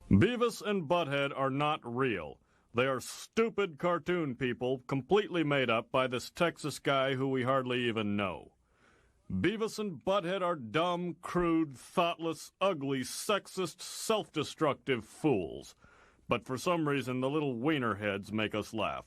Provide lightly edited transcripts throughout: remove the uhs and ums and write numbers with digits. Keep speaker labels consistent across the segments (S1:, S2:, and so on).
S1: Beavis and Butthead are not real. They are stupid cartoon people completely made up by this Texas guy who we hardly even know. Beavis and Butthead are dumb, crude, thoughtless, ugly, sexist, self-destructive fools. But for some reason, the little wiener heads make us laugh.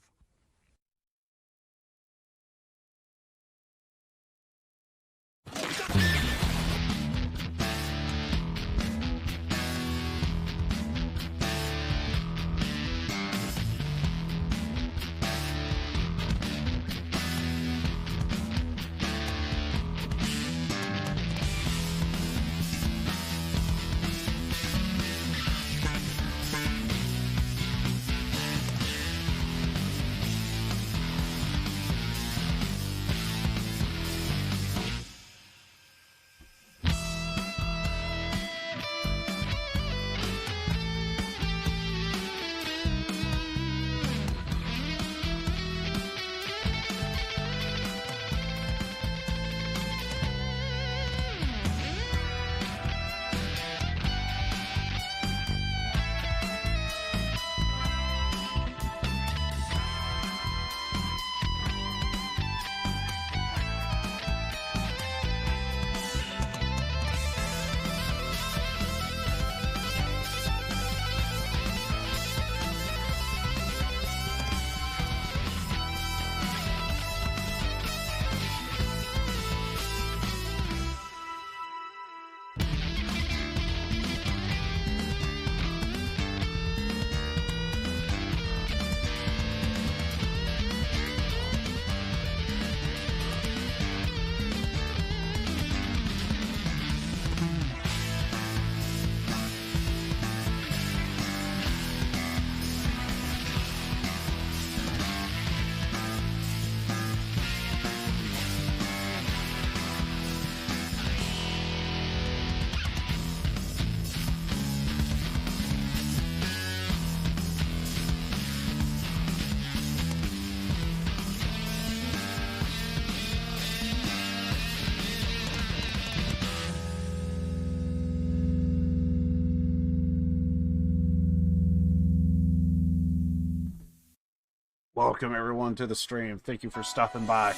S2: Welcome everyone to the stream. Thank you for stopping by.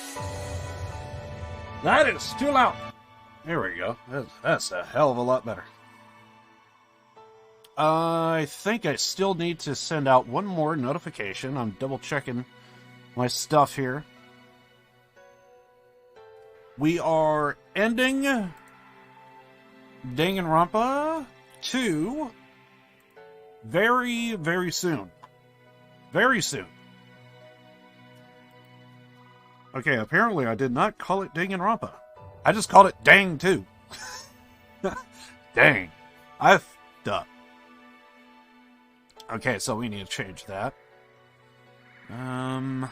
S2: That is too loud. There we go. That's a hell of a lot better. I think I still need to send out one more notification. I'm double checking my stuff here. We are ending Danganronpa 2 very, very soon. Very soon. Okay, apparently I did not call it Danganronpa. I just called it Dang 2. Dang. I f***ed up. Okay, so we need to change that. Yeah,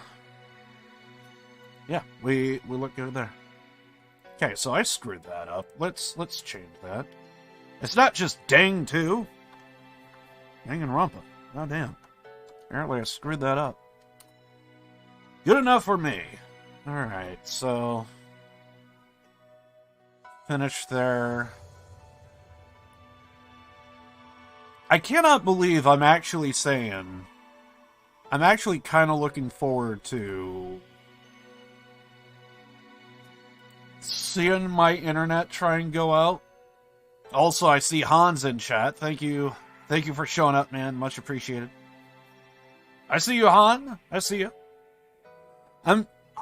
S2: we look good there. Okay, so I screwed that up. Let's change that. It's not just Dang 2. Danganronpa. Oh, damn. Apparently I screwed that up. Good enough for me. Alright, so... finish there. I cannot believe I'm actually saying... I'm actually kind of looking forward to... seeing my internet try and go out. Also, I see Hans in chat. Thank you. Thank you for showing up, man. Much appreciated. I see you, Han. I see you.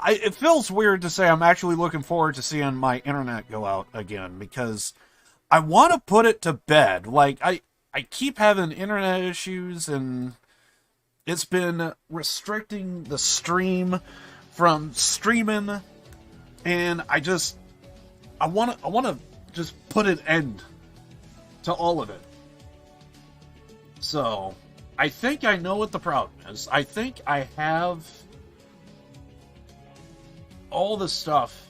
S2: It feels weird to say I'm actually looking forward to seeing my internet go out again, because I want to put it to bed. Like, I keep having internet issues, and it's been restricting the stream from streaming, and I want to just put an end to all of it. So, I think I know what the problem is. I think I have all the stuff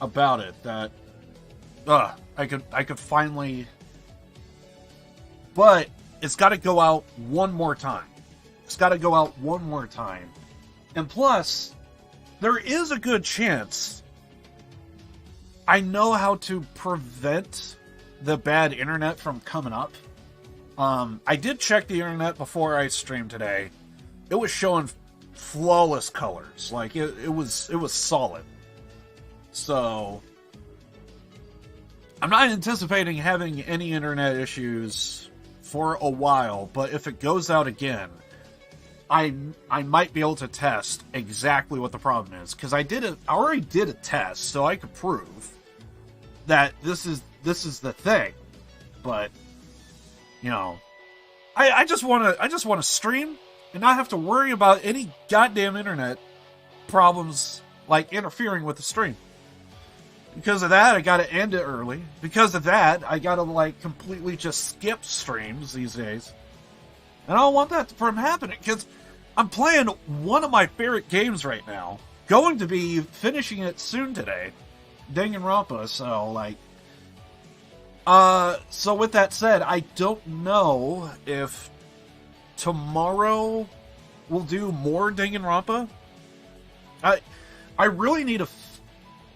S2: about it that I could finally, but it's got to go out one more time. It's got to go out one more time. And plus, there is a good chance I know how to prevent the bad internet from coming up. I did check the internet before I streamed today. It was showing flawless colors. Like it was solid. So I'm not anticipating having any internet issues for a while, but if it goes out again, I might be able to test exactly what the problem is, because I already did a test, so I could prove that this is the thing. But you know, I just want to stream and not have to worry about any goddamn internet problems like interfering with the stream. Because of that, I gotta end it early. Because of that, I gotta like completely just skip streams these days. And I don't want that from happening, because I'm playing one of my favorite games right now. Going to be finishing it soon today. Danganronpa, so like... so with that said, I don't know if tomorrow we'll do more Danganronpa. I really need to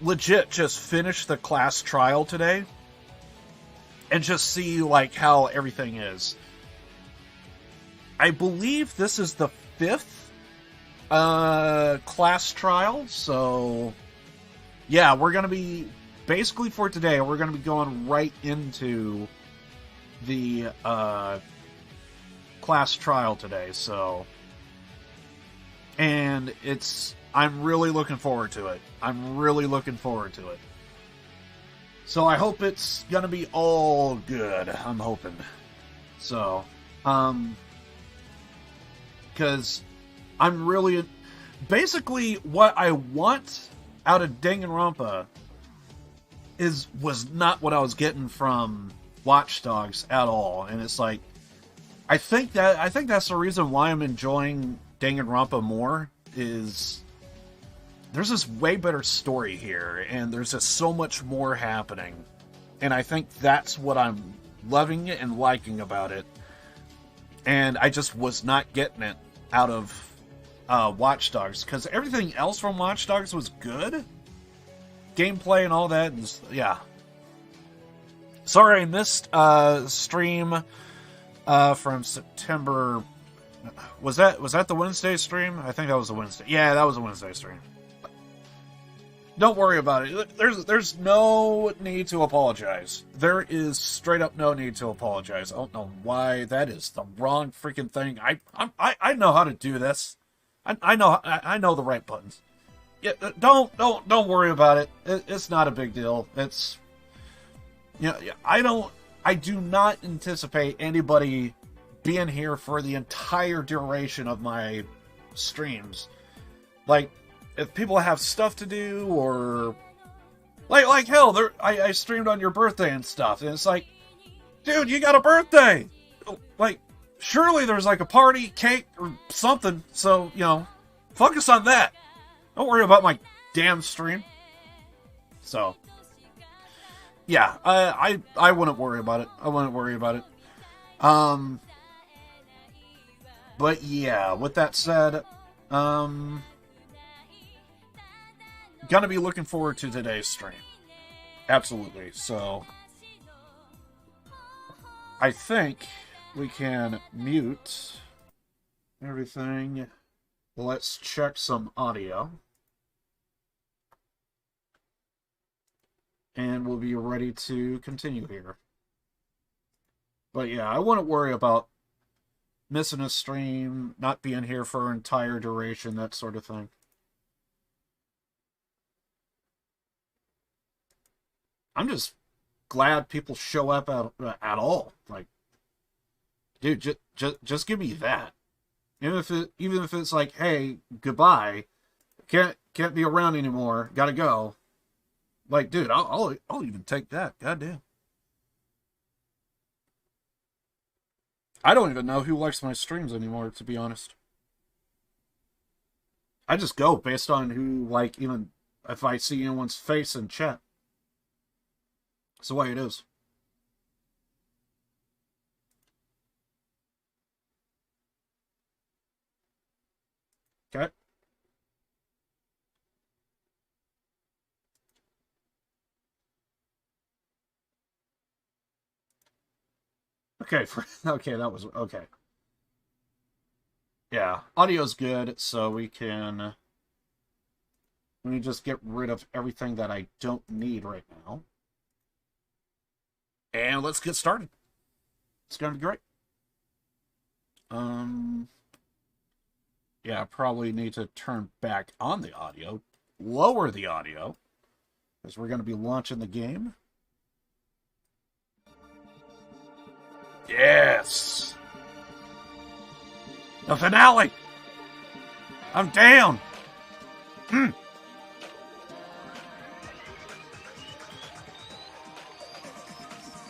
S2: legit just finish the class trial today and just see like how everything is. I believe this is the 5th class trial, so yeah, we're gonna be basically for today we're gonna be going right into the class trial today, so, and I'm really looking forward to it. I'm really looking forward to it. So I hope it's gonna be all good. I'm hoping. So, because I'm really... Basically, what I want out of Danganronpa was not what I was getting from Watch Dogs at all. And it's like, I think that's the reason why I'm enjoying Danganronpa more, is there's this way better story here, and there's just so much more happening. And I think that's what I'm loving and liking about it. And I just was not getting it out of Watch Dogs, because everything else from Watch Dogs was good. Gameplay and all that, and yeah. Sorry I missed stream from September. Was that the Wednesday stream? I think that was the Wednesday. Yeah, that was a Wednesday stream. Don't worry about it. There's no need to apologize. There is straight up no need to apologize. I don't know why that is the wrong freaking thing. I know how to do this. I know the right buttons. Yeah, don't worry about it. It's not a big deal. It's, you know, I do not anticipate anybody being here for the entire duration of my streams. Like, if people have stuff to do, or like hell, I streamed on your birthday and stuff, and it's like, dude, you got a birthday! Like, surely there's like a party, cake, or something, so, you know, focus on that. Don't worry about my damn stream. So, yeah, I wouldn't worry about it. I wouldn't worry about it. But yeah, with that said, gonna be looking forward to today's stream. Absolutely. So, I think we can mute everything. Let's check some audio. And we'll be ready to continue here. But yeah, I wouldn't worry about missing a stream, not being here for an entire duration, that sort of thing. I'm just glad people show up at all. Like, dude, just give me that. Even if it's like, hey, goodbye, can't be around anymore, gotta go. Like, dude, I'll even take that. Goddamn. I don't even know who likes my streams anymore, to be honest. I just go based on who, like, even if I see anyone's face in chat. That's the way it is. Okay. Okay, okay, that was okay. Yeah, audio's good, so we can let me just get rid of everything that I don't need right now. And let's get started. It's gonna be great. Yeah, I probably need to turn back on the audio, lower the audio, because we're gonna be launching the game. Yes! The finale! I'm down!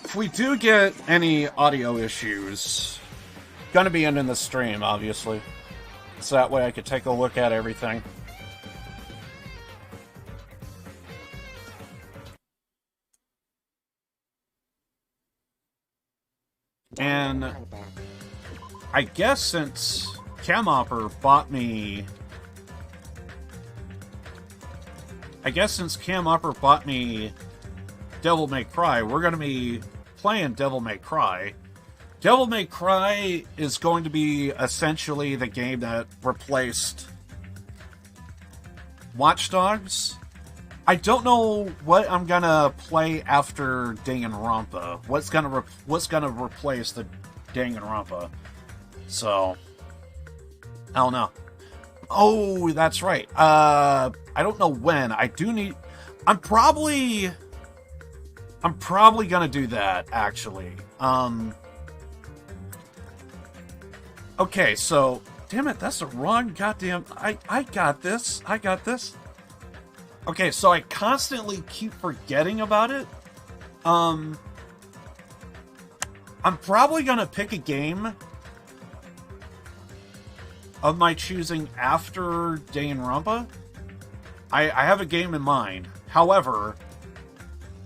S2: If we do get any audio issues, gonna be ending the stream, obviously. So that way I could take a look at everything. And I guess since Camhopper bought me... Devil May Cry, we're going to be playing Devil May Cry. Devil May Cry is going to be essentially the game that replaced Watch Dogs. I don't know what I'm gonna play after Danganronpa. What's gonna replace the Danganronpa? So I don't know. Oh, that's right. I don't know when. I'm probably gonna do that, actually. Okay, so damn it, that's the wrong goddamn... I got this. Okay, so I constantly keep forgetting about it. I'm probably gonna pick a game of my choosing after Danganronpa. I have a game in mind. However,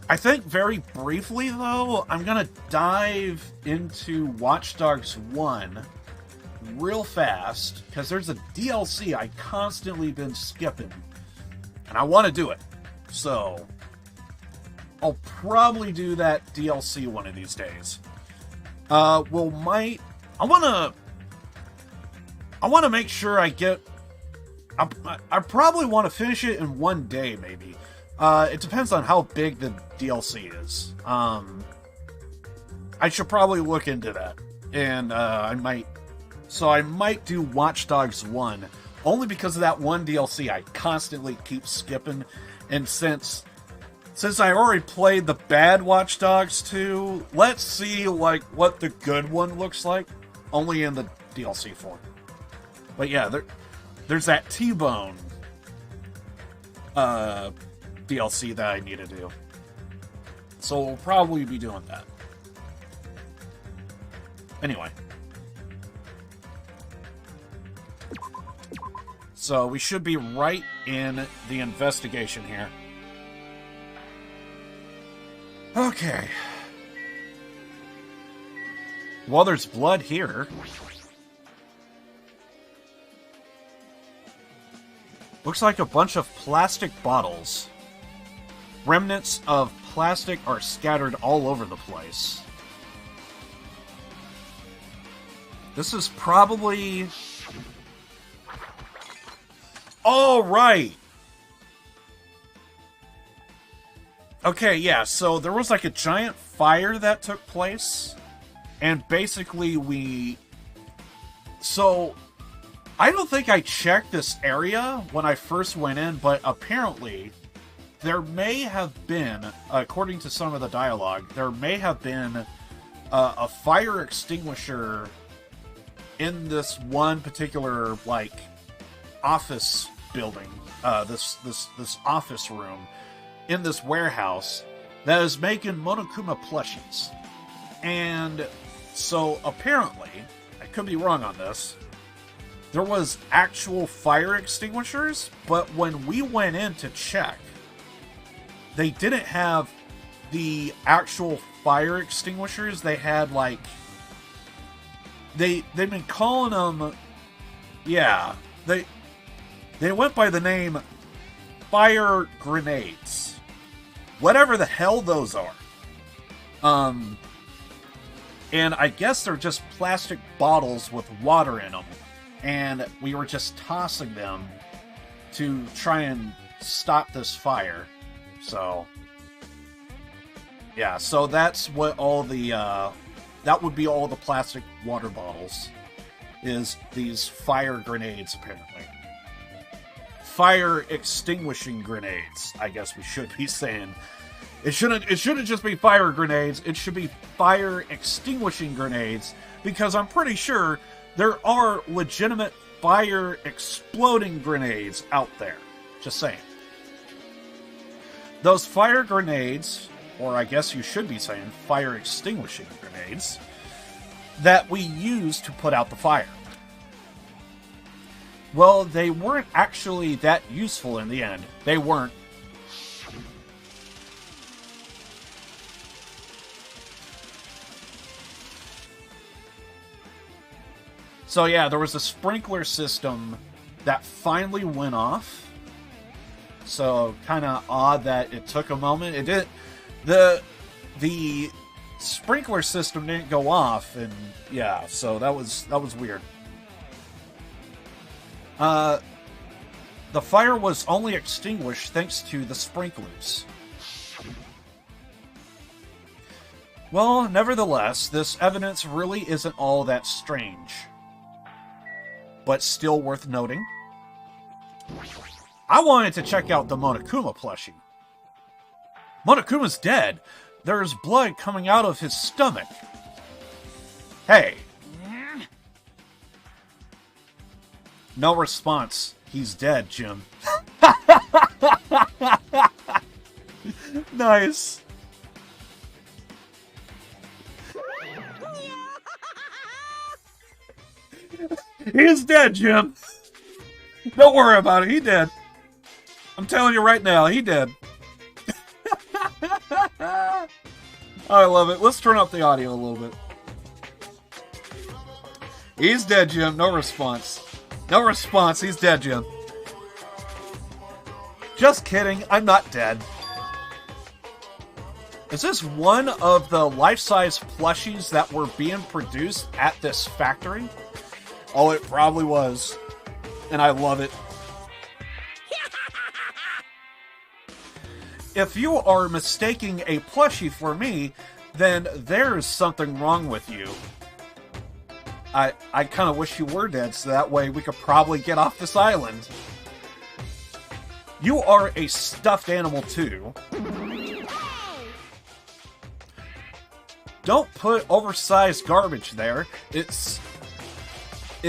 S2: I think very briefly, though, I'm gonna dive into Watch Dogs 1 real fast, because there's a DLC I constantly been skipping, and I want to do it. So I'll probably do that DLC one of these days. I want to make sure I get... I probably want to finish it in one day, maybe. It depends on how big the DLC is. I should probably look into that. And I might do Watch Dogs 1, only because of that one DLC I constantly keep skipping. And since I already played the bad Watch Dogs 2, let's see like what the good one looks like, only in the DLC form. But yeah, there's that T-Bone DLC that I need to do. So we'll probably be doing that. Anyway. So we should be right in the investigation here. Okay. Well, there's blood here. Looks like a bunch of plastic bottles. Remnants of plastic are scattered all over the place. This is probably... All right. Okay, yeah, so there was like a giant fire that took place, and basically so I don't think I checked this area when I first went in, but apparently there may have been, according to some of the dialogue, there may have been a fire extinguisher in this one particular, like, office building, this office room in this warehouse that is making Monokuma plushies. And so apparently, I could be wrong on this, there was actual fire extinguishers, but when we went in to check, they didn't have the actual fire extinguishers. They had, like, they've been calling them, yeah, they went by the name fire grenades. Whatever the hell those are. And I guess they're just plastic bottles with water in them. And we were just tossing them to try and stop this fire. So, yeah, so that's what all the, that would be all the plastic water bottles, is these fire grenades, apparently. Fire extinguishing grenades, I guess we should be saying. It shouldn't just be fire grenades, it should be fire extinguishing grenades, because I'm pretty sure there are legitimate fire exploding grenades out there. Just saying. Those fire grenades, or I guess you should be saying fire extinguishing grenades, that we use to put out the fire. Well, they weren't actually that useful in the end. They weren't. So yeah, there was a sprinkler system that finally went off. So kind of odd that it took a moment. It did. The sprinkler system didn't go off, and yeah, so that was weird. The fire was only extinguished thanks to the sprinklers. Well, nevertheless, this evidence really isn't all that strange. But still worth noting. I wanted to check out the Monokuma plushie. Monokuma's dead. There's blood coming out of his stomach. Hey. No response. He's dead, Jim. Nice. He's dead, Jim. Don't worry about it. He dead. I'm telling you right now, he dead. I love it. Let's turn up the audio a little bit. He's dead, Jim. No response. No response. He's dead, Jim. Just kidding. I'm not dead. Is this one of the life-size plushies that were being produced at this factory? Oh, it probably was. And I love it. If you are mistaking a plushie for me, then there's something wrong with you. I kind of wish you were dead, so that way we could probably get off this island. You are a stuffed animal too. Don't put oversized garbage there. It's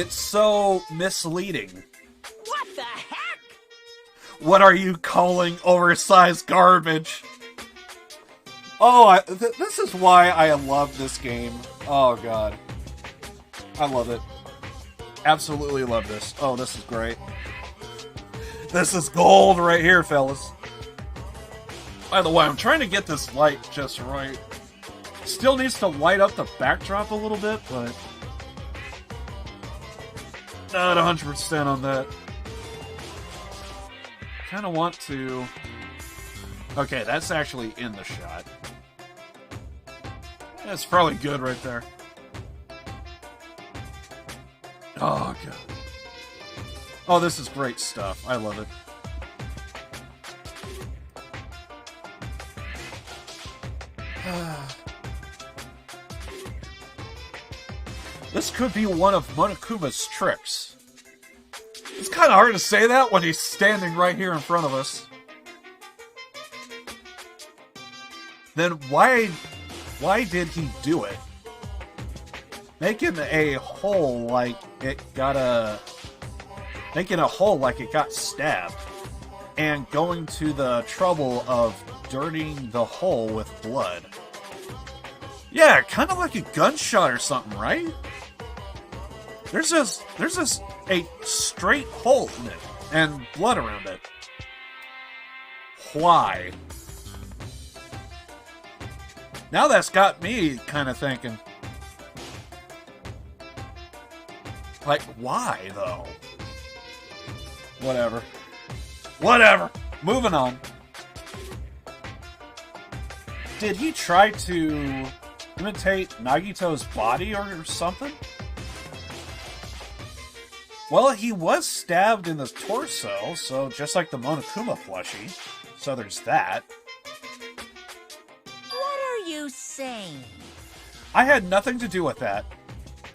S2: so misleading.
S3: What the heck?
S2: What are you calling oversized garbage? Oh, this is why I love this game. Oh, God. I love it. Absolutely love this. Oh, this is great. This is gold right here, fellas. By the way, I'm trying to get this light just right. Still needs to light up the backdrop a little bit, but not 100% on that. Kind of want to... Okay, that's actually in the shot. That's probably good right there. Oh, God. Oh, this is great stuff. I love it. This could be one of Monokuma's tricks. It's kind of hard to say that when he's standing right here in front of us. Then why did he do it? Making a hole like it got stabbed, and going to the trouble of dirtying the hole with blood. Yeah, kind of like a gunshot or something, right? There's just a straight hole in it, and blood around it. Why? Now that's got me kind of thinking. Like, why, though? Whatever. Whatever! Moving on. Did he try to Imitate Nagito's body or something? Well, he was stabbed in the torso, so just like the Monokuma plushie. So there's that.
S3: What are you saying?
S2: I had nothing to do with that.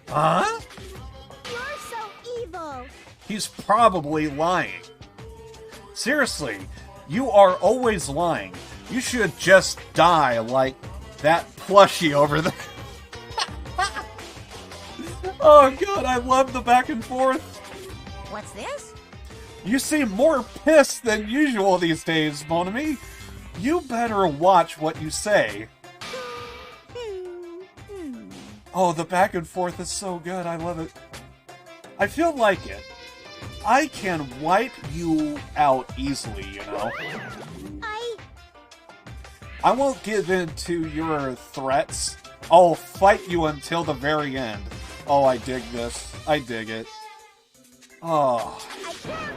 S2: Huh?
S4: You're so evil.
S2: He's probably lying. Seriously, you are always lying. You should just die like that plushie over there. Oh god, I love the back and forth.
S3: What's this?
S2: You seem more pissed than usual these days, Monami. You better watch what you say. Oh, the back and forth is so good. I love it. I feel like it. I can wipe you out easily, you know? I won't give in to your threats. I'll fight you until the very end. Oh, I dig this. I dig it. Oh.
S4: I can't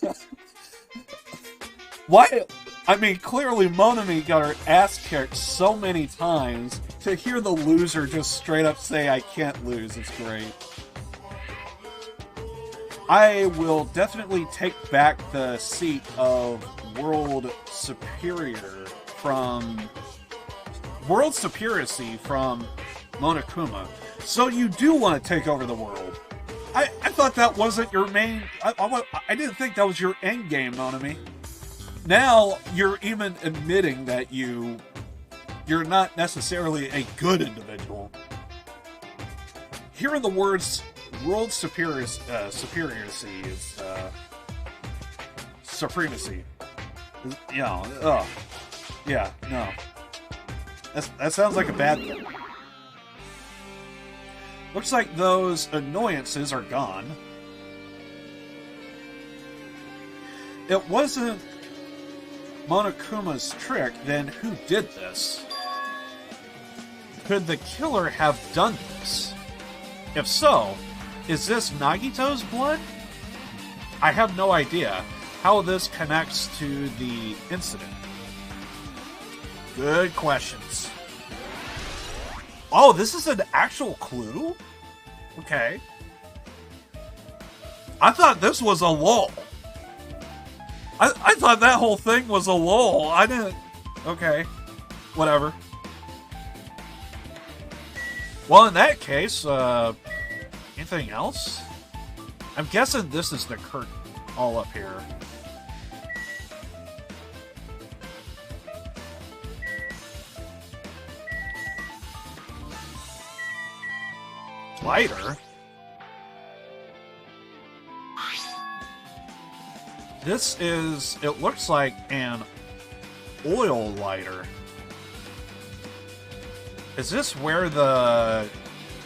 S4: lose.
S2: Why? I mean, clearly Monami got her ass kicked so many times. To hear the loser just straight up say, I can't lose, is great. I will definitely take back the seat of World Superior from... World Superiority from Monokuma. So you do want to take over the world. I thought that wasn't your main... I didn't think that was your end game, Monami. Now, you're even admitting that you're not necessarily a good individual. Hearing the words world superiority is supremacy. You know, yeah, no. That sounds like a bad thing. Looks like those annoyances are gone. It wasn't Monokuma's trick, then who did this? Could the killer have done this? If so, is this Nagito's blood? I have no idea how this connects to the incident. Good questions. Oh, this is an actual clue? Okay. I thought this was a lull. I thought that whole thing was a lull. I didn't... Okay. Whatever. Well, in that case, anything else? I'm guessing this is the curtain all up here. Lighter? This is, it looks like an oil lighter. Is this where the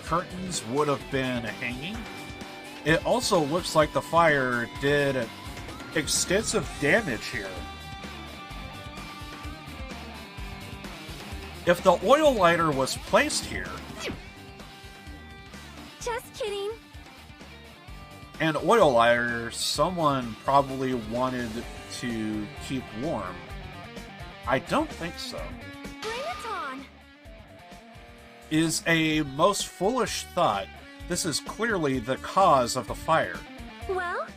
S2: curtains would have been hanging? It also looks like the fire did extensive damage here. If the oil lighter was placed here...
S4: Just kidding.
S2: An oil lighter, someone probably wanted to keep warm. I don't think so.
S4: Bring it on.
S2: Is a most foolish thought. This is clearly the cause of the fire.
S4: Well?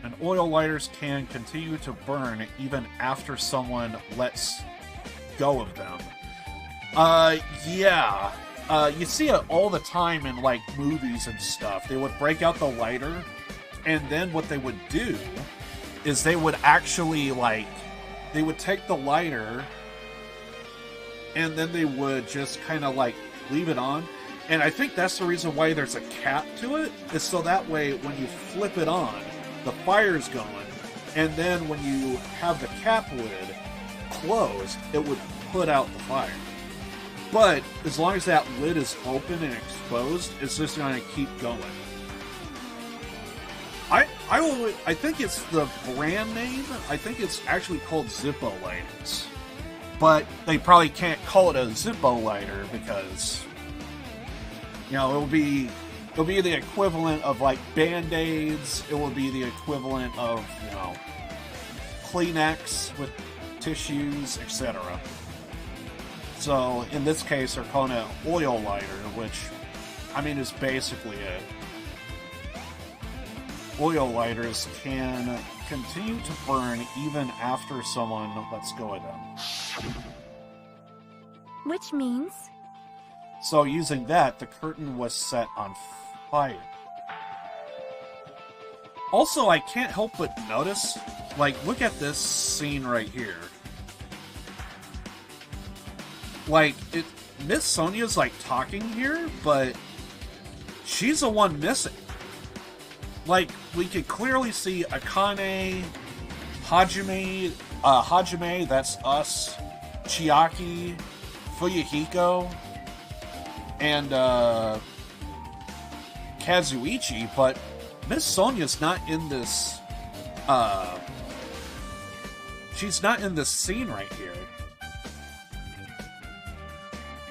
S2: And oil lighters can continue to burn even after someone lets go of them. Yeah. You see it all the time in, like, movies and stuff. They would break out the lighter, and then what they would do is they would actually, like, they would take the lighter, and then they would just kind of, like, leave it on. And I think that's the reason why there's a cap to it, is so that way when you flip it on, the fire's going, and then when you have the cap lid closed, it would put out the fire. But as long as that lid is open and exposed, it's just going to keep going. I think it's the brand name. I think it's actually called Zippo lighters. But they probably can't call it a Zippo lighter because, you know, it'll be the equivalent of like Band-Aids. It will be the equivalent of, you know, Kleenex with tissues, etc. So, in this case, they're calling it oil lighter, which, I mean, is basically it. Oil lighters can continue to burn even after someone lets go of them.
S4: Which means?
S2: So, using that, the curtain was set on fire. Also, I can't help but notice, like, look at this scene right here. Like, Miss Sonia's, like, talking here, but she's the one missing. Like, we could clearly see Akane, Hajime, that's us, Chiaki, Fuyuhiko, and, Kazuichi, but Miss Sonia's not in this, she's not in this scene right here.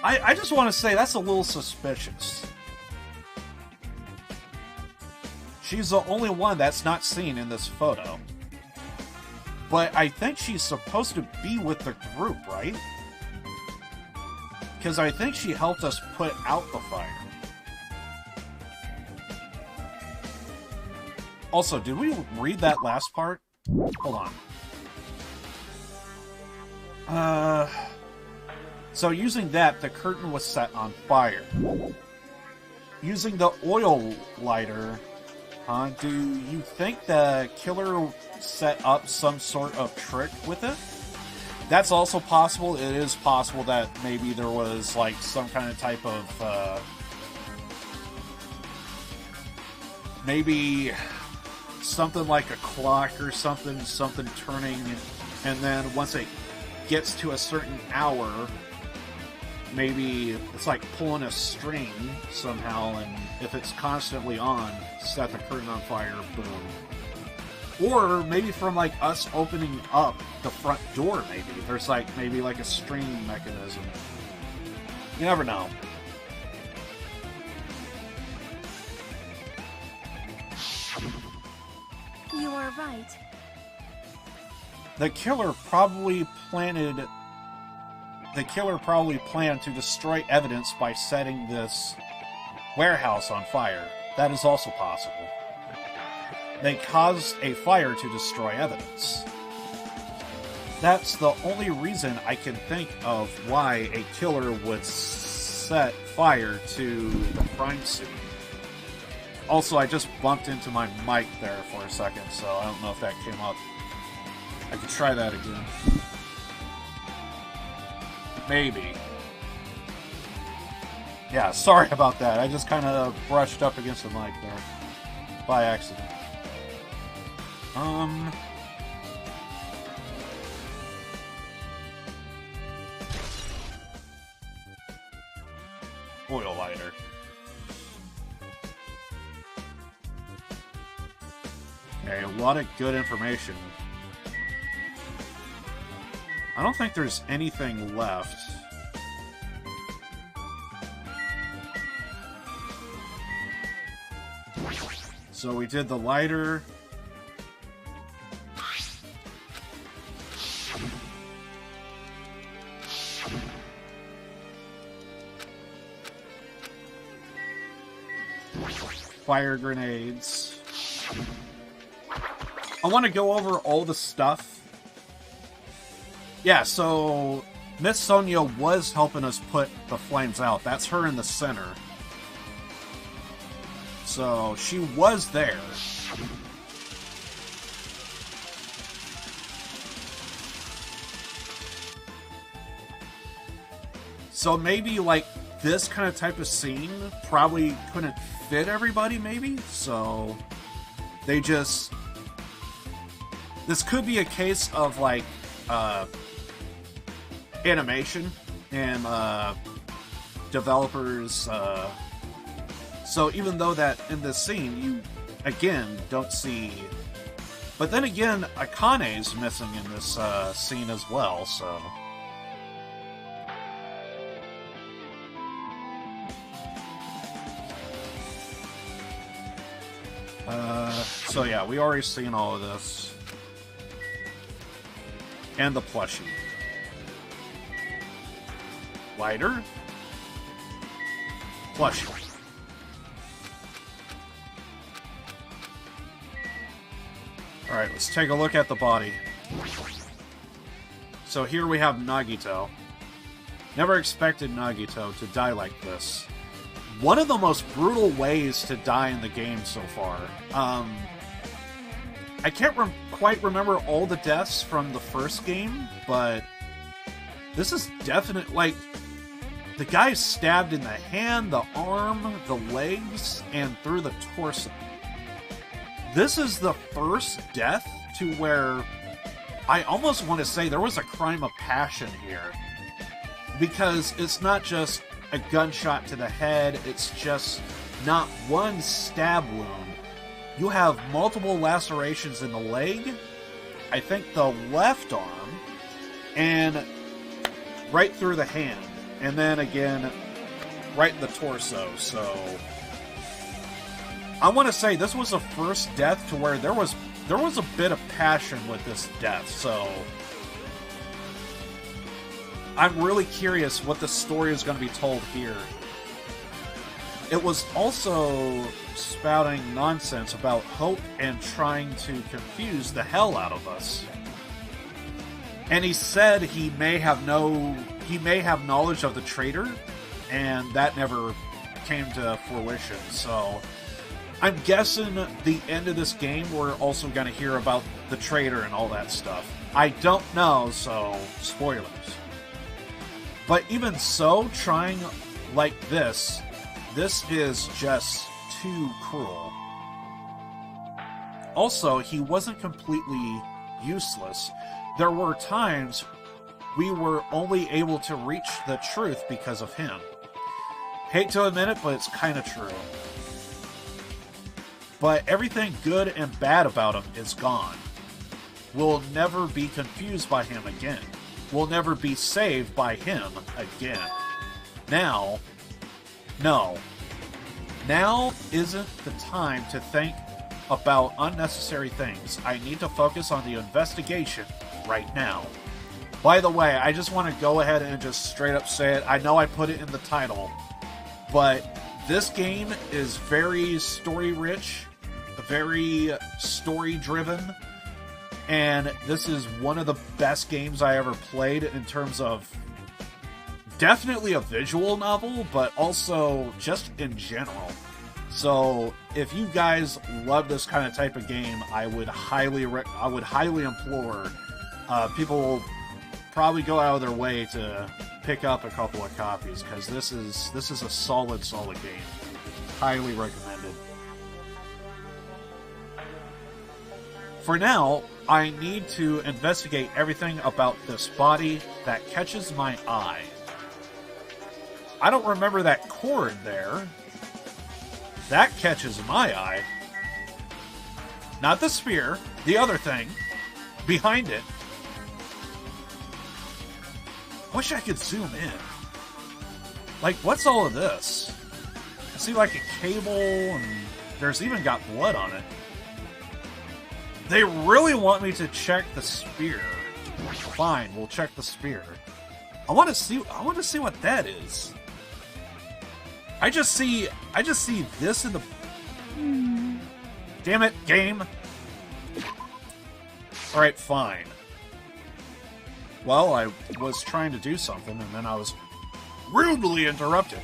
S2: I just want to say that's a little suspicious. She's the only one that's not seen in this photo. But I think she's supposed to be with the group, right? Because I think she helped us put out the fire. Also, did we read that last part? Hold on. So using that, the curtain was set on fire. Using the oil lighter, do you think the killer set up some sort of trick with it? That's also possible. It is possible that maybe there was, like, some kind of type of, maybe something like a clock or something turning, and then once it gets to a certain hour, maybe it's like pulling a string somehow, and if it's constantly on, set the curtain on fire, boom. Or maybe from, like, us opening up the front door, maybe. There's, like, maybe like a string mechanism. You never know.
S4: You are right.
S2: The killer probably planned to destroy evidence by setting this warehouse on fire. That is also possible. They caused a fire to destroy evidence. That's the only reason I can think of why a killer would set fire to the crime scene. Also, I just bumped into my mic there for a second, so I don't know if that came up. I could try that again. Maybe. Yeah, sorry about that. I just kind of brushed up against the mic there. By accident. Oil lighter. Okay, a lot of good information. I don't think there's anything left. So we did the lighter. Fire grenades. I want to go over all the stuff. Yeah, so Miss Sonia was helping us put the flames out. That's her in the center. So she was there. So maybe, like, this kind of type of scene probably couldn't fit everybody, maybe? So they just... This could be a case of, like, animation and developers... So even though that in this scene, you, again, don't see... But then again, Akane's missing in this scene as well, so... So yeah, we already seen all of this. And the plushie. Lighter. Flush. Alright, let's take a look at the body. So here we have Nagito. Never expected Nagito to die like this. One of the most brutal ways to die in the game so far. I can't quite remember all the deaths from the first game, but this is definite. Like, the guy's stabbed in the hand, the arm, the legs, and through the torso. This is the first death to where I almost want to say there was a crime of passion here. Because it's not just a gunshot to the head, it's just not one stab wound. You have multiple lacerations in the leg, I think the left arm, and right through the hand. And then again, right in the torso, so... I want to say this was the first death to where there was a bit of passion with this death, so... I'm really curious what the story is going to be told here. It was also spouting nonsense about hope and trying to confuse the hell out of us. And he said he may have knowledge of the traitor, and that never came to fruition. So I'm guessing the end of this game we're also going to hear about the traitor and all that stuff. I don't know, so spoilers. But even so, trying like this is just too cruel. Also, he wasn't completely useless. There were times we were only able to reach the truth because of him. Hate to admit it, but it's kind of true. But everything good and bad about him is gone. We'll never be confused by him again. We'll never be saved by him again. Now isn't the time to think about unnecessary things. I need to focus on the investigation right now. By the way, I just want to go ahead and just straight up say it. I know I put it in the title, but this game is very story-rich, very story-driven, and this is one of the best games I ever played in terms of definitely a visual novel, but also just in general. So if you guys love this kind of type of game, I would highly implore people will probably go out of their way to pick up a couple of copies, because this is a solid game. Highly recommended. For now, I need to investigate everything about this body that catches my eye. I don't remember that cord there. That catches my eye. Not the spear, the other thing. Behind it. Wish I could zoom in. Like, what's all of this? I see like a cable, and there's even got blood on it. They really want me to check the spear. Fine, we'll check the spear. I want to see what that is. I just see this in the... Damn it, game. Alright, fine. Well, I was trying to do something, and then I was rudely interrupted.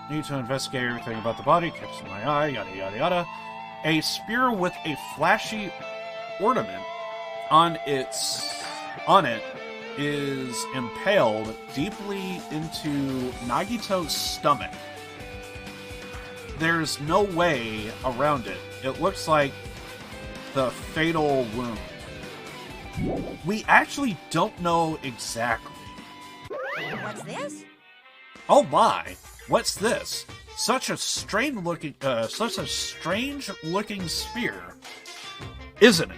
S2: Need to investigate everything about the body, catches my eye, yada yada yada. A spear with a flashy ornament on it is impaled deeply into Nagito's stomach. There's no way around it. It looks like the fatal wound. We actually don't know exactly.
S3: What's this?
S2: Oh my! What's this? Such a strange looking spear, isn't it?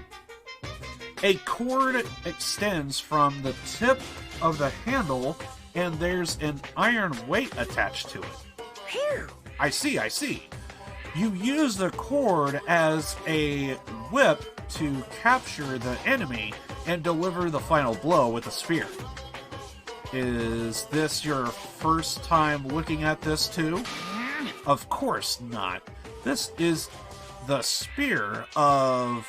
S2: A cord extends from the tip of the handle, and there's an iron weight attached to it.
S3: Phew!
S2: I see. You use the cord as a whip to capture the enemy and deliver the final blow with a spear. Is this your first time looking at this too? Of course not. This is the spear of...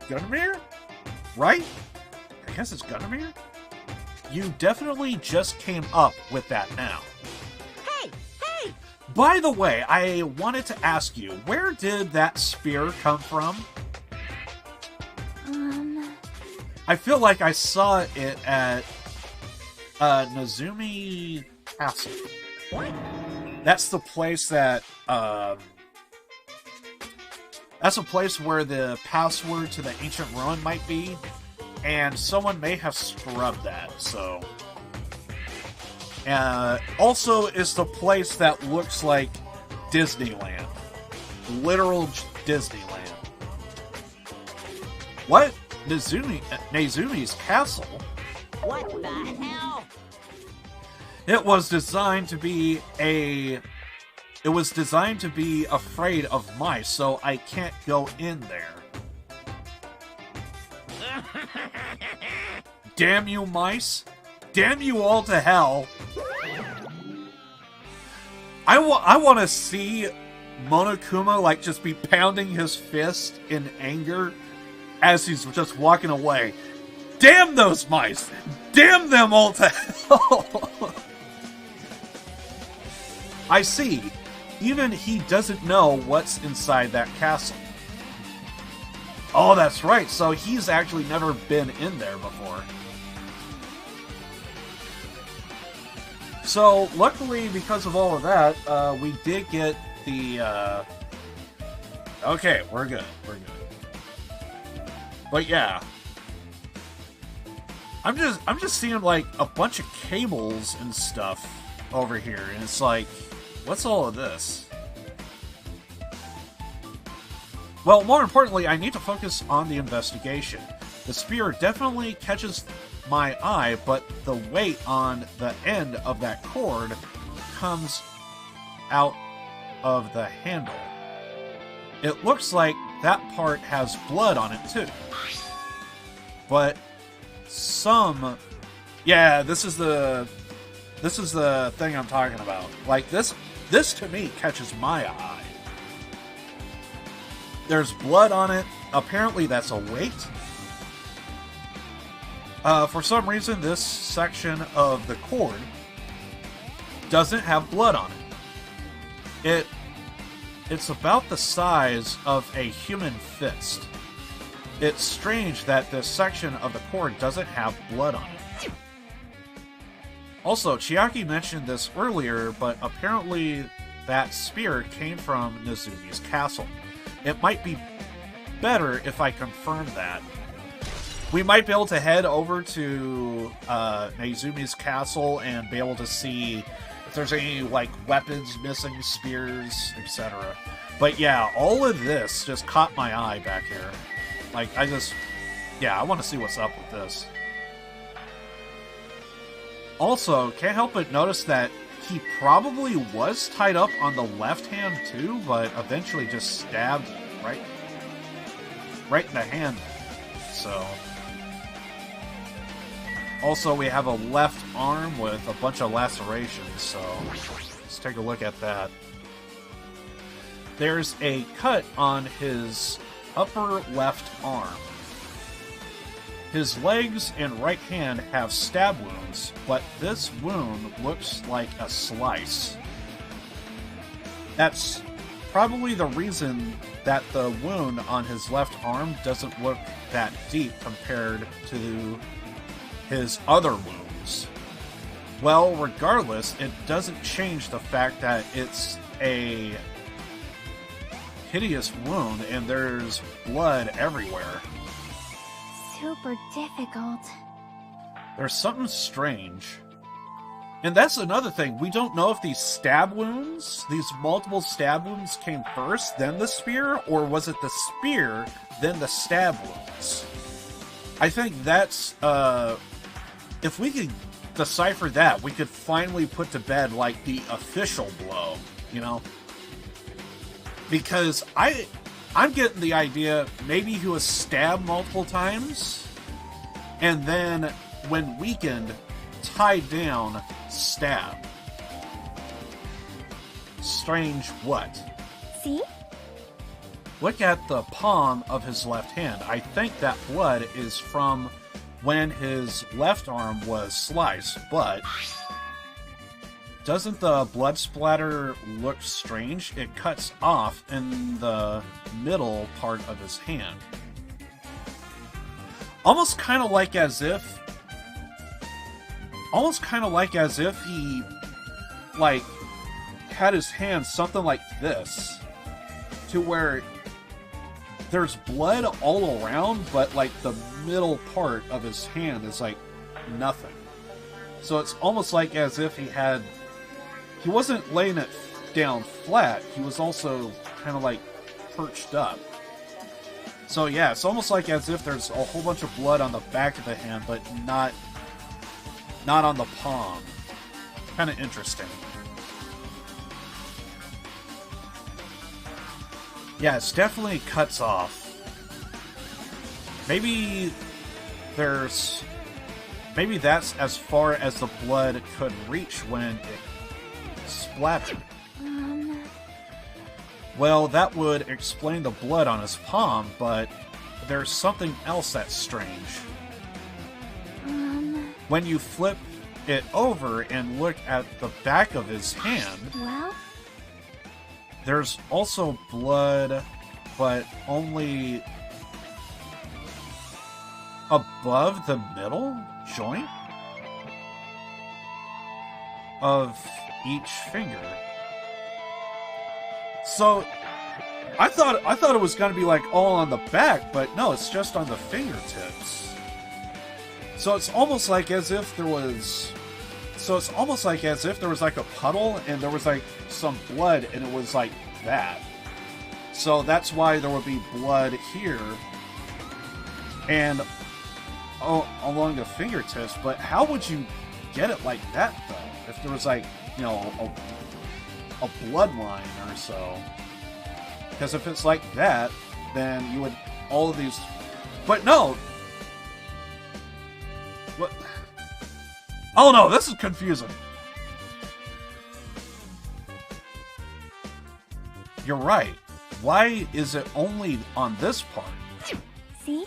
S2: Gunamir? Right? I guess it's Gunamir? You definitely just came up with that now.
S3: Hey! Hey!
S2: By the way, I wanted to ask you, where did that spear come from? I feel like I saw it at Nezumi Castle.
S3: What?
S2: That's the place that, that's a place where the password to the ancient ruin might be, and someone may have scrubbed that, so... also, it's the place that looks like Disneyland. Literal Disneyland. What? Nezumi's castle?
S3: What the hell?
S2: It was designed to be afraid of mice, so I can't go in there. Damn you, mice! Damn you all to hell! I want to see Monokuma, like, just be pounding his fist in anger as he's just walking away. Damn those mice! Damn them all to hell! I see. Even he doesn't know what's inside that castle. Oh, that's right. So he's actually never been in there before. So, luckily, because of all of that, we did get the, Okay, we're good. We're good. But yeah. I'm just seeing, like, a bunch of cables and stuff over here, and it's like, what's all of this? Well, more importantly, I need to focus on the investigation. The spear definitely catches my eye, but the weight on the end of that cord comes out of the handle. It looks like that part has blood on it too. But some... Yeah, this is the thing I'm talking about. Like, this to me catches my eye. There's blood on it. Apparently that's a weight. For some reason, this section of the cord doesn't have blood on it. It's about the size of a human fist. It's strange that this section of the cord doesn't have blood on it. Also, Chiaki mentioned this earlier, but apparently that spear came from Nezumi's castle. It might be better if I confirm that. We might be able to head over to Nezumi's castle and be able to see if there's any, like, weapons missing, spears, etc. But yeah, all of this just caught my eye back here. Like, I want to see what's up with this. Also, can't help but notice that he probably was tied up on the left hand too, but eventually just stabbed right in the hand. So... Also, we have a left arm with a bunch of lacerations, so let's take a look at that. There's a cut on his upper left arm. His legs and right hand have stab wounds, but this wound looks like a slice. That's probably the reason that the wound on his left arm doesn't look that deep compared to his other wounds. Well, regardless, it doesn't change the fact that it's a hideous wound and there's blood everywhere.
S4: Super difficult.
S2: There's something strange. And that's another thing. We don't know if these stab wounds, these multiple stab wounds came first, then the spear, or was it the spear, then the stab wounds? I think that's, if we could decipher that, we could finally put to bed, like, the official blow, you know? Because I'm getting the idea maybe he was stabbed multiple times, and then when weakened, tied down, stabbed. Strange what?
S4: See?
S2: Look at the palm of his left hand. I think that blood is from when his left arm was sliced, but doesn't the blood splatter look strange? It cuts off in the middle part of his hand. Almost kind of like as if he, like, had his hand something like this, to where there's blood all around, but, like, the middle part of his hand is, like, nothing. So it's almost like as if he wasn't laying it down flat, he was also kind of, like, perched up. So yeah, it's almost like as if there's a whole bunch of blood on the back of the hand, but not on the palm. Kind of interesting. Yeah, it's definitely cuts off. Maybe that's as far as the blood could reach when it splattered. Well, that would explain the blood on his palm, but there's something else that's strange. When you flip it over and look at the back of his hand,
S4: Well?
S2: there's also blood, but only above the middle joint of each finger. So I thought it was going to be like all on the back, but no, it's just on the fingertips. So it's almost like as if there was like a puddle and there was like some blood and it was like that. So that's why there would be blood here and along the fingertips. But how would you get it like that though? If there was like, you know, a bloodline or so. Because if it's like that, then you would all of these. But no. What? Oh no, this is confusing. You're right. Why is it only on this part?
S4: See?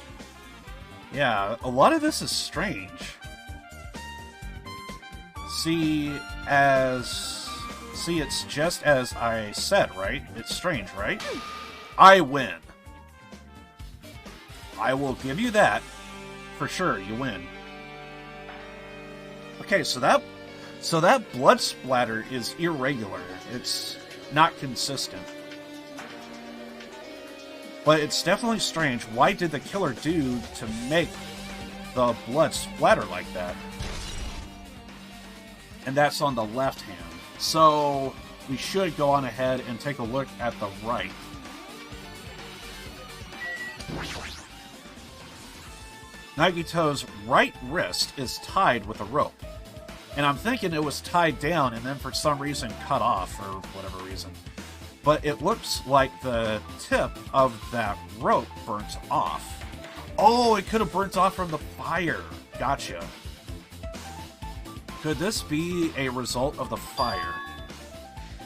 S2: Yeah, a lot of this is strange. See, it's just as I said, right? It's strange, right? I win. I will give you that. For sure, you win. Okay, so that blood splatter is irregular. It's not consistent. But it's definitely strange. Why did the killer do to make the blood splatter like that? And that's on the left hand. So we should go on ahead and take a look at the right. Nagito's right wrist is tied with a rope. And I'm thinking it was tied down and then for some reason cut off for whatever reason. But it looks like the tip of that rope burnt off. Oh, it could have burnt off from the fire. Gotcha. Could this be a result of the fire?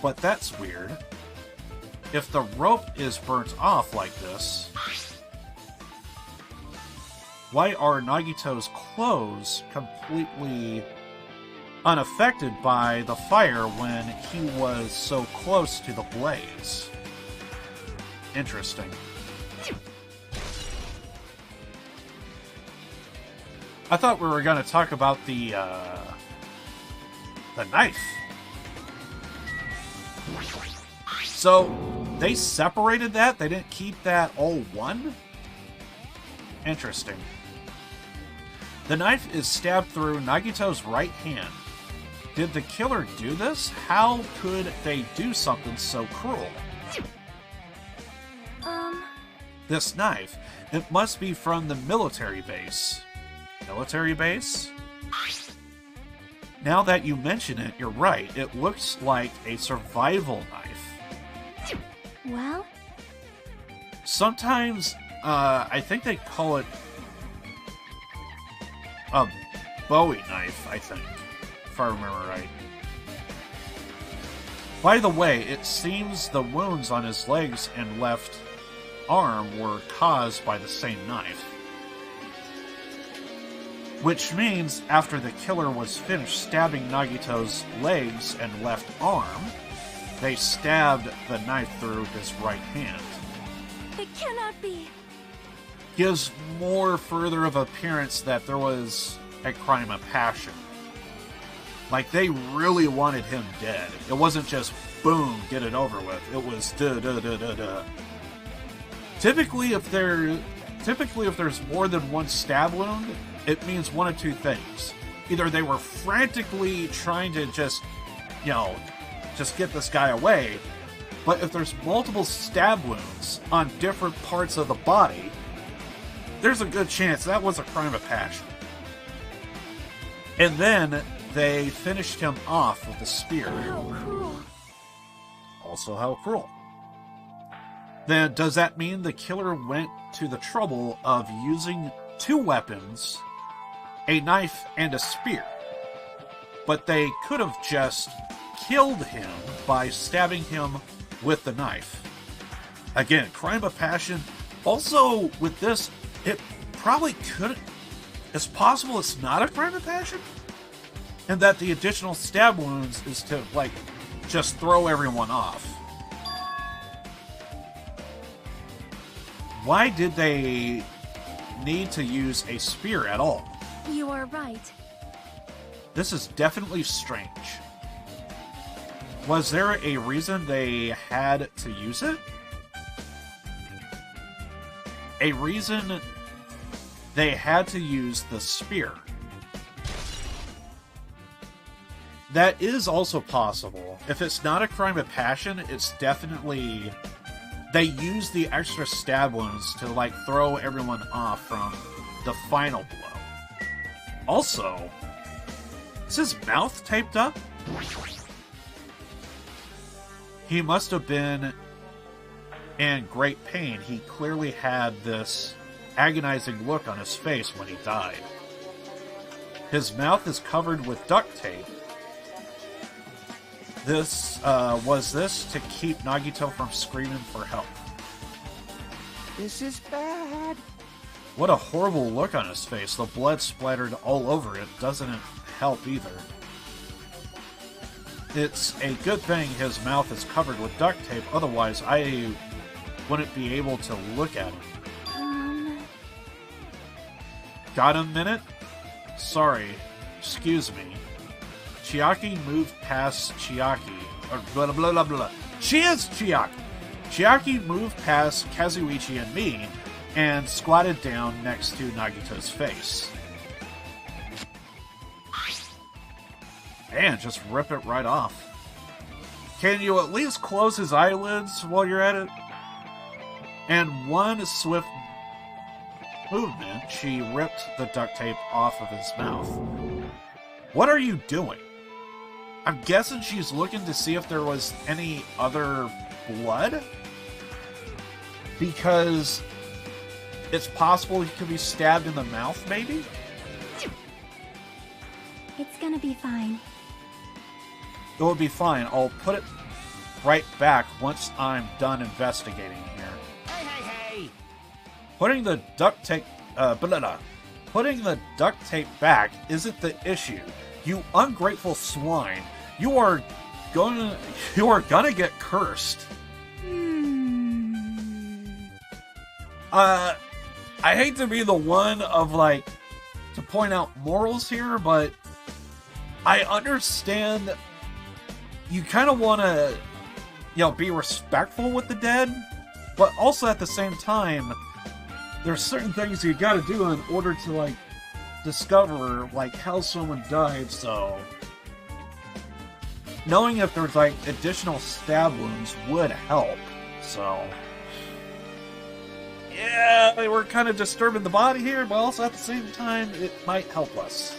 S2: But that's weird. If the rope is burnt off like this, why are Nagito's clothes completely unaffected by the fire when he was so close to the blaze? Interesting. I thought we were going to talk about the knife. So, they separated that? They didn't keep that all one? Interesting. The knife is stabbed through Nagito's right hand. Did the killer do this? How could they do something so cruel? This knife, it must be from the military base. Military base? Now that you mention it, you're right. It looks like a survival knife.
S4: Well,
S2: Sometimes, I think they call it a Bowie knife, I think, if I remember right. By the way, it seems the wounds on his legs and left arm were caused by the same knife. Which means, after the killer was finished stabbing Nagito's legs and left arm, they stabbed the knife through his right hand.
S4: it cannot be.
S2: Gives more further of appearance that there was a crime of passion. Like, they really wanted him dead. It wasn't just, boom, get it over with. It was da-da-da-da-da. Typically, if there's more than one stab wound, it means one of two things. Either they were frantically trying to just get this guy away, but if there's multiple stab wounds on different parts of the body, there's a good chance that was a crime of passion. And then they finished him off with a spear.
S4: How cruel.
S2: Also, how cruel. Then, does that mean the killer went to the trouble of using two weapons, a knife and a spear? But they could have just killed him by stabbing him with the knife. Again, crime of passion. Also, with this, it probably couldn't... It's possible it's not a crime of passion? And that the additional stab wounds is to, just throw everyone off. Why did they need to use a spear at all?
S4: You are right.
S2: This is definitely strange. Was there a reason they had to use it? A reason they had to use the spear. That is also possible. If it's not a crime of passion, it's definitely... They use the extra stab wounds to, throw everyone off from the final blow. Also, is his mouth taped up? He must have been in great pain. He clearly had this agonizing look on his face when he died. His mouth is covered with duct tape. Was this to keep Nagito from screaming for help?
S5: This is bad.
S2: What a horrible look on his face. The blood splattered all over it. Doesn't help either. It's a good thing his mouth is covered with duct tape, otherwise I wouldn't be able to look at him. Got a minute? Sorry. Excuse me. Chiaki moved past Chiaki. Or blah blah blah blah. She is Chiaki! Chiaki moved past Kazuichi and me and squatted down next to Nagito's face. And just rip it right off. Can you at least close his eyelids while you're at it? And one swift movement, she ripped the duct tape off of his mouth. What are you doing? I'm guessing she's looking to see if there was any other blood? Because it's possible he could be stabbed in the mouth, maybe?
S4: It's gonna be fine.
S2: It would be fine. I'll put it right back once I'm done investigating here.
S5: Hey, hey, hey!
S2: Putting the duct tape putting the duct tape back isn't the issue. You ungrateful swine. You are gonna get cursed. I hate to be the one of to point out morals here, but I understand you kind of want to, be respectful with the dead, but also at the same time, there's certain things you gotta do in order to, discover, how someone died, so... Knowing if there's, additional stab wounds would help, so... Yeah, they were kind of disturbing the body here, but also at the same time, it might help us.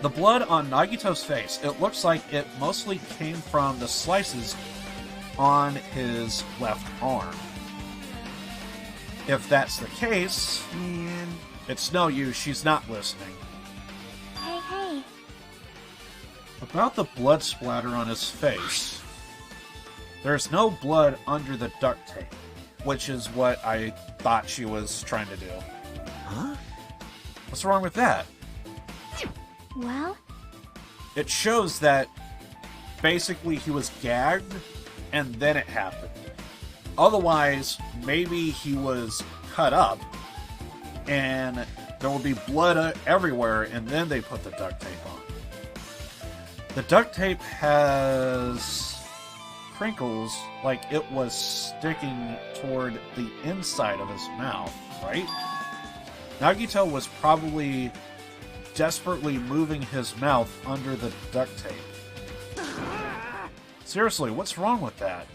S2: The blood on Nagito's face, it looks like it mostly came from the slices on his left arm. If that's the case,
S5: Man.
S2: it's no use, she's not listening.
S4: Hey, hey.
S2: About the blood splatter on his face, there's no blood under the duct tape, which is what I thought she was trying to do.
S5: Huh?
S2: What's wrong with that?
S4: Well,
S2: It shows that basically he was gagged and then it happened. Otherwise, maybe he was cut up and there will be blood everywhere and then they put the duct tape on. The duct tape has crinkles like it was sticking toward the inside of his mouth, right? Nagito was probably desperately moving his mouth under the duct tape. Seriously, what's wrong with that?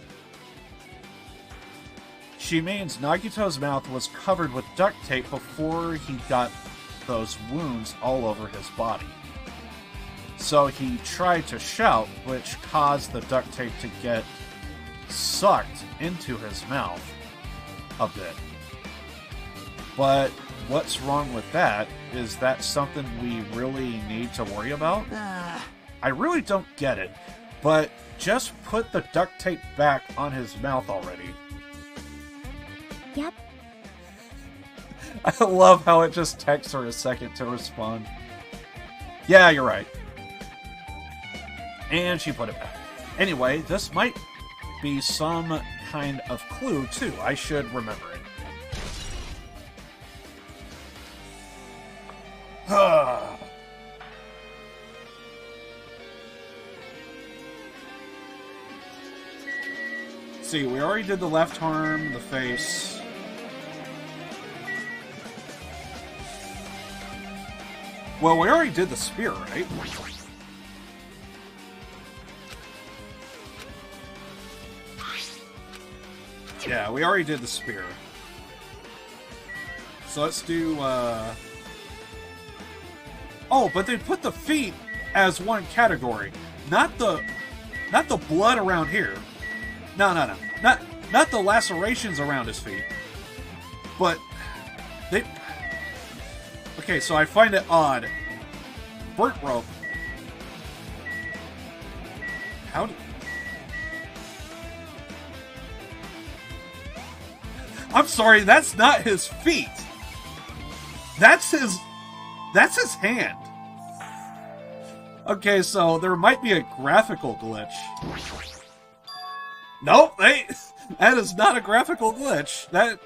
S2: She means Nagito's mouth was covered with duct tape before he got those wounds all over his body. So he tried to shout, which caused the duct tape to get sucked into his mouth a bit. But what's wrong with that? Is that something we really need to worry about? I really don't get it, but just put the duct tape back on his mouth already.
S4: yep.
S2: I love how it just takes her a second to respond. Yeah, you're right. And she put it back. Anyway, this might be some kind of clue, too. I should remember it. See, we already did the left arm, the face. Well, we already did the spear, right? Yeah, we already did the spear. So let's do, Oh, but they put the feet as one category. Not the blood around here. No. Not the lacerations around his feet. But they... Okay, so I find it odd. Burnt rope. How did... I'm sorry, that's not his feet. That's his hand. Okay, so there might be a graphical glitch. Nope, that is not a graphical glitch.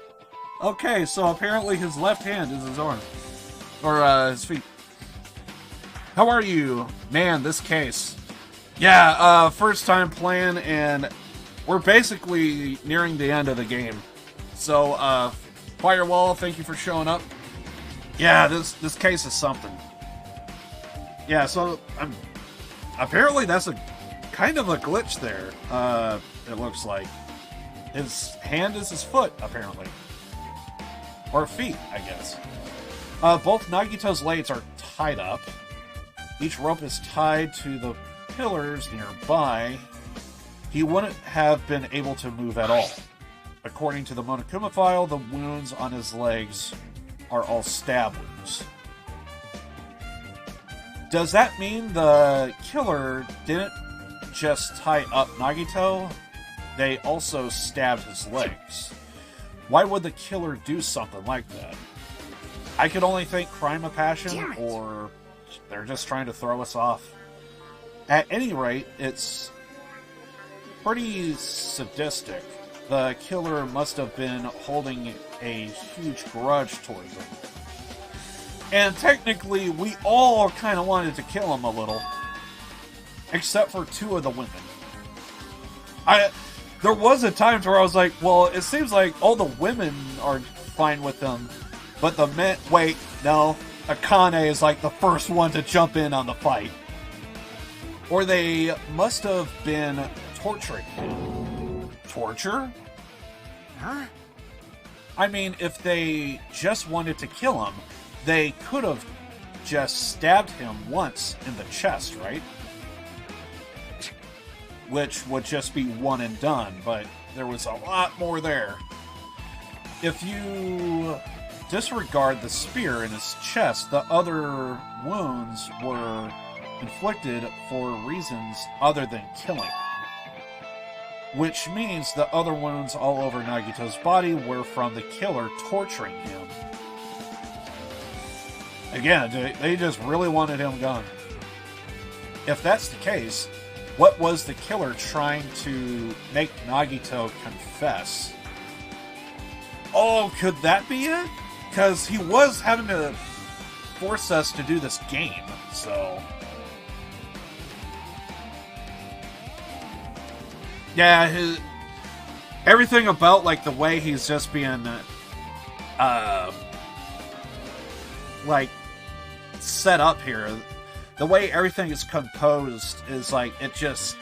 S2: Okay, so apparently his left hand is his arm. Or, his feet. How are you? Man, this case. Yeah, first time playing, and we're basically nearing the end of the game. So, Firewall, thank you for showing up. Yeah, this case is something. Yeah, so, apparently that's a kind of a glitch there, it looks like. His hand is his foot, apparently. Or feet, I guess. Both Nagito's legs are tied up. Each rope is tied to the pillars nearby. He wouldn't have been able to move at all. According to the Monokuma file, the wounds on his legs are all stab wounds. Does that mean the killer didn't just tie up Nagito? They also stabbed his legs. Why would the killer do something like that? I could only think crime of passion, or they're just trying to throw us off. At any rate, it's pretty sadistic. The killer must have been holding a huge grudge towards him. And technically, we all kind of wanted to kill him a little. Except for two of the women. There was a time where I was like, well, it seems like all the women are fine with them. But the men... Wait, no. Akane is like the first one to jump in on the fight. Or they must have been torturing him. Torture?
S5: Huh?
S2: I mean, if they just wanted to kill him, they could have just stabbed him once in the chest, right? which would just be one and done, but there was a lot more there. If you disregard the spear in his chest, the other wounds were inflicted for reasons other than killing. Which means the other wounds all over Nagito's body were from the killer torturing him. Again, they just really wanted him gone. If that's the case, what was the killer trying to make Nagito confess? Oh, could that be it? Because he was having to force us to do this game, so... Yeah, everything about, like, the way he's just being, like, set up here, the way everything is composed is, like, it just...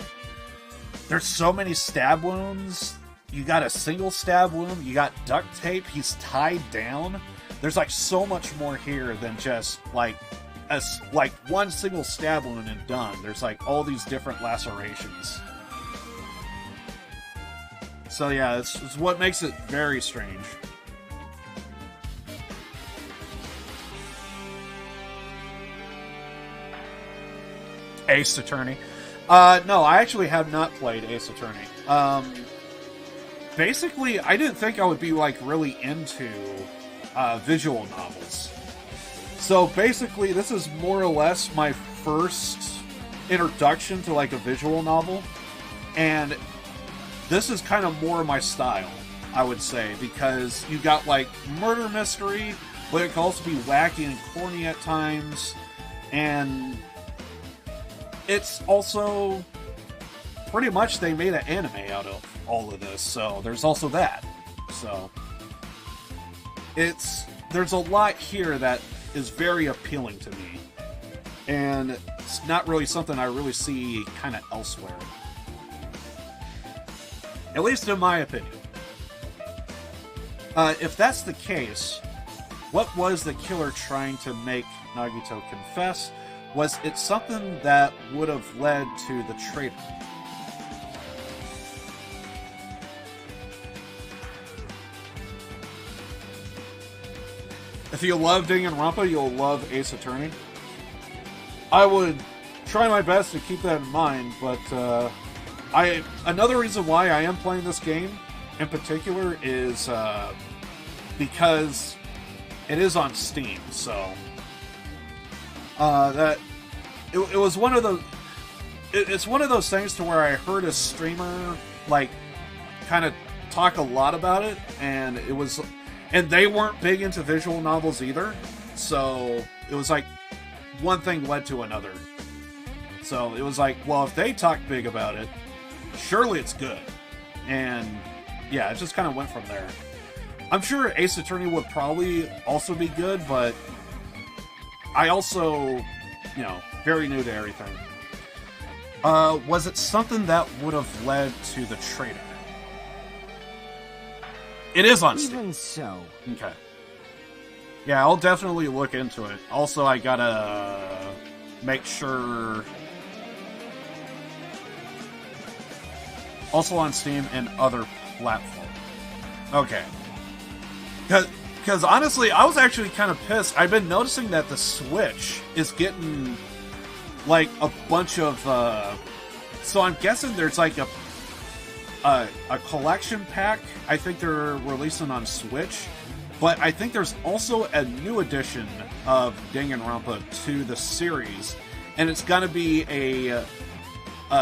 S2: There's so many stab wounds. You got a single stab wound, you got duct tape, he's tied down. There's, like, so much more here than just, like, one single stab wound and done. There's, like, all these different lacerations. So yeah, it's what makes it very strange. Ace Attorney. No, I actually have not played Ace Attorney. Basically, I didn't think I would be, like, really into visual novels. So basically, this is more or less my first introduction to, like, a visual novel. And this is kind of more my style, I would say, because you got, like, murder mystery, but it can also be wacky and corny at times, and it's also pretty much they made an anime out of all of this, so there's also that. So there's a lot here that is very appealing to me, and it's not really something I really see kind of elsewhere. At least in my opinion. If that's the case, what was the killer trying to make Nagito confess? Was it something that would have led to the traitor? If you love Danganronpa, you'll love Ace Attorney. I would try my best to keep that in mind, but another reason why I am playing this game in particular is because it is on Steam. So it was one of those. It's one of those things to where I heard a streamer like kind of talk a lot about it, and they weren't big into visual novels either. So it was like one thing led to another. So it was like, well, if they talk big about it, surely it's good. And yeah, it just kind of went from there. I'm sure Ace Attorney would probably also be good, but I also, very new to everything. Was it something that would have led to the traitor? It is on Steam.
S5: Even so.
S2: Okay. Yeah, I'll definitely look into it. Also, I gotta make sure... Also on Steam and other platforms. Okay. Because honestly, I was actually kind of pissed. I've been noticing that the Switch is getting, like, a bunch of... So I'm guessing there's, like, a collection pack I think they're releasing on Switch. But I think there's also a new edition of Danganronpa to the series. And it's gonna be a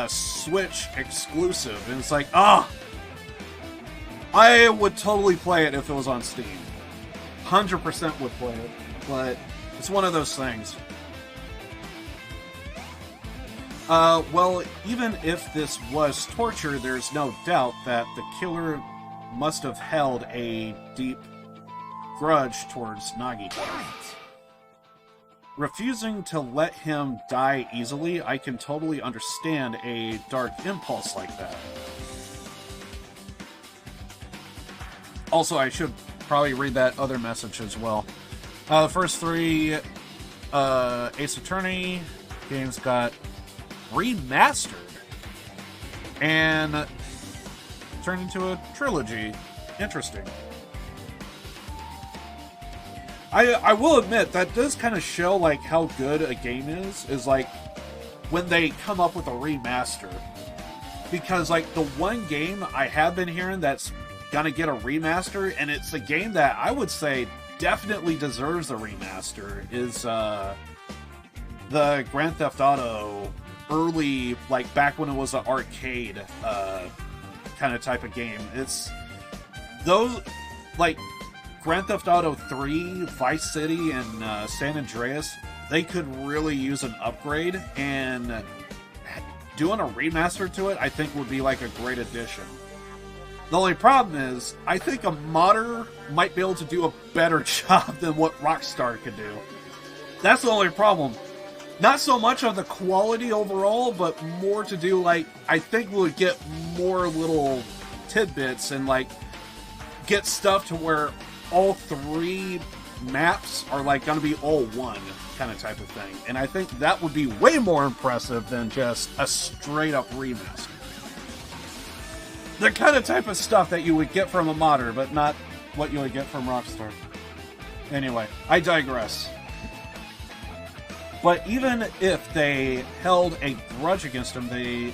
S2: Switch exclusive, and it's like, I would totally play it if it was on Steam. 100% would play it, but it's one of those things. Well, even if this was torture, there's no doubt that the killer must have held a deep grudge towards Nagito. Refusing to let him die easily, I can totally understand a dark impulse like that. Also, I should probably read that other message as well. The first three Ace Attorney games got remastered. and turned into a trilogy. Interesting. I will admit, that does kind of show, like, how good a game is, like, when they come up with a remaster. Because, like, the one game I have been hearing that's gonna get a remaster, and it's a game that I would say definitely deserves a remaster, is, the Grand Theft Auto early, like, back when it was an arcade, kind of type of game. It's those, like, Grand Theft Auto 3, Vice City, and San Andreas, they could really use an upgrade, and doing a remaster to it, I think, would be like a great addition. The only problem is, I think a modder might be able to do a better job than what Rockstar could do. That's the only problem. Not so much on the quality overall, but more to do, like, I think we'll get more little tidbits and, like, get stuff to where all 3 maps are, like, gonna be all one kind of type of thing. And I think that would be way more impressive than just a straight-up remaster. The kind of type of stuff that you would get from a modder, but not what you would get from Rockstar. Anyway, I digress. But even if they held a grudge against him, they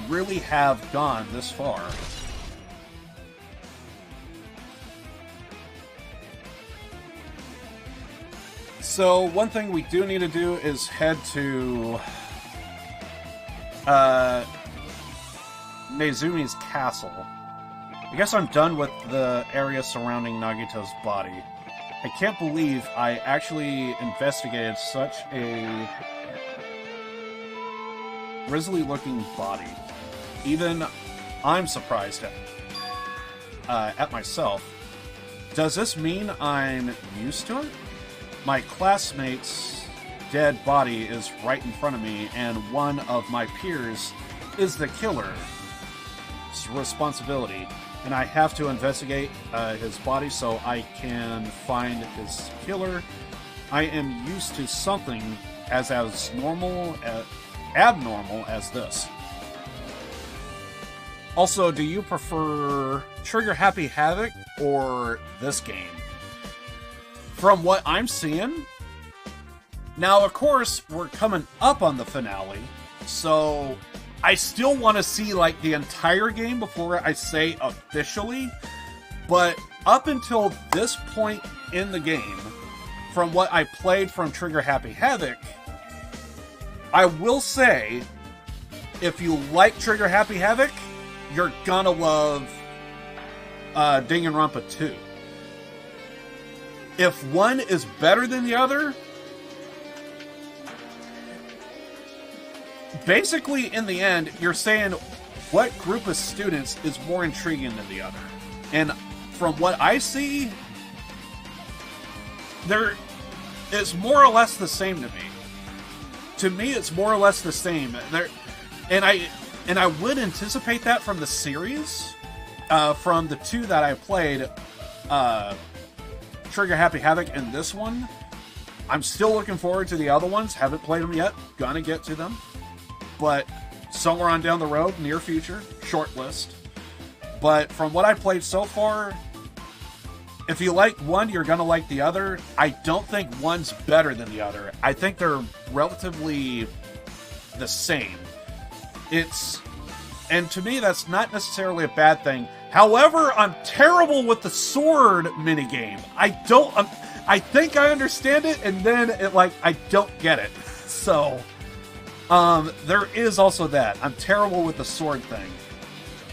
S2: really have gone this far. So, one thing we do need to do is head to Meizumi's castle. I guess I'm done with the area surrounding Nagito's body. I can't believe I actually investigated such a grisly-looking body. Even I'm surprised at myself. Does this mean I'm used to it? My classmate's dead body is right in front of me, and one of my peers is the killer's responsibility. And I have to investigate his body so I can find his killer. I am used to something as abnormal as this. Also, do you prefer Trigger Happy Havoc or this game? From what I'm seeing, now of course we're coming up on the finale, so I still want to see, like, the entire game before I say officially, but up until this point in the game, from what I played from Trigger Happy Havoc, I will say, if you like Trigger Happy Havoc, you're gonna love Danganronpa 2. If one is better than the other, basically, in the end, you're saying what group of students is more intriguing than the other. And from what I see, it's more or less the same to me. To me, it's more or less the same. And I would anticipate that from the series, from the 2 that I played, Trigger Happy Havoc and this one. I'm still looking forward to the other ones. Haven't played them yet. Gonna get to them. But somewhere on down the road, near future, short list. But from what I played so far, if you like one, you're gonna like the other. I don't think one's better than the other. I think they're relatively the same. And to me, that's not necessarily a bad thing. However, I'm terrible with the sword minigame. I think I understand it, and then I don't get it. So, there is also that. I'm terrible with the sword thing.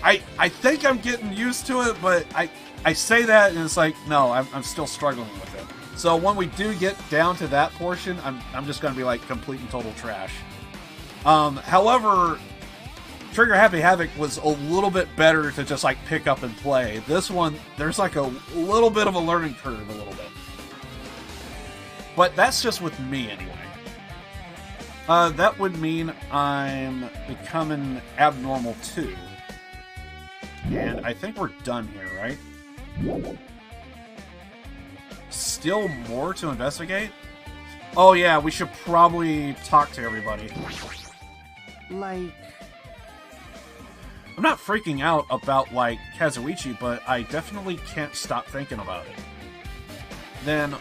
S2: I think I'm getting used to it, but I say that, and it's like, no, I'm still struggling with it. So when we do get down to that portion, I'm just going to be like complete and total trash. However, Trigger Happy Havoc was a little bit better to just like pick up and play. This one, there's like a little bit of a learning curve, a little bit. But that's just with me anyway. That would mean I'm becoming abnormal too. And I think we're done here, right? Still more to investigate? Oh yeah, we should probably talk to everybody.
S5: Like,
S2: I'm not freaking out about, like, Kazuichi, but I definitely can't stop thinking about it. Then,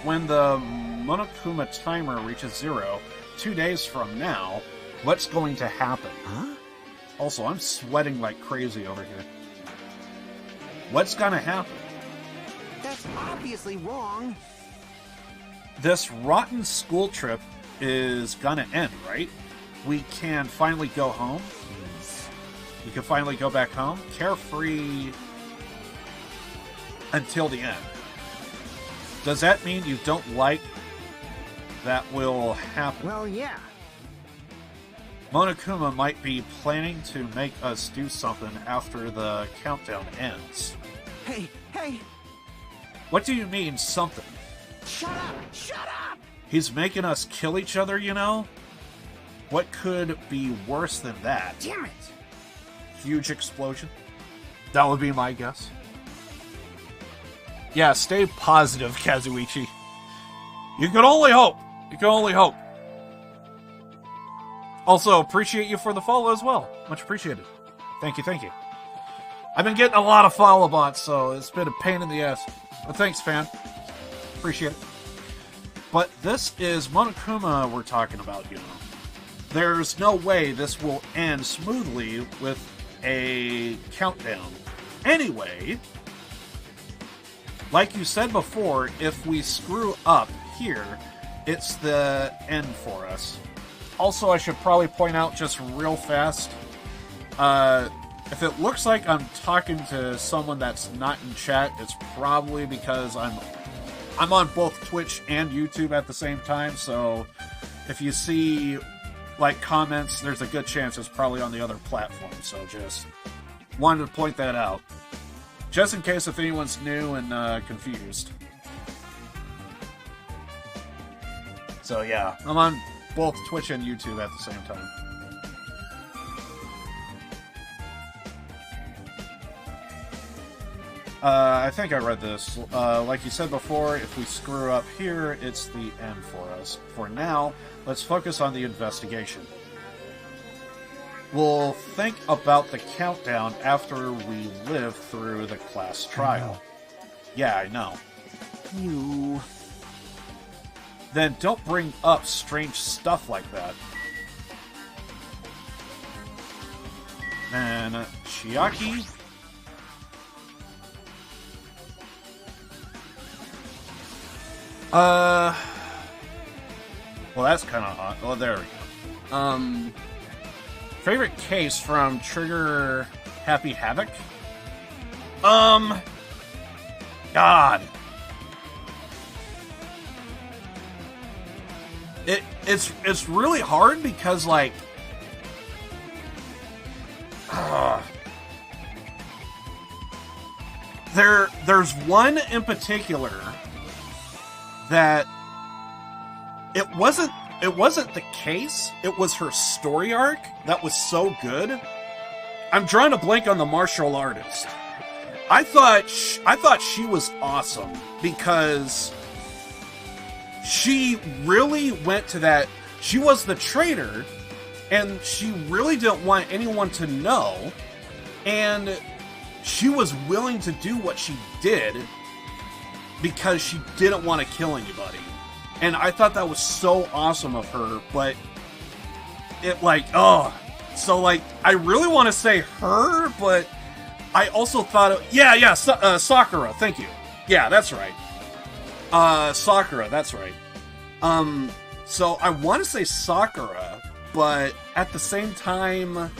S2: when the Monokuma timer reaches 0, 2 days from now, what's going to happen?
S5: Huh?
S2: Also, I'm sweating like crazy over here. What's gonna happen?
S5: That's obviously wrong.
S2: This rotten school trip is gonna end, right? We can finally go home. You can finally go back home, carefree until the end. Does that mean you don't like that will happen?
S5: Well, yeah.
S2: Monokuma might be planning to make us do something after the countdown ends.
S5: Hey, hey!
S2: What do you mean, something?
S5: Shut up! Shut up!
S2: He's making us kill each other, you know? What could be worse than that?
S5: Damn it!
S2: Huge explosion? That would be my guess. Yeah, stay positive, Kazuichi. You can only hope. You can only hope. Also, appreciate you for the follow as well. Much appreciated. Thank you, thank you. I've been getting a lot of follow bots, so it's been a pain in the ass. But thanks, fan. Appreciate it. But this is Monokuma we're talking about, you know. There's no way this will end smoothly with a countdown. Anyway, like you said before, if we screw up here, it's the end for us. Also, I should probably point out just real fast, if it looks like I'm talking to someone that's not in chat, it's probably because I'm on both Twitch and YouTube at the same time, so if you see, like, comments, there's a good chance it's probably on the other platform, so just wanted to point that out. Just in case if anyone's new and confused. So yeah, I'm on both Twitch and YouTube at the same time. I think I read this. Like you said before, if we screw up here, it's the end for us. For now, let's focus on the investigation. We'll think about the countdown after we live through the class trial. Yeah, I know.
S5: You...
S2: Then don't bring up strange stuff like that. And Chiaki? Well, that's kind of odd. Oh, there we go. Favorite case from Trigger Happy Havoc? God. It's really hard because, like, there's one in particular that it wasn't the case, it was her story arc that was so good. I'm drawing a blank on the martial artist. I thought she was awesome because she really went to that. She was the traitor, and she really didn't want anyone to know, and she was willing to do what she did because she didn't want to kill anybody. And I thought that was so awesome of her, but it, like, oh. So, like, I really want to say her, but I also thought Sakura, thank you. Yeah, that's right. Sakura, that's right. So I want to say Sakura, but at the same time,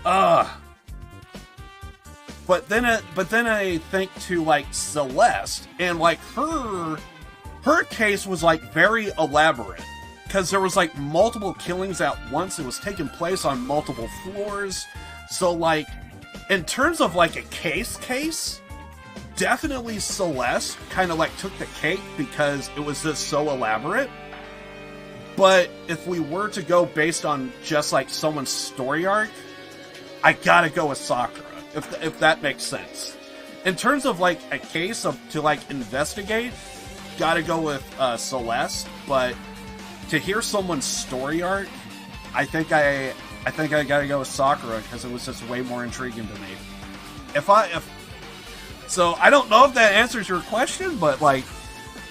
S2: but then I think to, like, Celeste, and, like, her case was, like, very elaborate, because there was, like, multiple killings at once. It was taking place on multiple floors. So, like, in terms of, like, a case, definitely Celeste kind of, like, took the cake because it was just so elaborate. But if we were to go based on just, like, someone's story arc, I gotta go with Sakura, if that makes sense. In terms of, like, a case to, like, investigate, gotta go with Celeste, but to hear someone's story arc, I think I I think I gotta go with Sakura because it was just way more intriguing to me. So I don't know if that answers your question, but like,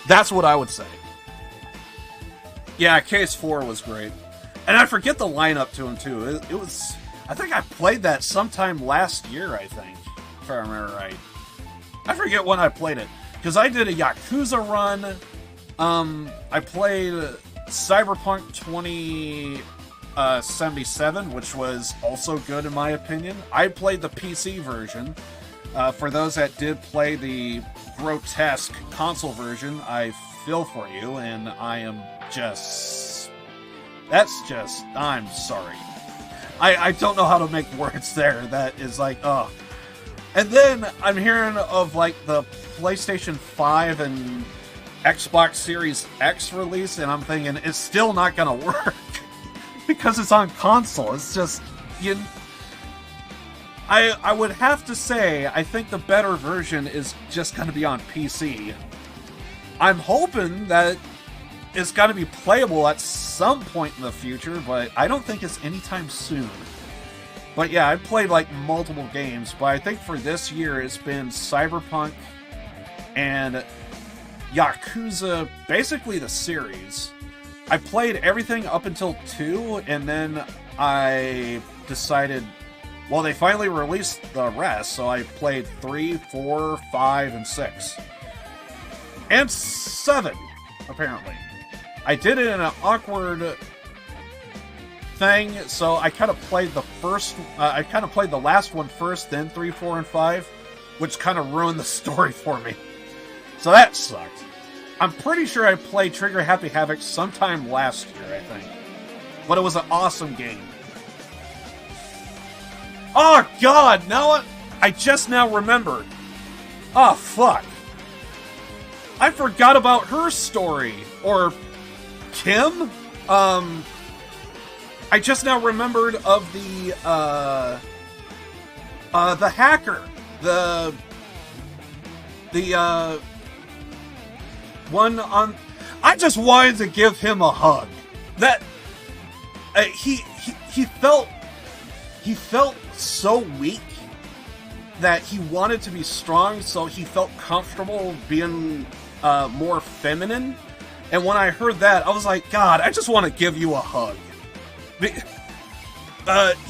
S2: that's what I would say. Yeah, Case 4 was great. And I forget the lineup to him too. It was, I think I played that sometime last year, I think, if I remember right. I forget when I played it. Because I did a Yakuza run. I played Cyberpunk 2077, which was also good in my opinion. I played the PC version. For those that did play the grotesque console version, I feel for you, and I am just... I'm sorry. I don't know how to make words there. That is like, oh. And then I'm hearing of like the PlayStation 5 and Xbox Series X release, and I'm thinking it's still not gonna work because it's on console. It's just, I would have to say I think the better version is just gonna be on PC. I'm hoping that it's got to be playable at some point in the future, but I don't think it's anytime soon. But yeah, I played like multiple games, but I think for this year it's been Cyberpunk and Yakuza, basically the series. I played everything up until 2, and then I decided, well, they finally released the rest, so I played 3, 4, 5, and 6. And 7, apparently. I did it in an awkward thing, so I kind of played the last one first, then 3, 4, and 5, which kind of ruined the story for me. So that sucked. I'm pretty sure I played Trigger Happy Havoc sometime last year, I think. But it was an awesome game. Oh god, now I just now remembered. Oh fuck. I forgot about her story. Or Kim? I just now remembered of the hacker. The one on... I just wanted to give him a hug. That... He felt so weak that he wanted to be strong, so he felt comfortable being more feminine. And when I heard that, I was like, God, I just want to give you a hug.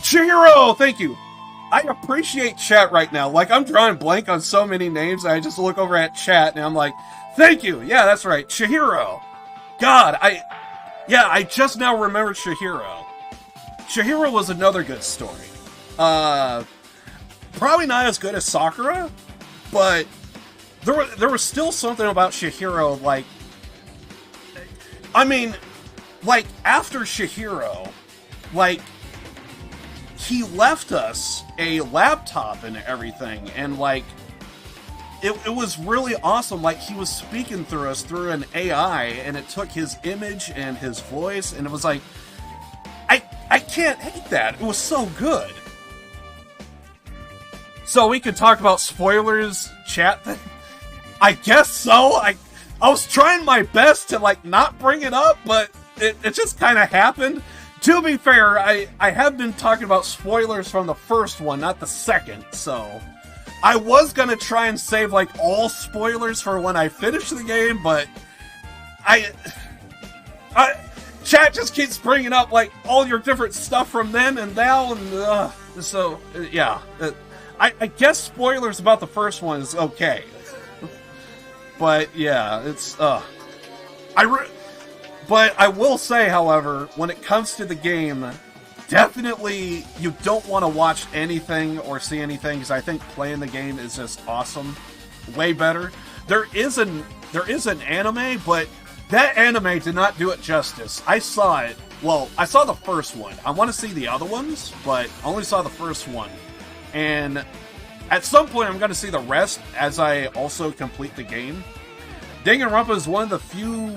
S2: Chihiro, thank you. I appreciate chat right now. Like, I'm drawing blank on so many names, I just look over at chat, and I'm like, thank you. Yeah, that's right, Chihiro. God, I just now remembered Chihiro. Chihiro was another good story. Probably not as good as Sakura, but there was still something about Chihiro, like, I mean, like, after Chihiro, like, he left us a laptop and everything, and, like, it was really awesome. Like, he was speaking through us through an AI, and it took his image and his voice, and it was like, I can't hate that. It was so good. So we could talk about spoilers, chat thing? I guess so. I was trying my best to, like, not bring it up, but it just kind of happened. To be fair, I have been talking about spoilers from the first one, not the second, so... I was gonna try and save, like, all spoilers for when I finish the game, but... Chat just keeps bringing up, like, all your different stuff from then and now, and, so, yeah. I guess spoilers about the first one is okay. But, yeah, it's, But I will say, however, when it comes to the game, definitely you don't want to watch anything or see anything, because I think playing the game is just awesome. Way better. There is an anime, but that anime did not do it justice. I saw it. Well, I saw the first one. I want to see the other ones, but I only saw the first one. And at some point, I'm going to see the rest as I also complete the game. Danganronpa is one of the few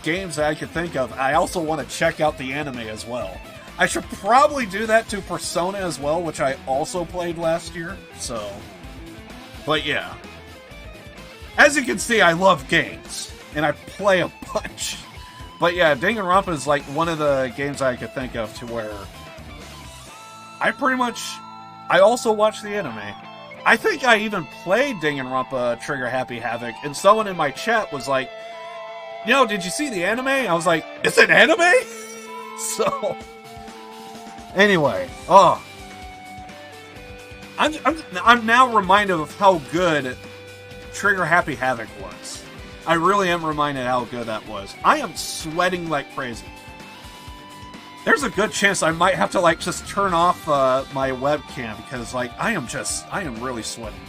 S2: games that I could think of. I also want to check out the anime as well. I should probably do that to Persona as well, which I also played last year. So, but yeah. As you can see, I love games, and I play a bunch. But yeah, Danganronpa is like one of the games I could think of to where I also watched the anime. I think I even played Danganronpa Trigger Happy Havoc, and someone in my chat was like, did you see the anime? I was like, it's an anime? So, anyway, I'm now reminded of how good Trigger Happy Havoc was. I really am reminded how good that was. I am sweating like crazy. There's a good chance I might have to, just turn off my webcam, because, I am really sweating.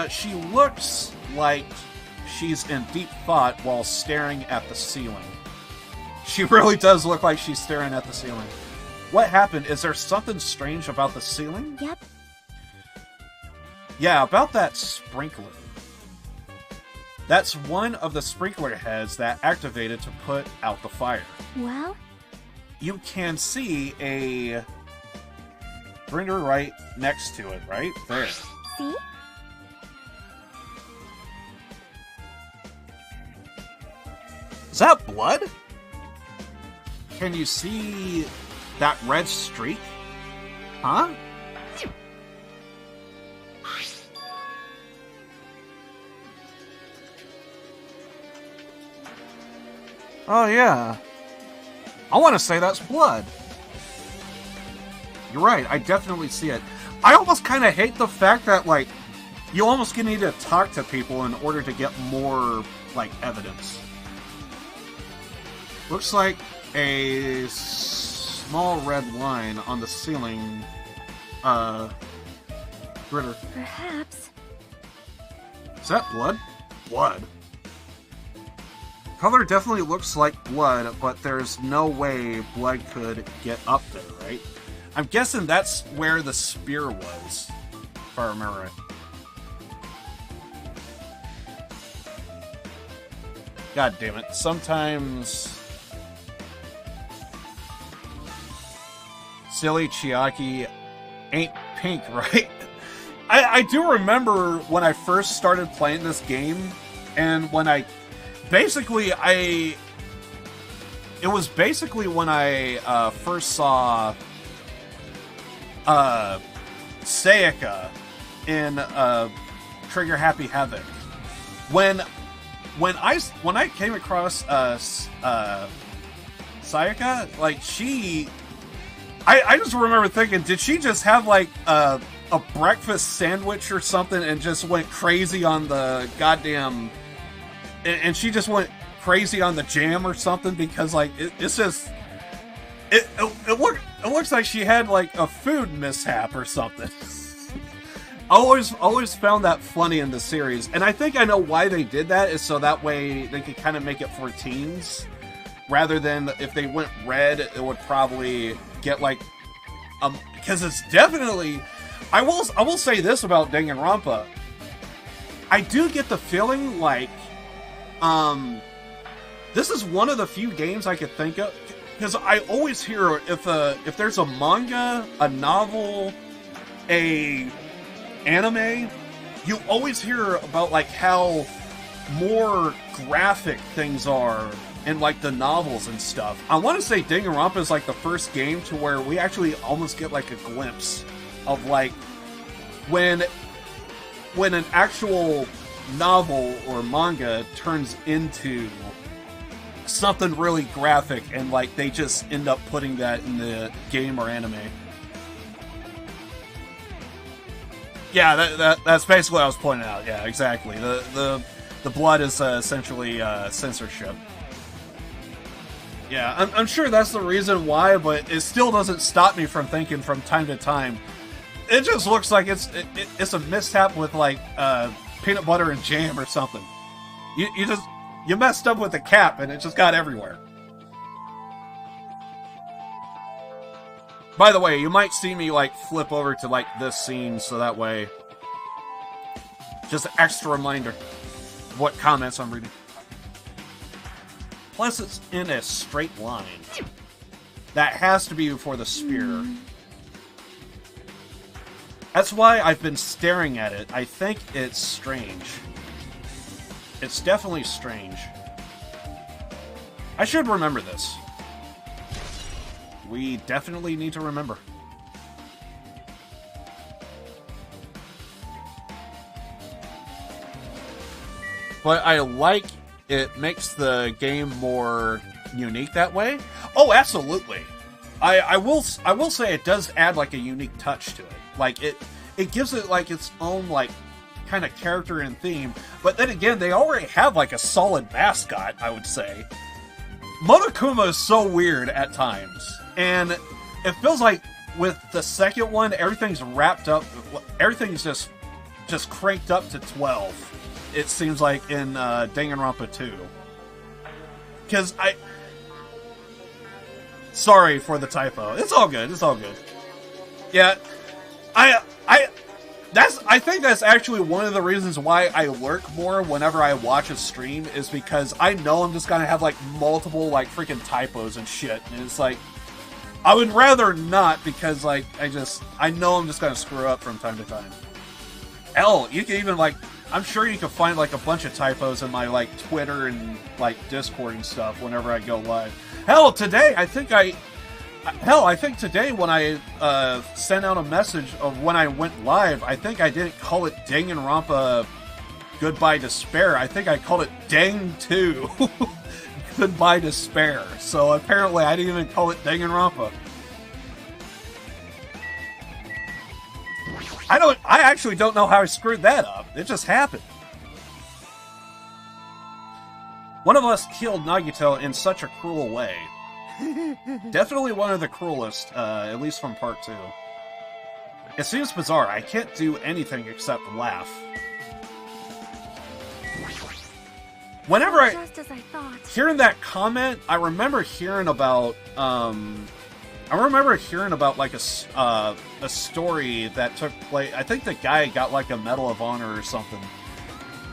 S2: She looks like she's in deep thought while staring at the ceiling. She really does look like she's staring at the ceiling. What happened? Is there something strange about the ceiling?
S4: Yep.
S2: Yeah, about that sprinkler. That's one of the sprinkler heads that activated to put out the fire.
S4: Well?
S2: You can see a printer right next to it, right there.
S4: See?
S2: Is that blood? Can you see that red streak? Huh? Oh, yeah. I want to say that's blood. You're right, I definitely see it. I almost kind of hate the fact that, you almost need to talk to people in order to get more, evidence. Looks like a small red line on the ceiling, Ritter.
S4: Perhaps.
S2: Is that blood? Blood. Color definitely looks like blood, but there's no way blood could get up there, right? I'm guessing that's where the spear was, if I remember right. God damn it. Sometimes silly Chiaki ain't pink, right? I do remember when I first started playing this game, and when it was basically when I first saw Sayaka in Trigger Happy Havoc. When I came across Sayaka, I just remember thinking, did she just have a breakfast sandwich or something and just went crazy on the goddamn, and she just went crazy on the jam or something, because it's just it looks like she had a food mishap or something. I always found that funny in the series, and I think I know why they did that, is so that way they could kind of make it for teens, rather than if they went red, it would probably get because it's definitely. I will say this about Danganronpa. I do get the feeling this is one of the few games I could think of, because I always hear if there's a manga, a novel, a anime, you always hear about how more graphic things are in the novels and stuff. I want to say Danganronpa is the first game to where we actually almost get a glimpse of when an actual novel or manga turns into something really graphic, and they just end up putting that in the game or anime. Yeah, that's basically what I was pointing out. Yeah, exactly. The blood is essentially censorship. Yeah, I'm sure that's the reason why, but it still doesn't stop me from thinking from time to time, it just looks like it's a mishap with peanut butter and jam or something. You messed up with the cap and it just got everywhere. By the way, you might see me flip over to this scene, so that way, just an extra reminder of what comments I'm reading. Plus, it's in a straight line. That has to be before the spear. That's why I've been staring at it. I think it's strange. It's definitely strange. I should remember this. we definitely need to remember. But I like it makes the game more unique that way. Oh, absolutely. I will say it does add like a unique touch to it. Like it gives it like its own like kind of character and theme. But then again, they already have like a solid mascot, I would say. Monokuma is so weird at times. And it feels like with the second one, everything's wrapped up. Everything's just cranked up to 12. It seems like in Danganronpa 2. Because sorry for the typo. It's all good. It's all good. Yeah, I think that's actually one of the reasons why I lurk more whenever I watch a stream, is because I know I'm just gonna have like multiple like freaking typos and shit, and it's like I would rather not, because like I know I'm just gonna screw up from time to time. Hell, you can even like, I'm sure you can find like a bunch of typos in my like Twitter and like Discord and stuff whenever I go live. Hell, today I think today when I sent out a message of when I went live, I think I didn't call it Danganronpa Goodbye Despair. I think I called it Dang 2 Goodbye Despair. So apparently I didn't even call it Danganronpa. I actually don't know how I screwed that up. It just happened. One of us killed Nagito in such a cruel way. Definitely one of the cruelest, at least from part 2. It seems bizarre. I can't do anything except laugh. Whenever
S4: Just as I thought.
S2: hearing that comment, I remember hearing about like a story that took place. I think the guy got like a Medal of Honor or something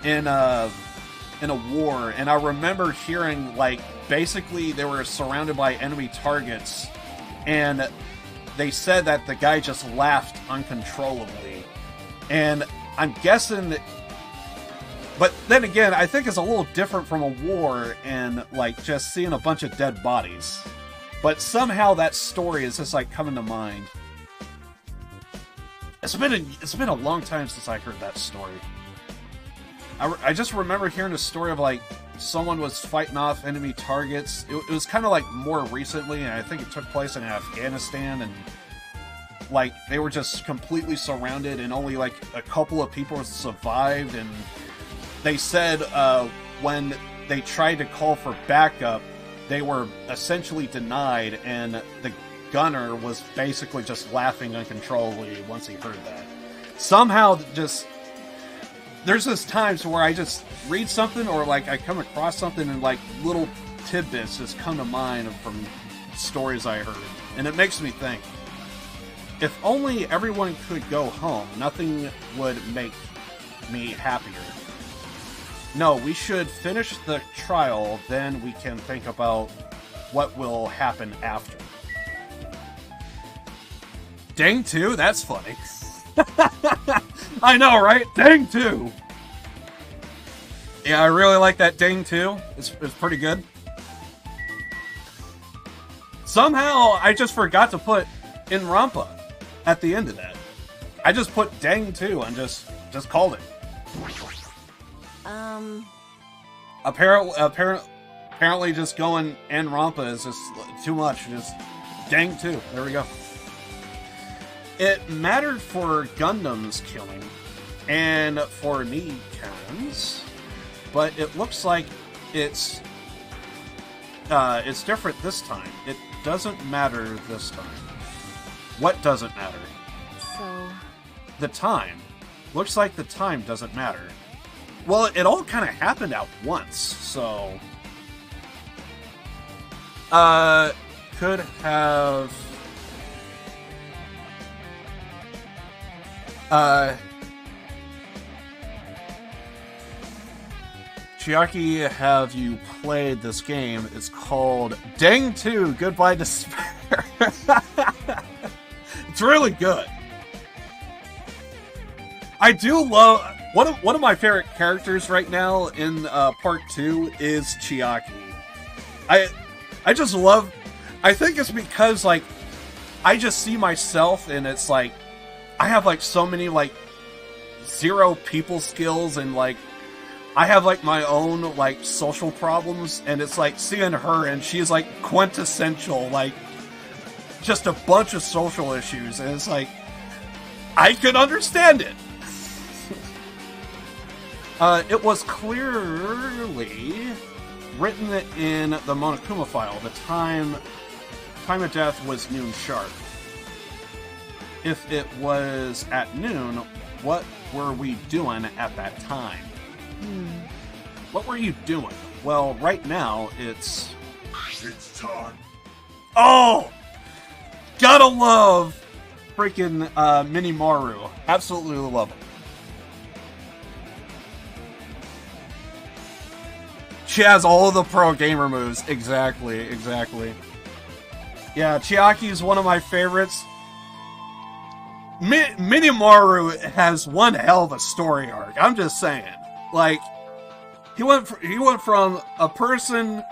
S2: in a war, and I remember hearing like basically they were surrounded by enemy targets, and they said that the guy just laughed uncontrollably, and I'm guessing that. But then again, I think it's a little different from a war and like just seeing a bunch of dead bodies. But somehow that story is just like coming to mind. It's been a long time since I heard that story. I just remember hearing a story of like someone was fighting off enemy targets. It was kind of like more recently, and I think it took place in Afghanistan, and like they were just completely surrounded, and only like a couple of people survived. And they said when they tried to call for backup, they were essentially denied, and the gunner was basically just laughing uncontrollably once he heard that. Somehow, just there's just times where I just read something, or like I come across something, and like little tidbits just come to mind from stories I heard, and it makes me think. If only everyone could go home, nothing would make me happier. No, we should finish the trial, then we can think about what will happen after. Dang 2? That's funny. I know, right? Dang 2! Yeah, I really like that Dang 2. It's pretty good. Somehow, I just forgot to put in Rampa at the end of that. I just put Dang 2 and just called it. Apparently just going and Rampa is just too much. Just Dang 2. There we go. It mattered for Gundam's killing and for Nikan's, but it looks like it's different this time. It doesn't matter this time. What doesn't matter?
S4: So...
S2: The time. Looks like the time doesn't matter. Well, it all kind of happened at once, so... could have... Chiaki, have you played this game? It's called Dang 2 Goodbye Despair. It's really good. I do love... One of my favorite characters right now in part 2 is Chiaki. I just love I think it's because, like, I just see myself, and it's like, I have, like, so many, like, zero people skills, and, like, I have, like, my own, like, social problems, and it's like seeing her, and she's, like, quintessential, like, just a bunch of social issues, and it's like, I could understand it. It was clearly written in the Monokuma file. The time of death was noon sharp. If it was at noon, what were we doing at that time? What were you doing? Well, right now, it's time. Oh! Gotta love freaking Minimaru. Absolutely love him. She has all of the pro gamer moves. Exactly. Yeah, Chiaki is one of my favorites. Minimaru has one hell of a story arc. I'm just saying. Like, he went from a person.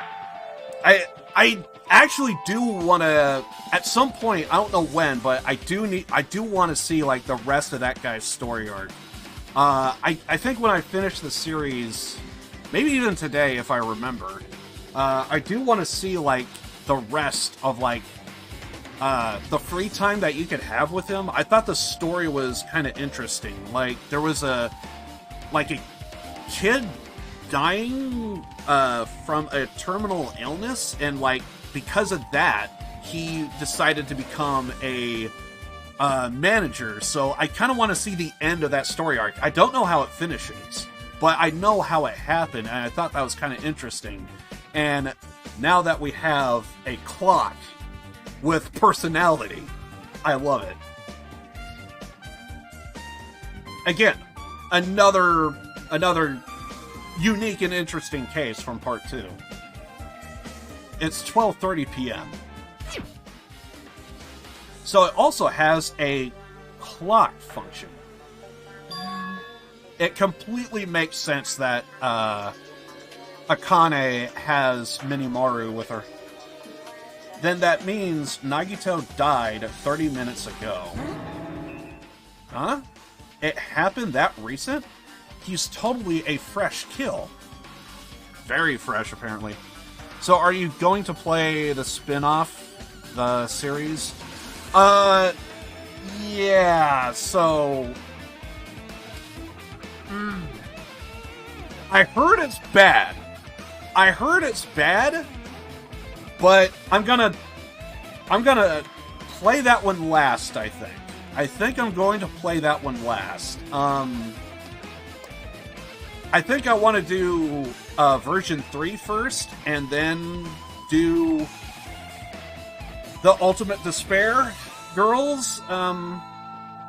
S2: I actually do want to, at some point, I don't know when, but I do want to see, like, the rest of that guy's story arc. I think when I finish the series, maybe even today if I remember, I do want to see, like, the rest of, like, the free time that you could have with him. I thought the story was kind of interesting. Like, there was a kid dying from a terminal illness, and, like, because of that, he decided to become a manager. So I kind of want to see the end of that story arc. I don't know how it finishes, but I know how it happened, and I thought that was kind of interesting. And now that we have a clock with personality, I love it. Again, another unique and interesting case from part 2. It's 12:30 p.m. So it also has a clock function. It completely makes sense that Akane has Minimaru with her. Then that means Nagito died 30 minutes ago. Huh? It happened that recent? He's totally a fresh kill. Very fresh, apparently. So are you going to play the spin-off, the series? Yeah, so... I heard it's bad. But I'm gonna play that one last, I think. I think I'm going to play that one last. I think I want to do version 3 first, and then do the Ultimate Despair girls.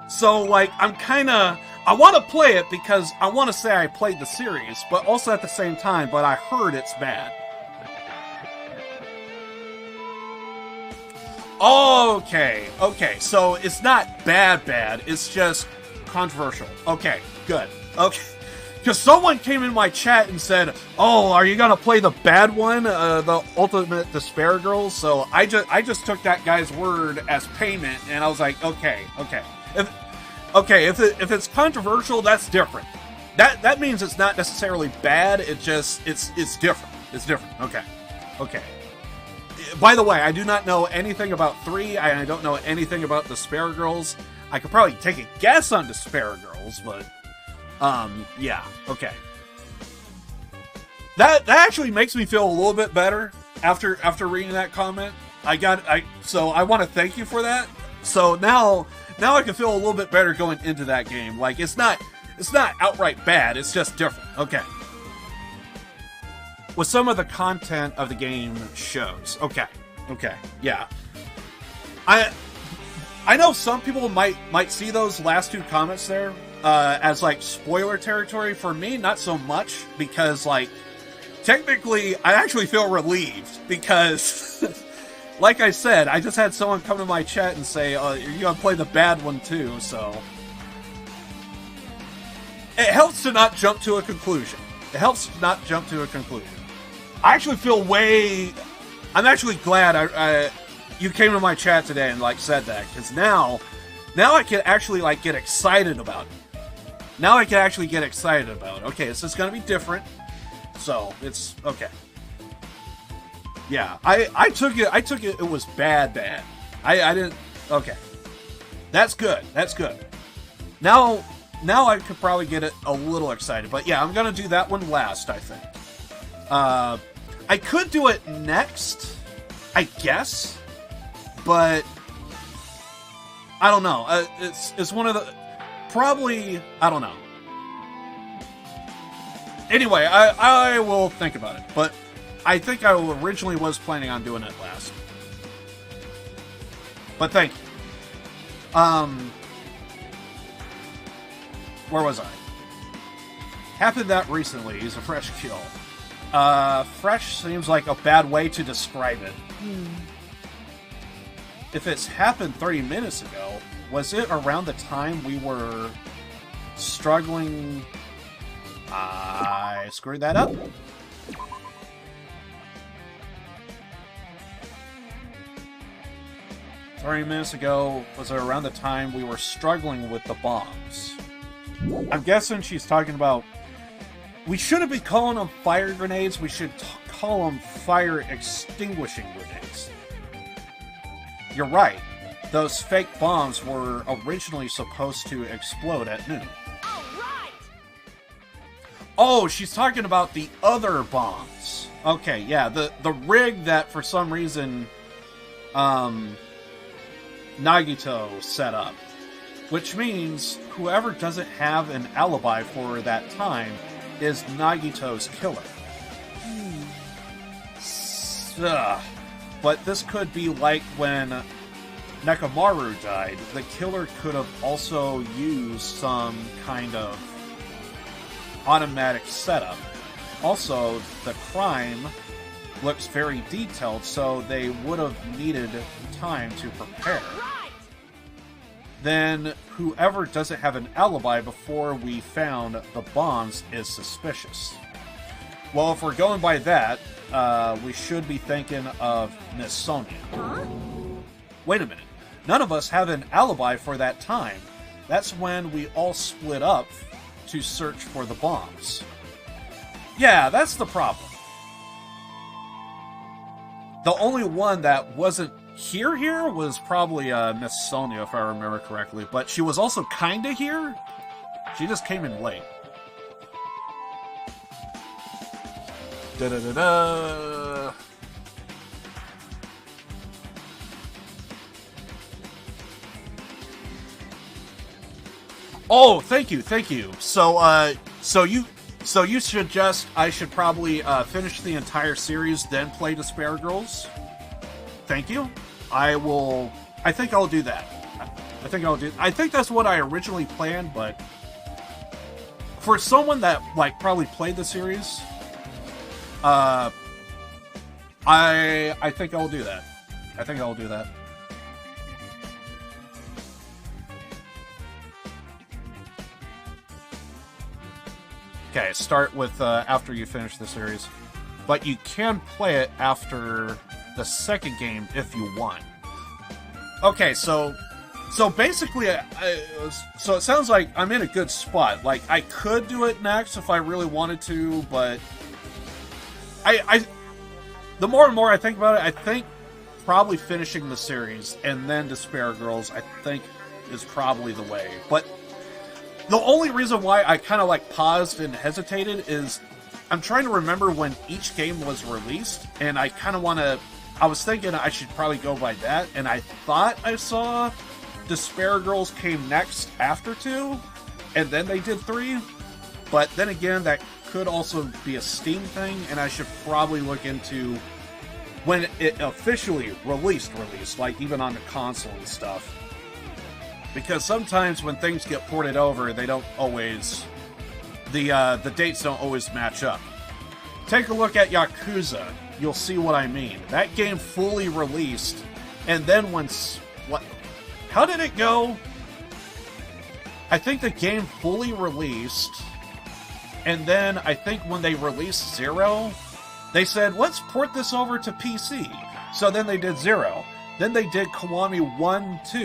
S2: So, like, I want to play it because I want to say I played the series, but also at the same time, but I heard it's bad. Okay, so it's not bad, it's just controversial. Okay, good. Okay. Because someone came in my chat and said, "Oh, are you gonna play the bad one, the Ultimate Despair Girls?" So I just took that guy's word as payment, and I was like, okay. If it's controversial, that's different. That means it's not necessarily bad. It's different. It's different. Okay. By the way, I do not know anything about 3. I don't know anything about Despair Girls. I could probably take a guess on Despair Girls, but. Yeah, okay. That actually makes me feel a little bit better after reading that comment. So I want to thank you for that. So now I can feel a little bit better going into that game. Like, it's not outright bad, it's just different. Okay. With some of the content of the game shows. Okay, yeah. I know some people might see those last 2 comments there as, like, spoiler territory. For me, not so much, because, like, technically, I actually feel relieved, because, like I said, I just had someone come to my chat and say, you're gonna play the bad one too, so... It helps to not jump to a conclusion. I actually feel I'm actually glad you came to my chat today and, like, said that. Because now I can actually, like, get excited about it. Now I can actually get excited about it. Okay, this is going to be different. So, it's... Okay. Yeah, I took it, it was bad. I didn't... Okay. That's good. That's good. Now I could probably get it a little excited. But yeah, I'm going to do that one last, I think. I could do it next, I guess. But I don't know. It's one of the... Probably... I don't know. Anyway, I will think about it. But I think I originally was planning on doing it last. But thank you. Where was I? Happened that recently is a fresh kill. Fresh seems like a bad way to describe it. If it's happened 30 minutes ago, was it around the time we were struggling? I screwed that up. $30 minutes ago, was it around the time we were struggling with the bombs? I'm guessing she's talking about... We shouldn't be calling them fire grenades, we should call them fire extinguishing grenades. You're right. Those fake bombs were originally supposed to explode at noon.
S3: All right.
S2: Oh, she's talking about the other bombs. Okay, yeah, the rig that for some reason... Nagito set up, which means whoever doesn't have an alibi for that time is Nagito's killer. But this could be like when Nekomaru died. The killer could have also used some kind of automatic setup. Also, the crime looks very detailed, so they would have needed time to prepare. Then whoever doesn't have an alibi before we found the bombs is suspicious. Well, if we're going by that, we should be thinking of Miss Sonia.
S3: Huh?
S2: Wait a minute. None of us have an alibi for that time. That's when we all split up to search for the bombs. Yeah, that's the problem. The only one that wasn't here was probably Miss Sonia, if I remember correctly. But she was also kinda here. She just came in late. Da-da-da-da. Oh, thank you. So you suggest I should probably finish the entire series, then play Despair Girls? Thank you. I think I'll do that. I think that's what I originally planned, but for someone that like probably played the series, I think I'll do that. Okay, start with after you finish the series. But you can play it after the second game if you want. Okay, so basically, so it sounds like I'm in a good spot. Like, I could do it next if I really wanted to, but the more and more I think about it, I think probably finishing the series and then Despair Girls, I think, is probably the way. But the only reason why I kind of like paused and hesitated is I'm trying to remember when each game was released, and I kind of want to... I was thinking I should probably go by that, and I thought I saw Despair Girls came next after 2, and then they did 3. But then again, that could also be a Steam thing, and I should probably look into when it officially released, like even on the console and stuff. Because sometimes when things get ported over, they don't always... The dates don't always match up. Take a look at Yakuza. You'll see what I mean. That game fully released, and then once... What? How did it go? I think the game fully released, and then I think when they released 0, they said, let's port this over to PC. So then they did 0. then they did Kiwami 1, 2,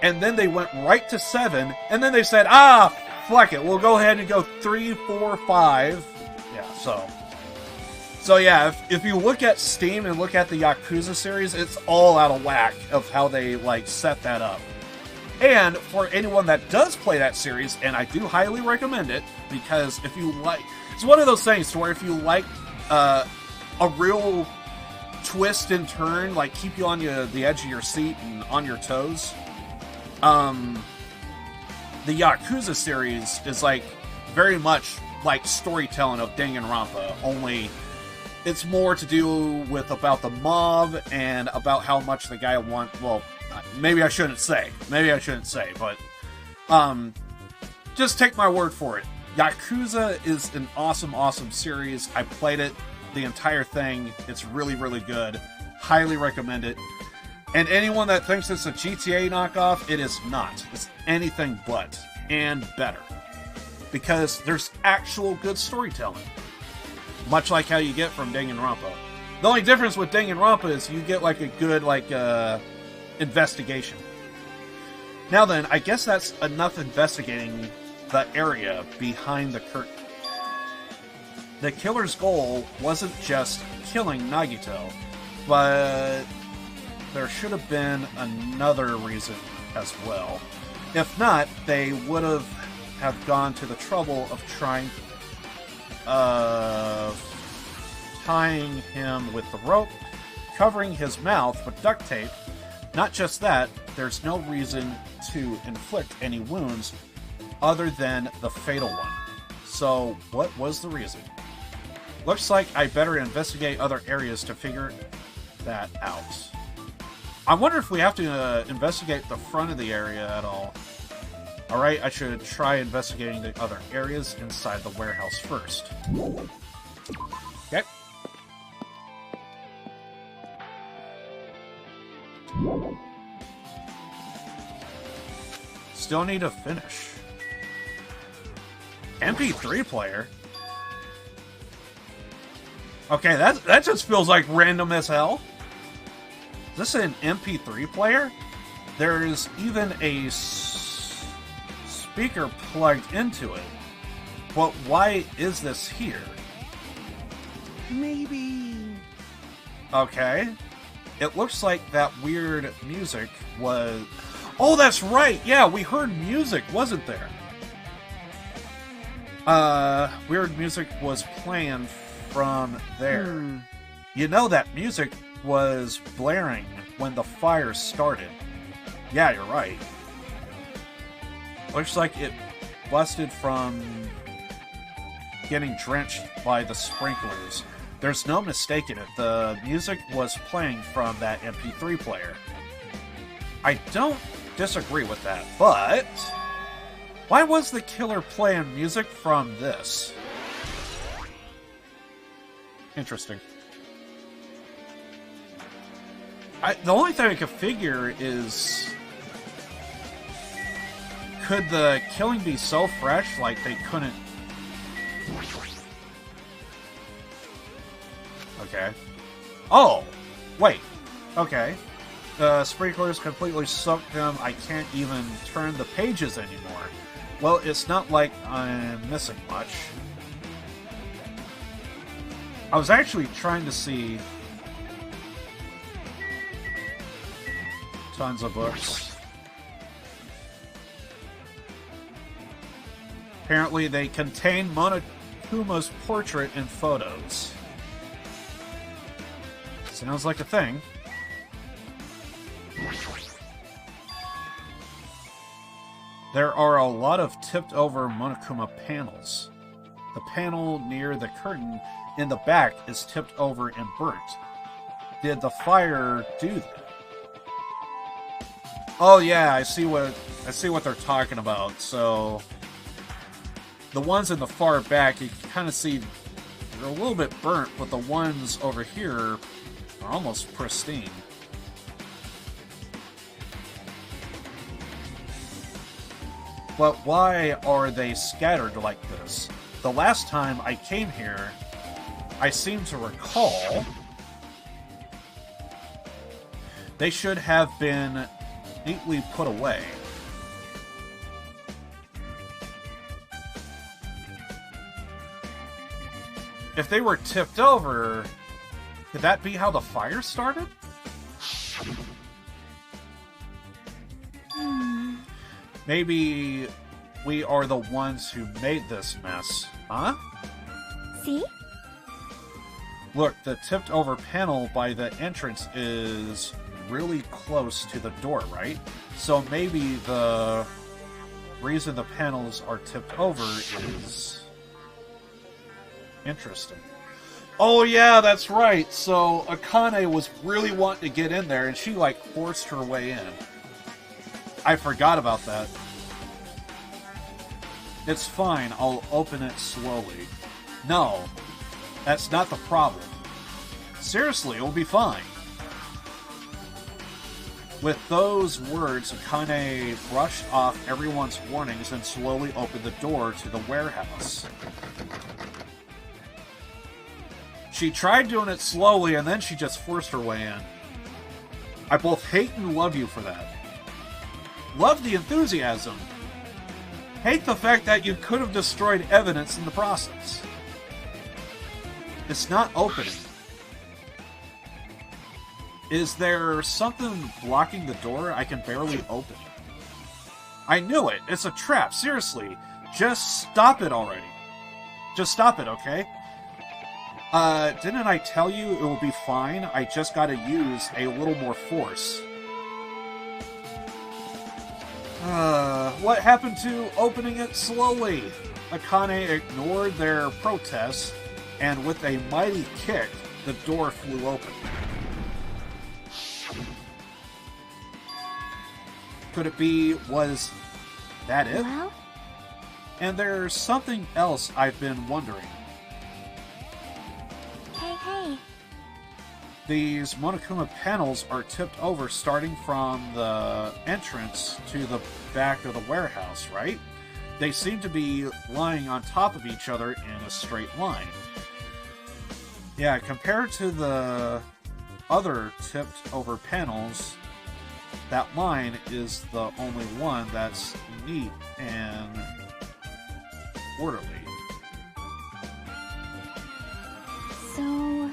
S2: and then they went right to 7, and then they said, fuck it, we'll go ahead and go 3, 4, 5. Yeah, So yeah, if you look at Steam and look at the Yakuza series, it's all out of whack of how they, like, set that up. And for anyone that does play that series, and I do highly recommend it, because if you like... It's one of those things to where if you like a real twist and turn, like keep you on the edge of your seat and on your toes, the Yakuza series is like very much like storytelling of Danganronpa, only it's more to do with about the mob and about how much the guy wants. Well, maybe I shouldn't say, but just take my word for it. Yakuza is an awesome series. I played it, the entire thing. It's really, really good. Highly recommend it. And anyone that thinks it's a GTA knockoff, it is not. It's anything but, and better. Because there's actual good storytelling. Much like how you get from Danganronpa. The only difference with Danganronpa is you get like a good, investigation. Now then, I guess that's enough investigating the area behind the curtain. The killer's goal wasn't just killing Nagito, but there should have been another reason as well. If not, they would have gone to the trouble of tying him with the rope, covering his mouth with duct tape. Not just that, there's no reason to inflict any wounds other than the fatal one. So, what was the reason? Looks like I better investigate other areas to figure that out. I wonder if we have to investigate the front of the area at all. Alright, I should try investigating the other areas inside the warehouse first. Okay. Still need to finish. MP3 player? Okay, that just feels like random as hell. Is this an MP3 player? There's even a speaker plugged into it. But why is this here?
S5: Maybe...
S2: Okay. It looks like that weird music was... Oh, that's right! Yeah, we heard music, wasn't there? Weird music was playing from there. You know that music was blaring when the fire started. Yeah, you're right. Looks like it busted from getting drenched by the sprinklers. There's no mistaking it. The music was playing from that MP3 player. I don't disagree with that, but why was the killer playing music from this? Interesting. The only thing I could figure is, could the killing be so fresh, like they couldn't... Okay. Oh! Wait. Okay. The sprinklers completely soaked them. I can't even turn the pages anymore. Well, it's not like I'm missing much. I was actually trying to see... Tons of books. Apparently they contain Monokuma's portrait and photos. Sounds like a thing. There are a lot of tipped-over Monokuma panels. The panel near the curtain in the back is tipped over and burnt. Did the fire do that? Oh yeah, I see what they're talking about. So the ones in the far back, you can kind of see they're a little bit burnt, but the ones over here are almost pristine. But why are they scattered like this? The last time I came here, I seem to recall They should have been neatly put away. If they were tipped over, could that be how the fire started? Maybe we are the ones who made this mess, huh?
S4: See?
S2: Look, the tipped over panel by the entrance is really close to the door, right? So maybe the reason the panels are tipped over is interesting. Oh yeah, that's right. So Akane was really wanting to get in there and she like forced her way in. I forgot about that. It's fine, I'll open it slowly. No, that's not the problem. Seriously, it'll be fine. With those words, Akane brushed off everyone's warnings and slowly opened the door to the warehouse. She tried doing it slowly and then she just forced her way in. I both hate and love you for that. Love the enthusiasm. Hate the fact that you could have destroyed evidence in the process. It's not opening. Is there something blocking the door? I can barely open it. I knew it. It's a trap. Seriously. Just stop it already. Just stop it, okay? Didn't I tell you it will be fine? I just gotta use a little more force. What happened to opening it slowly? Akane ignored their protests, and with a mighty kick, the door flew open. Could it be, was that it?
S4: Well?
S2: And there's something else I've been wondering.
S4: Hey.
S2: These Monokuma panels are tipped over starting from the entrance to the back of the warehouse, right? They seem to be lying on top of each other in a straight line. Yeah, compared to the other tipped over panels, that line is the only one that's neat and orderly.
S4: So...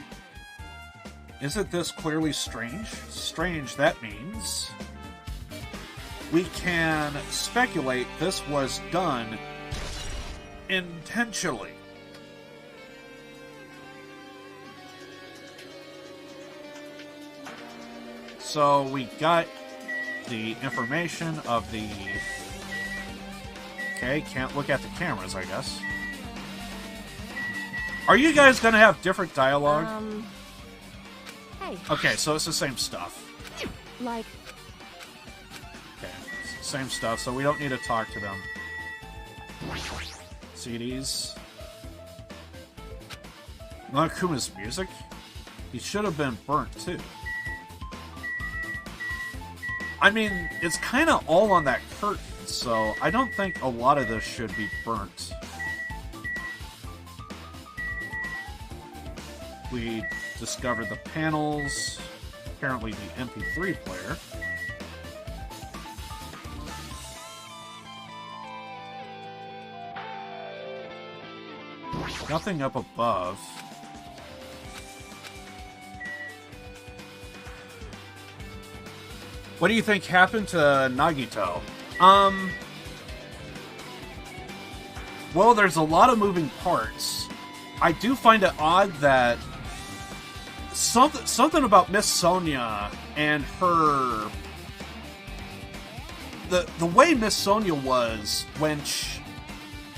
S2: Isn't this clearly strange? Strange, that means we can speculate this was done intentionally. So we got the information of the... Okay, can't look at the cameras, I guess. Are you guys gonna have different dialogue?
S4: Hey.
S2: Okay, so it's the same stuff.
S4: Like,
S2: Okay, same stuff, so we don't need to talk to them. CDs. Monokuma's music? He should have been burnt, too. I mean, it's kind of all on that curtain, so I don't think a lot of this should be burnt. We discovered the panels, apparently the MP3 player. Nothing up above. What do you think happened to Nagito? Well, there's a lot of moving parts. I do find it odd that something about Miss Sonia and her... The way Miss Sonia was when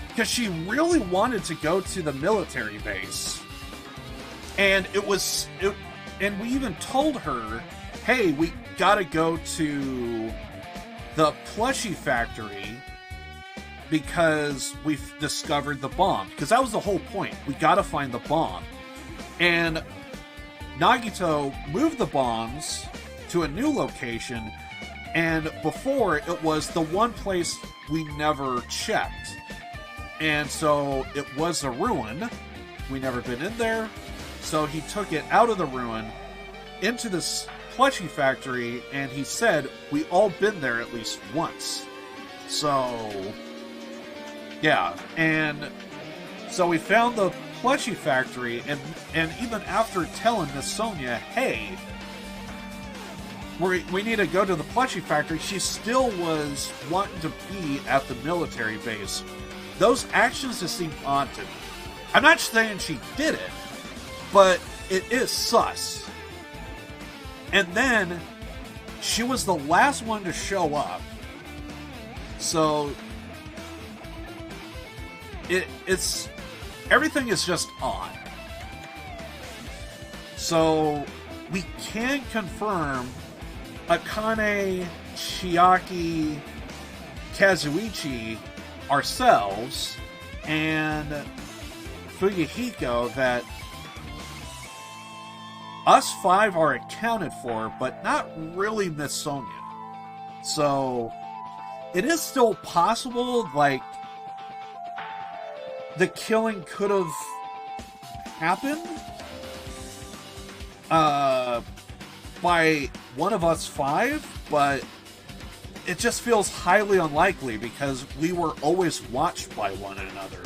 S2: because she really wanted to go to the military base. And and we even told her, hey, we gotta go to the plushie factory because we've discovered the bomb. Because that was the whole point. We gotta find the bomb. And Nagito moved the bombs to a new location, and before it was the one place we never checked. And so it was a ruin. We never been in there. So he took it out of the ruin into this plushie factory, and he said we all been there at least once. So, yeah, and so we found the plushie factory, and even after telling Miss Sonia, hey, we need to go to the plushie factory, she still was wanting to be at the military base. Those actions just seem odd to me. I'm not saying she did it, but it is sus. And then she was the last one to show up. So it's everything is just odd. So we can confirm Akane, Chiaki, Kazuichi ourselves, and Fuyuhiko that us five are accounted for, but not really Miss Sonia. So it is still possible, like, the killing could have happened by one of us five, but it just feels highly unlikely because we were always watched by one another.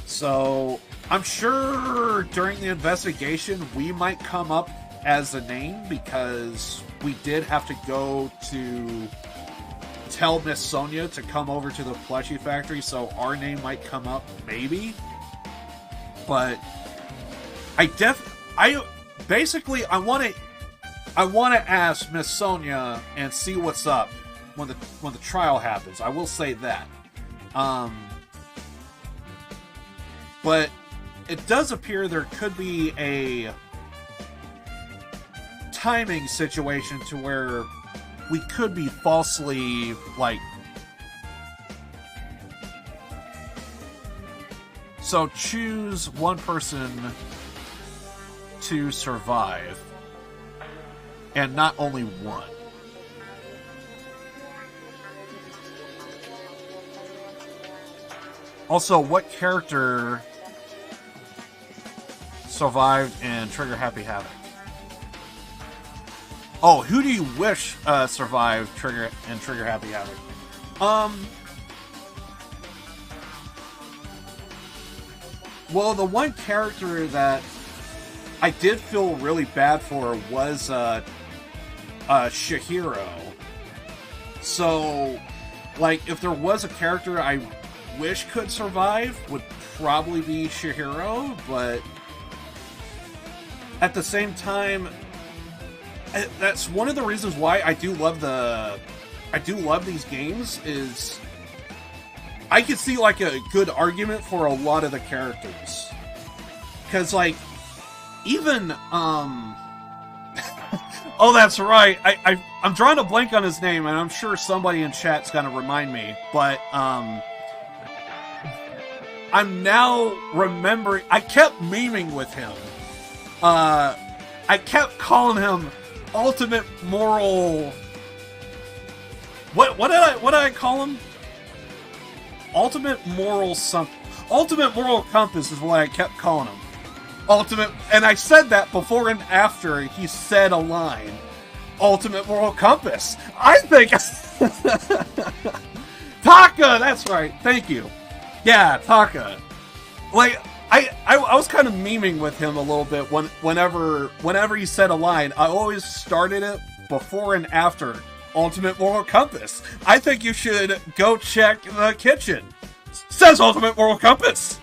S2: So I'm sure during the investigation we might come up as a name because we did have to go to tell Miss Sonia to come over to the plushie factory, so our name might come up, maybe. But I want to ask Miss Sonia and see what's up when the trial happens. I will say that. But it does appear there could be a timing situation to where we could be falsely, like... So choose one person to survive, and not only one. Also, what character survived in Trigger Happy Havoc? Oh, who do you wish survived Trigger Happy Havoc? Well, the one character that I did feel really bad for was Shihiro. So, like, if there was a character I wish could survive, would probably be Shihiro, but at the same time, that's one of the reasons why I do love these games, is I could see, like, a good argument for a lot of the characters. Because, like, even, oh, that's right. I'm drawing a blank on his name, and I'm sure somebody in chat's gonna remind me, but, I'm now remembering, I kept memeing with him. I kept calling him Ultimate Moral... What did I call him? Ultimate Moral Compass is what I kept calling him. And I said that before and after he said a line. Ultimate Moral Compass. I think... Taka! That's right. Thank you. Yeah, Taka. Like, I was kind of memeing with him a little bit whenever he said a line. I always started it before and after Ultimate Moral Compass. I think you should go check the kitchen. Says Ultimate Moral Compass.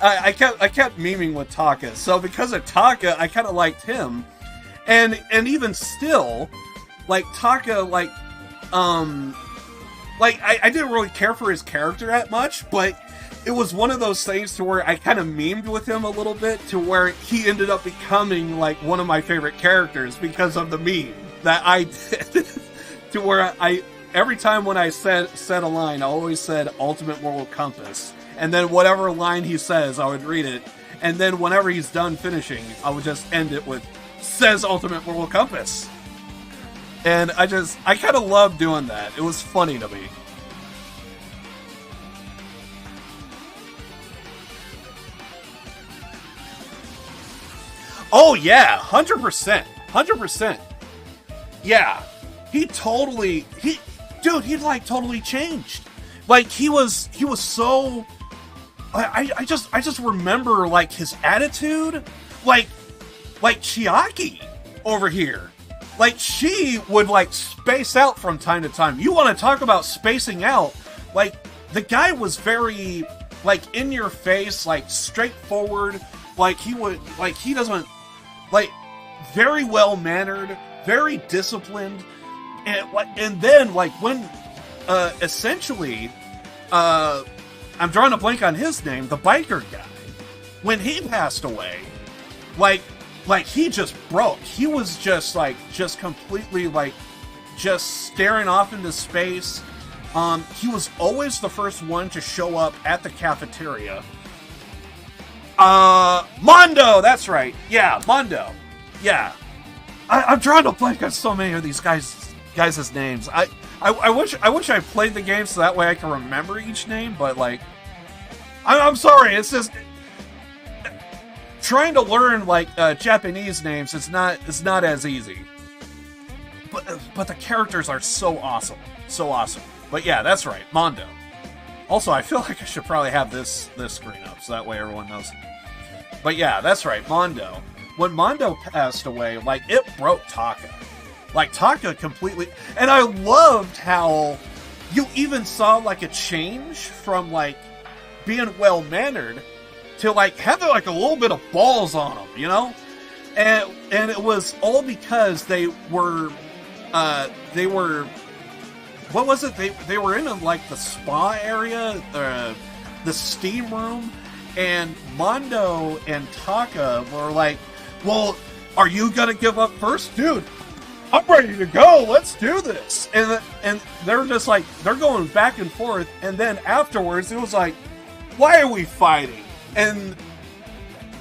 S2: I kept memeing with Taka. So because of Taka, I kind of liked him. And even still, like, Taka, like, I didn't really care for his character that much, but it was one of those things to where I kind of memed with him a little bit, to where he ended up becoming, like, one of my favorite characters because of the meme that I did. To where every time when I said a line, I always said Ultimate Moral Compass. And then whatever line he says, I would read it. And then whenever he's done finishing, I would just end it with, says Ultimate Moral Compass. And I kind of loved doing that. It was funny to me. Oh yeah, 100%. 100%. Yeah. He like totally changed. Like he was so I just remember like his attitude, like Chiaki over here. Like she would like space out from time to time. You want to talk about spacing out? Like the guy was very like in your face, like straightforward. Like he doesn't like very well mannered, very disciplined, and then like when essentially I'm drawing a blank on his name, the biker guy, when he passed away, like he just broke. He was just completely like just staring off into space. He was always the first one to show up at the cafeteria. Mondo, that's right. Yeah, Mondo. Yeah. I'm drawing a blank on so many of these guys' names. I wish I played the game so that way I can remember each name, but like I'm sorry, it's just trying to learn like Japanese names is not as easy. But the characters are so awesome. So awesome. But yeah, that's right, Mondo. Also, I feel like I should probably have this screen up so that way everyone knows. But yeah, that's right, Mondo. When Mondo passed away, like it broke Taka. Like Taka completely, and I loved how you even saw like a change from like being well mannered to like having like a little bit of balls on them, you know? And it was all because they were what was it? They were in like the spa area, the steam room, and Mondo and Taka were like, "Well, are you gonna give up first, dude? I'm ready to go. Let's do this." And they're just like they're going back and forth, and then afterwards it was like, "Why are we fighting?" And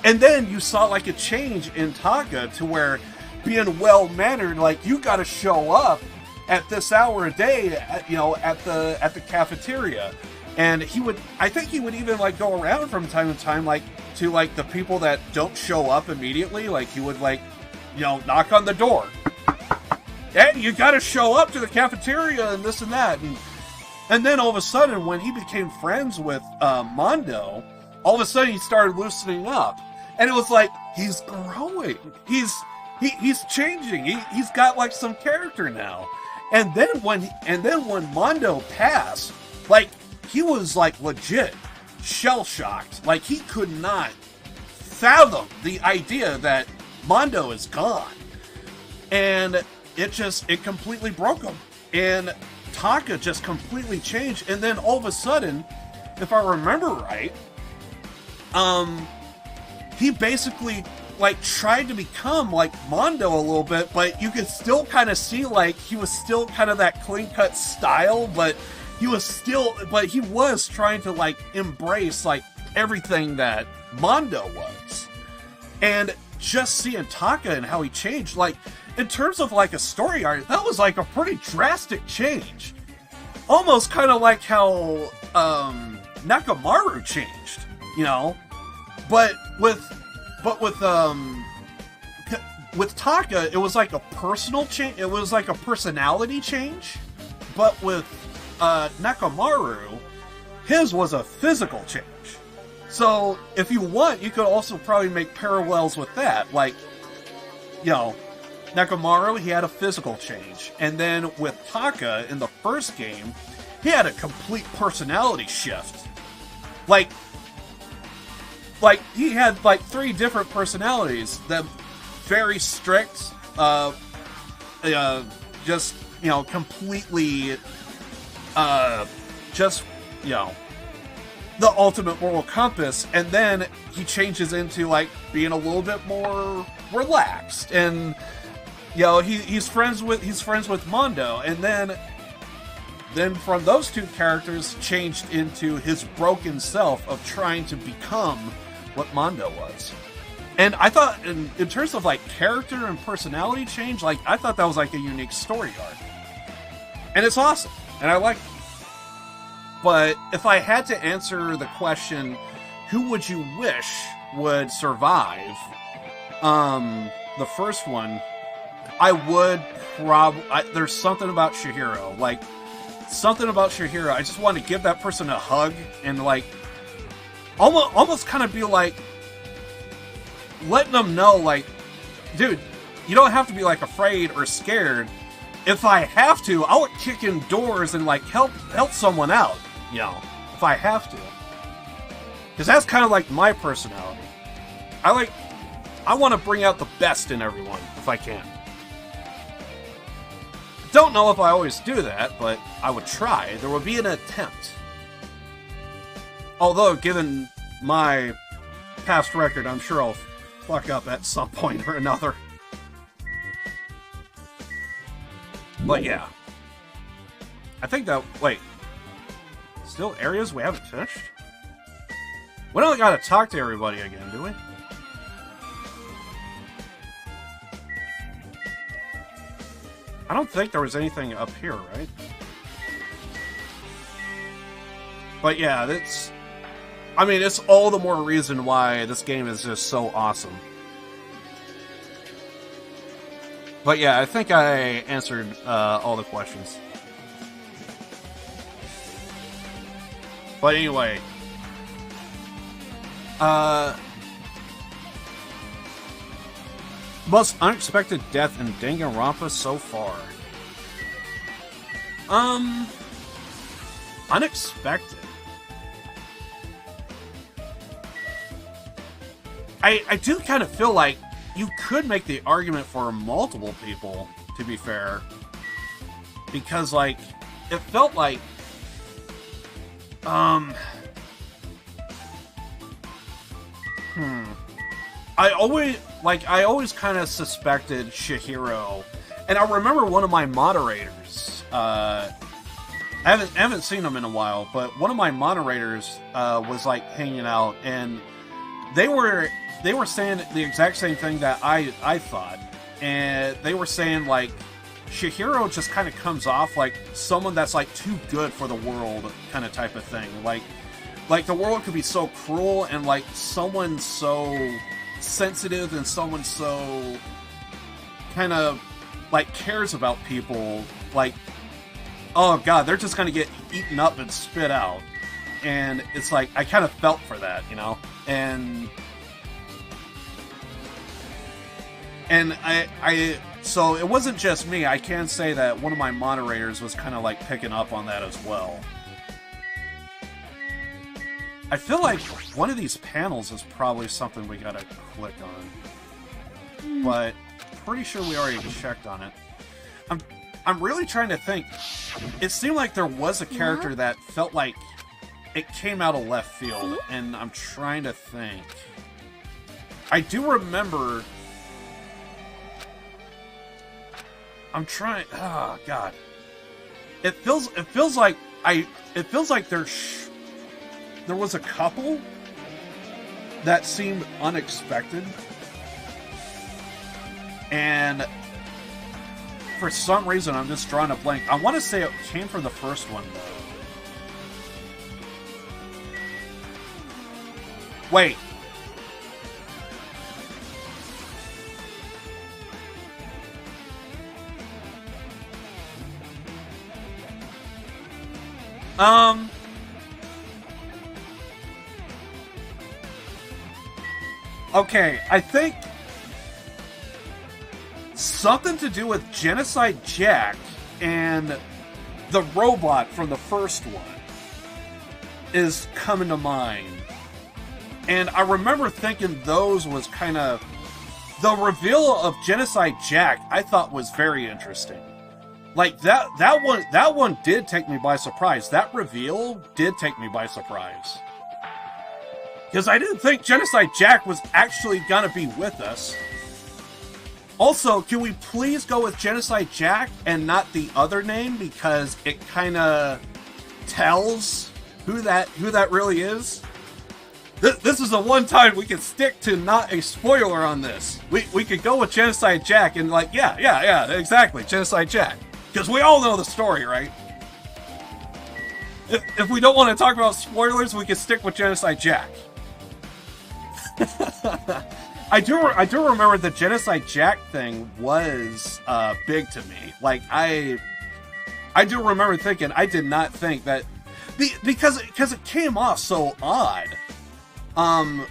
S2: then you saw like a change in Taka to where being well mannered, like you got to show up at this hour a day, at the cafeteria, and I think he would even like go around from time to time, like to like the people that don't show up immediately, like he would like, knock on the door. Hey, you got to show up to the cafeteria and this and that, and then all of a sudden when he became friends with Mondo, all of a sudden he started loosening up, and it was like he's growing, he's changing, he's got like some character now. And then when Mondo passed, like he was like legit shell shocked. Like he could not fathom the idea that Mondo is gone. And it completely broke him. And Taka just completely changed. And then all of a sudden, if I remember right, he basically like tried to become like Mondo a little bit, but you could still kind of see like he was still kind of that clean cut style, but he was trying to like embrace like everything that Mondo was. And just seeing Taka and how he changed, like in terms of like a story arc, that was like a pretty drastic change. Almost kind of like how Nakamaru changed, but with Taka, it was like a personal change. It was like a personality change. But with Nakamaru, his was a physical change. So if you want, you could also probably make parallels with that. Like, Nakamaru, he had a physical change. And then with Taka, in the first game, he had a complete personality shift. Like he had like 3 different personalities. The very strict, just completely, the ultimate moral compass, and then he changes into like being a little bit more relaxed, and he's friends with Mondo, and then from those 2 characters changed into his broken self of trying to become what Mondo was. And I thought in terms of like character and personality change, like I thought that was like a unique story arc. And it's awesome. And I like it. But if I had to answer the question, who would you wish would survive? The first one, I would probably... There's something about Chihiro. Like, something about Chihiro. I just want to give that person a hug and, like, almost kind of be like, letting them know, like, dude, you don't have to be, like, afraid or scared. If I have to, I would kick in doors and, like, help someone out, you know, if I have to. Because that's kind of like my personality. I want to bring out the best in everyone, if I can. Don't know if I always do that, but I would try. There would be an attempt. Although, given my past record, I'm sure I'll fuck up at some point or another. But yeah. I think that... Wait. Still areas we haven't finished? We don't gotta talk to everybody again, do we? I don't think there was anything up here, right? But yeah, that's... I mean, it's all the more reason why this game is just so awesome. But yeah, I think I answered all the questions. But anyway... most unexpected death in Danganronpa so far. Unexpected. I do kind of feel like you could make the argument for multiple people, to be fair. Because, like, it felt like... I always kind of suspected Chihiro. And I remember one of my moderators, I haven't seen him in a while, but one of my moderators was, like, hanging out, and they were saying the exact same thing that I thought. And they were saying, like, Chihiro just kind of comes off like someone that's, like, too good for the world kind of type of thing. Like the world could be so cruel, and, like, someone so sensitive and someone so kind of, like, cares about people, like, oh god, they're just gonna get eaten up and spit out. And it's like, I kind of felt for that, you know? And so it wasn't just me. I can say that one of my moderators was kind of, like, picking up on that as well. I feel like one of these panels is probably something we gotta click on. But pretty sure we already checked on it. I'm really trying to think. It seemed like there was a character that felt like it came out of left field, and I'm trying to think. I do remember... I'm trying... Oh, God. It feels like there was a couple that seemed unexpected, and for some reason I'm just drawing a blank. I want to say it came from the first one, though. Wait. Okay, I think something to do with Genocide Jack and the robot from the first one is coming to mind. And I remember thinking those was kind of... The reveal of Genocide Jack, I thought, was very interesting. Like, that one did take me by surprise. That reveal did take me by surprise. Because I didn't think Genocide Jack was actually gonna be with us. Also, can we please go with Genocide Jack and not the other name? Because it kinda tells who that really is. This is the one time we can stick to not a spoiler on this. We could go with Genocide Jack and, like, yeah, exactly, Genocide Jack. Because we all know the story, right? If we don't want to talk about spoilers, we can stick with Genocide Jack. I do remember the Genocide Jack thing was big to me. Like I do remember thinking I did not think that because it came off so odd.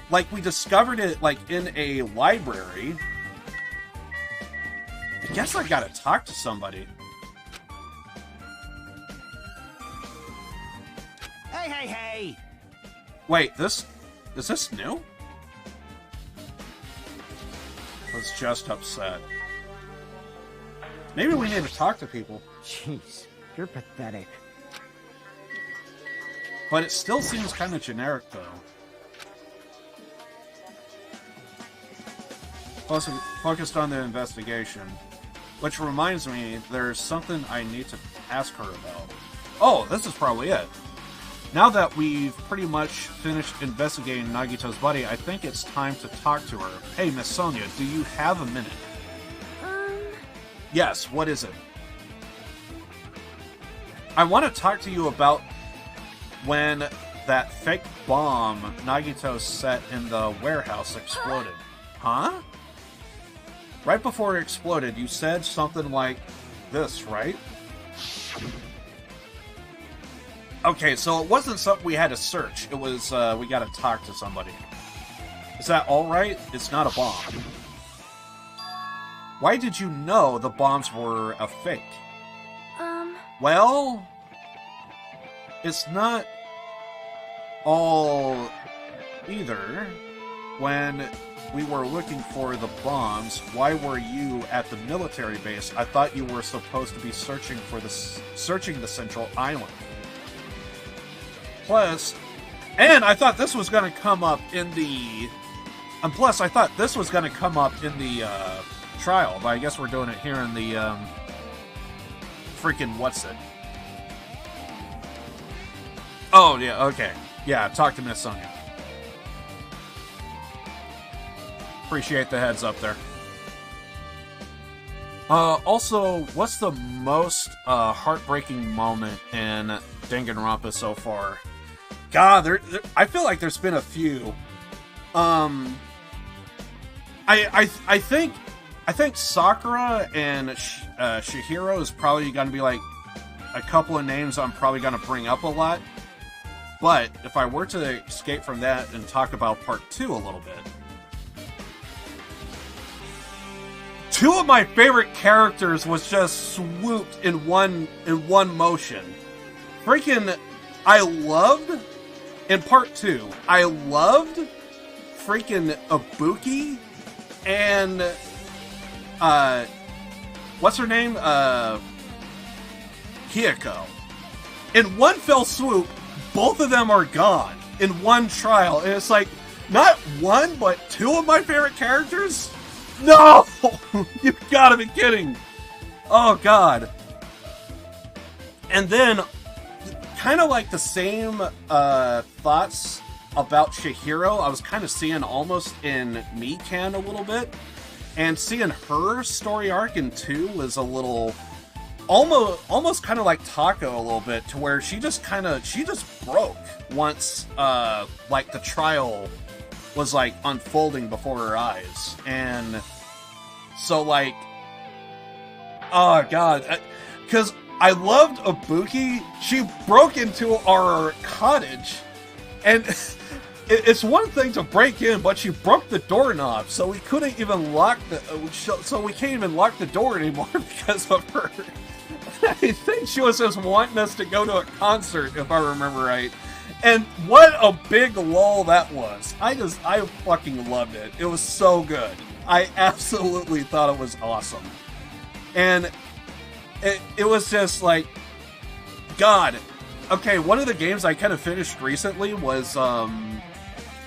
S2: Like we discovered it like in a library. I guess I gotta talk to somebody.
S5: Hey!
S2: Wait, is this new? I was just upset. Maybe we need to talk to people.
S5: Jeez, you're pathetic.
S2: But it still seems kind of generic, though. Also, focused on the investigation. Which reminds me, there's something I need to ask her about. Oh, this is probably it. Now that we've pretty much finished investigating Nagito's body, I think it's time to talk to her. Hey, Miss Sonia, do you have a minute? Yes, what is it? I want to talk to you about when that fake bomb Nagito set in the warehouse exploded. Huh? Right before it exploded, you said something like this, right? Okay, so it wasn't something we had to search. It was, we gotta talk to somebody. Is that alright? It's not a bomb. Why did you know the bombs were a fake? Well, it's not all either. When we were looking for the bombs, why were you at the military base? I thought you were supposed to be searching the central island. Plus, and I thought this was going to come up in the... And plus, I thought this was going to come up in the trial, but I guess we're doing it here in the freaking what's it? Oh, yeah, okay. Yeah, talk to Miss Sonia. Appreciate the heads up there. Also, what's the most heartbreaking moment in Danganronpa so far? God, I feel like there's been a few. I think Sakura and Chihiro is probably going to be like a couple of names I'm probably going to bring up a lot. But if I were to escape from that and talk about part 2 a little bit, two of my favorite characters was just swooped in one motion. Freaking, I loved in part 2. I loved freaking Ibuki and what's her name? Hiyako. In one fell swoop, both of them are gone in one trial, and it's like not one but two of my favorite characters. No! You gotta be kidding! Oh, God. And then, kind of like the same thoughts about Chihiro, I was kind of seeing almost in Mikan a little bit. And seeing her story arc in 2 was a little... Almost kind of like Taco a little bit, to where she just broke once, like, the trial was like unfolding before her eyes. And so like, oh God, because I loved Ibuki. She broke into our cottage, and it's one thing to break in, but she broke the doorknob, so we couldn't even lock we can't even lock the door anymore because of her. I think she was just wanting us to go to a concert, if I remember right. And what a big lull that was. I fucking loved it. It was so good. I absolutely thought it was awesome. And it was just like, God. Okay, one of the games I kind of finished recently was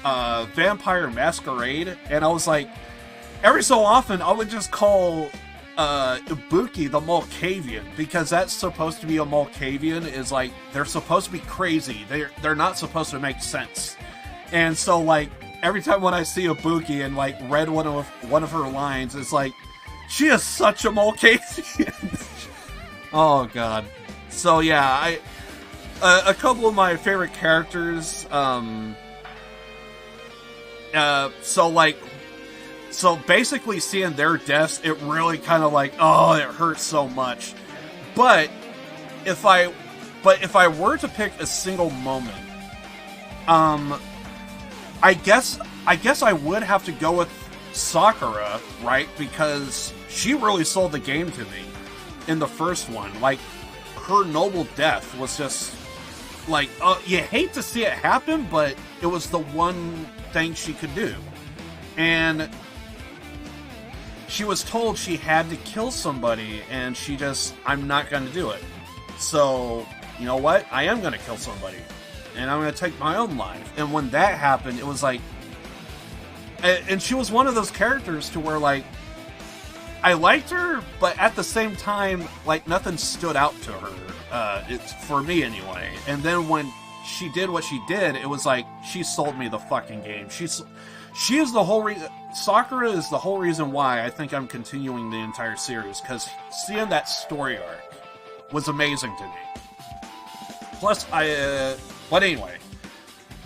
S2: Vampire Masquerade. And I was like, every so often I would just call Ibuki the Malkavian, because that's supposed to be a Malkavian, is like, they're supposed to be crazy. They're not supposed to make sense. And so like, every time when I see Ibuki and like read one of her lines, it's like, she is such a Malkavian. Oh God. So yeah, a couple of my favorite characters, so like, So basically seeing their deaths, it really kind of like, oh, it hurts so much. But if I were to pick a single moment, I guess I would have to go with Sakura, right? Because she really sold the game to me in the first one. Like, her noble death was just like, you hate to see it happen, but it was the one thing she could do. And she was told she had to kill somebody, and she just, I'm not going to do it. So, you know what? I am going to kill somebody. And I'm going to take my own life. And when that happened, it was like... And she was one of those characters to where, like, I liked her, but at the same time, like, nothing stood out to her. It's for me, anyway. And then when she did what she did, it was like, she sold me the fucking game. She is the whole reason... Sakura is the whole reason why I think I'm continuing the entire series, because seeing that story arc was amazing to me. Plus, but anyway,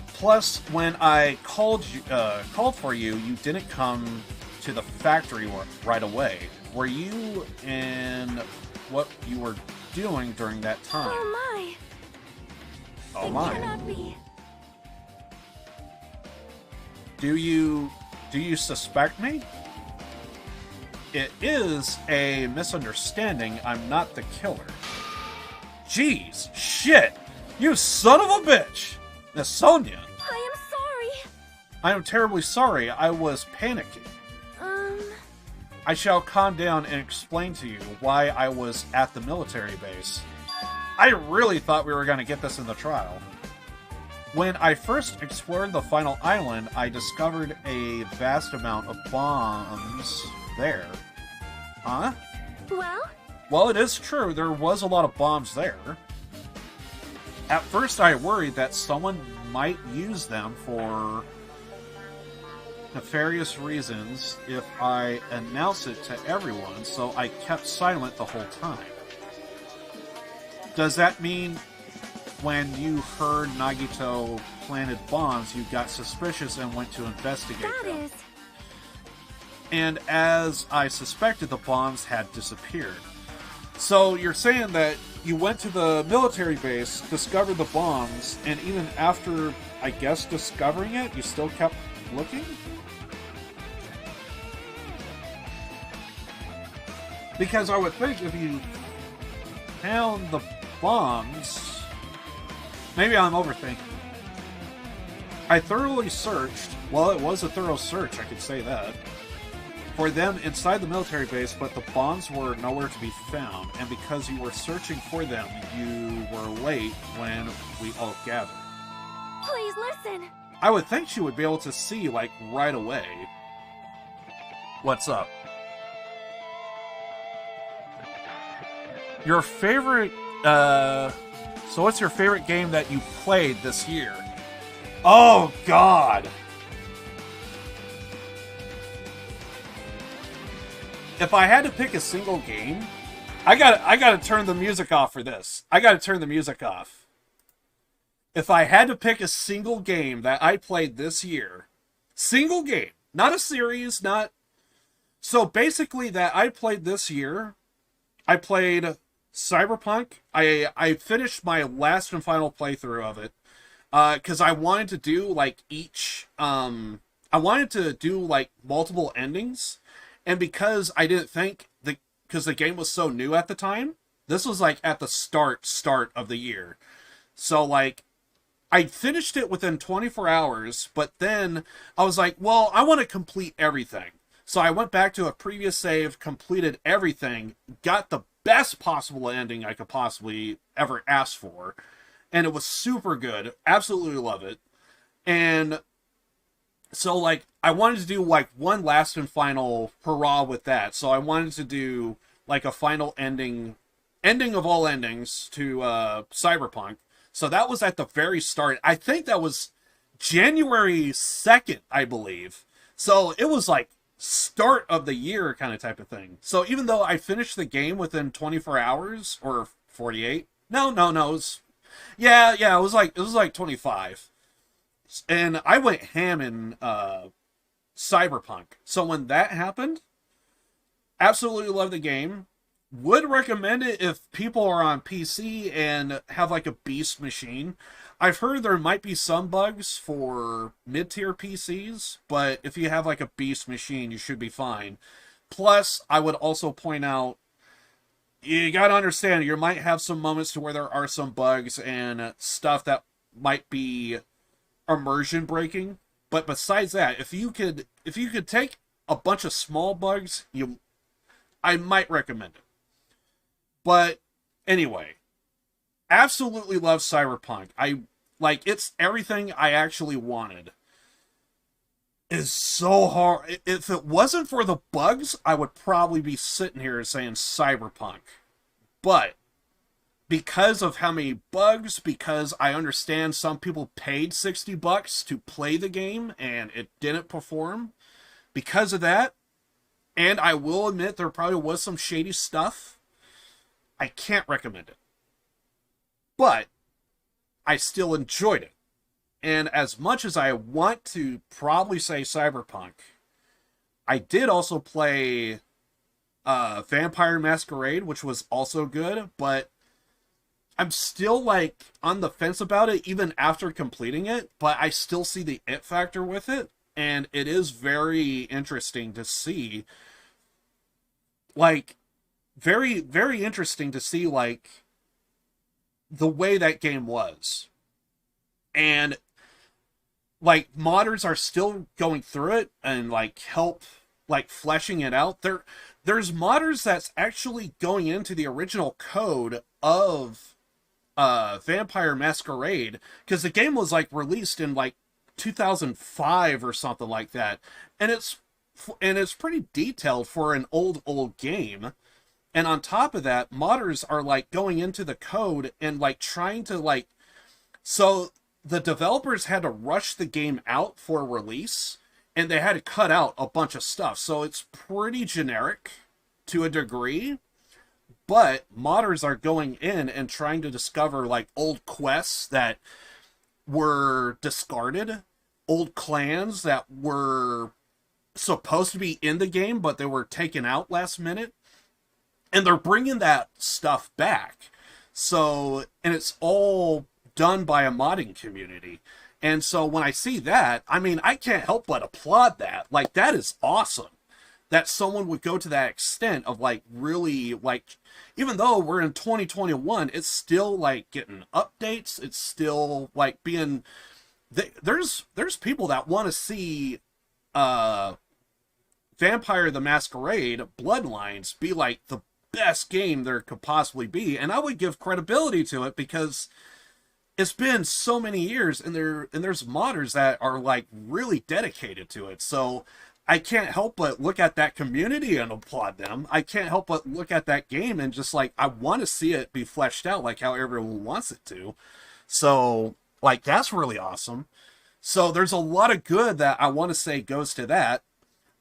S2: plus when I called for you, you didn't come to the factory right away. Were you in what you were doing during that time?
S4: Oh my!
S2: Oh
S4: It
S2: my!
S4: cannot be.
S2: Do you suspect me? It is a misunderstanding. I'm not the killer. Jeez, shit! You son of a bitch! Miss Sonia!
S4: I am sorry.
S2: I am terribly sorry. I was panicking. I shall calm down and explain to you why I was at the military base. I really thought we were going to get this in the trial. When I first explored the final island, I discovered a vast amount of bombs there. Huh?
S4: Well?
S2: Well, it is true, there was a lot of bombs there. At first I worried that someone might use them for nefarious reasons if I announce it to everyone, so I kept silent the whole time. Does that mean when you heard Nagito planted bombs, you got suspicious and went to investigate
S4: That
S2: them?
S4: is...
S2: And as I suspected, the bombs had disappeared. So you're saying that you went to the military base, discovered the bombs, and even after, I guess, discovering it, you still kept looking? Because I would think if you found the bombs... Maybe I'm overthinking. I thoroughly searched, well, it was a thorough search, I could say that, for them inside the military base, but the bombs were nowhere to be found, and because you were searching for them, you were late when we all gathered.
S4: Please listen.
S2: I would think she would be able to see, like, right away. What's up? Your favorite, so what's your favorite game that you played this year? Oh, God! If I had to pick a single game, I gotta turn the music off for this. I gotta turn the music off. If I had to pick a single game that I played this year, single game, not a series, not... So basically that I played this year, I played Cyberpunk. I finished my last and final playthrough of it, because I wanted to do, like, I wanted to do, like, multiple endings. And because I didn't think, because the game was so new at the time, this was like at the start of the year. So like, I finished it within 24 hours, but then I was like, well, I want to complete everything. So I went back to a previous save, completed everything, got the best possible ending I could possibly ever ask for. And it was super good. Absolutely love it. And so, like, I wanted to do, like, one last and final hurrah with that. So I wanted to do, like, a final ending of all endings to Cyberpunk. So that was at the very start. I think that was January 2nd, I believe. So it was, like, start of the year kind of type of thing. So even though I finished the game within 24 hours, or 48. No, it was... Yeah, it was like 25. And I went ham in Cyberpunk. So when that happened, absolutely love the game. Would recommend it if people are on PC and have like a beast machine. I've heard there might be some bugs for mid-tier PCs, but if you have like a beast machine, you should be fine. Plus, I would also point out, you gotta understand, you might have some moments to where there are some bugs and stuff that might be immersion breaking. But besides that, if you could take a bunch of small bugs, I might recommend it. But anyway, absolutely love Cyberpunk. It's everything I actually wanted. It's so hard. If it wasn't for the bugs, I would probably be sitting here saying Cyberpunk. But because of how many bugs, because I understand some people paid $60 to play the game and it didn't perform, because of that, and I will admit there probably was some shady stuff, I can't recommend it. But I still enjoyed it. And as much as I want to probably say Cyberpunk, I did also play Vampire Masquerade, which was also good, but I'm still like on the fence about it even after completing it, but I still see the it factor with it, and it is very interesting to see, like, very, very interesting to see, like, the way that game was. And, like, modders are still going through it and, like, help, like, fleshing it out. There's modders that's actually going into the original code of Vampire Masquerade, because the game was, like, released in, like, 2005 or something like that. And it's pretty detailed for an old game. And on top of that, modders are, like, going into the code and, like, trying to, like... So the developers had to rush the game out for release, and they had to cut out a bunch of stuff. So it's pretty generic to a degree, but modders are going in and trying to discover, like, old quests that were discarded, old clans that were supposed to be in the game, but they were taken out last minute. And they're bringing that stuff back. So, and it's all done by a modding community. And so when I see that, I mean, I can't help but applaud that. Like, that is awesome. That someone would go to that extent of, like, really, like, even though we're in 2021, it's still, like, getting updates. It's still, like, being... There's people that want to see Vampire the Masquerade Bloodlines be, like, the best game there could possibly be, and I would give credibility to it because it's been so many years, and there's modders that are, like, really dedicated to it. So I can't help but look at that community and applaud them. I can't help but look at that game and just, like, I want to see it be fleshed out like how everyone wants it to. So, like, that's really awesome. So there's a lot of good that I want to say goes to that.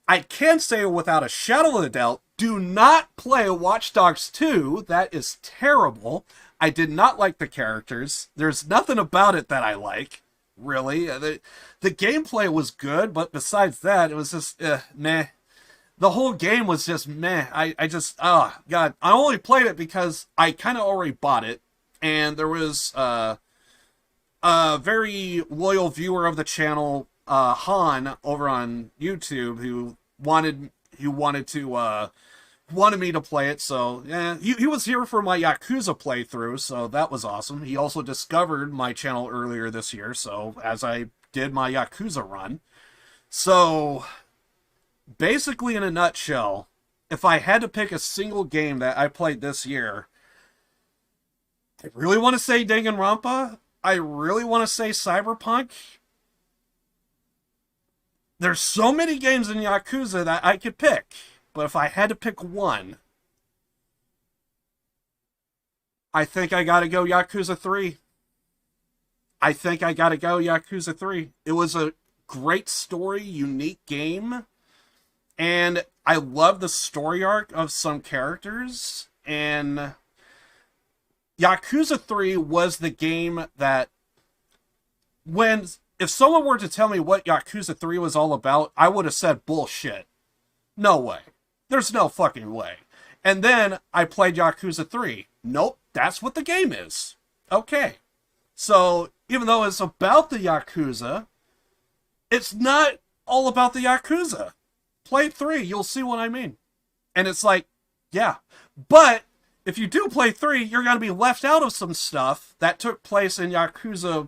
S2: I can say without a shadow of a doubt, do not play Watch Dogs 2. That is terrible. I did not like the characters. There's nothing about it that I like, really. The gameplay was good, but besides that, it was just, meh. The whole game was just meh. I just, oh, God. I only played it because I kind of already bought it, and there was a very loyal viewer of the channel, Han, over on YouTube, who wanted me to play it. So yeah, he was here for my Yakuza playthrough, so that was awesome. He also discovered my channel earlier this year, so as I did my Yakuza run. So basically, in a nutshell, if I had to pick a single game that I played this year, I really want to say Danganronpa. I really want to say Cyberpunk. There's so many games in Yakuza that I could pick, but if I had to pick one, I think I gotta go Yakuza 3. I think I gotta go Yakuza 3. It was a great story, unique game, and I love the story arc of some characters, and Yakuza 3 was the game that, if someone were to tell me what Yakuza 3 was all about, I would have said bullshit. No way. There's no fucking way. And then I played Yakuza 3. Nope, that's what the game is. Okay. So, even though it's about the Yakuza, it's not all about the Yakuza. Play 3, you'll see what I mean. And it's like, yeah. But, if you do play 3, you're going to be left out of some stuff that took place in Yakuza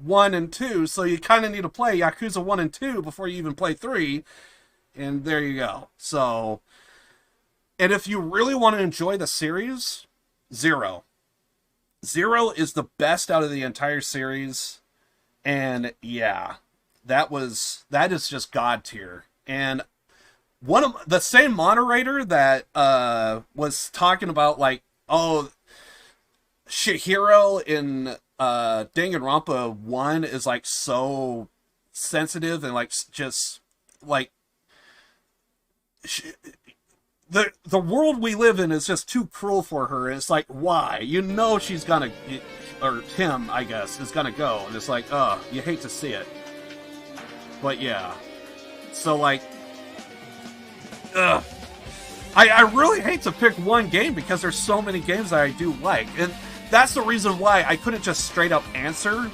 S2: 1 and 2, so you kind of need to play Yakuza 1 and 2 before you even play 3, and there you go. So, and if you really want to enjoy the series, Zero. Zero is the best out of the entire series, and yeah, that is just God tier. And one of the same moderator that was talking about, like, oh, Shihiro in Danganronpa 1 is like so sensitive and like just like the world we live in is just too cruel for her. It's like, why? You know she's gonna, or him, I guess, is gonna go, and it's like, you hate to see it. But yeah, so like, I really hate to pick one game because there's so many games that I do like, and that's the reason why I couldn't just straight up answer,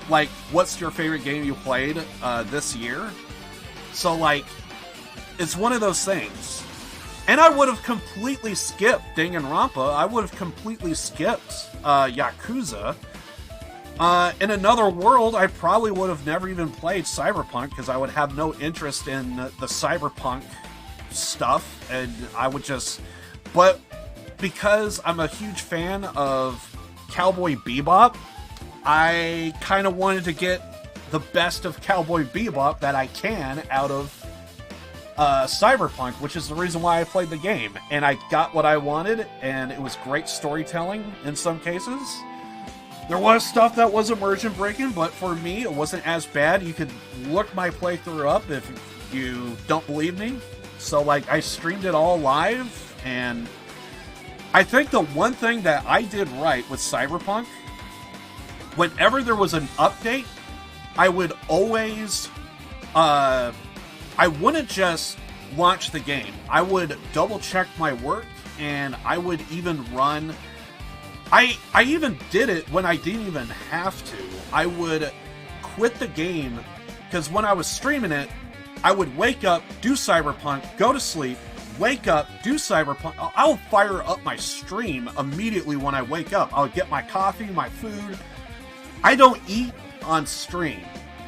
S2: like, what's your favorite game you played this year? So, like, it's one of those things. And I would have completely skipped Danganronpa. I would have completely skipped Yakuza. In another world, I probably would have never even played Cyberpunk because I would have no interest in the Cyberpunk stuff. And I would just... But because I'm a huge fan of Cowboy Bebop, I kind of wanted to get the best of Cowboy Bebop that I can out of Cyberpunk, which is the reason why I played the game. And I got what I wanted, and it was great storytelling in some cases. There was stuff that was immersion breaking, but for me, it wasn't as bad. You could look my playthrough up if you don't believe me. So, like, I streamed it all live, and I think the one thing that I did right with Cyberpunk, whenever there was an update, I would always, I wouldn't just launch the game. I would double check my work, and I would even run, I even did it when I didn't even have to. I would quit the game, because when I was streaming it, I would wake up, do Cyberpunk, go to sleep, wake up, do Cyberpunk. I'll fire up my stream immediately when I wake up. I'll get my coffee, my food. I don't eat on stream.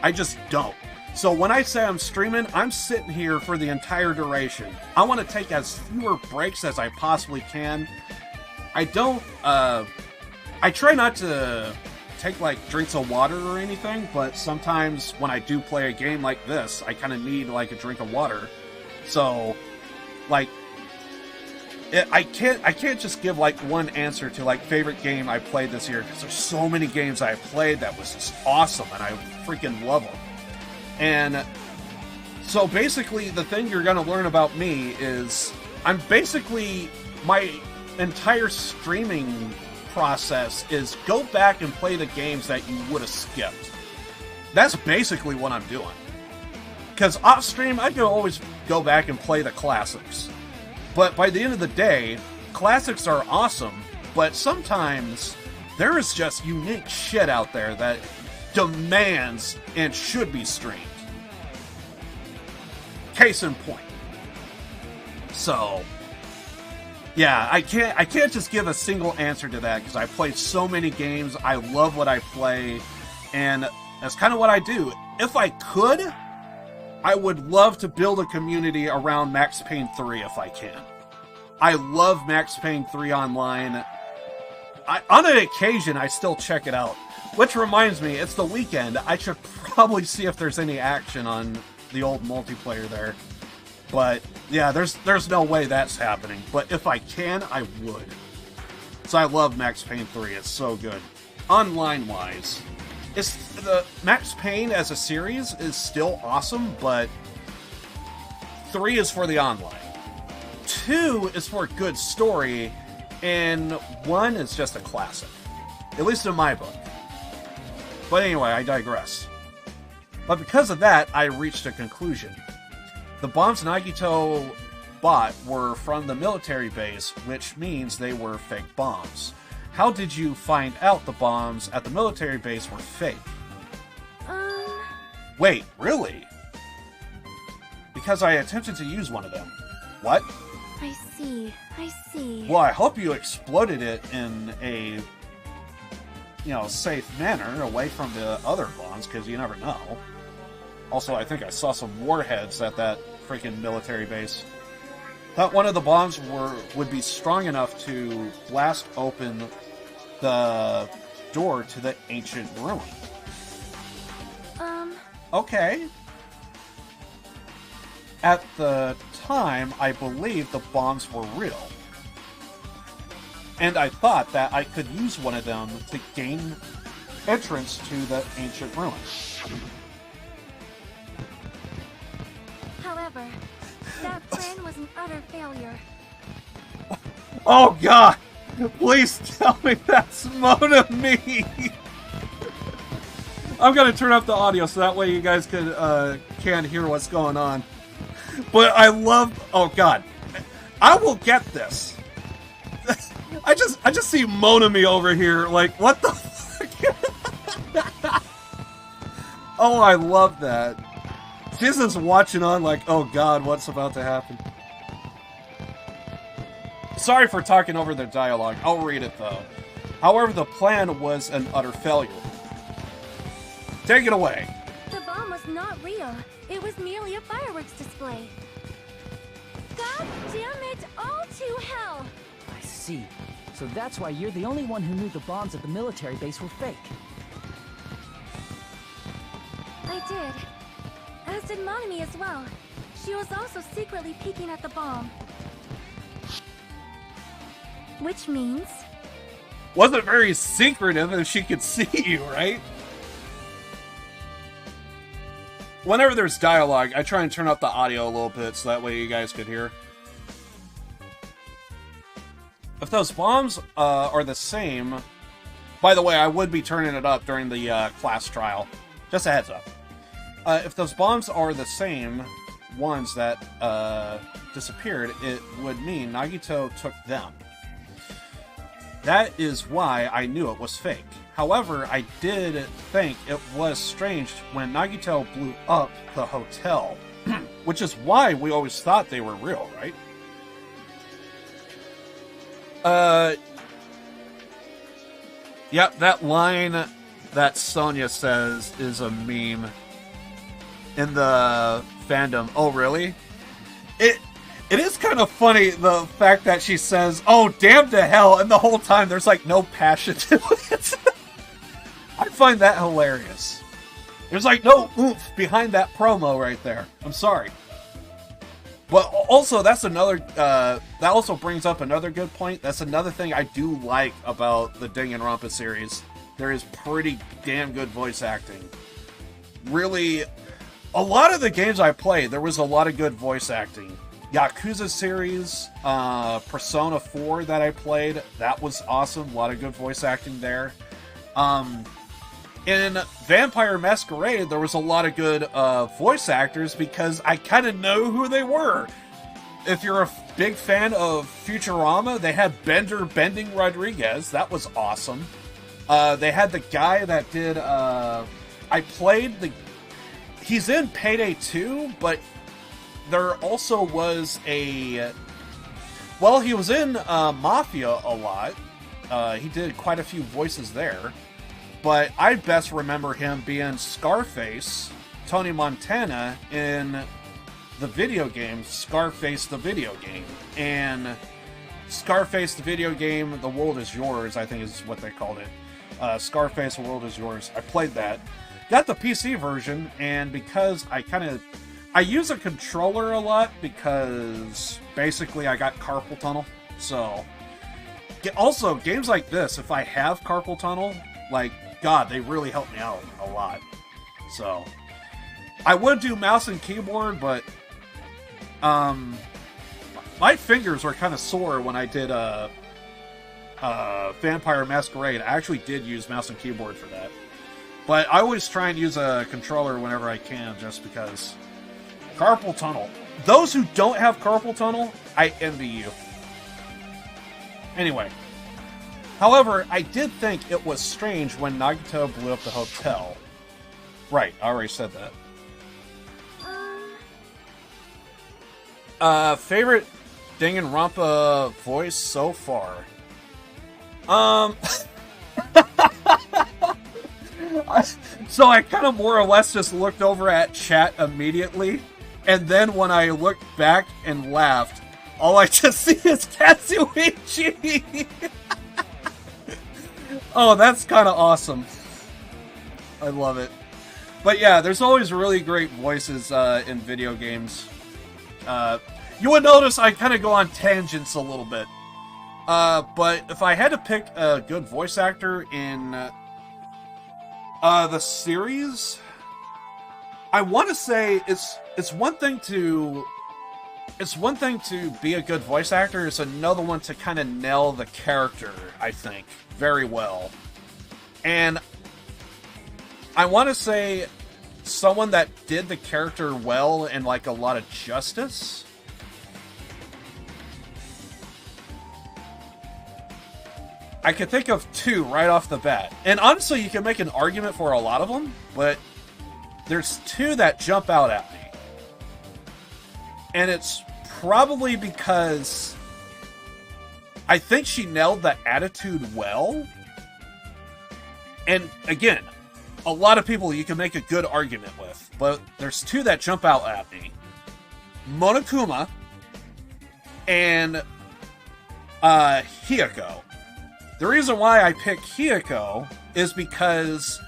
S2: I just don't. So when I say I'm streaming, I'm sitting here for the entire duration. I want to take as fewer breaks as I possibly can. I don't, I try not to take, like, drinks of water or anything, but sometimes when I do play a game like this, I kind of need, like, a drink of water. So, like, I can't just give, like, one answer to, like, favorite game I played this year, because there's so many games I played that was just awesome, and I freaking love them. And so basically, the thing you're going to learn about me is I'm basically, my entire streaming process is go back and play the games that you would have skipped. That's basically what I'm doing. Because off stream, I can always go back and play the classics. But by the end of the day, classics are awesome, but sometimes there is just unique shit out there that demands and should be streamed. Case in point. So, yeah, I can't just give a single answer to that because I played so many games. I love what I play, and that's kind of what I do. If I could, I would love to build a community around Max Payne 3 if I can. I love Max Payne 3 online. On an occasion, I still check it out. Which reminds me, it's the weekend. I should probably see if there's any action on the old multiplayer there. But, yeah, there's no way that's happening. But if I can, I would. So I love Max Payne 3. It's so good. Online-wise, the Max Payne as a series is still awesome, but 3 is for the online. 2 is for a good story, and 1 is just a classic. At least in my book. But anyway, I digress. But because of that, I reached a conclusion. The bombs Nagito bought were from the military base, which means they were fake bombs. How did you find out the bombs at the military base were fake? Wait, really? Because I attempted to use one of them. What?
S4: I see.
S2: Well, I hope you exploded it in a, safe manner, away from the other bombs, because you never know. Also, I think I saw some warheads at that freaking military base. Thought one of the bombs would be strong enough to blast open the door to the ancient ruin. Okay. At the time, I believed the bombs were real. And I thought that I could use one of them to gain entrance to the ancient ruin.
S4: However, that plan was an utter failure.
S2: Oh god! Please tell me that's Mona Me! I'm gonna turn up the audio so that way you guys can hear what's going on. But I love... Oh god. I will get this. I just see Mona Me over here, like, what the fuck? Oh, I love that. She's just watching on like, oh god, what's about to happen? Sorry for talking over their dialogue. I'll read it, though. However, the plan was an utter failure. Take it away.
S4: The bomb was not real. It was merely a fireworks display. God damn it! All to hell!
S6: I see. So that's why you're the only one who knew the bombs at the military base were fake.
S4: I did. As did Monami as well. She was also secretly peeking at the bomb. Which means...
S2: Wasn't very secretive if she could see you, right? Whenever there's dialogue, I try and turn up the audio a little bit so that way you guys could hear. If those bombs are the same... By the way, I would be turning it up during the class trial. Just a heads up. If those bombs are the same ones that disappeared, it would mean Nagito took them. That is why I knew it was fake. However, I did think it was strange when Nagito blew up the hotel, which is why we always thought they were real, right? Yep, that line that Sonya says is a meme in the fandom. Oh, really? It is kind of funny, the fact that she says, oh, damn to hell, and the whole time there's, like, no passion to it. I find that hilarious. There's, like, no oomph behind that promo right there. I'm sorry. But also, that's another, that also brings up another good point. That's another thing I do like about the Danganronpa series. There is pretty damn good voice acting. Really, a lot of the games I played, there was a lot of good voice acting. Yakuza series, Persona 4 that I played, that was awesome. A lot of good voice acting there. In Vampire Masquerade, there was a lot of good voice actors because I kind of know who they were. If you're a big fan of Futurama, they had Bender Bending Rodriguez. That was awesome. They had the guy that did... He's in Payday 2, but there also was a... Well, he was in Mafia a lot. He did quite a few voices there. But I best remember him being Scarface, Tony Montana, in the video game Scarface the Video Game. And Scarface the Video Game, The World Is Yours, I think is what they called it. Scarface, The World Is Yours. I played that. Got the PC version, and because I use a controller a lot because basically I got carpal tunnel. So, also, games like this, if I have carpal tunnel, like, God, they really help me out a lot. So, I would do mouse and keyboard, but my fingers were kind of sore when I did Vampire Masquerade. I actually did use mouse and keyboard for that. But I always try and use a controller whenever I can, just because. Carpal tunnel. Those who don't have carpal tunnel, I envy you. Anyway. However, I did think it was strange when Nagito blew up the hotel. Right, I already said that. Favorite Danganronpa voice so far? So I kind of more or less just looked over at chat immediately, and then when I looked back and laughed, all I just see is Katsuichi! Oh, that's kind of awesome. I love it. But yeah, there's always really great voices in video games. You would notice I kind of go on tangents a little bit. But if I had to pick a good voice actor in the series, I want to say it's one thing to be a good voice actor. It's another one to kind of nail the character, I think, very well. And I want to say someone that did the character well and like a lot of justice. I could think of two right off the bat. And honestly, you can make an argument for a lot of them, but there's two that jump out at me. And it's probably because I think she nailed the attitude well. And again, a lot of people you can make a good argument with, but there's two that jump out at me. Monokuma and Hiyoko. The reason why I pick Hiyoko is because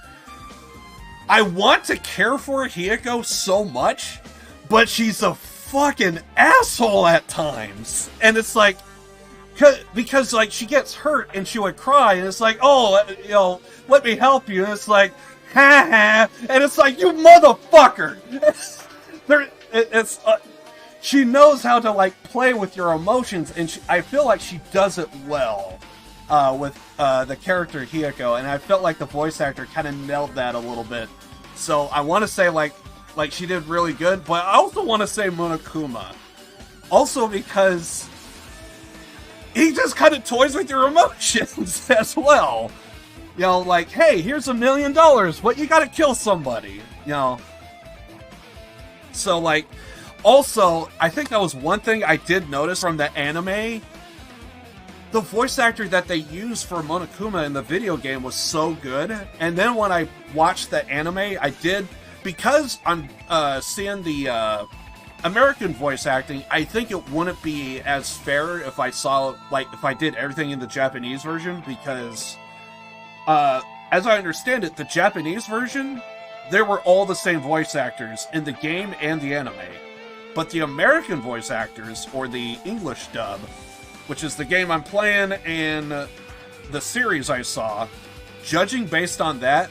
S2: I want to care for Hiyoko so much, but she's a fucking asshole at times. And it's like, because like she gets hurt and she would cry, and it's like, oh, you know, let me help you. And it's like, ha ha. And it's like, you motherfucker. She knows how to like play with your emotions, and I feel like she does it well. With the character Hiyoko, and I felt like the voice actor kind of nailed that a little bit. So I want to say like she did really good, but I also want to say Monokuma. Also because he just kind of toys with your emotions as well. You know, like, hey, here's $1 million, but you gotta kill somebody. You know. So like, also, I think that was one thing I did notice from the anime. The voice actor that they used for Monokuma in the video game was so good. And then when I watched the anime, I did, because I'm seeing the American voice acting, I think it wouldn't be as fair if I saw, like, if I did everything in the Japanese version, because as I understand it, the Japanese version, there were all the same voice actors in the game and the anime. But the American voice actors, or the English dub, which is the game I'm playing and the series I saw, judging based on that,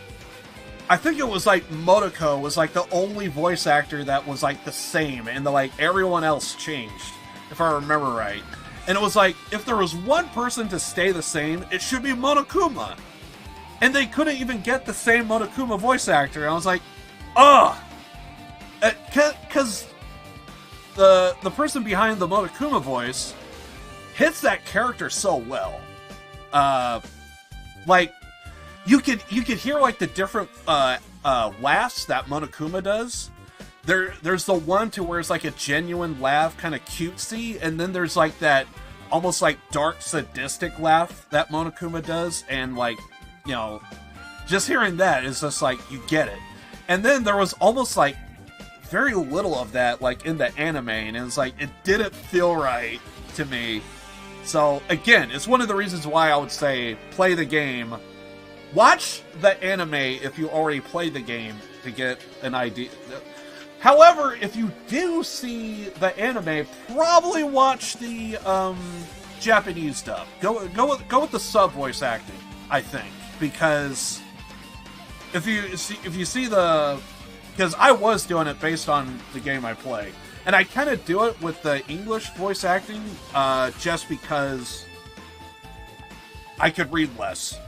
S2: I think it was like Motoko was like the only voice actor that was like the same, and like everyone else changed, if I remember right. And it was like, if there was one person to stay the same, it should be Monokuma. And they couldn't even get the same Monokuma voice actor. And I was like, ugh! Because the person behind the Monokuma voice hits that character so well. Like, you could hear like the different laughs that Monokuma does. There's the one to where it's like a genuine laugh, kind of cutesy, and then there's like that almost like dark sadistic laugh that Monokuma does, and like, you know, just hearing that is just like, you get it. And then there was almost like very little of that like in the anime, and it was like, it didn't feel right to me. So, again, it's one of the reasons why I would say play the game. Watch the anime if you already played the game to get an idea. However, if you do see the anime, probably watch the Japanese dub. Go with the sub voice acting, I think, because if you see the, because I was doing it based on the game I play. And I kind of do it with the English voice acting, just because I could read less.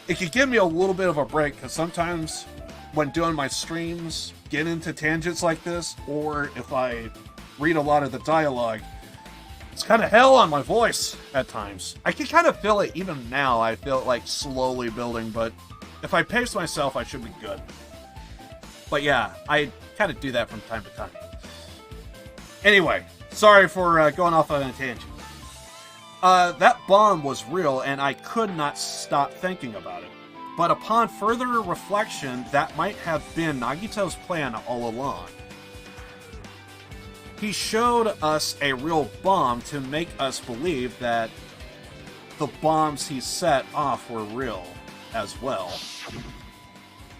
S2: It could give me a little bit of a break, because sometimes when doing my streams, get into tangents like this, or if I read a lot of the dialogue, it's kind of hell on my voice at times. I can kind of feel it even now. I feel it like slowly building, but if I pace myself, I should be good. But yeah, I kind of do that from time to time. Anyway, sorry for going off on a tangent. That bomb was real, and I could not stop thinking about it. But upon further reflection, that might have been Nagito's plan all along. He showed us a real bomb to make us believe that the bombs he set off were real as well.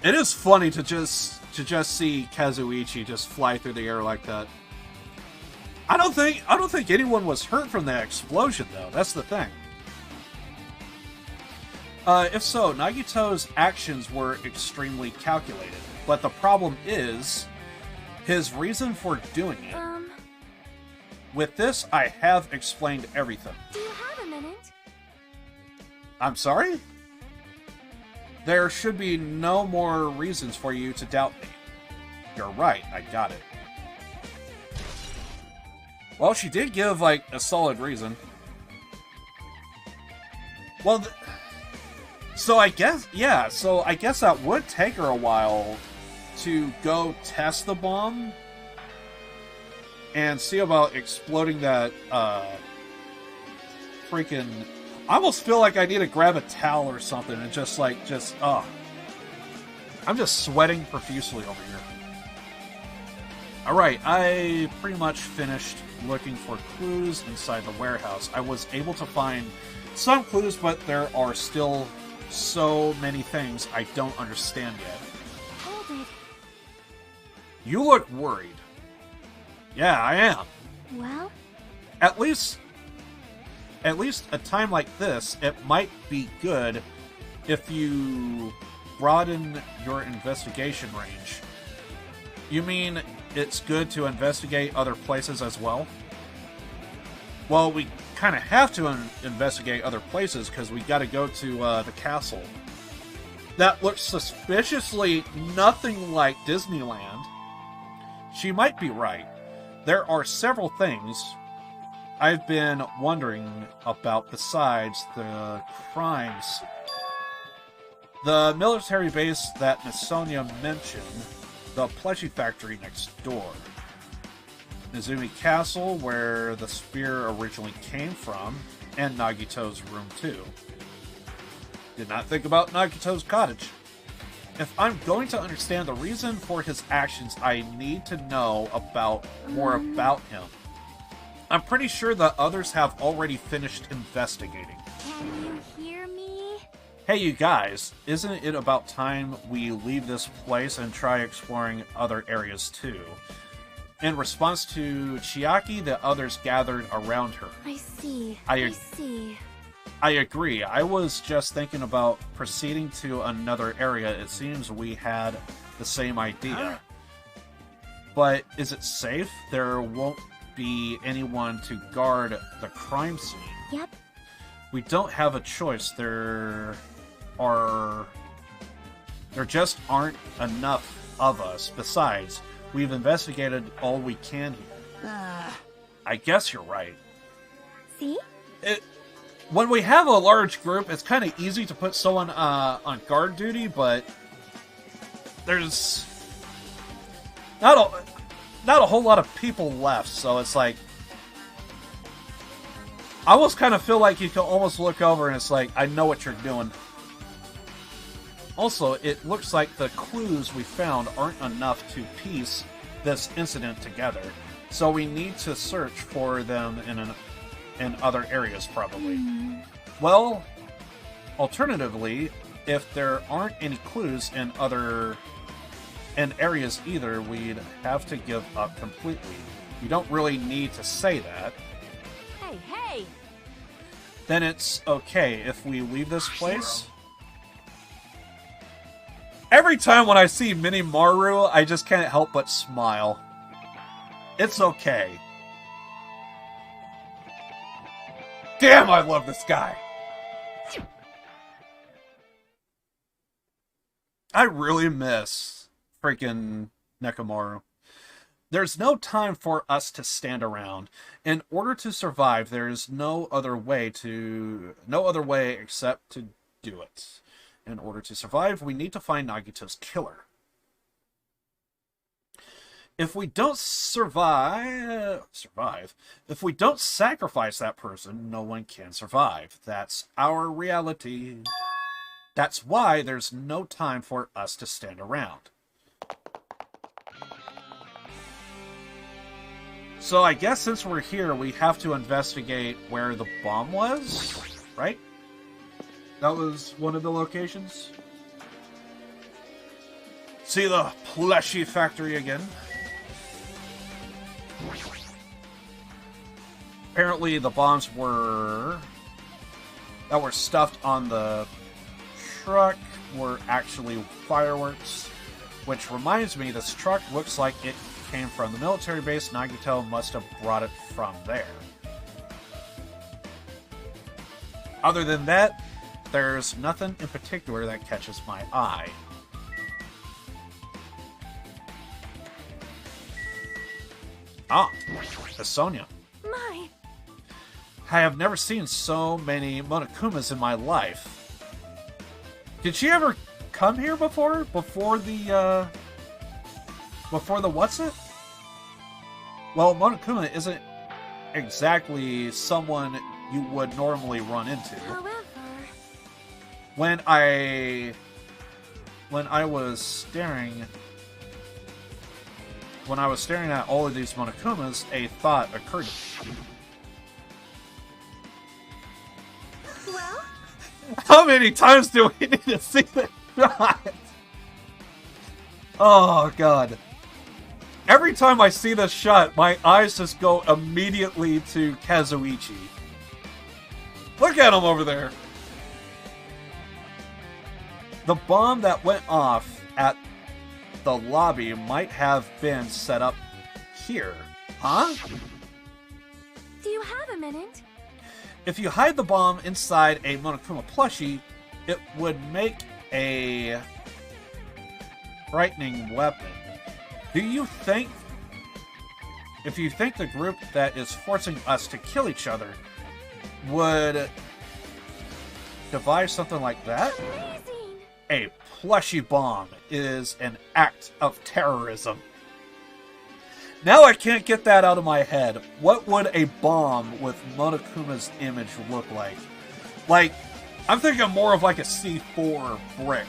S2: It is funny to just see Kazuichi just fly through the air like that. I don't think anyone was hurt from that explosion, though. That's the thing. If so, Nagito's actions were extremely calculated. But the problem is his reason for doing it. With this, I have explained everything.
S4: Do you have a minute?
S2: I'm sorry? There should be no more reasons for you to doubt me. You're right, I got it. Well, she did give, like, a solid reason. Well, so I guess that would take her a while to go test the bomb and see about exploding that, freaking... I almost feel like I need to grab a towel or something and I'm just sweating profusely over here. Alright, I pretty much finished looking for clues inside the warehouse. I was able to find some clues, but there are still so many things I don't understand yet.
S4: Hold it.
S2: You look worried. Yeah, I am.
S4: Well?
S2: At least a time like this, it might be good if you broaden your investigation range. You mean it's good to investigate other places as well? Well, we kind of have to investigate other places because we got to go to the castle. That looks suspiciously nothing like Disneyland. She might be right. There are several things I've been wondering about besides the crimes. The military base that Miss Sonia mentioned, the plushie factory next door, Nezumi Castle, where the spear originally came from, and Nagito's room too. Did not think about Nagito's cottage. If I'm going to understand the reason for his actions, I need to know more about him. I'm pretty sure the others have already finished investigating.
S4: Can you hear me?
S2: Hey, you guys, isn't it about time we leave this place and try exploring other areas too? In response to Chiaki, the others gathered around her.
S4: I see.
S2: I
S4: see.
S2: I agree. I was just thinking about proceeding to another area. It seems we had the same idea. But is it safe? There won't be anyone to guard the crime scene.
S4: Yep.
S2: We don't have a choice. There just aren't enough of us. Besides, we've investigated all we can here. I guess you're right.
S4: See?
S2: When we have a large group, it's kind of easy to put someone on guard duty, but there's not a whole lot of people left, so it's like I almost kind of feel like you can almost look over and it's like, I know what you're doing. Also, it looks like the clues we found aren't enough to piece this incident together, so we need to search for them in other areas, probably. Well, alternatively, if there aren't any clues in areas either, we'd have to give up completely. You don't really need to say that.
S3: Hey!
S2: Then it's okay if we leave this place. Every time when I see Mini Maru, I just can't help but smile. It's okay. Damn, I love this guy. I really miss freaking Nekomaru. There's no time for us to stand around. In order to survive, there is no other way except to do it. In order to survive, we need to find Nagito's killer. If we don't survive, if we don't sacrifice that person, no one can survive. That's our reality. That's why there's no time for us to stand around. So I guess since we're here, we have to investigate where the bomb was, right? That was one of the locations. See the plushie factory again. Apparently the bombs that were stuffed on the truck were actually fireworks. Which reminds me, this truck looks like it came from the military base. Nagito must have brought it from there. Other than that, there's nothing in particular that catches my eye. Ah, it's Sonia.
S4: My.
S2: I have never seen so many Monokumas in my life. Did she ever come here before? Before the what's it? Well, Monokuma isn't exactly someone you would normally run into.
S4: However,
S2: When I was staring at all of these Monokumas, a thought occurred to me.
S4: well,
S2: How many times do we need to see this shot? Oh, God. Every time I see this shot, my eyes just go immediately to Kazuichi. Look at him over there. The bomb that went off at the lobby might have been set up here. Huh?
S4: do you have a minute?
S2: If you hide the bomb inside a Monokuma plushie, it would make a frightening weapon. Do you think... If you think the group that is forcing us to kill each other would devise something like that?
S4: Amazing!
S2: A plushie bomb is an act of terrorism. Now I can't get that out of my head. What would a bomb with Monokuma's image look like? Like, I'm thinking more of like a C4 brick.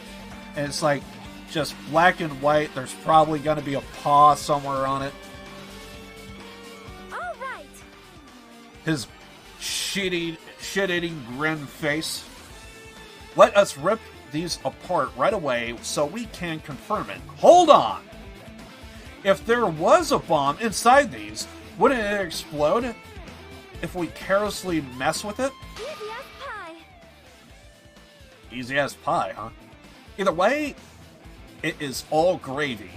S2: And it's like just black and white. There's probably going to be a paw somewhere on it.
S4: All right.
S2: His shit-eating grin face. Let us rip these apart right away so we can confirm it. Hold on! If there was a bomb inside these, wouldn't it explode if we carelessly mess with it?
S4: Easy as pie.
S2: Easy as pie, huh? Either way, it is all gravy.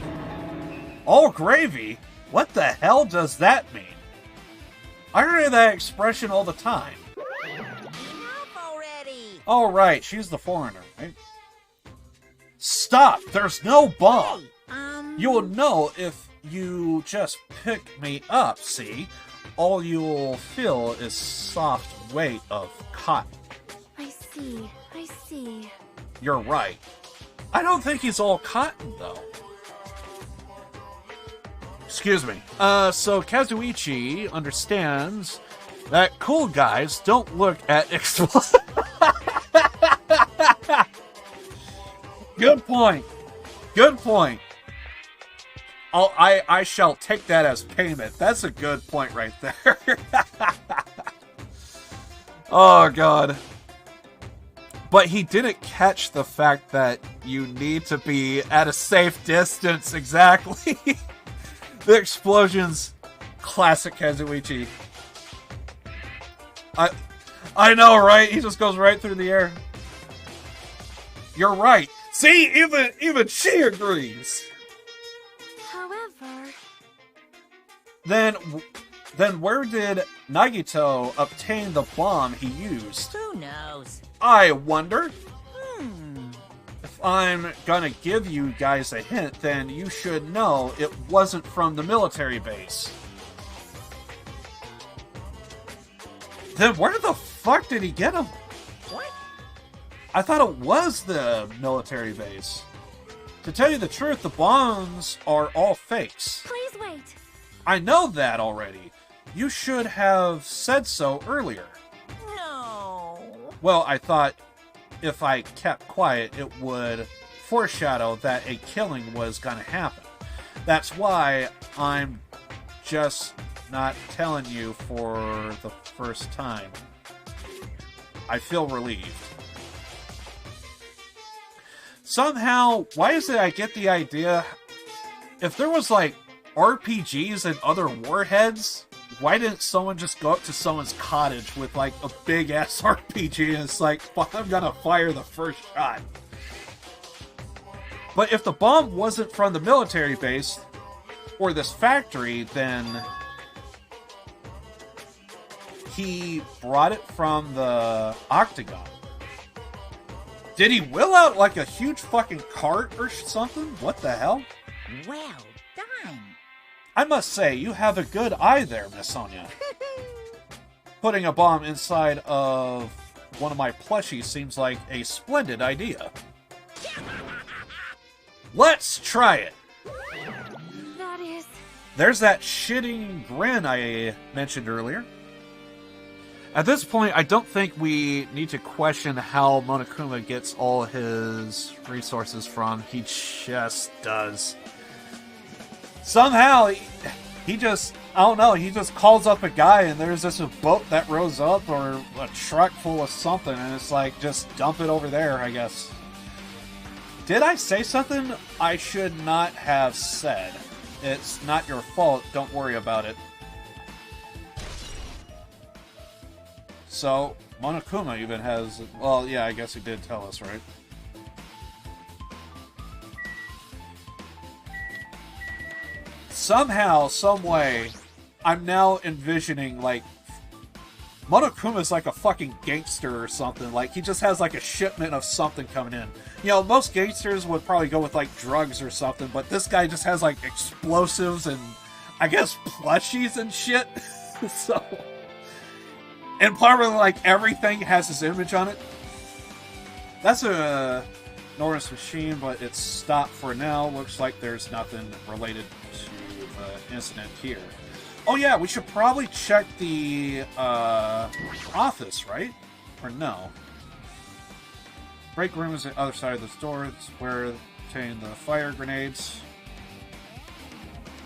S2: All gravy? What the hell does that mean? I hear that expression all the time.
S5: Enough already!
S2: Alright, she's the foreigner, right? Stop! There's no bomb! You'll know if you just pick me up, see? All you'll feel is soft weight of cotton.
S4: I see. I see.
S2: You're right. I don't think he's all cotton, though. Excuse me. So Kazuichi understands that cool guys don't look at explosives. Good point. Good point. I shall take that as payment. That's a good point right there. Oh, God. But he didn't catch the fact that you need to be at a safe distance. Exactly. The explosions. Classic Kazuichi. I know, right? He just goes right through the air. You're right. See, even she agrees.
S4: However,
S2: Then where did Nagito obtain the bomb he used?
S5: Who knows?
S2: I wonder. I'm gonna give you guys a hint, then you should know it wasn't from the military base. Then where the fuck did he get them?
S5: What?
S2: I thought it was the military base. To tell you the truth, the bombs are all fakes.
S4: Please wait.
S2: I know that already. You should have said so earlier.
S5: No.
S2: Well, I thought if I kept quiet, it would foreshadow that a killing was gonna happen. That's why I'm just not telling you for the first time. I feel relieved. Somehow, why is it I get the idea, if there was like RPGs and other warheads, why didn't someone just go up to someone's cottage with like a big ass RPG and it's like, I'm gonna fire the first shot? But if the bomb wasn't from the military base or this factory, then he brought it from the Octagon. Did he wheel out like a huge fucking cart or something? What the hell?
S5: Well done.
S2: I must say, you have a good eye there, Miss Sonia. Putting a bomb inside of one of my plushies seems like a splendid idea. Let's try it!
S4: That is...
S2: There's that shitting grin I mentioned earlier. At this point, I don't think we need to question how Monokuma gets all his resources from. He just does. Somehow, he just, I don't know, he just calls up a guy and there's just a boat that rows up or a truck full of something and it's like, just dump it over there, I guess. Did I say something I should not have said? It's not your fault, don't worry about it. So, Monokuma even has... Well, yeah, I guess he did tell us, right? Somehow, some way, I'm now envisioning, like... Monokuma's like a fucking gangster or something. Like, he just has, like, a shipment of something coming in. You know, most gangsters would probably go with, like, drugs or something, but this guy just has, like, explosives and, I guess, plushies and shit. So... And probably, like, everything has his image on it. That's a Norris machine, but it's stopped for now. Looks like there's nothing related to the incident here. Oh, yeah, we should probably check the office, right? Or no? Break room is the other side of this door. It's where they contain the fire grenades.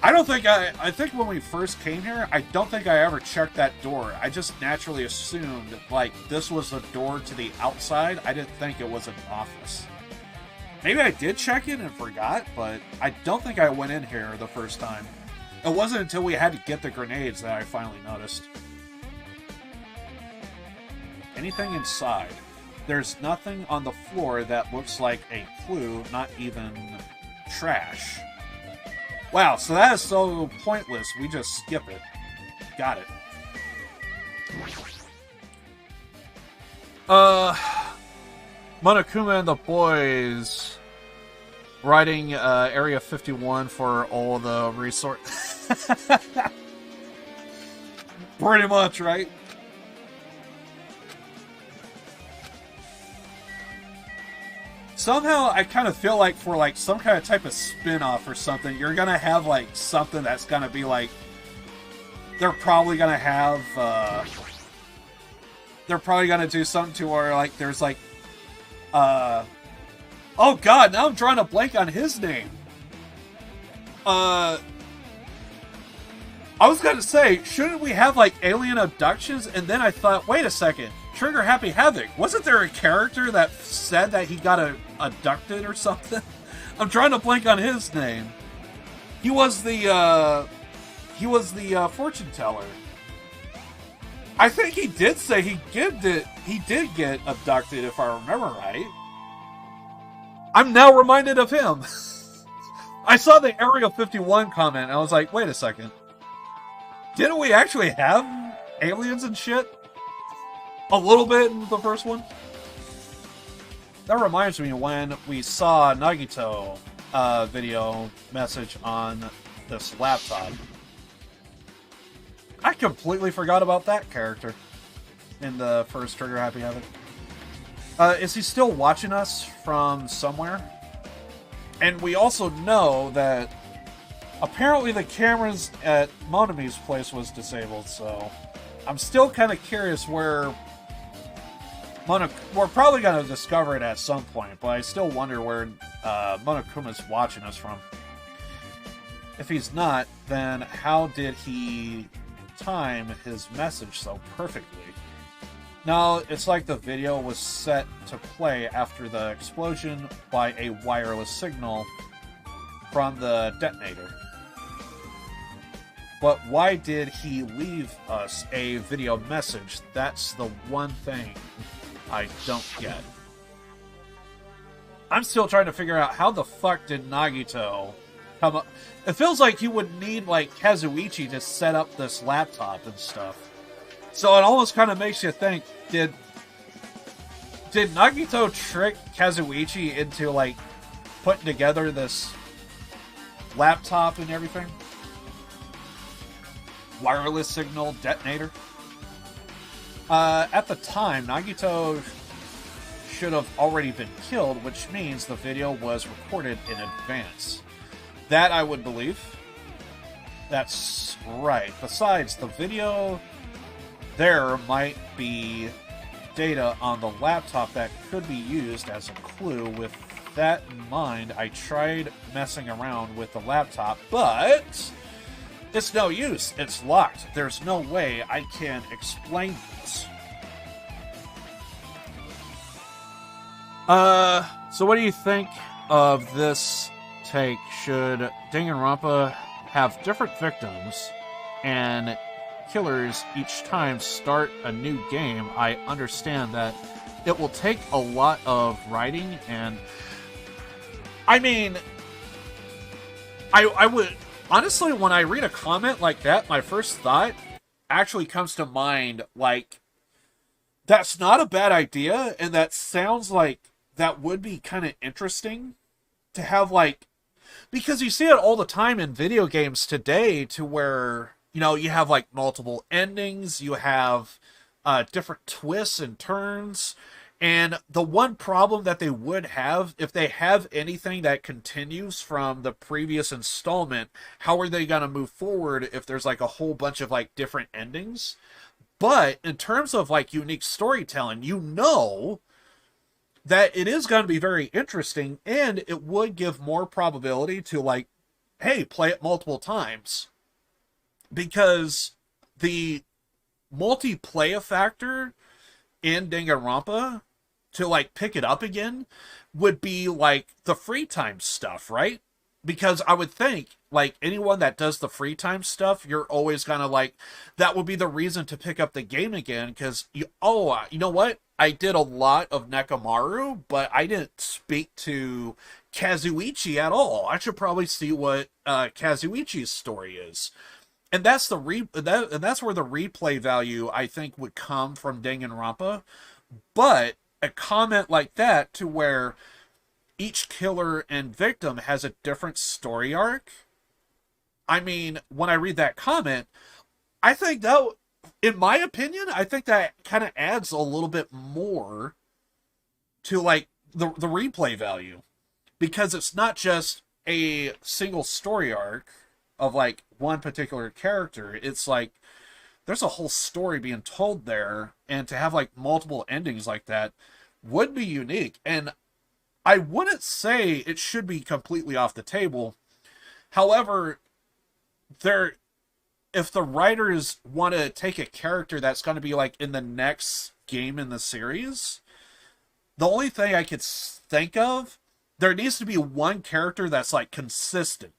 S2: I don't think I think when we first came here, I don't think I ever checked that door. I just naturally assumed, like, this was a door to the outside. I didn't think it was an office. Maybe I did check it and forgot, but I don't think I went in here the first time. It wasn't until we had to get the grenades that I finally noticed. Anything inside? There's nothing on the floor that looks like a clue, not even trash. Wow, so that is so pointless. We just skip it. Got it. Monokuma and the boys riding Area 51 for all the resource. Pretty much, right? Somehow, I kind of feel like for, like, some kind of type of spin-off or something, you're gonna have, like, something that's gonna be, like... They're probably gonna have, They're probably gonna do something to where, like, there's, like... Oh, God, now I'm drawing a blank on his name. I was gonna say, shouldn't we have, like, alien abductions? And then I thought, wait a second. Trigger Happy Havoc. Wasn't there a character that said that he got abducted or something? I'm trying to blank on his name. He was the fortune teller. I think he did say he did get abducted, if I remember right. I'm now reminded of him. I saw the Area 51 comment and I was like, wait a second. Didn't we actually have aliens and shit? A little bit in the first one. that reminds me when we saw Nagito video message on this laptop. I completely forgot about that character in the first Trigger Happy Heaven. Is he still watching us from somewhere? And we also know that apparently the cameras at Monami's place was disabled, so I'm still kind of curious where we're probably going to discover it at some point, but I still wonder where Monokuma's watching us from. If he's not, then how did he time his message so perfectly? Now, it's like the video was set to play after the explosion by a wireless signal from the detonator. But why did he leave us a video message? That's the one thing I don't get. I'm still trying to figure out how the fuck did Nagito come up. It feels like you would need, like, Kazuichi to set up this laptop and stuff. So it almost kind of makes you think, did Nagito trick Kazuichi into, like, putting together this laptop and everything? Wireless signal detonator? At the time, Nagito should have already been killed, which means the video was recorded in advance. That I would believe. That's right. Besides, the video, there might be data on the laptop that could be used as a clue. With that in mind, I tried messing around with the laptop, but it's no use. It's locked. There's no way I can explain this. So what do you think of this take? Should Danganronpa have different victims and killers each time start a new game? I understand that it will take a lot of writing, and I mean, I would honestly, when I read a comment like that, my first thought actually comes to mind, like, that's not a bad idea, and that sounds like that would be kind of interesting to have, like, because you see it all the time in video games today, to where, you know, you have, like, multiple endings, you have different twists and turns, and the one problem that they would have, if they have anything that continues from the previous installment, how are they going to move forward if there's, like, a whole bunch of, like, different endings? But in terms of, like, unique storytelling, you know that it is going to be very interesting, and it would give more probability to, like, hey, play it multiple times. Because the multiplayer factor in Danganronpa, to, like, pick it up again, would be, like, the free time stuff, right? Because I would think, like, anyone that does the free time stuff, you're always gonna, like, that would be the reason to pick up the game again, because, you know what? I did a lot of Nekomaru, but I didn't speak to Kazuichi at all. I should probably see what Kazuichi's story is. And that's that's where the replay value, I think, would come from Danganronpa. But a comment like that, to where each killer and victim has a different story arc, I mean, when I read that comment, I think that, in my opinion, I think that kind of adds a little bit more to, like, the replay value. Because it's not just a single story arc of, like, one particular character. It's like, there's a whole story being told there, and to have, like, multiple endings like that would be unique. And I wouldn't say it should be completely off the table. However, if the writers want to take a character that's going to be, like, in the next game in the series, the only thing I could think of, there needs to be one character that's, like, consistent.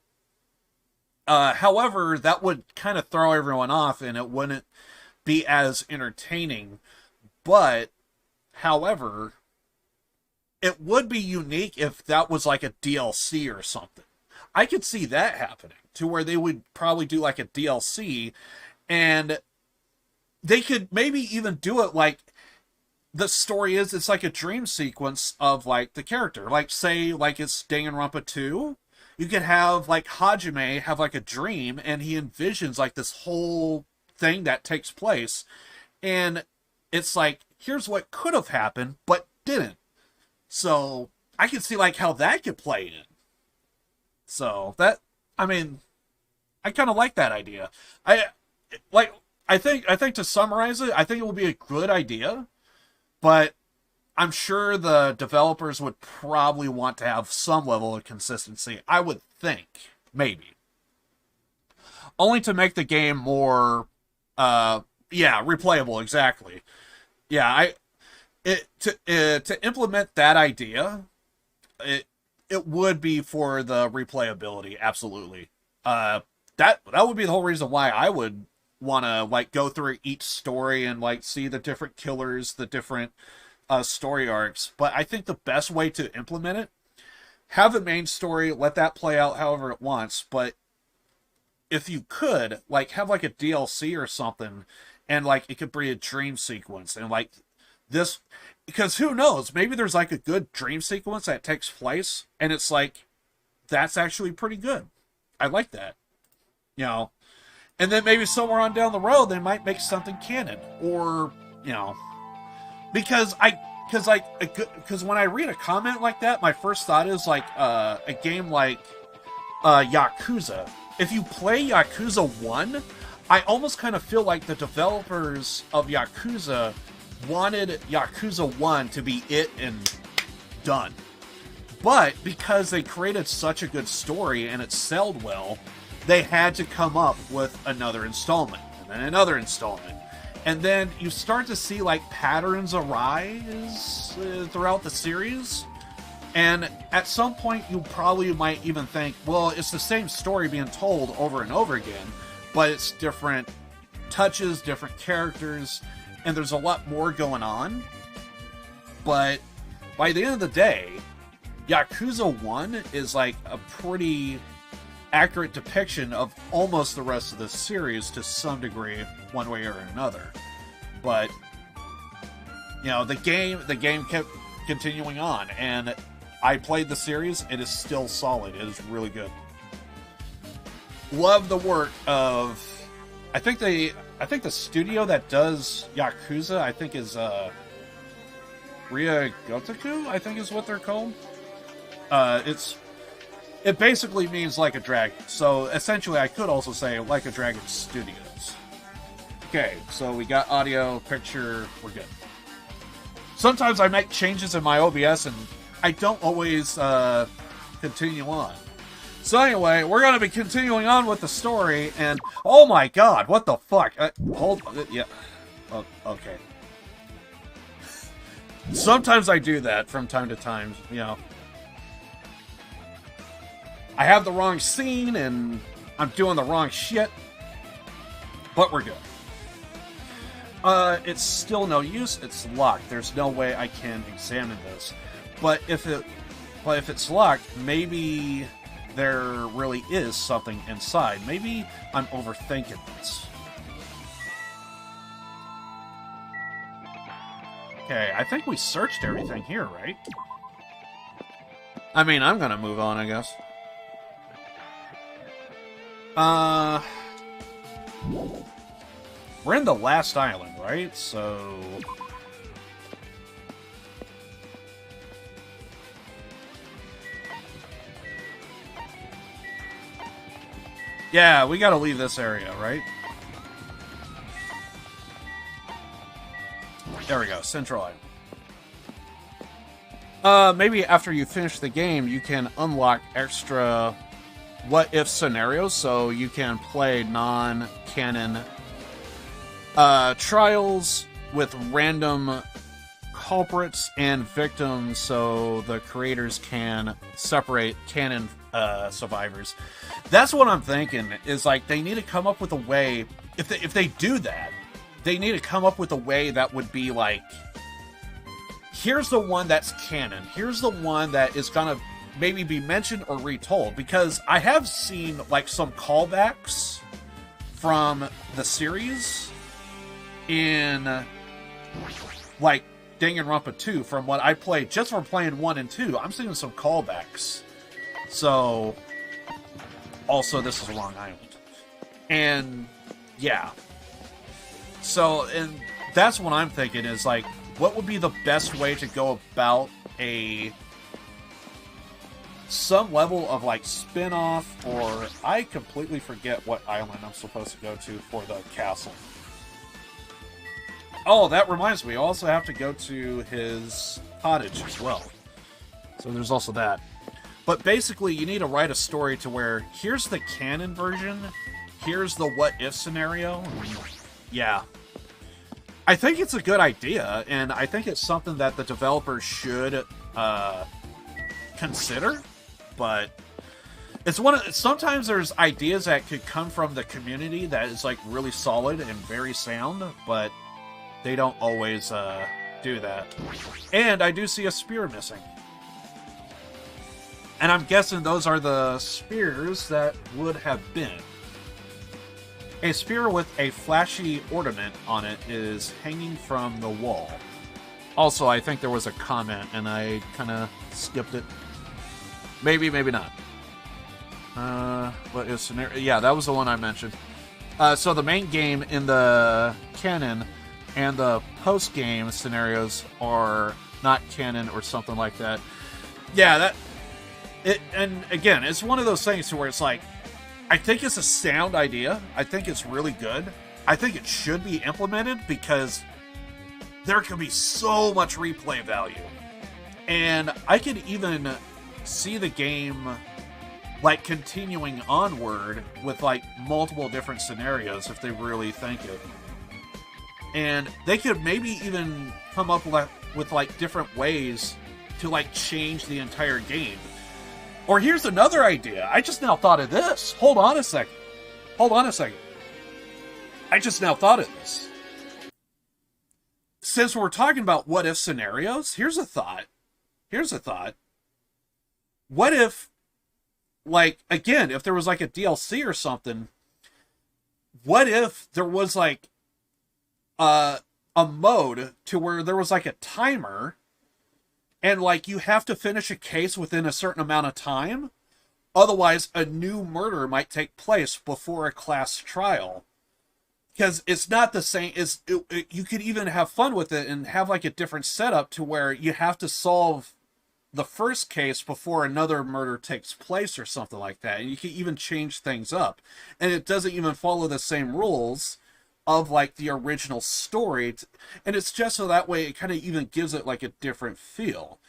S2: However, that would kind of throw everyone off, and it wouldn't be as entertaining. But, however, it would be unique if that was, like, a DLC or something. I could see that happening, to where they would probably do, like, a DLC, and they could maybe even do it, like, the story is, it's like a dream sequence of like the character. Like say like it's Danganronpa 2. You could have like Hajime have like a dream and he envisions like this whole thing that takes place. And it's like, here's what could have happened, but didn't. So I can see like how that could play in. So that, I mean, I kind of like that idea. I think to summarize it, I think it will be a good idea, but I'm sure the developers would probably want to have some level of consistency. I would think, maybe. Only to make the game more, replayable, exactly. Yeah, to implement that idea, it would be for the replayability, absolutely. That would be the whole reason why I would want to like go through each story and like see the different killers, the different story arcs. But I think the best way to implement it, have a main story, let that play out however it wants, but if you could, like, have like a DLC or something, and like it could be a dream sequence, and like this, because who knows, maybe there's like a good dream sequence that takes place, and it's like, that's actually pretty good. I like that. You know, and then maybe somewhere on down the road they might make something canon, or you know, because when I read a comment like that, my first thought is like a game like Yakuza. If you play Yakuza 1, I almost kind of feel like the developers of Yakuza wanted Yakuza 1 to be it and done. But because they created such a good story and it sold well, they had to come up with another installment, and then another installment. And then you start to see like patterns arise throughout the series. And at some point you probably might even think, well, it's the same story being told over and over again, but it's different touches, different characters, and there's a lot more going on. But by the end of the day, Yakuza 1 is like a pretty accurate depiction of almost the rest of the series to some degree, one way or another. But you know, the game kept continuing on, and I played the series. It is still solid. It is really good. Love the work of, I think the studio that does Yakuza, I think is Ria Gotoku, I think is what they're called. It basically means like a dragon. So essentially I could also say like a Dragon Studios. Okay, so we got audio, picture, we're good. Sometimes I make changes in my OBS and I don't always continue on. So anyway, we're going to be continuing on with the story, and oh my god, what the fuck? Yeah. Oh, okay. Sometimes I do that from time to time, you know. I have the wrong scene, and I'm doing the wrong shit. But we're good. It's still no use. It's locked. There's no way I can examine this. But if it's locked, maybe there really is something inside. Maybe I'm overthinking this. Okay, I think we searched everything here, right? I mean, I'm gonna move on, I guess. We're in the last island, right? So... yeah, we gotta leave this area, right? There we go, Central Island. Maybe after you finish the game, you can unlock extra what-if scenarios, so you can play non-canon trials with random culprits and victims, so the creators can separate canon survivors. That's what I'm thinking, is like they need to come up with a way, if they do that, they need to come up with a way that would be like, here's the one that's canon, here's the one that is gonna maybe be mentioned or retold, because I have seen like some callbacks from the series in like Danganronpa 2, from what I played, just from playing 1 and 2, I'm seeing some callbacks. So, also, this is Long Island. And, yeah. So, and that's what I'm thinking is, like, what would be the best way to go about some level of, like, spin-off, or I completely forget what island I'm supposed to go to for the castle. Oh, that reminds me, I also have to go to his cottage as well. So there's also that. But basically, you need to write a story to where, here's the canon version, here's the what-if scenario. Yeah. I think it's a good idea, and I think it's something that the developers should consider, but it's sometimes there's ideas that could come from the community that is, like, really solid and very sound, but they don't always do that. And I do see a spear missing. And I'm guessing those are the spears that would have been. A spear with a flashy ornament on it is hanging from the wall. Also, I think there was a comment, and I kind of skipped it. Maybe, maybe not. What is scenario? Yeah, that was the one I mentioned. So the main game in the canon and the post-game scenarios are not canon or something like that. Yeah, and again, it's one of those things to where it's like, I think it's a sound idea. I think it's really good. I think it should be implemented because there can be so much replay value. And I could even see the game, like, continuing onward with, like, multiple different scenarios if they really think it. And they could maybe even come up with like, different ways to, like, change the entire game. Or here's another idea. I just now thought of this. Hold on a second. I just now thought of this. Since we're talking about what-if scenarios, here's a thought. What if, like, again, if there was, like, a DLC or something, what if there was, like, a mode to where there was, like, a timer, and, like, you have to finish a case within a certain amount of time, otherwise a new murder might take place before a class trial. Because it's not the same, you could even have fun with it and have, like, a different setup to where you have to solve the first case before another murder takes place or something like that. And you can even change things up. And it doesn't even follow the same rules of, like, the original story. And it's just so that way it kind of even gives it, like, a different feel.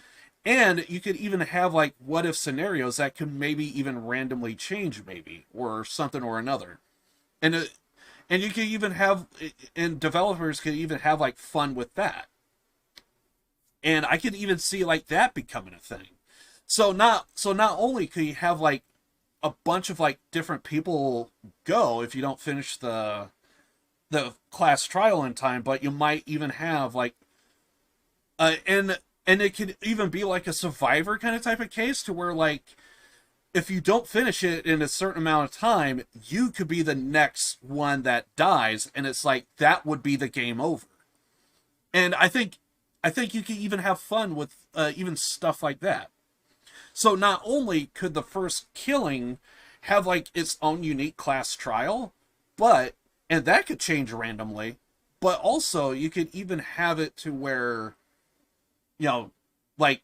S2: And you could even have, like, what-if scenarios that could maybe even randomly change, maybe, or something or another. And you could even have, and developers could even have, like, fun with that. And I could even see, like, that becoming a thing. So not only could you have, like, a bunch of, like, different people go if you don't finish the class trial in time, but you might even have, like, and it could even be like a survivor kind of type of case to where, like, if you don't finish it in a certain amount of time, you could be the next one that dies, and it's like, that would be the game over. And I think you could even have fun with even stuff like that. So not only could the first killing have, like, its own unique class trial, and that could change randomly, but also you could even have it to where, you know, like,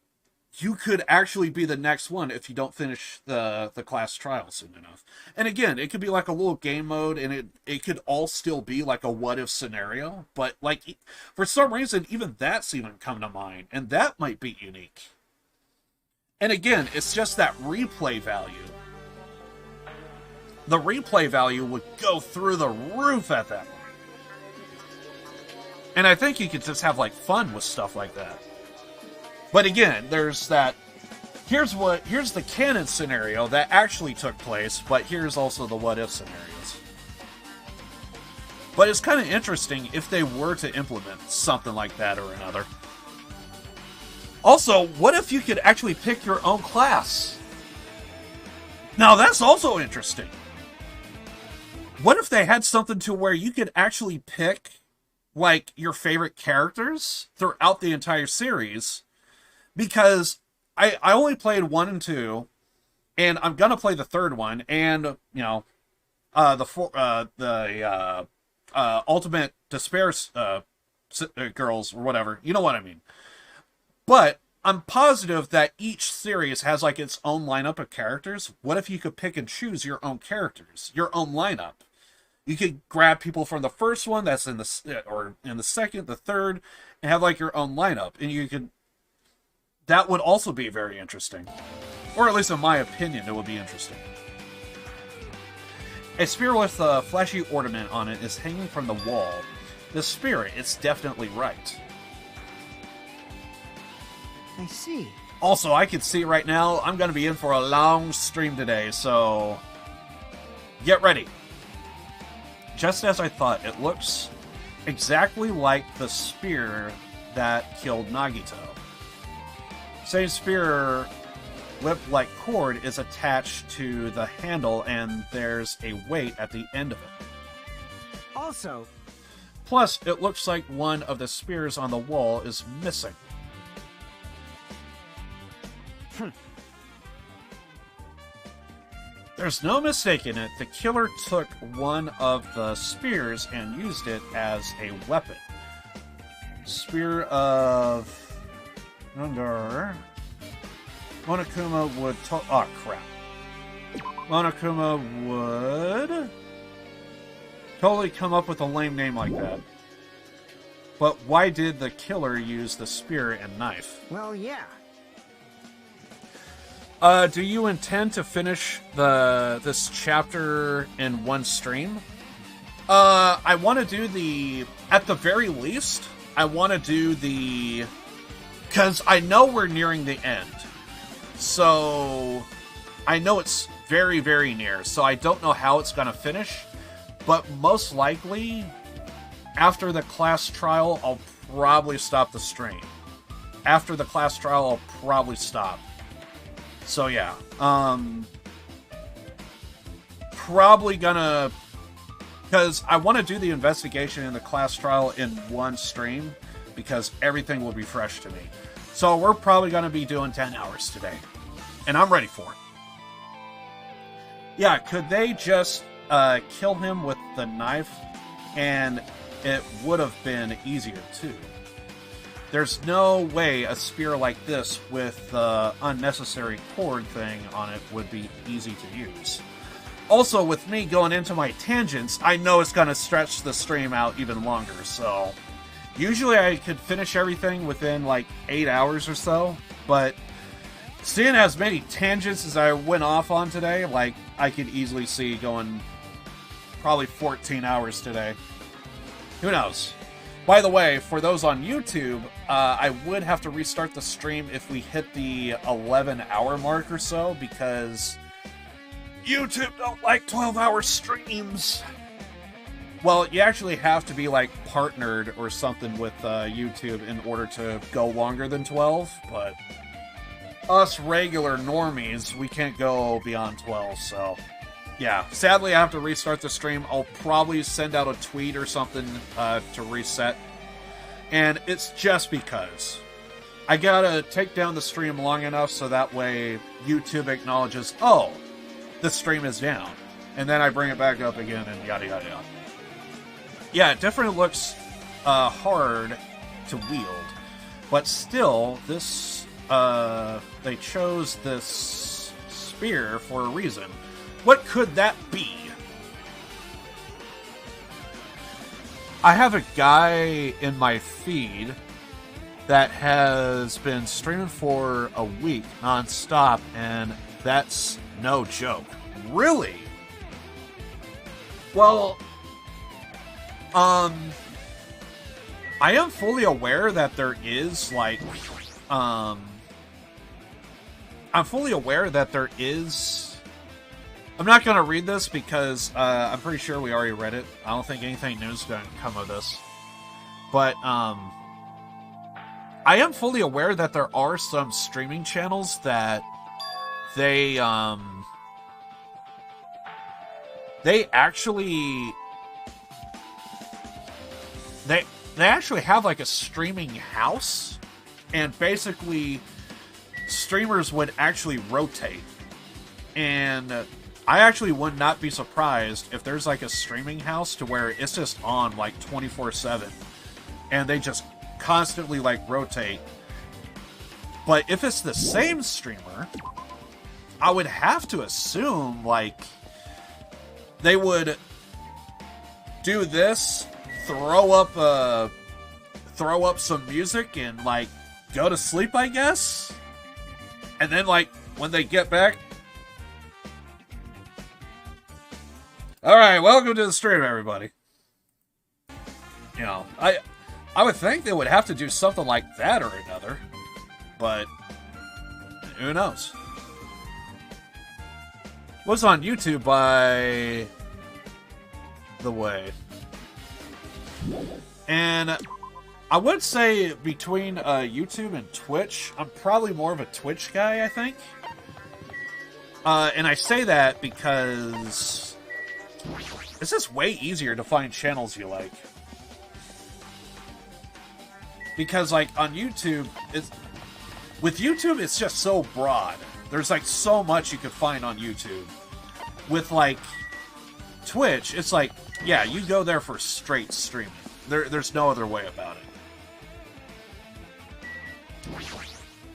S2: you could actually be the next one if you don't finish the class trial soon enough. And again, it could be like a little game mode, and it could all still be like a what-if scenario, but, like, for some reason, even that's even come to mind, and that might be unique. And again, it's just that replay value. The replay value would go through the roof at that point. And I think you could just have, like, fun with stuff like that. But again, there's that, here's the canon scenario that actually took place, but here's also the what-if scenarios. But it's kind of interesting if they were to implement something like that or another. Also, what if you could actually pick your own class? Now, that's also interesting. What if they had something to where you could actually pick like, your favorite characters throughout the entire series, because I only played 1 and 2, and I'm gonna play the third one, and, you know, the Ultimate Despair girls, or whatever. You know what I mean. But I'm positive that each series has, like, its own lineup of characters. What if you could pick and choose your own characters, your own lineup? You could grab people from the first one that's in the, or in the second, the third, and have, like, your own lineup. And you could, that would also be very interesting. Or at least in my opinion, it would be interesting. A spear with a flashy ornament on it is hanging from the wall. The spirit, it's definitely right.
S6: I see.
S2: Also, I can see right now, I'm going to be in for a long stream today, so get ready. Just as I thought, it looks exactly like the spear that killed Nagito. Same spear whip-like cord is attached to the handle, and there's a weight at the end of it.
S6: Also,
S2: Plus, it looks like one of the spears on the wall is missing. There's no mistaking it, the killer took one of the spears and used it as a weapon. Spear of... Under... Monokuma would... Oh, crap. Monokuma would... totally come up with a lame name like that. But why did the killer use the spear and knife?
S6: well, yeah.
S2: Do you intend to finish this chapter in one stream? I want to do the... At the very least, I want to do the... Because I know we're nearing the end. So, I know it's very, very near. So I don't know how it's going to finish. But most likely, after the class trial, I'll probably stop the stream. After the class trial, I'll probably stop. So yeah, probably gonna, because I want to do the investigation and the class trial in one stream, because everything will be fresh to me. So we're probably gonna be doing 10 hours today, and I'm ready for it. Yeah, could they just kill him with the knife, and it would have been easier too. There's no way a spear like this with the unnecessary cord thing on it would be easy to use. Also, with me going into my tangents, I know it's going to stretch the stream out even longer, so... Usually I could finish everything within like 8 hours or so, but seeing as many tangents as I went off on today, like, I could easily see going probably 14 hours today. Who knows? By the way, for those on YouTube, I would have to restart the stream if we hit the 11-hour mark or so, because YouTube don't like 12-hour streams. Well, you actually have to be, like, partnered or something with YouTube in order to go longer than 12, but us regular normies, we can't go beyond 12, so... Yeah, sadly I have to restart the stream. I'll probably send out a tweet or something to reset. And it's just because. I gotta take down the stream long enough so that way YouTube acknowledges, oh, the stream is down. And then I bring it back up again and yada yada yada. Yeah, it definitely looks hard to wield. But still, this they chose this spear for a reason. What could that be? I have a guy in my feed that has been streaming for a week non-stop, and that's no joke. Really? Well, I am fully aware that there is, like, I'm fully aware that there is... I'm not going to read this because I'm pretty sure we already read it. I don't think anything new is going to come of this. But I am fully aware that there are some streaming channels that they actually they actually have like a streaming house, and basically streamers would actually rotate. And I actually would not be surprised if there's like a streaming house to where it's just on like 24/7 and they just constantly like rotate. But if it's the same streamer, I would have to assume like they would do this, throw up some music and like go to sleep, I guess. And then like when they get back, all right, welcome to the stream, everybody. You know, I would think they would have to do something like that or another, but who knows? What's on YouTube, by the way? And I would say between YouTube and Twitch, I'm probably more of a Twitch guy, I think. And I say that because it's just way easier to find channels you like. Because, like, on YouTube, with YouTube, it's just so broad. There's, like, so much you could find on YouTube. With, like, Twitch, it's like, yeah, you go there for straight streaming. There's no other way about it.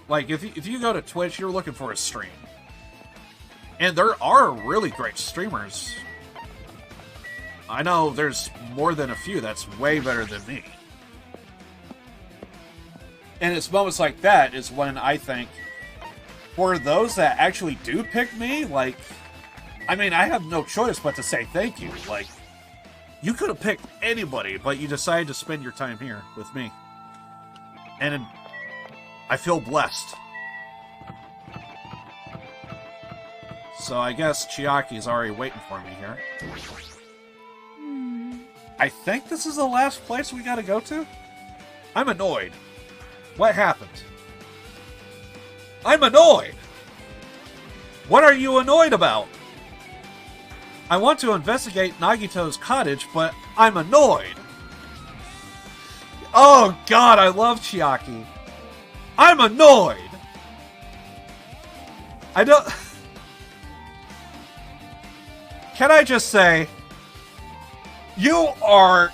S2: Like, if you go to Twitch, you're looking for a stream. And there are really great streamers. I know there's more than a few that's way better than me. And it's moments like that is when I think, for those that actually do pick me, like, I mean, I have no choice but to say thank you. Like, you could have picked anybody, but you decided to spend your time here with me. And I feel blessed. So I guess Chiaki's already waiting for me here. I think this is the last place we gotta go to? I'm annoyed. What happened? I'm annoyed! What are you annoyed about? I want to investigate Nagito's cottage, but I'm annoyed. Oh god, I love Chiaki. I'm annoyed! I don't... Can I just say, you are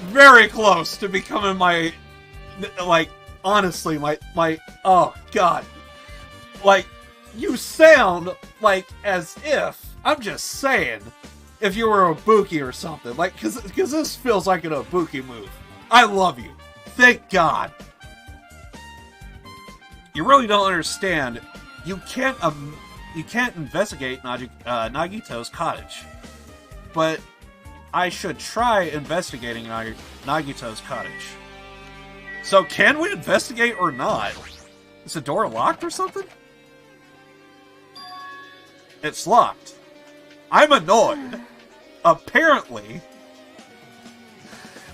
S2: very close to becoming my, like, honestly, my, oh god. Like, you sound like as if, I'm just saying, if you were a Ibuki or something. Like, cause this feels like an Ibuki move. I love you. Thank God. You really don't understand. You can't investigate Nagito's cottage. But I should try investigating Nagito's cottage. So can we investigate or not? Is the door locked or something? It's locked. I'm annoyed. Apparently,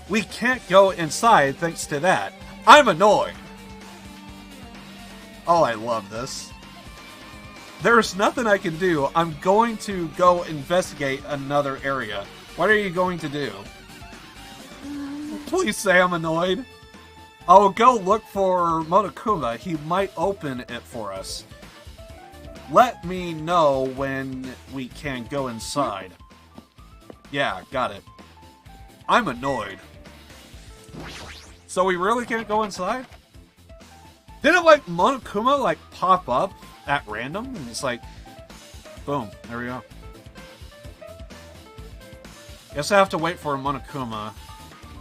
S2: we can't go inside thanks to that. I'm annoyed. Oh, I love this. There's nothing I can do. I'm going to go investigate another area. What are you going to do? Please say I'm annoyed. I'll go look for Monokuma. He might open it for us. Let me know when we can go inside. Yeah, got it. I'm annoyed. So we really can't go inside? Didn't, like, Monokuma, like, pop up at random? And it's like, boom, there we go. Guess I have to wait for a Monokuma.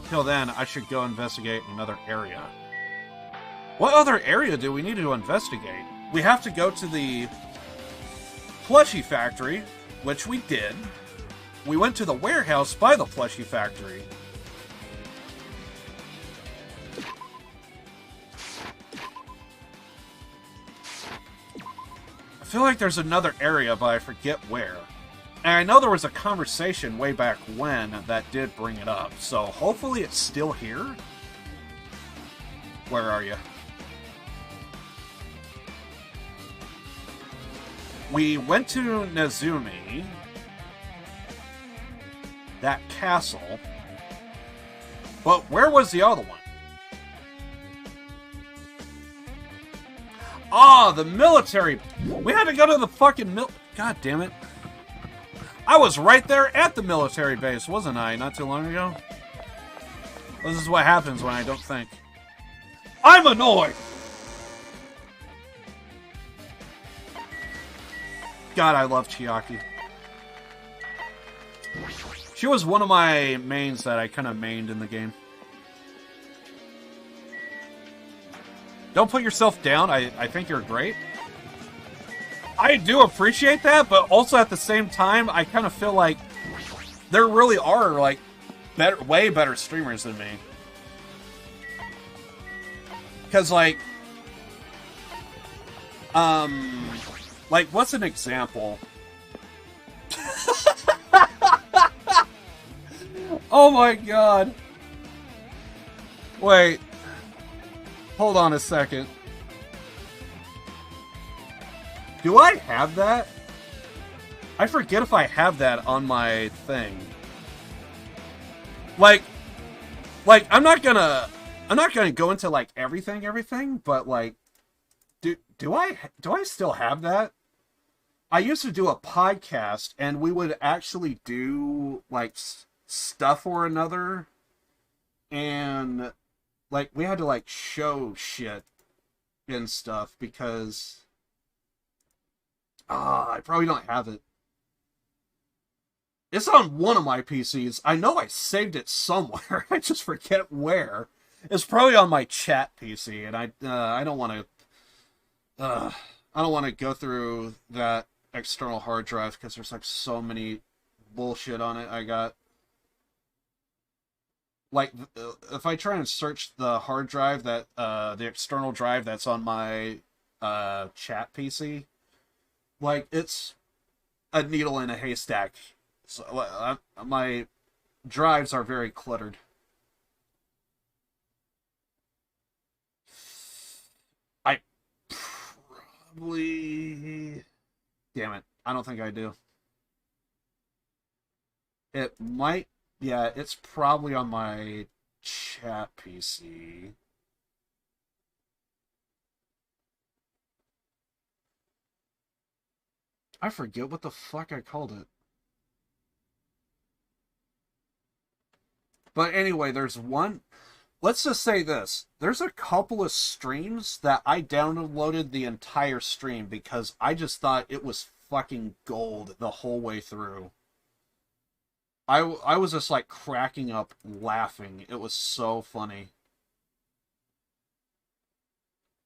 S2: Till then, I should go investigate another area. What other area do we need to investigate? We have to go to the plushie factory, which we did. We went to the warehouse by the plushie factory. I feel like there's another area, but I forget where. And I know there was a conversation way back when that did bring it up, so hopefully it's still here. Where are you? We went to Nezumi, that castle, But where was the other one? Ah, the military. We had to go to the fucking God damn it. I was right there at the military base, wasn't I, not too long ago? This is what happens when I don't think. I'm annoyed! God, I love Chiaki. She was one of my mains that I kind of mained in the game. Don't put yourself down. I think you're great. I do appreciate that, but also at the same time, I kind of feel like there really are, like, way better streamers than me. Because, like, what's an example? Oh my god. Wait. Hold on a second. Do I have that? I forget if I have that on my thing. Like I'm not gonna go into like everything, but like do I still have that? I used to do a podcast and we would actually do like stuff or another, and like we had to like show shit and stuff because I probably don't have it. It's on one of my PCs. I know I saved it somewhere. I just forget where. It's probably on my chat PC, and I don't want to go through that external hard drive because there's like so many bullshit on it. I got like if I try and search the hard drive that the external drive that's on my chat PC, like it's a needle in a haystack. So my drives are very cluttered. I probably... Damn it. I don't think I do. It might... Yeah, it's probably on my chat PC. I forget what the fuck I called it. But anyway, there's one... Let's just say this. There's a couple of streams that I downloaded the entire stream because I just thought it was fucking gold the whole way through. I was just like cracking up laughing. It was so funny.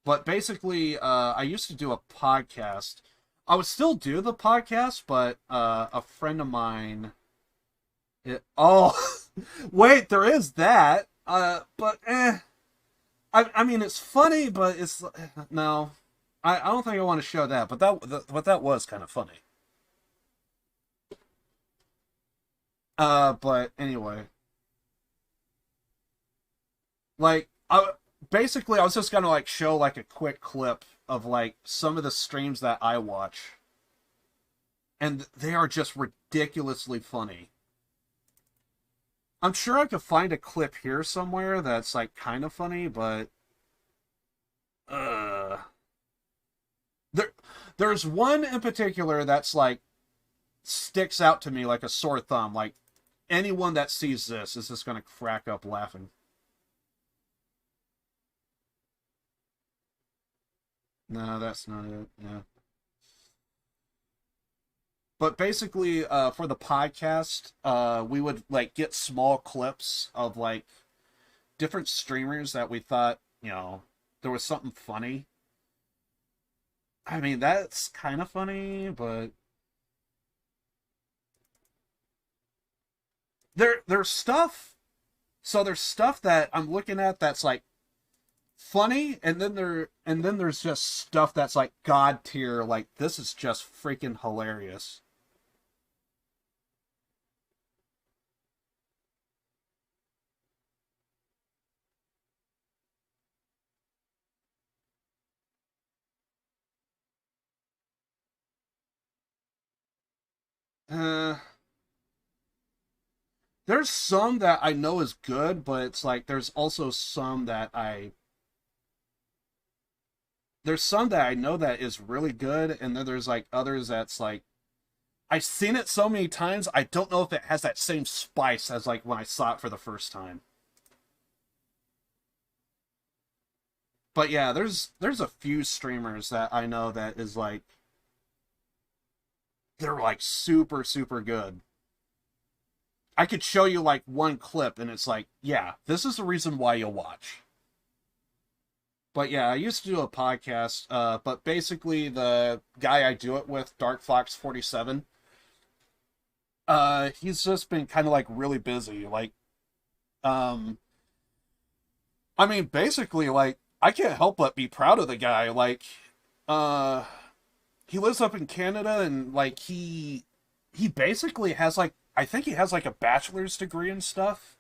S2: But basically, I used to do a podcast. I would still do the podcast, but a friend of mine... Wait, there is that. But I mean, it's funny, but it's no. I don't think I want to show that. But that was kind of funny. But anyway, like, basically, I was just gonna like show like a quick clip of like some of the streams that I watch, and they are just ridiculously funny. I'm sure I could find a clip here somewhere that's like kind of funny, but there's one in particular that's like sticks out to me like a sore thumb. Like anyone that sees this is just gonna crack up laughing. No, that's not it. Yeah. But basically, for the podcast, we would like get small clips of like different streamers that we thought, you know, there was something funny. I mean, that's kind of funny, but there's stuff. So there's stuff that I'm looking at that's like funny, and then there's just stuff that's like god tier. Like this is just freaking hilarious. there's some that I know is good, but it's like there's also some that there's some that I know that is really good, and then there's like others that's like I've seen it so many times, I don't know if it has that same spice as like when I saw it for the first time. But yeah, there's a few streamers that I know that is like they're like super super good. I could show you like one clip and it's like, yeah, this is the reason why you'll watch. But yeah, I used to do a podcast, but basically the guy I do it with, Dark Fox 47, he's just been kind of like really busy. Like, I mean, basically, like, I can't help but be proud of the guy. Like, he lives up in Canada and like he basically has like, I think he has like a bachelor's degree and stuff.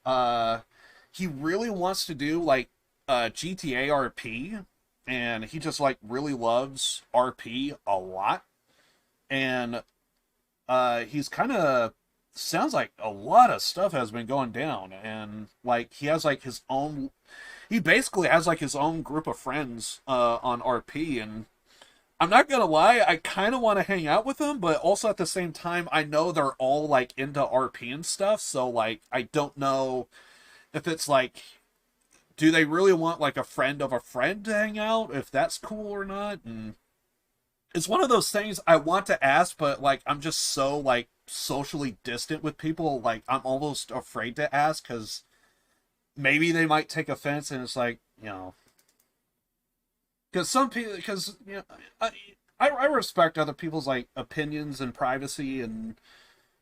S2: He really wants to do like GTA RP, and he just like really loves RP a lot. And he's kind of sounds like a lot of stuff has been going down, and like he has like his own, he basically has like his own group of friends on RP. And I'm not gonna lie, I kind of want to hang out with them, but also at the same time, I know they're all like into RP and stuff, so like I don't know if it's like, do they really want like a friend of a friend to hang out, if that's cool or not. And it's one of those things I want to ask, but like I'm just so like socially distant with people, like I'm almost afraid to ask because maybe they might take offense. And it's like, you know, because some people, because you know, I respect other people's like opinions and privacy, and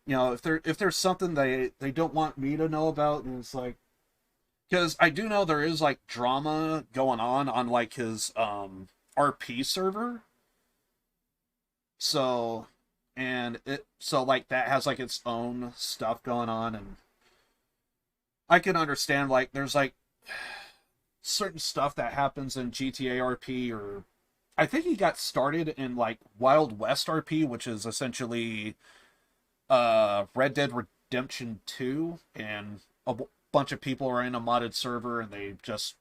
S2: you know, if there's something they don't want me to know about, and it's like, because I do know there is like drama going on like his RP server. So, and so like that has like its own stuff going on, and I can understand like there's like certain stuff that happens in GTA RP, or I think he got started in like Wild West RP, which is essentially Red Dead Redemption 2, and a bunch of people are in a modded server and they just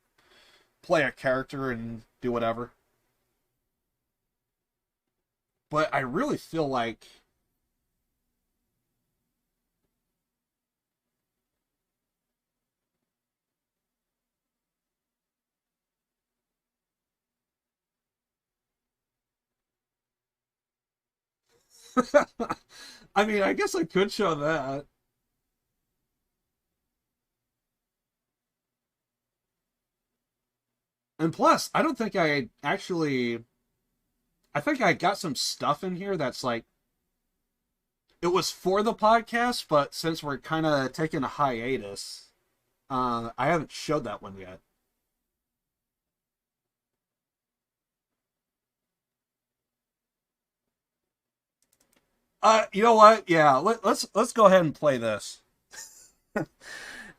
S2: play a character and do whatever. But I really feel like I mean, I guess I could show that. And plus, I don't think I actually, I think I got some stuff in here that's like, it was for the podcast, but since we're kind of taking a hiatus, I haven't showed that one yet. You know what? Yeah, let's go ahead and play this.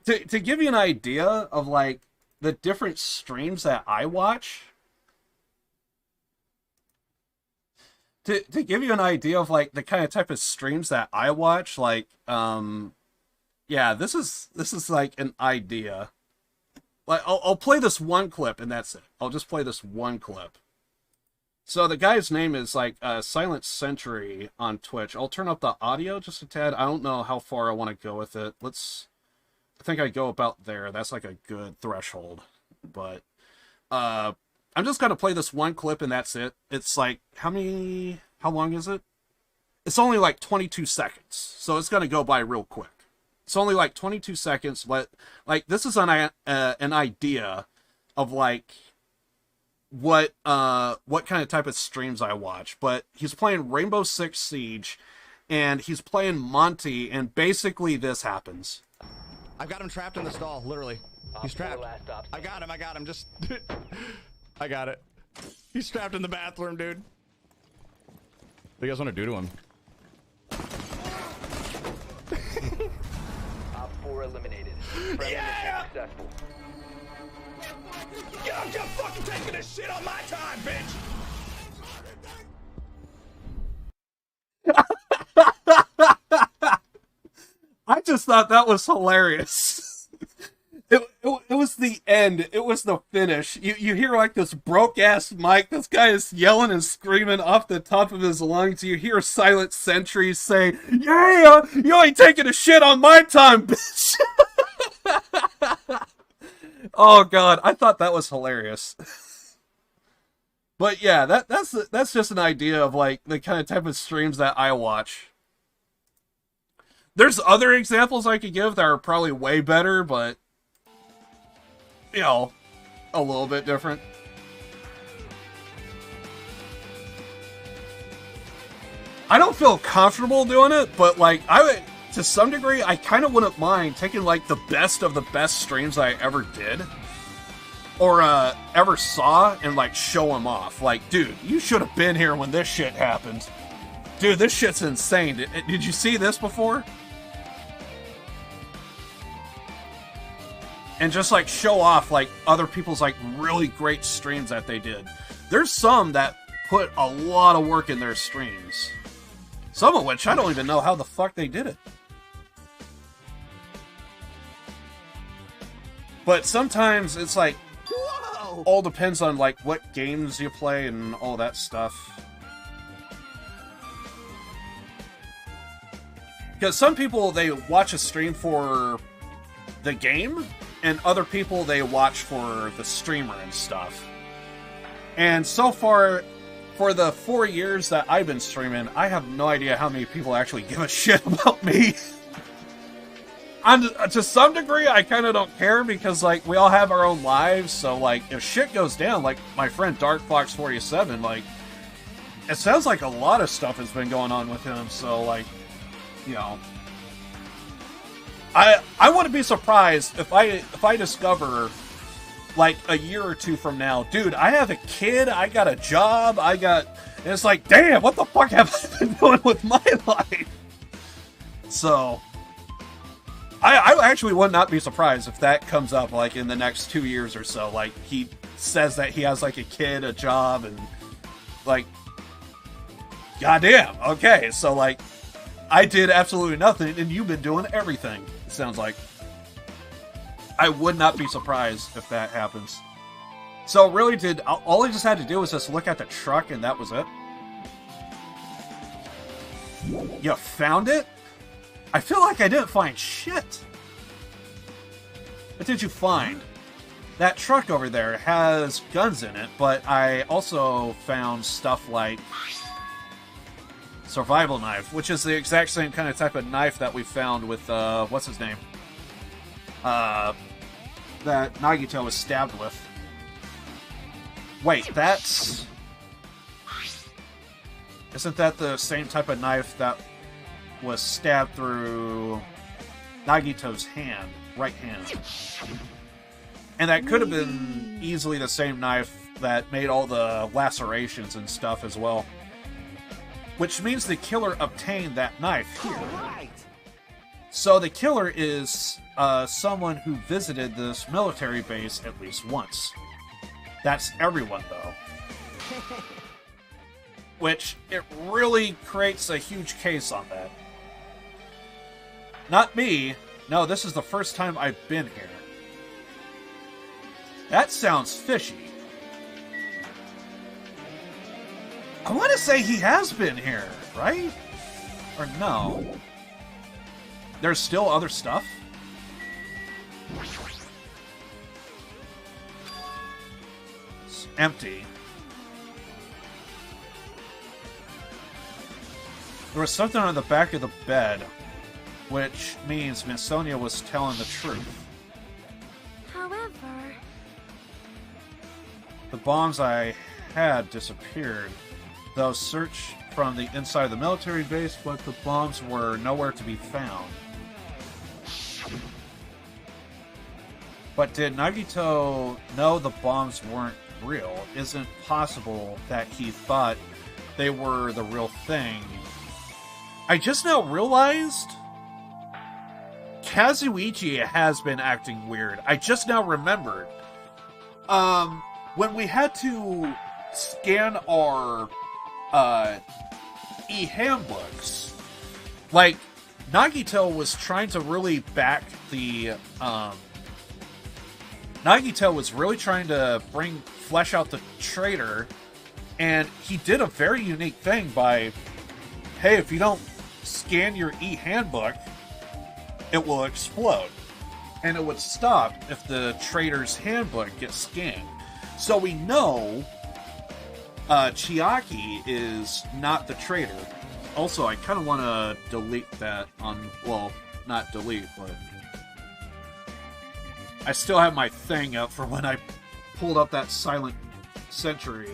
S2: To give you an idea of like the different streams that I watch. To give you an idea of like the kind of type of streams that I watch, like yeah, this is like an idea. Like I'll play this one clip and that's it. I'll just play this one clip. So the guy's name is like Silent Sentry on Twitch. I'll turn up the audio just a tad. I don't know how far I want to go with it. I think I go about there. That's like a good threshold. But I'm just gonna play this one clip and that's it. It's like how long is it? It's only like 22 seconds. So it's gonna go by real quick. It's only like 22 seconds, but like this is an idea of like what kind of type of streams I watch. But he's playing Rainbow Six Siege and he's playing Monty, and basically this happens.
S7: I've got him trapped in the stall, literally. He's trapped. I got him, just I got it. He's trapped in the bathroom, dude. What do you guys want to do to him?
S8: Op 4 eliminated.
S7: Yeah!
S8: Successful.
S7: Yeah, I'm just fucking taking this shit on my time, bitch!
S2: just thought that was hilarious. It was the end. It was the finish. You hear like this broke-ass mic. This guy is yelling and screaming off the top of his lungs. You hear Silent Sentry say, "Yeah, you ain't taking a shit on my time, bitch." Oh, God. I thought that was hilarious. But yeah, that's just an idea of like the kind of type of streams that I watch. There's other examples I could give that are probably way better, but you know, a little bit different. I don't feel comfortable doing it, but like I would, to some degree, I kind of wouldn't mind taking like the best of the best streams I ever did or ever saw and like show them off. Like, dude, you should have been here when this shit happened. Dude, this shit's insane. Did you see this before? And just like show off like other people's like really great streams that they did. There's some that put a lot of work in their streams. Some of which I don't even know how the fuck they did it. But sometimes it's like, whoa, all depends on like what games you play and all that stuff. Because some people, they watch a stream for the game, and other people, they watch for the streamer and stuff. And so far, for the 4 years that I've been streaming, I have no idea how many people actually give a shit about me. To some degree, I kind of don't care, because, like, we all have our own lives, so, like, if shit goes down, like, my friend DarkFox47, like, it sounds like a lot of stuff has been going on with him, so, like, you know, I wouldn't be surprised if I discover, like, a year or two from now, dude, I have a kid, I got a job, and it's like, damn, what the fuck have I been doing with my life? So, I actually would not be surprised if that comes up, like, in the next 2 years or so. Like, he says that he has, like, a kid, a job, and, like, goddamn, okay, so, like, I did absolutely nothing, and you've been doing everything, it sounds like. I would not be surprised if that happens. So, really, all I just had to do was just look at the truck, and that was it? You found it? I feel like I didn't find shit. What did you find? That truck over there has guns in it, but I also found stuff like survival knife, which is the exact same kind of type of knife that we found with, what's his name? That Nagito was stabbed with. Wait, that's... Isn't that the same type of knife that was stabbed through Nagito's hand, right hand? And that could have been easily the same knife that made all the lacerations and stuff as well. Which means the killer obtained that knife here. So the killer is someone who visited this military base at least once. That's everyone, though. Which, it really creates a huge case on that. Not me. No, this is the first time I've been here. That sounds fishy. I want to say he has been here, right? Or no? There's still other stuff? It's empty. There was something on the back of the bed, which means Miss Sonia was telling the truth.
S4: However...
S2: The bombs I had disappeared. Though search from the inside of the military base, but the bombs were nowhere to be found. But did Nagito know the bombs weren't real? Isn't possible that he thought they were the real thing. I just now realized Kazuichi has been acting weird. I just now remembered. When we had to scan our e-handbooks, like, Nagito was trying to really back the, Nagito was really trying to flesh out the traitor, and he did a very unique thing by, hey, if you don't scan your e-handbook, it will explode. And it would stop if the traitor's handbook gets scanned. So we know Chiaki is not the traitor. Also, I kind of want to delete that on... Well, not delete, but... I still have my thing up for when I pulled up that Silent Century.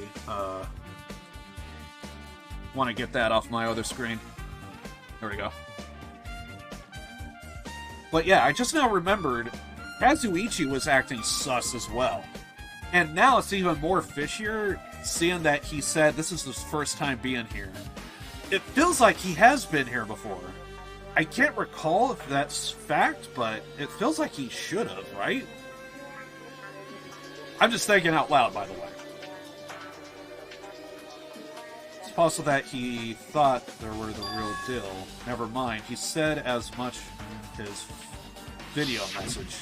S2: Want to get that off my other screen. There we go. But yeah, I just now remembered Kazuichi was acting sus as well. And now it's even more fishier, seeing that he said this is his first time being here. It feels like he has been here before. I can't recall if that's fact, but it feels like he should have, right? I'm just thinking out loud, by the way. It's possible that he thought they were the real deal. Never mind, he said as much in his video message.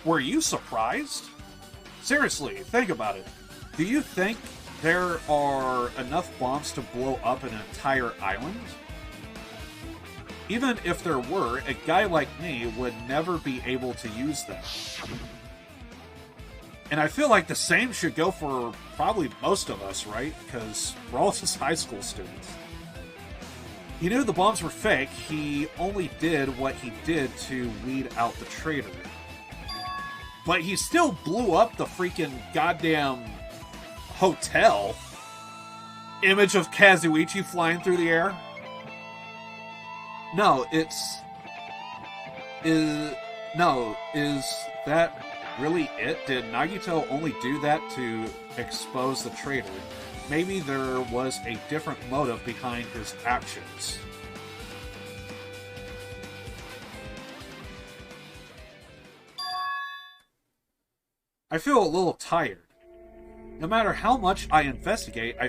S2: Were you surprised? Seriously, think about it. Do you think there are enough bombs to blow up an entire island? Even if there were, a guy like me would never be able to use them. And I feel like the same should go for probably most of us, right? Because we're all just high school students. He knew the bombs were fake, he only did what he did to weed out the traitor. But he still blew up the freaking goddamn hotel. Image of Kazuichi flying through the air. No, is that really it? Did Nagito only do that to expose the traitor? Maybe there was a different motive behind his actions. I feel a little tired. No matter how much I investigate, I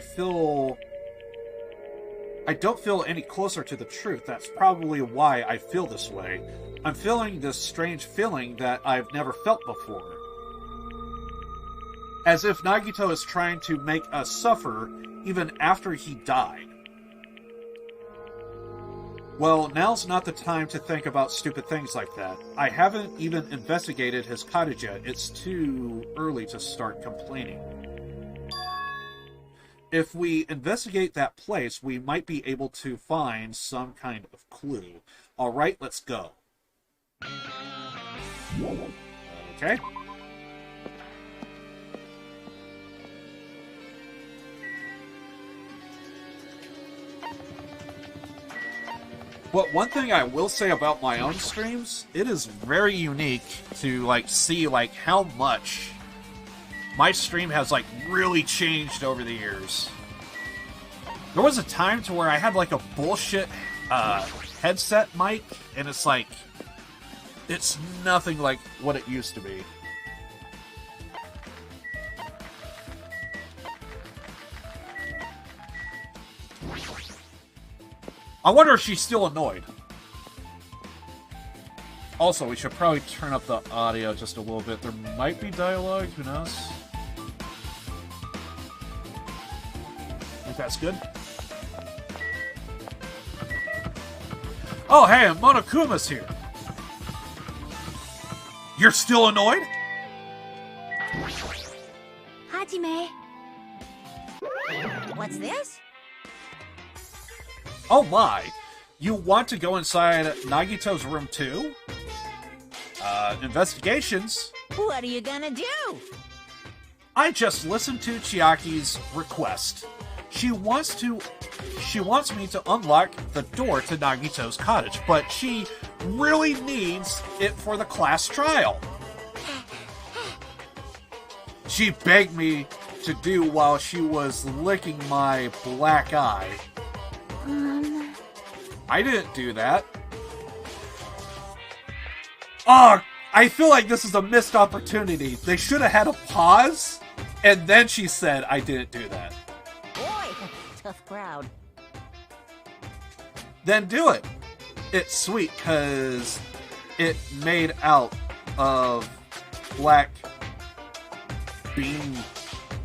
S2: don't feel any closer to the truth. That's probably why I feel this way. I'm feeling this strange feeling that I've never felt before. As if Nagito is trying to make us suffer even after he died. Well, now's not the time to think about stupid things like that. I haven't even investigated his cottage yet. It's too early to start complaining. If we investigate that place, we might be able to find some kind of clue. Alright, let's go. Okay. But one thing I will say about my own streams, it is very unique to see how much my stream has really changed over the years. There was a time to where I had a bullshit headset mic, and it's nothing like what it used to be. I wonder if she's still annoyed. Also, we should probably turn up the audio just a little bit. There might be dialogue, who knows? Think that's good? Oh, hey, Monokuma's here. You're still annoyed?
S4: Hajime.
S5: What's this?
S2: Oh my! You want to go inside Nagito's room too? Investigations?
S5: What are you gonna do?
S2: I just listened to Chiaki's request. She wants me to unlock the door to Nagito's cottage, but she really needs it for the class trial. She begged me to do while she was licking my black eye. I didn't do that. Oh, I feel like this is a missed opportunity. They should have had a pause, and then she said, I didn't do that.
S5: Boy, tough crowd.
S2: then do it. It's sweet because it made out of black bean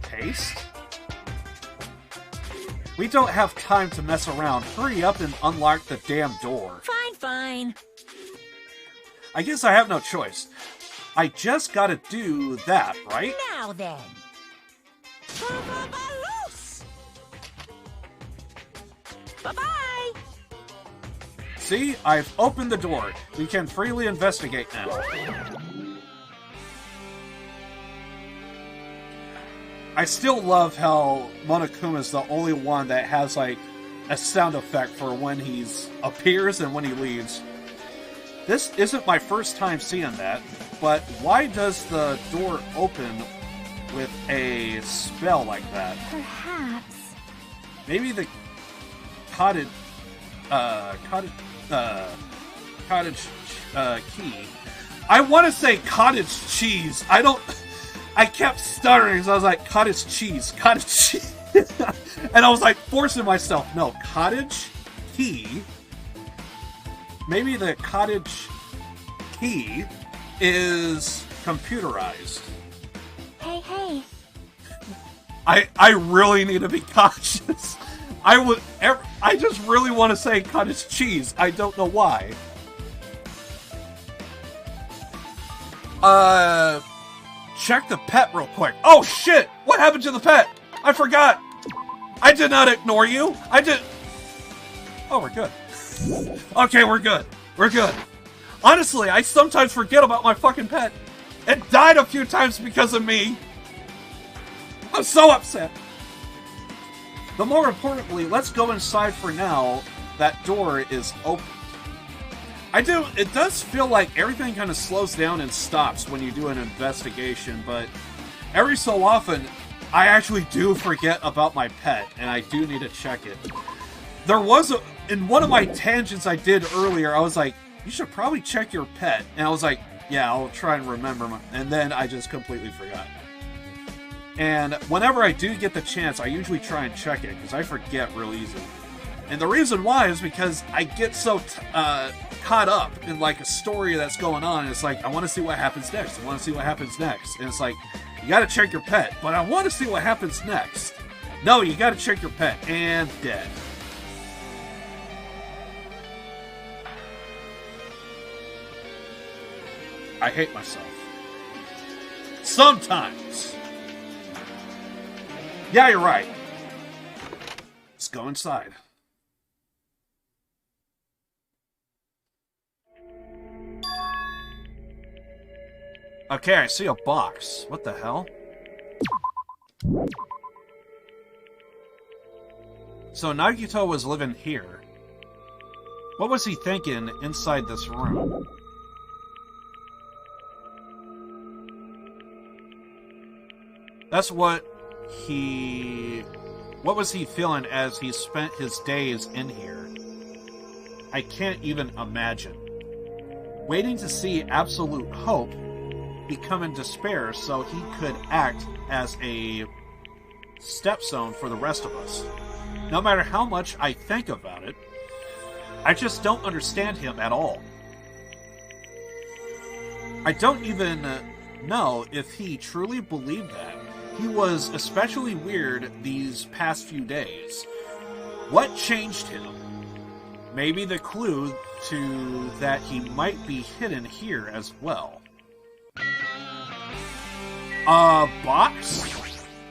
S2: paste. We don't have time to mess around. Hurry up and unlock the damn door.
S5: Fine, fine.
S2: I guess I have no choice. I just gotta do that, right?
S5: Now then. Loose. Bye-bye.
S2: See, I've opened the door. We can freely investigate now. I still love how Monokuma's the only one that has, like, a sound effect for when he appears and when he leaves. This isn't my first time seeing that, but why does the door open with a spell like that?
S4: Perhaps.
S2: Maybe the cottage key. I want to say cottage cheese. I kept stuttering, so I was like, cottage cheese. And I was like forcing myself. No, cottage key. Maybe the cottage key is computerized.
S4: Hey.
S2: I really need to be cautious. I just really want to say cottage cheese. I don't know why. Check the pet real quick. Oh shit! What happened to the pet? I forgot. I did not ignore you. Oh, we're good. Okay, we're good. We're good. Honestly, I sometimes forget about my fucking pet. It died a few times because of me. I'm so upset. But more importantly, let's go inside for now. That door is open. It does feel like everything kind of slows down and stops when you do an investigation, but every so often, I actually do forget about my pet, and I do need to check it. There was in one of my tangents I did earlier, I was like, you should probably check your pet. And I was like, yeah, I'll try and remember. And then I just completely forgot. And whenever I do get the chance, I usually try and check it, because I forget real easy. And the reason why is because I get so caught up in like a story that's going on, and it's like, I want to see what happens next. I want to see what happens next. And it's like, you gotta check your pet, but I want to see what happens next. No, you gotta check your pet. And dead. I hate myself. Sometimes. Yeah, you're right. Let's go inside. Okay, I see a box. What the hell? So Nagito was living here. What was he thinking inside this room? That's what was he feeling as he spent his days in here? I can't even imagine. Waiting to see absolute hope become in despair so he could act as a stepstone for the rest of us. No matter how much I think about it, I just don't understand him at all. I don't even know if he truly believed that. He was especially weird these past few days. What changed him? Maybe the clue to that he might be hidden here as well. A box?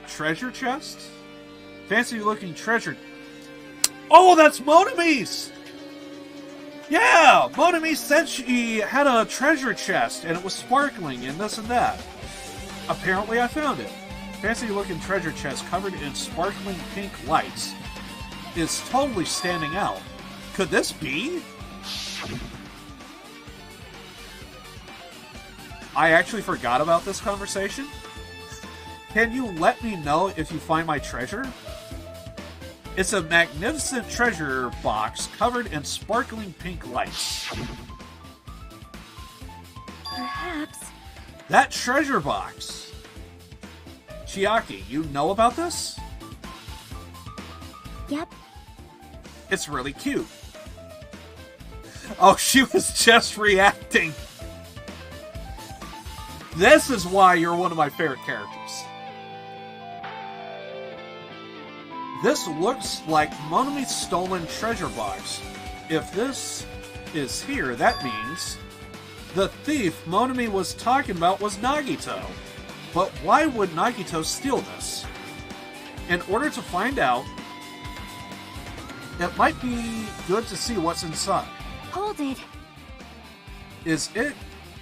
S2: Treasure chest? Fancy looking treasure. Oh, that's Monami's! Yeah! Monami said she had a treasure chest and it was sparkling and this and that. Apparently I found it. Fancy looking treasure chest covered in sparkling pink lights is totally standing out. Could this be? I actually forgot about this conversation. Can you let me know if you find my treasure? It's a magnificent treasure box covered in sparkling pink lights.
S4: Perhaps.
S2: That treasure box. Chiaki, you know about this?
S4: Yep.
S2: It's really cute. Oh, she was just reacting. This is why you're one of my favorite characters. This looks like Monami's stolen treasure box. If this is here, that means the thief Monami was talking about was Nagito. But why would Nagito steal this? In order to find out, it might be good to see what's inside.
S4: Hold it.
S2: Is it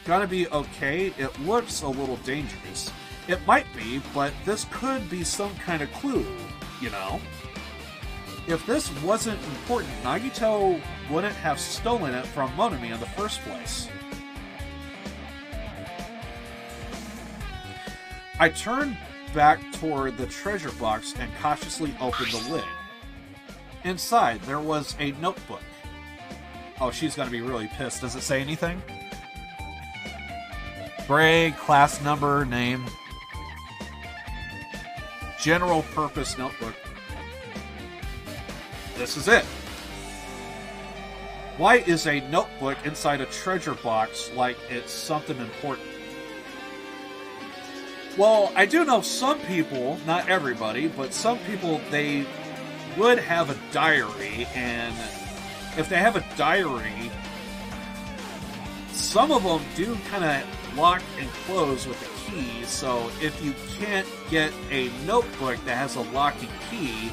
S2: gonna be okay? It looks a little dangerous. It might be, but this could be some kind of clue, you know? If this wasn't important, Nagito wouldn't have stolen it from Monami in the first place. I turned back toward the treasure box and cautiously opened the lid. Inside, there was a notebook. Oh, she's gonna be really pissed. Does it say anything? Grade, class number, name. General purpose notebook. This is it. Why is a notebook inside a treasure box like it's something important? Well, I do know some people, not everybody, but some people, they would have a diary, and if they have a diary, some of them do kind of lock and close with a key, so if you can't get a notebook that has a locking key,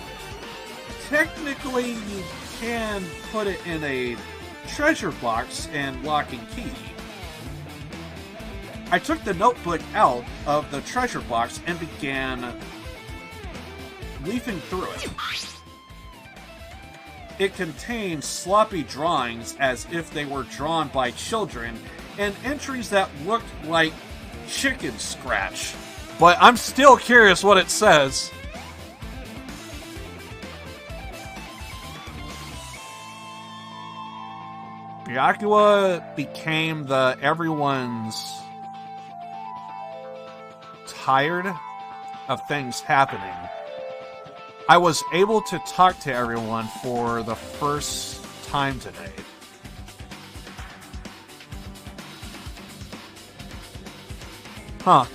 S2: technically you can put it in a treasure box and locking key. I took the notebook out of the treasure box and began leafing through it. It contained sloppy drawings as if they were drawn by children and entries that looked like chicken scratch. But I'm still curious what it says. Byakuya became the everyone's tired of things happening. I was able to talk to everyone for the first time today. Huh.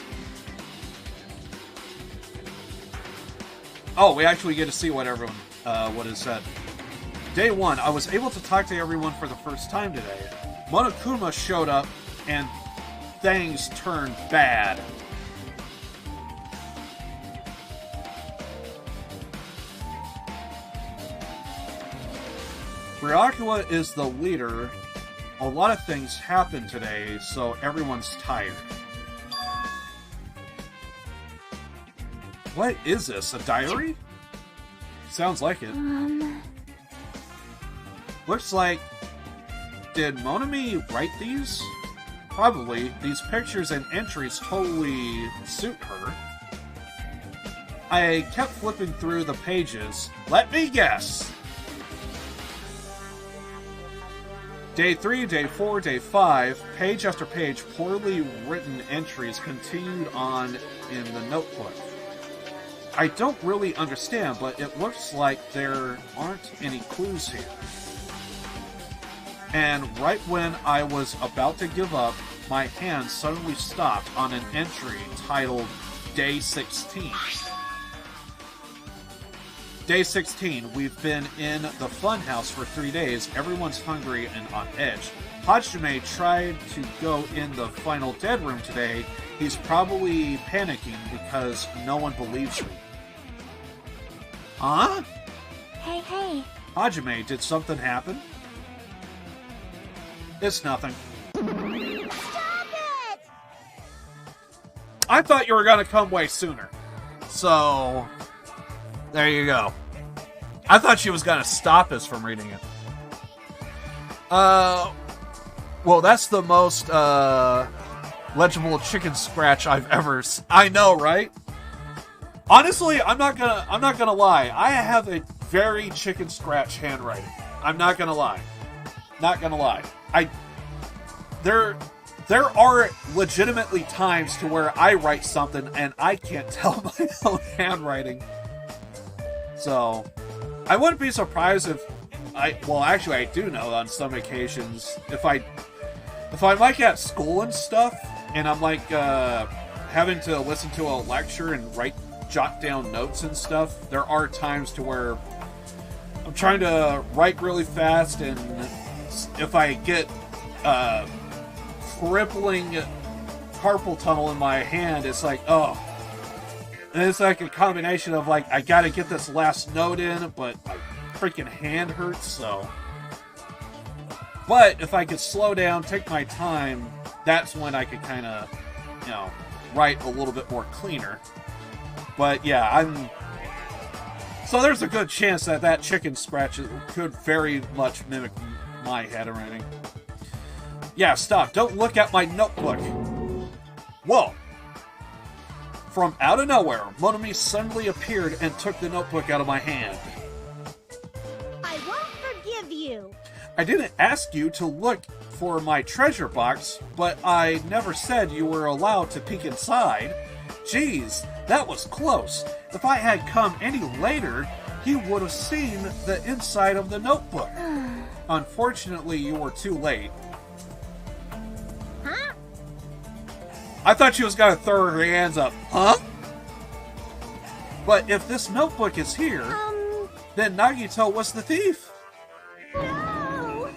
S2: Oh, we actually get to see what everyone, what is said. Day 1, I was able to talk to everyone for the first time today. Monokuma showed up, and things turned bad. Byakuya is the leader. A lot of things happened today, so everyone's tired. What is this? A diary? Sounds like it. Looks like... Did Monami write these? Probably. These pictures and entries totally suit her. I kept flipping through the pages. Let me guess! Day 3, Day 4, Day 5, page after page, poorly written entries continued on in the notebook. I don't really understand, but it looks like there aren't any clues here. And right when I was about to give up, my hand suddenly stopped on an entry titled Day 16. Day 16, we've been in the funhouse for 3 days. Everyone's hungry and on edge. Hajime tried to go in the final dead room today. He's probably panicking because no one believes me. Huh?
S4: Hey.
S2: Hajime, did something happen? It's nothing.
S4: Stop it!
S2: I thought you were gonna come way sooner. So... there you go. I thought she was gonna stop us from reading it. Well, that's the most, legible chicken scratch I've ever I know, right? Honestly, I'm not gonna lie. I have a very chicken scratch handwriting. I'm not gonna lie. Not gonna lie. There are legitimately times to where I write something and I can't tell my own handwriting. So, I wouldn't be surprised if Well, actually, I do know on some occasions if I'm like at school and stuff, and I'm like having to listen to a lecture and jot down notes and stuff. There are times to where I'm trying to write really fast, and if I get crippling carpal tunnel in my hand, it's like, oh. And it's like a combination of like, I gotta get this last note in, but my freaking hand hurts, so. But if I could slow down, take my time, that's when I could kind of, write a little bit more cleaner. But yeah, so there's a good chance that chicken scratch could very much mimic my handwriting. Yeah, stop. Don't look at my notebook. Whoa. From out of nowhere, Monomi suddenly appeared and took the notebook out of my hand.
S4: I won't forgive you.
S2: I didn't ask you to look for my treasure box, but I never said you were allowed to peek inside. Jeez, that was close. If I had come any later, he would have seen the inside of the notebook. Unfortunately, you were too late.
S4: Huh?
S2: I thought she was going to throw her hands up. Huh? But if this notebook is here, then Nagito was the thief.
S4: No.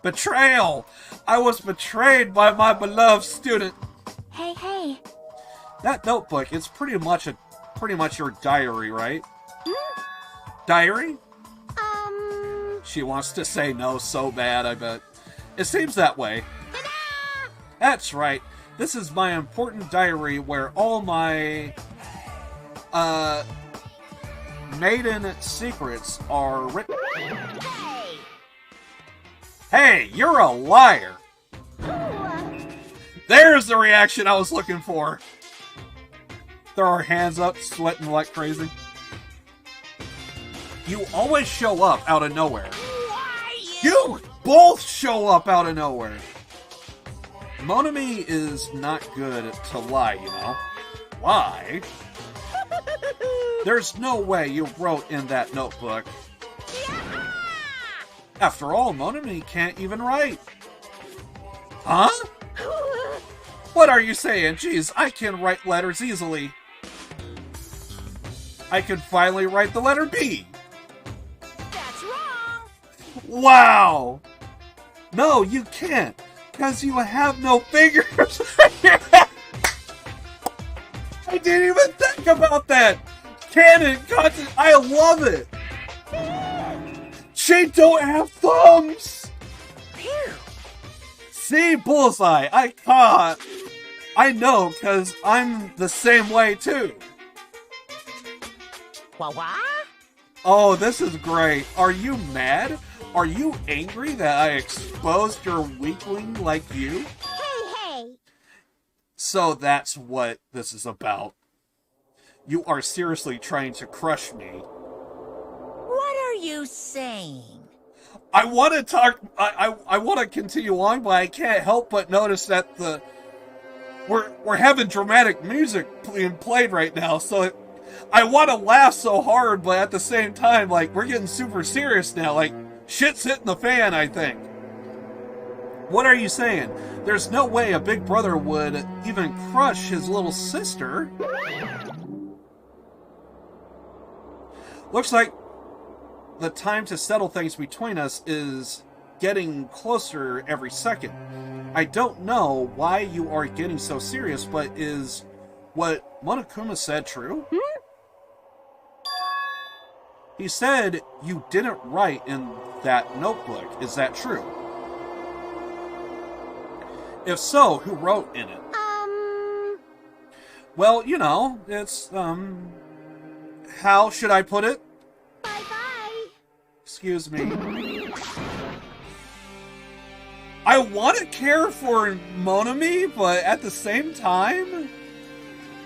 S2: Betrayal! I was betrayed by my beloved student.
S4: Hey.
S2: That notebook is pretty much your diary, right? Diary? She wants to say no so bad, I bet. It seems that way.
S4: Ta-da!
S2: That's right. This is my important diary where all my maiden secrets are written.
S4: Hey!
S2: Hey, you're a liar! There's the reaction I was looking for. Throw our hands up, sweating like crazy. You always show up out of nowhere. You both show up out of nowhere. Monomi is not good to lie, you know. Why? There's no way you wrote in that notebook. After all, Monomi can't even write. Huh? What are you saying? Jeez, I can write letters easily. I can finally write the letter B.
S4: That's wrong.
S2: Wow! No, you can't, because you have no fingers. I didn't even think about that. Canon content, I love it. She don't have thumbs.
S4: Phew.
S2: See, bullseye. I caught. I know, because I'm the same way too.
S5: What?
S2: Oh, this is great. Are you mad? Are you angry that I exposed your weakling like you?
S4: Hey.
S2: So that's what this is about. You are seriously trying to crush me.
S5: What are you saying?
S2: I want to talk. I want to continue on, but I can't help but notice that we're having dramatic music being played right now. So I want to laugh so hard, but at the same time, like, we're getting super serious now. Like, shit's hitting the fan, I think. What are you saying? There's no way a big brother would even crush his little sister. Looks like the time to settle things between us is getting closer every second. I don't know why you are getting so serious, but is what Monokuma said true? He said you didn't write in that notebook. Is that true? If so, who wrote in it? Well, you know, it's, how should I put it?
S4: Bye-bye.
S2: Excuse me. I want to care for Monomi, but at the same time,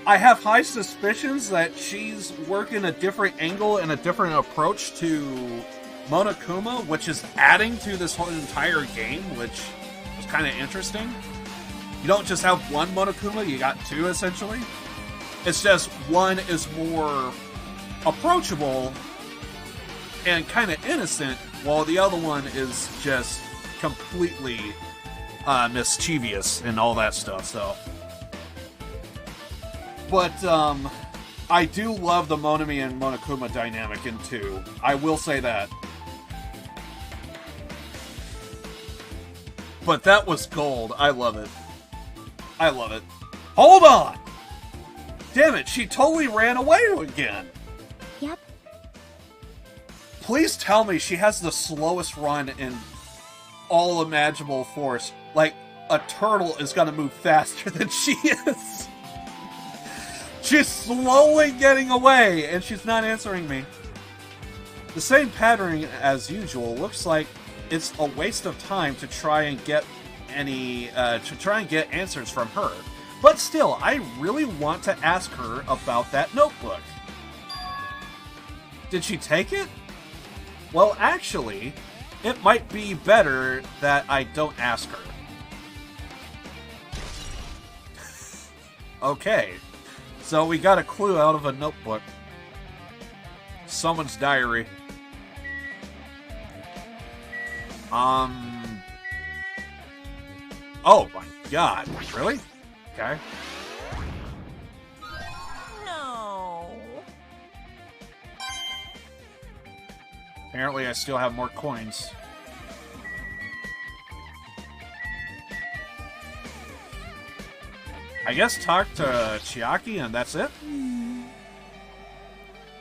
S2: I have high suspicions that she's working a different angle and a different approach to Monokuma, which is adding to this whole entire game, which is kind of interesting. You don't just have one Monokuma, you got two, essentially. It's just one is more approachable, and kind of innocent, while the other one is just completely mischievous and all that stuff. So, but I do love the Monami and Monokuma dynamic in 2. I will say that. But that was gold. I love it. I love it. Hold on! Damn it, she totally ran away again.
S4: Yep.
S2: Please tell me she has the slowest run in all imaginable force. Like, a turtle is gonna move faster than she is. She's slowly getting away, and she's not answering me. The same pattern as usual. Looks like it's a waste of time to try and get answers from her. But still, I really want to ask her about that notebook. Did she take it? Well, actually, it might be better that I don't ask her. Okay, so we got a clue out of a notebook. Someone's diary. Oh my god, really? Okay.
S5: No.
S2: Apparently I still have more coins. I guess talk to Chiaki and that's it?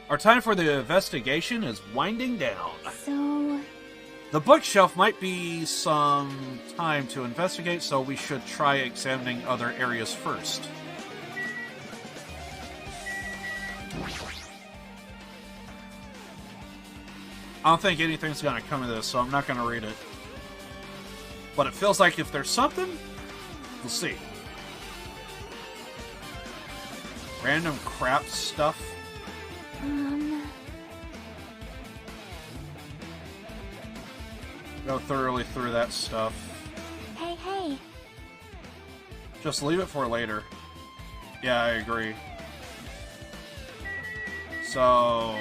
S2: Our time for the investigation is winding down.
S4: So,
S2: The bookshelf might be some time to investigate, so we should try examining other areas first. I don't think anything's gonna come of this, so I'm not gonna read it. But it feels like if there's something, we'll see. Random crap stuff. Go thoroughly through that stuff.
S4: hey.
S2: Just leave it for later. Yeah, I agree. So...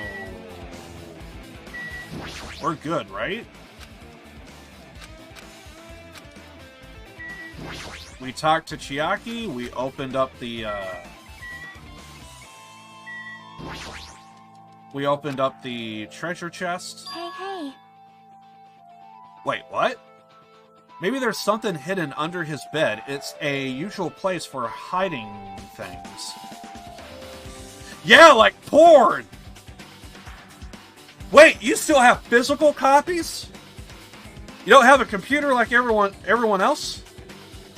S2: we're good, right? We talked to Chiaki, we opened up the, we opened up the treasure chest.
S4: Hey.
S2: Wait, what? Maybe there's something hidden under his bed. It's a usual place for hiding things. Yeah, like porn! Wait, you still have physical copies? You don't have a computer like everyone else?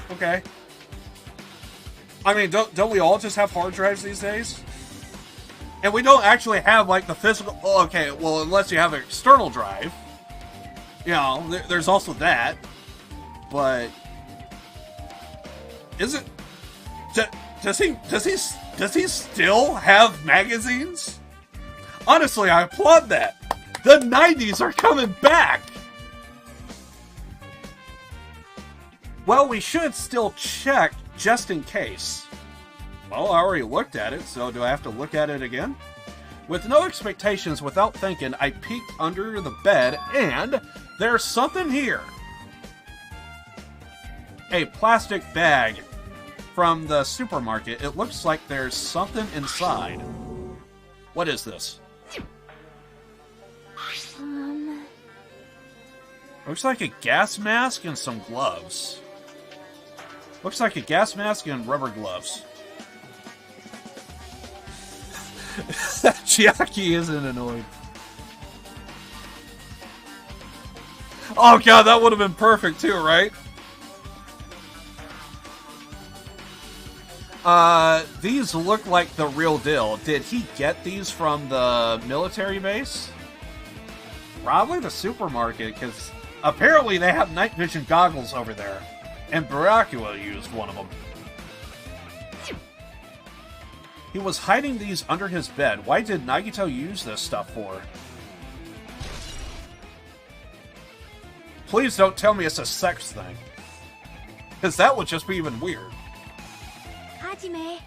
S2: Okay. I mean, don't we all just have hard drives these days? And we don't actually have, like, the physical... Oh, okay, well, unless you have an external drive. You know, there's also that. But... is it... Does he still have magazines? Honestly, I applaud that. The 90s are coming back! Well, we should still check, just in case. Well, I already looked at it, so do I have to look at it again? With no expectations, without thinking, I peeked under the bed, and there's something here. A plastic bag from the supermarket. It looks like there's something inside. What is this? Looks like a gas mask and some gloves. Looks like a gas mask and rubber gloves. Chiaki isn't annoyed. Oh god, that would have been perfect too, right? These look like the real deal. Did he get these from the military base? Probably the supermarket, because apparently they have night vision goggles over there. And Barakua used one of them. He was hiding these under his bed. Why did Nagito use this stuff for? Please don't tell me it's a sex thing. Because that would just be even weird.
S4: Hajime.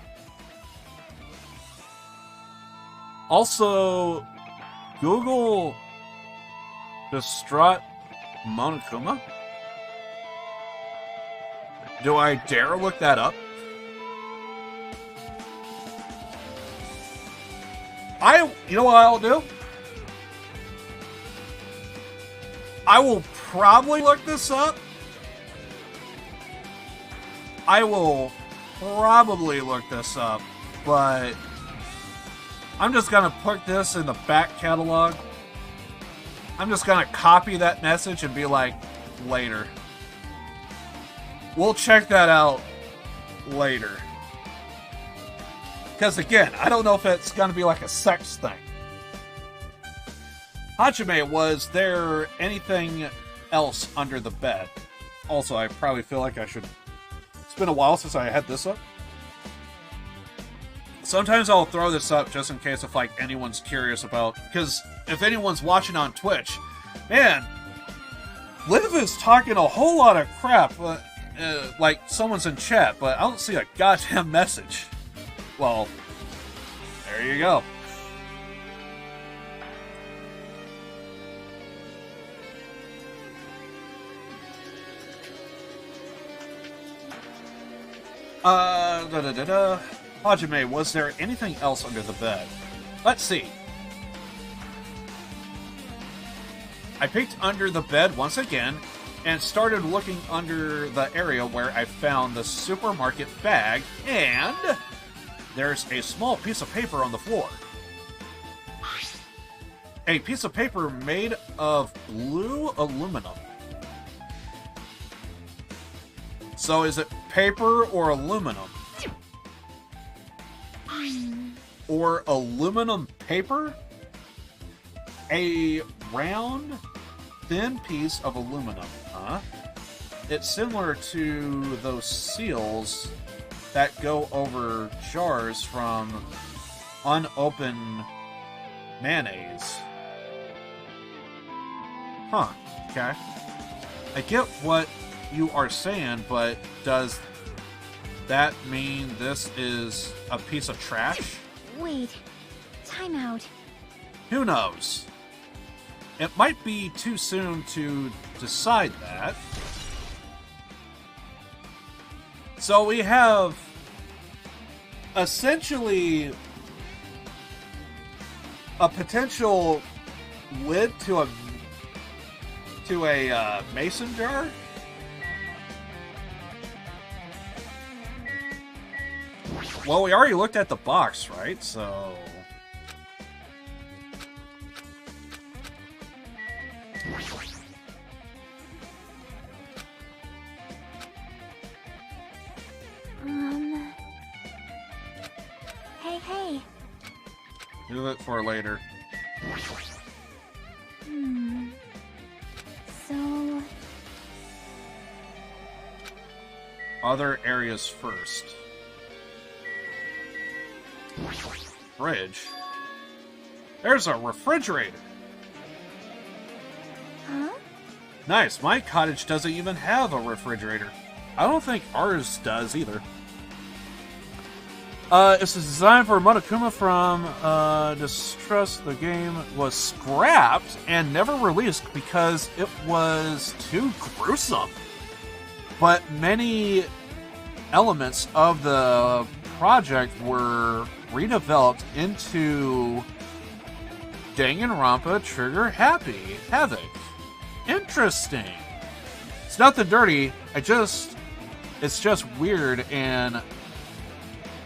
S2: Also, Google Distraught Monokuma? Do I dare look that up? You know what I'll do? I will probably look this up. But I'm just gonna put this in the back catalog. I'm just gonna copy that message and be like, later. We'll check that out later. Because again, I don't know if it's gonna be like a sex thing. Hajime, was there anything else under the bed? Also, I probably feel like I should... It's been a while since I had this up. Sometimes I'll throw this up just in case if like anyone's curious about... Because if anyone's watching on Twitch, man, Liv is talking a whole lot of crap. Like someone's in chat, but I don't see a goddamn message. Well, there you go. Hajime, was there anything else under the bed? Let's see. I peeked under the bed once again and started looking under the area where I found the supermarket bag, and there's a small piece of paper on the floor. A piece of paper made of blue aluminum. So is it paper or aluminum? Or aluminum paper? A round, thin piece of aluminum, huh? It's similar to those seals that go over jars from unopened mayonnaise. Huh, okay. I get what you are saying, but does that mean this is a piece of trash?
S4: Wait. Time out.
S2: Who knows? It might be too soon to decide that. So we have essentially a potential lid to a mason jar. Well, we already looked at the box, right? So...
S4: Hey.
S2: do it for later.
S4: So...
S2: Other areas first. Fridge? There's a refrigerator!
S4: Huh?
S2: Nice, my cottage doesn't even have a refrigerator. I don't think ours does either. It's designed for Monokuma from Distrust. The game was scrapped and never released because it was too gruesome. But many elements of the project were redeveloped into Danganronpa Trigger Happy Havoc. Interesting. It's nothing dirty. It's just weird and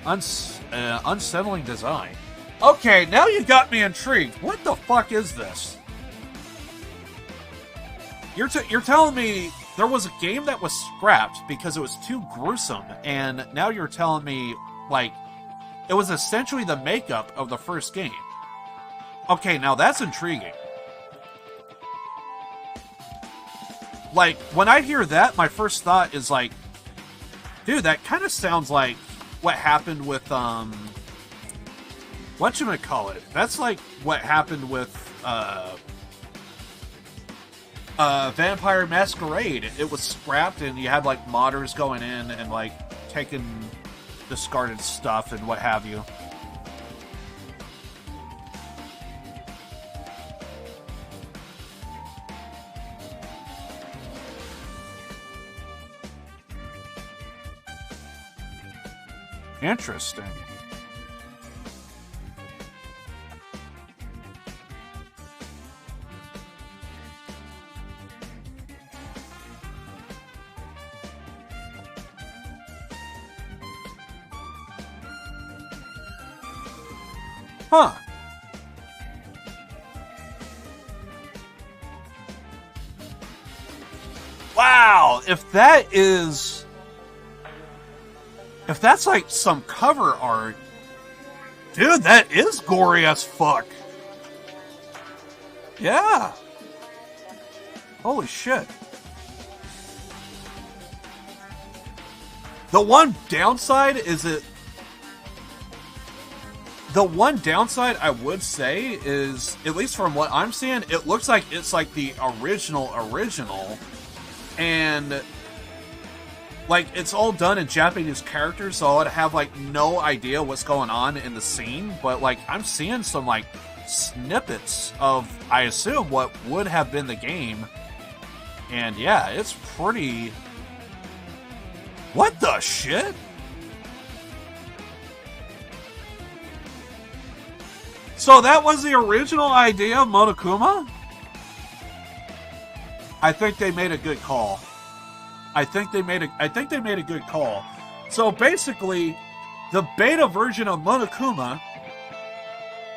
S2: unsettling design. Okay, now you got me intrigued. What the fuck is this? You're telling me there was a game that was scrapped because it was too gruesome, and now you're telling me, like, it was essentially the makeup of the first game. Okay, now that's intriguing. Like, when I hear that, my first thought is like, dude, that kind of sounds like what happened with, whatchamacallit? That's like what happened with, Vampire Masquerade. It was scrapped and you had, like, modders going in and, like, taking discarded stuff and what have you. Interesting. Huh. Wow, if that's like some cover art, dude, that is gory as fuck. Yeah. Holy shit. The one downside I would say is, at least from what I'm seeing, it looks like it's like the original, and like it's all done in Japanese characters, so I'd have like no idea what's going on in the scene, but like I'm seeing some like snippets of, I assume, what would have been the game, and yeah, it's pretty... What the shit? So that was the original idea of Monokuma? I think they made a good call. I think they made a good call. So basically, the beta version of Monokuma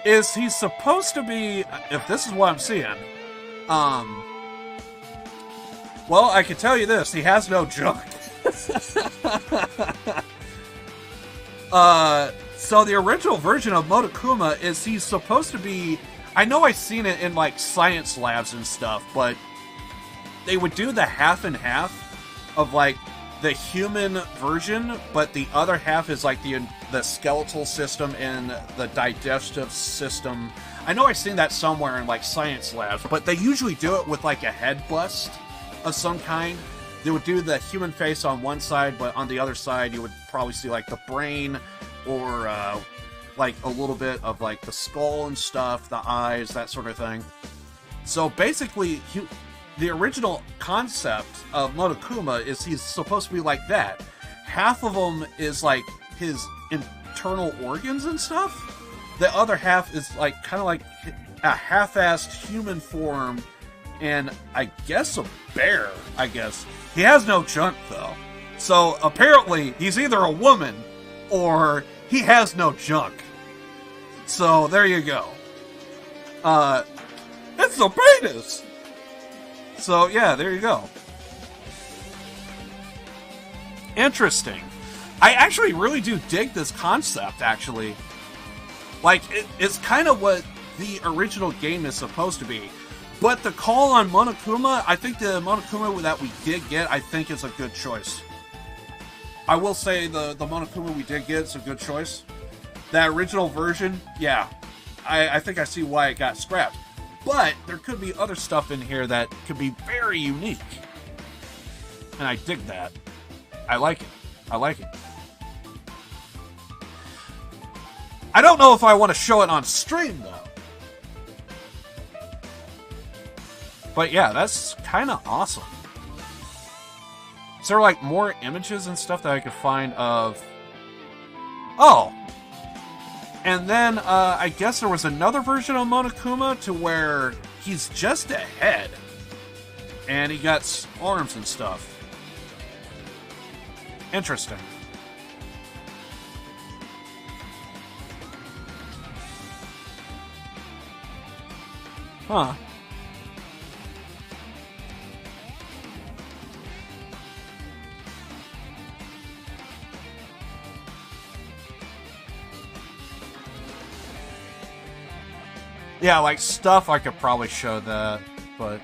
S2: is he's supposed to be, if this is what I'm seeing, well, I can tell you this, he has no junk. So the original version of Monokuma is he's supposed to be, I know I've seen it in like science labs and stuff, but they would do the half and half of like the human version, but the other half is like the skeletal system and the digestive system. I know I've seen that somewhere in like science labs, but they usually do it with like a head bust of some kind. They would do the human face on one side, but on the other side you would probably see like the brain, or like a little bit of like the skull and stuff, the eyes, that sort of thing. So basically, the original concept of Monokuma is he's supposed to be like that. Half of him is like his internal organs and stuff. The other half is like kind of like a half-assed human form, and I guess a bear, I guess. He has no junk though. So apparently he's either a woman or he has no junk. So there you go. It's a penis! So yeah, there you go. Interesting. I actually really do dig this concept, actually. Like, it's kind of what the original game is supposed to be. But the call on Monokuma, I think the Monokuma that we did get, I think is a good choice. I will say the Monokuma we did get is a good choice. That original version, yeah, I think I see why it got scrapped. But there could be other stuff in here that could be very unique. And I dig that. I like it. I like it. I don't know if I want to show it on stream, though. But yeah, that's kind of awesome. Is there like more images and stuff that I could find of... Oh! And then, I guess there was another version of Monokuma to where he's just a head. And he got arms and stuff. Interesting. Huh. Yeah, like stuff I could probably show that, but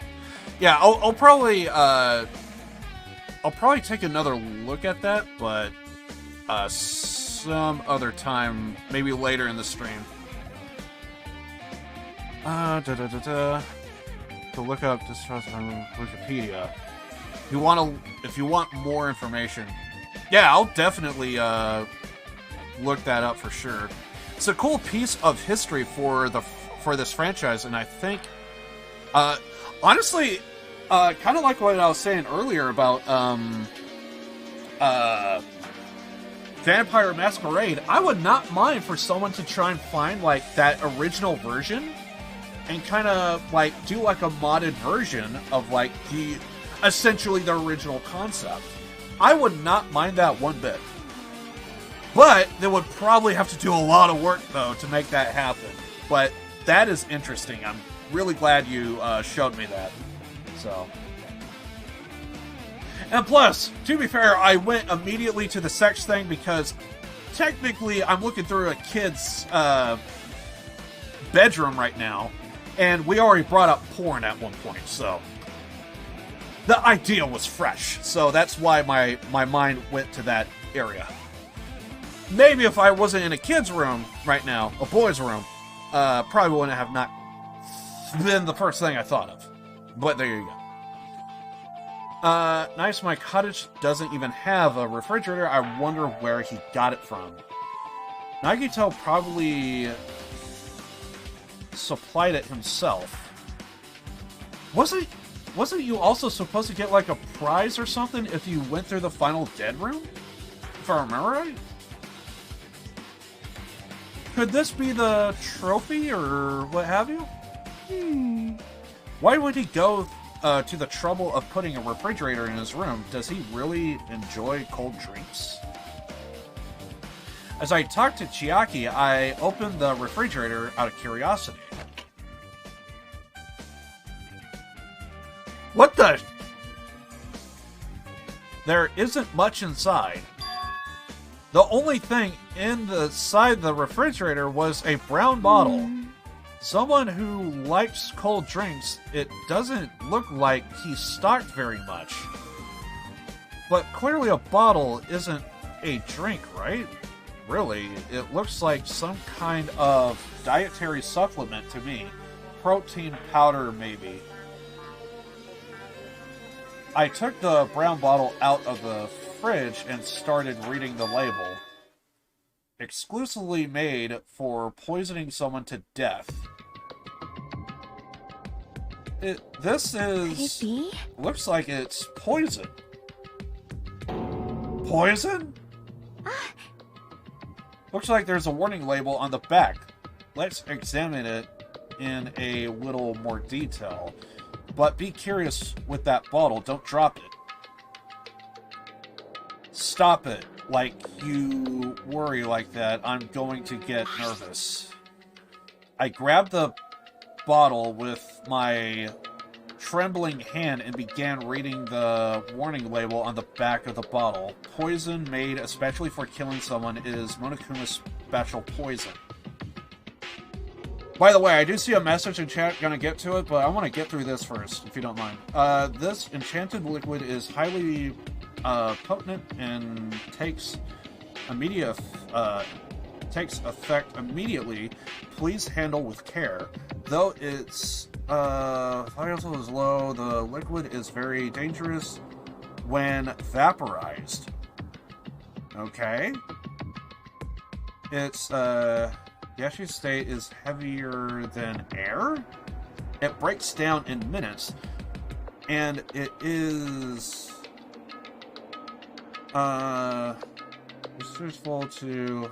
S2: yeah, I'll probably take another look at that, but some other time, maybe later in the stream. To look up this on Wikipedia. If you want more information, yeah, I'll definitely look that up for sure. It's a cool piece of history for this franchise, and I think, honestly, kind of like what I was saying earlier about Vampire Masquerade, I would not mind for someone to try and find, like, that original version and kind of, like, do, like, a modded version of, like, essentially the original concept. I would not mind that one bit. But they would probably have to do a lot of work, though, to make that happen. But that is interesting. I'm really glad you showed me that. So... And plus, to be fair, I went immediately to the sex thing because technically I'm looking through a kid's bedroom right now, and we already brought up porn at one point, so the idea was fresh. So that's why my mind went to that area. Maybe if I wasn't in a kid's room right now, a boy's room, probably wouldn't have not been the first thing I thought of. But there you go. Nice, my cottage doesn't even have a refrigerator. I wonder where he got it from. Nagito probably supplied it himself. Wasn't you also supposed to get like a prize or something if you went through the final dead room? If I remember right? Could this be the trophy or what have you? Why would he go to the trouble of putting a refrigerator in his room? Does he really enjoy cold drinks? As I talked to Chiaki, I opened the refrigerator out of curiosity. What the? There isn't much inside. The only thing inside the refrigerator was a brown bottle. Someone who likes cold drinks, it doesn't look like he's stocked very much. But clearly a bottle isn't a drink, right? Really, it looks like some kind of dietary supplement to me. Protein powder, maybe. I took the brown bottle out of the fridge and started reading the label. Exclusively made for poisoning someone to death. This is...
S4: Could it be?
S2: Looks like it's poison. Poison? Looks like there's a warning label on the back. Let's examine it in a little more detail. But be curious with that bottle. Don't drop it. Stop it. Like you worry like that, I'm going to get nervous. I grabbed the bottle with my trembling hand and began reading the warning label on the back of the bottle. Poison made especially for killing someone is Monokuma's special poison. By the way, I do see a message in chat, gonna get to it, but I want to get through this first, if you don't mind. This enchanted liquid is highly potent and takes effect immediately. Please handle with care. Though its fire level is low, the liquid is very dangerous when vaporized. Okay. Its gaseous state is heavier than air. It breaks down in minutes, and it is useful to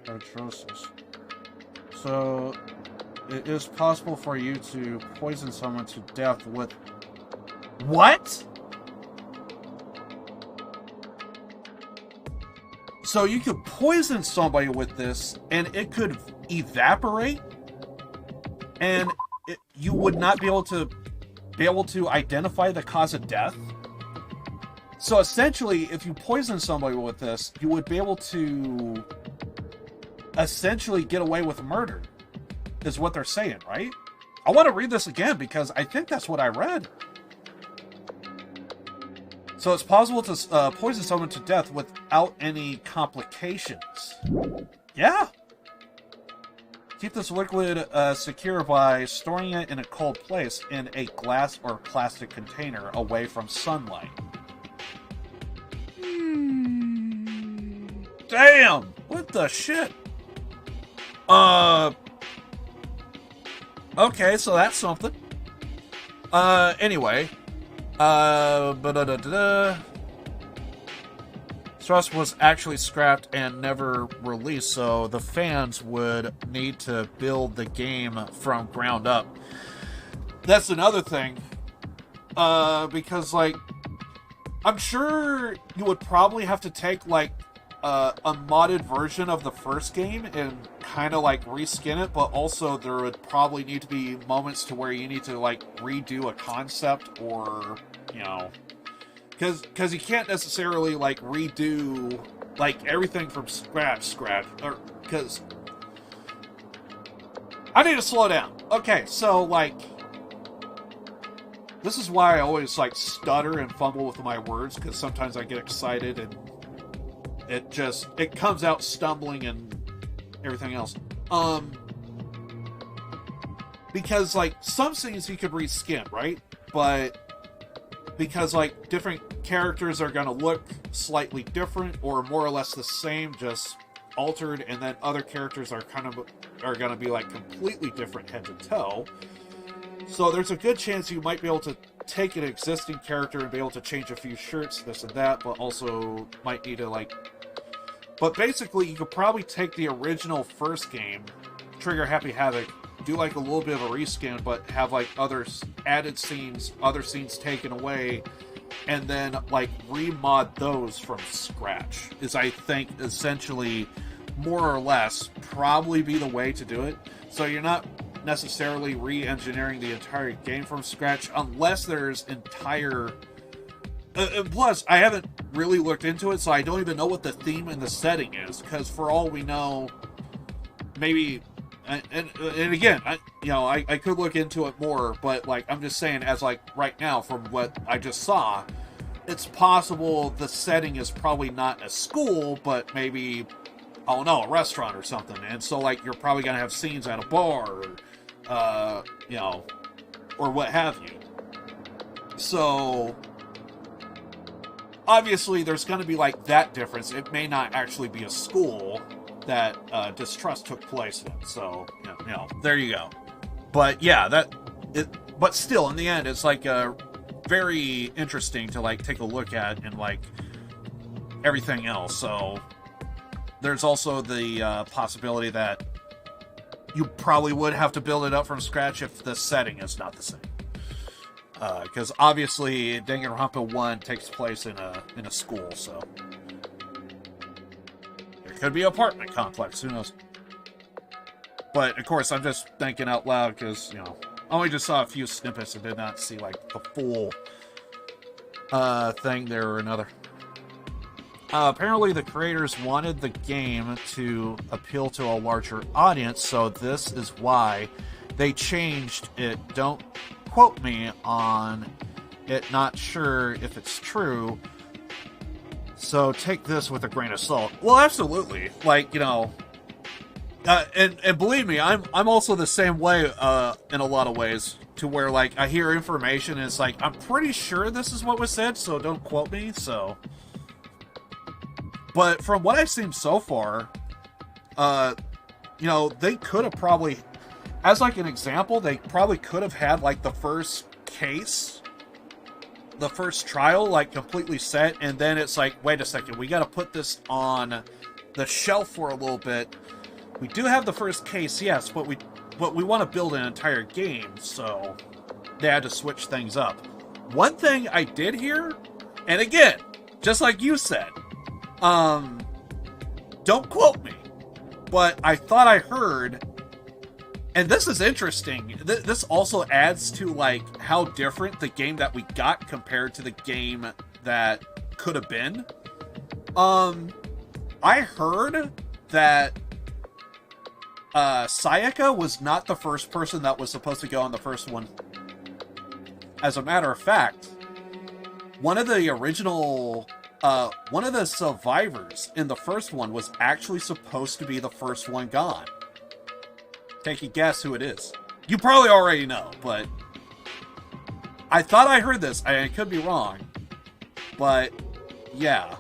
S2: hydrosis. So it is possible for you to poison someone to death with... What? So you could poison somebody with this, and it could evaporate, and you would not be able to identify the cause of death? So essentially, if you poison somebody with this, you would be able to essentially get away with murder, is what they're saying, right? I want to read this again because I think that's what I read. So it's possible to poison someone to death without any complications. Yeah. Keep this liquid secure by storing it in a cold place in a glass or plastic container away from sunlight. Damn! What the shit? Okay, so that's something. Anyway. Distrust was actually scrapped and never released, so the fans would need to build the game from ground up. That's another thing. Because, like, I'm sure you would probably have to take, like, a modded version of the first game and kind of, like, reskin it, but also there would probably need to be moments to where you need to, like, redo a concept or, you know... Because you can't necessarily, like, redo, like, everything from scratch, or, because... I need to slow down. Okay, so, like... This is why I always, like, stutter and fumble with my words, because sometimes I get excited and it comes out stumbling and everything else. Because, like, some scenes you could reskin, right? But... because, like, different characters are going to look slightly different or more or less the same, just altered, and then other characters are going to be, like, completely different head to toe. So there's a good chance you might be able to take an existing character and be able to change a few shirts, this and that, but also might need to, like... But basically, you could probably take the original first game, Trigger Happy Havoc, do like a little bit of a reskin, but have like other added scenes, other scenes taken away, and then like remod those from scratch is, I think, essentially more or less probably be the way to do it. So you're not necessarily re-engineering the entire game from scratch unless there's entire... plus, I haven't really looked into it, so I don't even know what the theme and the setting is, because for all we know, maybe... And again, I could look into it more, but, like, I'm just saying, as, like, right now, from what I just saw, it's possible the setting is probably not a school, but maybe, I don't know, a restaurant or something. And so, like, you're probably going to have scenes at a bar, or, or what have you. So, obviously, there's going to be, like, that difference. It may not actually be a school that Distrust took place in. So, there you go. But yeah, but still, in the end, it's like very interesting to like take a look at and like everything else. So there's also the possibility that you probably would have to build it up from scratch if the setting is not the same. Because obviously, Danganronpa 1 takes place in a school, so. Could be an apartment complex, who knows? But, of course, I'm just thinking out loud because, I only just saw a few snippets and did not see, like, the full thing there or another. Apparently, the creators wanted the game to appeal to a larger audience, so this is why they changed it. Don't quote me on it, not sure if it's true. So take this with a grain of salt. Well, absolutely. Like, and believe me, I'm also the same way in a lot of ways, to where like I hear information and it's like I'm pretty sure this is what was said, so don't quote me. So, but from what I've seen so far, they could have probably, as like an example, they probably could have had like the first case. The first trial, like, completely set, and then it's like, wait a second, we gotta put this on the shelf for a little bit. We do have the first case, yes, but we want to build an entire game, so they had to switch things up. One thing I did hear, and again, just like you said, don't quote me, but I thought I heard, and this is interesting, this also adds to, like, how different the game that we got compared to the game that could have been. I heard that Sayaka was not the first person that was supposed to go on the first one. As a matter of fact, one of the survivors in the first one was actually supposed to be the first one gone. Take a guess who it is. You probably already know, but I thought I heard this. I could be wrong, but yeah.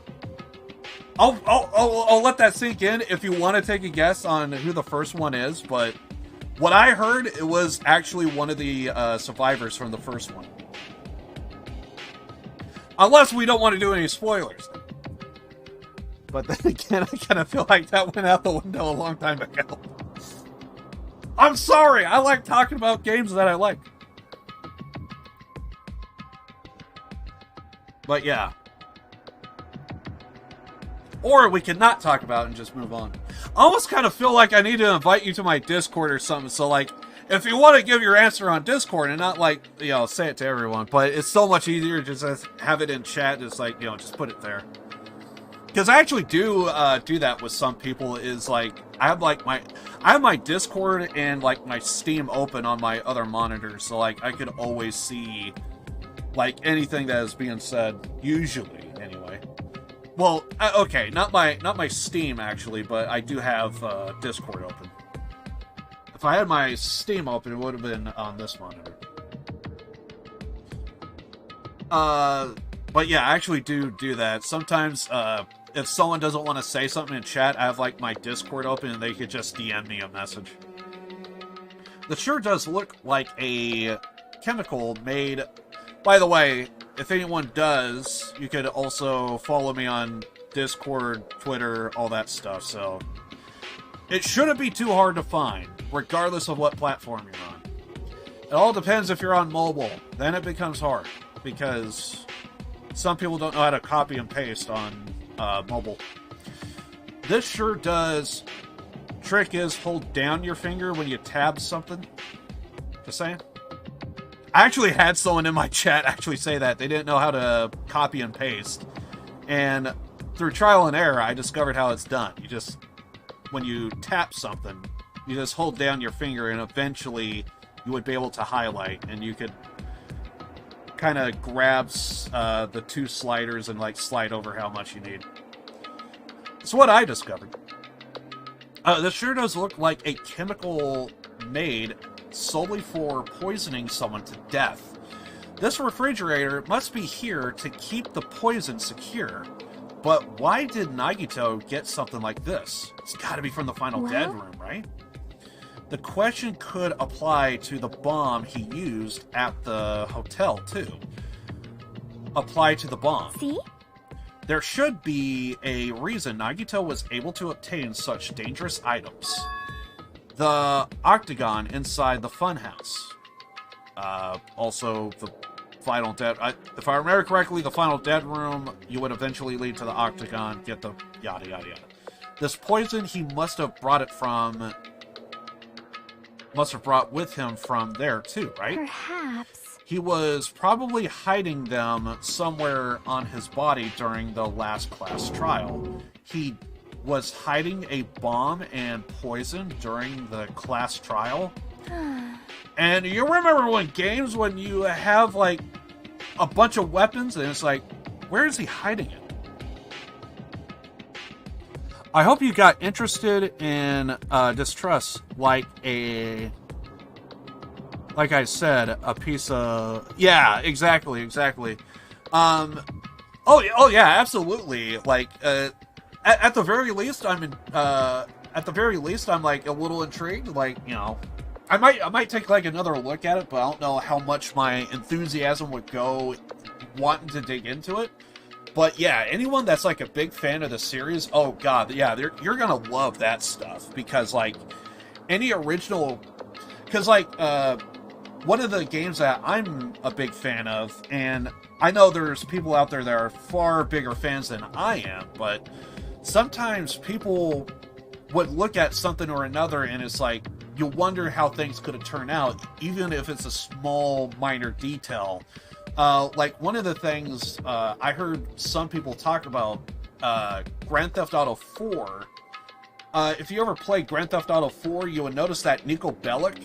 S2: I'll let that sink in if you want to take a guess on who the first one is, but what I heard, it was actually one of the survivors from the first one. Unless we don't want to do any spoilers. But then again, I kind of feel like that went out the window a long time ago. I'm sorry, I like talking about games that I like. But yeah. Or we can not talk about it and just move on. I almost kind of feel like I need to invite you to my Discord or something. So, like, if you want to give your answer on Discord and not, like, you know, say it to everyone. But it's so much easier to just have it in chat. Just, like, you know, just put it there. Because I actually do that with some people. Is, like, I have my Discord and, like, my Steam open on my other monitors. So, like, I could always see, like, anything that is being said. Usually, anyway. Well, okay, not my Steam, actually, but I do have Discord open. If I had my Steam open, it would have been on this monitor. But yeah, I actually do that. Sometimes, if someone doesn't want to say something in chat, I have, like, my Discord open, and they could just DM me a message. This sure does look like a chemical made... By the way, if anyone does, you could also follow me on Discord, Twitter, all that stuff, so... It shouldn't be too hard to find, regardless of what platform you're on. It all depends if you're on mobile. Then it becomes hard, because some people don't know how to copy and paste on mobile. This sure does... Trick is hold down your finger when you tab something. Just saying. I actually had someone in my chat actually say that. They didn't know how to copy and paste. And through trial and error, I discovered how it's done. You just, when you tap something, you just hold down your finger and eventually you would be able to highlight. And you could kind of grab the two sliders and, like, slide over how much you need. It's what I discovered. This sure does look like a chemical made solely for poisoning someone to death. This refrigerator must be here to keep the poison secure. But why did Nagito get something like this? It's gotta be from the Final Dead room, right? The question could apply to the bomb he used at the hotel, too. Apply to the bomb.
S4: See?
S2: There should be a reason Nagito was able to obtain such dangerous items. The octagon inside the funhouse. Also, the Final Dead... if I remember correctly, the Final Dead room, you would eventually lead to the octagon, get the yada yada yada. This poison, he must have brought it from... Must have brought with him from there, too, right?
S4: Perhaps.
S2: He was probably hiding them somewhere on his body during the last class trial. He was hiding a bomb and poison during the class trial. And you remember when games, when you have, like, a bunch of weapons, and it's like, where is he hiding it? I hope you got interested in Distrust, like I said, a piece of... Yeah, exactly. Oh yeah, absolutely. Like, at the very least, I'm like a little intrigued. Like, you know, I might take like another look at it, but I don't know how much my enthusiasm would go wanting to dig into it. But yeah, anyone that's like a big fan of the series, oh god, yeah, you're gonna love that stuff, because like any original, because like one of the games that I'm a big fan of, and I know there's people out there that are far bigger fans than I am, but sometimes people would look at something or another and it's like, you wonder how things could have turned out, even if it's a small, minor detail. Like, one of the things I heard some people talk about, Grand Theft Auto 4. If you ever played Grand Theft Auto 4, you would notice that Niko Bellic,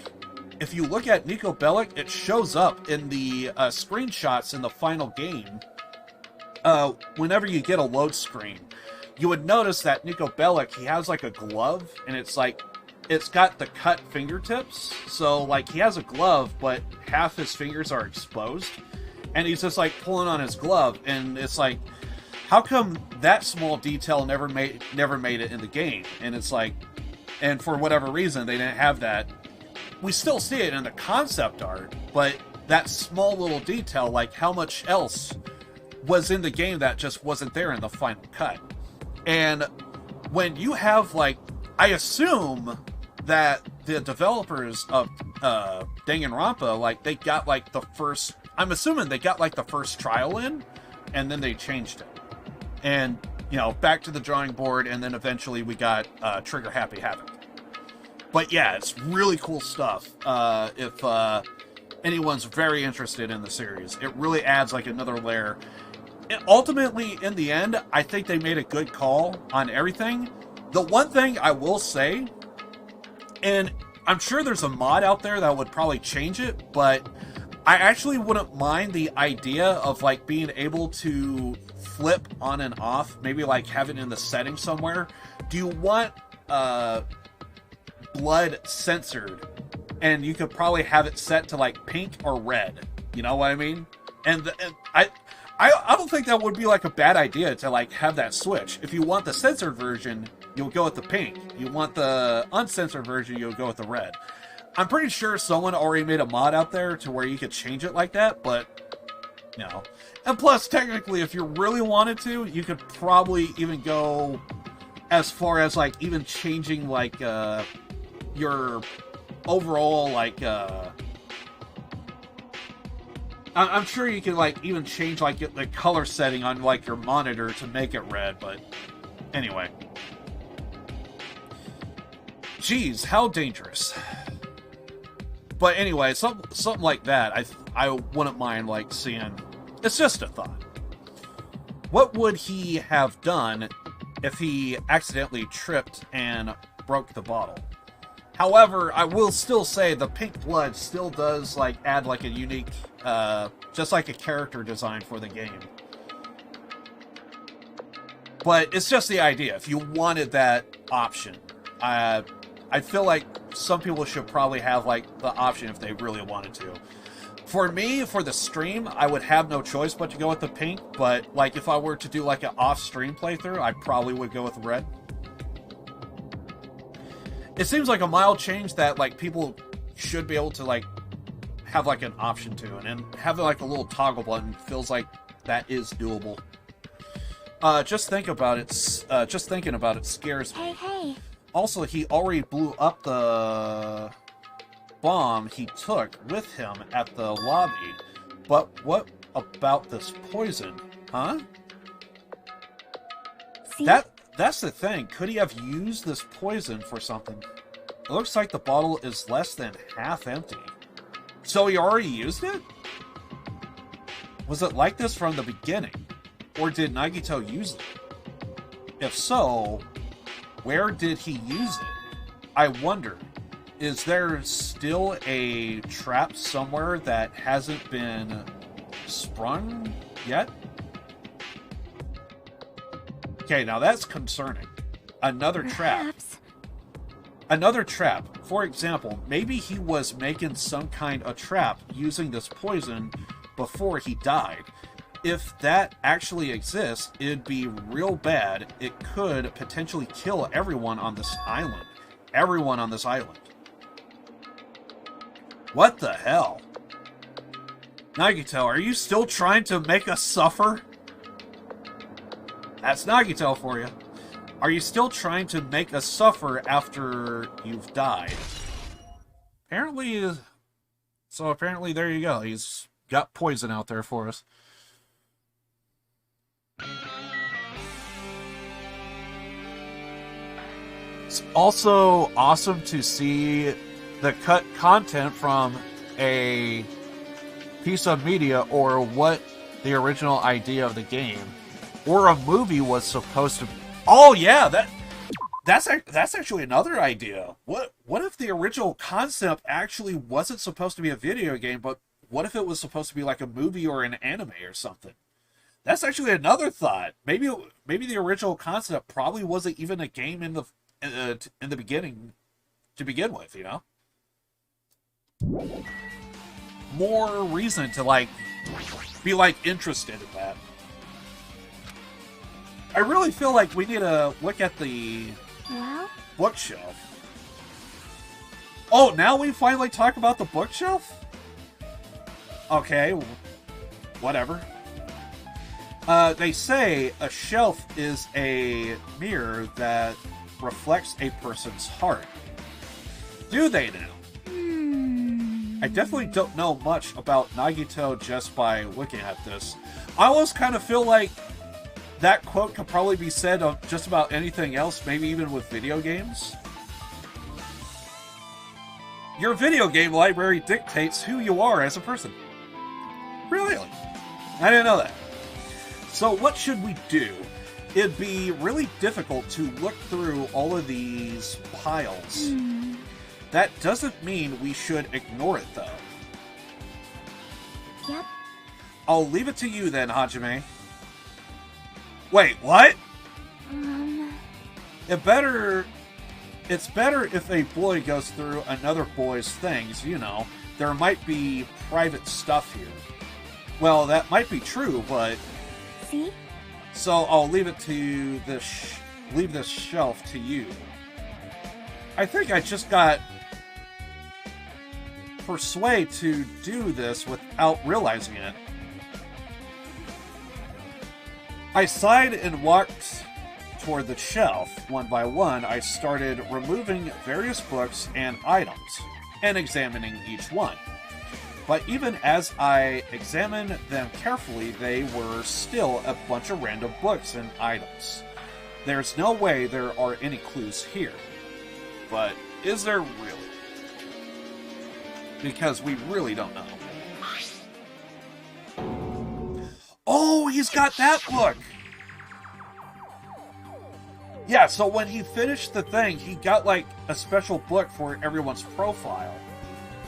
S2: if you look at Niko Bellic, it shows up in the screenshots in the final game. Whenever you get a load screen, you would notice that Niko Bellic, he has like a glove, and it's like, it's got the cut fingertips. So like, he has a glove, but half his fingers are exposed, and he's just like pulling on his glove, and it's like, how come that small detail never made it in the game? And it's like, and for whatever reason, they didn't have that. We still see it in the concept art, but that small little detail, like how much else was in the game that just wasn't there in the final cut. And when you have, like, I assume that the developers of Danganronpa, like, they got, like, the first, I'm assuming they got, like, the first trial in, and then they changed it. And, you know, back to the drawing board, and then eventually we got Trigger Happy Havoc. But yeah, it's really cool stuff. If anyone's very interested in the series, it really adds, like, another layer. And ultimately, in the end, I think they made a good call on everything. The one thing I will say, and I'm sure there's a mod out there that would probably change it, but I actually wouldn't mind the idea of, like, being able to flip on and off, maybe, like, have it in the settings somewhere. Do you want blood censored? And you could probably have it set to, like, pink or red. You know what I mean? And I don't think that would be, like, a bad idea to, like, have that switch. If you want the censored version, you'll go with the pink. You want the uncensored version, you'll go with the red. I'm pretty sure someone already made a mod out there to where you could change it like that, but, you know. And plus, technically, if you really wanted to, you could probably even go as far as, like, even changing, like, your overall, like, I'm sure you can, like, even change, like, the color setting on, like, your monitor to make it red, but anyway. Jeez, how dangerous. But anyway, something like that, I wouldn't mind, like, seeing. It's just a thought. What would he have done if he accidentally tripped and broke the bottle? However, I will still say the pink blood still does, like, add, like, a unique, just like a character design for the game. But it's just the idea. If you wanted that option, I feel like some people should probably have, like, the option if they really wanted to. For me, for the stream, I would have no choice but to go with the pink, but, like, if I were to do, like, an off-stream playthrough, I probably would go with red. It seems like a mild change that, like, people should be able to, like, have, like, an option to, and having, like, a little toggle button feels like that is doable. Just thinking about it scares me.
S4: Hey.
S2: Also, he already blew up the bomb he took with him at the lobby. But what about this poison? Huh?
S4: See?
S2: That's the thing. Could he have used this poison for something? It looks like the bottle is less than half empty. So he already used it? Was it like this from the beginning? Or did Nagito use it? If so, where did he use it? I wonder, is there still a trap somewhere that hasn't been sprung yet? Okay, now that's concerning. Another trap. Another trap. For example, maybe he was making some kind of trap using this poison before he died. If that actually exists, it'd be real bad. It could potentially kill everyone on this island. Everyone on this island. What the hell? Nagito, are you still trying to make us suffer? That's Nagito for you. Are you still trying to make us suffer after you've died? Apparently, so apparently there you go. He's got poison out there for us. It's also awesome to see the cut content from a piece of media or what the original idea of the game or a movie was supposed to be. Oh yeah, that's actually another idea. What if the original concept actually wasn't supposed to be a video game, but what if it was supposed to be like a movie or an anime or something? That's actually another thought. Maybe the original concept probably wasn't even a game in the beginning to begin with, you know? More reason to, like, be, like, interested in that. I really feel like we need to look at the bookshelf. Oh, now we finally talk about the bookshelf? Okay, whatever. They say a shelf is a mirror that reflects a person's heart. Do they now? I definitely don't know much about Nagito just by looking at this. I almost kind of feel like that quote could probably be said of just about anything else, maybe even with video games. Your video game library dictates who you are as a person. Really? I didn't know that. So what should we do? It'd be really difficult to look through all of these piles. That doesn't mean we should ignore it, though.
S4: Yep.
S2: I'll leave it to you then, Hajime. Wait, what? It's better if a boy goes through another boy's things, you know. There might be private stuff here. Well, that might be true, but...
S4: See?
S2: So I'll leave it to leave this shelf to you. I think I just got persuaded to do this without realizing it. I sighed and walked toward the shelf. One by one, I started removing various books and items and examining each one. But even as I examined them carefully, they were still a bunch of random books and items. There's no way there are any clues here. But is there really? Because we really don't know. Oh, he's got that book! Yeah, so when he finished the thing, he got like a special book for everyone's profile.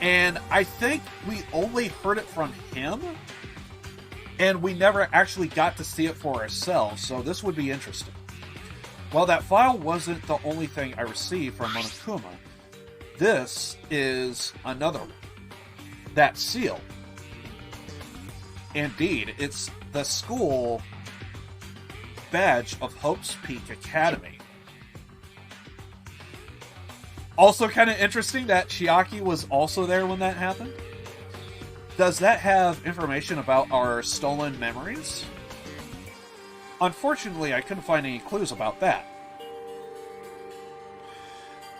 S2: And I think we only heard it from him, and we never actually got to see it for ourselves, so this would be interesting. Well, that file wasn't the only thing I received from Monokuma. This is another one. That seal. Indeed, it's the school badge of Hope's Peak Academy. Also kind of interesting that Chiaki was also there when that happened. Does that have information about our stolen memories? Unfortunately, I couldn't find any clues about that.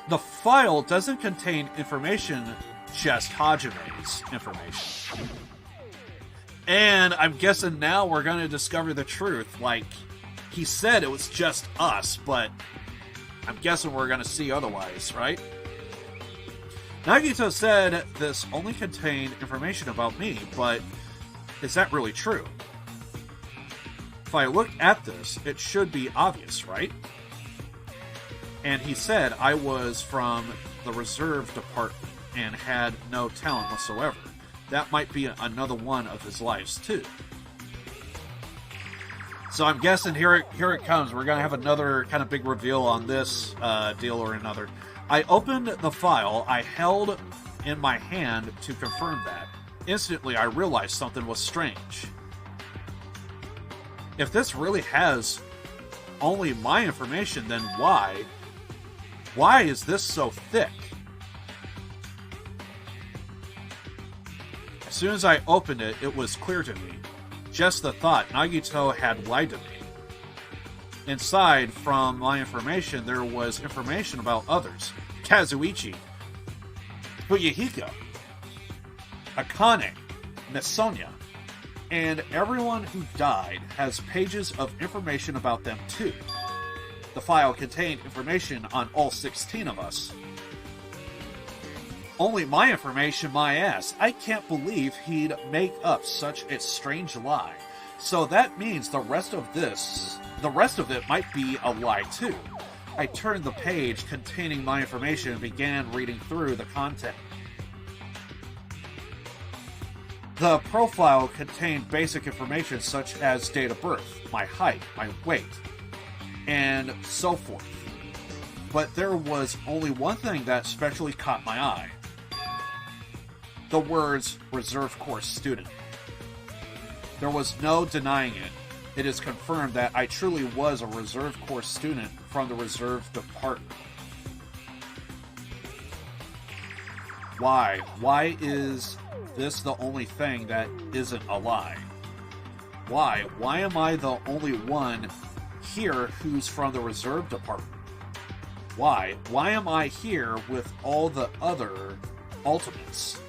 S2: The file doesn't contain information, just Hajime's information. And I'm guessing now we're going to discover the truth. Like, he said it was just us, but I'm guessing we're going to see otherwise, right? Nagito said this only contained information about me, but is that really true? If I look at this, it should be obvious, right? And he said I was from the reserve department and had no talent whatsoever. That might be another one of his lives, too. So I'm guessing here it comes. We're going to have another kind of big reveal on this deal or another. I opened the file I held in my hand to confirm that. Instantly, I realized something was strange. If this really has only my information, then why? Why is this so thick? As soon as I opened it, it was clear to me. Just the thought, Nagito had lied to me. Inside, from my information, there was information about others. Kazuichi, Fuyuhiko, Akane, Misonya, and everyone who died has pages of information about them too. The file contained information on all 16 of us. Only my information, my ass. I can't believe he'd make up such a strange lie. So that means the rest of it might be a lie too. I turned the page containing my information and began reading through the content. The profile contained basic information such as date of birth, my height, my weight, and so forth. But there was only one thing that especially caught my eye. The words reserve course student. There was no denying it. It is confirmed that I truly was a reserve course student from the reserve department. Why? Why is this the only thing that isn't a lie? Why? Why am I the only one here who's from the reserve department? Why? Why am I here with all the other Ultimates?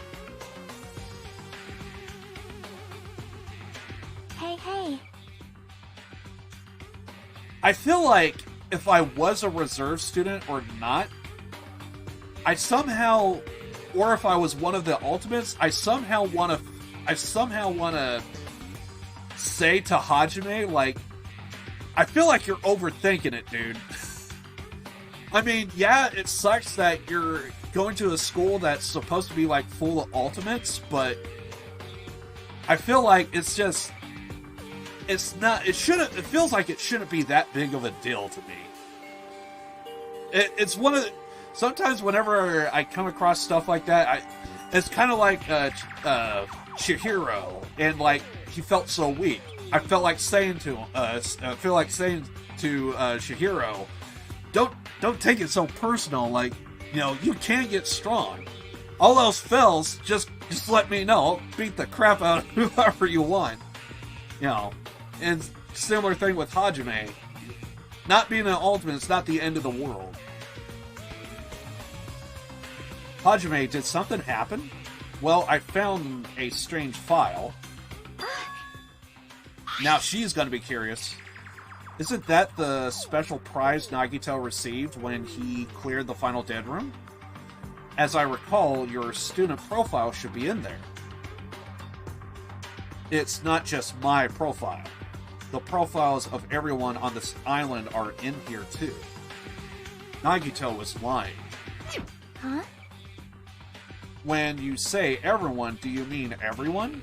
S4: Hey.
S2: I feel like if I was a reserve student or not, I somehow, or if I was one of the Ultimates, I somehow want to say to Hajime, like, I feel like you're overthinking it, dude. I mean, yeah, it sucks that you're going to a school that's supposed to be, like, full of Ultimates, but I feel like it's just, it feels like it shouldn't be that big of a deal to me. It's one of the, sometimes whenever I come across stuff like that, it's kind of like Chihiro, and like he felt so weak. I felt like saying to Chihiro, don't take it so personal. Like, you know, you can get strong. All else fails, just let me know. I'll beat the crap out of whoever you want. You know, and similar thing with Hajime. Not being an ultimate is not the end of the world. Hajime, did something happen? Well, I found a strange file. Now she's going to be curious. Isn't that the special prize Nagito received when he cleared the final dead room? As I recall, your student profile should be in there. It's not just my profile. The profiles of everyone on this island are in here too. Nagito was lying.
S4: Huh?
S2: When you say everyone, do you mean everyone?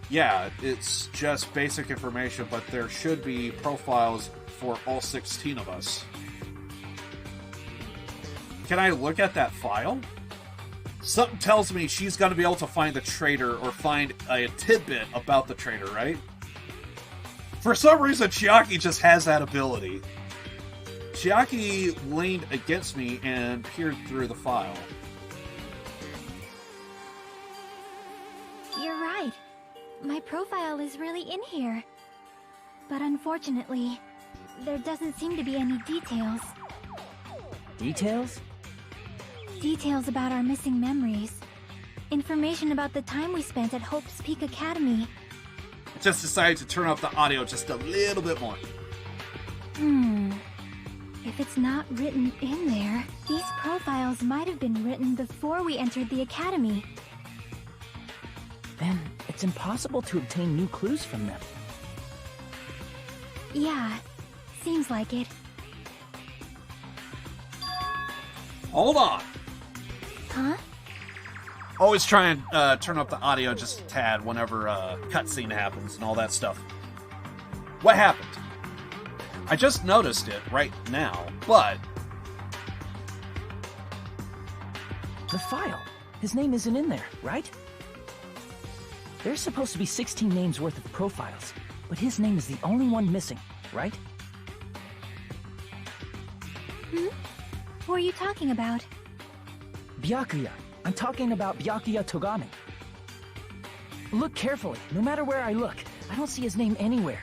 S2: Yeah, it's just basic information, but there should be profiles for all 16 of us. Can I look at that file? Something tells me she's going to be able to find the traitor or find a tidbit about the traitor, right? For some reason, Chiaki just has that ability. Chiaki leaned against me and peered through the file.
S4: You're right. My profile is really in here. But unfortunately, there doesn't seem to be any details.
S6: Details?
S4: Details about our missing memories. Information about the time we spent at Hope's Peak Academy.
S2: I just decided to turn up the audio just a little bit more.
S4: If it's not written in there, these profiles might have been written before we entered the academy.
S6: Then it's impossible to obtain new clues from them.
S4: Yeah, seems like it.
S2: Hold on.
S4: Huh?
S2: Always try and turn up the audio just a tad whenever a cutscene happens and all that stuff. What happened? I just noticed it right now, but...
S6: The file. His name isn't in there, right? There's supposed to be 16 names worth of profiles, but his name is the only one missing, right?
S4: Who are you talking about?
S6: Byakuya. I'm talking about Byakuya Togami. Look carefully. No matter where I look, I don't see his name anywhere.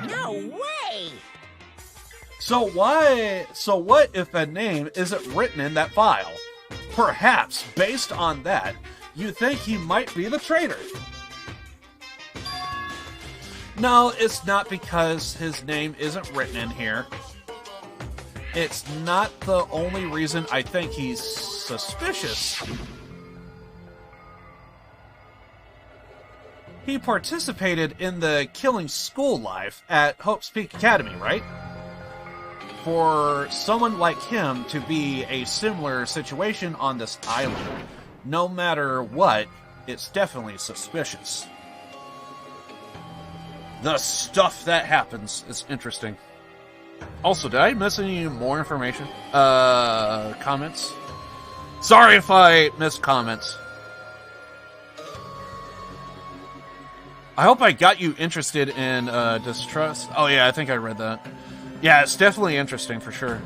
S5: No way!
S2: So what if a name isn't written in that file? Perhaps, based on that, you think he might be the traitor. No, it's not because his name isn't written in here. It's not the only reason I think he's suspicious. He participated in the killing school life at Hope's Peak Academy, right? For someone like him to be a similar situation on this island, no matter what, it's definitely suspicious. The stuff that happens is interesting. Also, did I miss any more information? Comments? Sorry if I missed comments. I hope I got you interested in distrust. Oh yeah, I think I read that. Yeah, it's definitely interesting for sure.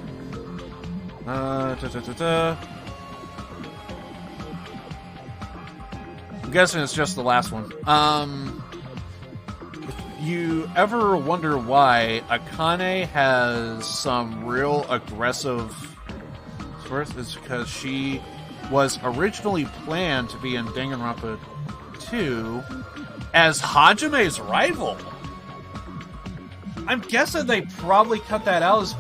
S2: guessing it's just the last one. If you ever wonder why Akane has some real aggressive... First, it's because she was originally planned to be in Danganronpa 2 as Hajime's rival. I'm guessing they probably cut that out as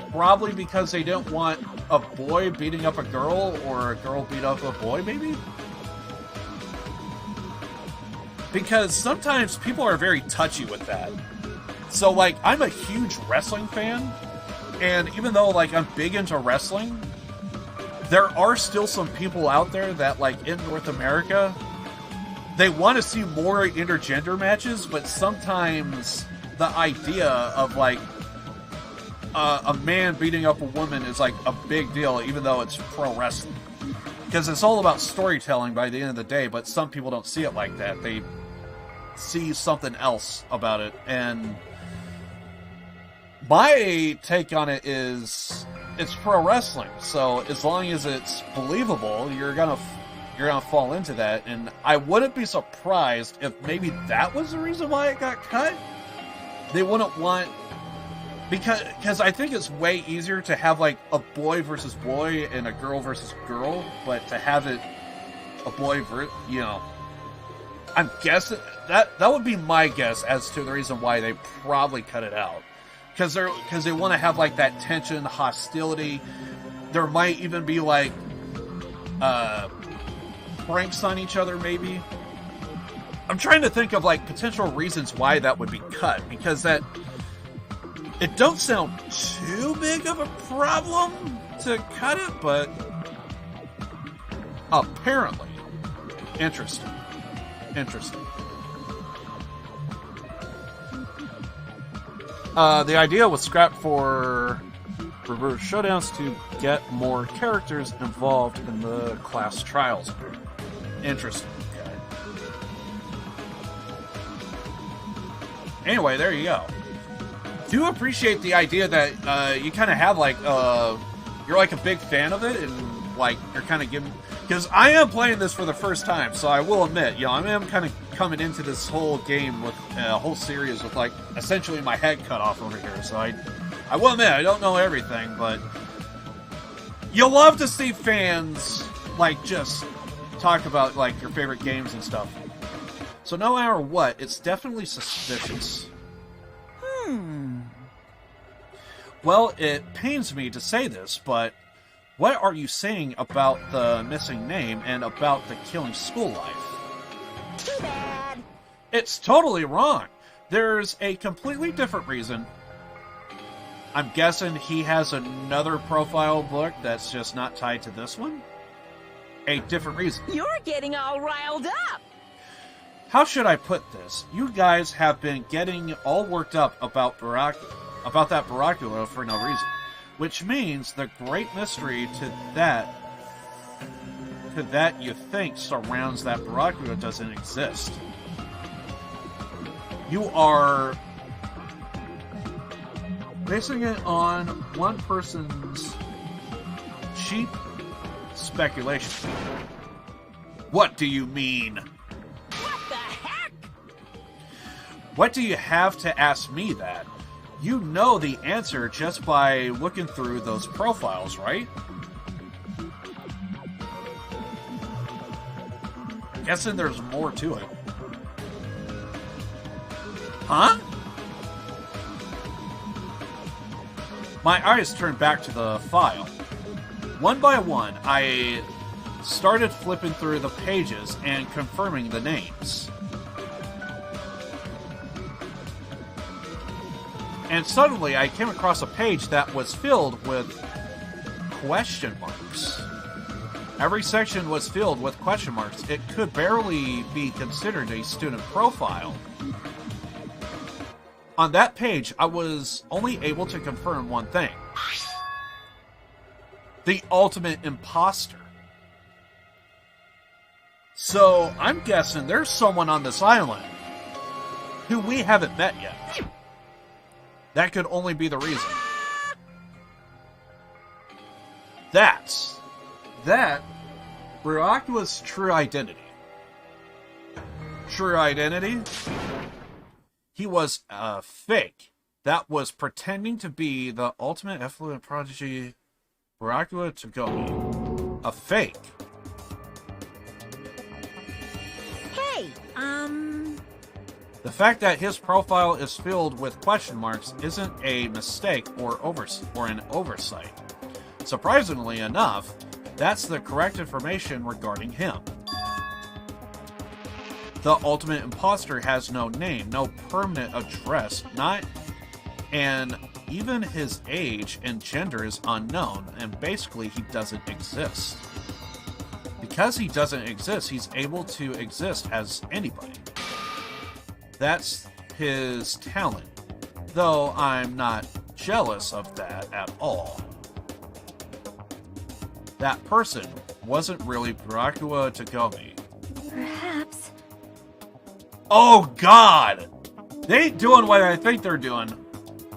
S2: probably because they didn't want a boy beating up a girl or a girl beat up a boy, maybe? Because sometimes people are very touchy with that. So, like, I'm a huge wrestling fan, and even though, like, I'm big into wrestling, there are still some people out there that, like, in North America, they want to see more intergender matches, but sometimes the idea of, like, a man beating up a woman is, like, a big deal, even though it's pro wrestling. Because it's all about storytelling by the end of the day, but some people don't see it like that. They see something else about it. And my take on it is it's pro wrestling, so as long as it's believable, you're gonna fall into that. And I wouldn't be surprised if maybe that was the reason why it got cut. They wouldn't want... Because I think it's way easier to have, like, a boy versus boy and a girl versus girl, but to have it a boy versus, you know, I'm guessing that would be my guess as to the reason why they probably cut it out. Because they want to have, like, that tension, hostility. There might even be, like, pranks on each other, maybe. I'm trying to think of, like, potential reasons why that would be cut, because that... It don't sound too big of a problem to cut it, but apparently. Interesting. The idea was scrapped for reverse showdowns to get more characters involved in the class trials. Interesting. Anyway, there you go. Do appreciate the idea that you kind of have, like, you're, like, a big fan of it, and, like, you're kind of giving... Because I am playing this for the first time, so I will admit, you know, I am kind of coming into this whole game with a whole series with, like, essentially my head cut off over here, so I will admit, I don't know everything, but you love to see fans, like, just talk about, like, your favorite games and stuff. So no matter what, it's definitely suspicious. Well, it pains me to say this, but what are you saying about the missing name and about the killing school life?
S5: Too bad.
S2: It's totally wrong. There's a completely different reason. I'm guessing he has another profile book that's just not tied to this one? A different reason.
S5: You're getting all riled up.
S2: How should I put this? You guys have been getting all worked up about that Baracula for no reason. Which means the great mystery to that you think surrounds that Baracula doesn't exist. You are basing it on one person's cheap speculation. What do you mean?
S5: What the heck?
S2: What do you have to ask me that? You know the answer just by looking through those profiles, right? Guessing there's more to it. Huh? My eyes turned back to the file. One by one, I started flipping through the pages and confirming the names. And suddenly, I came across a page that was filled with question marks. Every section was filled with question marks. It could barely be considered a student profile. On that page, I was only able to confirm one thing. The ultimate imposter. So, I'm guessing there's someone on this island who we haven't met yet. That could only be the reason. That Baracula's true identity. true identity? He was a fake that was pretending to be the ultimate effluent prodigy Barakuwa Togomi. A fake.
S5: Hey,
S2: The fact that his profile is filled with question marks isn't a mistake or an oversight. Surprisingly enough, that's the correct information regarding him. The ultimate imposter has no name, no permanent address, and even his age and gender is unknown, and basically he doesn't exist. Because he doesn't exist, he's able to exist as anybody. That's his talent, though I'm not jealous of that at all. That person wasn't really Barakuwa Togomi.
S4: Perhaps.
S2: Oh God! They ain't doing what I think they're doing.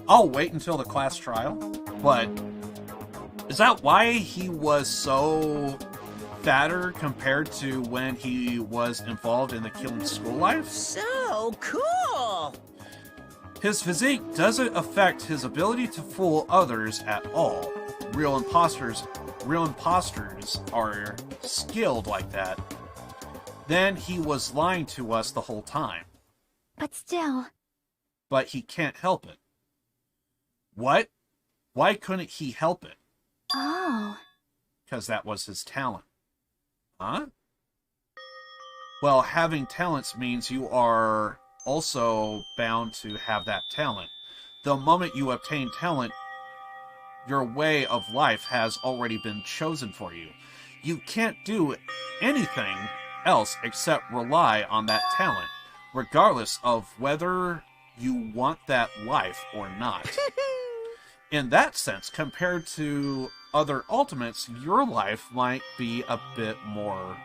S2: I'll wait until the class trial, but is that why he was so fatter compared to when he was involved in the killing school life?
S5: so cool.
S2: His physique doesn't affect his ability to fool others at all. Real imposters are skilled like that. Then he was lying to us the whole time.
S4: But still.
S2: But he can't help it. What? Why couldn't he help it?
S4: Oh.
S2: Because that was his talent. Huh? Well, having talents means you are also bound to have that talent. The moment you obtain talent, your way of life has already been chosen for you. You can't do anything else except rely on that talent, regardless of whether you want that life or not. In that sense, compared to other ultimates, your life might be a bit more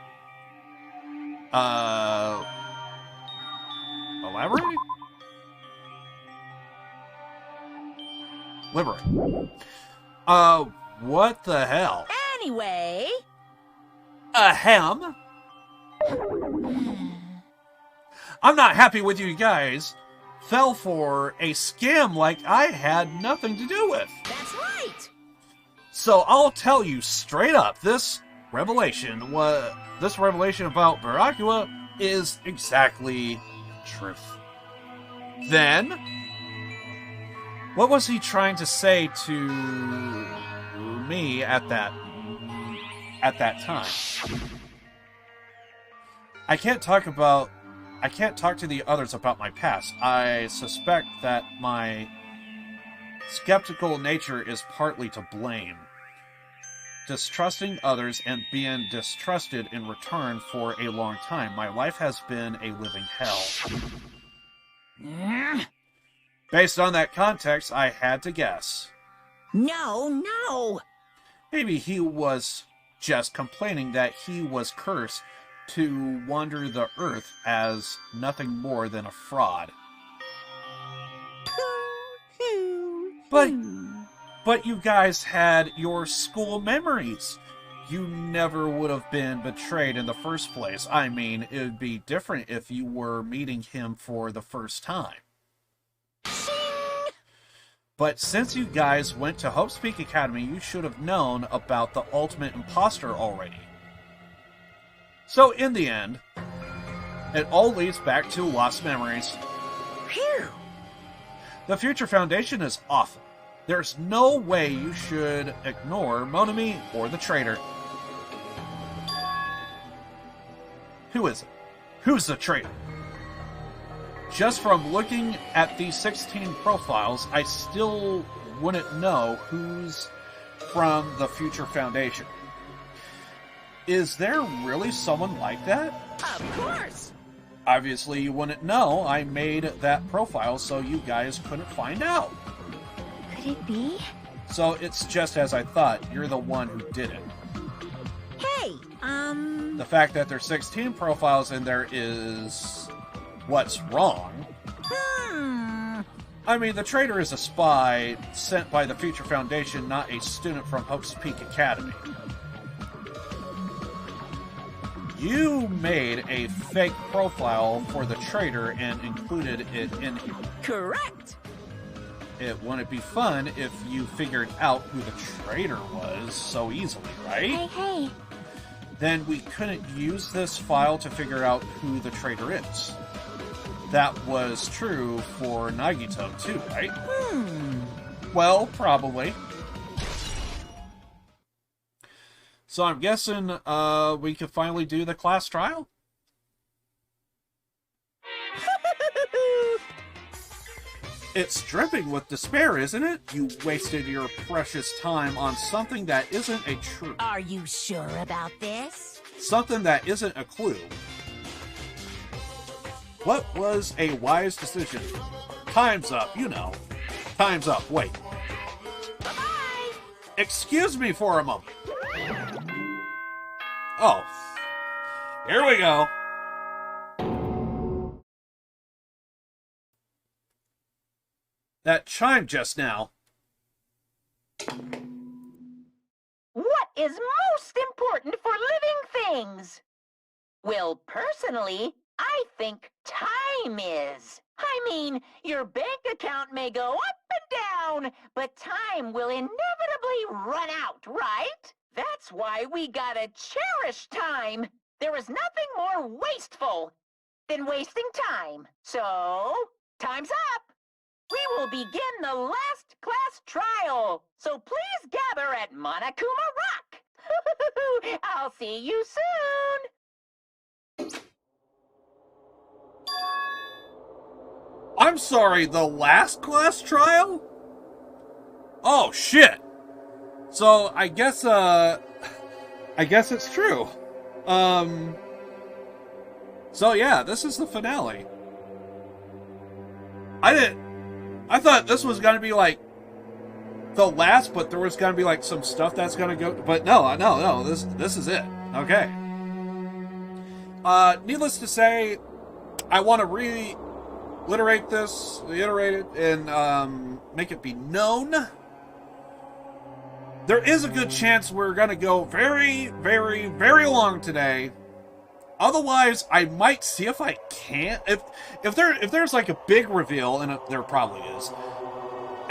S2: elaborate? Liberate. What the hell?
S5: Anyway,
S2: Ahem? I'm not happy with you guys. Fell for a scam like I had nothing to do with.
S5: that's right.
S2: So I'll tell you straight up, this revelation about Barakuwa is exactly truth. Then, what was he trying to say to me at that time? I can't talk to the others about my past. I suspect that my skeptical nature is partly to blame. Distrusting others and being distrusted in return for a long time, my life has been a living hell. Based on that context, I had to guess.
S5: No.
S2: Maybe he was just complaining that he was cursed to wander the earth as nothing more than a fraud. But you guys had your school memories. You never would have been betrayed in the first place. I mean, it would be different if you were meeting him for the first time. But since you guys went to Hope's Peak Academy, you should have known about the ultimate imposter already. So in the end, it all leads back to lost memories.
S5: Phew.
S2: The Future Foundation is awful. There's no way you should ignore Monami or the traitor. Who is it? Who's the traitor? Just from looking at these 16 profiles, I still wouldn't know who's from the Future Foundation. Is there really someone like that?
S5: Of course.
S2: Obviously you wouldn't know. I made that profile so you guys couldn't find out.
S4: Could it be?
S2: So it's just as I thought. You're the one who did it.
S5: Hey,
S2: The fact that there's 16 profiles in there is what's wrong. I mean, the traitor is a spy sent by the Future Foundation, not a student from Hope's Peak Academy. you made a fake profile for the traitor and included it in here.
S5: Correct.
S2: It wouldn't be fun if you figured out who the traitor was so easily, right?
S4: Hey.
S2: Then we couldn't use this file to figure out who the traitor is. That was true for Nagito too, right? Well, probably. So I'm guessing we could finally do the class trial? It's dripping with despair, isn't it? You wasted your precious time on something that isn't a truth.
S5: Are you sure about this?
S2: Something that isn't a clue. What was a wise decision? Time's up, you know. Time's up, wait.
S5: Bye-bye.
S2: Excuse me for a moment. Oh. Here we go. That chime just now.
S8: What is most important for living things? Well, personally, I think time is. I mean, your bank account may go up and down, but time will inevitably run out, right? That's why we gotta cherish time. There is nothing more wasteful than wasting time. So, time's up. We will begin the last class trial, so please gather at Monokuma Rock. I'll see you soon.
S2: I'm sorry, the last class trial? Oh, shit. So, I guess it's true. So yeah, this is the finale. I thought this was gonna be like the last, but there was gonna be like some stuff that's gonna go, but no, this is it. Okay. Needless to say, I want to reiterate it, and make it be known. There is a good chance we're gonna go very, very, very long today. Otherwise, I might see if I can't. If there's like a big reveal, and there probably is.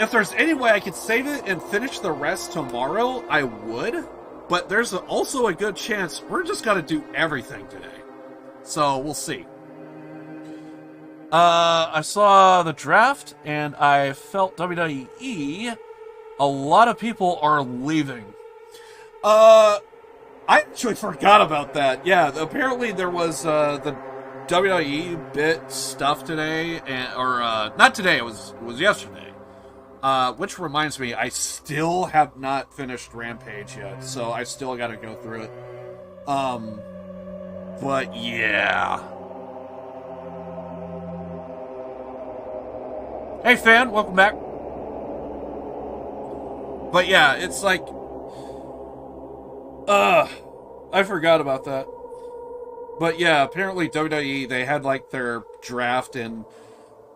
S2: If there's any way I could save it and finish the rest tomorrow, I would. But there's also a good chance we're just gonna do everything today. So we'll see. I saw the draft, and I felt WWE. A lot of people are leaving. I actually forgot about that. Yeah, apparently there was the WWE bit stuff today, or not today. It was yesterday. Which reminds me, I still have not finished Rampage yet, so I still got to go through it. But yeah. Hey, fan, welcome back. But yeah, it's like, I forgot about that. But yeah, apparently WWE, they had like their draft, and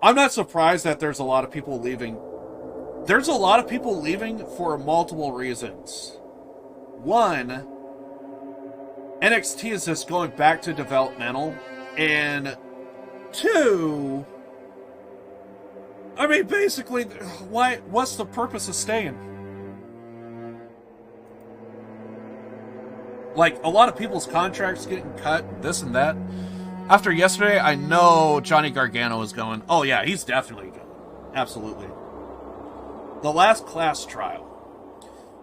S2: I'm not surprised that there's a lot of people leaving. There's a lot of people leaving for multiple reasons. One, NXT is just going back to developmental, and two, I mean, basically, what's the purpose of staying? Like, a lot of people's contracts getting cut, this and that. After yesterday, I know Johnny Gargano is going. Oh yeah, he's definitely going. Absolutely. The last class trial.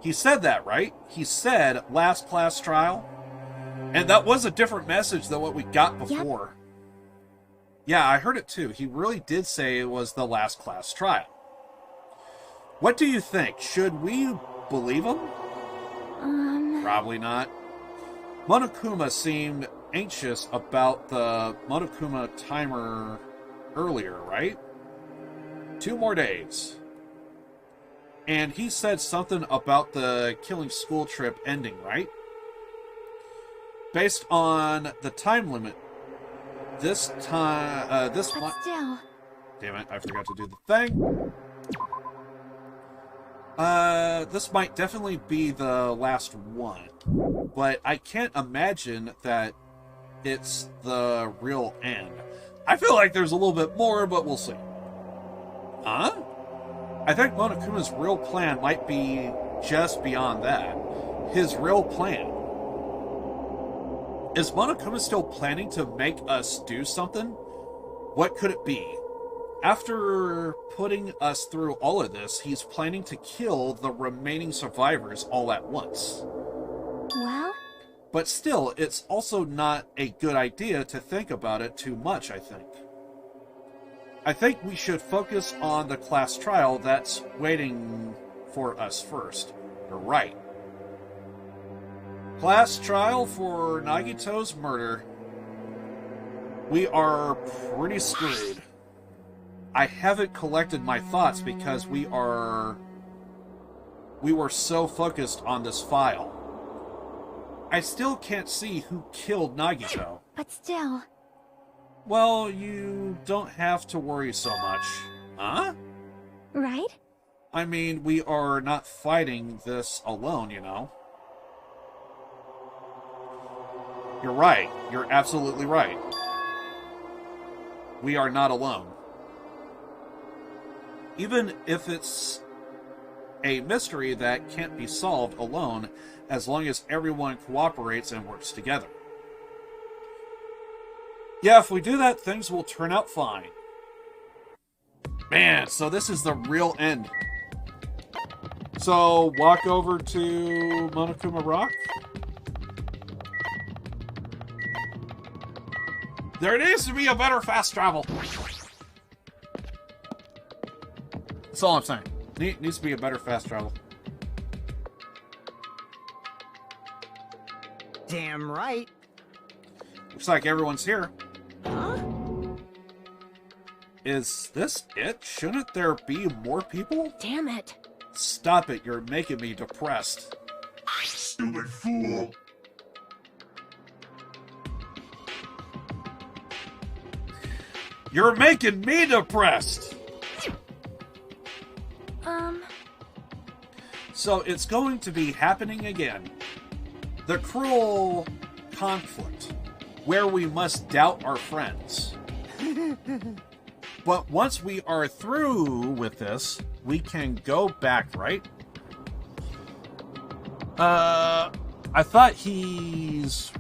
S2: He said that, right? He said last class trial. And that was a different message than what we got before. Yep. Yeah, I heard it too. He really did say it was the last class trial. What do you think? Should we believe him? Probably not. Monokuma seemed anxious about the Monokuma timer earlier, right? 2 more days. And he said something about the killing school trip ending, right? Based on the time limit, this time,
S4: But still.
S2: Damn it, I forgot to do the thing. This might definitely be the last one. But I can't imagine that it's the real end. I feel like there's a little bit more, but we'll see. Huh? I think Monokuma's real plan might be just beyond that. His real plan. Is Monokuma still planning to make us do something? What could it be? After putting us through all of this, he's planning to kill the remaining survivors all at once.
S4: Well?
S2: But still, it's also not a good idea to think about it too much, I think. I think we should focus on the class trial that's waiting for us first. You're right. Class trial for Nagito's murder. We are pretty screwed. I haven't collected my thoughts because we were so focused on this file. I still can't see who killed Nagito.
S4: But still...
S2: Well, you don't have to worry so much. Huh?
S4: Right?
S2: I mean, we are not fighting this alone, you know. You're right. You're absolutely right. We are not alone. Even if it's a mystery that can't be solved alone, as long as everyone cooperates and works together. Yeah, if we do that, things will turn out fine. Man, so this is the real end. So, walk over to Monokuma Rock. There needs to be a better fast travel. That's all I'm saying. Needs to be a better fast travel.
S5: Damn right.
S2: Looks like everyone's here.
S5: Huh?
S2: Is this it? Shouldn't there be more people?
S4: Damn it.
S2: Stop it, you're making me depressed.
S9: Stupid fool.
S2: You're making me depressed! So it's going to be happening again. The cruel conflict, where we must doubt our friends. But once we are through with this, we can go back, right? I thought he's,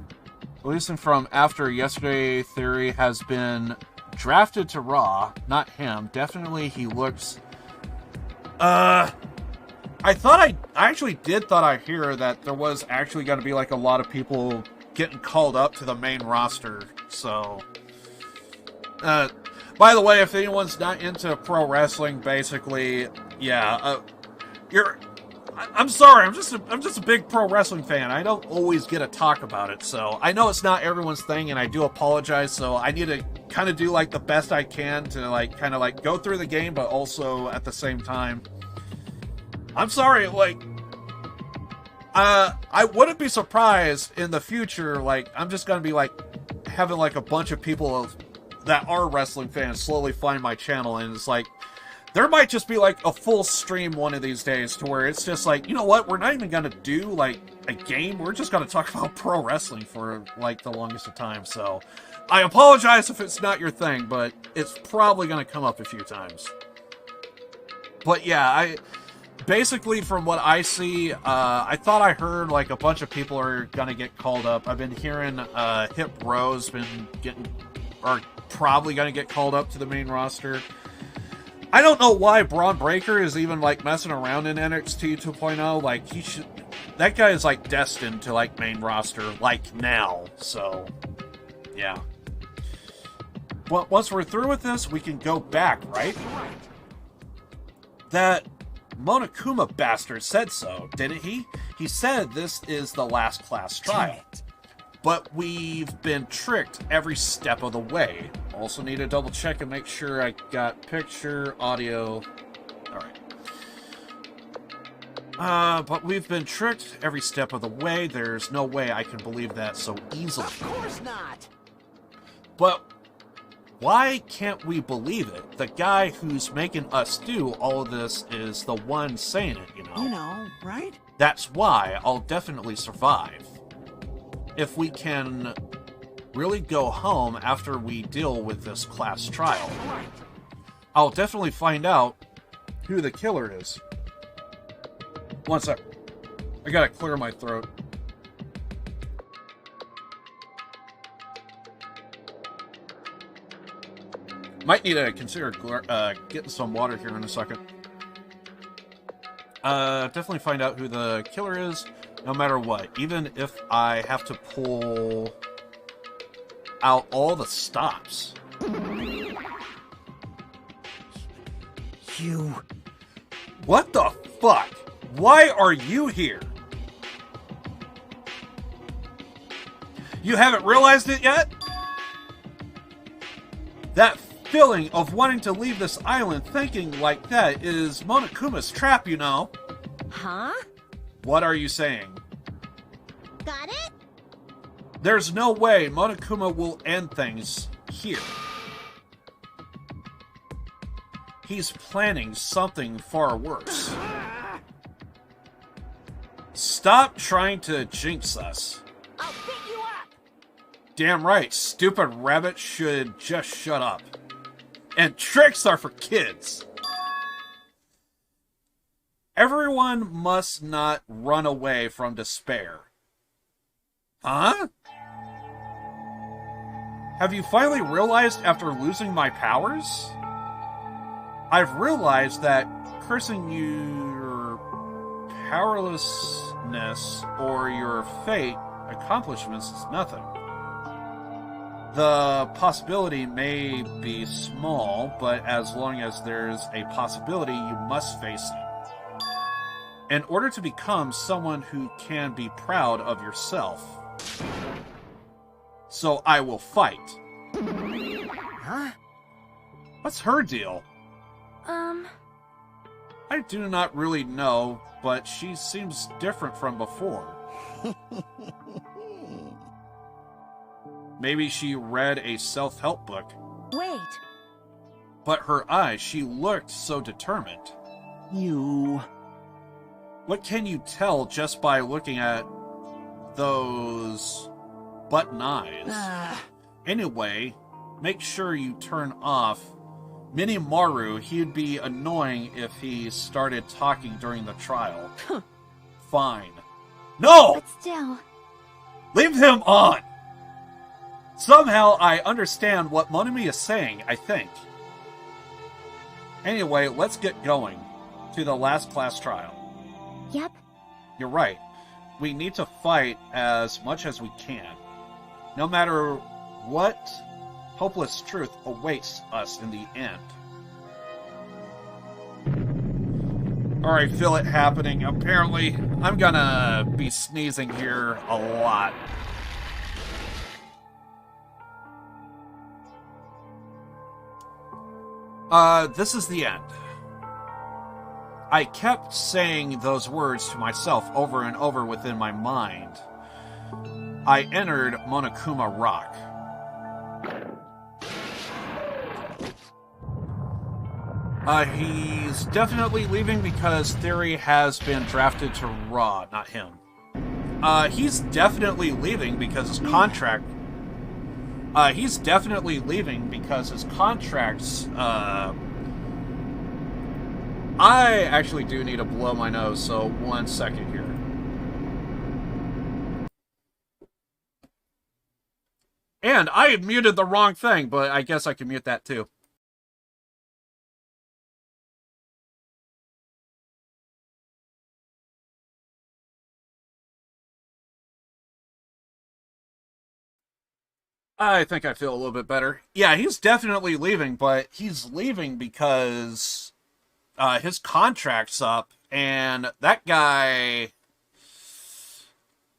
S2: releasing from after yesterday theory, has been drafted to Raw. Not him. Definitely he looks... I actually did thought I hear that there was actually going to be like a lot of people getting called up to the main roster. So, by the way, if anyone's not into pro wrestling, basically, yeah, I'm sorry, I'm just a big pro wrestling fan. I don't always get to talk about it, so I know it's not everyone's thing, and I do apologize. So I need to kind of do like the best I can to like kind of like go through the game, but also at the same time. I'm sorry, like, I wouldn't be surprised in the future, like, I'm just gonna be, like, having, like, a bunch of people that are wrestling fans slowly find my channel, and it's like, there might just be, like, a full stream one of these days to where it's just like, you know what, we're not even gonna do, like, a game, we're just gonna talk about pro wrestling for, like, the longest of time, so I apologize if it's not your thing, but it's probably gonna come up a few times. But yeah, basically, from what I see, I thought I heard like a bunch of people are gonna get called up. I've been hearing Hip Row's been probably gonna get called up to the main roster. I don't know why Braun Breaker is even like messing around in NXT 2.0. Like that guy is like destined to like main roster like now. So yeah. Well, once we're through with this, we can go back, right? That Monokuma bastard said so, didn't he? He said this is the last class trial. But we've been tricked every step of the way. Also need to double check and make sure I got picture, audio. Alright. But we've been tricked every step of the way. There's no way I can believe that so easily.
S5: Of course not.
S2: But why can't we believe it? The guy who's making us do all of this is the one saying it, you know?
S5: You know, right?
S2: That's why I'll definitely survive. If we can really go home after we deal with this class trial. I'll definitely find out who the killer is. One sec. I gotta clear my throat. Might need to consider getting some water here in a second. Definitely find out who the killer is, no matter what. Even if I have to pull out all the stops.
S6: You...
S2: What the fuck? Why are you here? You haven't realized it yet? That feeling of wanting to leave this island thinking like that is Monokuma's trap, you know.
S4: Huh?
S2: What are you saying?
S4: Got it?
S2: There's no way Monokuma will end things here. He's planning something far worse. Stop trying to jinx us.
S4: I'll pick you up.
S2: Damn right, stupid rabbit should just shut up. And tricks are for kids. Everyone must not run away from despair. Huh? Have you finally realized after losing my powers? I've realized that cursing your powerlessness or your fate accomplishments is nothing. The possibility may be small, but as long as there's a possibility, you must face it. In order to become someone who can be proud of yourself. So I will fight.
S5: Huh?
S2: What's her deal? I do not really know, but she seems different from before. Maybe she read a self-help book.
S4: Wait.
S2: But her eyes, she looked so determined.
S6: You...
S2: What can you tell just by looking at those button eyes? Anyway, make sure you turn off Minimaru. He'd be annoying if he started talking during the trial. Fine. No!
S4: But still.
S2: Leave him on! Somehow I understand what Monami is saying, I think. Anyway, let's get going to the last class trial.
S4: Yep.
S2: You're right. We need to fight as much as we can. No matter what hopeless truth awaits us in the end. Alright, feel it happening. Apparently, I'm gonna be sneezing here a lot. This is the end. I kept saying those words to myself over and over within my mind. I entered Monokuma Rock. He's definitely leaving because Theory has been drafted to Raw, not him. He's definitely leaving because his contract... he's definitely leaving because his contract's, I actually do need to blow my nose, so 1 second here. And I had muted the wrong thing, but I guess I can mute that too. I think I feel a little bit better. Yeah, he's definitely leaving, but he's leaving because his contract's up, and that guy...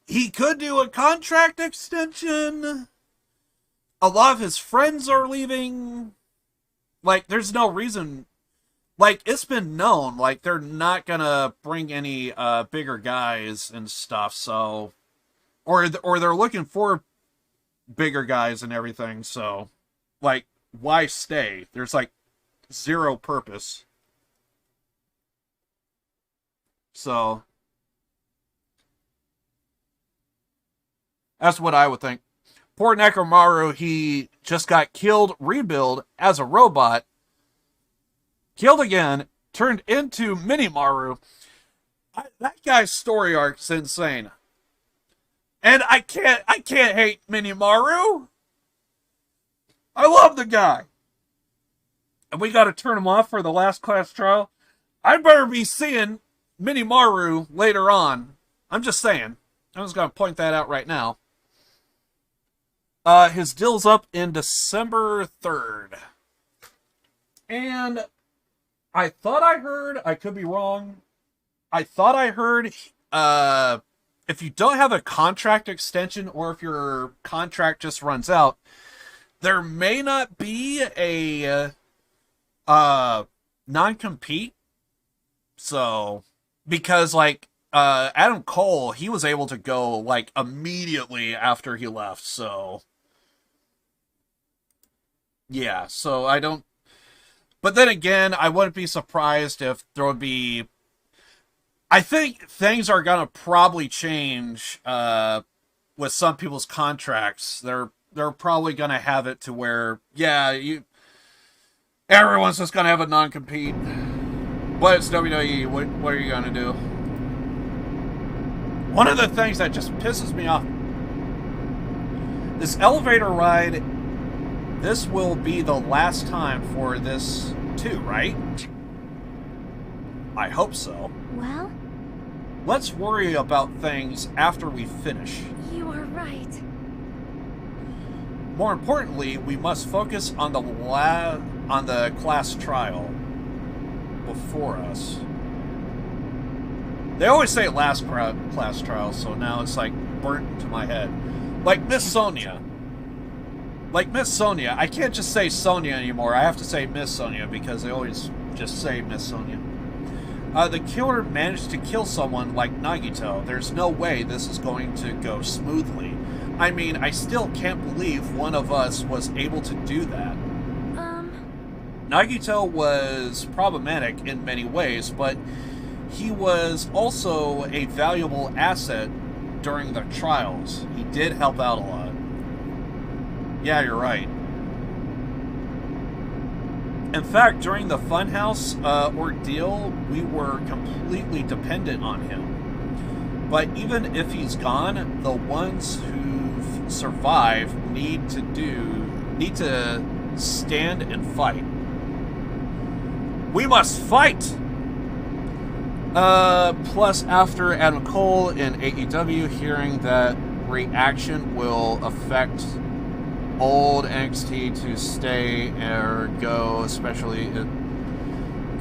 S2: He could do a contract extension. A lot of his friends are leaving. Like, there's no reason... Like, it's been known, like, they're not gonna bring any bigger guys and stuff, so... Or they're looking for bigger guys and everything, so... Like, why stay? There's, like, zero purpose. So... That's what I would think. Poor Nekomaru, he just got killed, rebuild as a robot, killed again, turned into Minimaru. That guy's story arc's insane. And I can't hate Minimaru. I love the guy. And we gotta turn him off for the last class trial. I better be seeing Minimaru later on. I'm just saying. I'm just gonna point that out right now. His deal's up in December 3rd. And I thought I heard, I could be wrong, I thought I heard, if you don't have a contract extension or if your contract just runs out, there may not be a non-compete. So, because, like, Adam Cole, he was able to go, like, immediately after he left, so... Yeah, so I don't... But then again, I wouldn't be surprised if there would be... I think things are going to probably change with some people's contracts. They're probably going to have it to where, yeah, everyone's just going to have a non-compete. But it's WWE. What are you going to do? One of the things that just pisses me off, this elevator ride, this will be the last time for this too, right? I hope so.
S4: Well?
S2: Let's worry about things after we finish.
S4: You are right.
S2: More importantly, we must focus on the class trial before us. They always say last class trial, so now it's like burnt into my head. Like Miss Sonia. Like Miss Sonia. I can't just say Sonia anymore. I have to say Miss Sonia because they always just say Miss Sonia. The killer managed to kill someone like Nagito. There's no way this is going to go smoothly. I mean, I still can't believe one of us was able to do that. Nagito was problematic in many ways, but he was also a valuable asset during the trials. He did help out a lot. Yeah, you're right. In fact, during the Funhouse ordeal, we were completely dependent on him. But even if he's gone, the ones who've survived need to stand and fight. We must fight! Plus, after Adam Cole in AEW hearing that reaction will affect old NXT to stay or go, especially it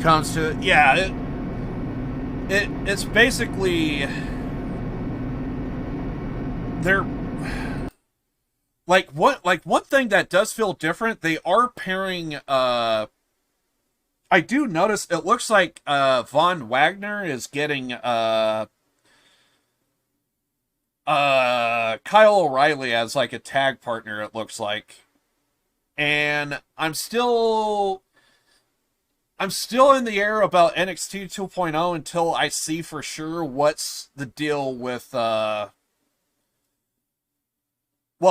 S2: comes to, yeah, it's basically, they're, one thing that does feel different, they are pairing, I do notice it looks like Von Wagner is getting Kyle O'Reilly as like a tag partner, it looks like. And I'm still in the air about NXT 2.0 until I see for sure what's the deal with well,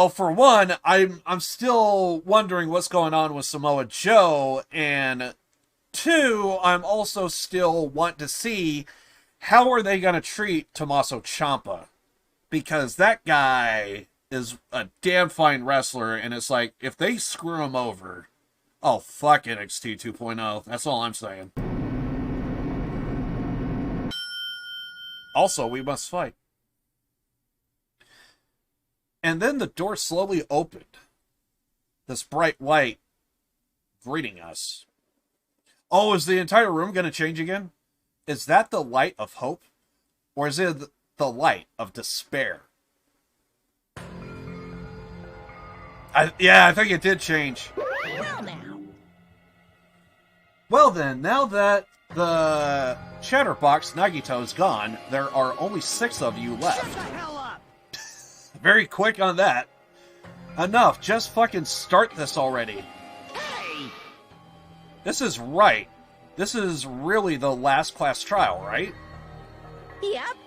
S2: for one, I'm still wondering what's going on with Samoa Joe, and two, I'm also still want to see how are they going to treat Tommaso Ciampa, because that guy is a damn fine wrestler, and it's like, if they screw him over, oh, fuck NXT 2.0. That's all I'm saying. Also, we must fight. And then the door slowly opened. This bright light greeting us. Oh, is the entire room going to change again? Is that the light of hope? Or is it the light of despair? I think it did change.
S5: Well, now.
S2: Well then, now that the Chatterbox Nagito is gone, there are only 6 of you left.
S5: Shut the hell up!
S2: Very quick on that. Enough, just fucking start this already.
S5: Hey!
S2: This is right. This is really the last class trial, right?
S5: Yep.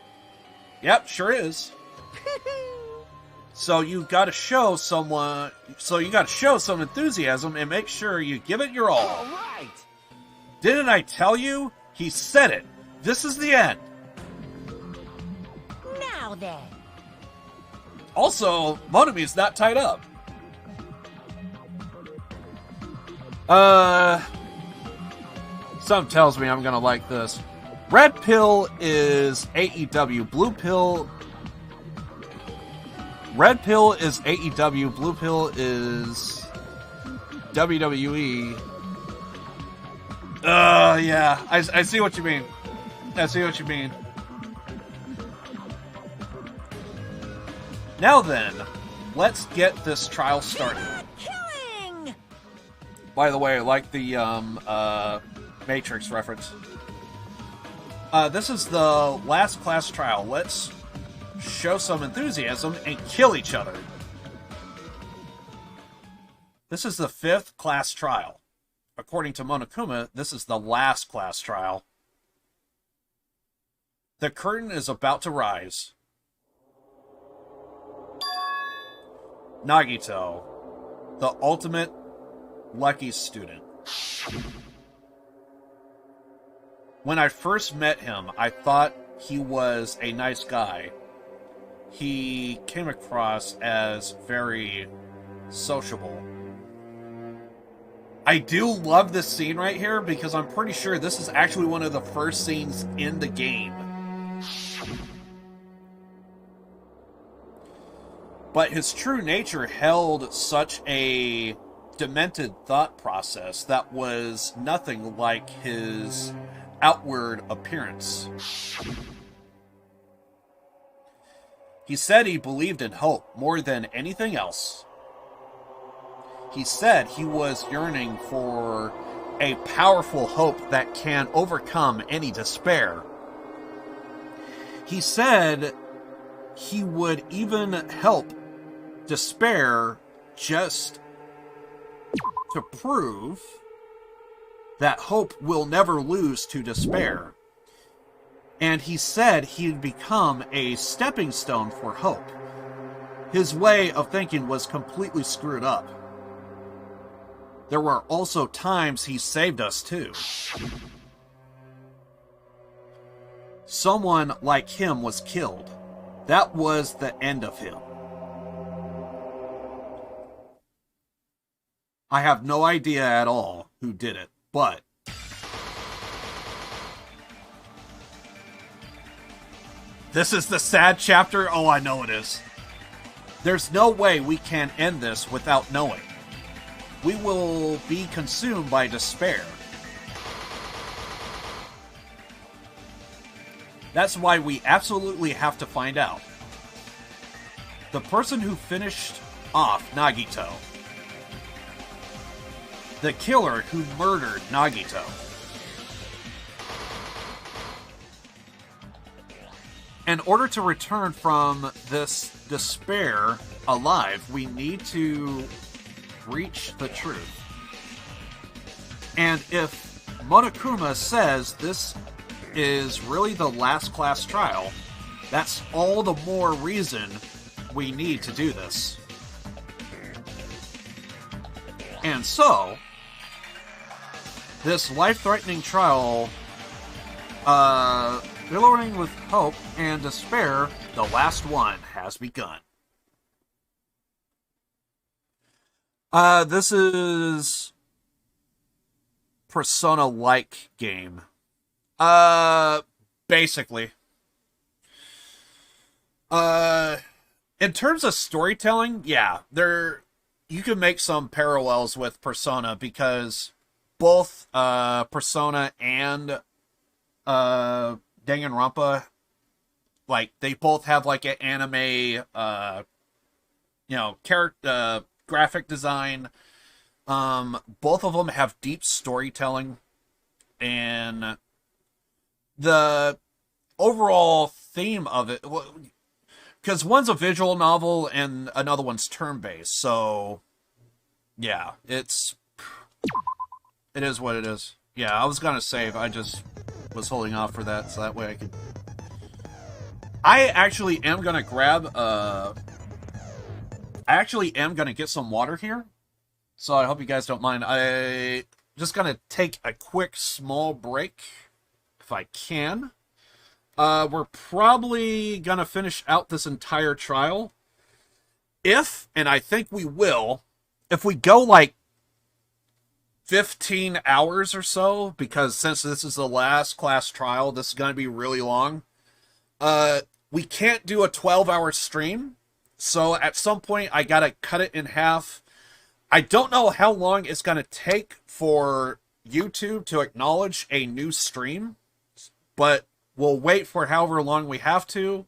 S2: Yep, sure is. So you got to show someone. So you got to show some enthusiasm and make sure you give it your all.
S5: All right.
S2: Didn't I tell you? He said it. This is the end.
S5: Now then.
S2: Also, Monami's not tied up. Something tells me I'm gonna like this. Red pill is AEW. Blue pill. Red pill is AEW. Blue pill is WWE. Yeah. I see what you mean. I see what you mean. Now then, let's get this trial started.
S5: Killing.
S2: By the way, I like the Matrix reference. This is the last class trial. Let's show some enthusiasm and kill each other. This is the 5th class trial. According to Monokuma, this is the last class trial. The curtain is about to rise. Nagito, the ultimate lucky student. When I first met him, I thought he was a nice guy. He came across as very sociable. I do love this scene right here because I'm pretty sure this is actually one of the first scenes in the game. But his true nature held such a demented thought process that was nothing like his outward appearance. He said he believed in hope more than anything else. He said he was yearning for a powerful hope that can overcome any despair. He said he would even help despair just to prove that hope will never lose to despair. And he said he'd become a stepping stone for hope. His way of thinking was completely screwed up. There were also times he saved us too. Someone like him was killed. That was the end of him. I have no idea at all who did it, but this is the sad chapter? Oh, I know it is. There's no way we can end this without knowing. We will be consumed by despair. That's why we absolutely have to find out. The person who finished off Nagito. The killer who murdered Nagito. In order to return from this despair alive, we need to reach the truth. And if Monokuma says this is really the last class trial, that's all the more reason we need to do this. And so, this life-threatening trial, billowing with hope and despair, the last one has begun. This is Persona-like game. Basically. In terms of storytelling, yeah, you can make some parallels with Persona because both Persona and Danganronpa, like, they both have like an anime character graphic design. Both of them have deep storytelling, and the overall theme of it, because one's a visual novel and another one's turn-based, so yeah, it is what it is. Yeah, I was gonna save, I just was holding off for that, so that way I could... I actually am gonna grab I actually am going to get some water here, so I hope you guys don't mind. I just going to take a quick small break, if I can. We're probably going to finish out this entire trial. If, and I think we will, if we go like 15 hours or so, because since this is the last class trial, this is going to be really long. We can't do a 12-hour stream, so at some point I got to cut it in half. I don't know how long it's going to take for YouTube to acknowledge a new stream, but we'll wait for however long we have to.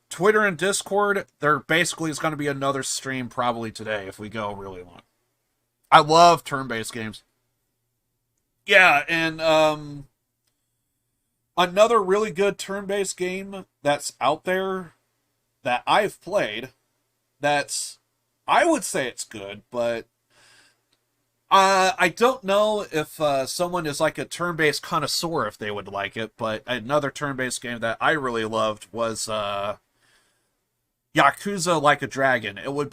S2: Twitter and Discord, there basically is going to be another stream probably today if we go really long. I love turn-based games. Yeah, and another really good turn-based game that's out there that I've played, that's, I would say it's good, but I don't know if someone is like a turn-based connoisseur if they would like it, but another turn-based game that I really loved was Yakuza Like a Dragon. It would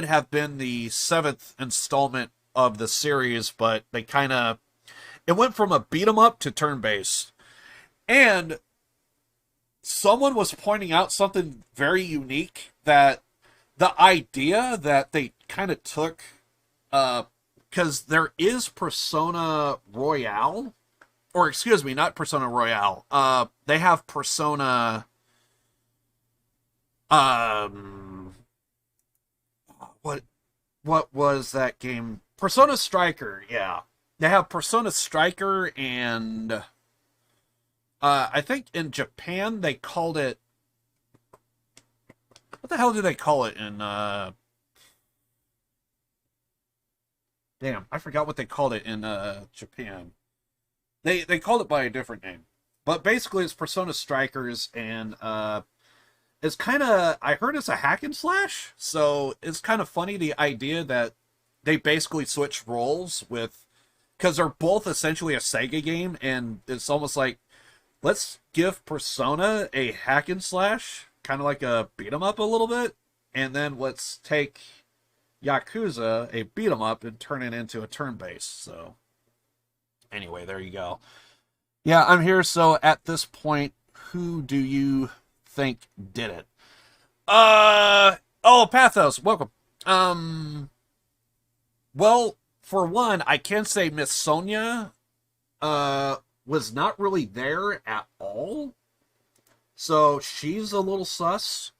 S2: have been the 7th installment of the series, but it went from a beat 'em up to turn-based. And someone was pointing out something very unique, that the idea that they kind of took, because there is Persona Royale, or excuse me, not Persona Royale. They have Persona, what was that game? Persona Striker, yeah. They have Persona Striker, and I think in Japan they called it, what the hell do they call it in, damn, I forgot what they called it in Japan. They called it by a different name. But basically it's Persona Strikers, and it's kind of, I heard it's a hack and slash, so it's kind of funny the idea that they basically switch roles with, because they're both essentially a Sega game, and it's almost like, let's give Persona a hack and slash, kind of like a beat 'em up a little bit, and then let's take Yakuza, a beat 'em up, and turn it into a turn-based. So anyway, there you go. Yeah, I'm here, so at this point, who do you think did it? Oh, Pathos, welcome. Well, for one, I can say Miss Sonia was not really there at all. So she's a little sus.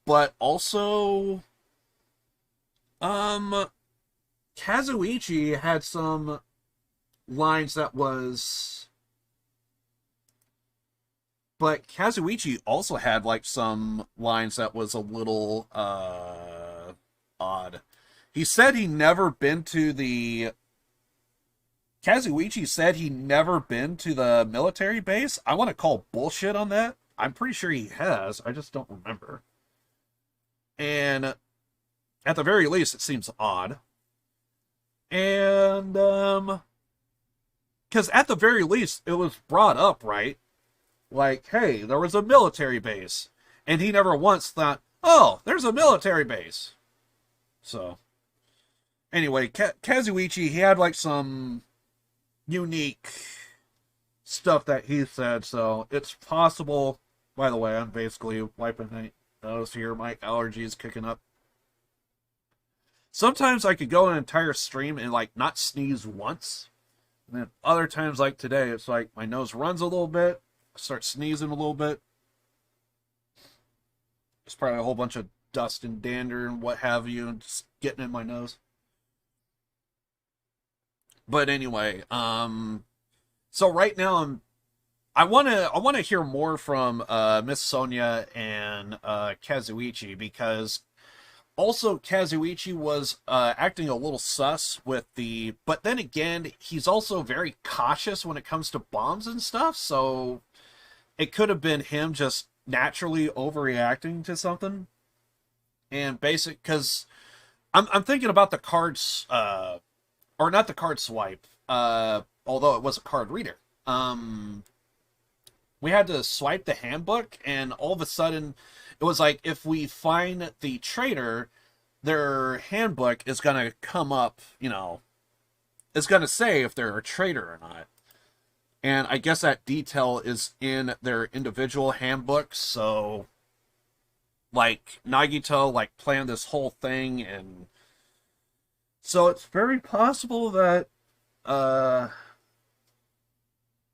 S2: But also, Kazuichi had some lines that was... But Kazuichi also had, like, some lines that was a little, odd. He said he never been to the... Kazuichi said he never been to the military base. I want to call bullshit on that. I'm pretty sure he has. I just don't remember. And at the very least, it seems odd. And, because at the very least, it was brought up, right? Like, hey, there was a military base. And he never once thought, oh, there's a military base. So, anyway, Kazuichi, he had, like, some unique stuff that he said, so it's possible. By the way, I'm basically wiping my nose here. My allergy is kicking up. Sometimes I could go an entire stream and, like, not sneeze once. And then other times, like today, it's like my nose runs a little bit. I start sneezing a little bit. There's probably a whole bunch of dust and dander and what have you, and just getting in my nose. But anyway, so right now I want to hear more from Miss Sonia and Kazuichi, because also Kazuichi was acting a little sus with the, but then again, he's also very cautious when it comes to bombs and stuff, so it could have been him just naturally overreacting to something. And because I'm thinking about the cards, or not the card swipe, although it was a card reader. We had to swipe the handbook, and all of a sudden, It was like, if we find the traitor, their handbook is going to come up, you know, it's going to say if they're a traitor or not. And I guess that detail is in their individual handbooks, so, like, Nagito, like, planned this whole thing, and so it's very possible that,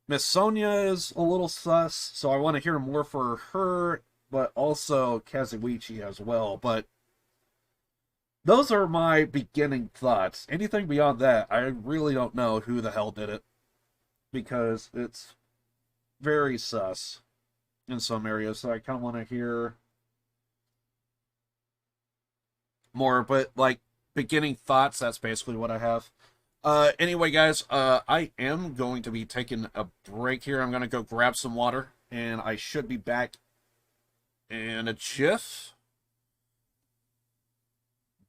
S2: Miss Sonia is a little sus, so I want to hear more for her, but also Kazuichi as well. But those are my beginning thoughts. Anything beyond that, I really don't know who the hell did it, because it's very sus in some areas, so I kind of want to hear more, but, like, beginning thoughts, that's basically what I have. Anyway, guys, I am going to be taking a break here. I'm going to go grab some water, and I should be back in a jiff.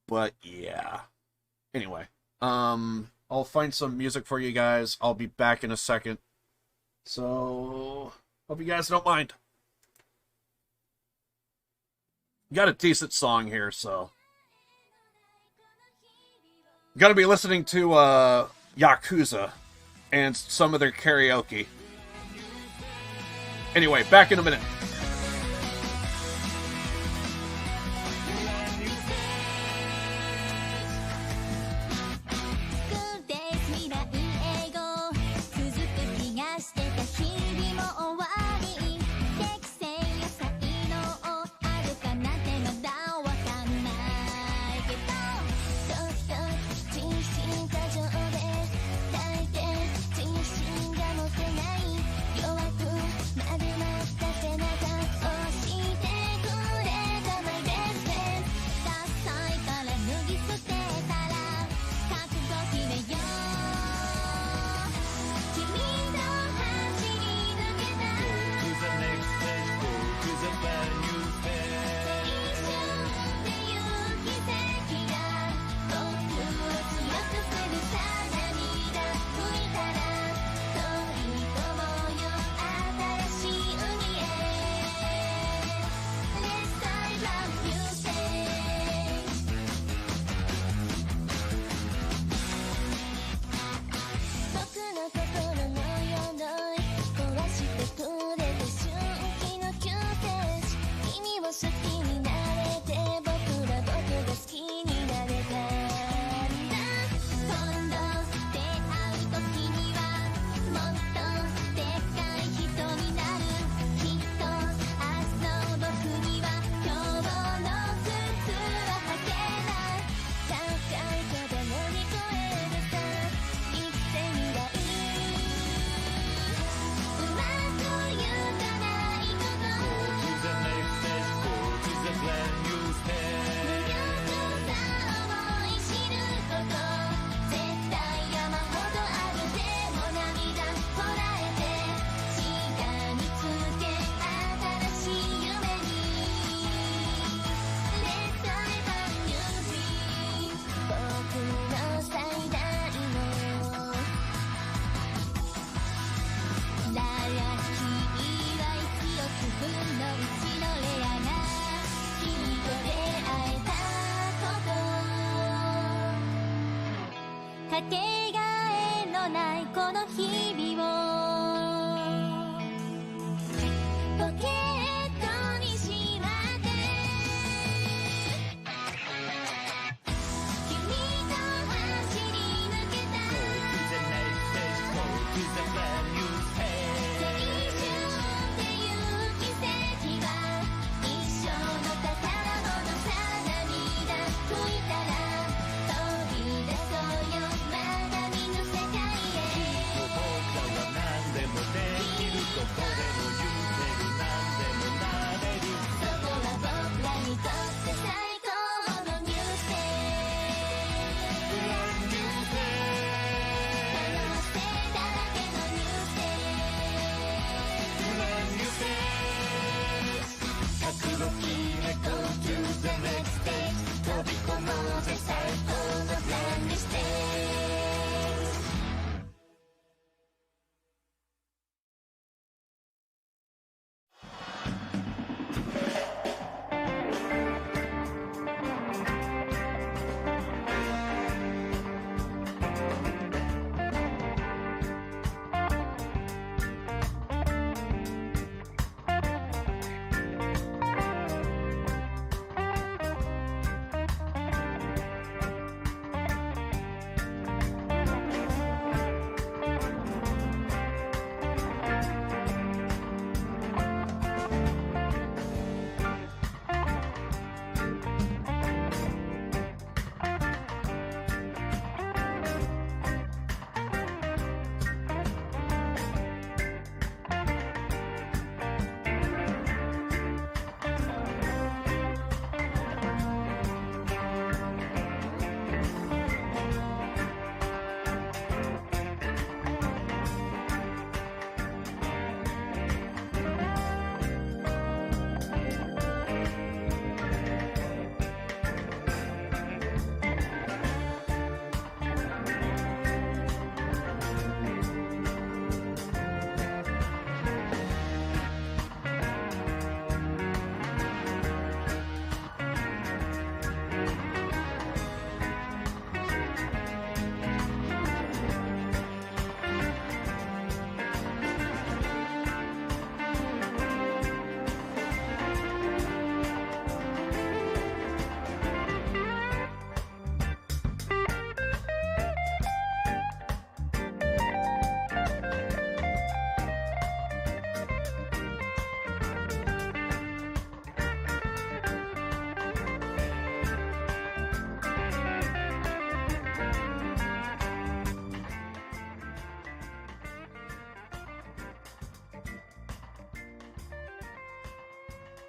S2: But, yeah. Anyway, I'll find some music for you guys. I'll be back in a second. So, hope you guys don't mind. Got a decent song here, so... Gotta be listening to Yakuza and some of their karaoke. Anyway, back in a minute.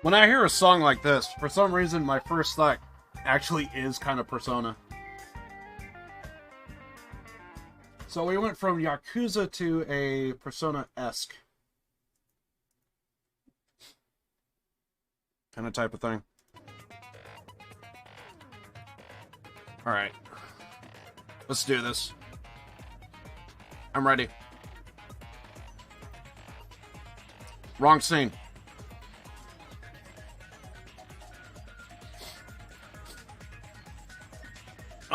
S2: When I hear a song like this, for some reason, my first thought actually is kind of Persona. So we went from Yakuza to a Persona-esque kind of type of thing. Alright. Let's do this. I'm ready. Wrong scene.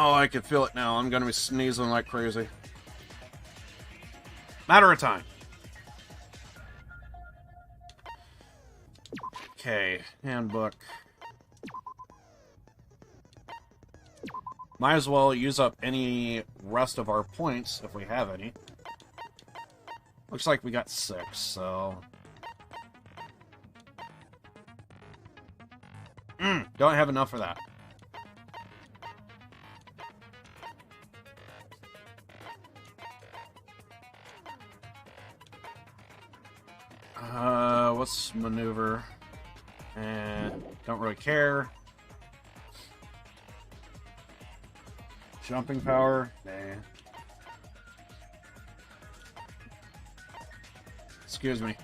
S2: Oh, I can feel it now. I'm gonna be sneezing like crazy. Matter of time. Okay, handbook. Might as well use up any rest of our points, if we have any. Looks like we got 6, so... don't have enough for that. What's maneuver? Don't really care. Jumping power? Nah. Excuse me.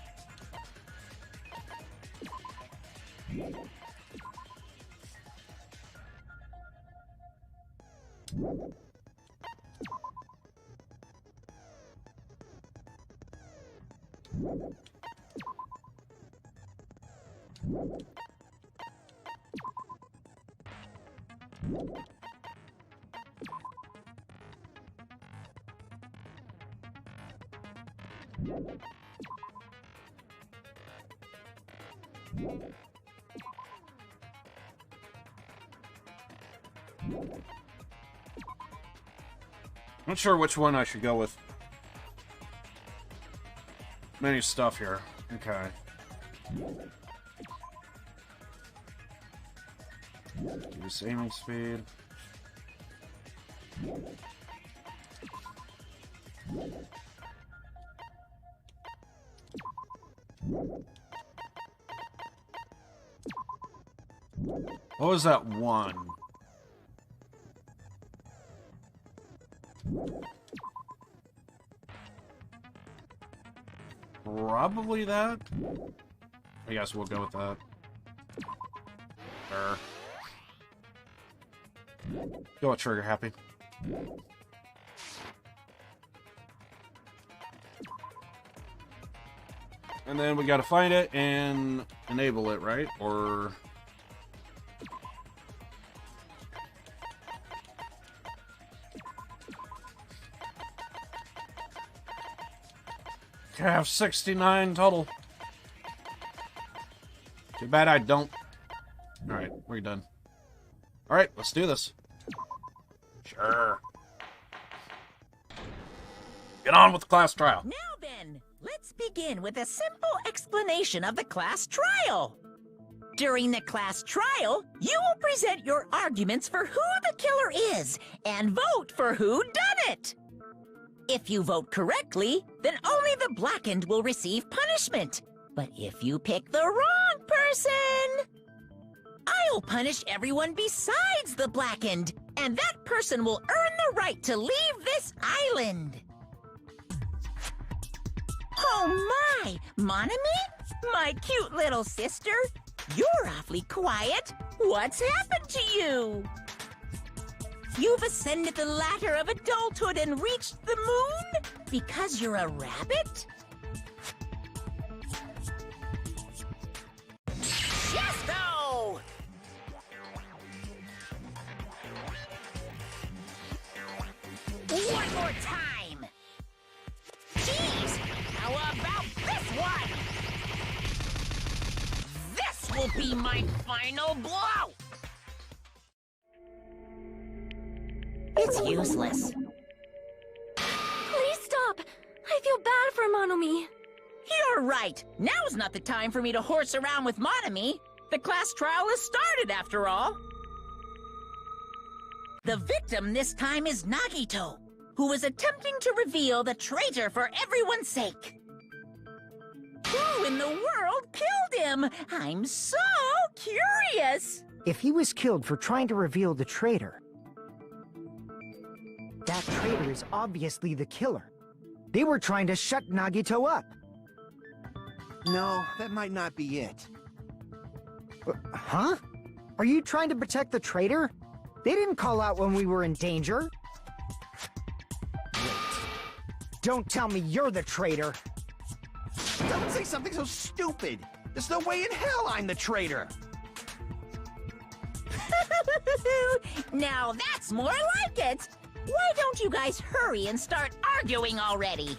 S2: Not sure which one I should go with. Many stuff here. Okay. Reduce aiming speed. What was that one? Probably that? I guess we'll go with that. Go with trigger happy. And then we gotta find it and enable it, right? Or... I have 69 total. Too bad I don't. Alright, we're done. Alright, let's do this. Sure. Get on with the class trial.
S5: Now then, let's begin with a simple explanation of the class trial. During the class trial, you will present your arguments for who the killer is and vote for who done it. If you vote correctly, then only the blackened will receive punishment. But if you pick the wrong person, I'll punish everyone besides the blackened, and that person will earn the right to leave this island. Oh my, Monami? My cute little sister? You're awfully quiet. What's happened to you? You've ascended the ladder of adulthood and reached the moon? Because you're a rabbit? Chesto! One more time! Jeez! How about this one? This will be my final blow! It's useless.
S4: Please stop! I feel bad for Monomi.
S5: You're right. Now's not the time for me to horse around with Monami. The class trial has started, after all. The victim this time is Nagito, who is attempting to reveal the traitor for everyone's sake. Who in the world killed him? I'm so curious.
S10: If he was killed for trying to reveal the traitor, that traitor is obviously the killer. They were trying to shut Nagito up.
S11: No, that might not be it.
S10: Huh? Are you trying to protect the traitor? They didn't call out when we were in danger. Wait. Don't tell me you're the traitor.
S11: Don't say something so stupid. There's no way in hell I'm the traitor.
S5: Now that's more like it. Why don't you guys hurry and start arguing already?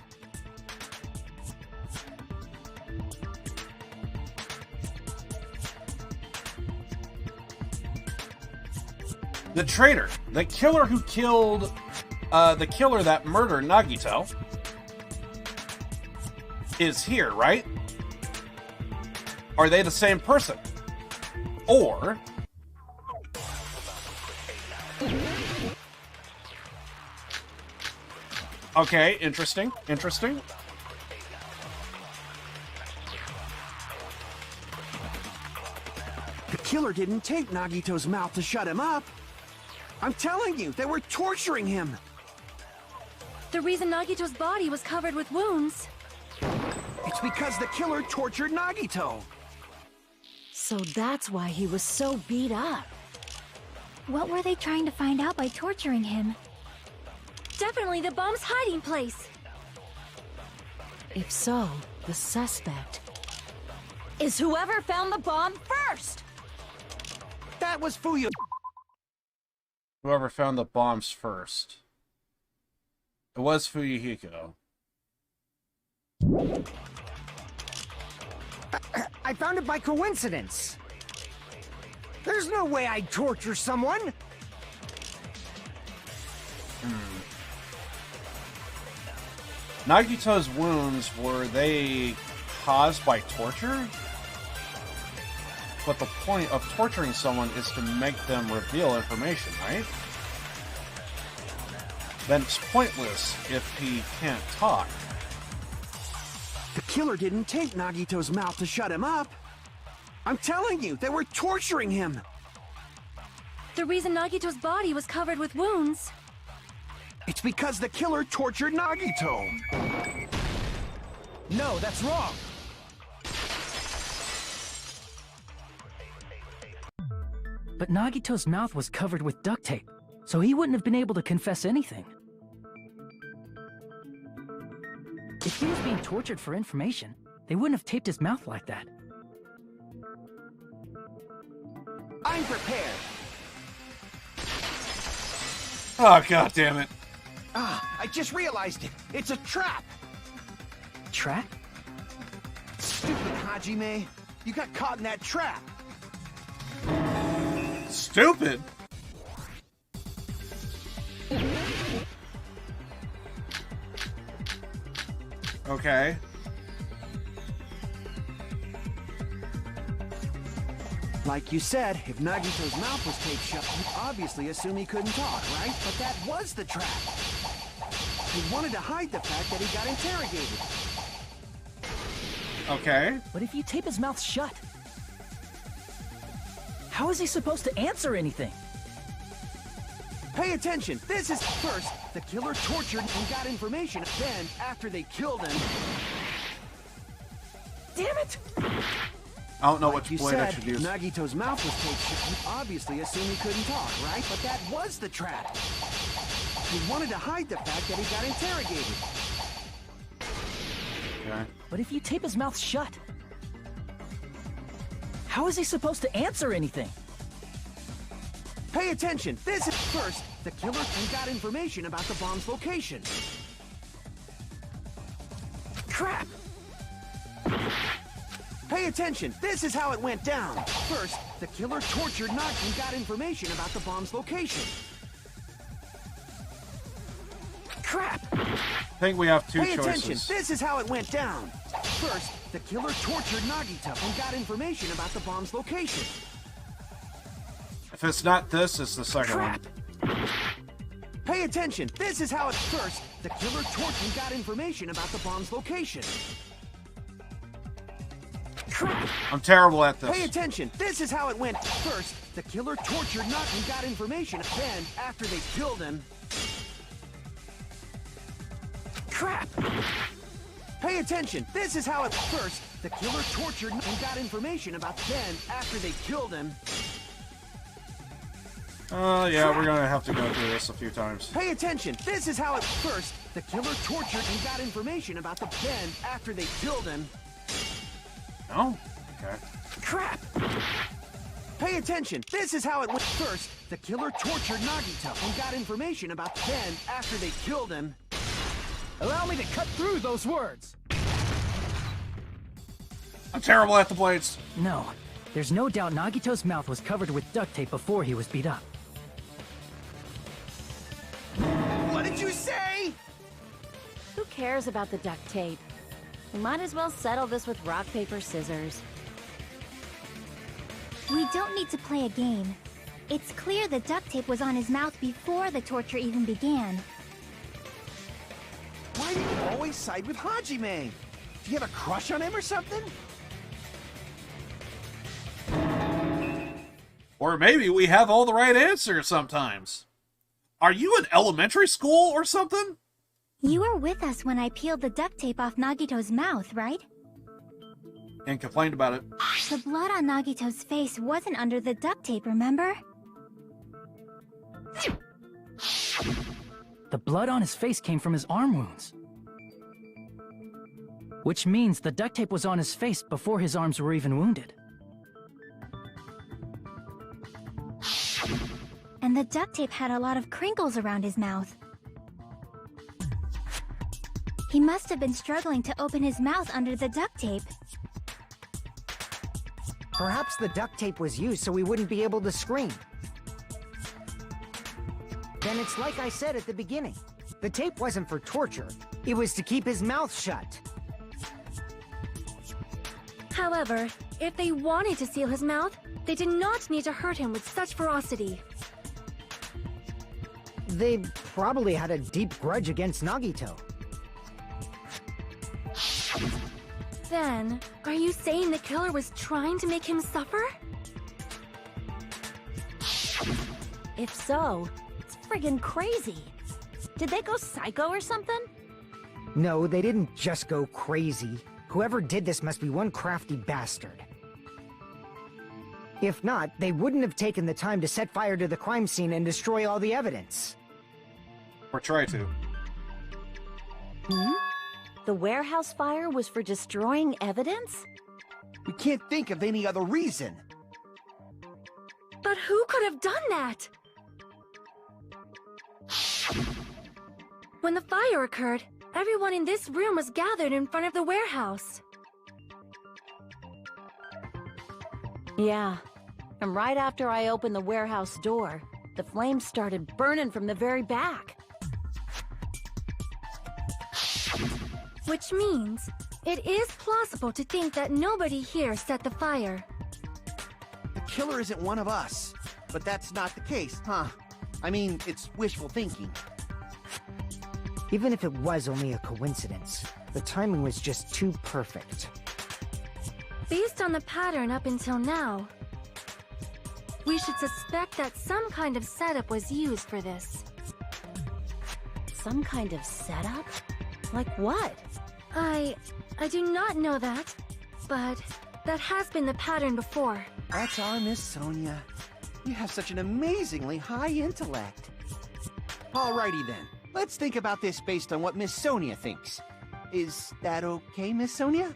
S2: The traitor, the killer who killed, the killer that murdered Nagito, is here, right? Are they the same person? Or... Okay, interesting, interesting.
S11: The killer didn't tape Nagito's mouth to shut him up. I'm telling you, they were torturing him.
S4: The reason Nagito's body was covered with wounds.
S11: It's because the killer tortured Nagito.
S4: So that's why he was so beat up. What were they trying to find out by torturing him? Definitely the bomb's hiding place. If so, the suspect is whoever found the bomb first.
S11: That was Fuyu.
S2: Whoever found the bombs first. It was Fuyuhiko.
S10: I found it by coincidence. There's no way I'd torture someone.
S2: Nagito's wounds, were they caused by torture? But the point of torturing someone is to make them reveal information, right? Then it's pointless if he can't talk.
S11: The killer didn't tape Nagito's mouth to shut him up. I'm telling you, they were torturing him.
S4: The reason Nagito's body was covered with wounds.
S11: It's because the killer tortured Nagito.
S6: No, that's wrong. But Nagito's mouth was covered with duct tape, so he wouldn't have been able to confess anything. If he was being tortured for information, they wouldn't have taped his mouth like that.
S11: I'm prepared.
S2: Oh, god damn it.
S11: Ah, I just realized it. It's a trap.
S6: Trap?
S11: Stupid Hajime. You got caught in that trap.
S2: Stupid? Okay.
S11: Like you said, if Nagito's mouth was taped shut, you'd obviously assume he couldn't talk, right? But that was the trap. He wanted to hide the fact that he got interrogated.
S2: Okay.
S6: But if you tape his mouth shut, how is he supposed to answer anything?
S11: Pay attention. This is first, the killer tortured and got information. Then, after they killed him...
S6: Damn it!
S2: I don't know
S11: Like
S2: which
S11: you
S2: blade I
S11: said,
S2: should use.
S11: Nagito's mouth was taped shut. You obviously assume he couldn't talk, right? But that was the trap. He wanted to hide the fact that he got interrogated.
S2: Okay.
S6: But if you tape his mouth shut, how is he supposed to answer anything?
S11: Pay attention. This is first, the killer and got information about the bomb's location.
S6: Crap!
S11: Pay attention. This is how it went down. First, the killer tortured Nagi and got information about the bomb's location.
S6: Crap!
S2: I think we have two
S11: Pay
S2: choices.
S11: attention. This is how it went down. First, the killer tortured Nagito and got information about the bomb's location.
S2: If it's not this, it's the second
S6: Crap!
S2: one.
S11: Pay attention. This is how it first, the killer tortured and got information about the bomb's location.
S2: I'm terrible at this.
S11: Pay attention. This is how it went. First, the killer tortured Nagi and got information. Then, after they killed him... Crap! Pay attention. This is how it... First, the killer tortured and got information about... Then, after they killed him...
S2: Yeah, we're gonna have to go through this a few times.
S11: Pay attention. This is how it... First, the killer tortured and got information about the... Then, after they killed him...
S2: No? Okay.
S11: Crap! Pay attention. This is how it went. First, the killer tortured Nagito and got information about... Then, after they killed him...
S6: Allow me to cut through those words!
S2: I'm terrible at the blades.
S6: No. There's no doubt Nagito's mouth was covered with duct tape before he was beat up.
S11: What did you say?
S3: Who cares about the duct tape? We might as well settle this with rock, paper, scissors.
S4: We don't need to play a game. It's clear the duct tape was on his mouth before the torture even began.
S11: Why do you always side with Hajime? Do you have a crush on him or something?
S2: Or maybe we have all the right answers sometimes. Are you in elementary school or something?
S4: You were with us when I peeled the duct tape off Nagito's mouth, right?
S2: And complained about it.
S4: The blood on Nagito's face wasn't under the duct tape, remember?
S6: The blood on his face came from his arm wounds. Which means the duct tape was on his face before his arms were even wounded.
S4: And the duct tape had a lot of crinkles around his mouth. He must have been struggling to open his mouth under the duct tape.
S10: Perhaps the duct tape was used so we wouldn't be able to scream. Then it's like I said at the beginning. The tape wasn't for torture. It was to keep his mouth shut.
S12: However, if they wanted to seal his mouth, they did not need to hurt him with such ferocity.
S10: They probably had a deep grudge against Nagito.
S12: Then, are you saying the killer was trying to make him suffer?
S3: If so, it's friggin' crazy. Did they go psycho or something?
S10: No, they didn't just go crazy. Whoever did this must be one crafty bastard. If not, they wouldn't have taken the time to set fire to the crime scene and destroy all the evidence.
S2: Or try to.
S3: Hmm? The warehouse fire was for destroying evidence?
S11: We can't think of any other reason.
S12: But who could have done that? When the fire occurred, everyone in this room was gathered in front of the warehouse.
S3: Yeah. And right after I opened the warehouse door, the flames started burning from the very back.
S12: Which means, it is plausible to think that nobody here set the fire.
S11: The killer isn't one of us. But that's not the case, huh? I mean, it's wishful thinking.
S10: Even if it was only a coincidence, the timing was just too perfect.
S12: Based on the pattern up until now, we should suspect that some kind of setup was used for this.
S3: Some kind of setup? Like what?
S12: I do not know that, but that has been the pattern before.
S11: That's our Miss Sonia. You have such an amazingly high intellect. Alrighty then. Let's think about this based on what Miss Sonia thinks. Is that okay, Miss Sonia?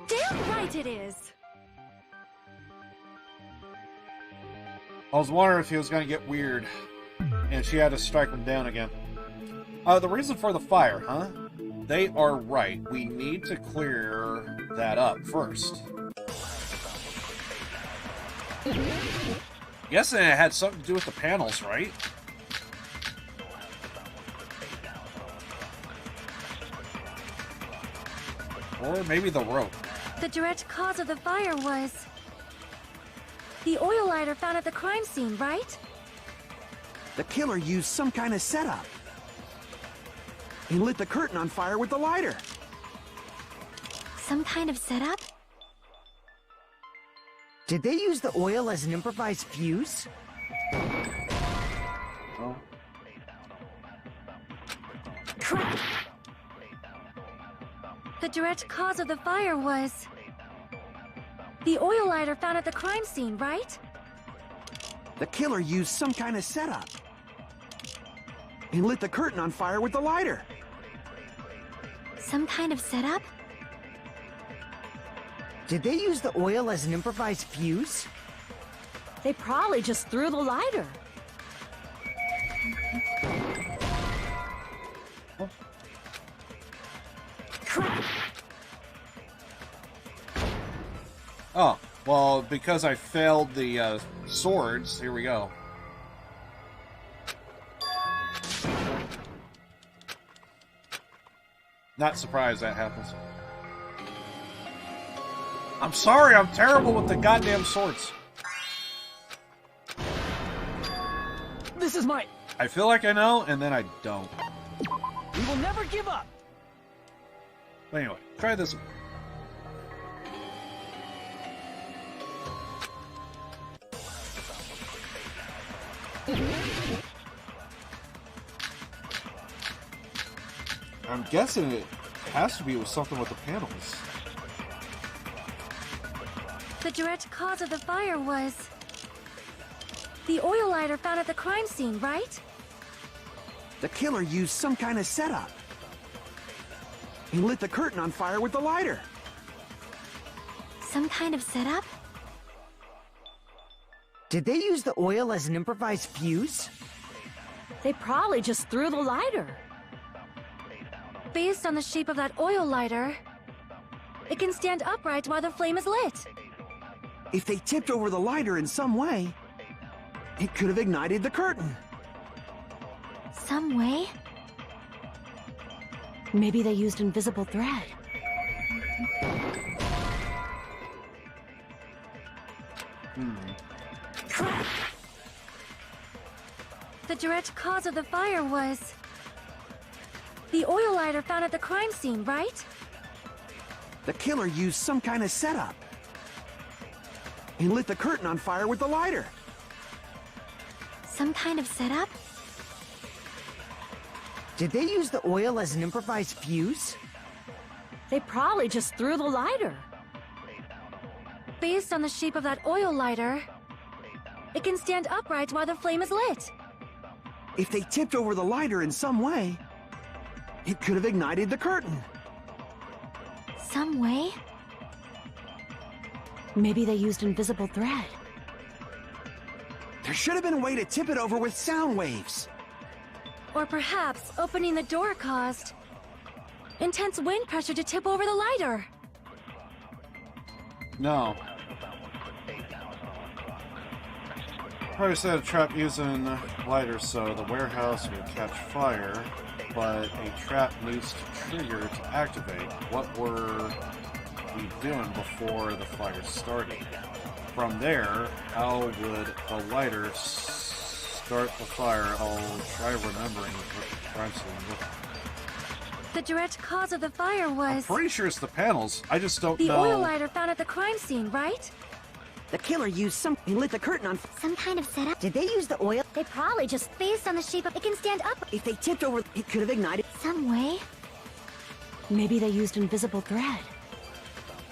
S12: Damn right it is!
S2: I was wondering if he was going to get weird, and she had to strike him down again. The reason for the fire, huh? They are right. We need to clear that up first. Guessing it had something to do with the panels, right? Or maybe the rope.
S12: The direct cause of the fire was the oil lighter found at the crime scene, right?
S11: The killer used some kind of setup. He lit the curtain on fire with the lighter.
S4: Some kind of setup?
S10: Did they use the oil as an improvised fuse?
S2: Oh.
S4: Crap! The direct cause of the fire was... the oil lighter found at the crime scene, right?
S11: The killer used some kind of setup and lit the curtain on fire with the lighter.
S4: Some kind of setup?
S10: Did they use the oil as an improvised fuse?
S3: They probably just threw the lighter.
S4: Crap!
S2: Oh, well, because I failed the swords, here we go. Not surprised that happens. I'm sorry, I'm terrible with the goddamn swords.
S6: This is my...
S2: I feel like I know, and then I don't.
S6: We will never give up!
S2: But anyway, try this one. I'm guessing it has to be with something with the panels.
S4: The direct cause of the fire was... the oil lighter found at the crime scene, right?
S11: The killer used some kind of setup and lit the curtain on fire with the lighter.
S4: Some kind of setup?
S10: Did they use the oil as an improvised fuse?
S3: They probably just threw the lighter.
S4: Based on the shape of that oil lighter, it can stand upright while the flame is lit.
S11: If they tipped over the lighter in some way, it could have ignited the curtain.
S4: Some way?
S3: Maybe they used invisible thread.
S4: Crap! The direct cause of the fire was... the oil lighter found at the crime scene, right?
S11: The killer used some kind of setup and lit the curtain on fire with the lighter.
S4: Some kind of setup?
S10: Did they use the oil as an improvised fuse?
S3: They probably just threw the lighter.
S4: Based on the shape of that oil lighter, it can stand upright while the flame is lit.
S11: If they tipped over the lighter in some way, it could have ignited the curtain.
S4: Some way?
S3: Maybe they used invisible thread.
S11: There should have been a way to tip it over with sound waves.
S4: Or perhaps opening the door caused intense wind pressure to tip over the lighter.
S2: No. Probably set a trap using lighter so the warehouse will catch fire, but a trap needs to trigger to activate. What were we doing before the fire started? From there, how would the lighter start the fire? I'll try remembering what the crime scene looked like.
S4: The direct cause of the fire was...
S2: I'm pretty sure it's the panels. I just don't
S4: the
S2: know.
S4: oil lighter found at the crime scene, right?
S10: The killer used some... he lit the curtain on...
S4: Some kind of setup?
S10: Did they use the oil?
S4: They probably just... based on the shape of... it can stand up...
S10: If they tipped over, it could have ignited...
S4: some way?
S3: Maybe they used invisible thread.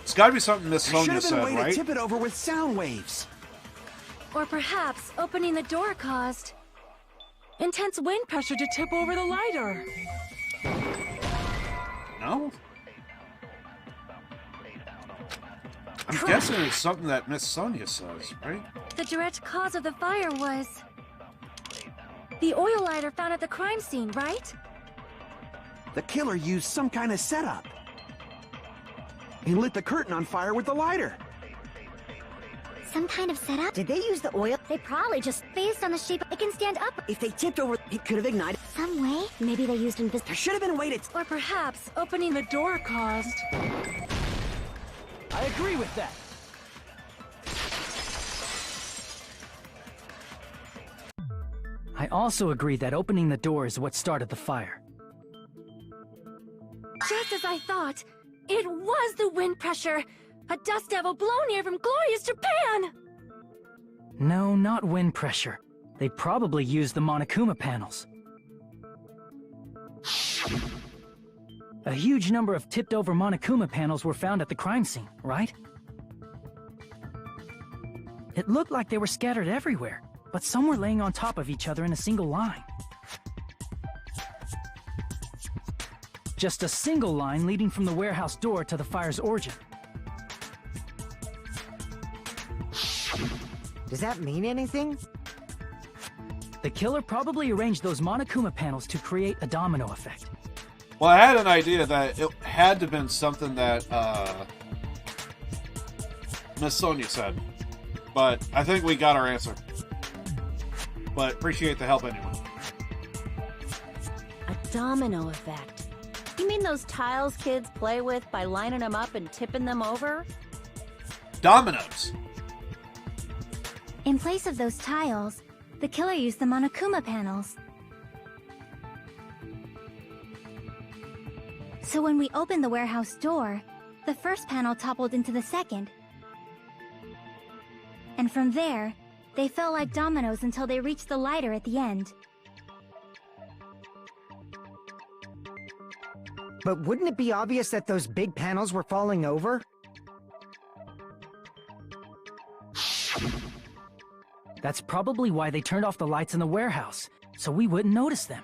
S2: It's gotta be something Miss
S11: There should
S2: Sonia
S11: have been a
S2: said,
S11: way
S2: right?
S11: to tip it over with sound waves.
S4: Or perhaps opening the door caused intense wind pressure to tip over the lighter.
S2: No? I'm guessing it's something that Miss Sonia says, right?
S4: The direct cause of the fire was... the oil lighter found at the crime scene, right?
S11: The killer used some kind of setup and lit the curtain on fire with the lighter.
S4: Some kind of setup?
S10: Did they use the oil?
S4: They probably just... based on the shape... it can stand up...
S10: If they tipped over, it could have ignited...
S4: some way? Maybe they used
S10: There should have been a way to...
S4: or perhaps opening the door caused...
S6: I agree with that. I also agree that opening the door is what started the fire.
S4: Just as I thought,
S12: It was the wind pressure! A dust devil blown here from glorious Japan!
S6: No, not wind pressure. They probably used the Monokuma panels. A huge number of tipped-over Monokuma panels were found at the crime scene, right? It looked like they were scattered everywhere, but some were laying on top of each other in a single line. Just a single line leading from the warehouse door to the fire's origin.
S10: Does that mean anything?
S6: The killer probably arranged those Monokuma panels to create a domino effect.
S2: Well, I had an idea that it had to have been something that Miss Sonia said. But I think we got our answer. But appreciate the help anyway.
S3: A domino effect. You mean those tiles kids play with by lining them up and tipping them over?
S2: Dominoes.
S4: In place of those tiles, the killer used the Monokuma panels. So when we opened the warehouse door, the first panel toppled into the second. And from there, they fell like dominoes until they reached the lighter at the end.
S10: But wouldn't it be obvious that those big panels were falling over?
S6: That's probably why they turned off the lights in the warehouse, so we wouldn't notice them.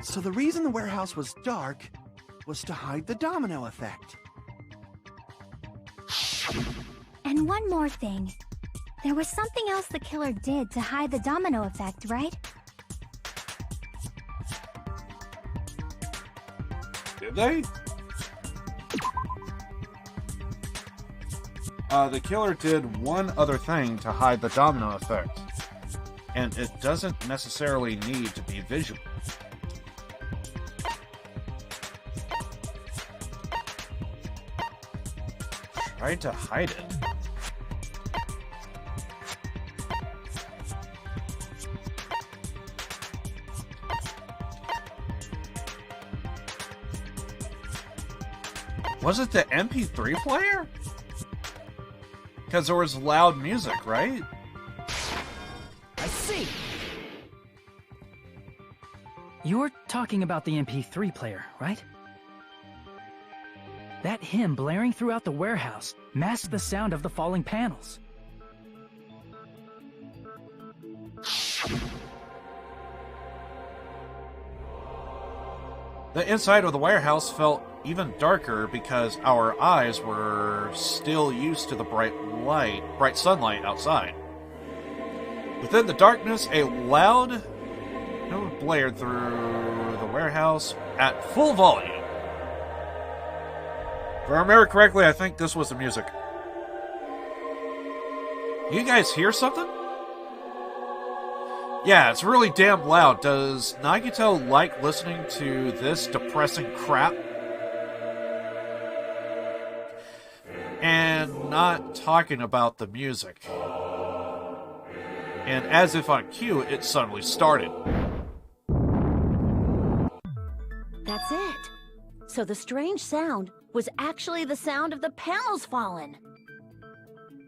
S11: So the reason the warehouse was dark was to hide the domino effect.
S4: And one more thing. There was something else the killer did to hide the domino effect, right?
S2: Did they? The killer did one other thing to hide the domino effect. And it doesn't necessarily need to be visual. Tried to hide it. Was it the MP3 player? Because there was loud music, right?
S6: I see! You're talking about the MP3 player, right? That hymn blaring throughout the warehouse masked the sound of the falling panels.
S2: The inside of the warehouse felt even darker because our eyes were still used to the bright sunlight outside. Within the darkness, a loud note blared through the warehouse at full volume. If I remember correctly, I think this was the music. You guys hear something? Yeah, it's really damn loud. Does Nagito like listening to this depressing crap? And not talking about the music. And as if on cue, it suddenly started.
S3: That's it. So the strange sound was actually the sound of the panels falling.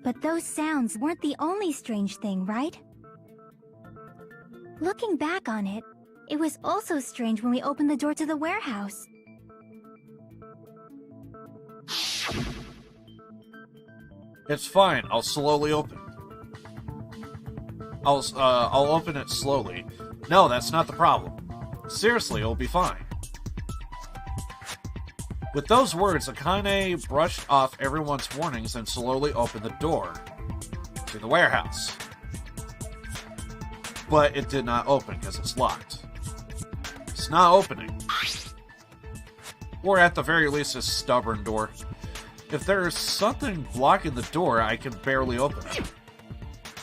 S4: But those sounds weren't the only strange thing, right? Looking back on it, it was also strange when we opened the door to the warehouse.
S2: It's fine. I'll slowly open. I'll open it slowly. No, that's not the problem. Seriously, it'll be fine. With those words, Akane brushed off everyone's warnings and slowly opened the door to the warehouse. But it did not open because it's locked. It's not opening. Or at the very least, a stubborn door. If there's something blocking the door, I can barely open it.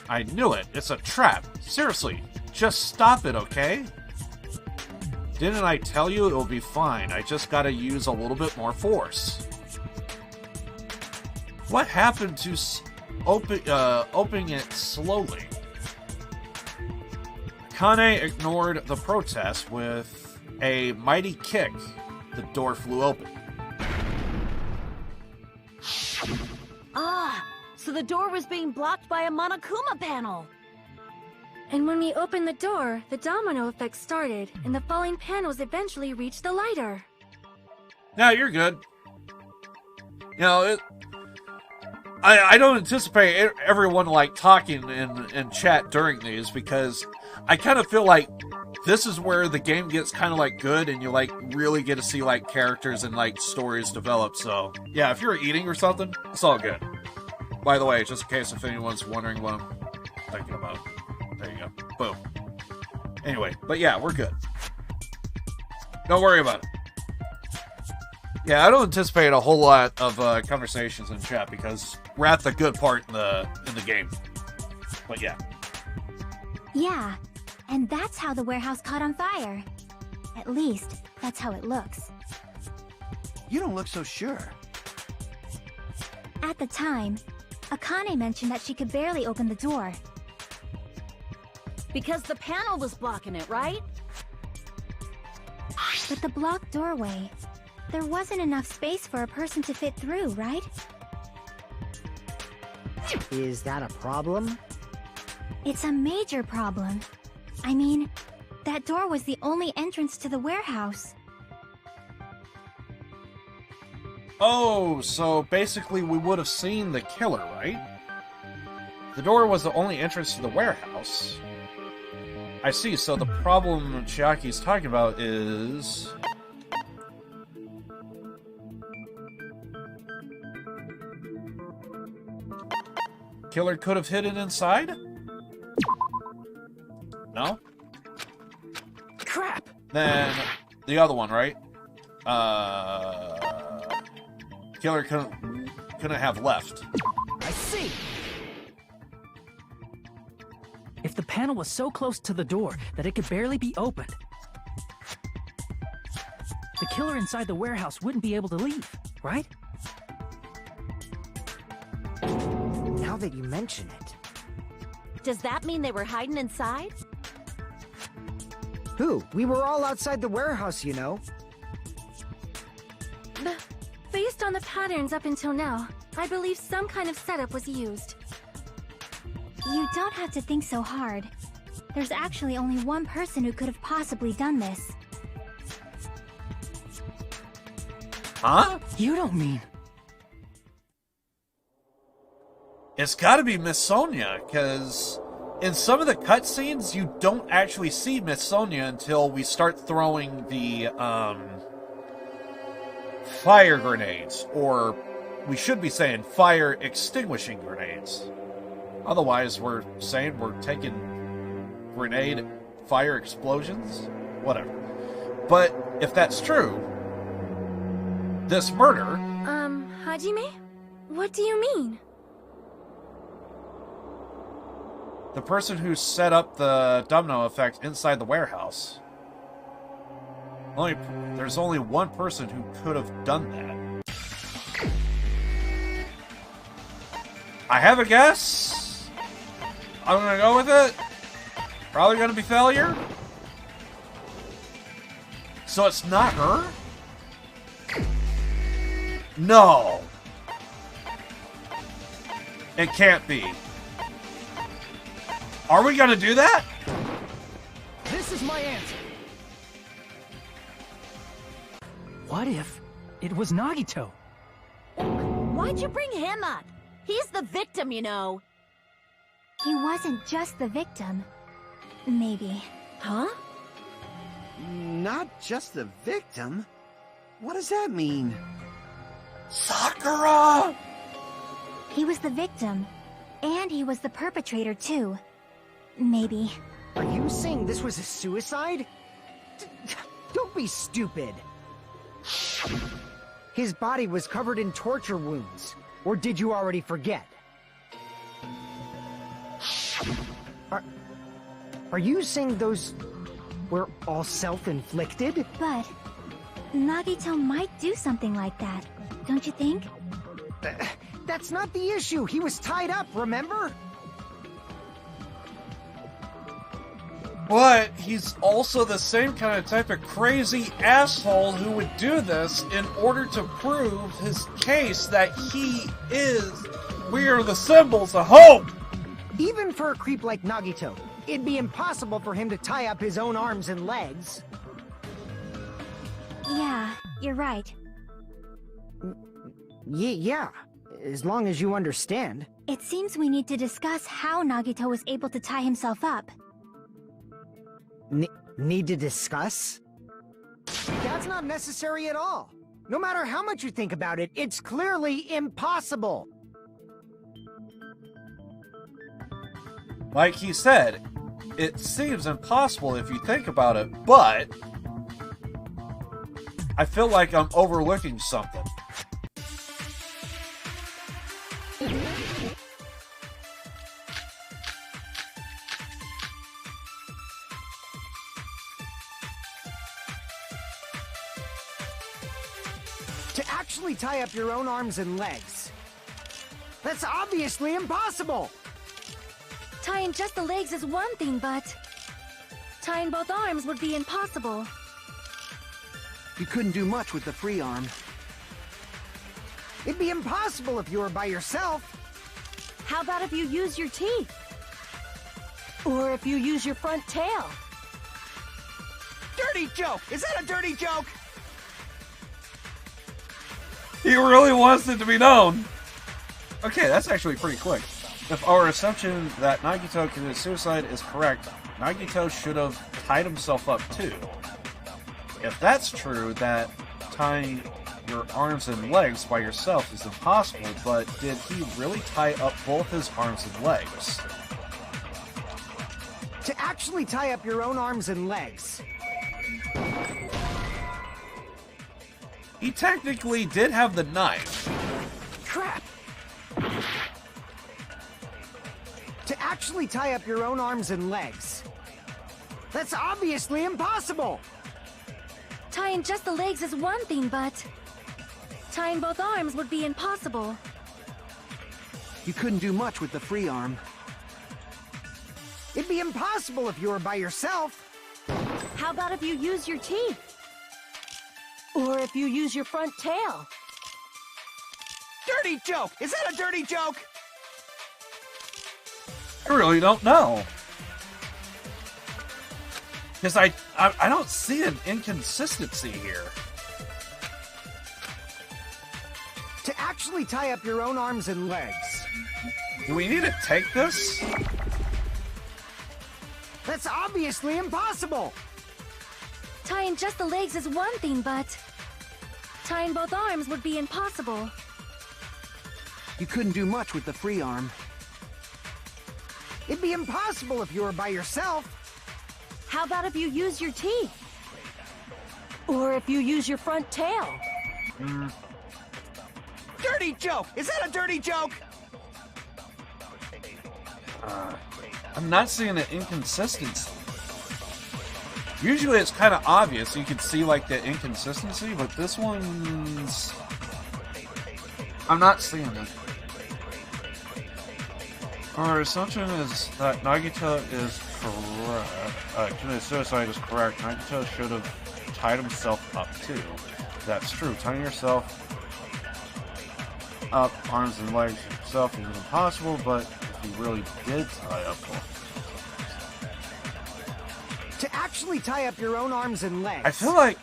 S2: I knew it. It's a trap. Seriously, just stop it, okay? Didn't I tell you it'll be fine? I just gotta use a little bit more force. What happened to opening it slowly? Akane ignored the protest with a mighty kick the door flew open.
S3: Ah, so the door was being blocked by a Monokuma panel.
S12: And when we opened the door, the domino effect started, and the falling panels eventually reached the lighter.
S2: No, you're good. You know, I don't anticipate everyone like talking in chat during these, because I kind of feel like this is where the game gets kind of like good, and you like really get to see like characters and like stories develop. So yeah, if you're eating or something, it's all good. By the way, just in case if anyone's wondering what I'm thinking about, there you go. Boom. Anyway, but yeah, we're good. Don't worry about it. Yeah, I don't anticipate a whole lot of conversations in chat because we're at the good part in the game. But yeah.
S4: Yeah, and that's how the warehouse caught on fire. At least, that's how it looks.
S11: You don't look so sure.
S4: At the time, Akane mentioned that she could barely open the door.
S3: Because the panel was blocking it, right?
S4: But the blocked doorway, there wasn't enough space for a person to fit through, right?
S10: Is that a problem?
S4: It's a major problem. I mean, that door was the only entrance to the warehouse.
S2: Oh, so basically we would have seen the killer, right? The door was the only entrance to the warehouse. I see, so the problem Chiaki's talking about is... Killer could have hidden inside? No?
S6: Crap!
S2: Then the other one, right? Killer couldn't have left.
S6: I see! If the panel was so close to the door that it could barely be opened, the killer inside the warehouse wouldn't be able to leave, right?
S10: Now that you mention it.
S3: Does that mean they were hiding inside?
S10: Who? We were all outside the warehouse, you know.
S12: Based on the patterns up until now, I believe some kind of setup was used.
S4: You don't have to think so hard. There's actually only one person who could have possibly done this.
S2: Huh?
S6: You don't mean...
S2: It's gotta be Miss Sonia, because in some of the cutscenes, you don't actually see Miss Sonia until we start throwing the, fire grenades, or we should be saying fire extinguishing grenades. Otherwise, we're saying we're taking grenade fire explosions? Whatever. But if that's true, this murder...
S12: Hajime? What do you mean?
S2: The person who set up the domino effect inside the warehouse. There's only one person who could have done that. I have a guess. I'm gonna go with it. Probably gonna be failure. So it's not her? No. It can't be. Are we gonna do that?
S6: This is my answer. What if it was Nagito?
S3: Why'd you bring him up? He's the victim, you know.
S4: He wasn't just the victim. Maybe.
S3: Huh?
S11: Not just the victim? What does that mean?
S2: Sakura!
S4: He was the victim. And he was the perpetrator, too. Maybe.
S10: Are you saying this was a suicide? Don't be stupid. His body was covered in torture wounds. Or did you already forget? Are you saying those were all self-inflicted?
S4: But Nagito might do something like that, don't you think?
S10: That's not the issue. He was tied up, remember?
S2: But he's also the same kind of type of crazy asshole who would do this in order to prove his case that we are the symbols of hope!
S10: Even for a creep like Nagito, it'd be impossible for him to tie up his own arms and legs.
S4: Yeah, you're right.
S10: Yeah, as long as you understand.
S4: It seems we need to discuss how Nagito was able to tie himself up.
S10: Need to discuss? That's not necessary at all. No matter how much you think about it, it's clearly impossible.
S2: Like he said, it seems impossible if you think about it, but I feel like I'm overlooking something.
S10: To actually tie up your own arms and legs. That's obviously impossible!
S12: Tying just the legs is one thing, but tying both arms would be impossible.
S11: You couldn't do much with the free arm.
S10: It'd be impossible if you were by yourself.
S3: How about if you use your teeth? Or if you use your front tail?
S11: Dirty joke! Is that a dirty joke?
S2: He really wants it to be known. Okay, that's actually pretty quick. If our assumption that Nagito committed suicide is correct, Nagito should have tied himself up too. If that's true, that tying your arms and legs by yourself is impossible, but did he really tie up both his arms and legs?
S10: To actually tie up your own arms and legs.
S2: He technically did have the knife.
S10: Crap! To actually tie up your own arms and legs. That's obviously impossible!
S12: Tying just the legs is one thing, but tying both arms would be impossible.
S11: You couldn't do much with the free arm.
S10: It'd be impossible if you were by yourself.
S3: How about if you use your teeth? Or if you use your front tail?
S11: Dirty joke! Is that a dirty joke?
S2: I really don't know. Because I don't see an inconsistency here.
S10: To actually tie up your own arms and legs.
S2: Do we need to take this?
S10: That's obviously impossible!
S12: Tying just the legs is one thing, but tying both arms would be impossible.
S11: You couldn't do much with the free arm.
S10: It'd be impossible if you were by yourself.
S3: How about if you use your teeth? Or if you use your front tail?
S11: Dirty joke! Is that a dirty joke?
S2: I'm not seeing an inconsistency. Usually it's kind of obvious. You can see like the inconsistency, but this one's... I'm not seeing it. Our assumption is that Nagito is correct. Committed suicide is correct. Nagito should have tied himself up too. That's true. Tying yourself up, arms and legs yourself is impossible, but if you really did tie up
S10: To actually tie up your own arms and legs.
S2: I feel like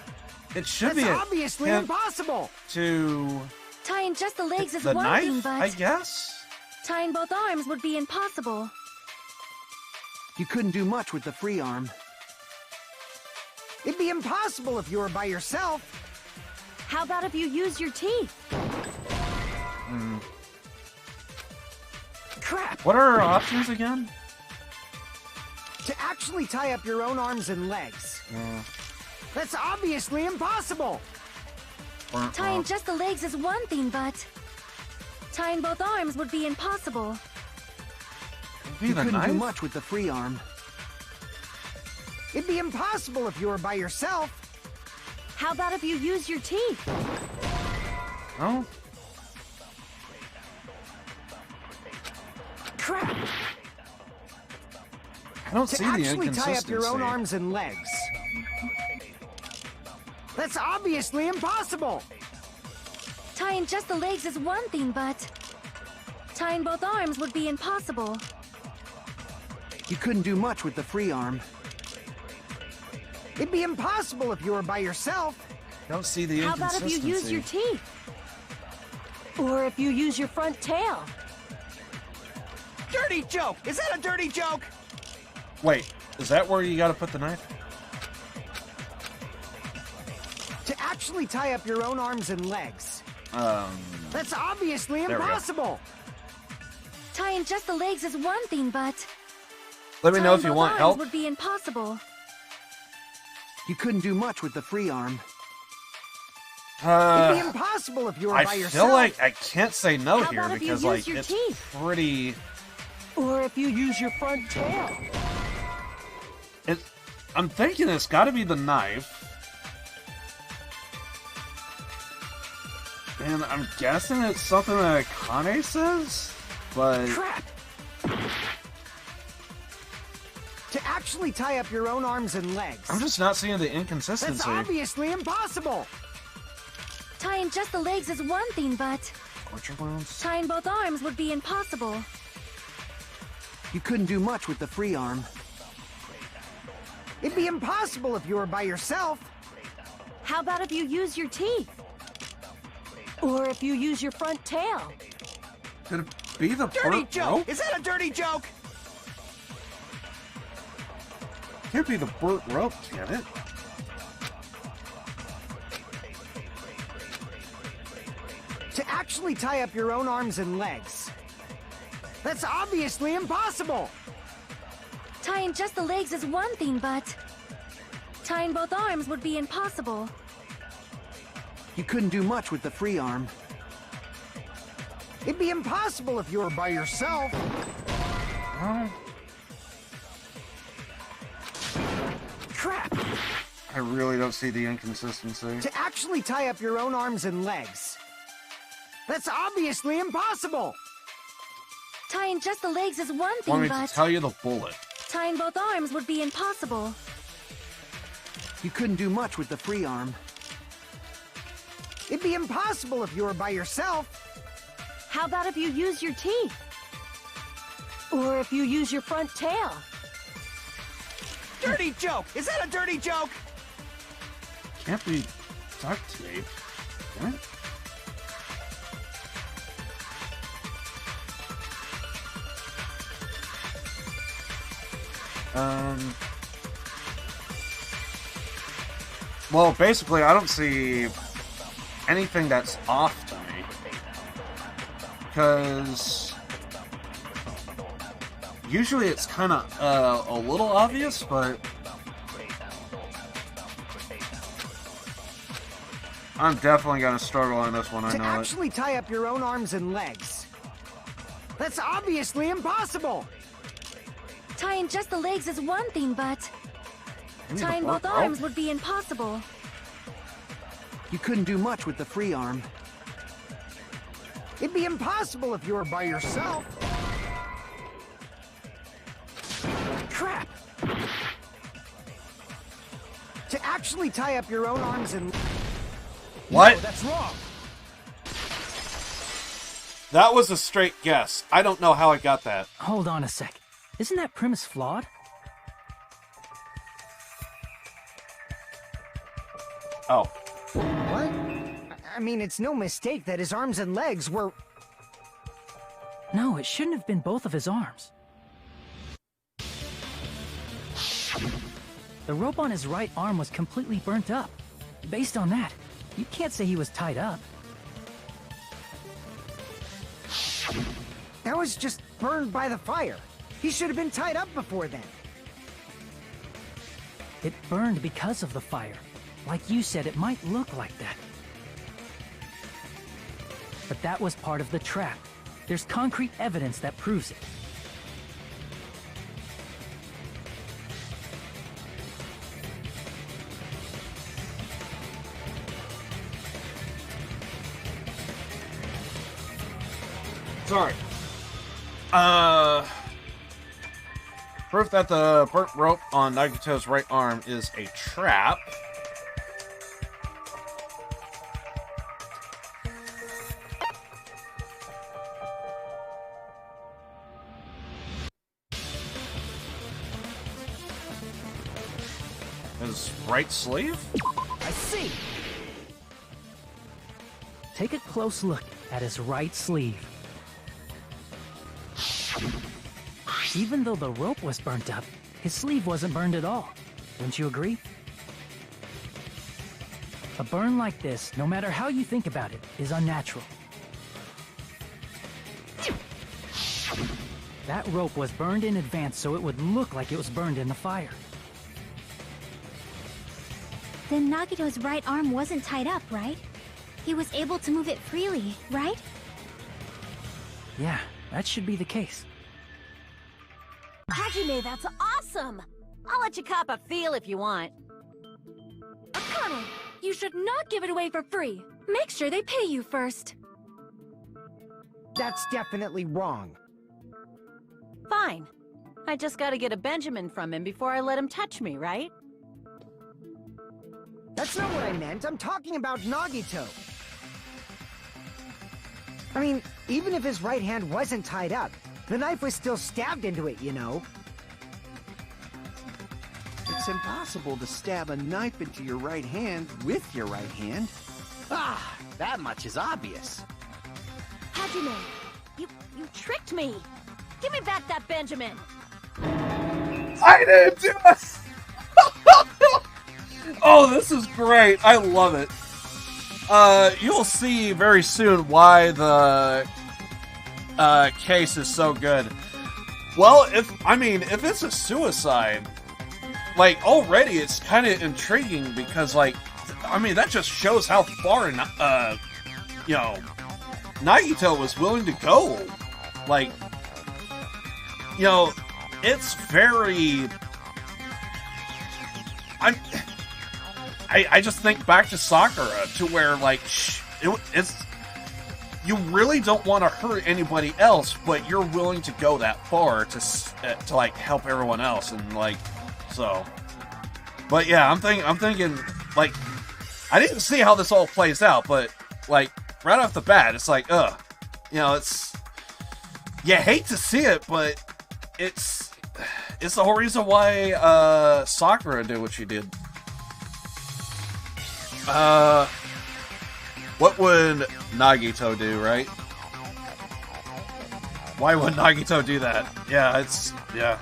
S2: it should
S10: That's
S2: be
S10: obviously impossible.
S2: To
S12: tying just the legs is
S2: the
S12: one
S2: knife,
S12: thing, but
S2: I guess.
S12: tying both arms would be impossible.
S11: You couldn't do much with the free arm.
S10: It'd be impossible if you were by yourself.
S3: How about if you use your teeth?
S10: Crap!
S2: What are our options again?
S10: To actually tie up your own arms and legs. That's obviously impossible!
S12: Tying just the legs is one thing, but tying both arms would be impossible.
S11: You couldn't do much with the free arm.
S10: It'd be impossible if you were by yourself.
S3: How about if you use your teeth?
S2: Oh.
S10: Crap!
S2: don't
S10: To
S2: see the
S10: actually tie up
S2: inconsistency.
S10: your own arms and legs. That's obviously impossible!
S12: Tying just the legs is one thing, but tying both arms would be impossible.
S11: You couldn't do much with the free arm.
S10: It'd be impossible if you were by yourself.
S2: Don't see the
S3: How
S2: inconsistency.
S3: about if you use your teeth? Or if you use your front tail?
S11: Dirty joke! Is that a dirty joke?
S2: Wait, is that where you gotta put the knife?
S10: To actually tie up your own arms and legs. That's obviously
S2: There we go.
S10: impossible!
S12: Tying just the legs is one thing, but
S2: Let me know
S12: tying
S2: if you
S12: both
S2: want
S12: arms
S2: help.
S12: would be impossible.
S11: You couldn't do much with the free arm.
S10: It'd be impossible if you were
S2: I
S10: by
S2: feel
S10: yourself.
S2: like I can't say no
S3: How
S2: here
S3: about if you
S2: because
S3: use
S2: like
S3: your
S2: it's
S3: teeth?
S2: pretty.
S3: Or if you use your front tail?
S2: I'm thinking it's got to be the knife, and I'm guessing it's something that Akane says, but
S10: Crap! To actually tie up your own arms and legs.
S2: I'm just not seeing the
S10: That's
S2: inconsistency.
S10: obviously impossible!
S12: Tying just the legs is one thing, but
S2: Orchard wounds.
S12: tying both arms would be impossible.
S11: You couldn't do much with the free arm.
S10: It'd be impossible if you were by yourself.
S3: How about if you use your teeth? Or if you use your front tail?
S2: Could it be the
S11: Dirty
S2: burnt
S11: joke!
S2: rope?
S11: Is that a dirty joke?
S2: Can't be the burnt rope, can it?
S10: To actually tie up your own arms and legs. That's obviously impossible!
S12: Tying just the legs is one thing, but tying both arms would be impossible.
S11: You couldn't do much with the free arm.
S10: It'd be impossible if you were by yourself.
S2: Well,
S10: Crap!
S2: I really don't see the inconsistency.
S10: To actually tie up your own arms and legs. That's obviously impossible!
S12: Tying just the legs is one
S2: Want
S12: thing,
S2: me to
S12: but
S2: tell you the bullet?
S12: tying both arms would be impossible.
S11: You couldn't do much with the free arm.
S10: It'd be impossible if you were by yourself.
S3: How about if you use your teeth? Or if you use your front tail?
S11: Dirty joke! Is that a dirty joke?
S2: Can't be duct tape. Can it? Well, basically, I don't see anything that's off to me. Because usually it's kind of a little obvious, but I'm definitely going to struggle on this one, I
S10: To
S2: know it.
S10: actually tie up your own arms and legs. That's obviously impossible!
S12: Tying just the legs is one thing, but
S2: Maybe the
S12: tying
S2: burnt
S12: both
S2: rope?
S12: arms would be impossible.
S11: You couldn't do much with the free arm.
S10: It'd be impossible if you were by yourself. Crap! To actually tie up your own arms and...
S2: What?
S10: No, that's wrong!
S2: That was a straight guess. I don't know how I got that.
S6: Hold on a sec. Isn't that premise flawed?
S2: Oh.
S10: What? I mean, it's no mistake that his arms and legs were...
S6: No, it shouldn't have been both of his arms. The rope on his right arm was completely burnt up. Based on that, you can't say he was tied up.
S10: That was just burned by the fire. He should have been tied up before then.
S6: It burned because of the fire. Like you said, it might look like that. But that was part of the trap. There's concrete evidence that proves it.
S2: Sorry. Proof that the burnt rope on Nagito's right arm is a trap. His right sleeve?
S6: I see! Take a close look at his right sleeve. Even though the rope was burnt up, his sleeve wasn't burned at all. Wouldn't you agree? A burn like this, no matter how you think about it, is unnatural. That rope was burned in advance so it would look like it was burned in the fire.
S4: Then Nagito's right arm wasn't tied up, right? He was able to move it freely, right?
S6: Yeah, that should be the case.
S3: Hajime, that's awesome! I'll let you cop a feel if you want.
S12: Akane, you should not give it away for free. Make sure they pay you first.
S10: That's definitely wrong.
S3: Fine. I just gotta get a Benjamin from him before I let him touch me, right?
S10: That's not what I meant. I'm talking about Nagito. I mean, even if his right hand wasn't tied up, the knife was still stabbed into it, you know?
S11: It's impossible to stab a knife into your right hand with your right hand. Ah, that much is obvious.
S3: Hajime, you tricked me! Give me back that Benjamin!
S2: I didn't do it! Oh, this is great. I love it. You'll see very soon why the case is so good. Well, if it's a suicide, like, already it's kind of intriguing because, like, I mean, that just shows how far, Nagito was willing to go. Like, it's very... I just think back to Sakura, to where, like, it's... You really don't want to hurt anybody else, but you're willing to go that far to like, help everyone else, and, like, so... But, yeah, I'm thinking, like, I didn't see how this all plays out, but, like, right off the bat, it's like, it's... You hate to see it, but it's the whole reason why, Sakura did what she did. What would Nagito do, right? Why would Nagito do that? Yeah, yeah.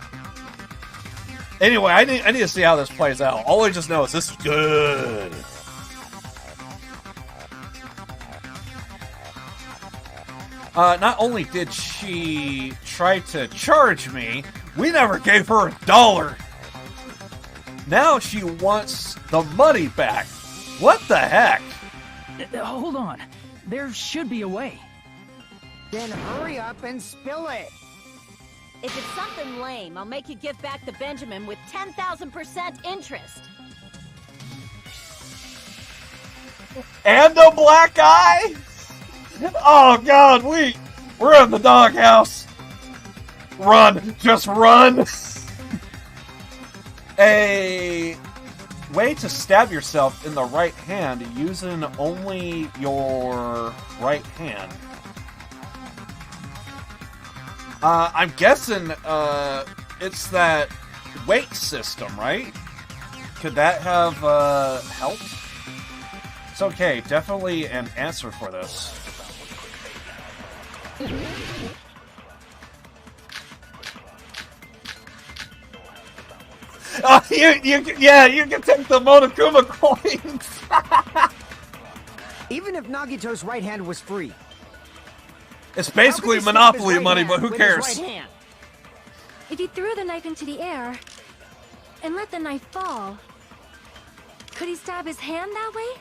S2: Anyway, I need to see how this plays out. All I just know is this is good. Not only did she try to charge me, we never gave her $1. Now she wants the money back. What the heck?
S6: Hold on. There should be a way.
S10: Then hurry up and spill it.
S3: If it's something lame, I'll make you give back the Benjamin with 10,000% interest.
S2: And a black eye? Oh God, we're in the doghouse. Run, just run. A way to stab yourself in the right hand using only your right hand. I'm guessing it's that weight system, right? Could that have helped? It's okay, definitely an answer for this. You can take the Monokuma coins.
S10: Even if Nagito's right hand was free.
S2: It's basically Monopoly money, but who cares?
S12: If he threw the knife into the air and let the knife fall, could he stab his hand that way?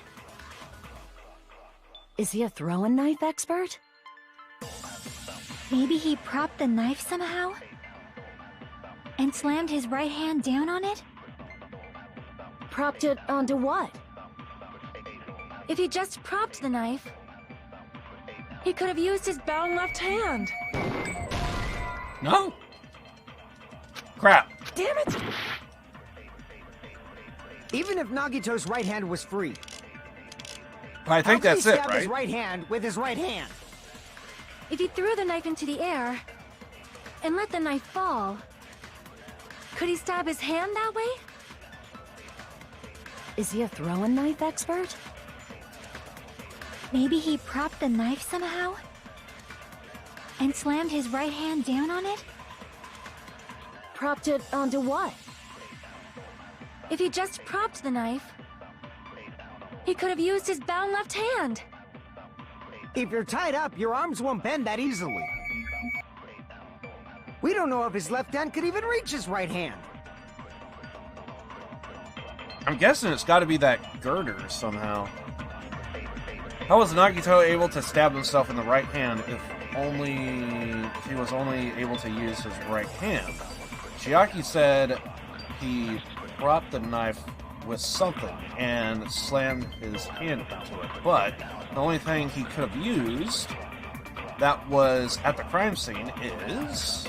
S3: Is he a throwing knife expert?
S4: Maybe he propped the knife somehow? And slammed his right hand down on it?
S3: Propped it onto what?
S12: If he just propped the knife, he could have used his bound left hand.
S2: No. Crap.
S6: Damn it!
S10: Even if Nagito's right hand was free,
S2: I think
S10: how could
S2: that's
S10: he
S2: it,
S10: stab
S2: right?
S10: his right hand with his right hand?
S12: If he threw the knife into the air and let the knife fall, could he stab his hand that way?
S3: Is he a throwing knife expert?
S4: Maybe he propped the knife somehow? And slammed his right hand down on it?
S3: Propped it onto what?
S12: If he just propped the knife, he could have used his bound left hand.
S10: If you're tied up, your arms won't bend that easily. We don't know if his left hand could even reach his right hand.
S2: I'm guessing it's got to be that girder somehow. How was Nagito able to stab himself in the right hand if he was only able to use his right hand? Chiaki said he propped the knife with something and slammed his hand into it, but the only thing he could have used that was at the crime scene is...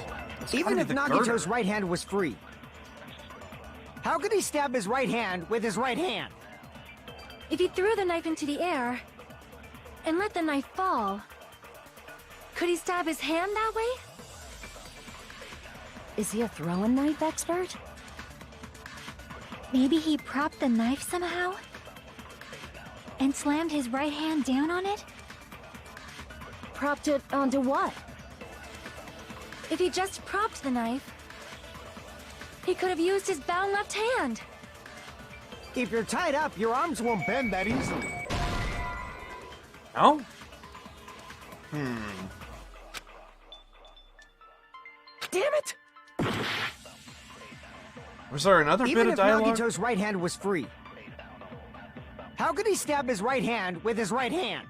S10: Even if Nagito's right hand was free, how could he stab his right hand with his right hand?
S12: If he threw the knife into the air and let the knife fall, could he stab his hand that way?
S3: Is he a throwing knife expert?
S4: Maybe he propped the knife somehow? And slammed his right hand down on it?
S3: Propped it onto what?
S12: If he just propped the knife, he could have used his bound left hand.
S10: If you're tied up, your arms won't bend that easily.
S2: No?
S6: Damn it!
S2: Was there another bit of dialogue?
S10: Even if Nagito's right hand was free, how could he stab his right hand with his right hand?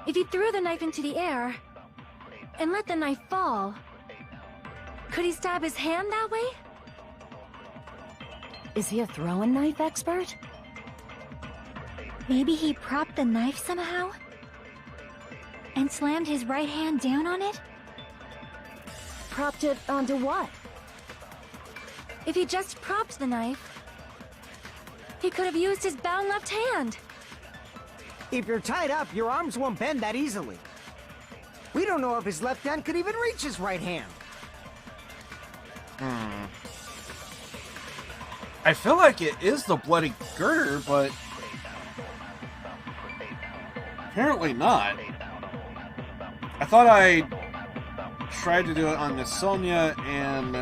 S12: If he threw the knife into the air and let the knife fall, could he stab his hand that way?
S3: Is he a throwing knife expert?
S4: Maybe he propped the knife somehow? And slammed his right hand down on it?
S3: Propped it onto what?
S12: If he just propped the knife, he could have used his bound left hand.
S10: If you're tied up, your arms won't bend that easily. We don't know if his left hand could even reach his right hand.
S2: I feel like it is the bloody girder, but apparently not. I thought I tried to do it on Miss Sonia and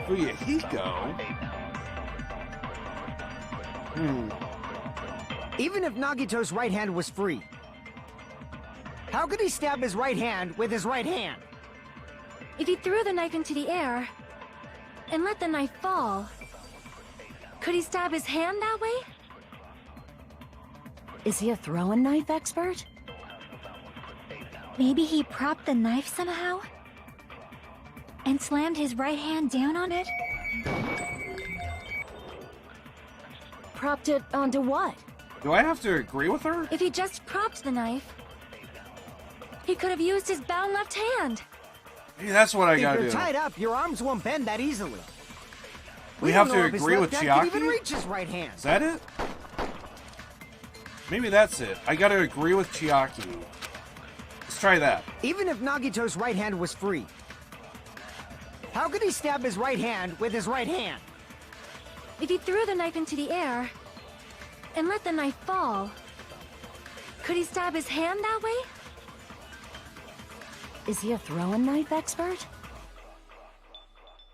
S2: Fuyahiko.
S10: Even if Nagito's right hand was free, how could he stab his right hand with his right hand?
S12: If he threw the knife into the air and let the knife fall, could he stab his hand that way?
S3: Is he a throwing knife expert?
S4: Maybe he propped the knife somehow? And slammed his right hand down on it?
S3: Propped it onto what?
S2: Do I have to agree with her?
S12: If he just propped the knife, he could have used his bound left hand.
S2: Maybe that's what I
S10: If
S2: gotta
S10: you're
S2: do.
S10: tied up, your arms won't bend that easily.
S2: We
S10: don't
S2: have
S10: know
S2: to
S10: if his
S2: agree
S10: left
S2: with
S10: hand could even
S2: Chiaki?
S10: reach his right hand.
S2: Is that it? Maybe that's it. I gotta agree with Chiaki. Let's try that.
S10: Even if Nagito's right hand was free, how could he stab his right hand with his right hand?
S12: If he threw the knife into the air and let the knife fall, could he stab his hand that way?
S3: Is he a throwing knife expert?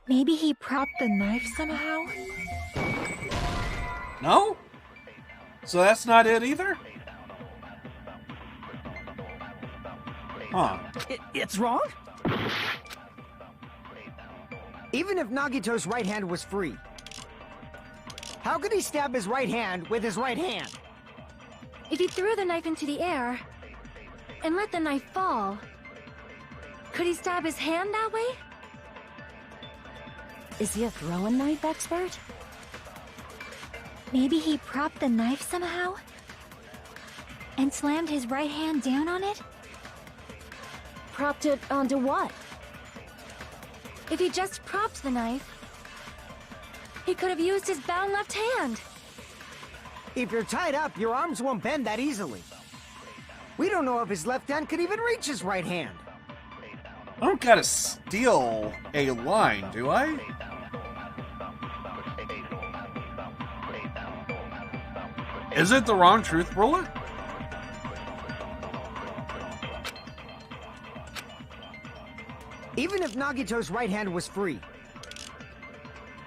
S4: Maybe he propped the knife somehow?
S2: No? So that's not it either? Huh.
S6: It's wrong?
S10: Even if Nagito's right hand was free, how could he stab his right hand with his right hand?
S12: If he threw the knife into the air and let the knife fall, could he stab his hand that way?
S3: Is he a throwing knife expert?
S4: Maybe he propped the knife somehow? And slammed his right hand down on it?
S3: Propped it onto what?
S12: If he just propped the knife, he could have used his bound left hand.
S10: If you're tied up, your arms won't bend that easily. We don't know if his left hand could even reach his right hand.
S2: I don't gotta steal a line, do I? Is it the wrong truth bullet?
S10: Even if Nagito's right hand was free,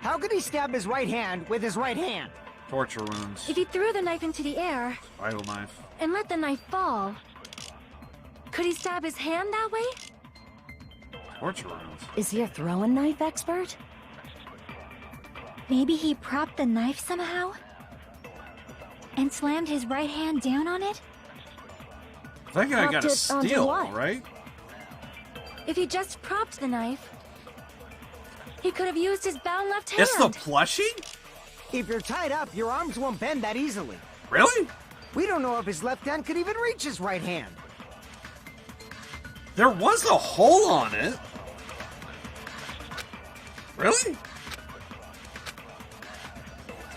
S10: how could he stab his right hand with his right hand?
S2: Torture wounds.
S12: If he threw the knife into the air
S2: Vital knife.
S12: and let the knife fall, could he stab his hand that way?
S2: Torture wounds.
S3: Is he a throwing knife expert?
S4: Maybe he propped the knife somehow? And slammed his right hand down on it?
S2: I think I
S3: Propped
S2: gotta
S3: it onto
S2: steal,
S3: what?
S2: right?
S12: If he just propped the knife, he could have used his bound left hand.
S2: It's the plushie?
S10: If you're tied up, your arms won't bend that easily.
S2: Really?
S10: We don't know if his left hand could even reach his right hand.
S2: There was a hole on it. Really?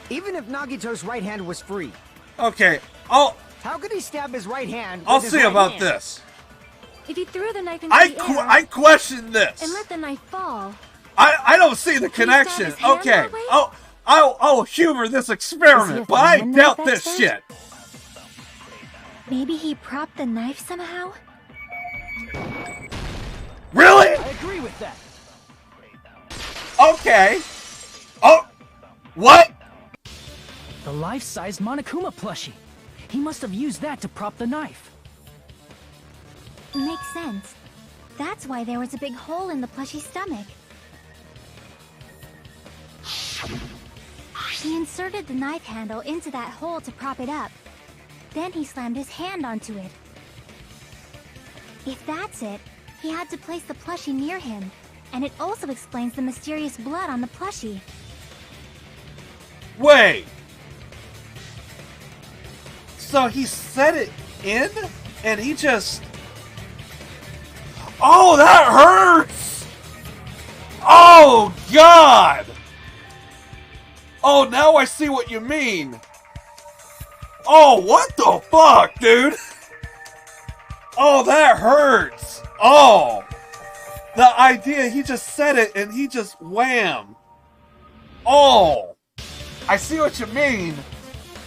S10: Even if Nagito's right hand was free,
S2: Okay,
S10: how could he stab his right hand
S2: I'll
S10: with his
S2: see
S10: right
S2: about
S10: hand?
S2: this.
S12: If he threw the knife into
S2: I
S12: the air
S2: question this.
S12: and let the knife fall,
S2: I don't see the
S12: Can he stab
S2: connection.
S12: his hand
S2: Okay,
S12: that way?
S2: I'll humor this experiment, but I
S3: throwing
S2: doubt
S3: knife
S2: this
S3: expert?
S2: shit.
S4: Maybe he propped the knife somehow?
S2: Really?
S6: I agree with that.
S2: Okay. Oh, what?
S6: The life-sized Monokuma plushie. He must have used that to prop the knife.
S4: Makes sense. That's why there was a big hole in the plushie's stomach. He inserted the knife handle into that hole to prop it up. Then he slammed his hand onto it. If that's it, he had to place the plushie near him. And it also explains the mysterious blood on the plushie.
S2: Wait. So he set it in, and he just... Oh, that hurts! Oh, God! Oh, now I see what you mean. Oh, what the fuck, dude? Oh, that hurts. Oh. The idea, he just said it, and he just wham. Oh. I see what you mean,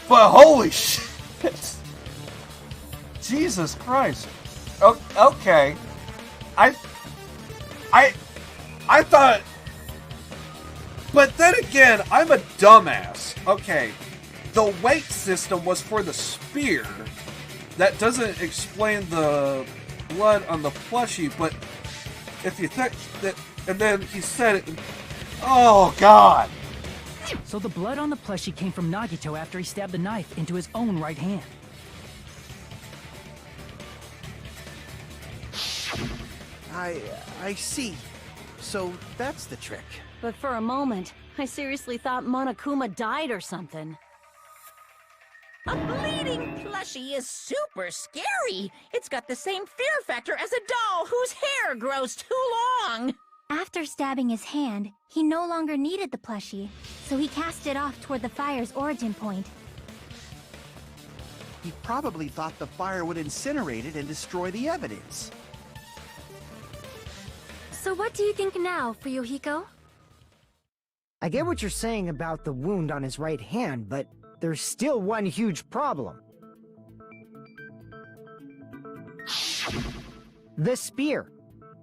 S2: but holy shit. Jesus Christ. Okay. I thought... But then again, I'm a dumbass. Okay. The weight system was for the spear. That doesn't explain the blood on the plushie, but if you think that... And then he said it... Oh, God.
S6: So the blood on the plushie came from Nagito after he stabbed the knife into his own right hand.
S11: I see. So that's the trick.
S3: But for a moment, I seriously thought Monokuma died or something.
S5: A bleeding plushie is super scary. It's got the same fear factor as a doll whose hair grows too long.
S4: After stabbing his hand, he no longer needed the plushie, so he cast it off toward the fire's origin point.
S11: He probably thought the fire would incinerate it and destroy the evidence.
S12: So what do you think now, Fuyuhiko?
S10: I get what you're saying about the wound on his right hand, but there's still one huge problem. The spear.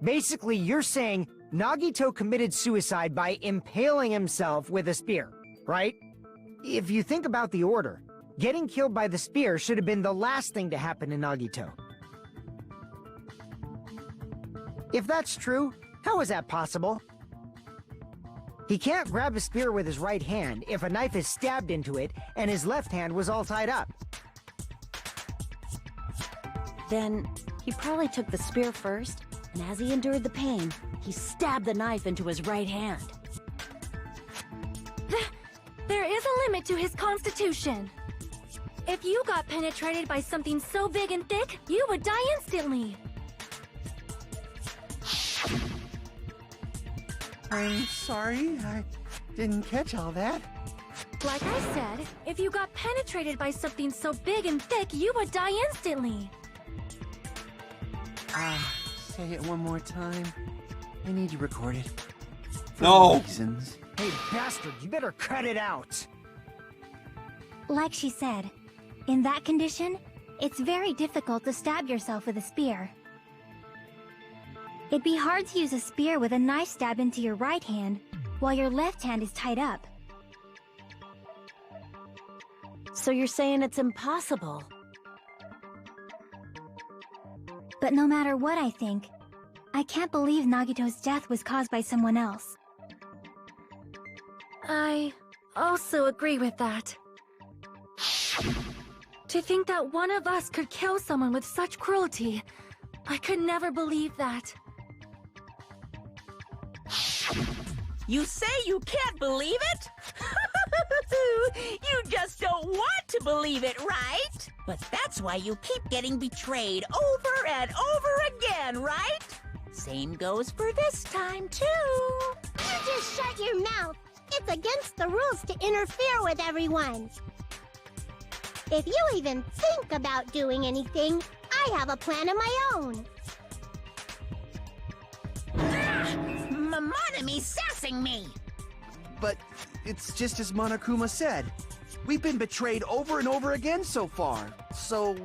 S10: Basically, you're saying Nagito committed suicide by impaling himself with a spear, right? If you think about the order, getting killed by the spear should have been the last thing to happen to Nagito. If that's true, how is that possible? He can't grab a spear with his right hand if a knife is stabbed into it and his left hand was all tied up.
S3: Then, he probably took the spear first, and as he endured the pain, he stabbed the knife into his right hand.
S12: There is a limit to his constitution. If you got penetrated by something so big and thick, you would die instantly.
S11: I'm sorry, I didn't catch all that.
S12: Like I said, if you got penetrated by something so big and thick, you would die instantly.
S11: Say it one more time. I need you recorded. For
S2: No.
S11: reasons.
S10: Hey, bastard, you better cut it out.
S4: Like she said, in that condition, it's very difficult to stab yourself with a spear. It'd be hard to use a spear with a knife stab into your right hand while your left hand is tied up.
S3: So you're saying it's impossible?
S4: But no matter what I think, I can't believe Nagito's death was caused by someone else.
S12: I also agree with that. To think that one of us could kill someone with such cruelty, I could never believe that.
S5: You say you can't believe it? You just don't want to believe it, right? But that's why you keep getting betrayed over and over again, right? Same goes for this time, too.
S13: You just shut your mouth. It's against the rules to interfere with everyone. If you even think about doing anything, I have a plan of my own.
S5: Monomi's sassing me.
S11: But it's just as Monokuma said. We've been betrayed over and over again so far. So,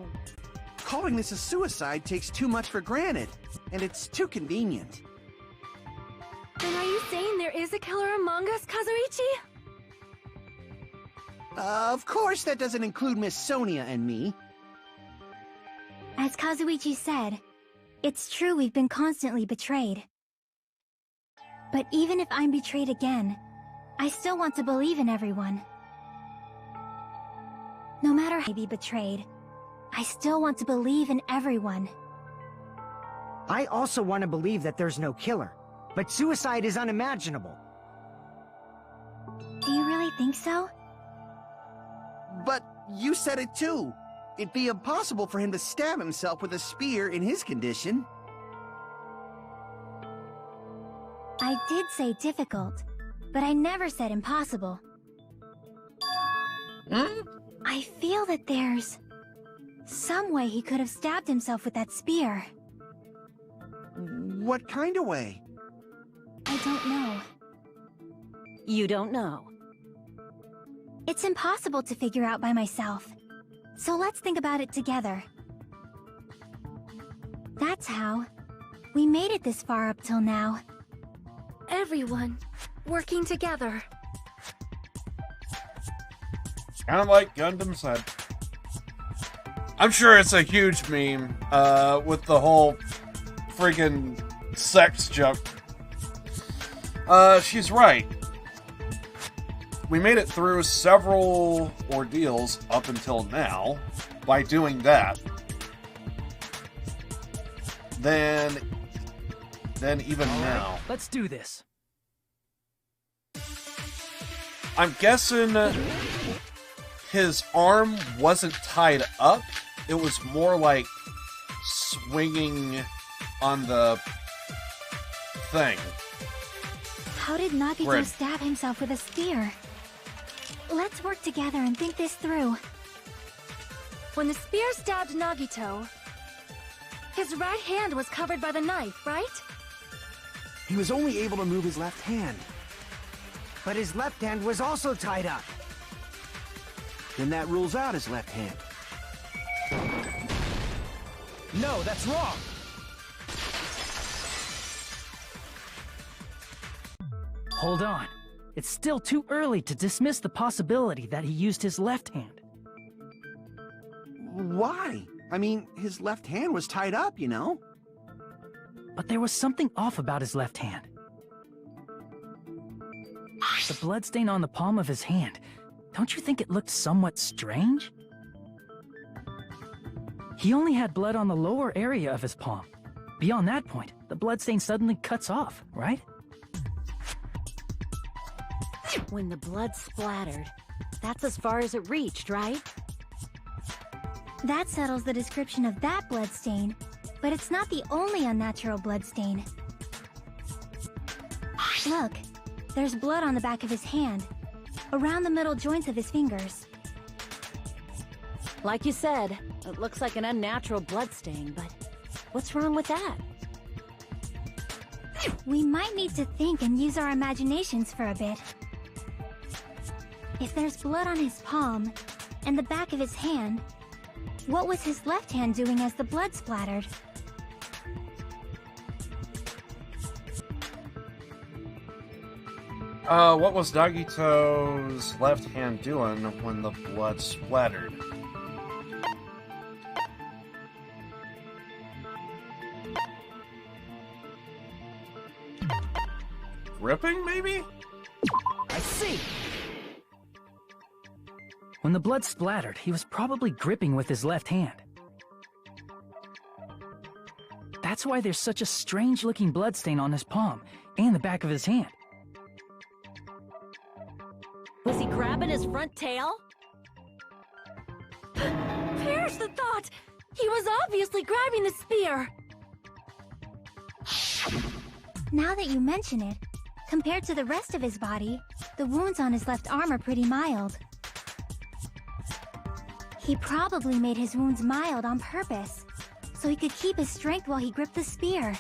S11: calling this a suicide takes too much for granted. And it's too convenient.
S12: Then are you saying there is a killer among us, Kazuichi?
S11: Of course that doesn't include Miss Sonia and me.
S4: As Kazuichi said, it's true we've been constantly betrayed. But even if I'm betrayed again, I still want to believe in everyone. No matter how I be betrayed, I still want to believe in everyone.
S10: I also want to believe that there's no killer, but suicide is unimaginable.
S4: Do you really think so?
S11: But you said it too. It'd be impossible for him to stab himself with a spear in his condition.
S4: I did say difficult, but I never said impossible. I feel that there's some way he could have stabbed himself with that spear.
S11: What kind of way?
S4: I don't know.
S3: You don't know.
S4: It's impossible to figure out by myself. So let's think about it together. That's how we made it this far up till now.
S12: Everyone working together.
S2: Kind of like Gundam said. I'm sure it's a huge meme with the whole friggin' sex joke. She's right. We made it through several ordeals up until now by doing that. Then even now.
S6: Let's do this.
S2: I'm guessing his arm wasn't tied up. It was more like swinging on the thing.
S4: How did Nagito stab himself with a spear? Let's work together and think this through.
S12: When the spear stabbed Nagito, his right hand was covered by the knife, right?
S11: He was only able to move his left hand.
S10: But his left hand was also tied up.
S11: Then that rules out his left hand.
S6: No, that's wrong! Hold on. It's still too early to dismiss the possibility that he used his left hand.
S11: Why? I mean, his left hand was tied up, you know?
S6: But there was something off about his left hand. The bloodstain on the palm of his hand. Don't you think it looked somewhat strange? He only had blood on the lower area of his palm. Beyond that point, the bloodstain suddenly cuts off, right?
S3: When the blood splattered, that's as far as it reached, right?
S4: That settles the description of that bloodstain, but it's not the only unnatural bloodstain. Look, there's blood on the back of his hand, around the middle joints of his fingers.
S3: Like you said, it looks like an unnatural bloodstain, but what's wrong with that?
S4: We might need to think and use our imaginations for a bit. If there's blood on his palm and the back of his hand, what was his left hand doing as the blood splattered?
S2: What was Nagito's left hand doing when the blood splattered? Gripping, maybe?
S6: I see! When the blood splattered, he was probably gripping with his left hand. That's why there's such a strange-looking bloodstain on his palm and the back of his hand.
S3: Was he grabbing his front tail?
S12: Perish the thought! He was obviously grabbing the spear!
S4: Now that you mention it, compared to the rest of his body, the wounds on his left arm are pretty mild. He probably made his wounds mild on purpose, so he could keep his strength while he gripped the spear.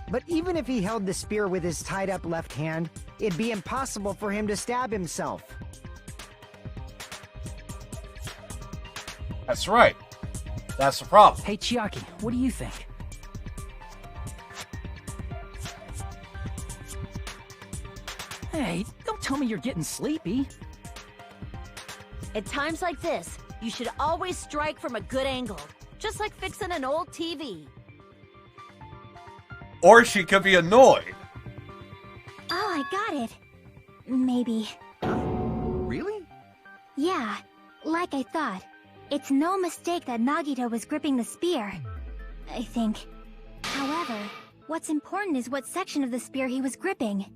S10: But even if he held the spear with his tied-up left hand, it'd be impossible for him to stab himself.
S2: That's right. That's the problem.
S6: Hey, Chiaki, what do you think? Hey, don't tell me you're getting sleepy.
S3: At times like this, you should always strike from a good angle, just like fixing an old TV.
S2: Or she could be annoyed.
S4: Oh, I got it. Maybe.
S11: Really?
S4: Yeah, like I thought. It's no mistake that Nagito was gripping the spear, I think. However, what's important is what section of the spear he was gripping.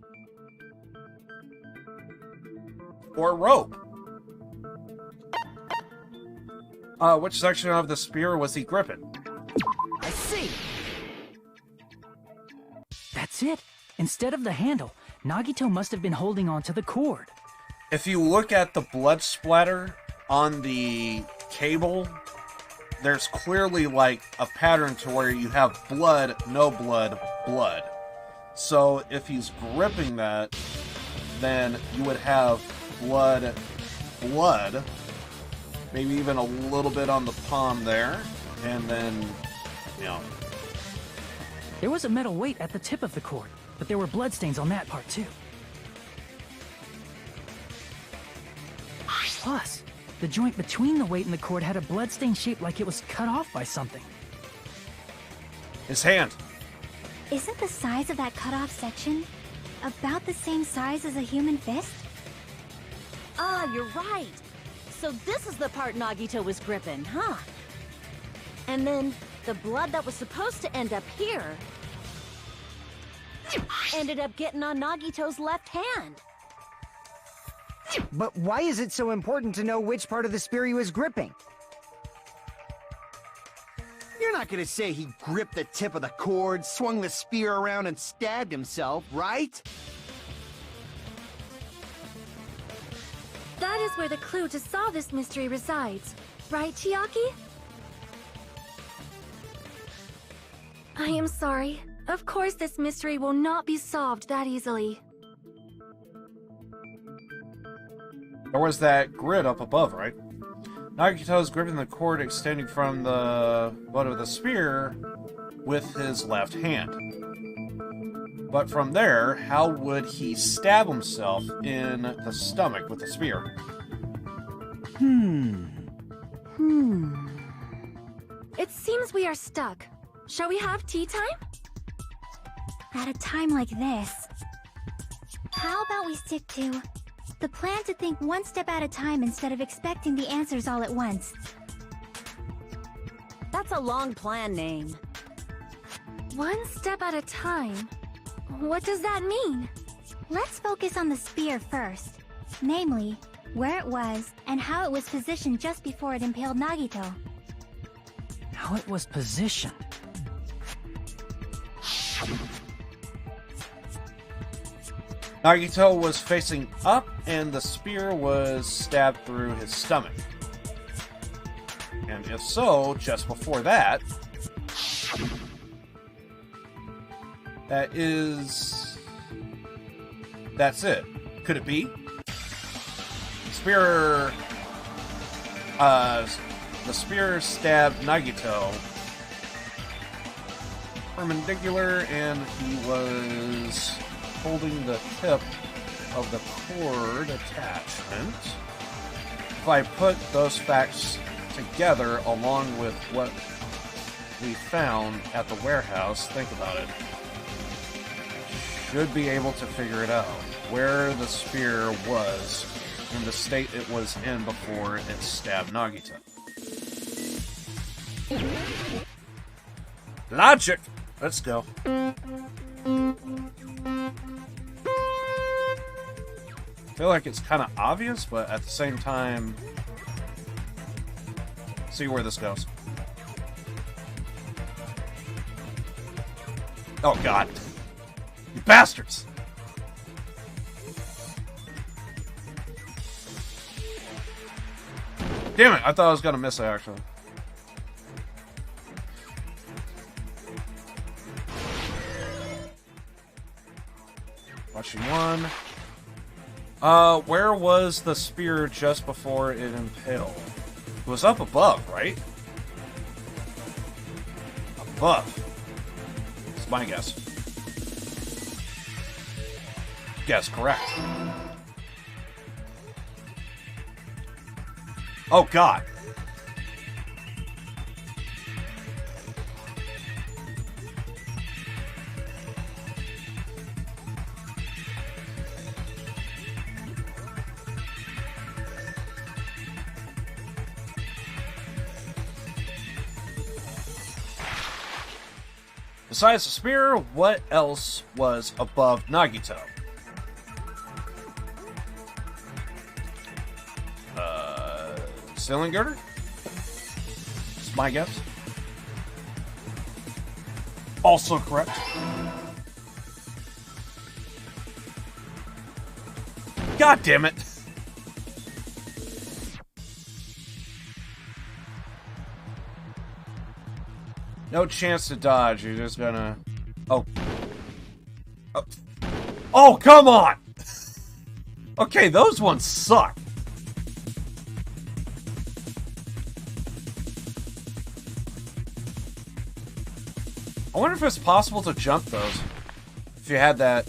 S2: Or rope. Which section of the spear was he gripping?
S6: I see! That's it. Instead of the handle, Nagito must have been holding onto the cord.
S2: If you look at the blood splatter on the cable, there's clearly like a pattern to where you have blood, no blood, blood. So if he's gripping that, then you would have blood, blood, maybe even a little bit on the palm there, and then, you know.
S6: There was a metal weight at the tip of the cord, but there were bloodstains on that part too. Plus, the joint between the weight and the cord had a bloodstain shaped like it was cut off by something.
S2: His hand.
S4: Isn't the size of that cut-off section about the same size as a human fist?
S3: Ah, you're right. So this is the part Nagito was gripping, huh? And then the blood that was supposed to end up here ended up getting on Nagito's left hand.
S10: But why is it so important to know which part of the spear he was gripping?
S11: You're not gonna say he gripped the tip of the cord, swung the spear around, and stabbed himself, right?
S12: That is where the clue to solve this mystery resides, right, Chiaki? I am sorry. Of course this mystery will not be solved that easily.
S2: There was that grid up above, right? Nagito's gripping the cord extending from the butt of the spear with his left hand. But from there, how would he stab himself in the stomach with the spear?
S12: It seems we are stuck. Shall we have tea time?
S4: At a time like this, how about we stick to the plan to think one step at a time instead of expecting the answers all at once?
S3: That's a long plan name.
S12: One step at a time? What does that mean?
S4: Let's focus on the spear first. Namely, where it was and how it was positioned just before it impaled Nagito.
S6: How it was positioned.
S2: Nagito was facing up, and the spear was stabbed through his stomach. And if so, just before that... That's it. Could it be? The spear stabbed Nagito perpendicular, and he was holding the tip of the cord attachment. If I put those facts together along with what we found at the warehouse, think about it, should be able to figure it out. Where the spear was in the state it was in before it stabbed Nagito. Logic! Let's go. I feel like it's kind of obvious, but at the same time, see where this goes. Oh god. You bastards! Damn it, I thought I was gonna miss it, actually. Watching one. Where was the spear just before it impaled? It was up above, right? Above. That's my guess. Guess correct. Oh, God. Besides the spear, what else was above Nagito? Ceiling girder? That's my guess. Also correct. God damn it! No chance to dodge. You're just gonna... Oh. Oh, oh come on! Okay, those ones suck. I wonder if it's possible to jump those. If you had that,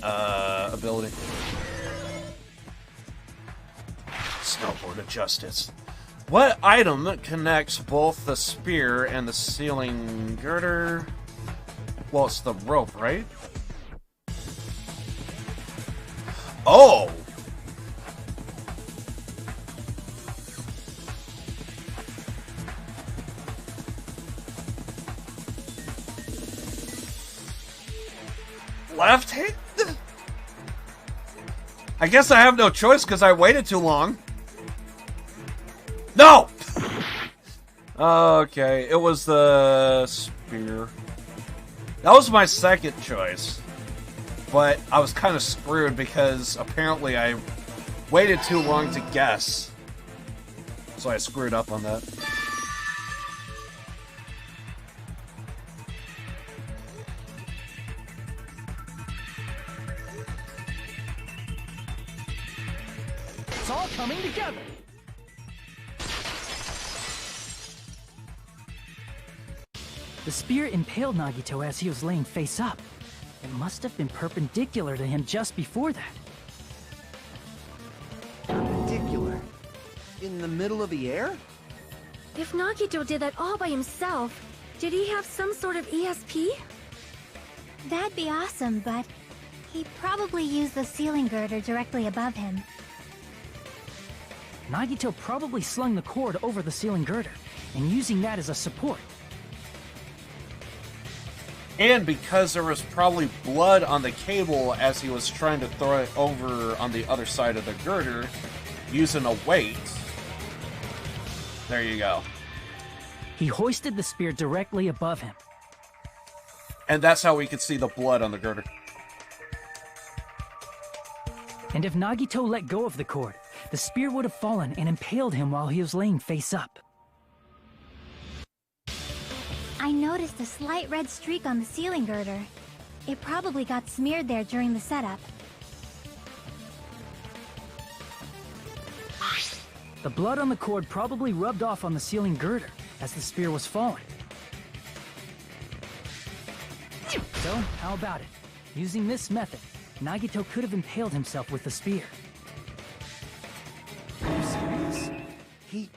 S2: ability. Snowboard of Justice. What item connects both the spear and the ceiling girder? Well, it's the rope, right? Oh! Left hand? I guess I have no choice because I waited too long. No! Okay, it was the spear. That was my second choice. But I was kind of screwed because apparently I waited too long to guess. So I screwed up on that.
S6: It's all coming together. The spear impaled Nagito as he was laying face up. It must have been perpendicular to him just before that.
S11: Perpendicular? In the middle of the air?
S12: If Nagito did that all by himself, did he have some sort of ESP?
S4: That'd be awesome, but he probably used the ceiling girder directly above him.
S6: Nagito probably slung the cord over the ceiling girder, and using that as a support.
S2: And because there was probably blood on the cable as he was trying to throw it over on the other side of the girder, using a weight. There you go.
S6: He hoisted the spear directly above him.
S2: And that's how we could see the blood on the girder.
S6: And if Nagito let go of the cord, the spear would have fallen and impaled him while he was laying face up.
S4: I noticed a slight red streak on the ceiling girder. It probably got smeared there during the setup.
S6: The blood on the cord probably rubbed off on the ceiling girder as the spear was falling. So, how about it? Using this method, Nagito could have impaled himself with the spear.
S11: Are you serious? He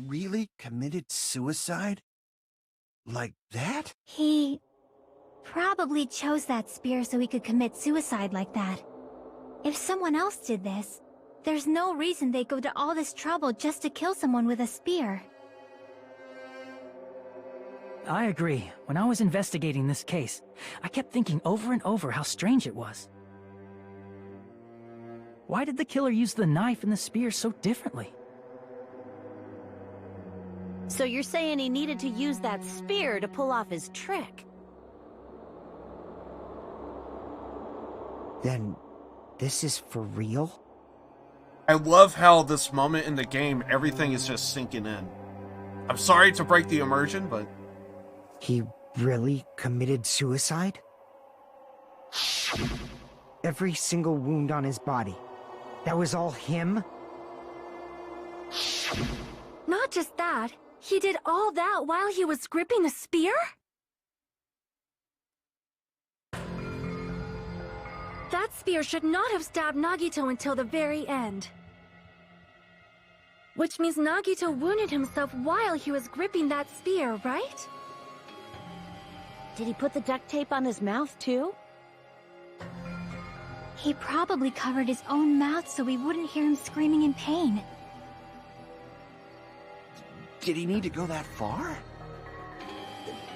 S11: really committed suicide? Like that?
S4: He probably chose that spear so he could commit suicide like that. If someone else did this, there's no reason they'd go to all this trouble just to kill someone with a spear.
S6: I agree. When I was investigating this case, I kept thinking over and over how strange it was. Why did the killer use the knife and the spear so differently?
S3: So you're saying he needed to use that spear to pull off his trick?
S10: Then, this is for real?
S2: I love how this moment in the game, everything is just sinking in. I'm sorry to break the immersion, but...
S10: He really committed suicide? Every single wound on his body. That was all him?
S12: Not just that, he did all that while he was gripping the spear? That spear should not have stabbed Nagito until the very end. Which means Nagito wounded himself while he was gripping that spear, right?
S3: Did he put the duct tape on his mouth, too?
S4: He probably covered his own mouth so we wouldn't hear him screaming in pain.
S11: Did he need to go that far?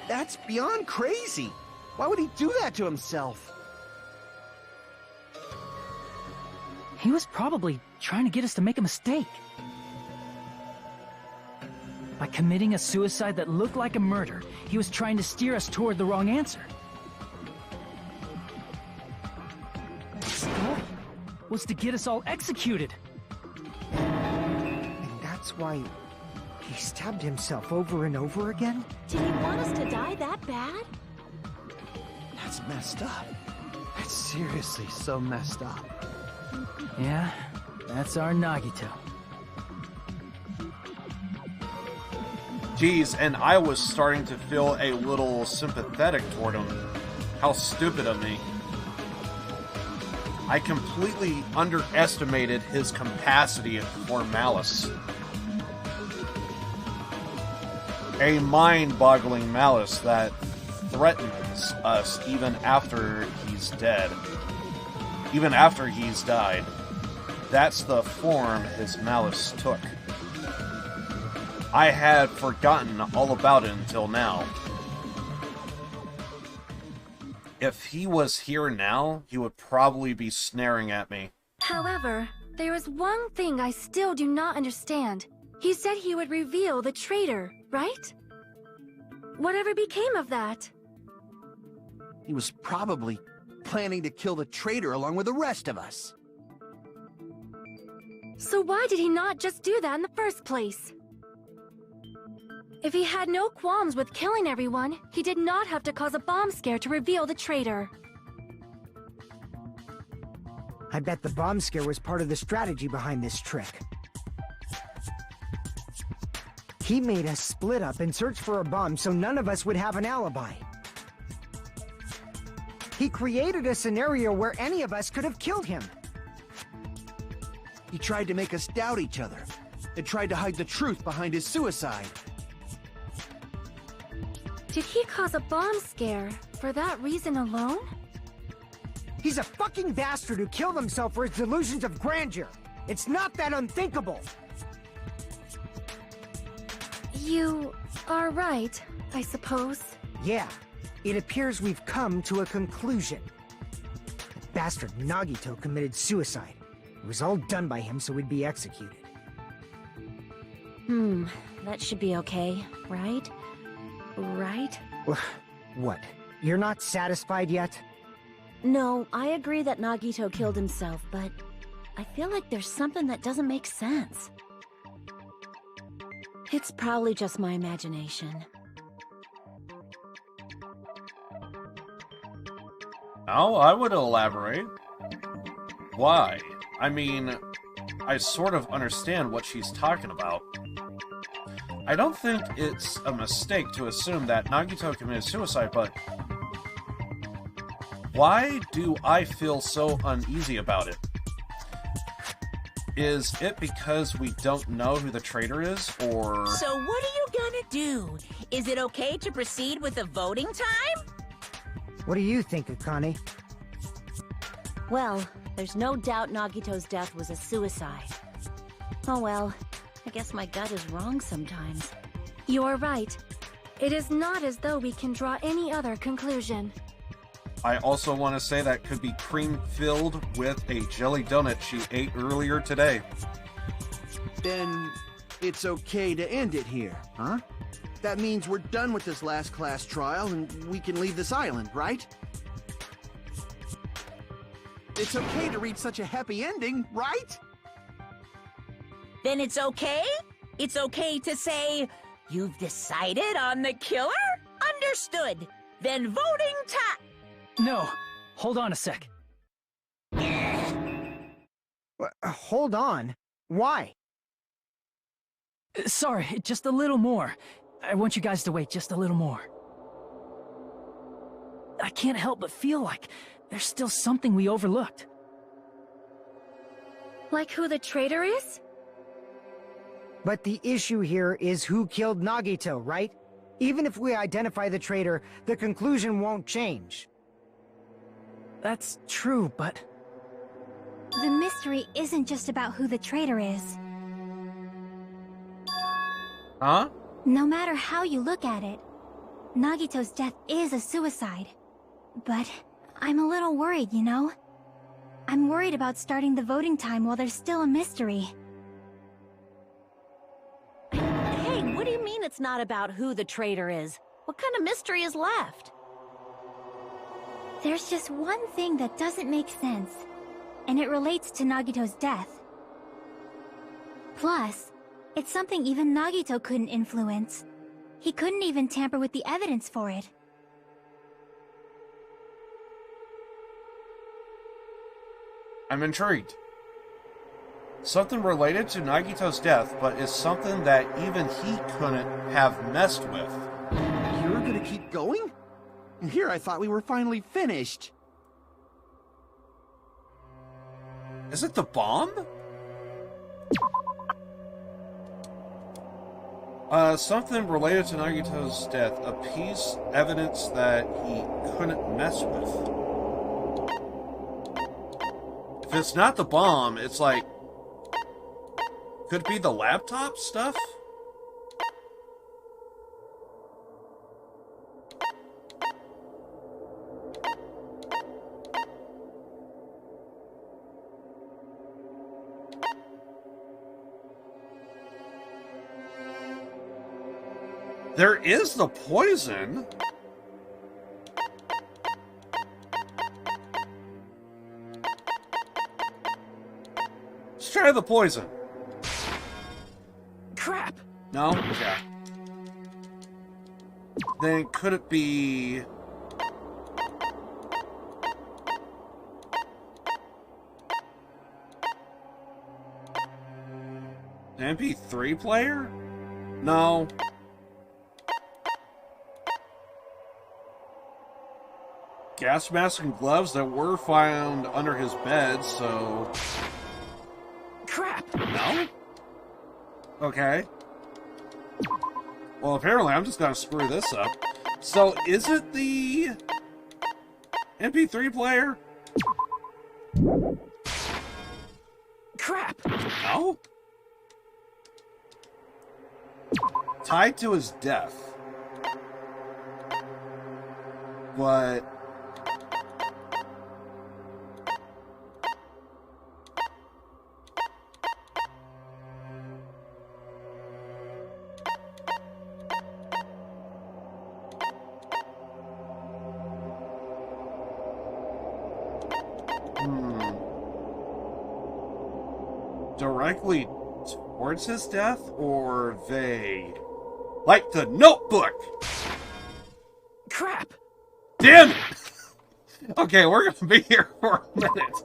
S11: That's beyond crazy. Why would he do that to himself?
S6: He was probably trying to get us to make a mistake. By committing a suicide that looked like a murder, he was trying to steer us toward the wrong answer. His goal was to get us all executed.
S10: And that's why he stabbed himself over and over again?
S3: Did he want us to die that bad?
S11: That's messed up. That's seriously so messed up.
S6: Yeah, that's our Nagito.
S2: Geez, and I was starting to feel a little sympathetic toward him. How stupid of me. I completely underestimated his capacity for malice. A mind-boggling malice that threatens us even after he's dead. Even after he's died. That's the form his malice took. I had forgotten all about it until now. If he was here now, he would probably be snaring at me.
S12: However, there is one thing I still do not understand. He said he would reveal the traitor, right? Whatever became of that?
S11: He was probably planning to kill the traitor along with the rest of us.
S12: So why did he not just do that in the first place? If he had no qualms with killing everyone, he did not have to cause a bomb scare to reveal the traitor.
S10: I bet the bomb scare was part of the strategy behind this trick. He made us split up and search for a bomb so none of us would have an alibi. He created a scenario where any of us could have killed him.
S11: He tried to make us doubt each other. And tried to hide the truth behind his suicide.
S12: Did he cause a bomb scare for that reason alone?
S10: He's a fucking bastard who killed himself for his delusions of grandeur. It's not that unthinkable.
S12: You are right, I suppose.
S10: Yeah, it appears we've come to a conclusion. The bastard Nagito committed suicide. It was all done by him so we'd be executed.
S3: That should be okay, right? Right?
S10: What? You're not satisfied yet?
S3: No, I agree that Nagito killed himself, but I feel like there's something that doesn't make sense. It's probably just my imagination.
S2: Oh, I would elaborate. Why? I mean, I sort of understand what she's talking about. I don't think it's a mistake to assume that Nagito committed suicide, but why do I feel so uneasy about it? Is it because we don't know who the traitor is, or...
S5: So what are you gonna do? Is it okay to proceed with the voting time?
S10: What do you think, Akane?
S3: Well, there's no doubt Nagito's death was a suicide. Oh well, I guess my gut is wrong sometimes.
S12: You're right. It is not as though we can draw any other conclusion.
S2: I also want to say that could be cream filled with a jelly donut she ate earlier today.
S11: Then it's okay to end it here, huh? That means we're done with this last class trial and we can leave this island, right? It's okay to reach such a happy ending, right?
S5: Then it's okay? It's okay to say, you've decided on the killer? Understood. Then voting time.
S6: No, hold on a sec.
S10: Hold on. Why?
S6: Sorry, just a little more. I want you guys to wait just a little more. I can't help but feel like there's still something we overlooked.
S12: Like who the traitor is?
S10: But the issue here is who killed Nagito, right? Even if we identify the traitor, the conclusion won't change.
S6: That's true, but...
S4: The mystery isn't just about who the traitor is.
S2: Huh?
S4: No matter how you look at it, Nagito's death is a suicide. But I'm a little worried, you know? I'm worried about starting the voting time while there's still a mystery.
S3: Hey, what do you mean it's not about who the traitor is? What kind of mystery is left?
S4: There's just one thing that doesn't make sense, and it relates to Nagito's death. Plus, it's something even Nagito couldn't influence. He couldn't even tamper with the evidence for it.
S2: I'm intrigued. Something related to Nagito's death, but is something that even he couldn't have messed with.
S11: You're gonna keep going? Here I thought we were finally finished.
S2: Is it the bomb? Something related to Nagito's death. A piece evidence that he couldn't mess with. If it's not the bomb, it's like... Could it be the laptop stuff? There is the poison. Let's try the poison.
S6: Crap!
S2: No? Okay. Then could it be... an MP3 player? No. Gas mask and gloves that were found under his bed, so...
S6: Crap!
S2: No? Okay. Well, apparently I'm just gonna screw this up. So, is it the... MP3 player?
S6: Crap!
S2: No? Tied to his death. But... Directly towards his death, or vague? Like the Notebook!
S6: Crap!
S2: Damn it! Okay, we're gonna be here for a minute.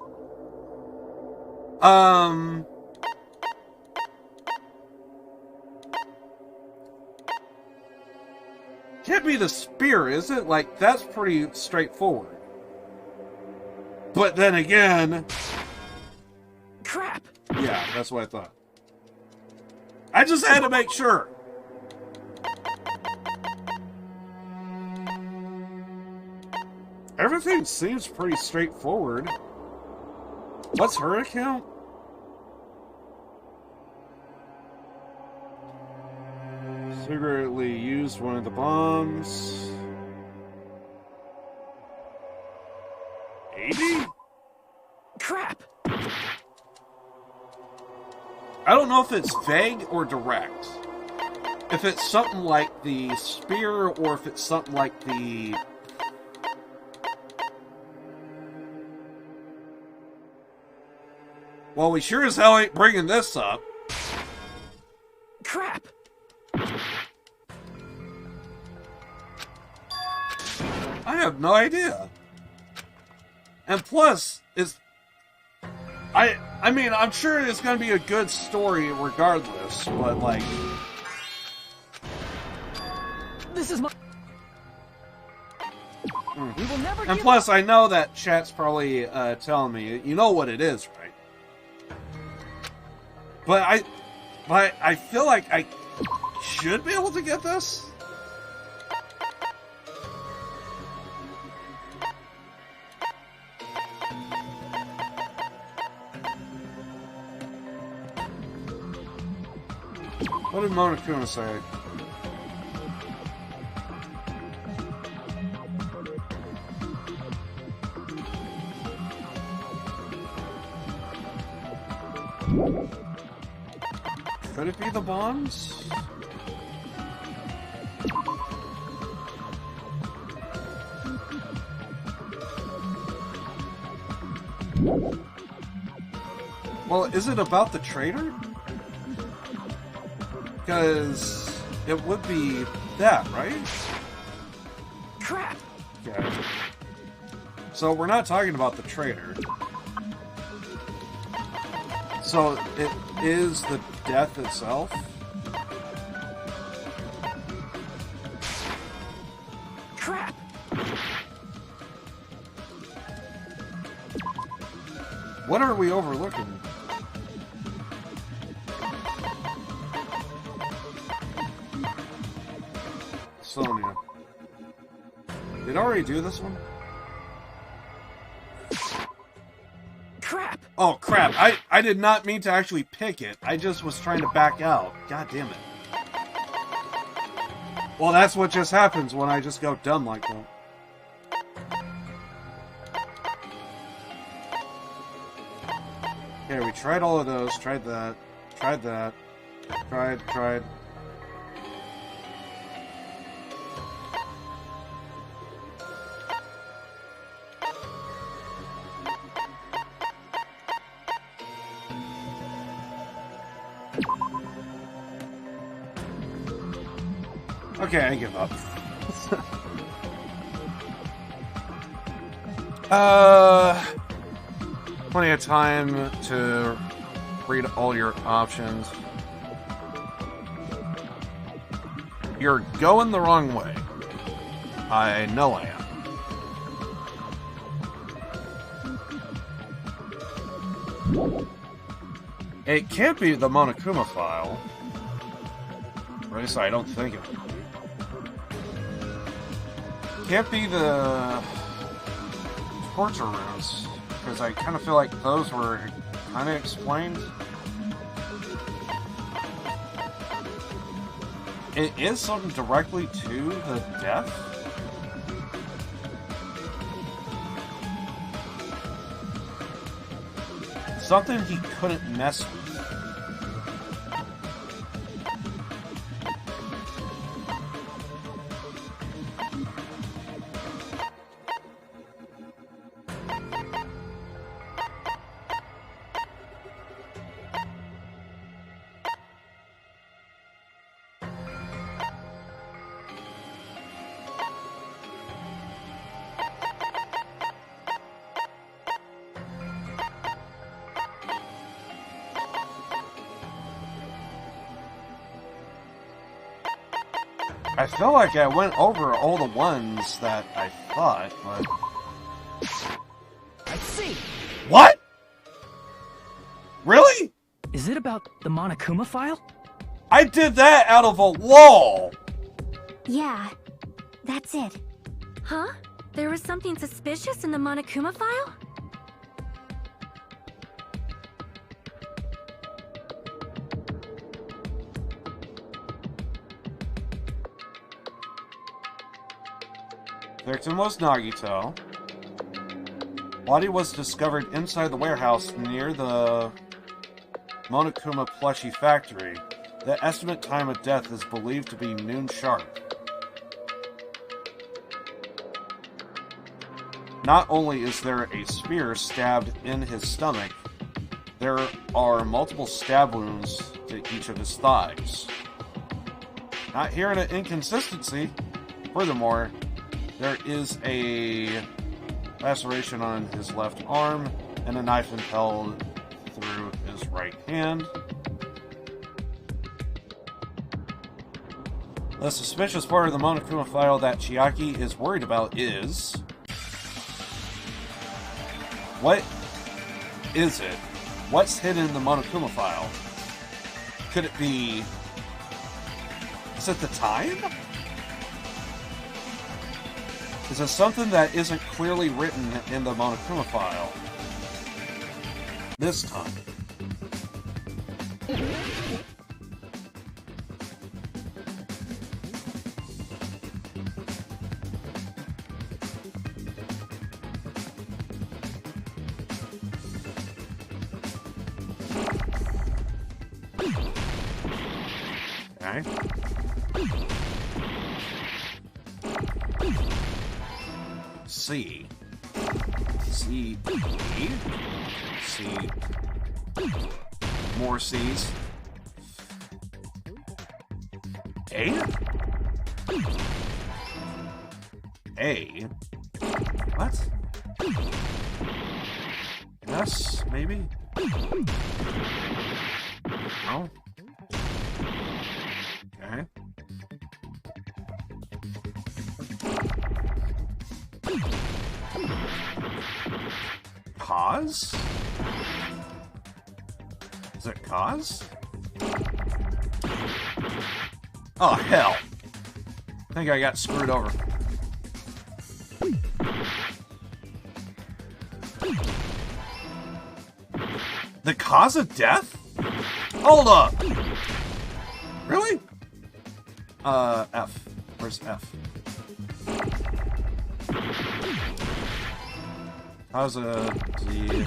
S2: Can't be the spear, is it? Like, that's pretty straightforward. But then again...
S6: Crap!
S2: Yeah, that's what I thought. I just had to make sure. Everything seems pretty straightforward. What's her account? Secretly used one of the bombs. 80?
S6: Crap!
S2: I don't know if it's vague or direct. If it's something like the spear, or if it's something like the... Well, we sure as hell ain't bringing this up.
S6: Crap!
S2: I have no idea. And plus, I mean, I'm sure it's going to be a good story regardless, but like...
S6: This is my... We will never
S2: and plus, I know that chat's probably telling me, you know what it is, right? But I feel like I should be able to get this. What did Monokuma say? Could it be the bombs? Well, is it about the traitor? Because it would be that, right?
S6: Crap!
S2: Okay. So we're not talking about the traitor. So it is the death itself?
S6: Crap!
S2: What are we overlooking? Sonia. Did I already do this one?
S6: Crap!
S2: Oh crap, I did not mean to actually pick it. I just was trying to back out. God damn it. Well, that's what just happens when I just go dumb like that. Okay, we tried all of those. Tried that. Tried that. Tried. Okay, I give up. Plenty of time to read all your options. You're going the wrong way. I know I am. It can't be the Monokuma file. Or at least I don't think it would be. Can't be the torture rooms, because I kind of feel like those were kind of explained. It is something directly to the death? Something he couldn't mess with. I feel like I went over all the ones that I thought, but...
S6: I see.
S2: What? Really?
S6: Is it about the Monokuma file?
S2: I did that out of a wall!
S4: Yeah, that's it.
S12: Huh? There was something suspicious in the Monokuma file?
S2: Victim was Nagito. Body was discovered inside the warehouse near the Monokuma plushie factory. The estimate time of death is believed to be noon sharp. Not only is there a spear stabbed in his stomach, there are multiple stab wounds to each of his thighs. Not hearing an inconsistency. Furthermore, there is a laceration on his left arm and a knife impaled through his right hand. The suspicious part of the Monokuma file that Chiaki is worried about is... what is it? What's hidden in the Monokuma file? Could it be... is it the time? Is it something that isn't clearly written in the Monokuma file? This time. Okay. C. C. E. C. More C's. A? A? What? S, maybe? No? Okay. Cause? Is it cause? Oh, hell. I think I got screwed over. The cause of death? Hold up! Really? F. Where's F? How's a D?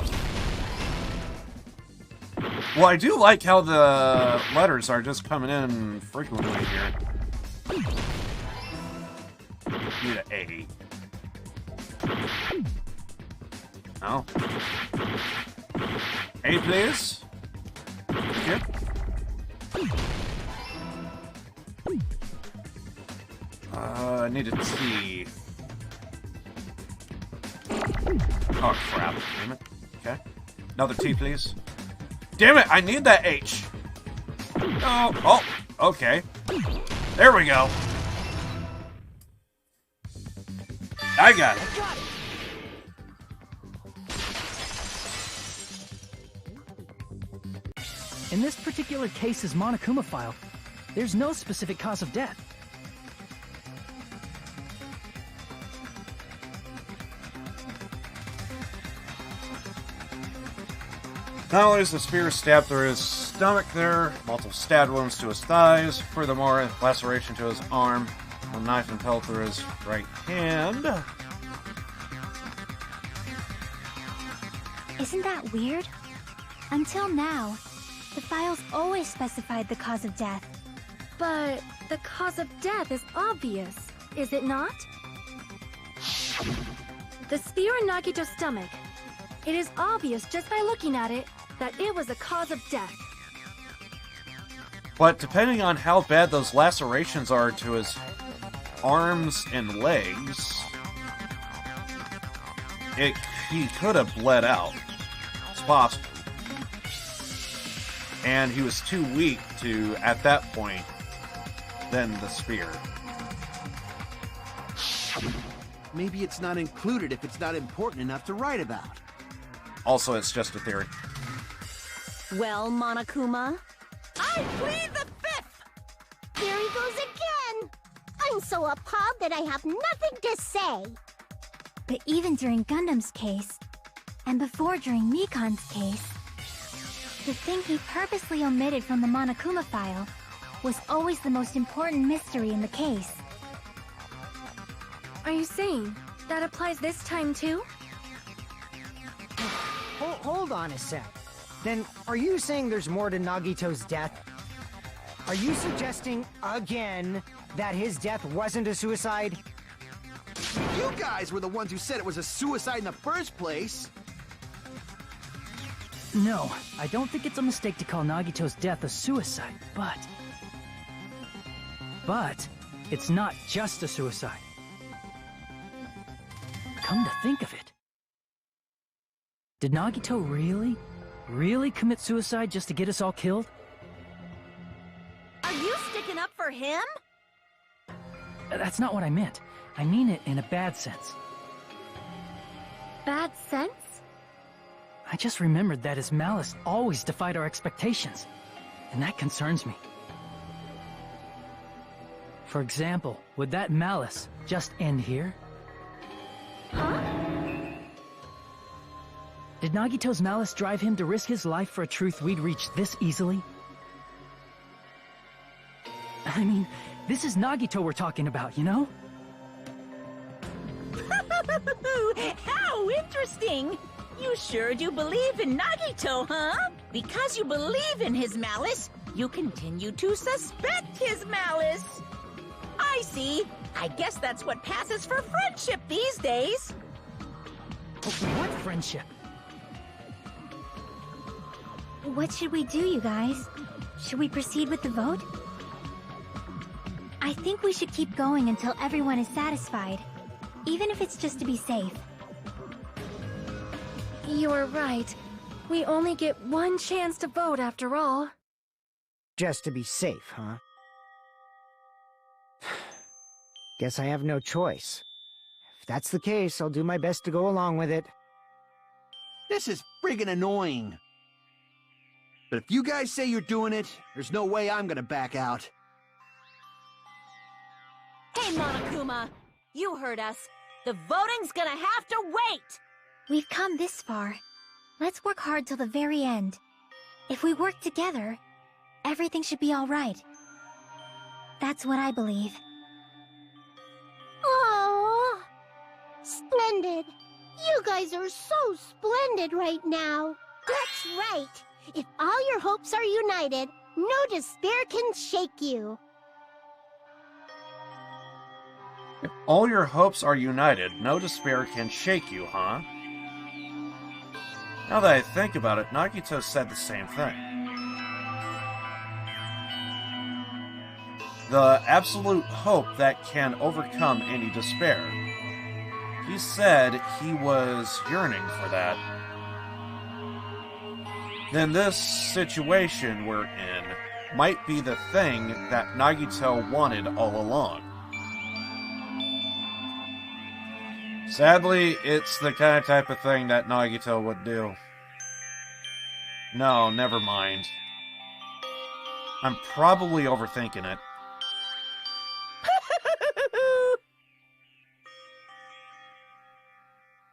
S2: Well, I do like how the letters are just coming in frequently here. Need an A. No. A, please. Yep. I need a T. Oh, crap. Damn it. Okay. Another T, please. Damn it, I need that H. Oh, okay. There we go. I got it.
S6: In this particular case's Monokuma file, there's no specific cause of death.
S2: Not only is the spear stabbed through his stomach there, multiple stab wounds to his thighs, furthermore, a laceration to his arm, a knife impaled through his right hand.
S4: Isn't that weird? Until now, the files always specified the cause of death.
S12: But the cause of death is obvious, is it not? The spear in Nagito's stomach. It is obvious just by looking at it that it was a cause of death.
S2: But depending on how bad those lacerations are to his arms and legs, he could have bled out. It's possible. And he was too weak to, at that point, bend the spear.
S11: maybe it's not included if it's not important enough to write about.
S2: Also, it's just a theory.
S3: Well, Monokuma?
S5: I plead the fifth!
S13: Here he goes again! I'm so appalled that I have nothing to say.
S4: But even during Gundam's case, and before during Mikan's case, the thing he purposely omitted from the Monokuma file was always the most important mystery in the case.
S12: Are you saying that applies this time too?
S10: Hold on a sec. Then, are you saying there's more to Nagito's death? Are you suggesting, again, that his death wasn't a suicide?
S11: You guys were the ones who said it was a suicide in the first place!
S6: No, I don't think it's a mistake to call Nagito's death a suicide, but it's not just a suicide. Come to think of it, did Nagito really commit suicide just to get us all killed?
S3: Are you sticking up for him?
S6: That's not what I meant. I mean it in a bad sense.
S12: Bad sense?
S6: I just remembered that his malice always defied our expectations, and that concerns me. For example, would that malice just end here?
S12: Huh?
S6: Did Nagito's malice drive him to risk his life for a truth we'd reach this easily? I mean, this is Nagito we're talking about, you know?
S5: How interesting! You sure do believe in Nagito, huh? Because you believe in his malice, you continue to suspect his malice. I see. I guess that's what passes for friendship these days.
S6: What friendship?
S4: What should we do, you guys? Should we proceed with the vote? I think we should keep going until everyone is satisfied, even if it's just to be safe.
S12: You're right. We only get one chance to vote after all.
S10: Just to be safe, huh? Guess I have no choice. If that's the case, I'll do my best to go along with it.
S11: This is friggin' annoying. But if you guys say you're doing it, there's no way I'm gonna back out.
S3: Hey, Monokuma! You heard us. The voting's gonna have to wait!
S4: We've come this far. Let's work hard till the very end. If we work together, everything should be all right. That's what I believe.
S13: Aww! Splendid! You guys are so splendid right now. That's right! If all your hopes are united, no despair can shake you.
S2: If all your hopes are united, no despair can shake you, huh? Now that I think about it, Nagito said the same thing. The absolute hope that can overcome any despair. He said he was yearning for that. Then this situation we're in might be the thing that Nagito wanted all along. Sadly, it's the kind of type of thing that Nagito would do. No, never mind. I'm probably overthinking it.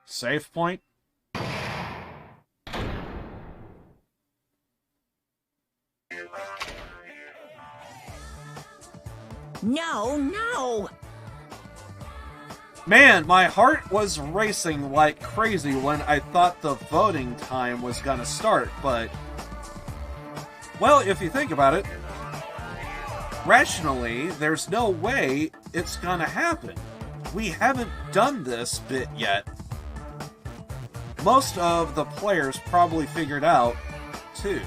S2: Save point?
S5: No!
S2: Man, my heart was racing like crazy when I thought the voting time was gonna start, but... Well, if you think about it, rationally, there's no way it's gonna happen. We haven't done this bit yet. Most of the players probably figured out, too.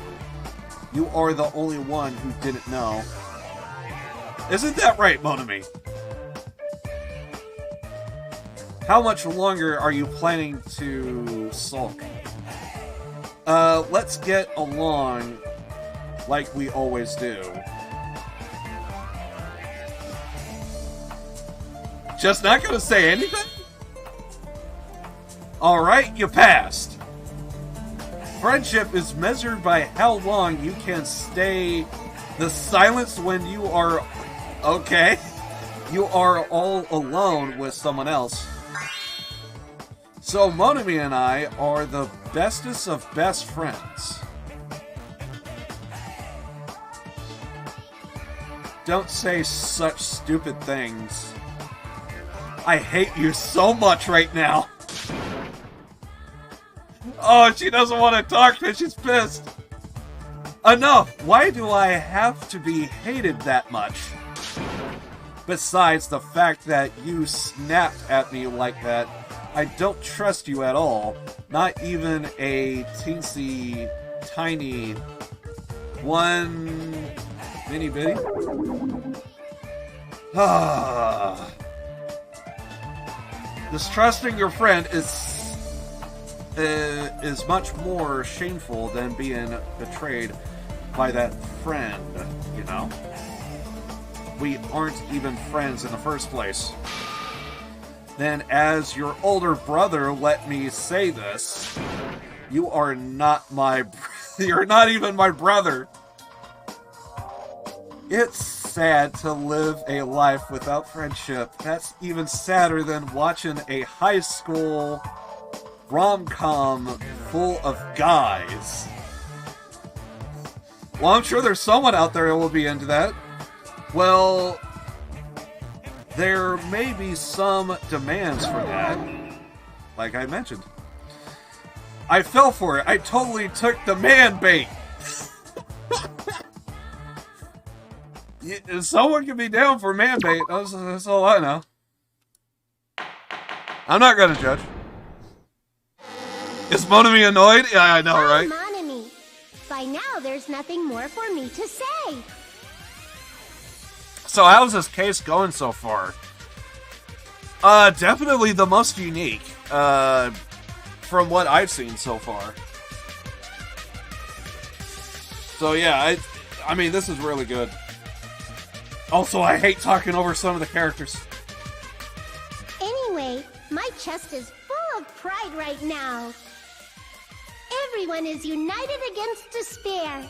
S2: You are the only one who didn't know. Isn't that right, Monami? How much longer are you planning to sulk? Let's get along like we always do. Just not gonna say anything? Alright, you passed. Friendship is measured by how long you can stay the silence when you are... Okay. You are all alone with someone else. So Monami and I are the bestest of best friends. Don't say such stupid things. I hate you so much right now. Oh, she doesn't want to talk because she's pissed. Enough! Why do I have to be hated that much? Besides the fact that you snapped at me like that, I don't trust you at all. Not even a teensy, tiny, one mini bitty. Distrusting your friend is much more shameful than being betrayed by that friend, you know? We aren't even friends in the first place. Then, as your older brother, let me say this. You are not my... You're not even my brother. It's sad to live a life without friendship. That's even sadder than watching a high school rom-com full of guys. Well, I'm sure there's someone out there that will be into that. Well, there may be some demands for that, like I mentioned. I fell for it. I totally took the man bait. Someone can be down for man bait. That's all I know. I'm not going to judge. Is Monami annoyed? Yeah, I know, right?
S13: Monami. By now, there's nothing more for me to say.
S2: So how's this case going so far? Definitely the most unique, from what I've seen so far. So yeah, I mean, this is really good. Also, I hate talking over some of the characters.
S13: Anyway, my chest is full of pride right now. Everyone is united against despair.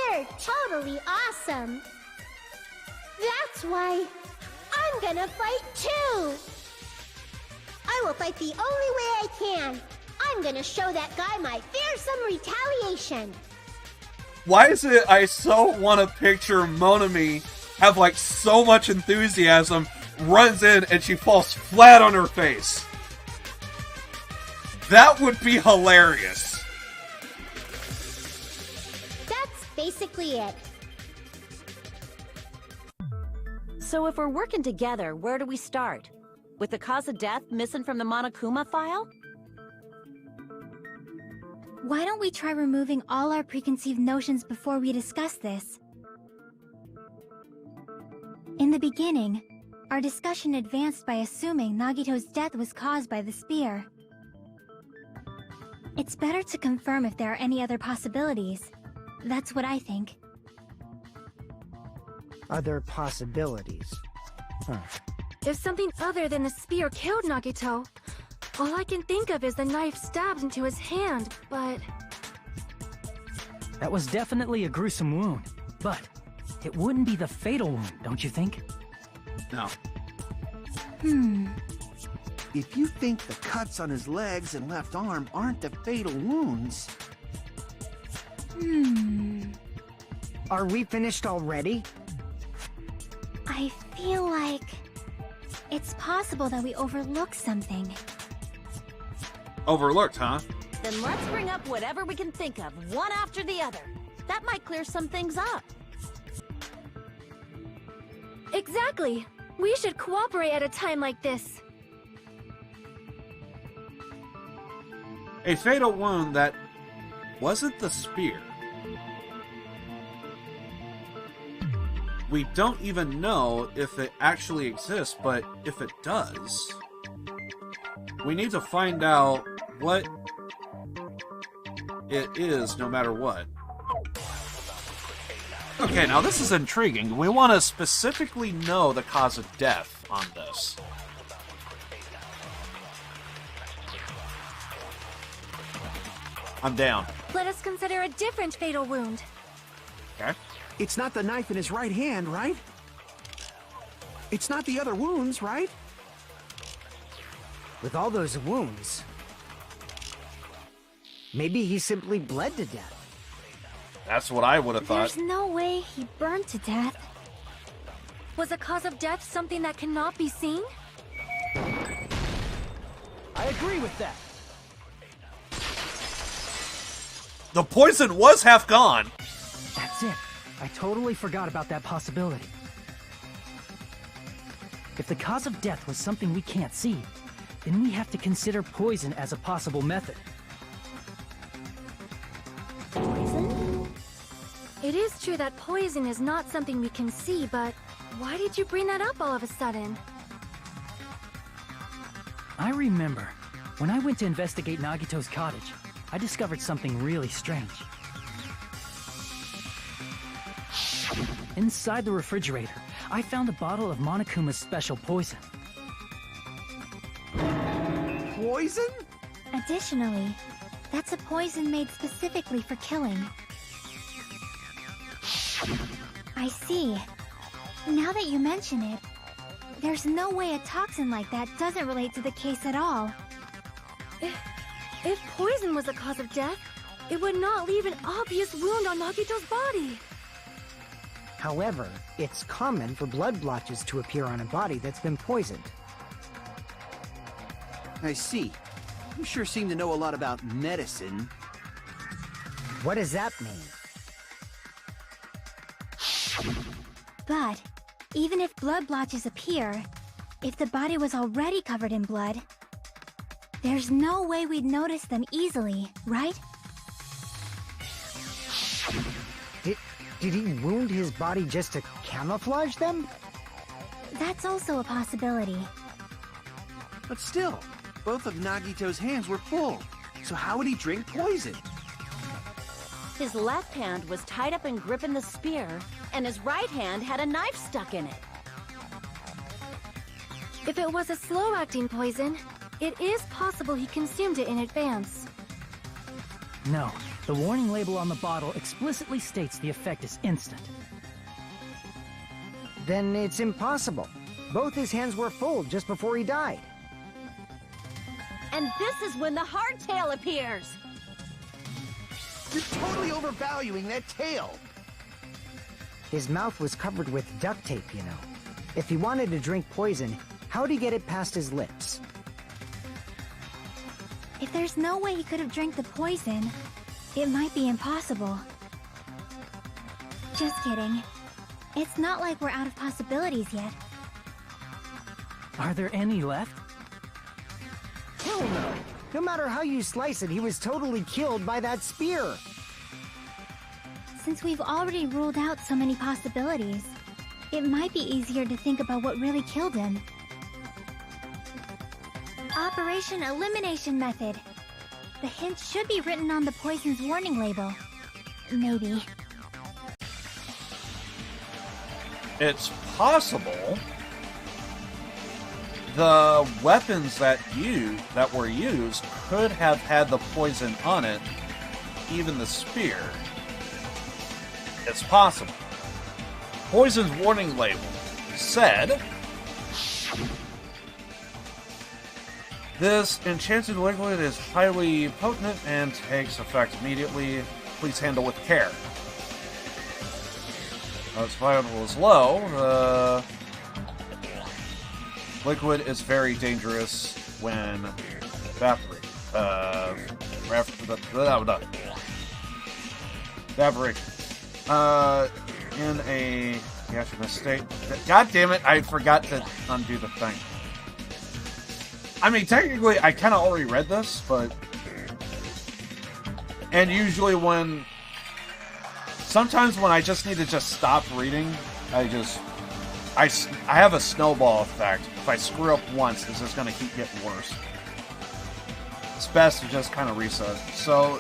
S13: They're totally awesome. That's why I'm gonna fight too. I will fight the only way I can. I'm gonna show that guy my fearsome retaliation.
S2: Why is it I so want to picture Monami have like so much enthusiasm, runs in and she falls flat on her face? That would be hilarious.
S13: That's basically it.
S3: So if we're working together, where do we start? With the cause of death missing from the Monokuma file?
S4: Why don't we try removing all our preconceived notions before we discuss this? In the beginning, our discussion advanced by assuming Nagito's death was caused by the spear. It's better to confirm if there are any other possibilities. That's what I think.
S10: Other possibilities. Huh.
S12: If something other than the spear killed Nagito, all I can think of is the knife stabbed into his hand, but...
S6: That was definitely a gruesome wound, but it wouldn't be the fatal wound, don't you think?
S2: No.
S11: If you think the cuts on his legs and left arm aren't the fatal wounds...
S10: Are we finished already?
S4: I feel like... it's possible that we overlooked something.
S2: Overlooked, huh?
S3: Then let's bring up whatever we can think of, one after the other. That might clear some things up.
S12: Exactly! We should cooperate at a time like this.
S2: A fatal wound that wasn't the spear. We don't even know if it actually exists, but if it does, we need to find out what it is no matter what. Okay, now this is intriguing. We want to specifically know the cause of death on this. I'm down.
S12: Let us consider a different fatal wound.
S2: Okay.
S11: It's not the knife in his right hand, right? It's not the other wounds, right?
S10: With all those wounds, maybe he simply bled to death.
S2: That's what I would have thought.
S4: There's no way he burned to death.
S12: Was the cause of death something that cannot be seen?
S6: I agree with that.
S2: The poison was half gone.
S6: That's it. I totally forgot about that possibility. If the cause of death was something we can't see, then we have to consider poison as a possible method.
S12: Poison? It is true that poison is not something we can see, but why did you bring that up all of a sudden?
S6: I remember, when I went to investigate Nagito's cottage, I discovered something really strange. Inside the refrigerator, I found a bottle of Monokuma's special poison.
S11: Poison?
S4: Additionally, that's a poison made specifically for killing. I see. Now that you mention it, there's no way a toxin like that doesn't relate to the case at all.
S12: If poison was the cause of death, it would not leave an obvious wound on Nagito's body.
S10: However, it's common for blood blotches to appear on a body that's been poisoned.
S11: I see. You sure seem to know a lot about medicine.
S10: What does that mean?
S4: But even if blood blotches appear, if the body was already covered in blood, there's no way we'd notice them easily, right?
S10: Did he wound his body just to camouflage them?
S4: That's also a possibility.
S11: But still, both of Nagito's hands were full. So how would he drink poison?
S3: His left hand was tied up and gripping the spear, and his right hand had a knife stuck in it.
S12: If it was a slow-acting poison, it is possible he consumed it in advance.
S6: No, the warning label on the bottle explicitly states the effect is instant.
S10: Then it's impossible. Both his hands were full just before he died.
S3: And this is when the hardtail appears.
S11: You're totally overvaluing that tail.
S10: His mouth was covered with duct tape, you know. If he wanted to drink poison, how'd he get it past his lips?
S4: If there's no way he could have drank the poison, it might be impossible. Just kidding. It's not like we're out of possibilities yet.
S6: Are there any left?
S10: Hell no! No matter how you slice it, he was totally killed by that spear!
S4: Since we've already ruled out so many possibilities, it might be easier to think about what really killed him. Operation Elimination Method. The hint should be written on the poison's warning label. Maybe.
S2: It's possible the weapons that were used could have had the poison on it, even the spear. It's possible. Poison's warning label said, "This enchanted liquid is highly potent and takes effect immediately. Please handle with care. Its vital is low. The liquid is very dangerous when evaporated. In a gaseous state." God damn it! I forgot to undo the thing. I mean, technically, I kind of already read this, but... And usually sometimes when I just need to just stop reading, I have a snowball effect. If I screw up once, it's just going to keep getting worse. It's best to just kind of reset. So,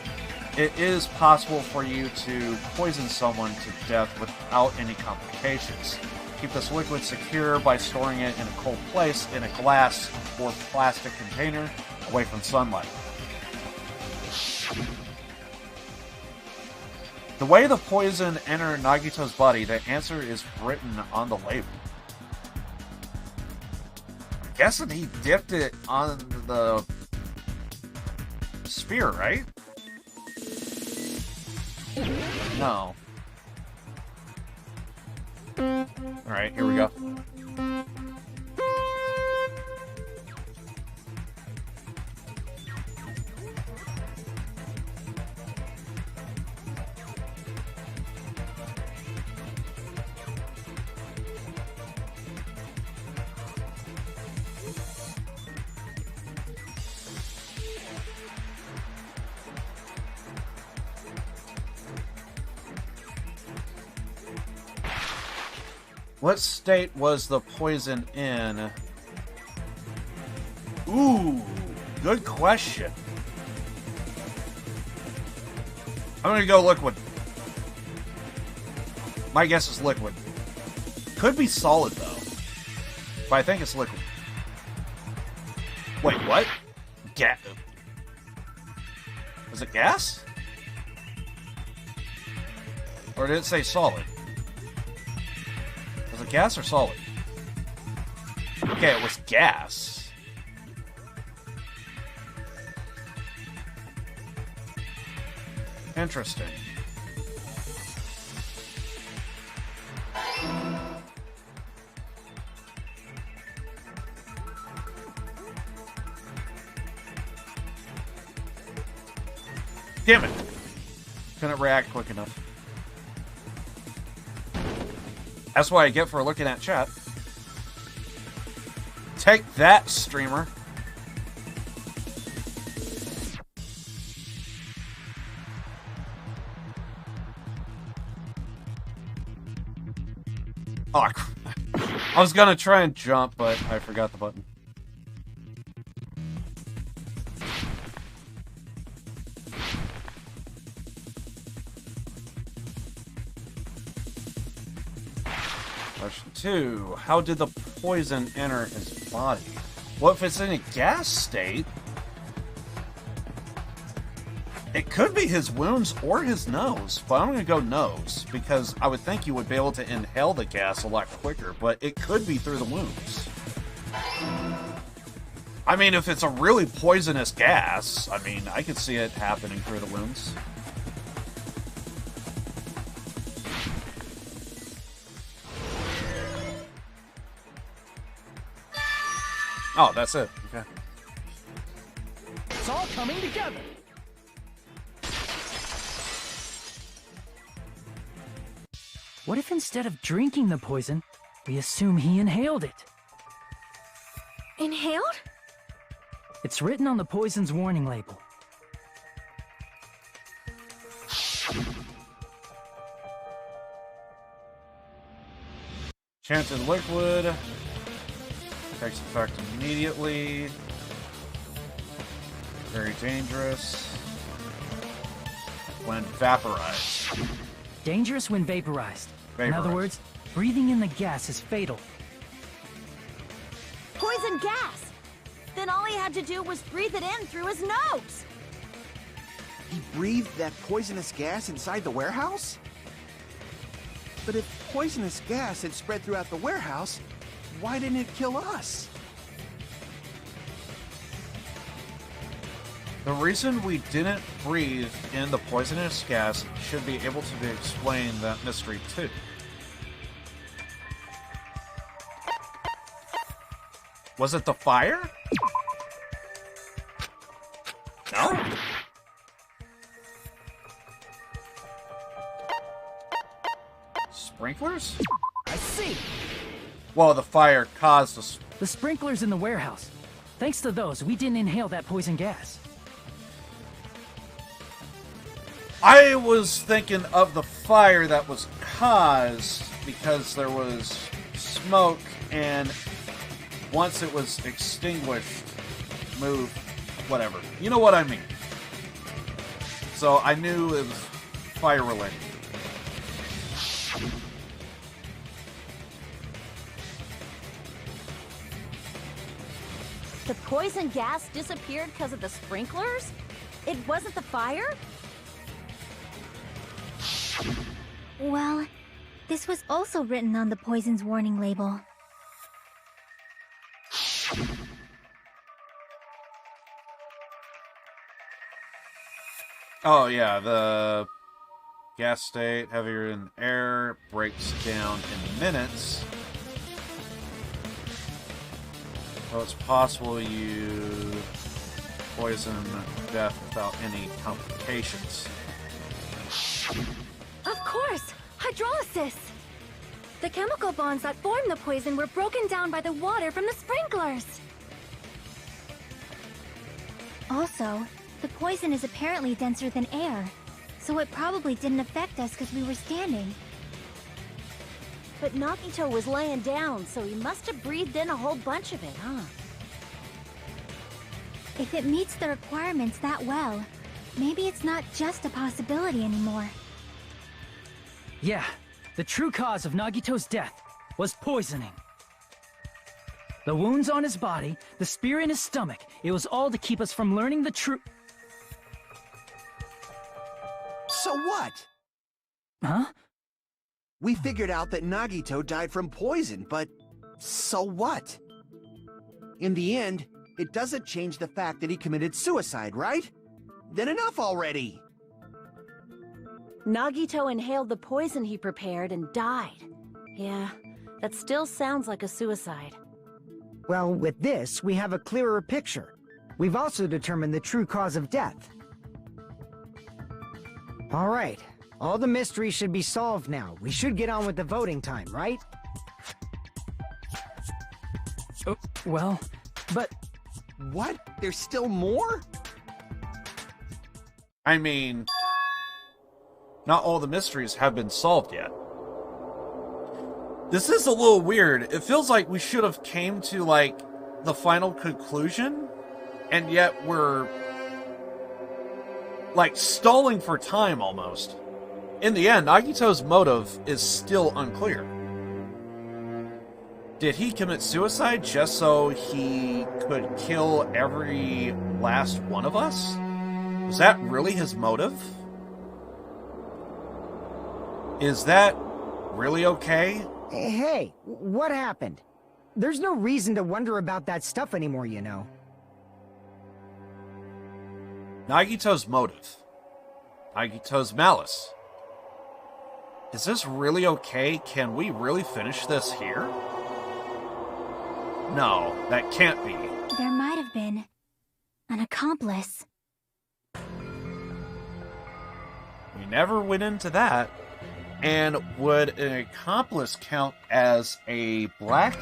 S2: it is possible for you to poison someone to death without any complications. Keep this liquid secure by storing it in a cold place in a glass or plastic container away from sunlight. The way the poison entered Nagito's body, the answer is written on the label. Guessing he dipped it on the spear, right? No. Alright, here we go. What state was the poison in? Ooh, good question. I'm gonna go liquid. My guess is liquid. Could be solid, though. But I think it's liquid. Wait, what? Gas? Was it gas? Or did it say solid? Was it gas or solid? Okay, it was gas. Interesting. Damn it! Couldn't react quick enough. That's what I get for looking at chat. Take that, streamer. Oh, I was gonna try and jump, but I forgot the button. Question 2. How did the poison enter his body? Well, if it's in a gas state, it could be his wounds or his nose, but I'm going to go nose, because I would think you would be able to inhale the gas a lot quicker, but it could be through the wounds. I mean, if it's a really poisonous gas, I mean, I could see it happening through the wounds. Oh, that's it. Okay.
S6: It's all coming together. What if instead of drinking the poison, we assume he inhaled it?
S12: Inhaled?
S6: It's written on the poison's warning label.
S2: Chanted liquid. Takes effect immediately. Very dangerous. When vaporized.
S6: Dangerous when vaporized. In other
S2: Vaporized.
S6: words, breathing in the gas is fatal.
S3: Poison gas! Then all he had to do was breathe it in through his nose!
S11: He breathed that poisonous gas inside the warehouse? But if poisonous gas had spread throughout the warehouse, why didn't it kill us?
S2: The reason we didn't breathe in the poisonous gas should be able to be explained that mystery too. Was it the fire? No. Sprinklers?
S6: I see.
S2: Well, the fire caused us.
S6: The sprinklers in the warehouse. Thanks to those, we didn't inhale that poison gas.
S2: I was thinking of the fire that was caused because there was smoke, and once it was extinguished, moved, whatever. You know what I mean. So I knew it was fire related.
S3: The poison gas disappeared because of the sprinklers? It wasn't the fire?
S4: Well, this was also written on the poison's warning label.
S2: Oh yeah, the gas state, heavier than air, breaks down in minutes. So it's possible you poison death without any complications.
S12: Of course! Hydrolysis! The chemical bonds that formed the poison were broken down by the water from the sprinklers!
S4: Also, the poison is apparently denser than air, so it probably didn't affect us because we were standing.
S3: But Nagito was laying down, so he must have breathed in a whole bunch of it, huh?
S4: If it meets the requirements that well, maybe it's not just a possibility anymore.
S6: Yeah, the true cause of Nagito's death was poisoning. The wounds on his body, the spear in his stomach, it was all to keep us from learning the truth.
S11: So what?
S6: Huh?
S11: We figured out that Nagito died from poison, but so what? In the end, it doesn't change the fact that he committed suicide, right? Then enough already!
S3: Nagito inhaled the poison he prepared and died. Yeah, that still sounds like a suicide.
S10: Well, with this, we have a clearer picture. We've also determined the true cause of death. All right, all the mysteries should be solved now. We should get on with the voting time, right?
S6: Well, but...
S11: What? There's still more?
S2: I mean, not all the mysteries have been solved yet. This is a little weird. It feels like we should have came to, like, the final conclusion, and yet we're, like, stalling for time almost. In the end, Nagito's motive is still unclear. Did he commit suicide just so he could kill every last one of us? Was that really his motive? Is that really okay?
S10: Hey, what happened? There's no reason to wonder about that stuff anymore, you know.
S2: Nagito's motive. Nagito's malice. Is this really okay? Can we really finish this here? No, that can't be.
S4: There might have been an accomplice.
S2: We never went into that. And would an accomplice count as a black?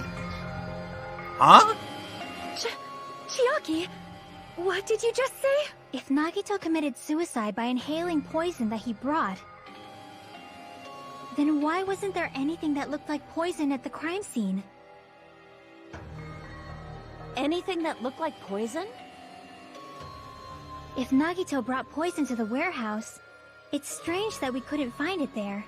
S2: Huh?
S12: Chiaki, what did you just say?
S4: If Nagito committed suicide by inhaling poison that he brought, then why wasn't there anything that looked like poison at the crime scene?
S3: Anything that looked like poison?
S4: If Nagito brought poison to the warehouse, it's strange that we couldn't find it there.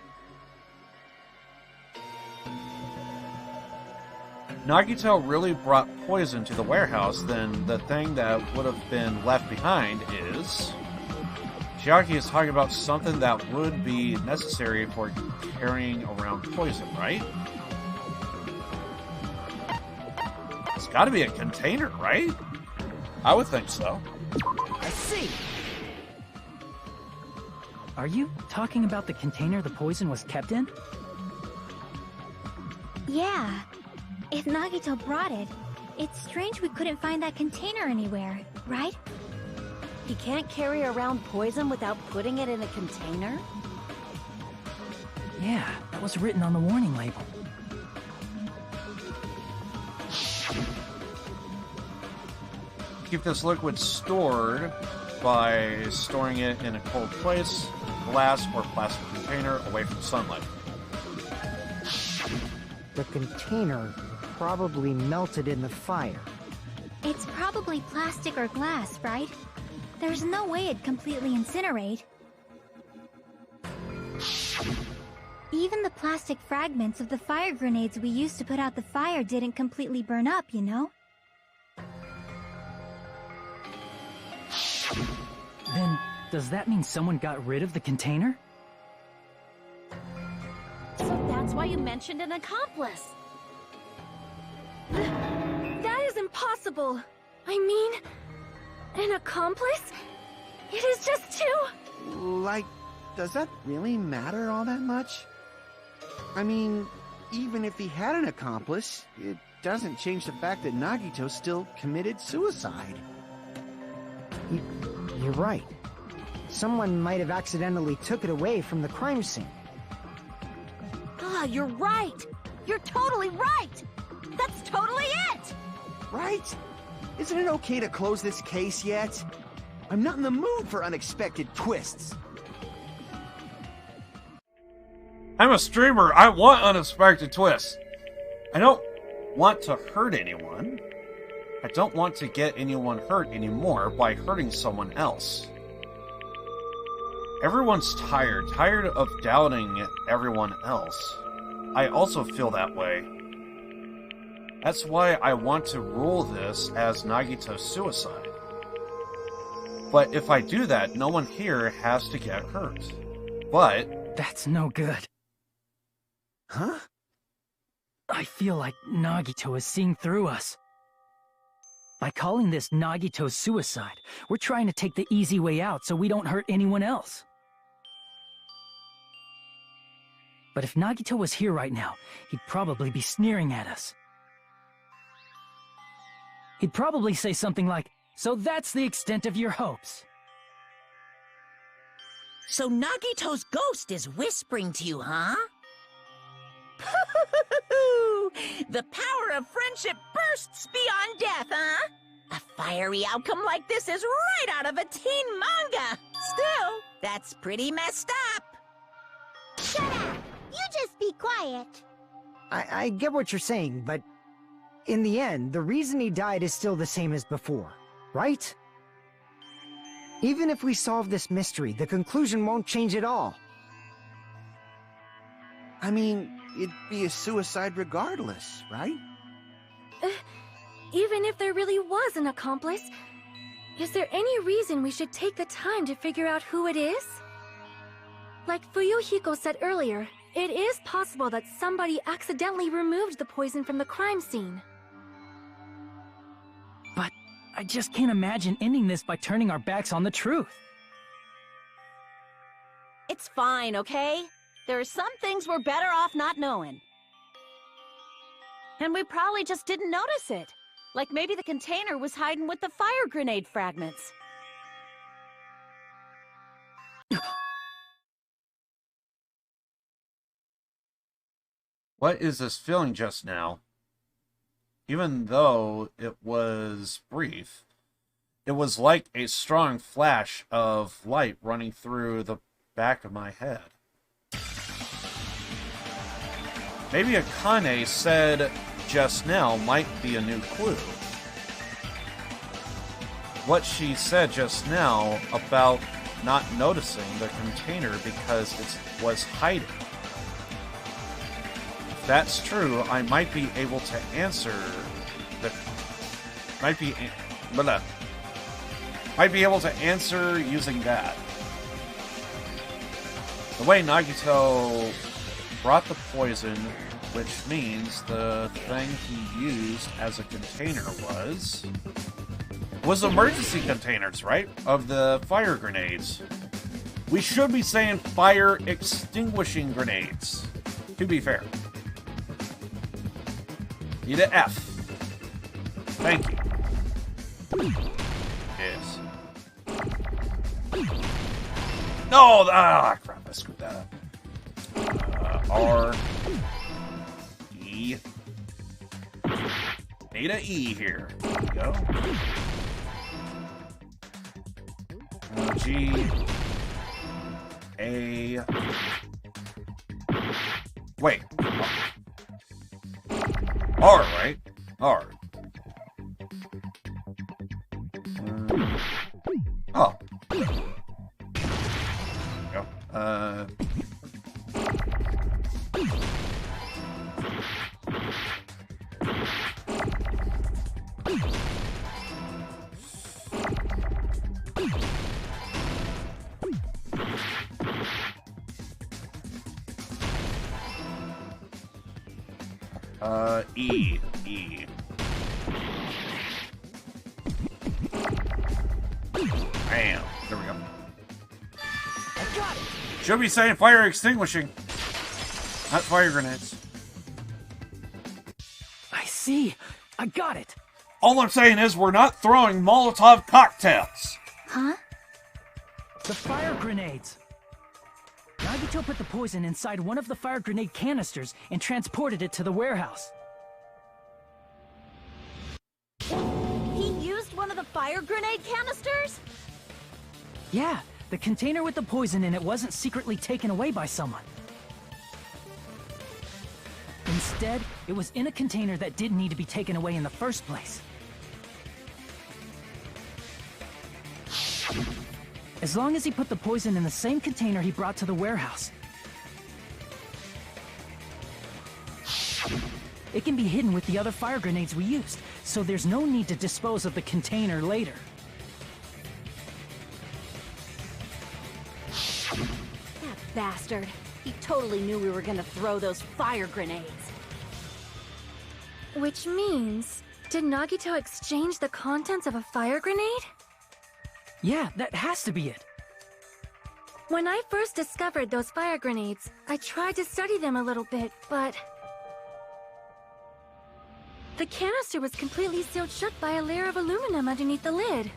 S2: Nagito really brought poison to the warehouse, then the thing that would have been left behind is... Chiaki is talking about something that would be necessary for carrying around poison, right? It's gotta be a container, right? I would think so.
S6: I see! Are you talking about the container the poison was kept in?
S4: Yeah. If Nagito brought it, it's strange we couldn't find that container anywhere, right?
S3: He can't carry around poison without putting it in a container?
S6: Yeah, that was written on the warning label.
S2: Keep this liquid stored by storing it in a cold place, glass or plastic container away from sunlight.
S10: The container probably melted in the fire.
S4: It's probably plastic or glass, right? There's no way it'd completely incinerate. Even the plastic fragments of the fire grenades we used to put out the fire didn't completely burn up, you know?
S6: Then, does that mean someone got rid of the container?
S3: That's why you mentioned an accomplice.
S12: That is impossible. I mean, an accomplice? It is just two.
S11: Like, does that really matter all that much? I mean, even if he had an accomplice, it doesn't change the fact that Nagito still committed suicide.
S10: You're right. Someone might have accidentally took it away from the crime scene.
S3: Ah, you're right. You're totally right. That's totally it.
S11: Right? Isn't it okay to close this case yet? I'm not in the mood for unexpected twists.
S2: I'm a streamer. I want unexpected twists. I don't want to hurt anyone. I don't want to get anyone hurt anymore by hurting someone else. Everyone's tired of doubting everyone else. I also feel that way. That's why I want to rule this as Nagito's suicide. But if I do that, no one here has to get hurt. But...
S6: That's no good.
S11: Huh?
S6: I feel like Nagito is seeing through us. By calling this Nagito's suicide, we're trying to take the easy way out so we don't hurt anyone else. But if Nagito was here right now, he'd probably be sneering at us. He'd probably say something like, "So that's the extent of your hopes."
S5: So Nagito's ghost is whispering to you, huh? The power of friendship bursts beyond death, huh? A fiery outcome like this is right out of a teen manga. Still, that's pretty messed up.
S13: Shut up! You just be quiet.
S10: I get what you're saying, but in the end, the reason he died is still the same as before, right? Even if we solve this mystery, the conclusion won't change at all.
S11: I mean, it'd be a suicide regardless, right?
S12: Even if there really was an accomplice, is there any reason we should take the time to figure out who it is? Like Fuyuhiko said earlier, it is possible that somebody accidentally removed the poison from the crime scene.
S6: But I just can't imagine ending this by turning our backs on the truth.
S3: It's fine, okay? There are some things we're better off not knowing. And we probably just didn't notice it. Like maybe the container was hiding with the fire grenade fragments.
S2: What is this feeling just now? Even though it was brief, it was like a strong flash of light running through the back of my head. Maybe Akane said just now might be a new clue. What she said just now about not noticing the container because it was hiding. If that's true, I might be able to answer the... Might be able to answer using that. The way Nagito brought the poison, which means the thing he used as a container was emergency containers, right? Of the fire grenades. We should be saying fire extinguishing grenades, to be fair. Need an F. Thank you. Yes. No! Ah, crap, I screwed that up. R. E. Need an E here. There we go. G. A. Wait. R, right? R. Oh. There we go. E. Bam. There we go.
S6: I got it!
S2: Should be saying fire extinguishing, not fire grenades.
S6: I see. I got it.
S2: All I'm saying is we're not throwing Molotov cocktails.
S4: Huh?
S6: The fire grenades. Nagito put the poison inside one of the fire grenade canisters and transported it to the warehouse.
S3: He used one of the fire grenade canisters?
S6: Yeah, the container with the poison in it wasn't secretly taken away by someone. Instead, it was in a container that didn't need to be taken away in the first place. As long as he put the poison in the same container he brought to the warehouse. It can be hidden with the other fire grenades we used, so there's no need to dispose of the container later.
S3: That bastard. He totally knew we were gonna throw those fire grenades.
S12: Which means, did Nagito exchange the contents of a fire grenade?
S6: Yeah, that has to be it.
S12: When I first discovered those fire grenades, I tried to study them a little bit, but... the canister was completely sealed shut by a layer of aluminum underneath the lid.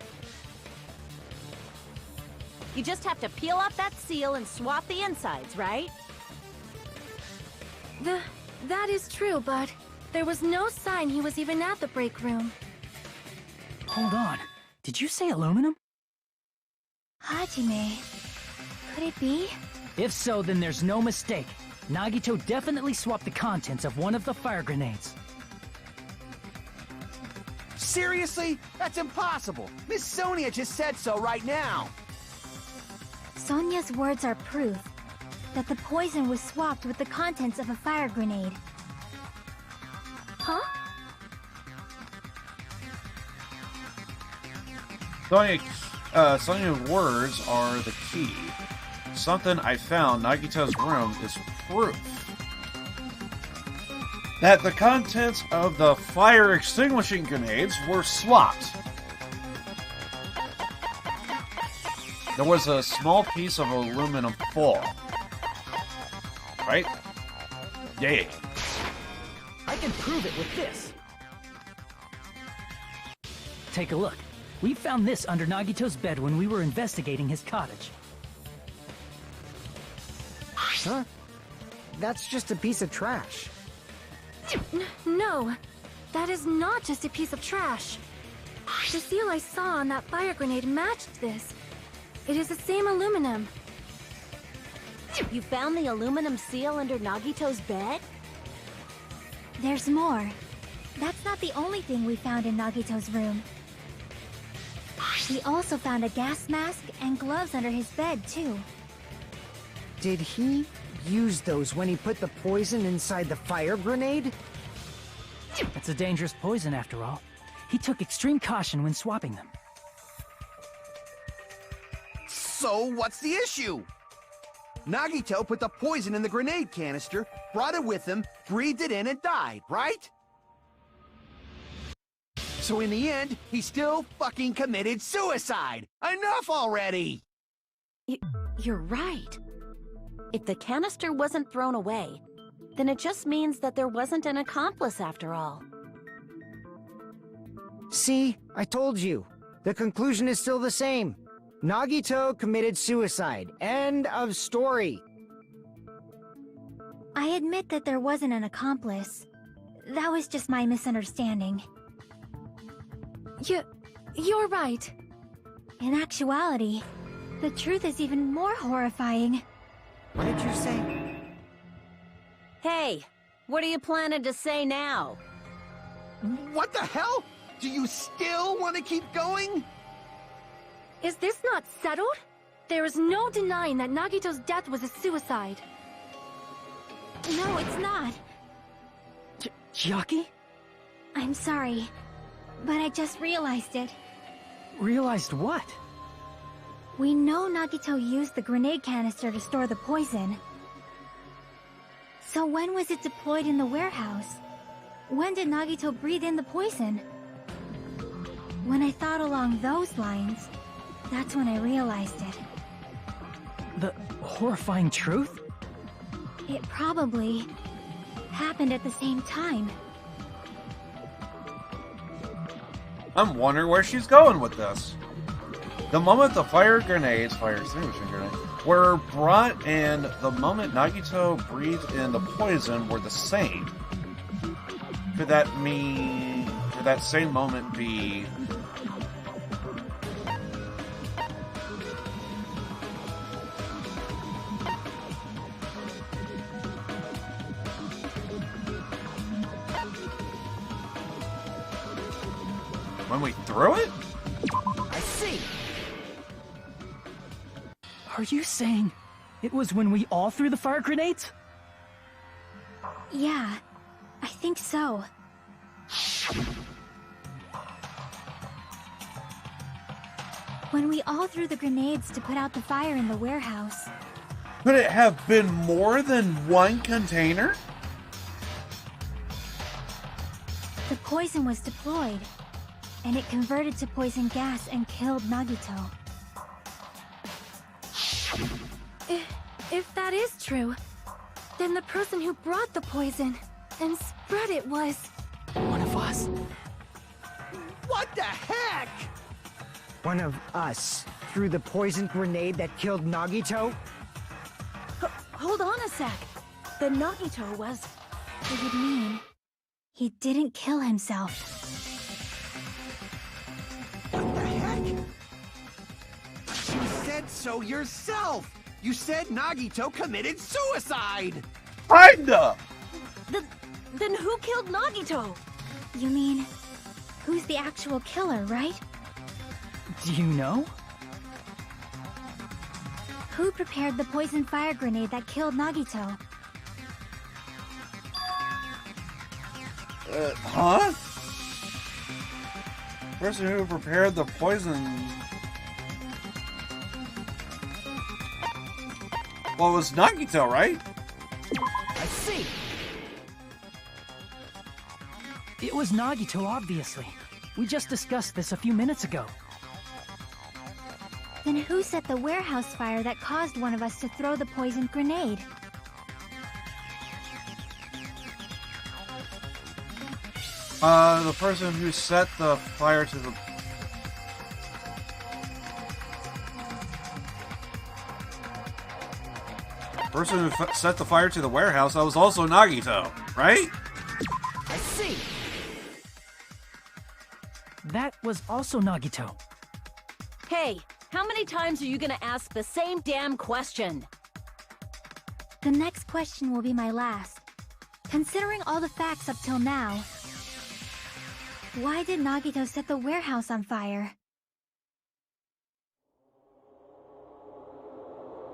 S3: You just have to peel off that seal and swap the insides, right?
S12: That is true, but there was no sign he was even at the break room.
S6: Hold on. Did you say aluminum?
S4: Hajime. Could it be?
S6: If so, then there's no mistake. Nagito definitely swapped the contents of one of the fire grenades.
S11: Seriously? That's impossible. Miss Sonia just said so right now.
S4: Sonia's words are proof that the poison was swapped with the contents of a fire grenade.
S12: Huh?
S2: Sonia's words are the key. Something I found in Nagito's room is proof that the contents of the fire extinguishing grenades were swapped. There was a small piece of aluminum foil. Right? Yeah.
S6: I can prove it with this. Take a look. We found this under Nagito's bed when we were investigating his cottage.
S10: Huh? That's just a piece of trash.
S12: No, that is not just a piece of trash. The seal I saw on that fire grenade matched this. It is the same aluminum.
S3: You found the aluminum seal under Nagito's bed?
S4: There's more. That's not the only thing we found in Nagito's room. We also found a gas mask and gloves under his bed, too.
S10: Did he use those when he put the poison inside the fire grenade?
S6: It's a dangerous poison, after all. He took extreme caution when swapping them.
S11: So what's the issue? Nagito put the poison in the grenade canister, brought it with him, breathed it in, and died, right? So in the end, he still fucking committed suicide! Enough already!
S3: You're right. If the canister wasn't thrown away, then it just means that there wasn't an accomplice after all.
S10: See, I told you. The conclusion is still the same. Nagito committed suicide. End of story.
S4: I admit that there wasn't an accomplice. That was just my misunderstanding.
S12: You're right.
S4: In actuality, the truth is even more horrifying.
S10: What did you say?
S3: Hey, what are you planning to say now?
S11: What the hell? Do you still want to keep going?
S12: Is this not settled? There is no denying that Nagito's death was a suicide.
S4: No, it's not.
S6: Chiaki?
S4: I'm sorry, but I just realized it.
S6: Realized what?
S4: We know Nagito used the grenade canister to store the poison. So when was it deployed in the warehouse? when did Nagito breathe in the poison? When I thought along those lines, that's when I realized it.
S6: The horrifying truth?
S4: It probably happened at the same time.
S2: I'm wondering where she's going with this. The moment the fire extinguishing grenades, were brought and the moment Nagito breathed in the poison were the same. Could that same moment be... when we threw it?
S6: I see! Are you saying it was when we all threw the fire grenades?
S4: Yeah, I think so. When we all threw the grenades to put out the fire in the warehouse.
S2: Could it have been more than one container?
S4: The poison was deployed, and it converted to poison gas and killed Nagito.
S12: If that is true, then the person who brought the poison and spread it was...
S6: one of us.
S11: What the heck?
S10: One of us threw the poison grenade that killed Nagito?
S3: Hold on a sec. The Nagito was...
S4: It would mean he didn't kill himself.
S11: What the heck? You said so yourself! You said Nagito committed suicide!
S2: Kinda!
S3: Then who killed Nagito?
S4: You mean, who's the actual killer, right?
S6: Do you know?
S4: Who prepared the poison fire grenade that killed Nagito?
S2: Huh? Person who prepared the poison... Well, it was Nagito, right?
S6: I see! It was Nagito, obviously. We just discussed this a few minutes ago.
S4: Then who set the warehouse fire that caused one of us to throw the poison grenade?
S2: The person who set the fire to the... person who set the fire to the warehouse, that was also Nagito, right?
S6: I see! That was also Nagito.
S3: Hey, how many times are you gonna ask the same damn question?
S4: The next question will be my last. Considering all the facts up till now, why did Nagito set the warehouse on fire?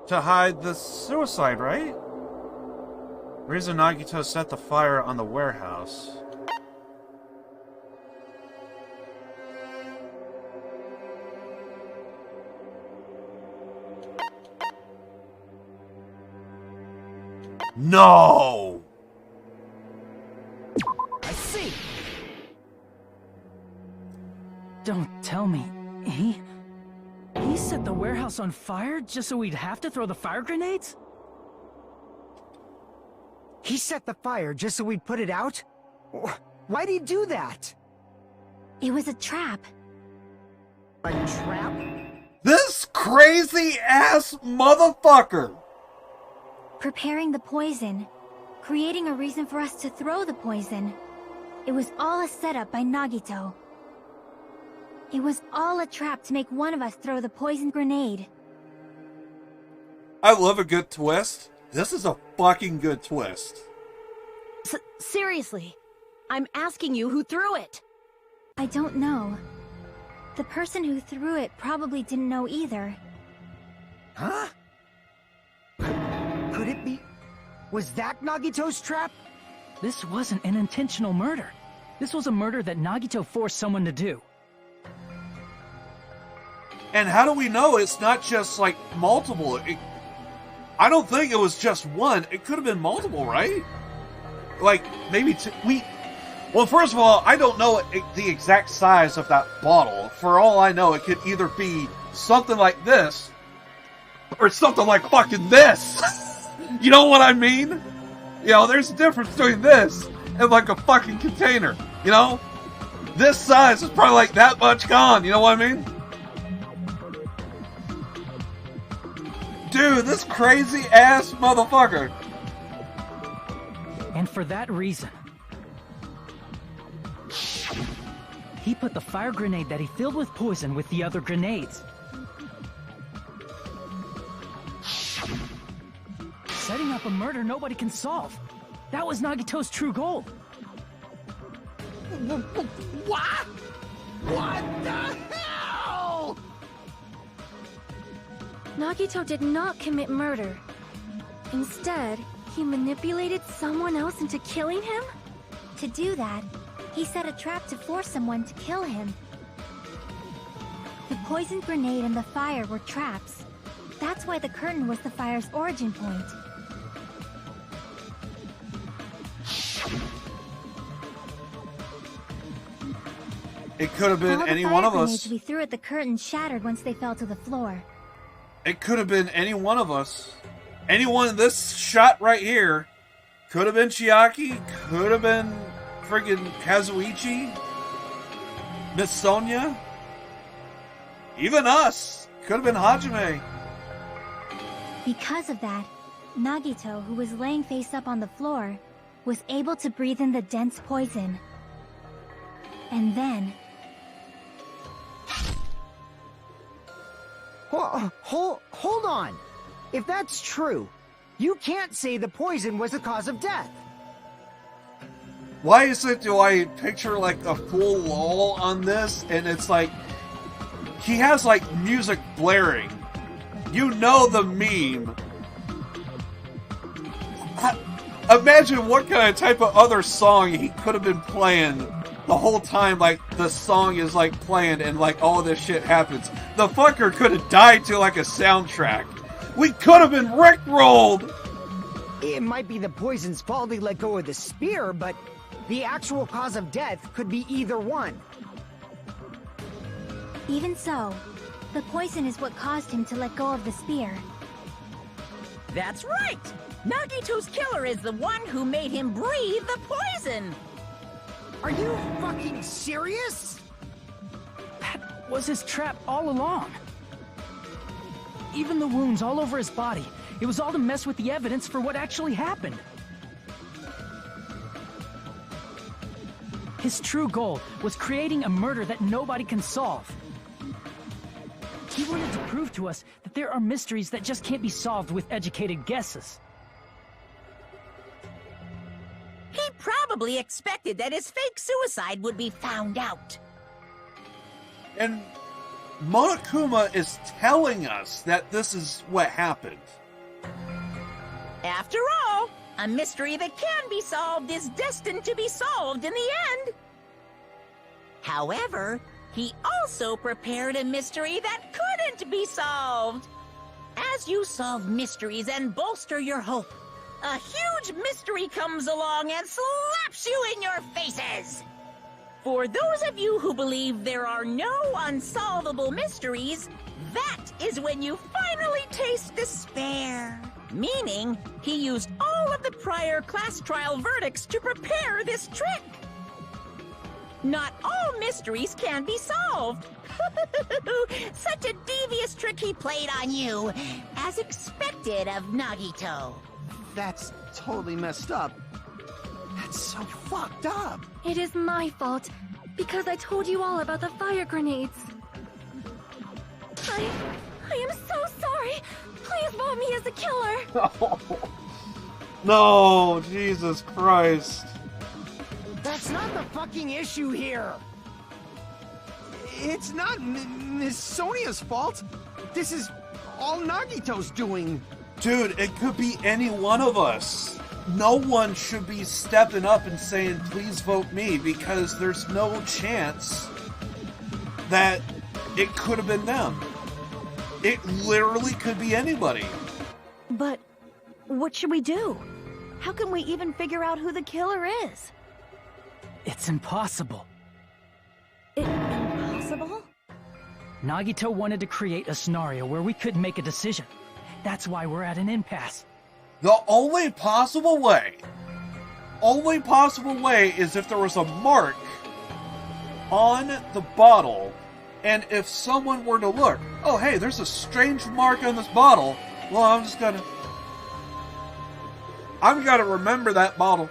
S2: To hide the suicide, right? Reason Nagito set the fire on the warehouse. No!
S6: I see! Don't tell me. He set the warehouse on fire just so we'd have to throw the fire grenades?
S10: He set the fire just so we'd put it out? Why'd he do that?
S4: It was a trap.
S10: A trap?
S2: This crazy-ass motherfucker!
S4: Preparing the poison, creating a reason for us to throw the poison. It was all a setup by Nagito. It was all a trap to make one of us throw the poison grenade.
S2: I love a good twist. This is a fucking good twist.
S3: Seriously, I'm asking you who threw it.
S4: I don't know. The person who threw it probably didn't know either.
S10: Huh? Could it be? Was that Nagito's trap?
S6: This wasn't an intentional murder. This was a murder that Nagito forced someone to do.
S2: And how do we know it's not just, like, multiple? I don't think it was just one. It could have been multiple, right? Like, maybe two. Well, first of all, I don't know the exact size of that bottle. For all I know, it could either be something like this, or something like fucking this. You know what I mean? You know, there's a difference between this and like a fucking container. You know? This size is probably like that much gone. You know what I mean? Dude, this crazy ass motherfucker.
S6: And for that reason, he put the fire grenade that he filled with poison with the other grenades. Setting up a murder nobody can solve. That was Nagito's true goal.
S11: What? What the hell?
S12: Nagito did not commit murder. Instead, he manipulated someone else into killing him?
S4: To do that, he set a trap to force someone to kill him. The poison grenade and the fire were traps. That's why the curtain was the fire's origin point.
S2: It could have been
S4: All
S2: any
S4: the
S2: one
S4: fire
S2: of
S4: grenades
S2: us.
S4: we threw at the curtain shattered once they fell to the floor.
S2: It could have been any one of us. Anyone in this shot right here. Could have been Chiaki. Could have been friggin' Kazuichi. Miss Sonia. Even us. Could have been Hajime.
S4: Because of that, Nagito, who was laying face up on the floor, was able to breathe in the dense poison. And then...
S10: Hold on. If that's true, you can't say the poison was the cause of death.
S2: Why is it do I picture like a full lull on this and it's like he has like music blaring. You know the meme. Imagine what kind of type of other song he could have been playing the whole time, like the song is like playing and like all this shit happens. The fucker could have died to like a soundtrack. We could have been rickrolled.
S10: It might be the poison's fault he let go of the spear, but the actual cause of death could be either one.
S4: Even so, the poison is what caused him to let go of the spear.
S5: That's right! Nagito's killer is the one who made him breathe the poison!
S10: Are you fucking serious?
S6: That was his trap all along. Even the wounds all over his body, it was all to mess with the evidence for what actually happened. His true goal was creating a murder that nobody can solve. He wanted to prove to us that there are mysteries that just can't be solved with educated guesses.
S5: He probably expected that his fake suicide would be found out.
S2: And Monokuma is telling us that this is what happened.
S5: After all, a mystery that can be solved is destined to be solved in the end. However, he also prepared a mystery that couldn't be solved. As you solve mysteries and bolster your hope, a huge mystery comes along and slaps you in your faces. For those of you who believe there are no unsolvable mysteries, that is when you finally taste despair. Meaning, he used all of the prior class trial verdicts to prepare this trick. Not all mysteries can be solved. Such a devious trick he played on you, as expected of Nagito.
S11: That's totally messed up. That's so fucked up.
S12: It is my fault, because I told you all about the fire grenades. I am so sorry. Please vote me as the killer.
S2: No, Jesus Christ.
S10: That's not the fucking issue here.
S11: It's not Miss Sonia's fault. This is all Nagito's doing.
S2: Dude, it could be any one of us. No one should be stepping up and saying, please vote me, because there's no chance that it could have been them. It literally could be anybody.
S3: But what should we do? How can we even figure out who the killer is?
S6: It's impossible.
S3: Impossible?
S6: Nagito wanted to create a scenario where we couldn't make a decision. That's why we're at an impasse.
S2: The only possible way is if there was a mark on the bottle, and if someone were to look, oh hey, there's a strange mark on this bottle, well, I'm gonna remember that bottle.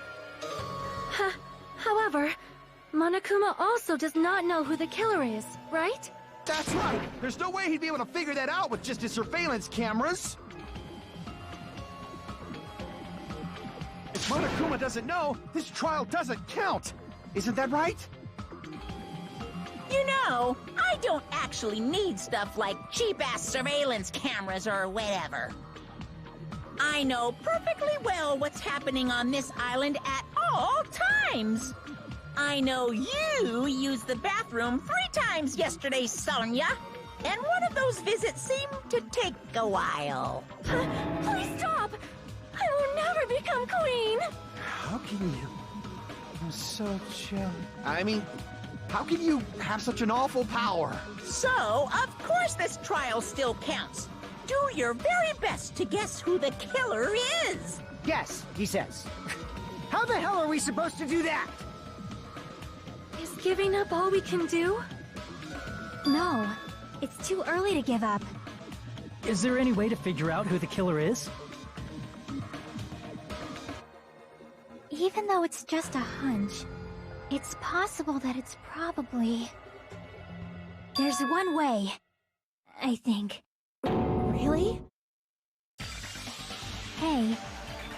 S12: However, Monokuma also does not know who the killer is, right?
S11: That's right! There's no way he'd be able to figure that out with just his surveillance cameras! If Monokuma doesn't know, this trial doesn't count! Isn't that right?
S5: You know, I don't actually need stuff like cheap-ass surveillance cameras or whatever. I know perfectly well what's happening on this island at all times. I know you used the bathroom 3 times yesterday, Sonia. And one of those visits seemed to take a while.
S12: Please stop! I will never become queen!
S11: How can you... I'm such a... I mean, how can you have such an awful power?
S5: So, of course this trial still counts. Do your very best to guess who the killer is.
S10: Yes, he says. How the hell are we supposed to do that?
S12: Is giving up all we can do?
S4: No, it's too early to give up.
S6: Is there any way to figure out who the killer is?
S4: Even though it's just a hunch, it's possible that it's probably... There's one way, I think.
S3: Really?
S4: Hey,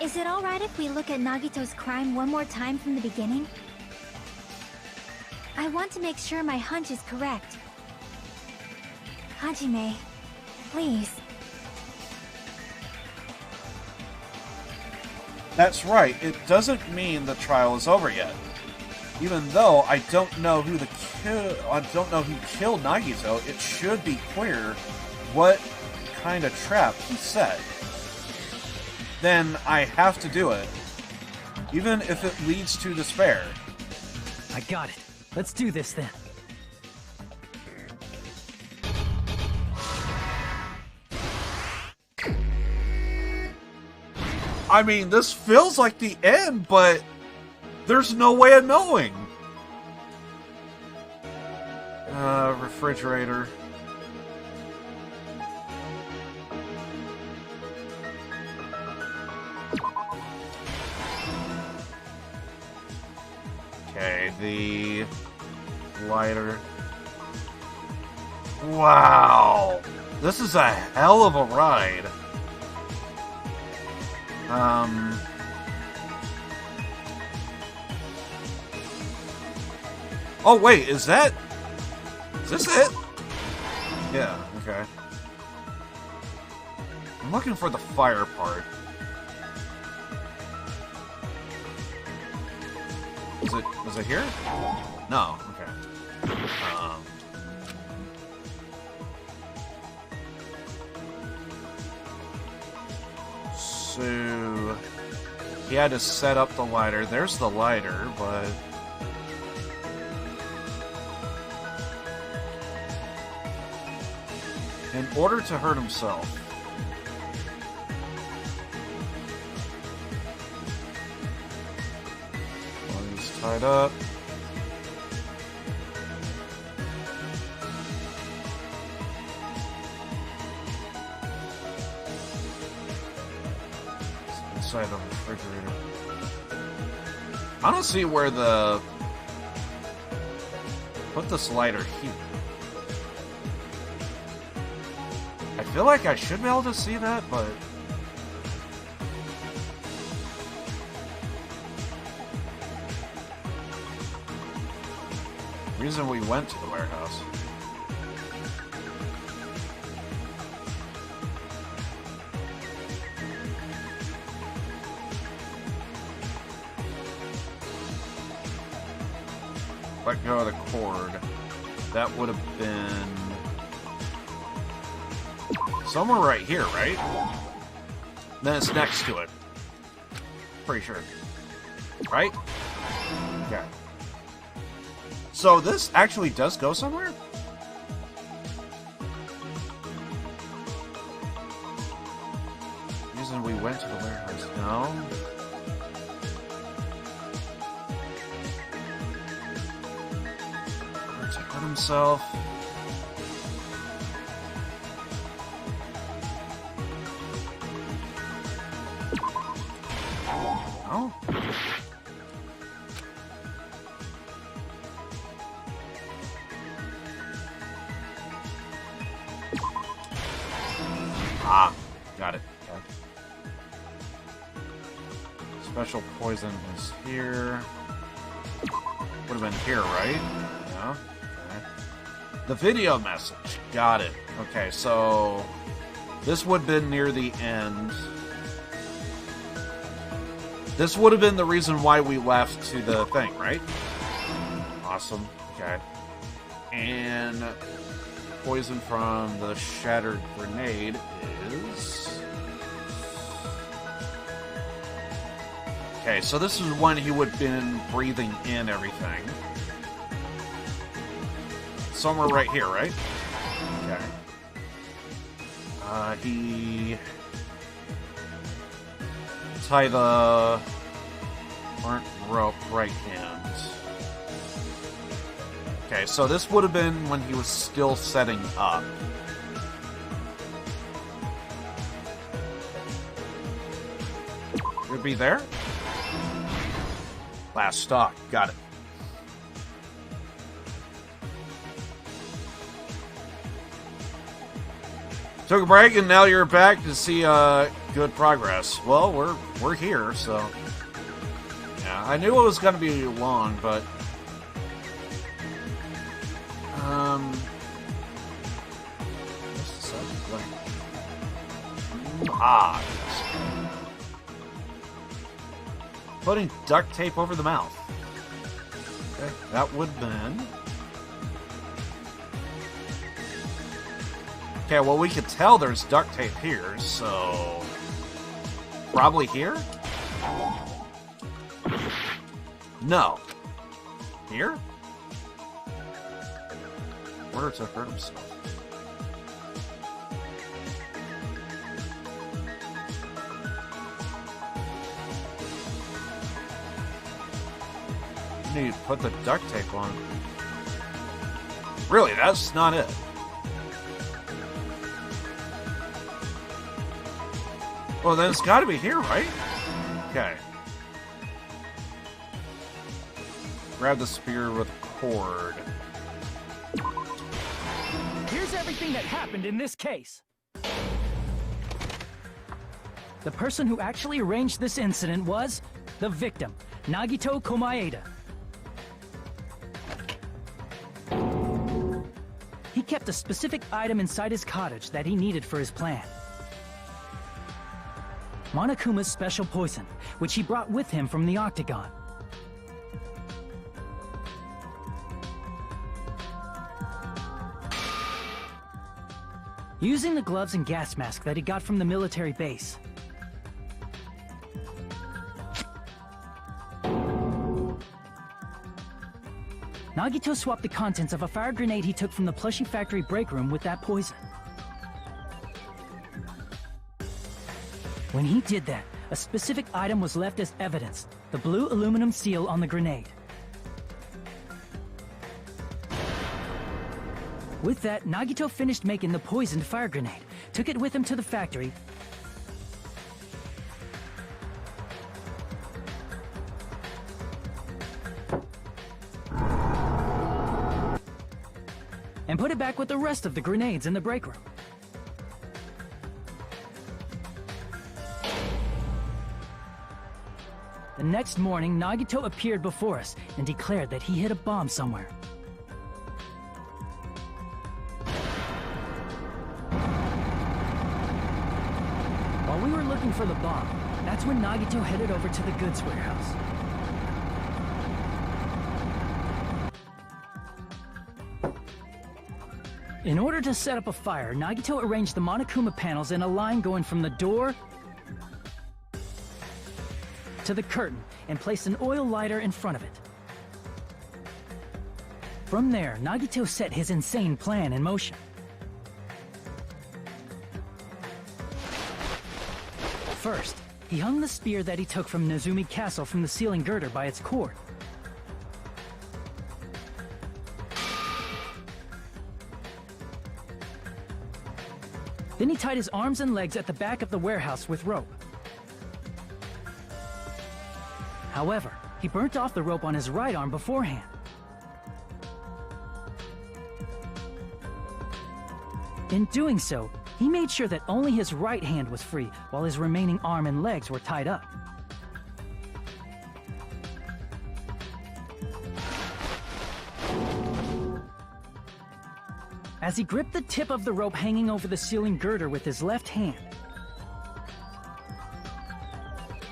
S4: is it alright if we look at Nagito's crime one more time from the beginning? I want to make sure my hunch is correct. Hajime, please.
S2: That's right, it doesn't mean the trial is over yet. Even though I don't know who killed Nagito, it should be clear what kind of trap he set. Then I have to do it, even if it leads to despair.
S6: I got it. Let's do this then.
S2: I mean, this feels like the end, but there's no way of knowing. Refrigerator. Okay, the lighter. Wow! This is a hell of a ride. Oh wait, is this it? Yeah, okay. I'm looking for the fire part. Was it here? No, okay. So he had to set up the lighter. There's the lighter, but in order to hurt himself, well, he's tied up. Inside the refrigerator. I don't see where the... Put this lighter here. I feel like I should be able to see that, but... Reason we went to the warehouse. Let go of the cord. That would have been... somewhere right here, right? Then it's next to it. Pretty sure. Right? Okay. So this actually does go somewhere? Reason we went to the warehouse. No. To hurt himself. Oh. Ah, got it. Special poison is here. Would have been here, right? Yeah. Okay. The video message. Got it. Okay, so this would have been near the end. This would have been the reason why we left to the thing, right? Awesome. Okay. And poison from the shattered grenade is... Okay, so this is when he would have been breathing in everything. Somewhere right here, right? Okay. He... tie the burnt rope right hand. Okay, so this would have been when he was still setting up. Would it be there? Last stock. Got it. Took a break and now you're back to see good progress. Well, we're here, so yeah. I knew it was going to be long, but putting duct tape over the mouth. Okay, that would have been. Okay, well, we could tell there's duct tape here, so... Probably here? No. Here? Order to hurt himself. You need to put the duct tape on. Really, that's not it. Well, then it's got to be here, right? Okay. Grab the spear with cord.
S6: Here's everything that happened in this case. The person who actually arranged this incident was the victim, Nagito Komaeda. He kept a specific item inside his cottage that he needed for his plan. Monokuma's special poison, which he brought with him from the Octagon. Using the gloves and gas mask that he got from the military base, Nagito swapped the contents of a fire grenade he took from the plushie factory break room with that poison. When he did that, a specific item was left as evidence, the blue aluminum seal on the grenade. With that, Nagito finished making the poisoned fire grenade, took it with him to the factory, and put it back with the rest of the grenades in the break room. The next morning, Nagito appeared before us and declared that he hid a bomb somewhere. While we were looking for the bomb, that's when Nagito headed over to the goods warehouse. In order to set up a fire, Nagito arranged the Monokuma panels in a line going from the door to the curtain and placed an oil lighter in front of it. From there, Nagito set his insane plan in motion. First, he hung the spear that he took from Nezumi Castle from the ceiling girder by its cord. Then he tied his arms and legs at the back of the warehouse with rope. However, he burnt off the rope on his right arm beforehand. In doing so, he made sure that only his right hand was free, while his remaining arm and legs were tied up. As he gripped the tip of the rope hanging over the ceiling girder with his left hand,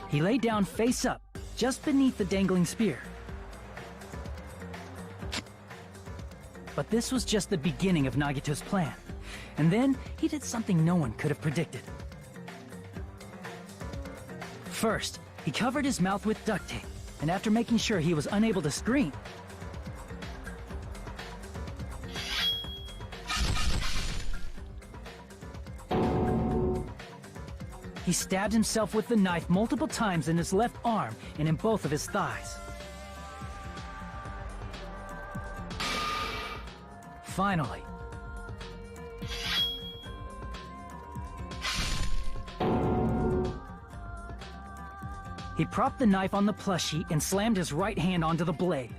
S6: he lay down face up, just beneath the dangling spear. But this was just the beginning of Nagito's plan. And then, he did something no one could have predicted. First, he covered his mouth with duct tape, and after making sure he was unable to scream, he stabbed himself with the knife multiple times in his left arm and in both of his thighs. Finally, he propped the knife on the plushie and slammed his right hand onto the blade.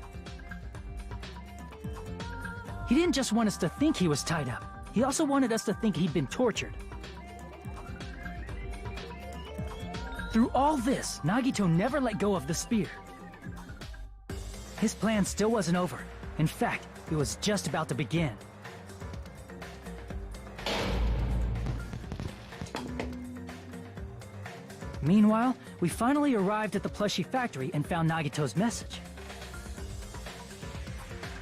S6: He didn't just want us to think he was tied up. He also wanted us to think he'd been tortured. Through all this, Nagito never let go of the spear. His plan still wasn't over. In fact, it was just about to begin. Meanwhile, we finally arrived at the plushie factory and found Nagito's message.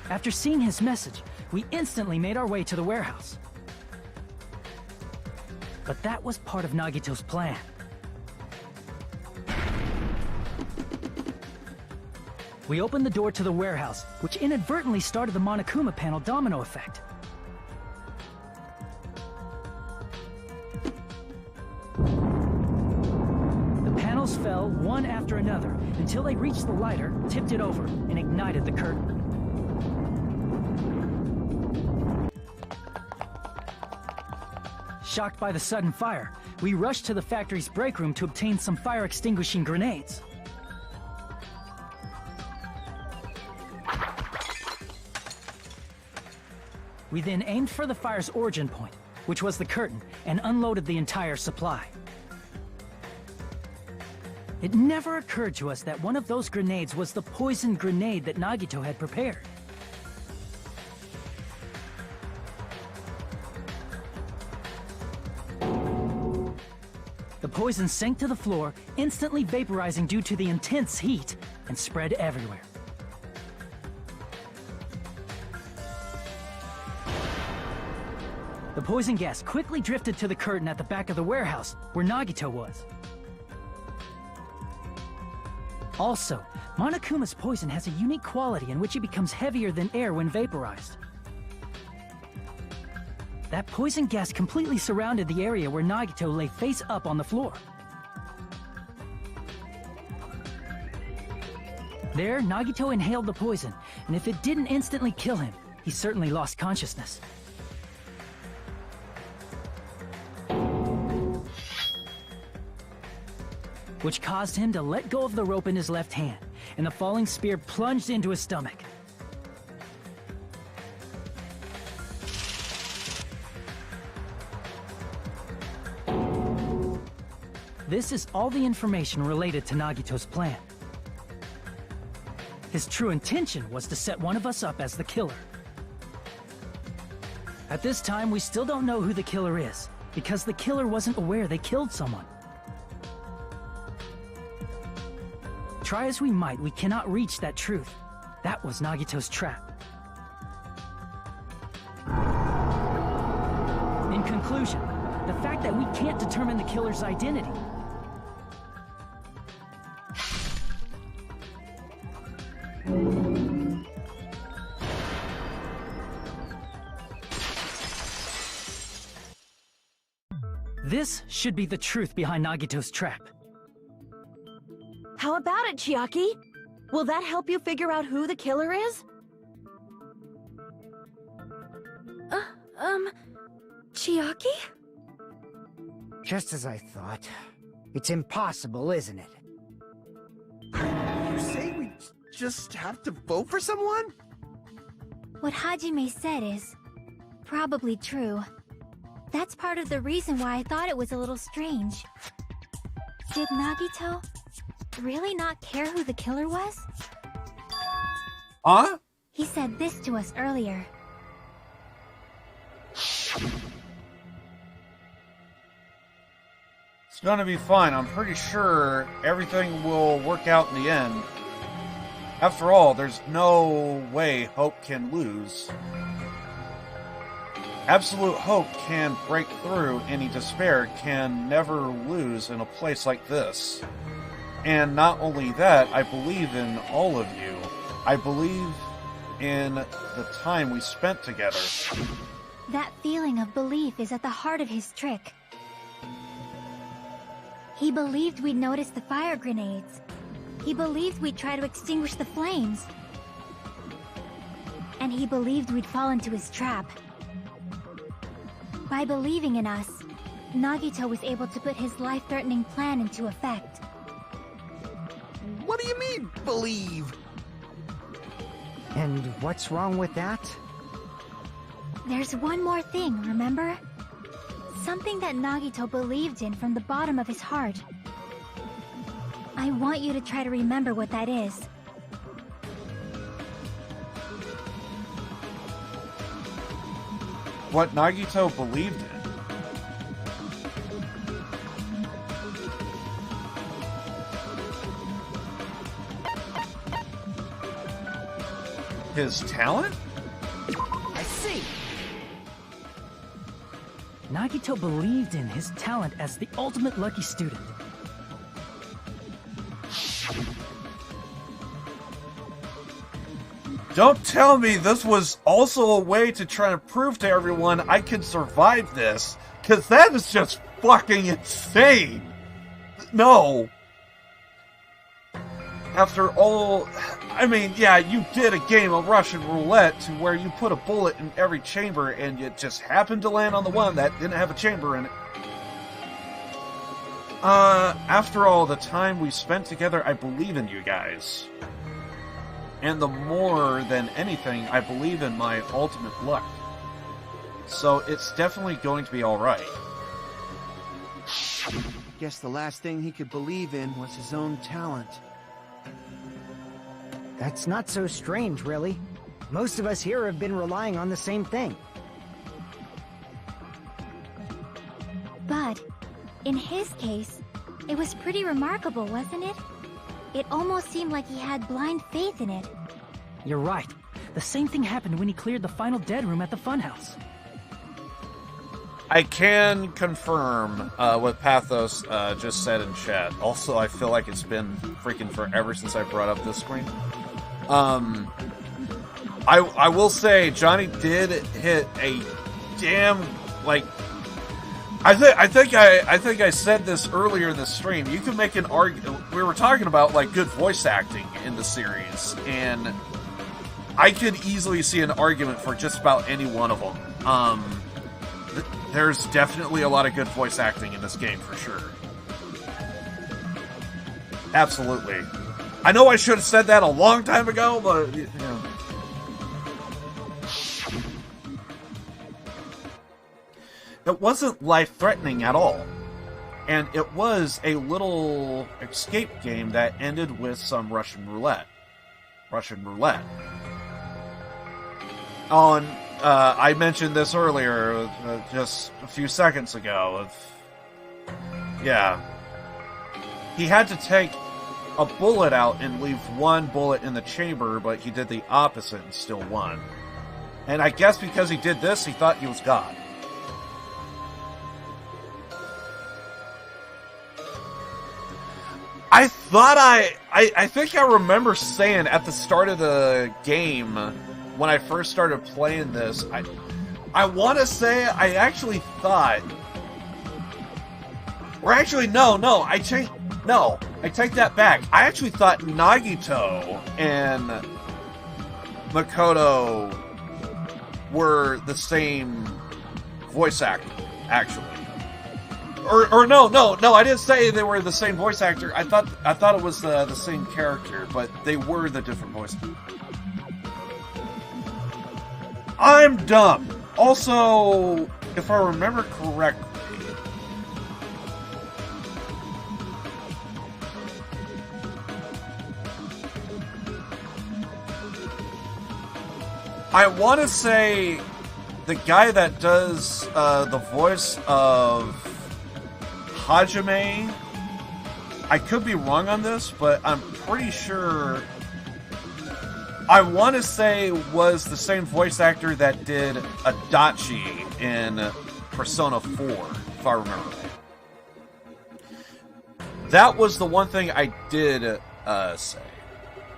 S6: After seeing his message, we instantly made our way to the warehouse. But that was part of Nagito's plan. We opened the door to the warehouse, which inadvertently started the Monokuma panel domino effect. The panels fell one after another until they reached the lighter, tipped it over, and ignited the curtain. Shocked by the sudden fire, we rushed to the factory's break room to obtain some fire-extinguishing grenades. We then aimed for the fire's origin point, which was the curtain, and unloaded the entire supply. It never occurred to us that one of those grenades was the poison grenade that Nagito had prepared. The poison sank to the floor, instantly vaporizing due to the intense heat, and spread everywhere. The poison gas quickly drifted to the curtain at the back of the warehouse, where Nagito was. Also, Monokuma's poison has a unique quality in which it becomes heavier than air when vaporized. That poison gas completely surrounded the area where Nagito lay face up on the floor. There, Nagito inhaled the poison, and if it didn't instantly kill him, he certainly lost consciousness. Which caused him to let go of the rope in his left hand, and the falling spear plunged into his stomach. This is all the information related to Nagito's plan. His true intention was to set one of us up as the killer. At this time, we still don't know who the killer is, because the killer wasn't aware they killed someone. Try as we might, we cannot reach that truth. That was Nagito's trap. In conclusion, the fact that we can't determine the killer's identity This should be the truth behind Nagito's trap.
S3: How about it, Chiaki? Will that help you figure out who the killer is?
S12: Chiaki?
S10: Just as I thought. It's impossible, isn't it?
S11: You say we just have to vote for someone?
S4: What Hajime said is probably true. That's part of the reason why I thought it was a little strange. Did Nagito really not care who the killer was?
S2: Huh?
S4: He said this to us earlier.
S2: It's gonna be fine. I'm pretty sure everything will work out in the end. After all, there's no way hope can lose. Absolute hope can break through. Any despair can never lose in a place like this. And not only that, I believe in all of you. I believe in the time we spent together.
S4: That feeling of belief is at the heart of his trick. He believed we'd notice the fire grenades. He believed we'd try to extinguish the flames. And he believed we'd fall into his trap. By believing in us, Nagito was able to put his life-threatening plan into effect.
S11: What do you mean, believe?
S10: And what's wrong with that?
S4: There's one more thing, remember? Something that Nagito believed in from the bottom of his heart. I want you to try to remember what that is.
S2: What Nagito believed in. His talent?
S11: I see.
S6: Nagito believed in his talent as the ultimate lucky student.
S2: Don't tell me this was also a way to try to prove to everyone I can survive this, because that is just fucking insane. No. After all, I mean, yeah, you did a game of Russian roulette to where you put a bullet in every chamber and it just happened to land on the one that didn't have a chamber in it. After all the time we spent together, I believe in you guys. And the more than anything, I believe in my ultimate luck. So it's definitely going to be alright.
S11: Guess the last thing he could believe in was his own talent.
S10: That's not so strange, really. Most of us here have been relying on the same thing.
S4: But, in his case, it was pretty remarkable, wasn't it? It almost seemed like he had blind faith in it.
S6: You're right. The same thing happened when he cleared the final dead room at the funhouse.
S2: I can confirm what Pathos just said in chat. Also, I feel like it's been freaking forever since I brought up this screen. I will say Johnny did hit a damn, like, I think I said this earlier in the stream. You can make an argument. We were talking about like good voice acting in the series, and I could easily see an argument for just about any one of them. There's definitely a lot of good voice acting in this game for sure. Absolutely. I know I should have said that a long time ago, but you know. It wasn't life-threatening at all. And it was a little escape game that ended with some Russian roulette. I mentioned this earlier, just a few seconds ago. Yeah. He had to take a bullet out and leave one bullet in the chamber, but he did the opposite and still won. And I guess because he did this, he thought he was God. I thought I think I remember saying at the start of the game, when I first started playing this, I want to say I actually thought Or actually, no, I take that back. I actually thought Nagito and Makoto were the same voice actor, actually. Or no, I didn't say they were the same voice actor. I thought it was the same character, but they were the different voices. I'm dumb. Also, if I remember correctly, I want to say the guy that does the voice of Hajime, I could be wrong on this, but I'm pretty sure, I want to say was the same voice actor that did Adachi in Persona 4, if I remember right. That was the one thing I did say.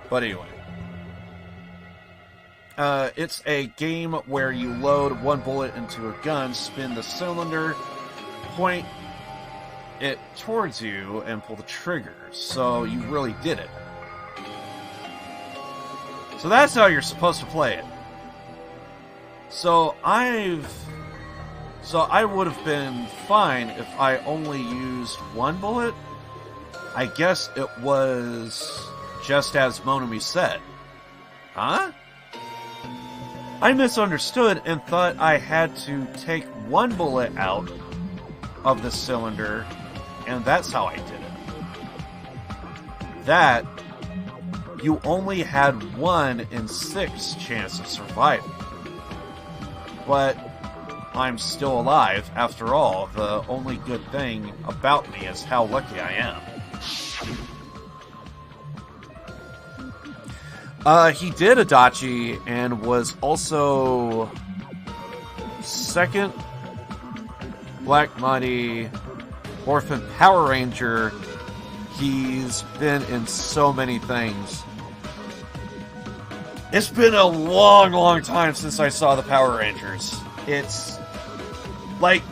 S2: But anyway. It's a game where you load one bullet into a gun, spin the cylinder, point it towards you, and pull the trigger. So you really did it. So that's how you're supposed to play it. So I would have been fine if I only used one bullet. I guess it was just as Monami said. Huh? I misunderstood and thought I had to take one bullet out of the cylinder, and that's how I did it. That, you only had 1 in 6 chance of surviving. But I'm still alive. After all, the only good thing about me is how lucky I am. He did Adachi and was also second Black Mighty Orphan Power Ranger. He's been in so many things. It's been a long, long time since I saw the Power Rangers. It's like,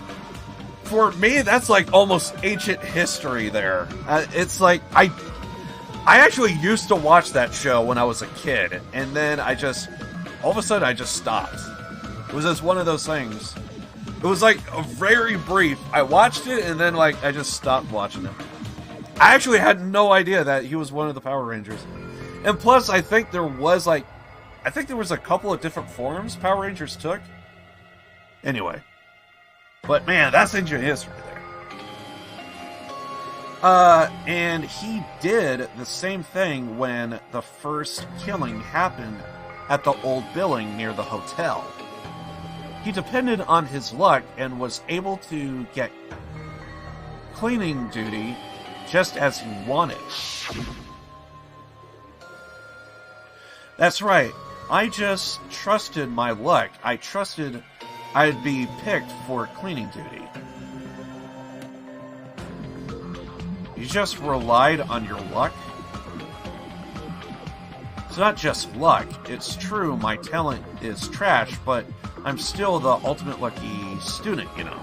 S2: for me, that's like almost ancient history there. It's like, I actually used to watch that show when I was a kid, and then all of a sudden I just stopped. It was just one of those things. It was like a very brief, I watched it, and then like I just stopped watching it. I actually had no idea that he was one of the Power Rangers. And plus, I think there was a couple of different forms Power Rangers took. Anyway. But man, that's ancient history there. And he did the same thing when the first killing happened at the old building near the hotel. He depended on his luck and was able to get cleaning duty just as he wanted. That's right. I just trusted my luck. I trusted I'd be picked for cleaning duty. You just relied on your luck? It's not just luck. It's true my talent is trash, but I'm still the ultimate lucky student, you know.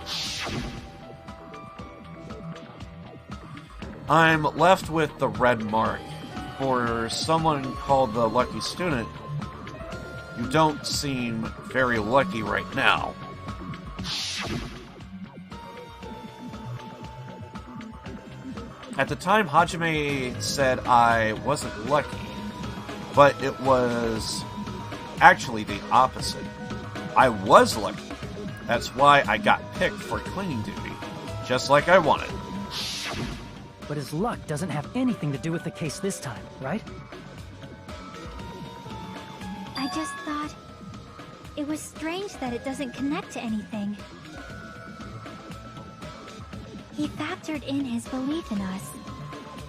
S2: I'm left with the red mark. For someone called the lucky student, you don't seem very lucky right now. At the time, Hajime said I wasn't lucky, but it was actually the opposite. I was lucky. That's why I got picked for cleaning duty, just like I wanted.
S6: But his luck doesn't have anything to do with the case this time, right?
S4: I just thought it was strange that it doesn't connect to anything. He factored in his belief in us,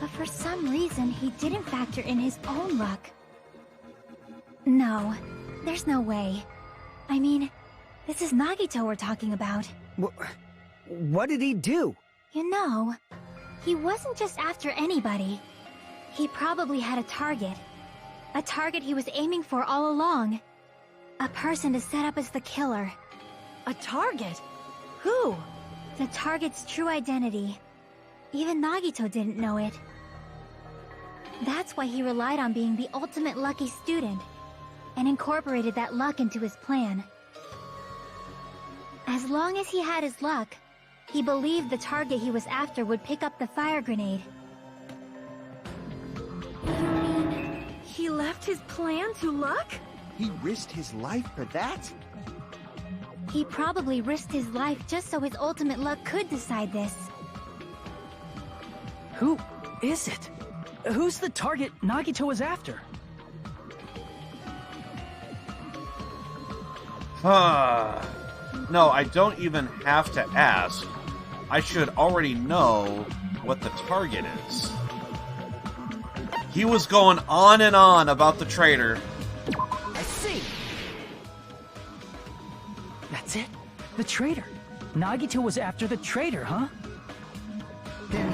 S4: but for some reason he didn't factor in his own luck. No, there's no way. I mean, this is Nagito we're talking about.
S10: What did he do?
S4: You know, he wasn't just after anybody. He probably had a target. A target he was aiming for all along. A person to set up as the killer.
S3: A target? Who?
S4: The target's true identity. Even Nagito didn't know it. That's why he relied on being the ultimate lucky student, and incorporated that luck into his plan. As long as he had his luck, he believed the target he was after would pick up the fire grenade.
S12: You mean he left his plan to luck?
S11: He risked his life for that?
S4: He probably risked his life just so his ultimate luck could decide this.
S6: Who is it? Who's the target Nagito was after?
S2: No, I don't even have to ask. I should already know what the target is. He was going on and on about the traitor.
S6: I see. That's it? The traitor. Nagito was after the traitor, huh?
S10: Then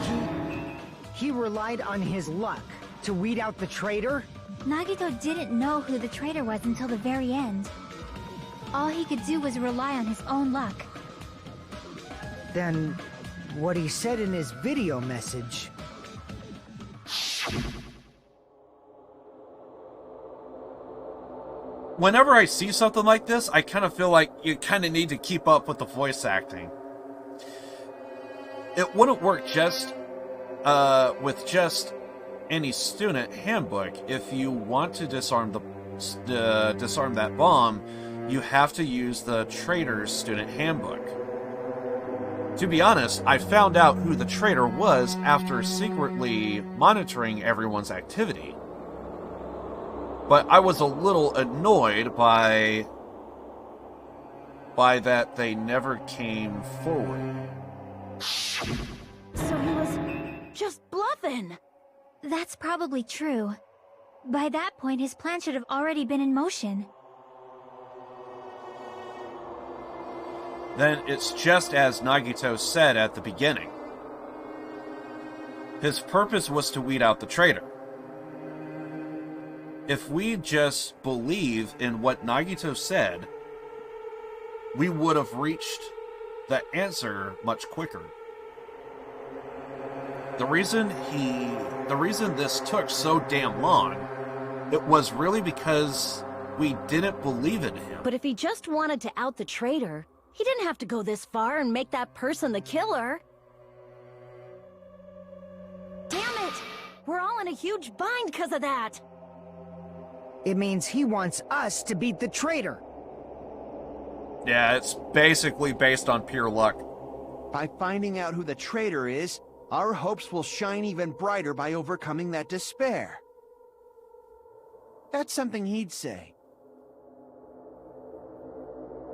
S10: he relied on his luck to weed out the traitor?
S4: Nagito didn't know who the traitor was until the very end. All he could do was rely on his own luck.
S10: Then what he said in his video message...
S2: Whenever I see something like this, I kind of feel like you kind of need to keep up with the voice acting. It wouldn't work just with just any student handbook. If you want to disarm that bomb, you have to use the traitor's student handbook. To be honest, I found out who the traitor was after secretly monitoring everyone's activity. But I was a little annoyed by that they never came forward.
S3: So he was just bluffing.
S4: That's probably true. By that point, his plan should have already been in motion.
S2: Then it's just as Nagito said at the beginning. His purpose was to weed out the traitor. If we just believe in what Nagito said, we would have reached the answer much quicker. The reason this took so damn long, it was really because we didn't believe in him.
S3: But if he just wanted to out the traitor, he didn't have to go this far and make that person the killer. Damn it! We're all in a huge bind because of that.
S10: It means he wants us to beat the traitor.
S2: Yeah, it's basically based on pure luck.
S11: By finding out who the traitor is, our hopes will shine even brighter by overcoming that despair. That's something he'd say.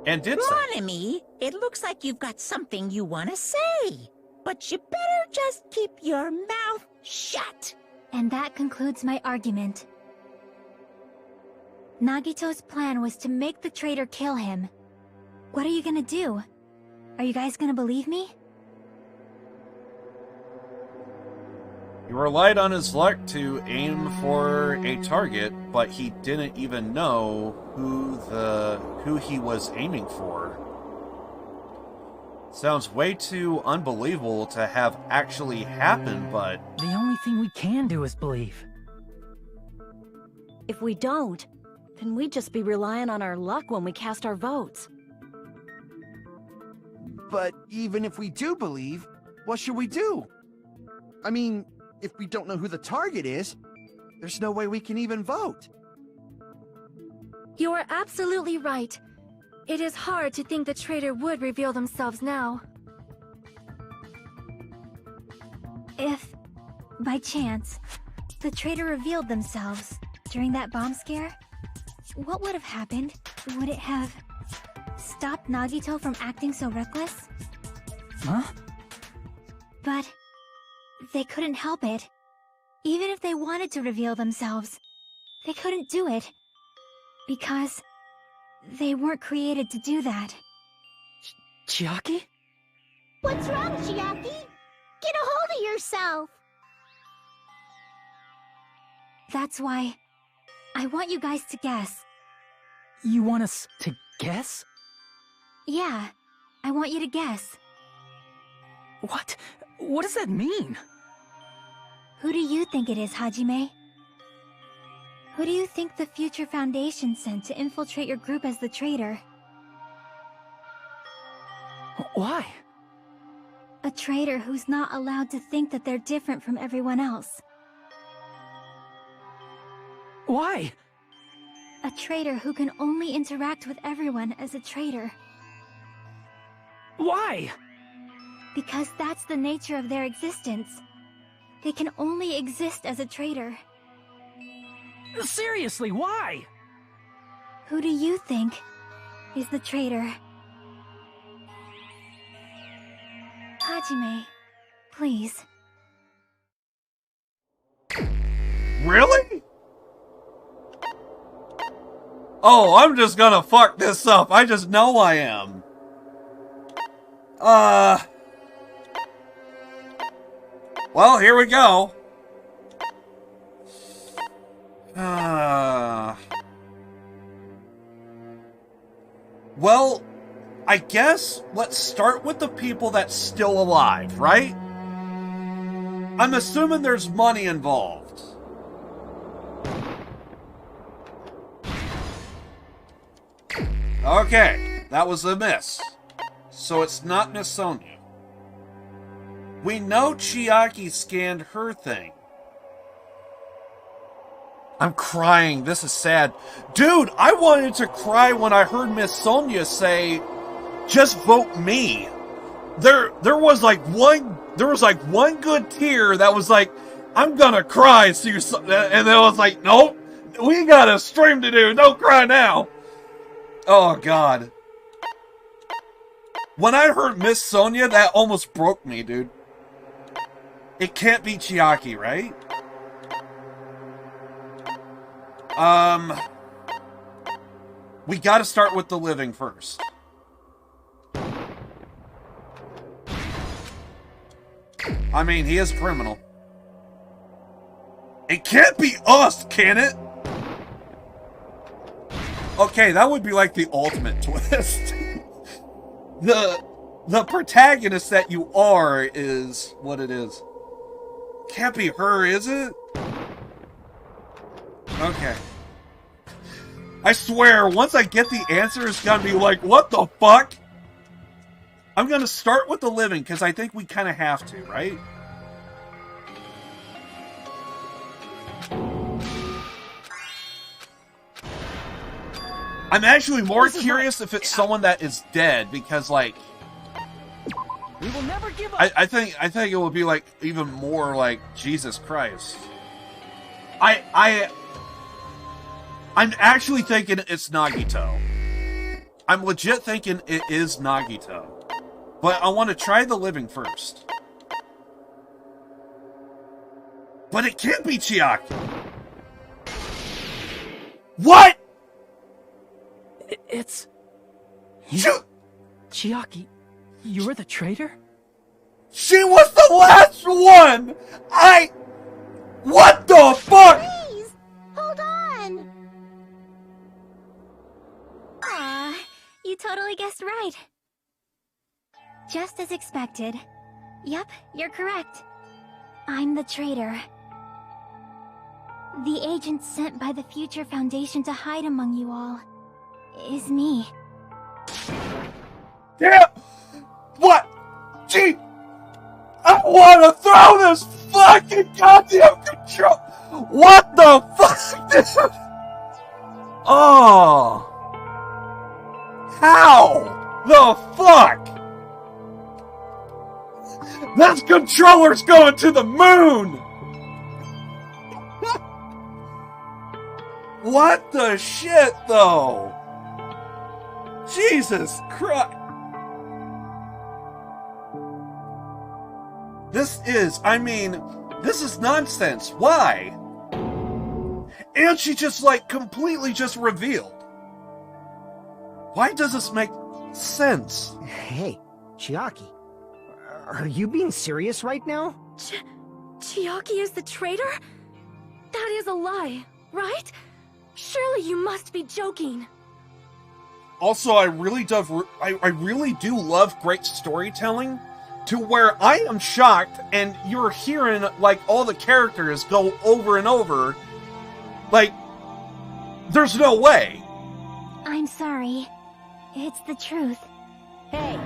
S2: And did say.
S5: Monami, it looks like you've got something you want to say. But you better just keep your mouth shut.
S4: And that concludes my argument. Nagito's plan was to make the traitor kill him. What are you gonna do? Are you guys gonna believe me?
S2: He relied on his luck to aim for a target, but he didn't even know who he was aiming for. Sounds way too unbelievable to have actually happened, but...
S6: The only thing we can do is believe.
S3: If we don't, then we'd just be relying on our luck when we cast our votes.
S11: But even if we do believe, what should we do? I mean, if we don't know who the target is, there's no way we can even vote.
S12: You are absolutely right. It is hard to think the traitor would reveal themselves now.
S4: If, by chance, the traitor revealed themselves during that bomb scare, what would have happened? Would it have stopped Nagito from acting so reckless?
S6: Huh?
S4: But they couldn't help it. Even if they wanted to reveal themselves, they couldn't do it. Because they weren't created to do that.
S6: Chiaki?
S13: What's wrong, Chiaki? Get a hold of yourself!
S4: That's why I want you guys to guess.
S6: You want us to guess?
S4: Yeah, I want you to guess.
S6: What? What does that mean?
S4: Who do you think it is, Hajime? Who do you think the Future Foundation sent to infiltrate your group as the traitor?
S6: Why?
S4: A traitor who's not allowed to think that they're different from everyone else.
S6: Why?
S4: A traitor who can only interact with everyone as a traitor.
S6: Why?
S4: Because that's the nature of their existence. They can only exist as a traitor.
S6: Seriously, why?
S4: Who do you think is the traitor? Hajime, please.
S2: Really? Oh, I'm just gonna fuck this up. I just know I am. Well, here we go. Well, I guess let's start with the people that's still alive, right? I'm assuming there's money involved. Okay, that was a miss. So it's not Miss Sonia. We know Chiaki scanned her thing. I'm crying. This is sad. Dude, I wanted to cry when I heard Miss Sonia say, "Just vote me." There was like one good tear that was like, "I'm gonna cry." So and then I was like, "Nope, we got a stream to do. Don't cry now." Oh God. When I heard Miss Sonia, that almost broke me, dude. It can't be Chiaki, right? We gotta start with the living first. I mean, he is a criminal. It can't be us, can it? Okay, that would be like the ultimate twist. The protagonist that you are is what it is. Can't be her, is it? Okay. I swear, once I get the answer, it's gonna be like, what the fuck? I'm gonna start with the living, because I think we kind of have to, right? I'm actually more curious if it's someone that is dead, because, like...
S6: We will never give up.
S2: I think it would be, like, even more like, Jesus Christ. I'm actually thinking it's Nagito. I'm legit thinking it is Nagito. But I want to try the living first. But it can't be Chiaki. What?
S6: It's... Chiaki, you're the traitor?
S2: She was the last one! What the fuck?
S13: Please, hold on.
S4: Aw, you totally guessed right. Just as expected. Yep, you're correct. I'm the traitor. The agent sent by the Future Foundation to hide among you all is me.
S2: Yeah! What? Gee! I want to throw this fucking goddamn control! What the fuck? Oh! How? The fuck? This controller's going to the moon! What the shit, though? Jesus Christ! This is nonsense. Why? And she just, like, completely just revealed. Why does this make sense?
S10: Hey, Chiaki. Are you being serious right now?
S12: Chiaki is the traitor? That is a lie, right? Surely you must be joking.
S2: Also, I really do love great storytelling, to where I am shocked, and you're hearing, like, all the characters go over and over. Like, there's no way.
S4: I'm sorry. It's the truth.
S3: Hey,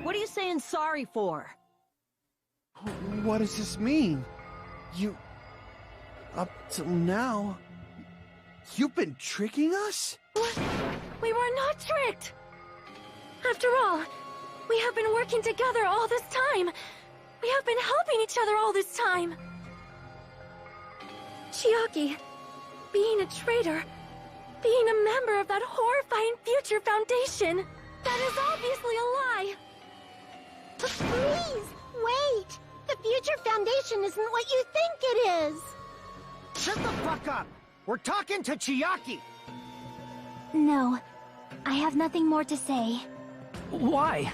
S3: what are you saying sorry for?
S11: What does this mean? You... Up till now... You've been tricking us?
S12: What? We were not tricked! After all, we have been working together all this time. We have been helping each other all this time. Chiaki, being a traitor, being a member of that horrifying future foundation, that is obviously a lie.
S13: Please, wait! The future foundation isn't what you think it is!
S10: Shut the fuck up! We're talking to Chiaki!
S4: No, I have nothing more to say.
S6: Why?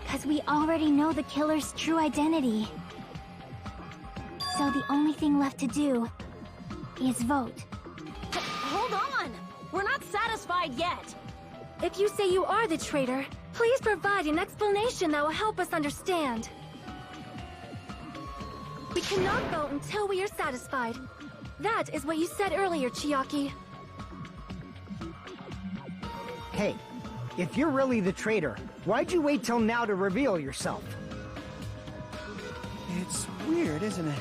S4: Because we already know the killer's true identity. So the only thing left to do is vote.
S3: Hold on! We're not satisfied yet!
S12: If you say you are the traitor, please provide an explanation that will help us understand. We cannot vote until we are satisfied. That is what you said earlier, Chiaki.
S10: Hey, if you're really the traitor, why'd you wait till now to reveal yourself?
S11: It's weird, isn't it?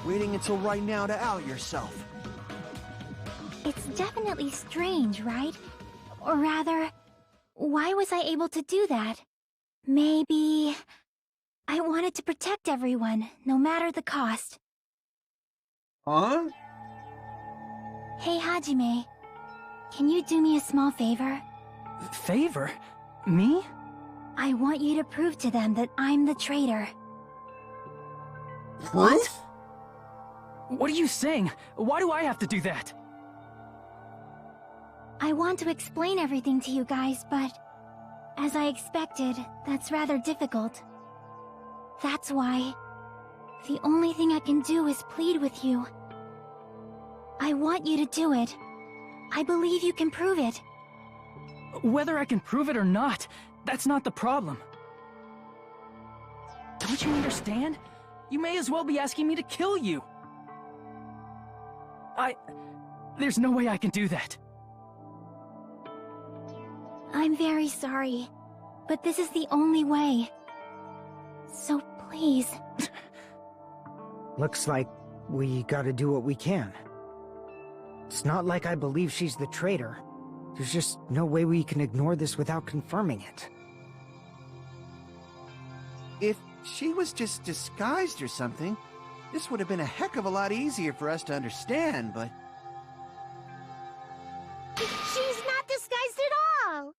S11: Waiting until right now to out yourself.
S4: It's definitely strange, right? Or rather, why was I able to do that? Maybe... I wanted to protect everyone, no matter the cost.
S2: Huh?
S4: Hey, Hajime. Can you do me a small favor?
S6: Favor? Me?
S4: I want you to prove to them that I'm the traitor.
S6: What? What are you saying? Why do I have to do that?
S4: I want to explain everything to you guys, but... as I expected, that's rather difficult. That's why... the only thing I can do is plead with you. I want you to do it. I believe you can prove it.
S6: Whether I can prove it or not, that's not the problem. Don't you understand? You may as well be asking me to kill you. There's no way I can do that.
S4: I'm very sorry, but this is the only way. So please.
S10: Looks like we gotta do what we can. It's not like I believe she's the traitor. There's just no way we can ignore this without confirming it.
S11: If she was just disguised or something, this would have been a heck of a lot easier for us to understand, but...
S13: She's not disguised at all!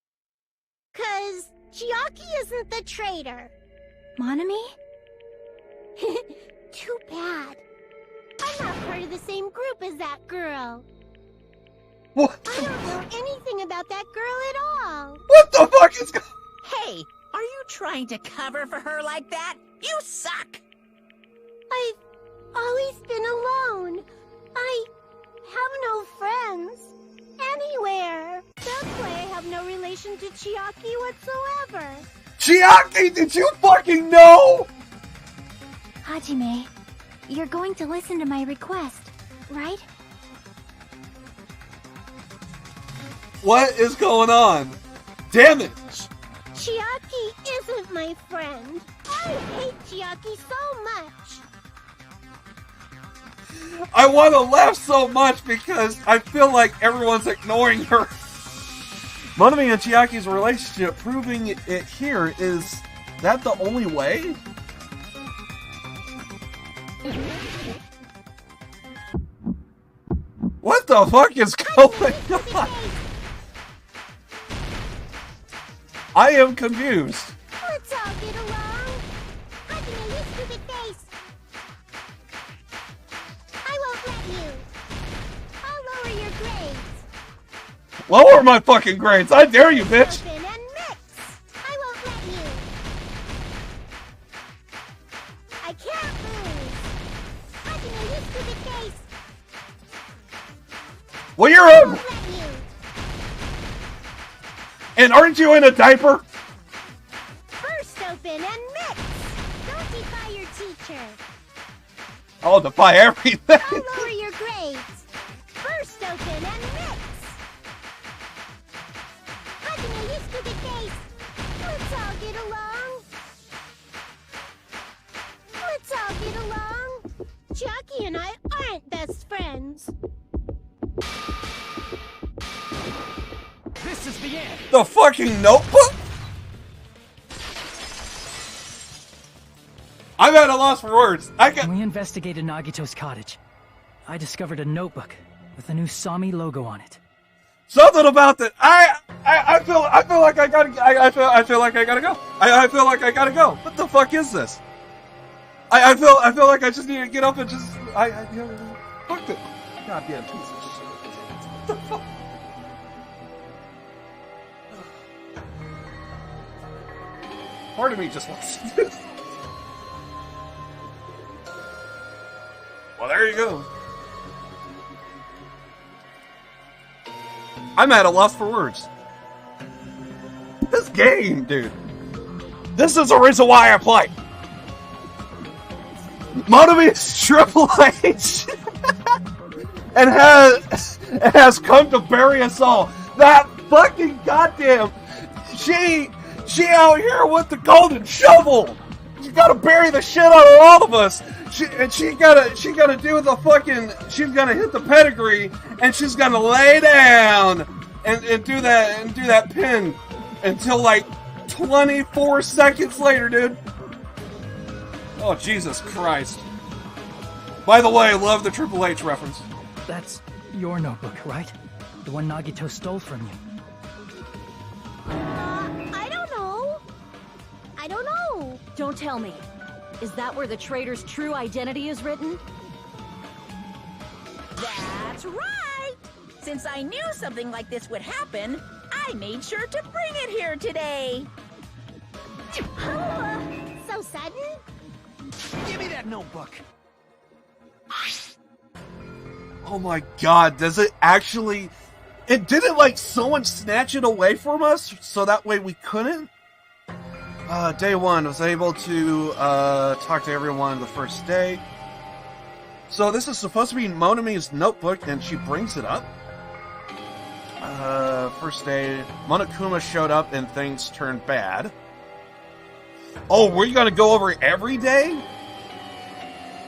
S13: 'Cause Chiaki isn't the traitor.
S4: Monami?
S13: Too bad. I'm not part of the same group as that girl.
S2: What?
S13: I don't know anything about that girl at all.
S2: What the fuck is going on?
S5: Hey, are you trying to cover for her like that? You suck!
S13: I've always been alone. I have no friends. Anywhere. That's why I have no relation to Chiaki whatsoever.
S2: Chiaki, did you fucking know?
S4: Hajime, you're going to listen to my request, right?
S2: What is going on? Damn it!
S13: Chiaki isn't my friend. I hate Chiaki so much.
S2: I want to laugh so much because I feel like everyone's ignoring her. Monami and Chiaki's relationship, proving it here, is that the only way? What the fuck is going on? I am confused.
S13: Let's all get along. Hajime, you stupid face. I won't let you. I'll lower your grades.
S2: Lower my fucking grades. I dare you, bitch.
S13: Open and mix. I won't let you. I can't lose. Hajime, you stupid face.
S2: Well, you're
S13: I
S2: on.
S13: won't let you.
S2: And aren't you in a diaper?
S13: First open and mix.
S2: Oh, to buy everything.
S13: I'll lower your grades. First open and mix. Hajime, you stupid face. Let's all get along. Let's all get along. Jackie and I aren't best friends.
S6: This is the end.
S2: The fucking notebook? I'm at a loss for words.
S6: When we investigated Nagito's cottage, I discovered a notebook with a new Sami logo on it.
S2: Something about that. I feel like I gotta. I feel like I gotta go. I feel like I gotta go. What the fuck is this? I feel like I just need to get up and just. Fuck it. Goddamn piece of shit. What the fuck? Part of me just wants to do this. Well, there you go. I'm at a loss for words. This game, dude. This is the reason why I play. Monomi is Triple H. and has come to bury us all. That fucking goddamn. She out here with the golden shovel. She gotta bury the shit out of all of us. She gotta do the fucking. She's gonna hit the pedigree, and she's gonna lay down and do that pin until like 24 seconds later, dude. Oh Jesus Christ! By the way, I love the Triple H reference.
S6: That's your notebook, right? The one Nagito stole from you.
S3: I don't know. Don't tell me. Is that where the traitor's true identity is written?
S5: That's right! Since I knew something like this would happen, I made sure to bring it here today.
S13: So sudden?
S11: Give me that notebook.
S2: Oh my god, does it actually... It didn't like someone snatch it away from us so that way we couldn't? Day one, I was able to talk to everyone the first day. So this is supposed to be Monomi's notebook, and she brings it up. First day, Monokuma showed up and things turned bad. Oh, were you gonna go over every day?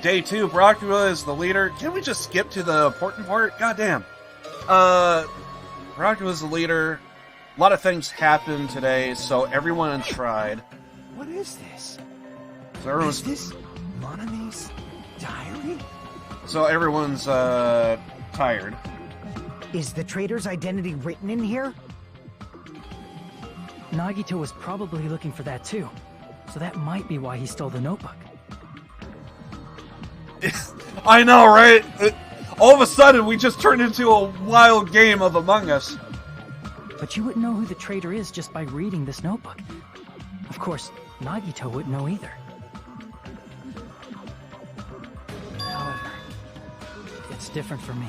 S2: Day two, Brockula is the leader. Can we just skip to the important part? Goddamn. Brockula is the leader. A lot of things happened today, so everyone tried.
S11: What is this?
S2: So everyone's...
S11: Is this Monomi's diary?
S2: So everyone's tired.
S10: Is the traitor's identity written in here?
S6: Nagito was probably looking for that too, so that might be why he stole the notebook.
S2: I know, right? All of a sudden, we just turned into a wild game of Among Us.
S6: But you wouldn't know who the traitor is just by reading this notebook. Of course, Nagito wouldn't know either. However, it's different for me.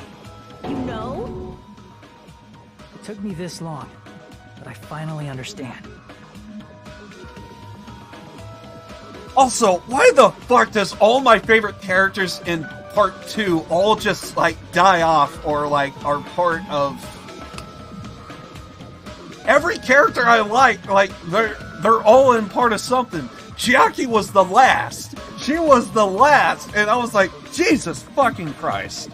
S3: You know?
S6: It took me this long, but I finally understand.
S2: Also, why the fuck does all my favorite characters in part 2 all just, like, die off or, like, are part of... Every character I like, they're all in part of something. Chiaki was the last. She was the last, and I was like, Jesus fucking Christ.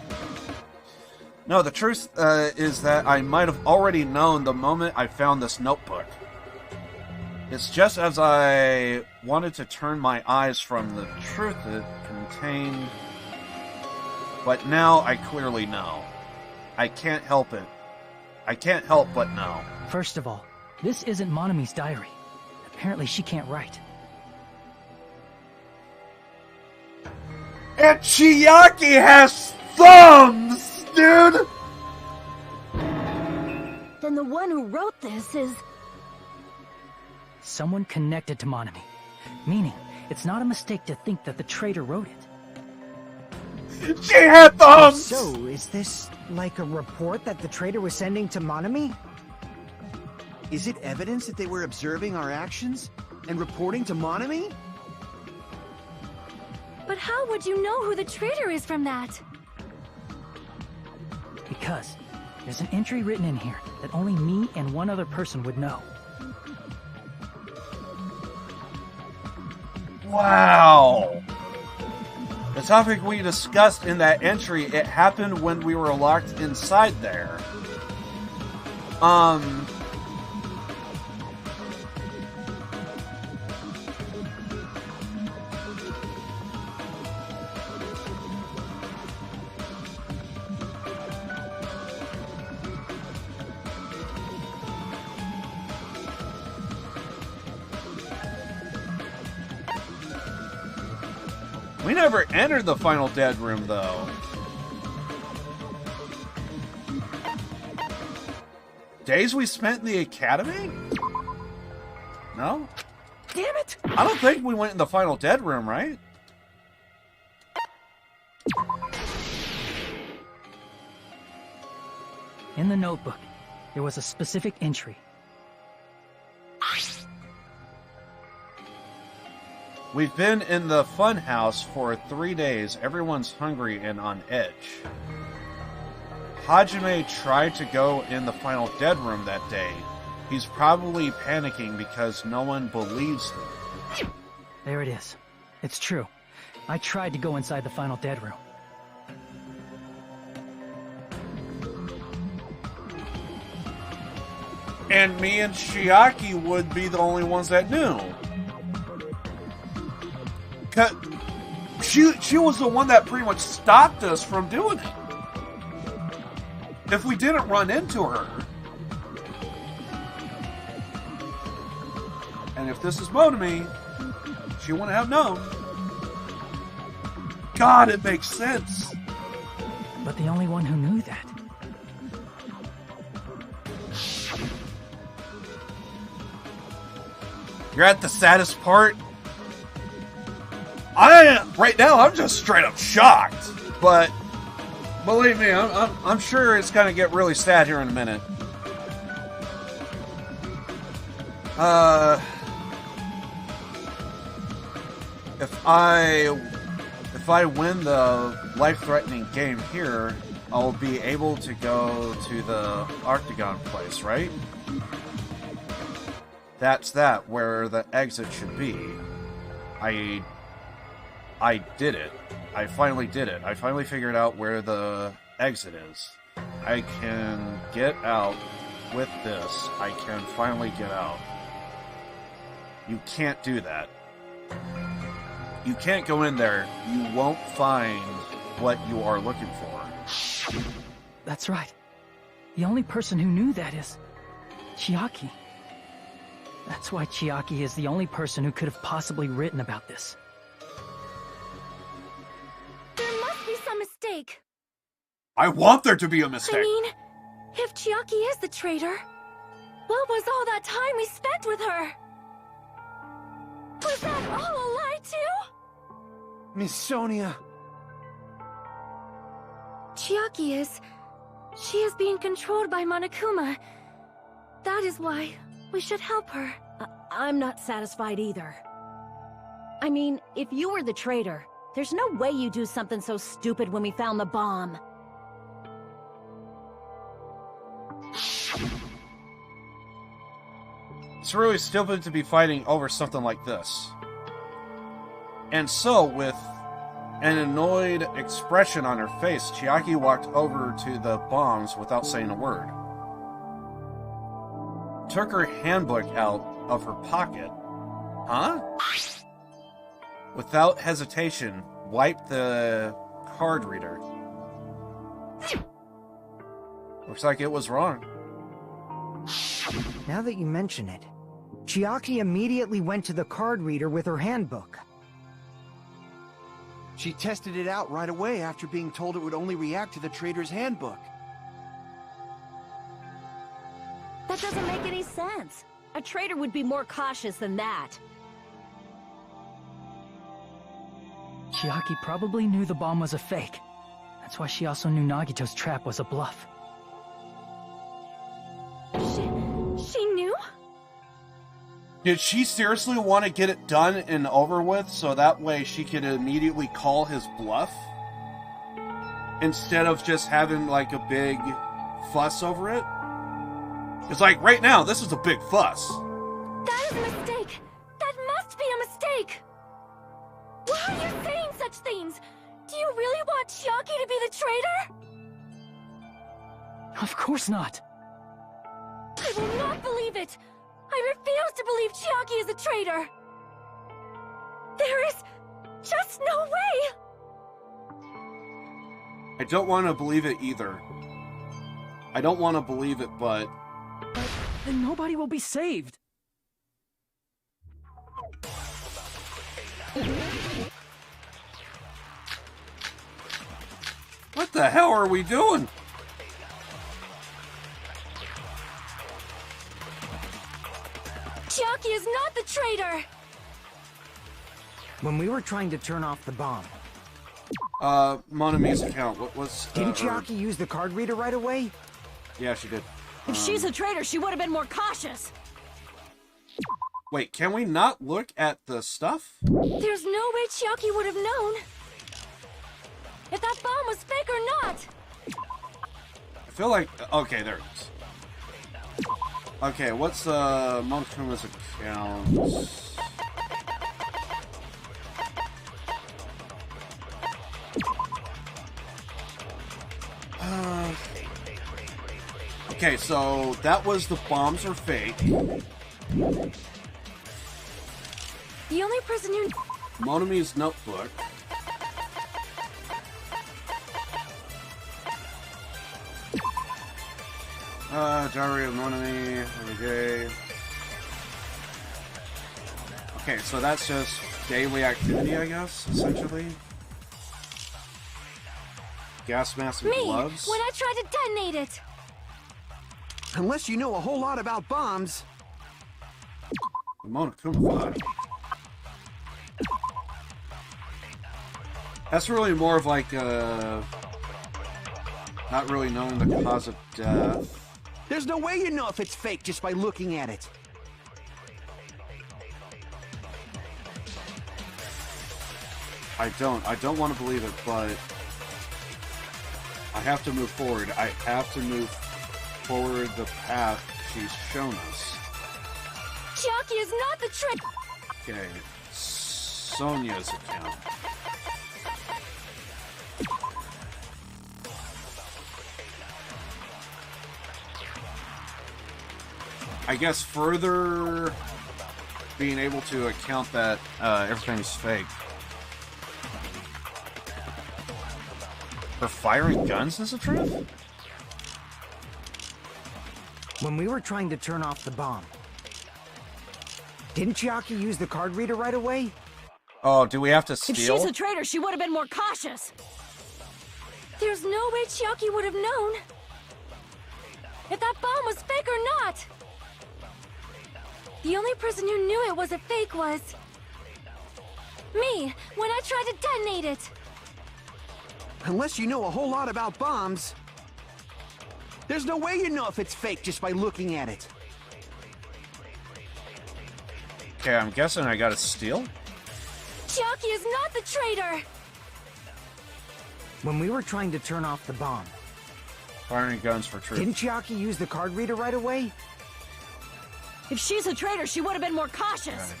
S2: No, the truth is that I might have already known the moment I found this notebook. It's just as I wanted to turn my eyes from the truth it contained. But now I clearly know. I can't help it. I can't help but know.
S6: First of all, this isn't Monomi's diary. Apparently she can't write.
S2: And Chiaki has thumbs, dude!
S3: Then the one who wrote this is...
S6: Someone connected to Monomi. Meaning, it's not a mistake to think that the traitor wrote it.
S2: She had thumbs!
S10: So, is this like a report that the traitor was sending to Monomi?
S11: Is it evidence that they were observing our actions and reporting to Monomi?
S12: But how would you know who the traitor is from that?
S6: Because there's an entry written in here that only me and one other person would know.
S2: Wow! The topic we discussed in that entry, it happened when we were locked inside there. We never entered the final dead room, though. Days we spent in the academy? No?
S6: Damn it!
S2: I don't think we went in the final dead room, right?
S6: In the notebook, there was a specific entry.
S2: We've been in the fun house for 3 days. Everyone's hungry and on edge. Hajime tried to go in the final dead room that day. He's probably panicking because no one believes him.
S6: There it is. It's true. I tried to go inside the final dead room.
S2: And me and Chiaki would be the only ones that knew. She was the one that pretty much stopped us from doing it. If we didn't run into her, and if this is Monami, she wouldn't have known. God, it makes sense.
S6: But the only one who knew that.
S2: You're at the saddest part? Right now, I'm just straight up shocked. But believe me, I'm sure it's gonna get really sad here in a minute. If I win the life-threatening game here, I'll be able to go to the Octagon place, right? That's where the exit should be. I did it. I finally did it. I finally figured out where the exit is. I can get out with this. I can finally get out. You can't do that. You can't go in there. You won't find what you are looking for.
S6: That's right. The only person who knew that is Chiaki. That's why Chiaki is the only person who could have possibly written about this.
S12: There must be some mistake.
S2: I want there to be a mistake.
S12: I mean, if Chiaki is the traitor, what was all that time we spent with her? Was that all a lie too?
S11: Miss Sonia.
S12: Chiaki is... She is being controlled by Monokuma. That is why we should help her.
S3: I'm not satisfied either. I mean, if you were the traitor, there's no way you do something so stupid when we found the bomb.
S2: It's really stupid to be fighting over something like this. And so, with an annoyed expression on her face, Chiaki walked over to the bombs without saying a word. Took her handbook out of her pocket. Huh? Without hesitation, wiped the card reader. Looks like it was wrong.
S10: Now that you mention it, Chiaki immediately went to the card reader with her handbook.
S11: She tested it out right away after being told it would only react to the trader's handbook.
S3: That doesn't make any sense. A traitor would be more cautious than that.
S6: Chiaki probably knew the bomb was a fake. That's why she also knew Nagito's trap was a bluff.
S12: She knew?
S2: Did she seriously want to get it done and over with so that way she could immediately call his bluff? Instead of just having, like, a big fuss over it? It's like, right now, this is a big fuss.
S12: That is a mistake! That must be a mistake! Why are you saying such things? Do you really want Chiaki to be the traitor?
S6: Of course not.
S12: I will not believe it! I refuse to believe Chiaki is a traitor! There is just no way!
S2: I don't want to believe it either. I don't want to believe it, but
S6: then nobody will be saved.
S2: What the hell are we doing?
S12: Chiaki is not the traitor!
S10: When we were trying to turn off the bomb,
S2: Monami's account, what was...
S10: didn't Chiaki use the card reader right away?
S2: Yeah, she did.
S3: If she's a traitor, she would have been more cautious.
S2: Wait, can we not look at the stuff?
S12: There's no way Chiaki would have known if that bomb was fake or not.
S2: I feel like... Okay, there it is. Okay, what's Monokuma's account? Okay, so that was the bombs are fake.
S12: The only person who...
S2: Monami's notebook. Diary of Monami, every day. Okay, so that's just daily activity, I guess, essentially. Gas mask and gloves.
S12: When I tried to detonate it.
S11: Unless you know a whole lot about bombs.
S2: The Monokuma file. That's really more of like, not really knowing the cause of death.
S11: There's no way you know if it's fake just by looking at it.
S2: I don't want to believe it, but I have to move forward. I have to move forward the path she's shown us.
S12: Chiaki is not the trick.
S2: Okay, Sonia's account. I guess further being able to account that everything's fake. Her firing guns is the truth?
S10: When we were trying to turn off the bomb, didn't Chiaki use the card reader right away?
S2: Oh, do we have to steal?
S3: If she's a traitor, she would have been more cautious.
S12: There's no way Chiaki would have known if that bomb was fake or not. The only person who knew it was a fake was me, when I tried to detonate it.
S11: Unless you know a whole lot about bombs. There's no way you know if it's fake just by looking at it.
S2: Okay, I'm guessing I gotta steal?
S12: Chiaki is not the traitor!
S10: When we were trying to turn off the bomb,
S2: Firing guns for truth.
S10: didn't Chiaki use the card reader right away?
S3: If she's a traitor, she would have been more cautious.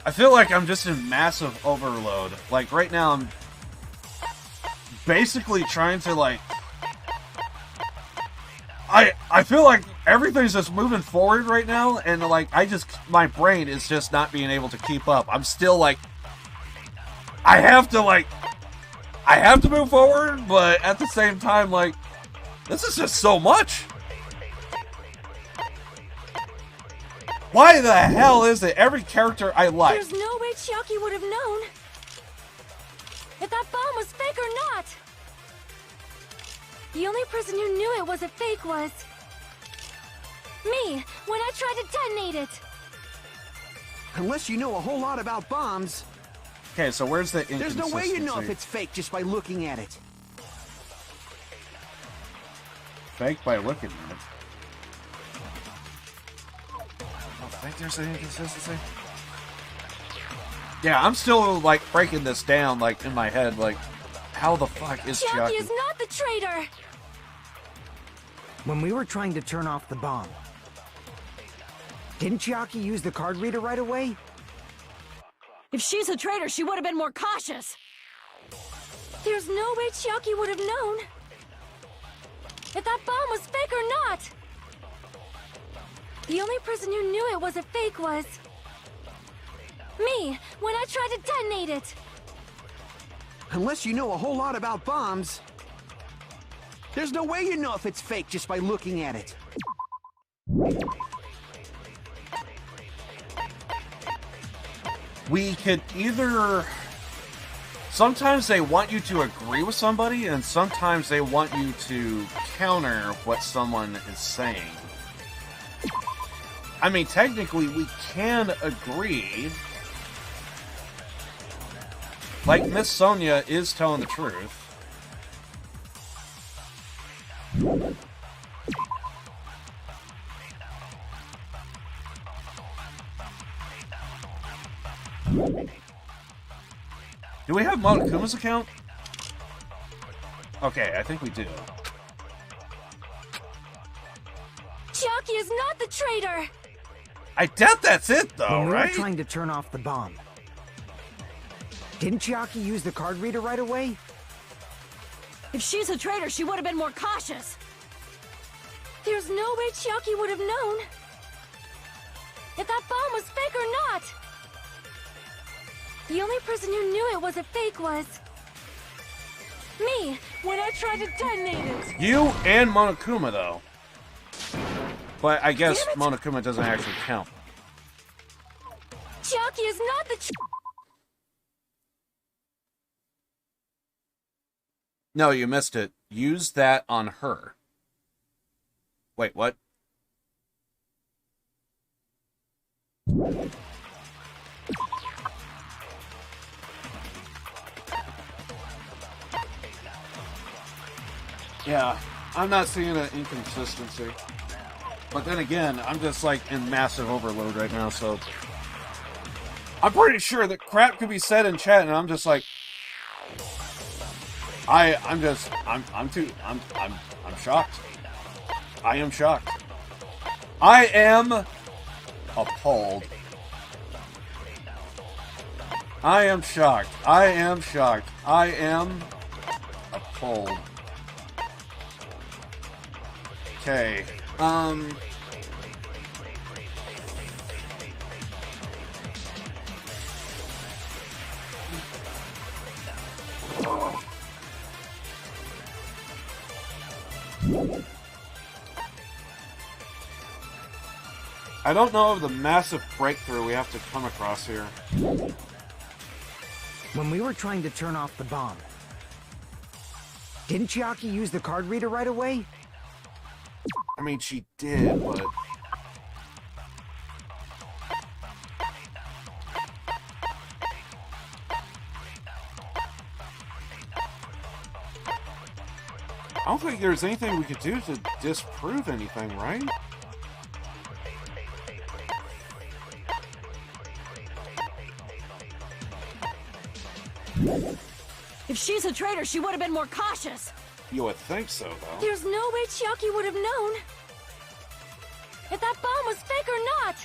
S2: I feel like I'm just in massive overload. Like, right now, I'm basically trying to, like... I feel like everything's just moving forward right now, and, like, my brain is just not being able to keep up. I'm still, like... I have to move forward, but at the same time, like, this is just so much. Why the hell is it every character I like?
S12: There's no way Chiaki would have known if that bomb was fake or not. The only person who knew it was a fake was me, when I tried to detonate it.
S11: Unless you know a whole lot about bombs.
S2: Okay, so where's the
S11: There's
S2: inconsistency?
S11: no way you know if it's fake just by looking at it.
S2: Fake by looking at it. think there's an inconsistency. Yeah, I'm still, like, breaking this down, like, in my head, like, how the fuck is
S12: Chiaki
S2: Chiaki?
S12: is not the traitor!
S10: When we were trying to turn off the bomb, didn't Chiaki use the card reader right away?
S3: If she's a traitor, she would have been more cautious.
S12: There's no way Chiaki would have known if that bomb was fake or not. The only person who knew it was a fake was me, when I tried to detonate it.
S11: Unless you know a whole lot about bombs, there's no way you know if it's fake just by looking at it.
S2: We could either... Sometimes they want you to agree with somebody, and sometimes they want you to counter what someone is saying. I mean, technically, we can agree. Like, Miss Sonia is telling the truth. Do we have Monokuma's account? Okay, I think we do.
S12: Chiaki is not the traitor!
S2: I doubt that's it, though,
S10: when we
S2: right?
S10: were trying to turn off the bomb, didn't Chiaki use the card reader right away?
S3: If she's a traitor, she would have been more cautious.
S12: There's no way Chiaki would have known if that bomb was fake or not. The only person who knew it was a fake was me, when I tried to detonate it.
S2: You and Monokuma, though. But I guess Monokuma doesn't actually count.
S12: Chiaki is not the
S2: No, you missed it. Use that on her. Wait, what? Yeah, I'm not seeing an inconsistency. But then again, I'm just like in massive overload right now, so I'm pretty sure that crap could be said in chat, and I'm just like, I'm shocked. I am shocked. I am appalled. I am shocked. I am shocked. I am appalled. Okay. I don't know of the massive breakthrough we have to come across here.
S10: When we were trying to turn off the bomb, didn't Chiaki use the card reader right away?
S2: I mean, she did, but... I don't think there's anything we could do to disprove anything, right?
S3: If she's a traitor, she would have been more cautious.
S2: You would think so, though.
S12: There's no way Chiaki would have known if that bomb was fake or not.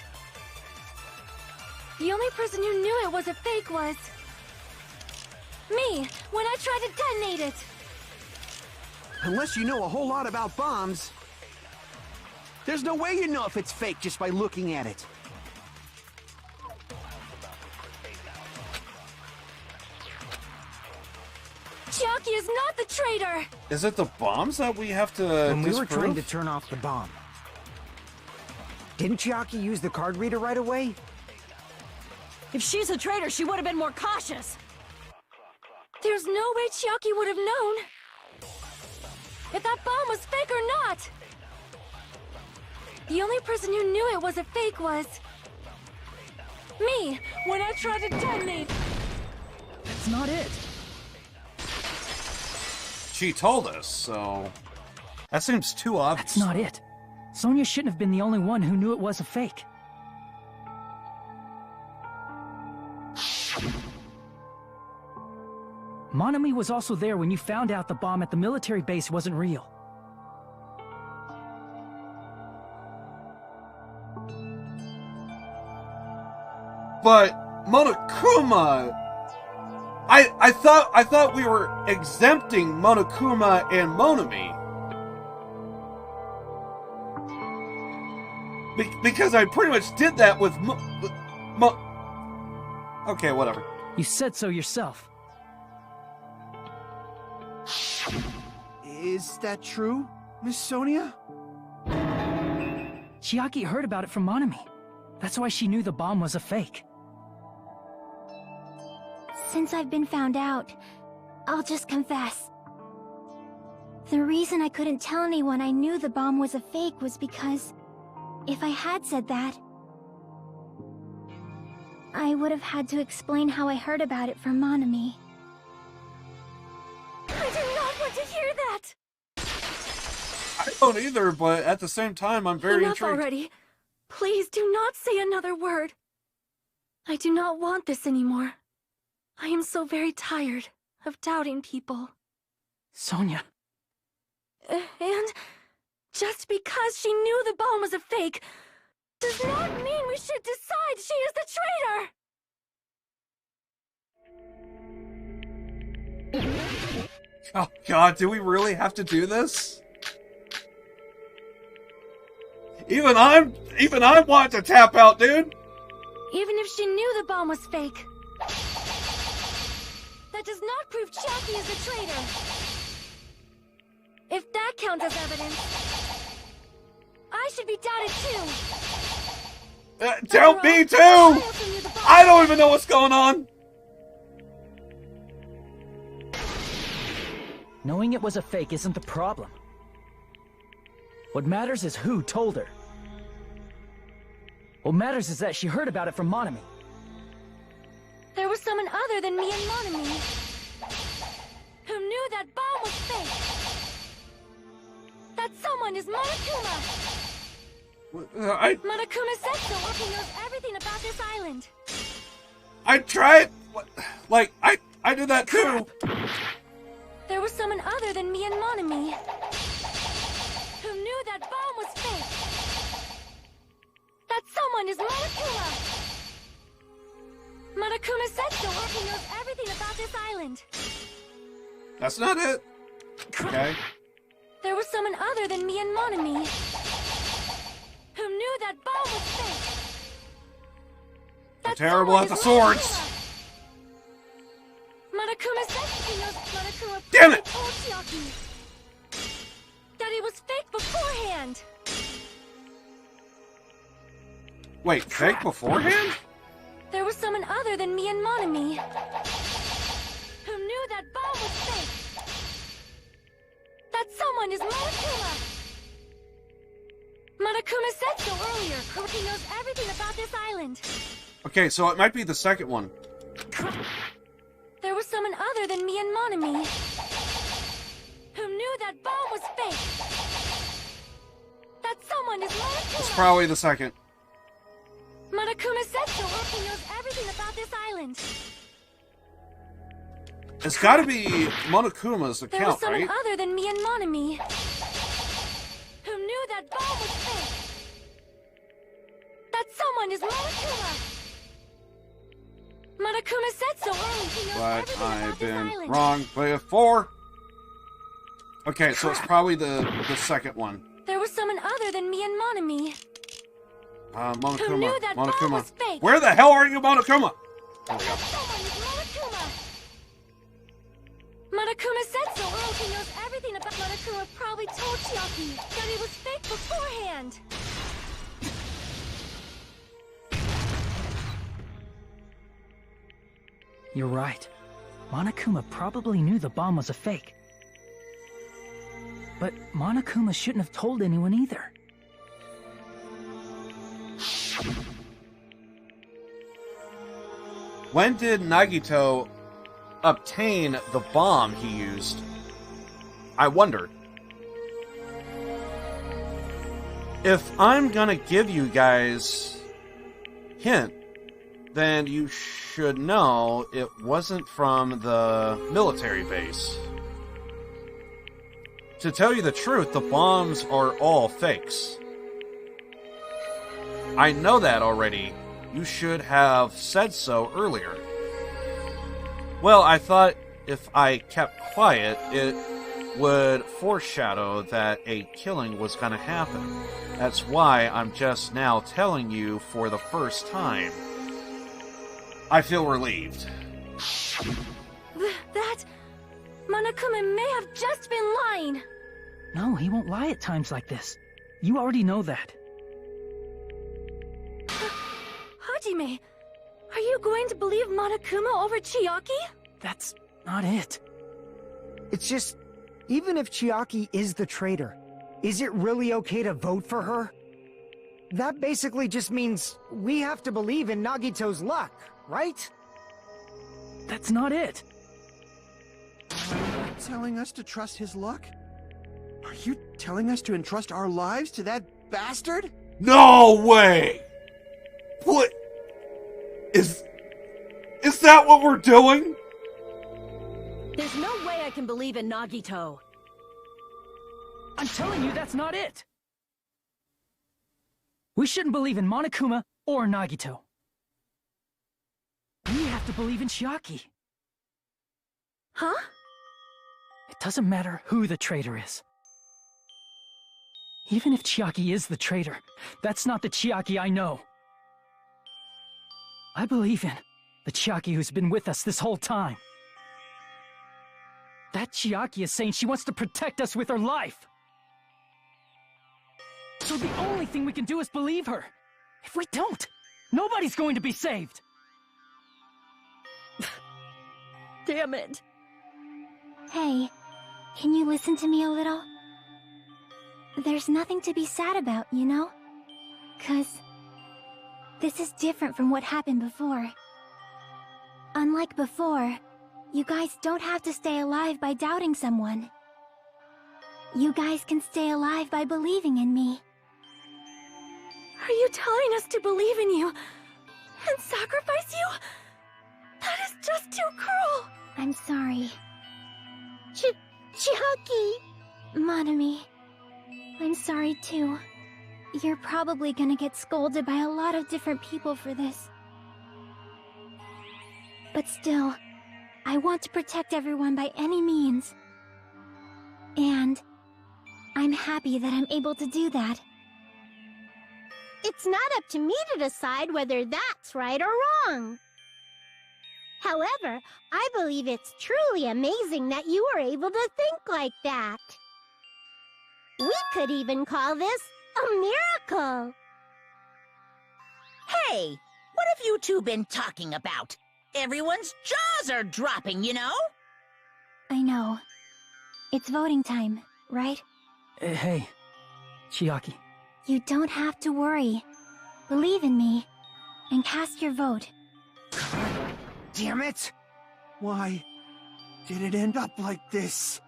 S12: The only person who knew it was a fake was me, when I tried to detonate it.
S11: Unless you know a whole lot about bombs, there's no way you know if it's fake just by looking at it.
S12: Chiaki is not the traitor!
S2: Is it the bombs that we have to
S10: When we
S2: disprove?
S10: were trying to turn off the bomb, didn't Chiaki use the card reader right away?
S3: If she's a traitor, she would have been more cautious.
S12: There's no way Chiaki would have known if that bomb was fake or not. The only person who knew it was a fake was me, when I tried to detonate.
S6: That's not it.
S2: She told us, so... That seems too obvious.
S6: That's not it. Sonia shouldn't have been the only one who knew it was a fake. Monami was also there when you found out the bomb at the military base wasn't real.
S2: But Monokuma, I thought we were exempting Monokuma and Monami. Because I pretty much did that with Okay, whatever.
S6: You said so yourself.
S11: Is that true, Miss Sonia?
S6: Chiaki heard about it from Monami. That's why she knew the bomb was a fake.
S4: Since I've been found out, I'll just confess. The reason I couldn't tell anyone I knew the bomb was a fake was because if I had said that, I would have had to explain how I heard about it from Monami.
S12: I do not want to hear that!
S2: I don't either, but at the same time, I'm very
S12: Enough
S2: intrigued.
S12: already. Please do not say another word. I do not want this anymore. I am so very tired of doubting people.
S6: Sonia.
S12: And just because she knew the bomb was a fake does not mean we should decide she is the traitor!
S2: Oh god, do we really have to do this? Even I want to tap out, dude!
S12: Even if she knew the bomb was fake, that does not prove Chiaki is the traitor. If that counts as evidence, I should be doubted too.
S2: Doubt me too! I don't even know what's going on!
S6: Knowing it was a fake isn't the problem. What matters is who told her. What matters is that she heard about it from Monami.
S12: There was someone other than me and Monami who knew that bomb was fake. That someone is Monokuma. Monokuma said so, or he knows everything about this island.
S2: I tried... Like, I did that too!
S12: There was someone other than me and Monami who knew that bomb was fake. That someone is Monokuma. Monokuma said so, or he knows everything about this island.
S2: That's not it. Okay.
S12: There was someone other than me and Monami who knew that bomb was fake.
S2: I'm terrible at the swords.
S12: Monokuma said he knows Monokuma
S2: Damn it!
S12: told Chiaki that it was fake beforehand.
S2: Wait, fake beforehand?
S12: There was someone other than me and Monami who knew that bomb was fake. That someone is Monokuma. Monokuma said so earlier. He knows everything about this island.
S2: Okay, so it might be the second one.
S12: There was someone other than me and Monami who knew that bomb was fake. That someone is Monokuma.
S2: It's probably the second.
S12: Monokuma said so, or he knows everything about this island.
S2: It's gotta be Monokuma's
S12: There was
S2: account,
S12: someone
S2: right?
S12: other than me and Monami who knew that bomb was fake. That someone is Monokuma. Monokuma said so early. He knows
S2: But
S12: everything
S2: I've
S12: about this
S2: been
S12: island.
S2: wrong before. Okay, so it's probably the second one.
S12: There was someone other than me and Monami
S2: Monokuma.
S12: who knew that bomb
S2: Monokuma.
S12: was fake.
S2: Where the hell are you, Monokuma? There we go.
S12: That someone is Monokuma. Monokuma said so early. He knows everything about Monokuma. Probably told Chiaki that it was fake beforehand.
S6: You're right. Monokuma probably knew the bomb was a fake. But Monokuma shouldn't have told anyone either.
S2: When did Nagito obtain the bomb he used? I wonder. If I'm gonna give you guys hint, then you should know it wasn't from the military base. To tell you the truth, the bombs are all fakes. I know that already. You should have said so earlier. Well, I thought if I kept quiet, it would foreshadow that a killing was gonna happen. That's why I'm just now telling you for the first time. I feel relieved.
S12: That... Monokuma may have just been lying.
S6: No, he won't lie at times like this. You already know that.
S12: Hajime, are you going to believe Monokuma over Chiaki?
S6: That's not it.
S10: It's just, even if Chiaki is the traitor, is it really okay to vote for her? That basically just means we have to believe in Nagito's luck, right?
S6: That's not it.
S11: Are you telling us to trust his luck? Are you telling us to entrust our lives to that bastard?
S2: No way! What? Is that what we're doing?
S3: There's no way I can believe in Nagito.
S6: I'm telling you, that's not it! We shouldn't believe in Monokuma or Nagito. We have to believe in Chiaki.
S12: Huh?
S6: It doesn't matter who the traitor is. Even if Chiaki is the traitor, that's not the Chiaki I know. I believe in the Chiaki who's been with us this whole time. That Chiaki is saying she wants to protect us with her life. So the only thing we can do is believe her. If we don't, nobody's going to be saved.
S12: Damn it.
S4: Hey, can you listen to me a little? There's nothing to be sad about, you know? 'Cause this is different from what happened before. Unlike before, you guys don't have to stay alive by doubting someone. You guys can stay alive by believing in me.
S12: Are you telling us to believe in you and sacrifice you? That is just too cruel.
S4: I'm sorry.
S13: Chiaki!
S4: Monami, I'm sorry too. You're probably gonna get scolded by a lot of different people for this. But still, I want to protect everyone by any means. And I'm happy that I'm able to do that.
S13: It's not up to me to decide whether that's right or wrong. However, I believe it's truly amazing that you were able to think like that. We could even call this a miracle.
S5: Hey, what have you two been talking about? Everyone's jaws are dropping, you know?
S4: I know. It's voting time, right?
S6: Hey, Chiaki.
S4: You don't have to worry. Believe in me, and cast your vote.
S10: Damn it!
S11: Why did it end up like this?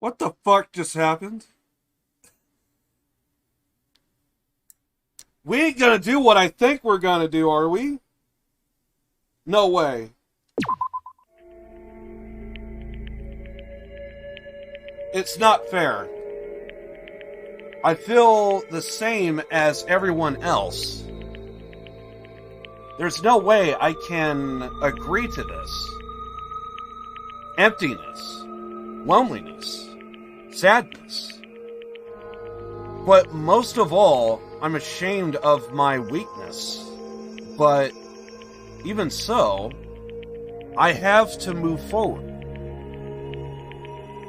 S2: What the fuck just happened? We ain't gonna do what I think we're gonna do, are we? No way. It's not fair. I feel the same as everyone else. There's no way I can agree to this. Emptiness, loneliness, sadness. But most of all, I'm ashamed of my weakness. But even so, I have to move forward.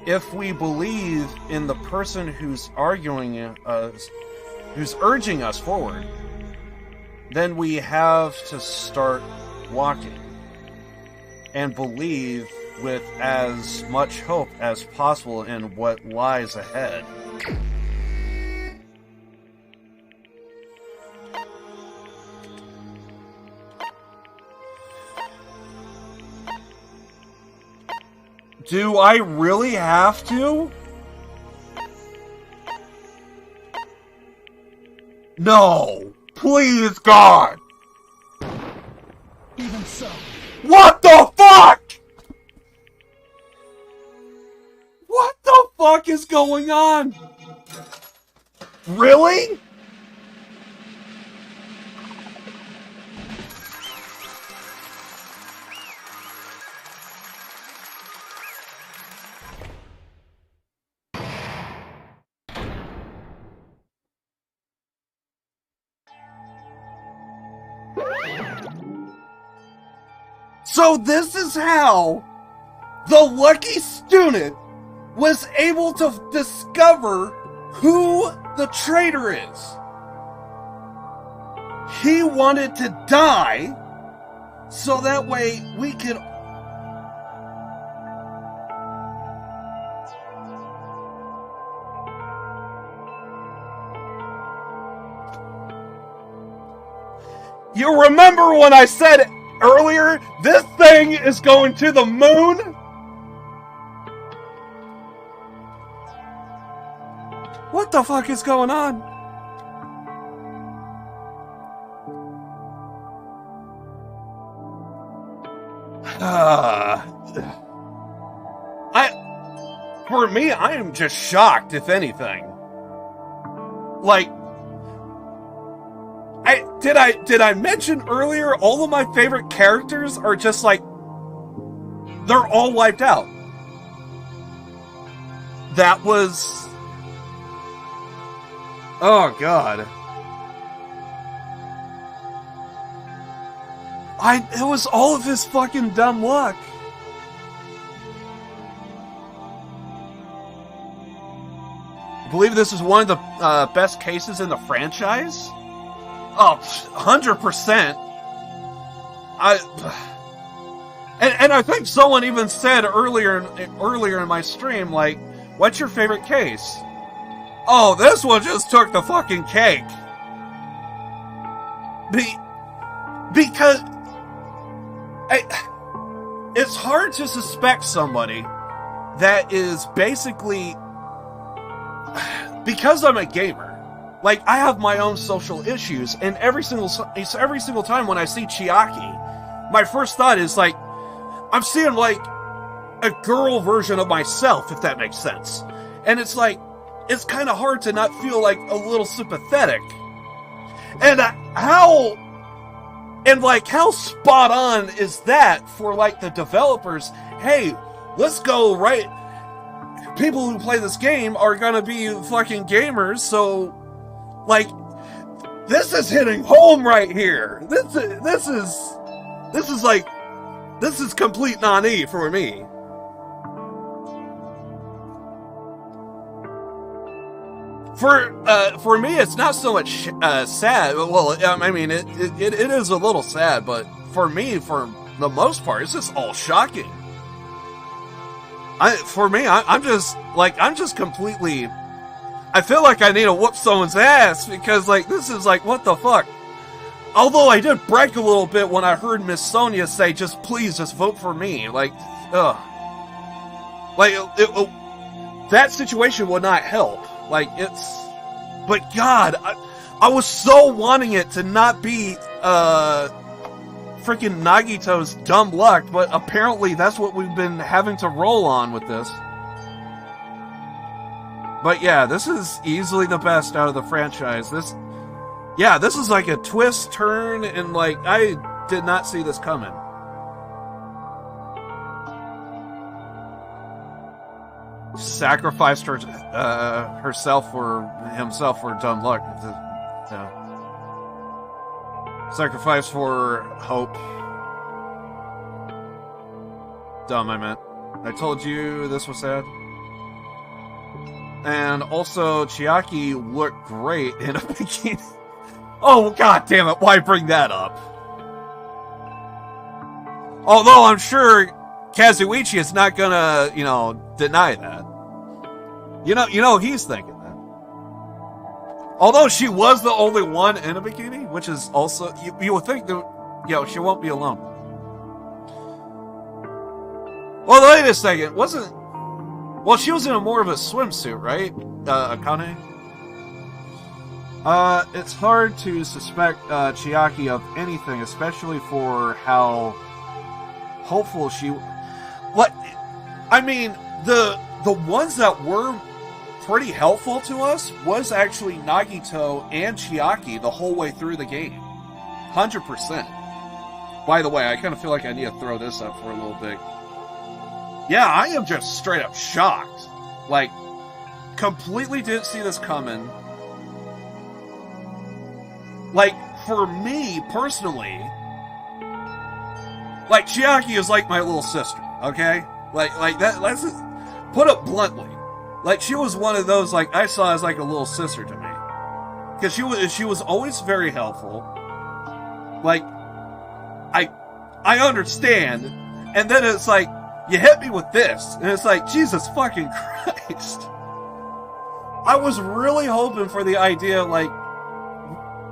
S2: If we believe in the person who's who's urging us forward, then we have to start walking and believe with as much hope as possible in what lies ahead. Do I really have to? No! Please, God!
S6: Even so.
S2: What the fuck?! What the fuck is going on? Really? So this is how the lucky student was able to discover who the traitor is. He wanted to die so that way we could... You remember when I said earlier, this thing is going to the moon? What the fuck is going on? For me, I am just shocked, if anything. Like, did I mention earlier all of my favorite characters are just like, they're all wiped out. That was... Oh, God. It was all of his fucking dumb luck. I believe this is one of the best cases in the franchise. Oh, 100%. And I think someone even said earlier in my stream, like, what's your favorite case? Oh, this one just took the fucking cake. Because it's hard to suspect somebody that is basically, because I'm a gamer, like, I have my own social issues, and every single time when I see Chiaki, my first thought is, like, I'm seeing, like, a girl version of myself, if that makes sense. And it's like, it's kind of hard to not feel, like, a little sympathetic. And how spot on is that for, like, the developers? Hey, let's go right... People who play this game are gonna be fucking gamers, so... Like, this is hitting home right here. This is complete nani for me. For me, it's not so much sad. Well, I mean, it is a little sad, but for me, for the most part, it's just all shocking. I'm just completely... I feel like I need to whoop someone's ass, because, like, this is, like, what the fuck? Although I did break a little bit when I heard Miss Sonia say, please, just vote for me. Like, ugh. Like, that situation would not help. Like, but God, I was so wanting it to not be, freaking Nagito's dumb luck, but apparently that's what we've been having to roll on with this. But yeah, this is easily the best out of the franchise. This is like a twist, turn, and like, I did not see this coming. Sacrificed herself for himself for dumb luck. Yeah. Sacrifice for hope. Dumb, I meant. I told you this was sad. And also, Chiaki looked great in a bikini. Oh, god damn it, why bring that up? Although I'm sure Kazuichi is not gonna, deny that. You know he's thinking that. Although she was the only one in a bikini, which is also, you would think that, she won't be alone. Well, wait a second. Wasn't... Well, she was in more of a swimsuit, right? Akane? It's hard to suspect Chiaki of anything, especially for how hopeful she... What? I mean, the ones that were pretty helpful to us was actually Nagito and Chiaki the whole way through the game. 100%. By the way, I kind of feel like I need to throw this up for a little bit. Yeah, I am just straight up shocked. Like, completely didn't see this coming. Like, for me, personally, like, Chiaki is like my little sister, okay? Like that, let's just put it bluntly. Like, she was one of those, like, I saw as like a little sister to me. Because she was always very helpful. Like, I understand. And then it's like, you hit me with this. And it's like, Jesus fucking Christ. I was really hoping for the idea, like,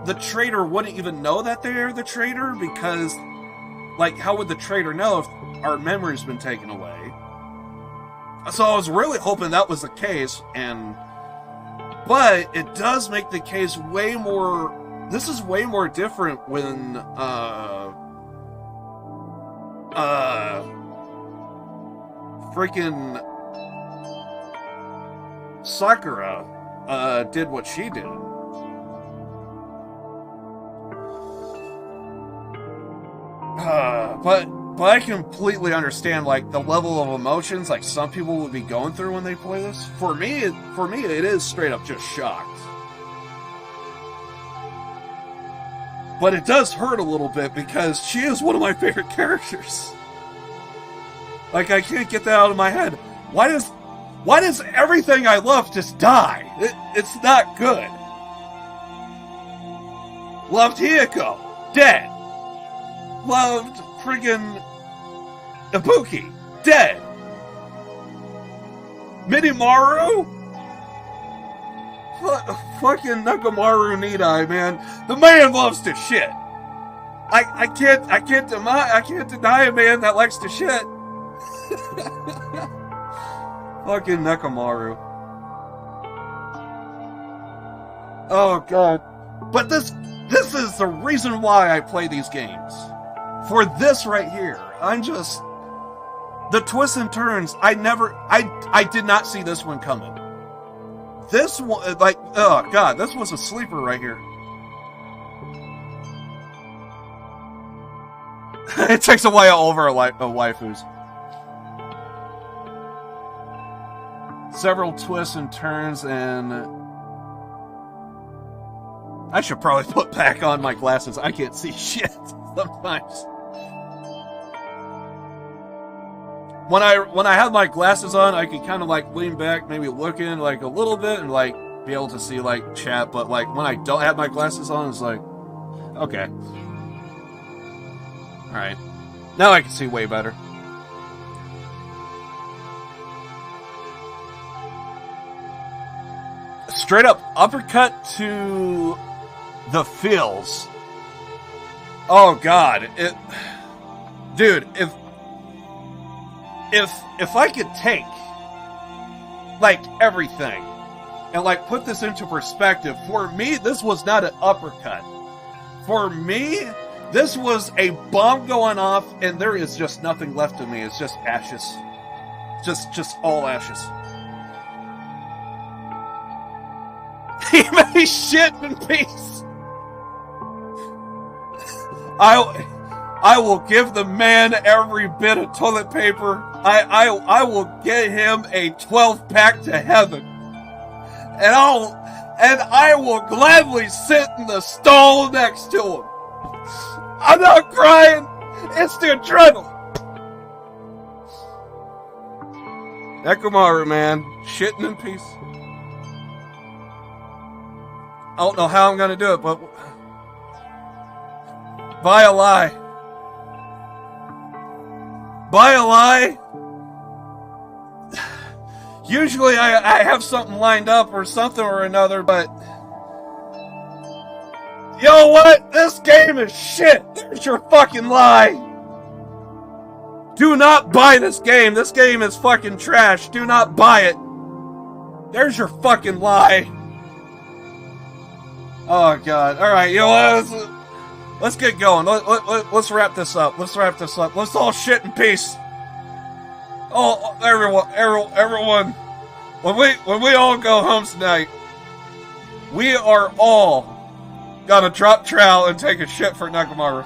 S2: the traitor wouldn't even know that they're the traitor, because, like, how would the traitor know if our memory's been taken away? So I was really hoping that was the case, but it does make the case way more... This is way more different when, freaking Sakura, did what she did. But I completely understand, like, the level of emotions, like, some people would be going through when they play this. For me, it is straight up just shocked. But it does hurt a little bit, because she is one of my favorite characters. Like, I can't get that out of my head. Why does everything I love just die? It's not good. Loved Hiyako, dead. Loved friggin' Ibuki, dead. Minimaru? Fucking Nakamaru Nidai, man. The man loves to shit. I can't deny a man that likes to shit. Fucking Nakamaru. Oh god. But this is the reason why I play these games. For this right here. I'm just... The twists and turns, I did not see this one coming. This one, like, oh god, this was a sleeper right here. It takes a while over a waifus. Several twists and turns, and I should probably put back on my glasses. I can't see shit sometimes. When I have my glasses on, I can kind of like lean back, maybe look in like a little bit, and like be able to see like chat. But like when I don't have my glasses on, it's like, okay, all right, now I can see way better. Straight up uppercut to the feels. Oh god, dude, if I could take like everything and like put this into perspective, for me this was not an uppercut. For me, this was a bomb going off and there is just nothing left of me. It's just ashes. Just all ashes. He may shit in peace. I will give the man every bit of toilet paper. I will get him a 12-pack to heaven. And I will gladly sit in the stall next to him. I'm not crying. It's the adrenaline. Nekamaru, man. Shitting in peace. I don't know how I'm gonna do it, but... Buy a lie. Buy a lie? Usually I have something lined up or something or another, but... You know what? This game is shit! There's your fucking lie! Do not buy this game. This game is fucking trash. Do not buy it. There's your fucking lie. Oh, God. All right, you know, let's get going. Let's wrap this up. Let's wrap this up. Let's all shit in peace. Oh, everyone. When we all go home tonight, we are all gonna drop trowel and take a shit for Nakamura.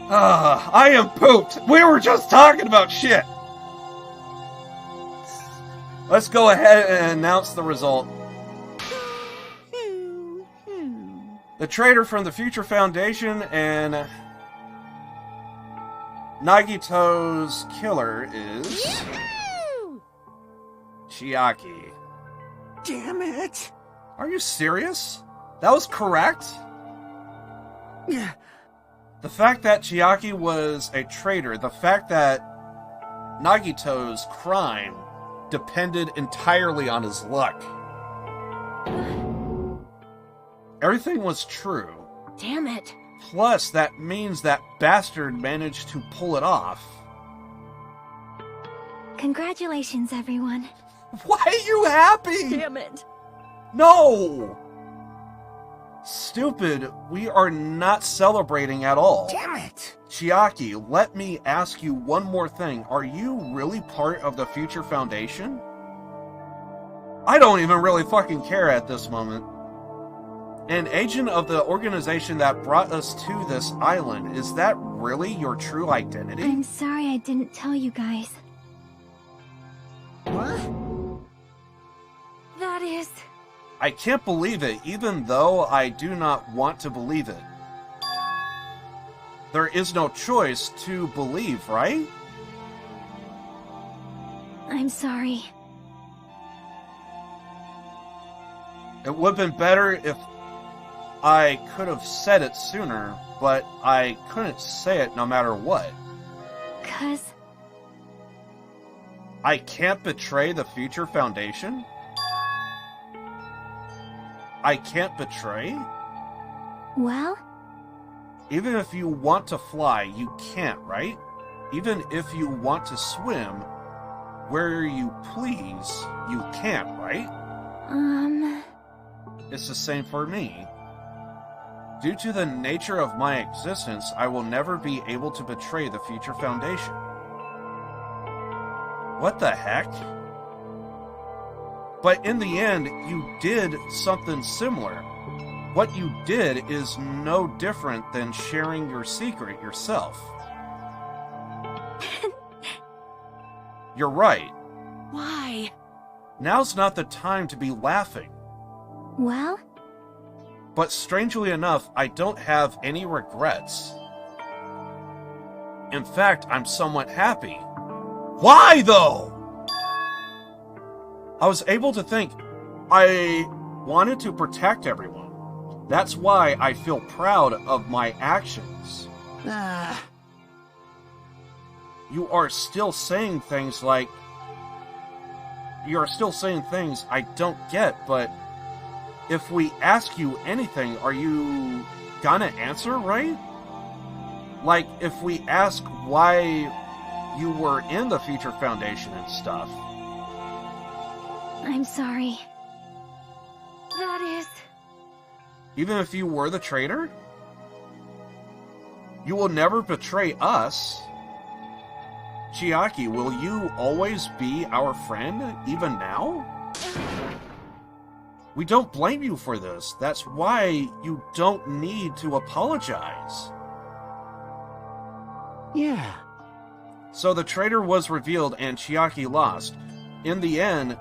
S2: I am pooped. We were just talking about shit. Let's go ahead and announce the result. The traitor from the Future Foundation and Nagito's killer is Chiaki.
S11: Damn it!
S2: Are you serious? That was correct?
S11: Yeah.
S2: The fact that Chiaki was a traitor, the fact that Nagito's crime depended entirely on his luck. Everything was true.
S3: Damn it.
S2: Plus, that means that bastard managed to pull it off.
S4: Congratulations, everyone.
S2: Why are you happy?
S3: Damn it.
S2: No! Stupid, we are not celebrating at all.
S11: Damn it!
S2: Chiaki, let me ask you one more thing. Are you really part of the Future Foundation? I don't even really fucking care at this moment. An agent of the organization that brought us to this island, is that really your true identity?
S4: I'm sorry I didn't tell you guys.
S11: What?
S12: That is...
S2: I can't believe it, even though I do not want to believe it. There is no choice to believe, right?
S4: I'm sorry.
S2: It would have been better if I could have said it sooner, but I couldn't say it no matter what.
S4: 'Cause...
S2: I can't betray the Future Foundation? I can't betray?
S4: Well?
S2: Even if you want to fly, you can't, right? Even if you want to swim where you please, you can't, right? It's the same for me. Due to the nature of my existence, I will never be able to betray the Future Foundation. What the heck? But in the end, you did something similar. What you did is no different than sharing your secret yourself. You're right.
S3: Why?
S2: Now's not the time to be laughing.
S4: Well?
S2: But strangely enough, I don't have any regrets. In fact, I'm somewhat happy. Why, though? I was able to think. I wanted to protect everyone. That's why I feel proud of my actions. You are still saying things like... You are still saying things I don't get, but... If we ask you anything, are you gonna answer, right? Like, if we ask why you were in the Future Foundation and stuff.
S4: I'm sorry.
S12: That is...
S2: Even if you were the traitor? You will never betray us. Chiaki, will you always be our friend, even now? We don't blame you for this. That's why you don't need to apologize.
S11: Yeah.
S2: So the traitor was revealed and Chiaki lost. In the end,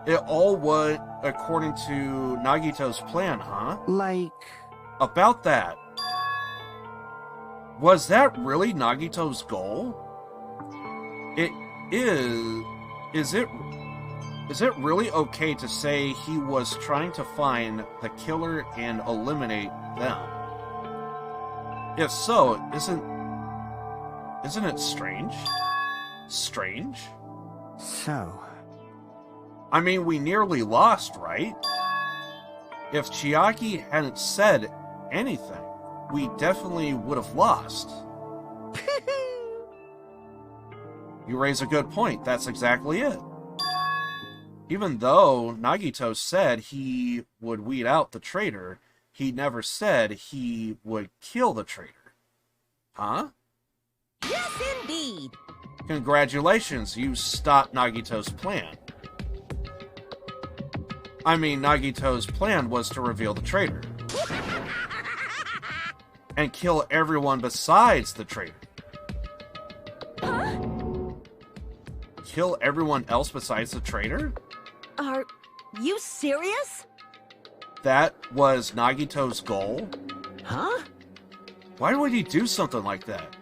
S2: it all went according to Nagito's plan, huh?
S11: Like...
S2: About that. Was that really Nagito's goal? It is... Is it really okay to say he was trying to find the killer and eliminate them? If so, isn't it strange? Strange?
S10: So...
S2: I mean, we nearly lost, right? If Chiaki hadn't said anything, we definitely would have lost. You raise a good point. That's exactly it. Even though Nagito said he would weed out the traitor, he never said he would kill the traitor. Huh?
S5: Yes, indeed.
S2: Congratulations, you stopped Nagito's plan. I mean, Nagito's plan was to reveal the traitor. And kill everyone besides the traitor.
S3: Huh?
S2: Kill everyone else besides the traitor?
S3: Are you serious?
S2: That was Nagito's goal?
S5: Huh?
S2: Why would he do something like that?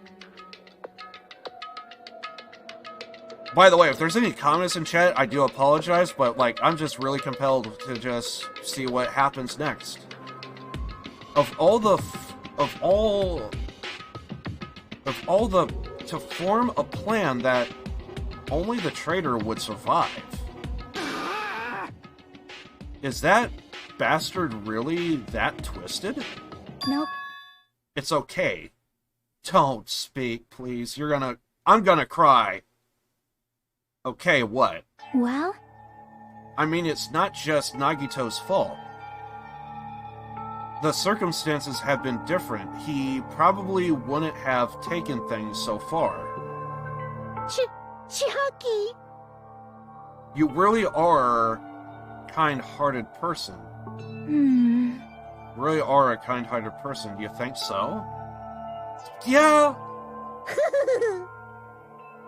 S2: By the way, if there's any comments in chat, I do apologize, but, like, I'm just really compelled to just see what happens next. To form a plan that only the traitor would survive. Is that bastard really that twisted?
S4: Nope.
S2: It's okay. Don't speak, please. I'm gonna cry. Okay, what?
S4: Well?
S2: I mean, it's not just Nagito's fault. The circumstances have been different. He probably wouldn't have taken things so far.
S13: Chiaki!
S2: You really are a kind-hearted person. Really are a kind-hearted person. Do you think so? Yeah!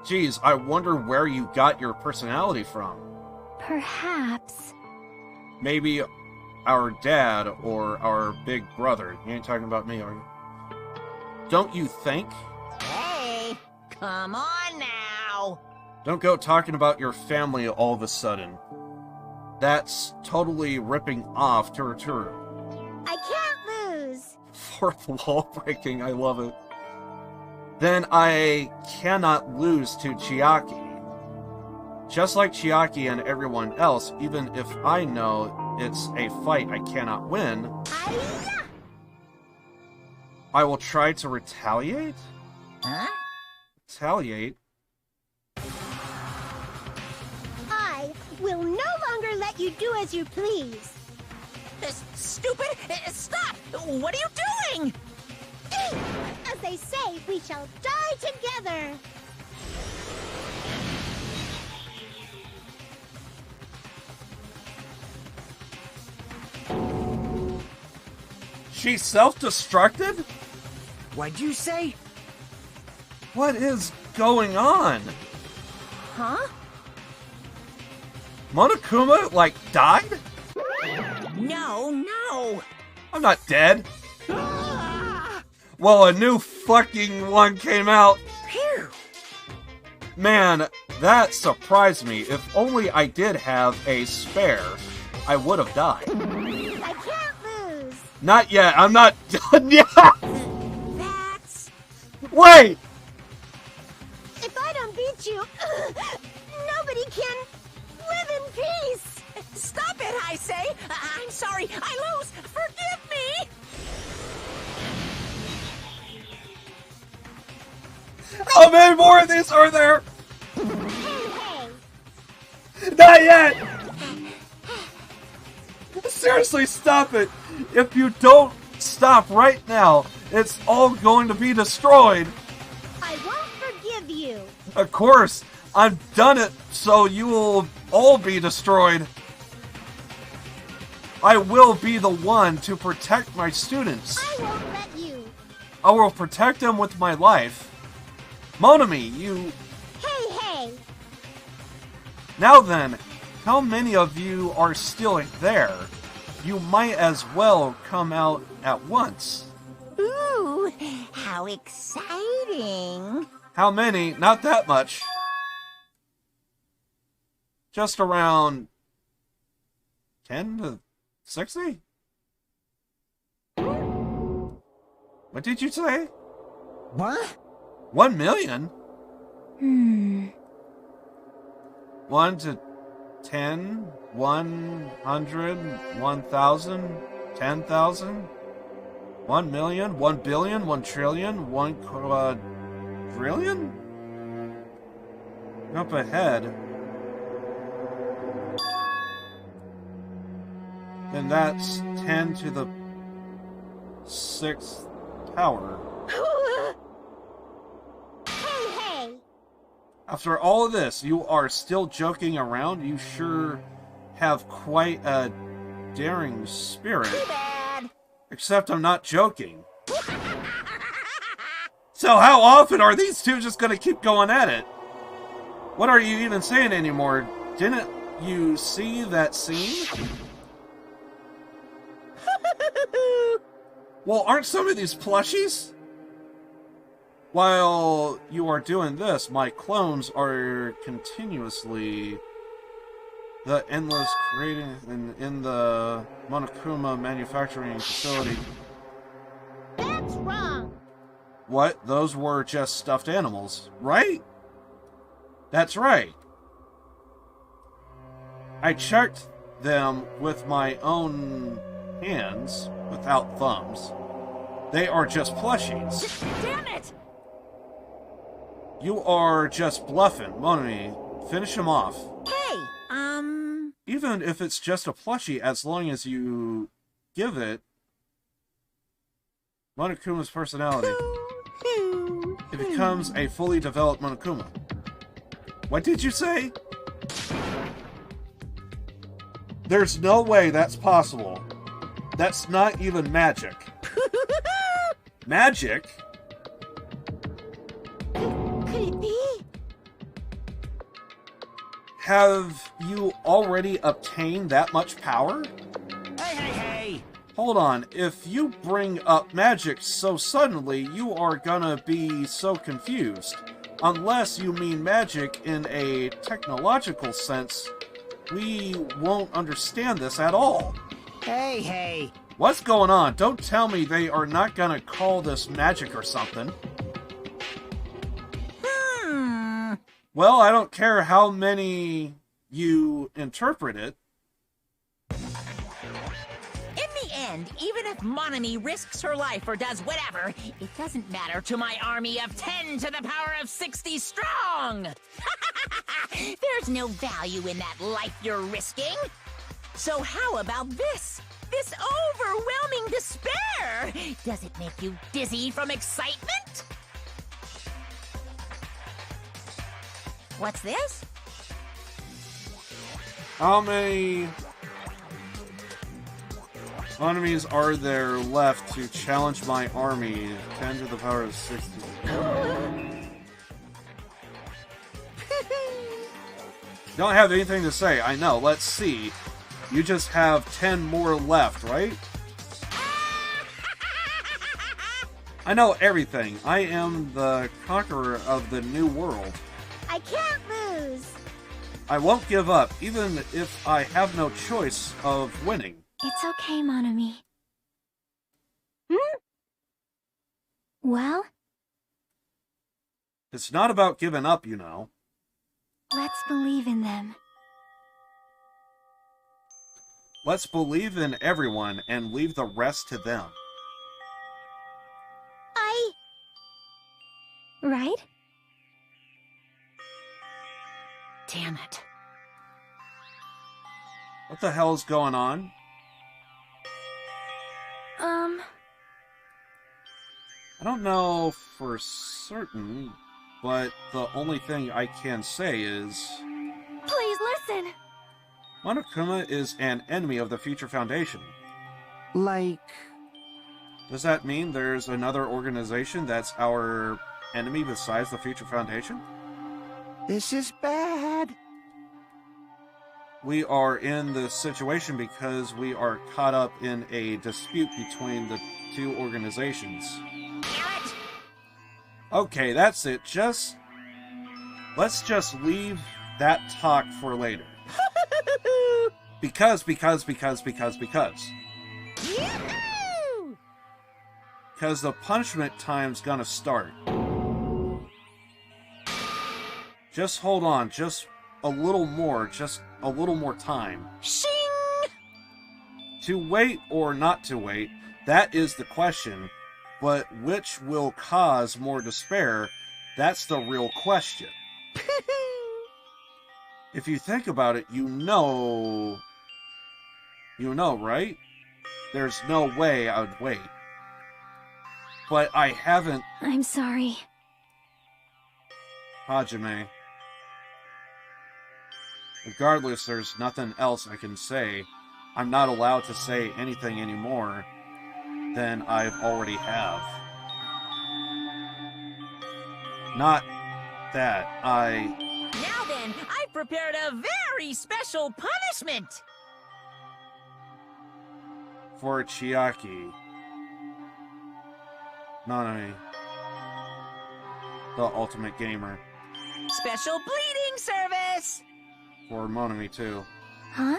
S2: Geez, I wonder where you got your personality from.
S4: Perhaps.
S2: Maybe our dad or our big brother. You ain't talking about me, are you? Don't you think?
S5: Hey, come on now.
S2: Don't go talking about your family all of a sudden. That's totally ripping off Turuturu.
S13: I can't lose!
S2: Fourth wall breaking, I love it. Then I cannot lose to Chiaki. Just like Chiaki and everyone else, even if I know it's a fight I cannot win, I will try to retaliate?
S5: Huh?
S2: Retaliate?
S13: I will no longer let you do as you please.
S5: Stupid! Stop! What are you doing?
S13: As they say, we shall die together.
S2: She self-destructed?
S10: What'd you say?
S2: What is going on?
S3: Huh?
S2: Monokuma, like, died?
S5: No.
S2: I'm not dead. Well, a new fucking one came out.
S5: Phew.
S2: Man, that surprised me. If only I did have a spare, I would have died.
S13: I can't lose.
S2: Not yet. I'm not done yet.
S5: That's...
S2: Wait!
S13: If I don't beat you, nobody can live in peace.
S5: Stop it, I say. I'm sorry. I lose. Forgive me.
S2: How many more of these are there?
S13: Hey.
S2: Not yet! Seriously, stop it! If you don't stop right now, it's all going to be destroyed!
S13: I won't forgive you.
S2: Of course, I've done it so you will all be destroyed. I will be the one to protect my students.
S13: I won't let you.
S2: I will protect them with my life. Monami, you...
S13: Hey.
S2: Now then, how many of you are still there? You might as well come out at once.
S5: Ooh, how exciting.
S2: How many? Not that much. Just around 10 to 60? What did you say?
S10: What?
S2: 1 million? 1 to 10, 100, 1,000, 10,000, 1 million, 1 billion, 1 trillion, 1 quadrillion? Up ahead. Then that's 10 to the 6th power.
S13: Hey!
S2: After all of this, you are still joking around? You sure have quite a daring spirit.
S5: Too bad.
S2: Except I'm not joking. So how often are these two just gonna keep going at it? What are you even saying anymore? Didn't you see that scene? Well, aren't some of these plushies? While you are doing this, my clones are continuously the endless creating in the Monokuma manufacturing facility.
S13: That's wrong.
S2: What? Those were just stuffed animals, right? That's right. I checked them with my own hands, without thumbs. They are just plushies.
S5: Damn it!
S2: You are just bluffing, Monami. Finish him off.
S5: Hey,
S2: Even if it's just a plushie, as long as you give it Monokuma's personality, it becomes a fully developed Monokuma. What did you say? There's no way that's possible. That's not even magic. Magic?
S13: Could it be?
S2: Have you already obtained that much power?
S11: Hey!
S2: Hold on, if you bring up magic so suddenly, you are gonna be so confused. Unless you mean magic in a technological sense, we won't understand this at all.
S10: Hey!
S2: What's going on? Don't tell me they are not gonna call this magic or something. Well, I don't care how many you interpret it.
S5: in the end, even if Monami risks her life or does whatever, it doesn't matter to my army of 10 to the power of 60 strong! There's no value in that life you're risking. So how about this? This overwhelming despair! Does it make you dizzy from excitement? What's this?
S2: How many enemies are there left to challenge my army? 10 to the power of 60. Don't have anything to say, I know. Let's see. You just have 10 more left, right? I know everything. I am the conqueror of the new world.
S13: I can't lose.
S2: I won't give up, even if I have no choice of winning.
S4: It's okay, Monami. Well,
S2: It's not about giving up, you know.
S4: let's believe in them.
S2: Let's believe in everyone and leave the rest to them.
S4: Right?
S3: Damn it.
S2: What the hell is going on? I don't know for certain, but the only thing I can say is...
S4: Please listen!
S2: Monokuma is an enemy of the Future Foundation.
S11: Like...
S2: Does that mean there's another organization that's our enemy besides the Future Foundation?
S11: This is bad.
S2: We are in this situation because we are caught up in a dispute between the two organizations. Okay, that's it. Let's just leave that talk for later. Because. Because the punishment time's gonna start. Just hold on, just a little more time.
S5: Shing!
S2: To wait or not to wait, that is the question. But which will cause more despair, that's the real question. If you think about it, you know, right? There's no way I would wait. But I haven't...
S4: I'm sorry.
S2: Hajime. Regardless, there's nothing else I can say. I'm not allowed to say anything anymore than I've already have. Not that
S5: Now then, I've prepared a very special punishment!
S2: For Chiaki. Nanami. The ultimate gamer.
S5: Special bleeding service!
S2: For Monami, too.
S4: Huh?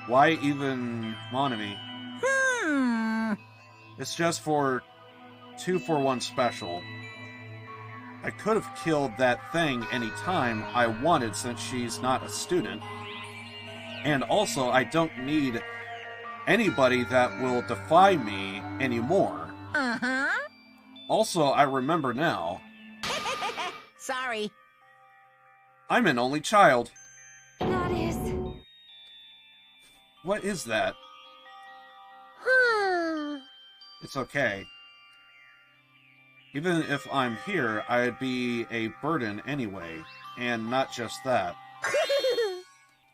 S2: Why even Monami? It's just for 2-for-1 special. I could have killed that thing anytime I wanted since she's not a student. And also, I don't need anybody that will defy me anymore.
S5: Uh-huh.
S2: Also, I remember now.
S5: Sorry.
S2: I'm an only child.
S12: That is...
S2: What is that? It's okay. Even if I'm here, I'd be a burden anyway. And not just that.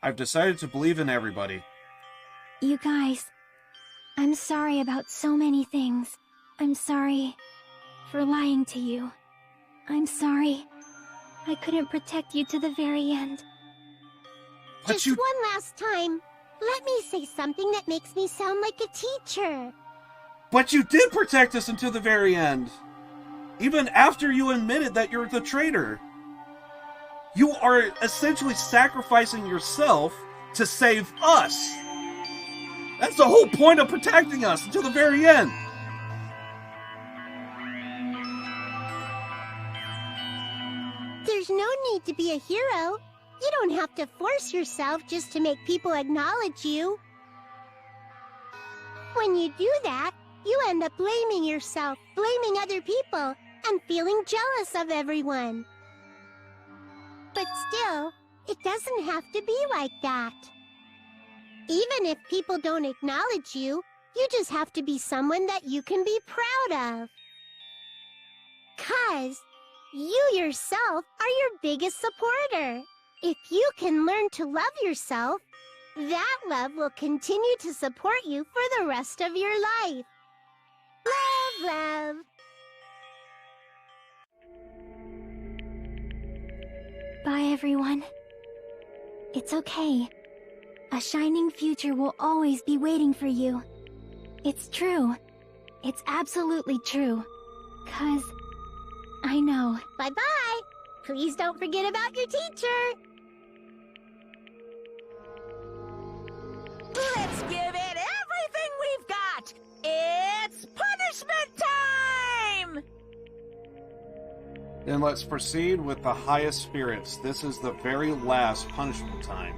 S2: I've decided to believe in everybody.
S4: You guys, I'm sorry about so many things. I'm sorry for lying to you. I'm sorry I couldn't protect you to the very end.
S13: Just one last time, let me say something that makes me sound like a teacher.
S2: But you did protect us until the very end! Even after you admitted that you're the traitor! You are essentially sacrificing yourself to save us! That's the whole point of protecting us until the very end!
S13: There's no need to be a hero. You don't have to force yourself just to make people acknowledge you. When you do that, you end up blaming yourself, blaming other people, and feeling jealous of everyone. But still, it doesn't have to be like that. Even if people don't acknowledge you, you just have to be someone that you can be proud of. 'Cause you yourself are your biggest supporter. If you can learn to love yourself, that love will continue to support you for the rest of your life. Love, love.
S4: Bye, everyone. It's okay. A shining future will always be waiting for you. It's true. It's absolutely true. 'Cause I know.
S13: Bye-bye. Please don't forget about your teacher.
S5: Let's give it everything we've got! It's punishment time!
S2: Then let's proceed with the highest spirits. This is the very last punishment time.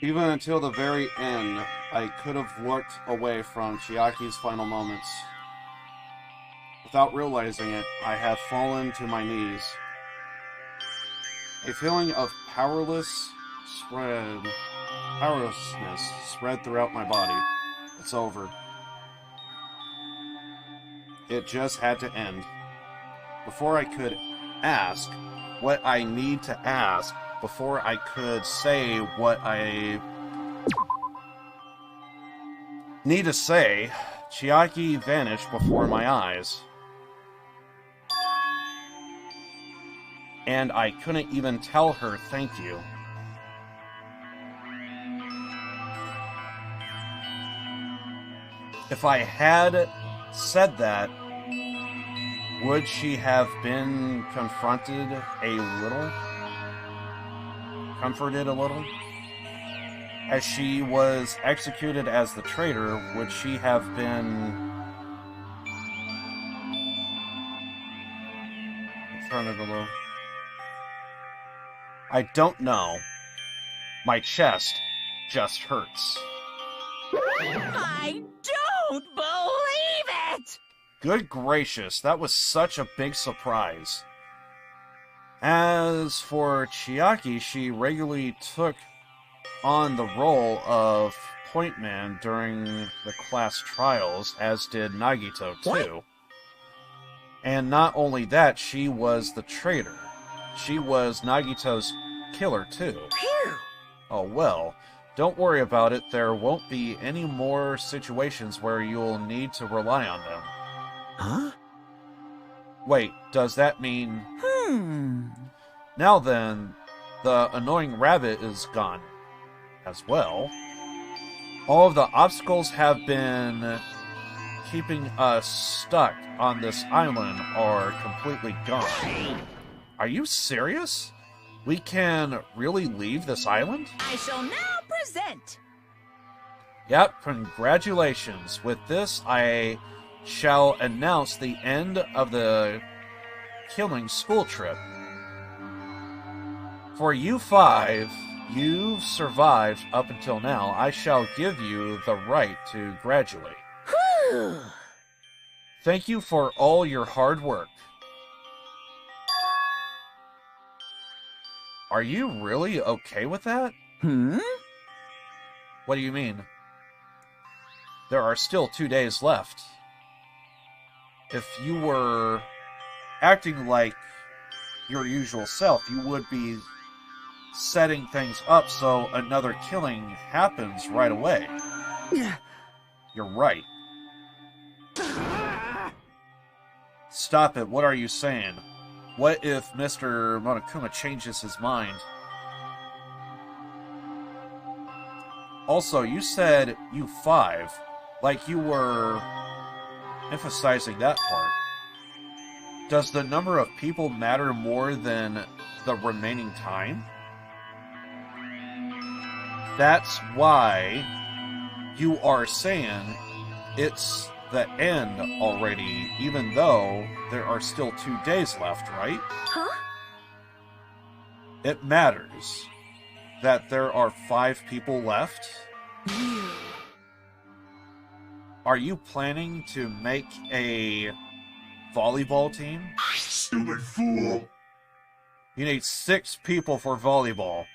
S2: Even until the very end, I could have looked away from Chiaki's final moments. Without realizing it, I have fallen to my knees. A feeling of powerlessness spread throughout my body. It's over. It just had to end. Before I could ask what I need to ask, before I could say what I need to say, Chiaki vanished before my eyes. And I couldn't even tell her thank you. If I had said that, would she have been comforted a little? As she was executed as the traitor, would she have been confronted a little? I don't know. My chest just hurts.
S5: I don't believe it!
S2: Good gracious, that was such a big surprise. As for Chiaki, she regularly took on the role of point man during the class trials, as did Nagito too. What? And not only that, she was the traitor. She was Nagito's killer too.
S5: Phew.
S2: Oh well, don't worry about it. There won't be any more situations where you'll need to rely on them.
S5: Huh?
S2: Wait, does that mean... Now then, the annoying rabbit is gone as well. All of the obstacles have been keeping us stuck on this island are completely gone. Are you serious? We can really leave this island?
S5: I shall now present.
S2: Yep, congratulations. With this, I shall announce the end of the killing school trip. For you 5, you've survived up until now. I shall give you the right to graduate.
S5: Whew.
S2: Thank you for all your hard work. Are you really okay with that? What do you mean? There are still 2 days left. If you were acting like your usual self, you would be setting things up so another killing happens right away. You're right. Stop it, what are you saying? What if Mr. Monokuma changes his mind? Also, you said you 5, like you were emphasizing that part. Does the number of people matter more than the remaining time? That's why you are saying it's the end already, even though there are still 2 days left, right?
S12: Huh?
S2: It matters that there are 5 people left. Are you planning to make a volleyball team?
S9: Stupid fool!
S2: You need 6 people for volleyball.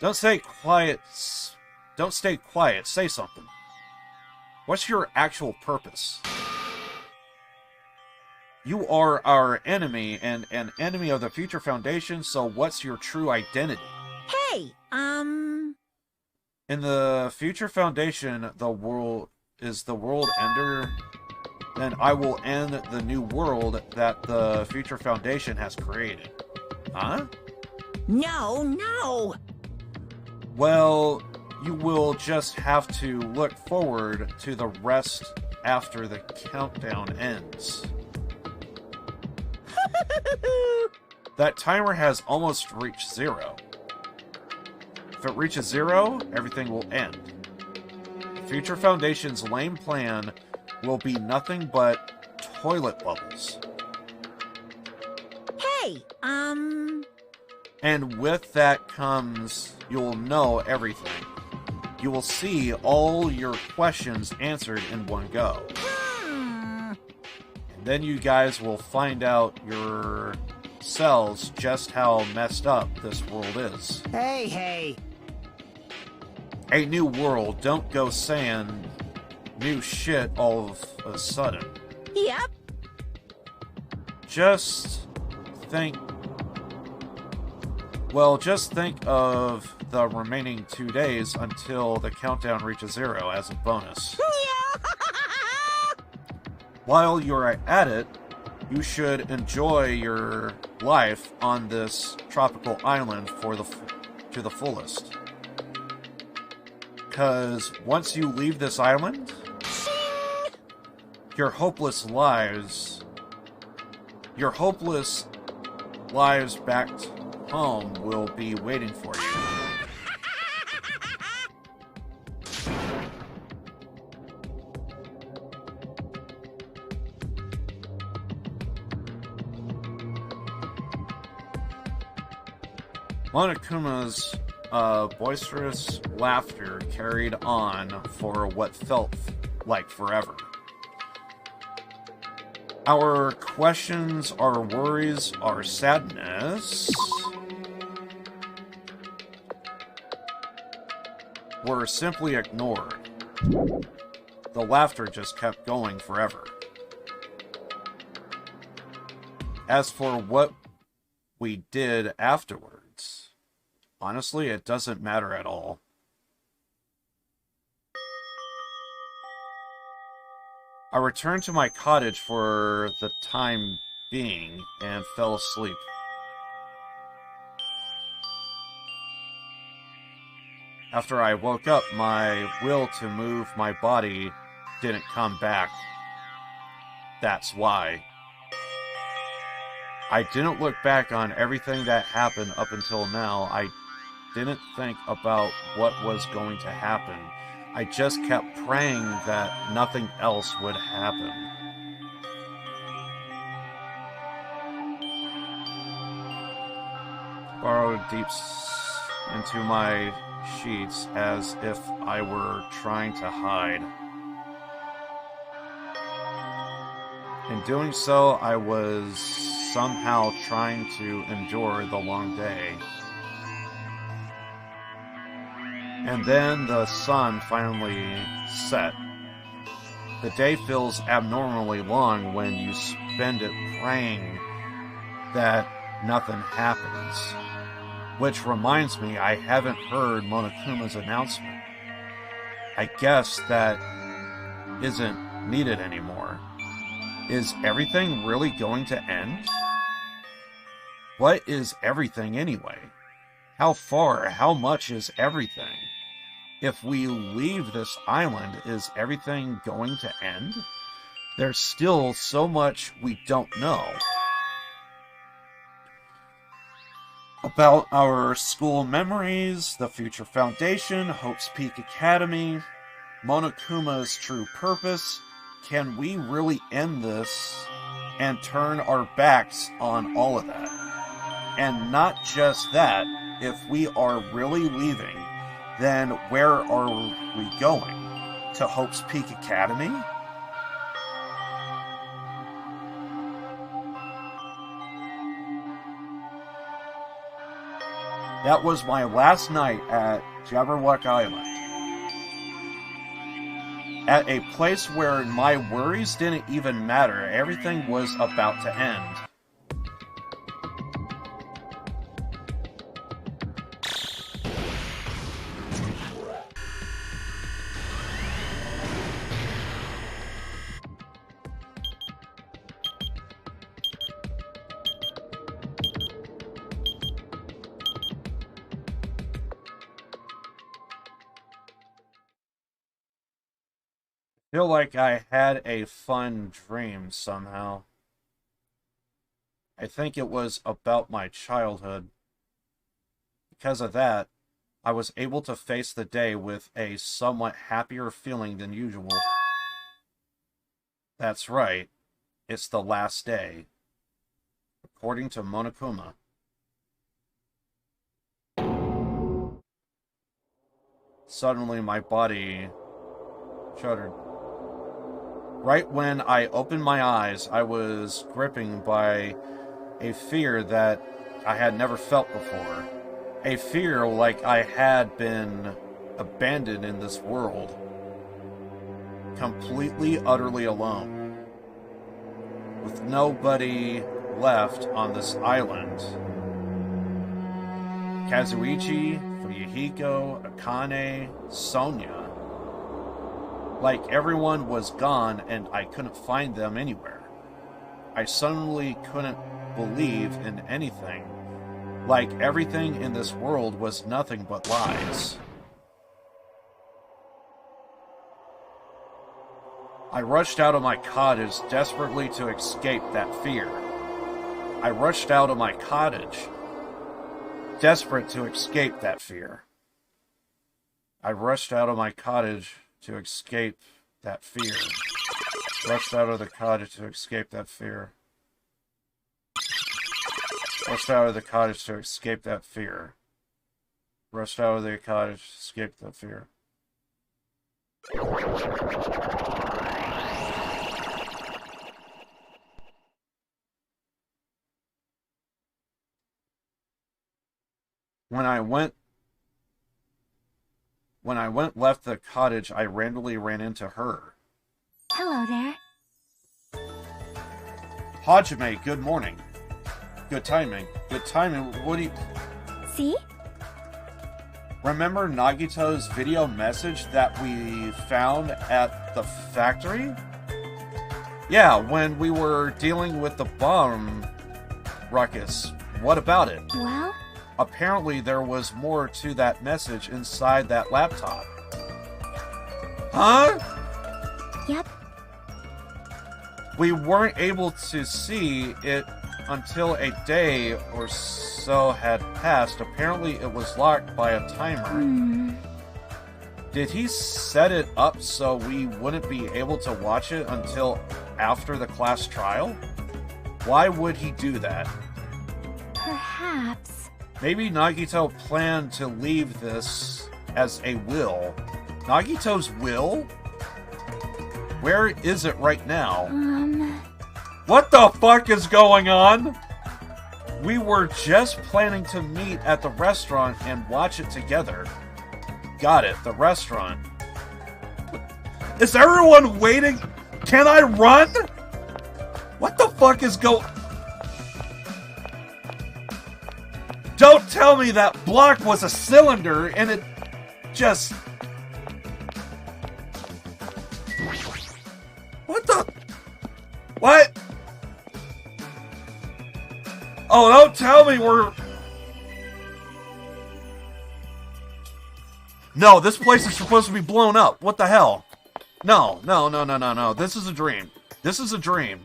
S2: Don't stay quiet. Don't stay quiet. Say something. What's your actual purpose? You are our enemy and an enemy of the Future Foundation, so what's your true identity?
S5: Hey,
S2: In the Future Foundation, the world ender. Then I will end the new world that the Future Foundation has created. Huh?
S5: No.
S2: Well, you will just have to look forward to the rest after the countdown ends. That timer has almost reached 0. If it reaches 0, everything will end. The Future Foundation's lame plan will be nothing but toilet bubbles.
S5: Hey,
S2: And with that comes, you'll know everything. You will see all your questions answered in one go. And then you guys will find out yourselves just how messed up this world is.
S10: Hey!
S2: A new world, don't go saying new shit all of a sudden.
S5: Yep.
S2: Just think of the remaining 2 days until the countdown reaches 0 as a bonus. While you're at it, you should enjoy your life on this tropical island to the fullest. Because once you leave this island, your hopeless lives back home will be waiting for you. Monokuma's boisterous laughter carried on for what felt like forever. Our questions, our worries, our sadness were simply ignored. The laughter just kept going forever. As for what we did afterwards, honestly, it doesn't matter at all. I returned to my cottage for the time being and fell asleep. After I woke up, my will to move my body didn't come back. That's why. I didn't look back on everything that happened up until now. I didn't think about what was going to happen. I just kept praying that nothing else would happen. Burrowed deep into my sheets as if I were trying to hide. In doing so, I was somehow trying to endure the long day. And then the sun finally set. The day feels abnormally long when you spend it praying that nothing happens. Which reminds me, I haven't heard Monokuma's announcement. I guess that isn't needed anymore. Is everything really going to end? What is everything anyway? How far, how much is everything? If we leave this island, is everything going to end? There's still so much we don't know. About our school memories, the future foundation, Hope's Peak Academy, Monokuma's true purpose. Can we really end this and turn our backs on all of that? And not just that, if we are really leaving, then where are we going? To Hope's Peak Academy? That was my last night at Jabberwock Island. At a place where my worries didn't even matter. Everything was about to end. Feel like I had a fun dream somehow. I think it was about my childhood. Because of that, I was able to face the day with a somewhat happier feeling than usual. That's right. It's the last day. According to Monokuma. Suddenly, my body shuddered. Right when I opened my eyes, I was gripping by a fear that I had never felt before. A fear like I had been abandoned in this world. Completely, utterly alone. With nobody left on this island. Kazuichi, Fuyuhiko, Akane, Sonia. Like everyone was gone and I couldn't find them anywhere. I suddenly couldn't believe in anything. Like everything in this world was nothing but lies. I rushed out of my cottage desperately to escape that fear. I rushed out of my cottage, desperate to escape that fear. I rushed out of my cottage to escape that fear. Rushed out of the cottage to escape that fear. Rushed out of the cottage to escape that fear. Rushed out of the cottage to escape that fear. When I left the cottage, I randomly ran into her.
S4: Hello there.
S2: Hajime, good morning. Good timing. Good timing. What do you...
S4: See?
S2: Remember Nagito's video message that we found at the factory? Yeah, when we were dealing with the bomb ruckus. What about it?
S4: Well?
S2: Apparently there was more to that message inside that laptop. Huh?
S4: Yep.
S2: We weren't able to see it until a day or so had passed. Apparently it was locked by a timer. Did he set it up so we wouldn't be able to watch it until after the class trial? Why would he do that?
S4: Perhaps.
S2: Maybe Nagito planned to leave this as a will. Nagito's will? Where is it right now? What the fuck is going on? We were just planning to meet at the restaurant and watch it together. Got it, the restaurant. Is everyone waiting? Can I run? What the fuck is going... Don't tell me that block was a cylinder and it just... What the... What? Oh, don't tell me we're... No, this place is supposed to be blown up. What the hell? No. This is a dream. This is a dream.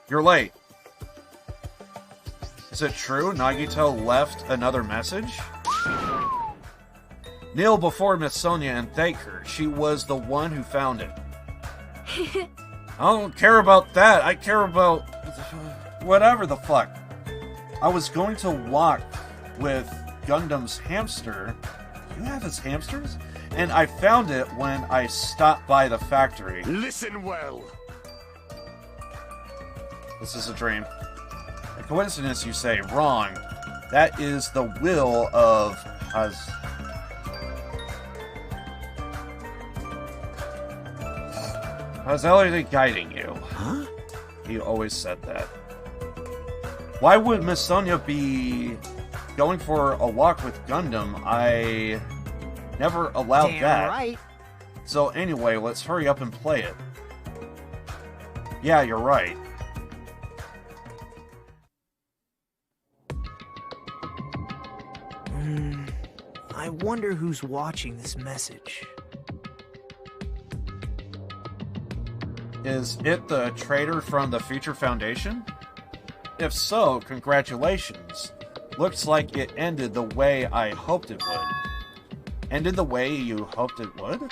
S2: You're late. Is it true Nagito left another message? Kneel before Miss Sonia and thank her. She was the one who found it. I don't care about that. I care about... whatever the fuck. I was going to walk with Gundam's hamster. You have his hamsters? And I found it when I stopped by the factory.
S9: Listen well.
S2: This is a dream. A coincidence, you say. Wrong. That is the will of... How's Elliot guiding you? Huh? He always said that. Why would Miss Sonia be going for a walk with Gundam? I never allowed that.
S10: Right.
S2: So anyway, let's hurry up and play it. Yeah, you're right.
S14: I wonder who's watching this message.
S2: Is it the traitor from the Future Foundation? If so, congratulations. Looks like it ended the way I hoped it would. ended the way you hoped it would?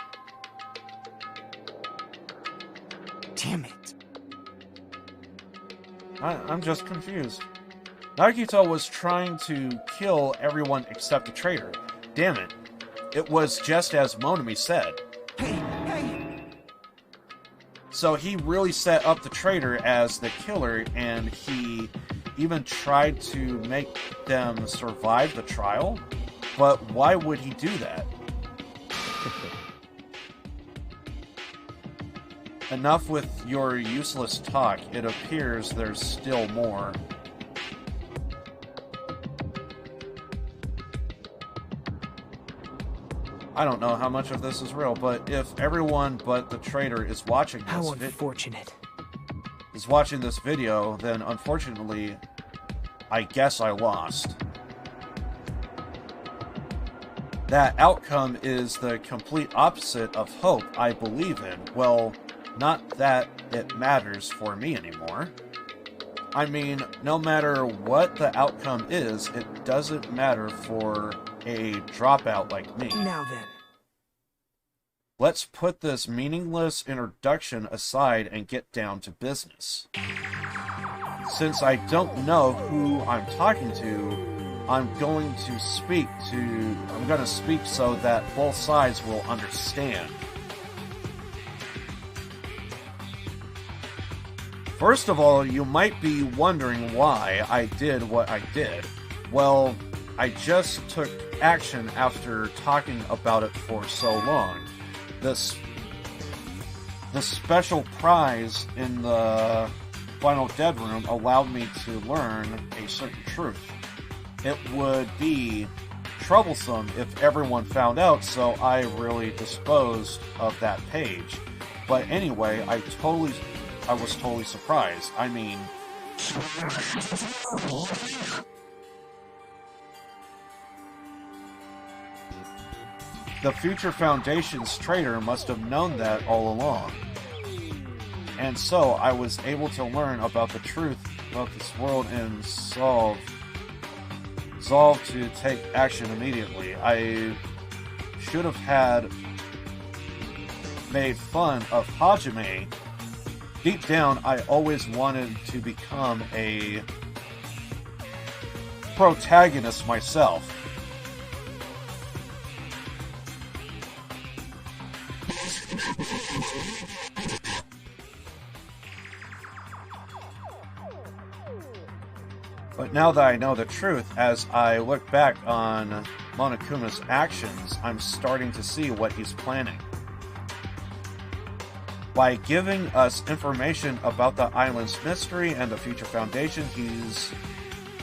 S14: Damn it.
S2: I'm just confused. Nagito was trying to kill everyone except the traitor. Damn it. It was just as Monami said.
S14: Hey!
S2: So he really set up the traitor as the killer, and he even tried to make them survive the trial? But why would he do that? Enough with your useless talk. It appears there's still more. I don't know how much of this is real, but if everyone but the traitor is watching this
S14: How unfortunate.
S2: Is watching this video, then unfortunately, I guess I lost. That outcome is the complete opposite of hope I believe in. Well, not that it matters for me anymore. I mean, no matter what the outcome is, it doesn't matter for a dropout like me.
S14: Now then.
S2: Let's put this meaningless introduction aside and get down to business. Since I don't know who I'm talking to, I'm going to speak so that both sides will understand. First of all, you might be wondering why I did what I did. Well, I just took action after talking about it for so long. The special prize in the final dead room allowed me to learn a certain truth. It would be troublesome if everyone found out, so I really disposed of that page. But anyway, I was totally surprised. I mean... The Future Foundation's traitor must have known that all along. And so, I was able to learn about the truth about this world and resolve to take action immediately. I should have made fun of Hajime. Deep down, I always wanted to become a protagonist myself. But now that I know the truth, as I look back on Monokuma's actions, I'm starting to see what he's planning. By giving us information about the island's mystery and the Future Foundation, he's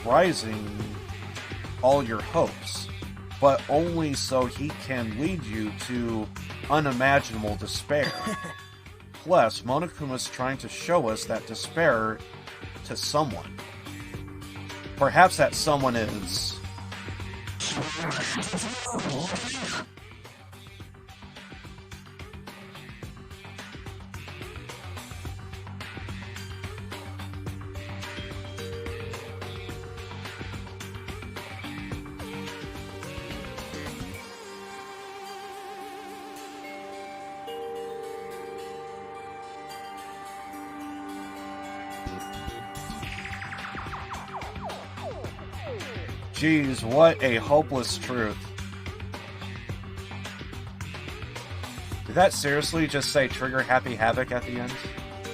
S2: rising all your hopes, but only so he can lead you to unimaginable despair. Plus, Monokuma's trying to show us that despair to someone. Perhaps that someone is... Jeez, what a hopeless truth. Did that seriously just say Trigger Happy Havoc at the end?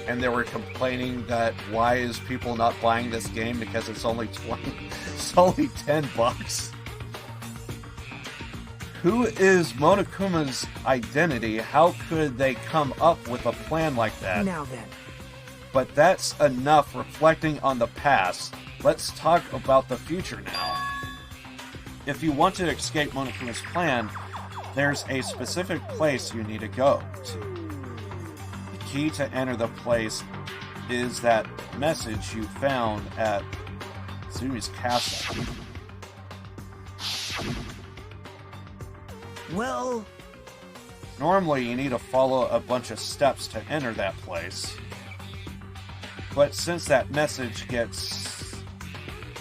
S2: And they were complaining that why is people not buying this game because it's only $10. Who is Monokuma's identity? How could they come up with a plan like that?
S14: Now then.
S2: But that's enough reflecting on the past. Let's talk about the future now. If you want to escape Monokuma's plan, there's a specific place you need to go to. The key to enter the place is that message you found at Zumi's castle.
S14: Well...
S2: Normally you need to follow a bunch of steps to enter that place. But since that message gets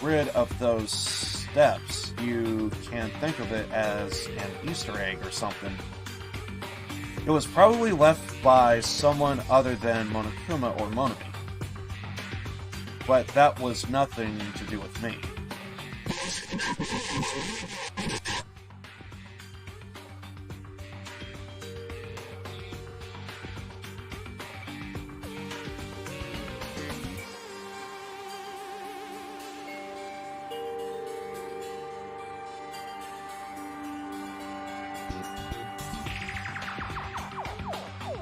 S2: rid of those steps, you can think of it as an Easter egg or something. It was probably left by someone other than Monokuma or Monomi. But that was nothing to do with me.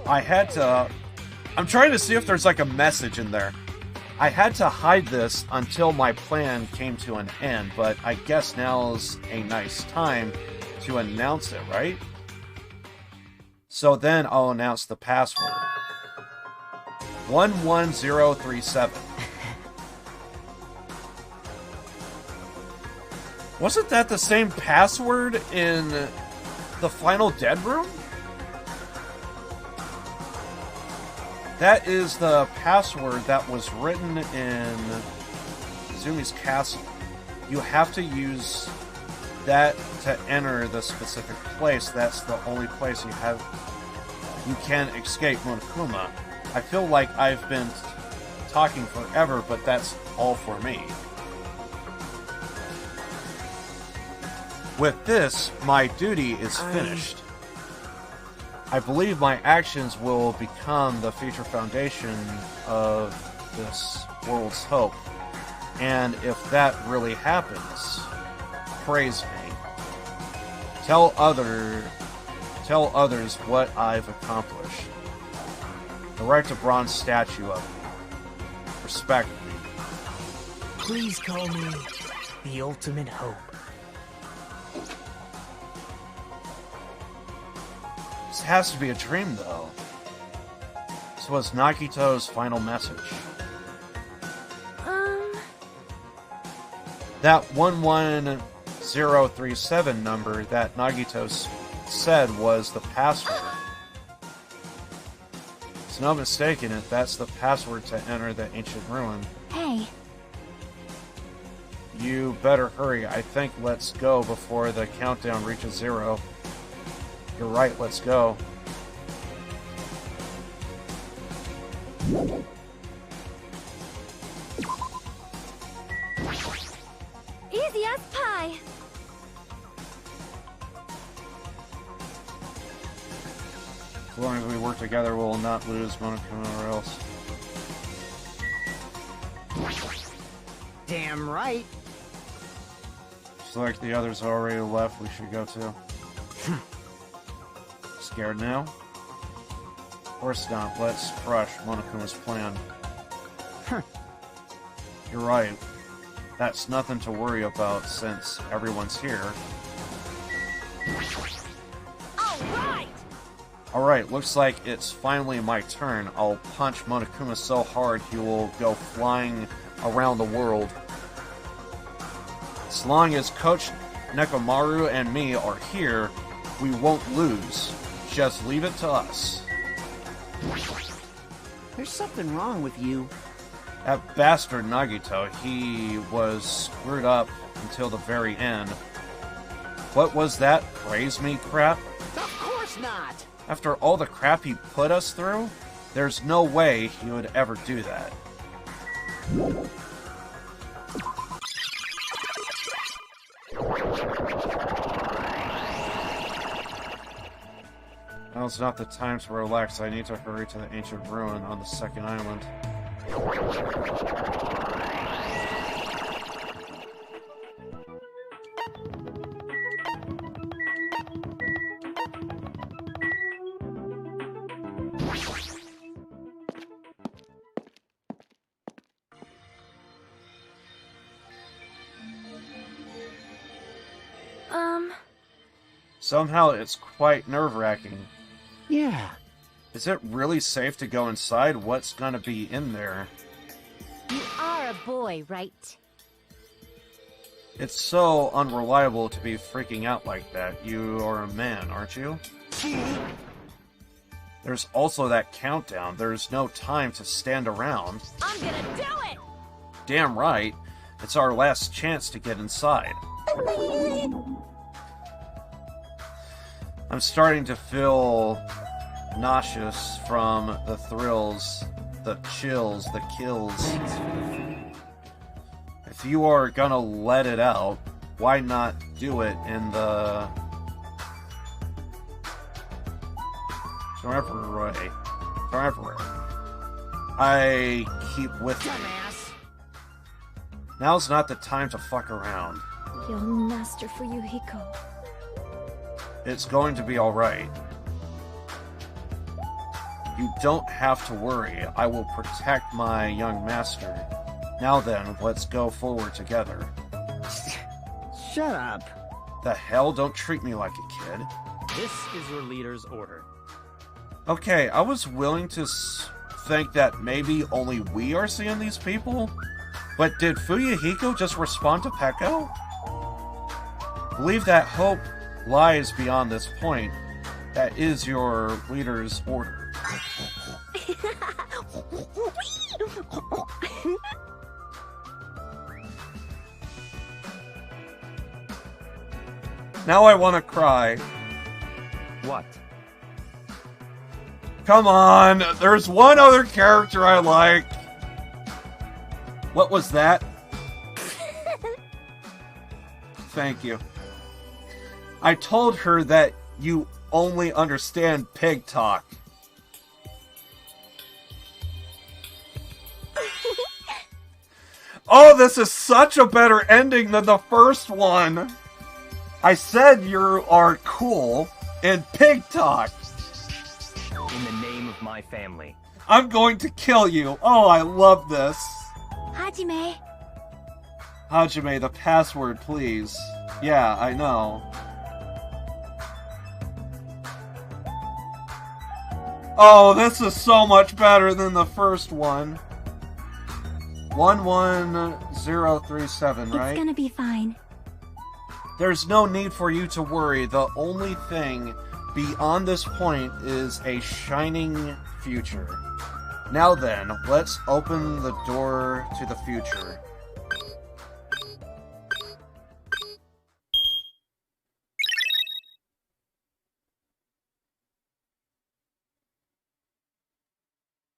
S2: I had to... I'm trying to see if there's like a message in there. I had to hide this until my plan came to an end, but I guess now's a nice time to announce it, right? So then I'll announce the password. 11037. Wasn't that the same password in the final Dead Room? That is the password that was written in Zumi's castle. You have to use that to enter the specific place. That's the only place you can escape Monokuma. I feel like I've been talking forever, but that's all for me. With this, my duty is finished. I believe my actions will become the future foundation of this world's hope. And if that really happens, praise me. Tell others what I've accomplished. Erect a bronze statue of me. Respect me.
S14: Please call me the ultimate hope.
S2: This has to be a dream, though. This was Nagito's final message. That 11037 number that Nagito said was the password. There's no mistaking it, that's the password to enter the ancient ruin.
S4: Hey.
S2: You better hurry. I think let's go before the countdown reaches 0. You're right, let's go.
S12: Easy as pie.
S2: As long as we work together, we'll not lose Monokuma or else.
S10: Damn right.
S2: Looks like the others already left. We should go too. Scared now? Of course not. Let's crush Monokuma's plan. You're right. That's nothing to worry about since everyone's here. Alright, looks like it's finally my turn. I'll punch Monokuma so hard he will go flying around the world. As long as Coach Nekomaru and me are here, we won't lose. Just leave it to us.
S11: There's something wrong with you.
S2: That bastard Nagito, he was screwed up until the very end. What was that praise me crap?
S11: Of course not!
S2: After all the crap he put us through, there's no way he would ever do that. Now's not the time to relax. I need to hurry to the ancient ruin on the second island. Somehow it's quite nerve-wracking.
S11: Yeah.
S2: Is it really safe to go inside? What's gonna be in there?
S3: You are a boy, right?
S2: It's so unreliable to be freaking out like that. You are a man, aren't you? There's also that countdown. There's no time to stand around.
S3: I'm gonna do it!
S2: Damn right. It's our last chance to get inside. I'm starting to feel nauseous from the thrills, the chills, the kills. If you are gonna let it out, why not do it in the Forever. I keep with it. Now's not the time to fuck around.
S4: Young Master Fuyuhiko.
S2: It's going to be alright. You don't have to worry. I will protect my young master. Now then, let's go forward together.
S10: Shut up.
S2: The hell? Don't treat me like a kid.
S6: This is your leader's order.
S2: Okay, I was willing to think that maybe only we are seeing these people, but did Fuyuhiko just respond to Peko? Believe that hope lies beyond this point. That is your leader's order. Now I want to cry.
S6: What?
S2: Come on, there's one other character I like. What was that? Thank you. I told her that you only understand pig talk. Oh, this is such a better ending than the first one. I said you are cool in pig talk.
S6: In the name of my family.
S2: I'm going to kill you. Oh, I love this.
S4: Hajime.
S2: Hajime, the password, please. Yeah, I know. Oh, this is so much better than the first one. 11037, right?
S4: It's gonna be fine.
S2: There's no need for you to worry. The only thing beyond this point is a shining future. Now then, let's open the door to the future.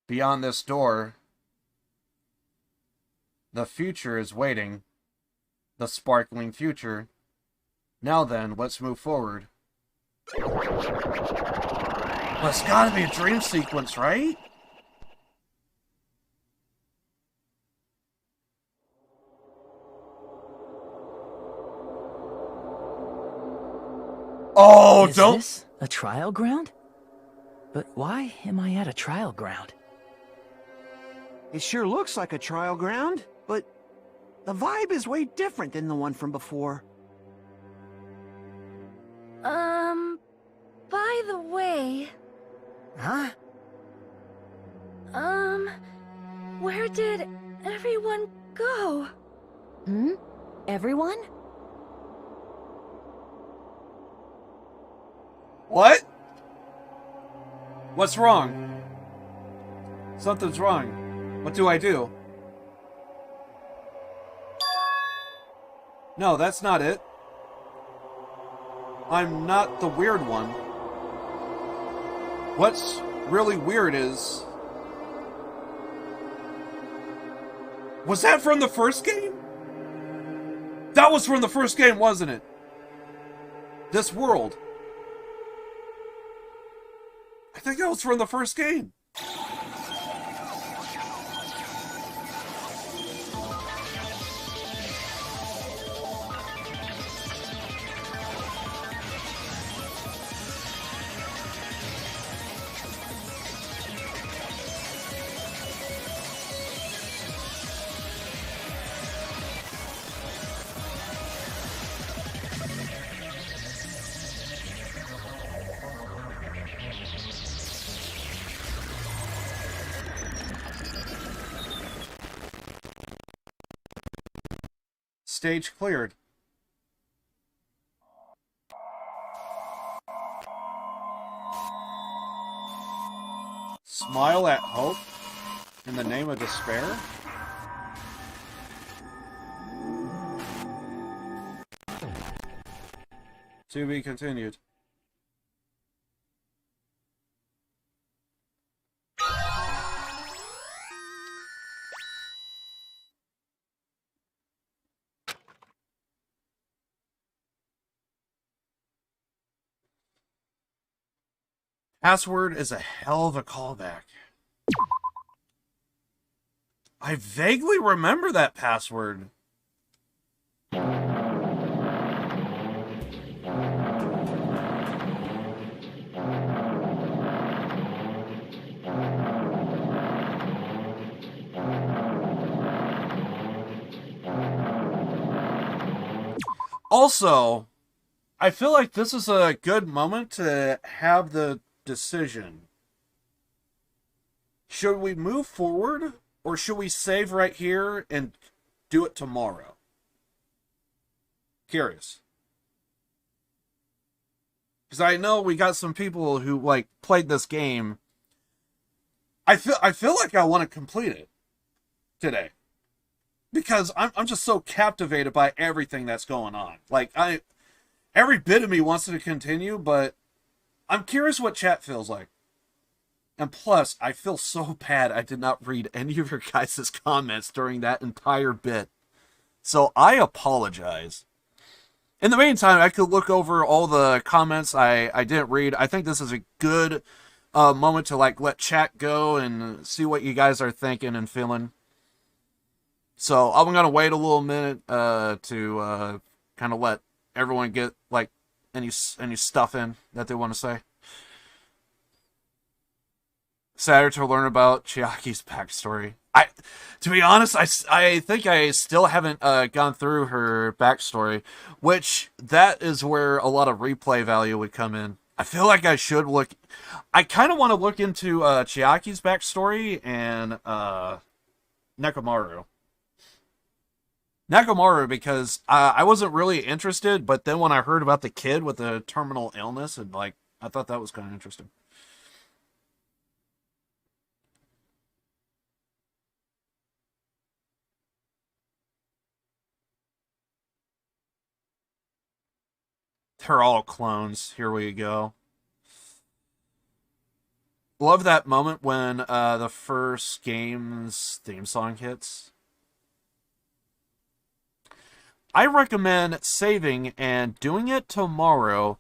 S2: Beyond this door, the future is waiting. The sparkling future. Now then, let's move forward. Well, it's gotta be a dream sequence, right? Oh,
S6: Is
S2: don't...
S6: this a trial ground? But why am I at a trial ground?
S11: It sure looks like a trial ground, but the vibe is way different than the one from before.
S12: By the way...
S10: Huh?
S12: Where did everyone go?
S3: Hmm? Everyone?
S2: What? What's wrong? Something's wrong. What do I do? No, that's not it. I'm not the weird one. What's really weird is... Was that from the first game? That was from the first game, wasn't it? This world. I think that was from the first game. Stage cleared. Smile at hope in the name of despair? To be continued. Password is a hell of a callback. I vaguely remember that password. Also, I feel like this is a good moment to have the decision. Should we move forward, or should we save right here and do it tomorrow? Curious. Because I know we got some people who, like, played this game. I feel like I want to complete it today. Because I'm just so captivated by everything that's going on. Like, every bit of me wants to continue, but I'm curious what chat feels like. And plus, I feel so bad I did not read any of your guys' comments during that entire bit. So I apologize. In the meantime, I could look over all the comments I didn't read. I think this is a good moment to, like, let chat go and see what you guys are thinking and feeling. So I'm going to wait a little minute to kind of let everyone get, like, any stuff in that they want to say. Sadder to learn about Chiaki's backstory. To be honest, I think I still haven't gone through her backstory, which that is where a lot of replay value would come in. I feel like I should look... I kind of want to look into Chiaki's backstory and Nekomaru. Nekomaru, because I wasn't really interested, but then when I heard about the kid with the terminal illness, and, like, I thought that was kind of interesting. They're all clones. Here we go. Love that moment when the first game's theme song hits. I recommend saving and doing it tomorrow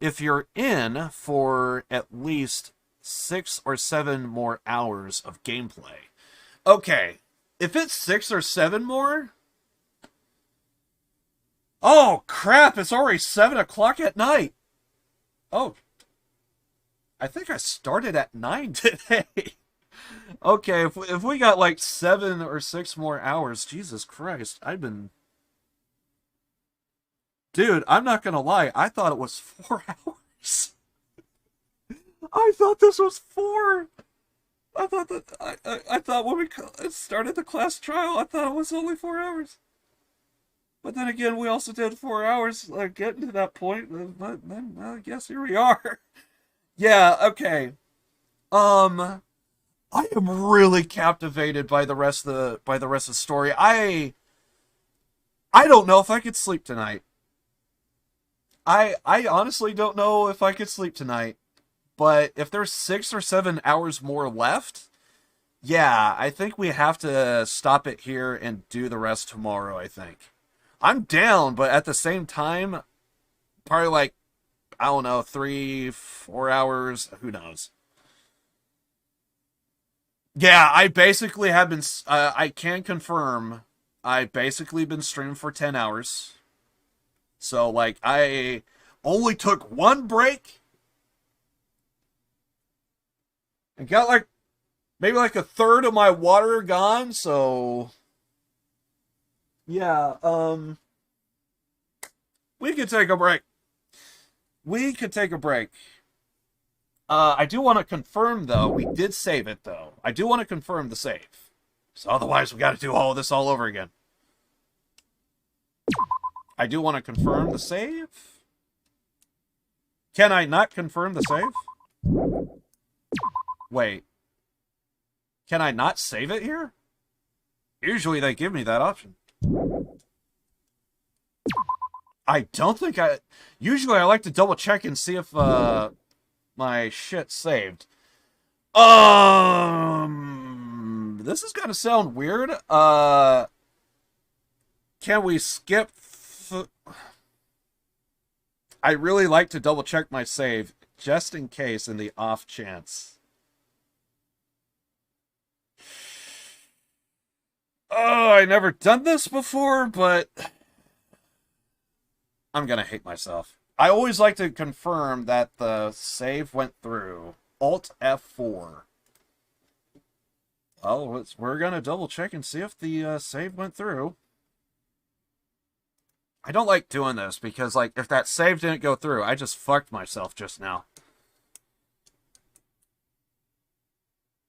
S2: if you're in for at least 6 or 7 more hours of gameplay. Okay, if it's 6 or 7 more... Oh, crap, it's already 7 o'clock at night. Oh, I think I started at 9 today. Okay, if we got like 7 or 6 more hours, Jesus Christ, I've been... Dude, I'm not gonna lie, I thought it was 4 hours. I thought this was 4. I thought that I thought when we started the class trial, I thought it was only 4 hours. But then again, we also did 4 hours, like, getting to that point. But then, I guess here we are. Yeah, okay. I am really captivated by the rest of the story. I don't know if I could sleep tonight. I honestly don't know if I could sleep tonight. But if there's 6 or 7 hours more left, yeah, I think we have to stop it here and do the rest tomorrow, I think. I'm down, but at the same time, probably like, I don't know, 3, 4 hours, who knows. Yeah, I basically have been, I can confirm, I've basically been streaming for 10 hours. So, like, I only took 1 break. And got, like, maybe like a third of my water gone, so... Yeah, we could take a break. We could take a break. I do want to confirm, though, we did save it, though. I do want to confirm the save. So otherwise, we got to do all of this all over again. I do want to confirm the save. Can I not confirm the save? Wait. Can I not save it here? Usually they give me that option. I don't think I... Usually I like to double check and see if my shit's saved. This is gonna sound weird. Can we skip... I really like to double check my save, just in case, in the off chance. Oh, I never done this before, but I'm gonna hate myself. I always like to confirm that the save went through. Alt F4. Well, we're gonna double check and see if the save went through. I don't like doing this because, like, if that save didn't go through, I just fucked myself just now.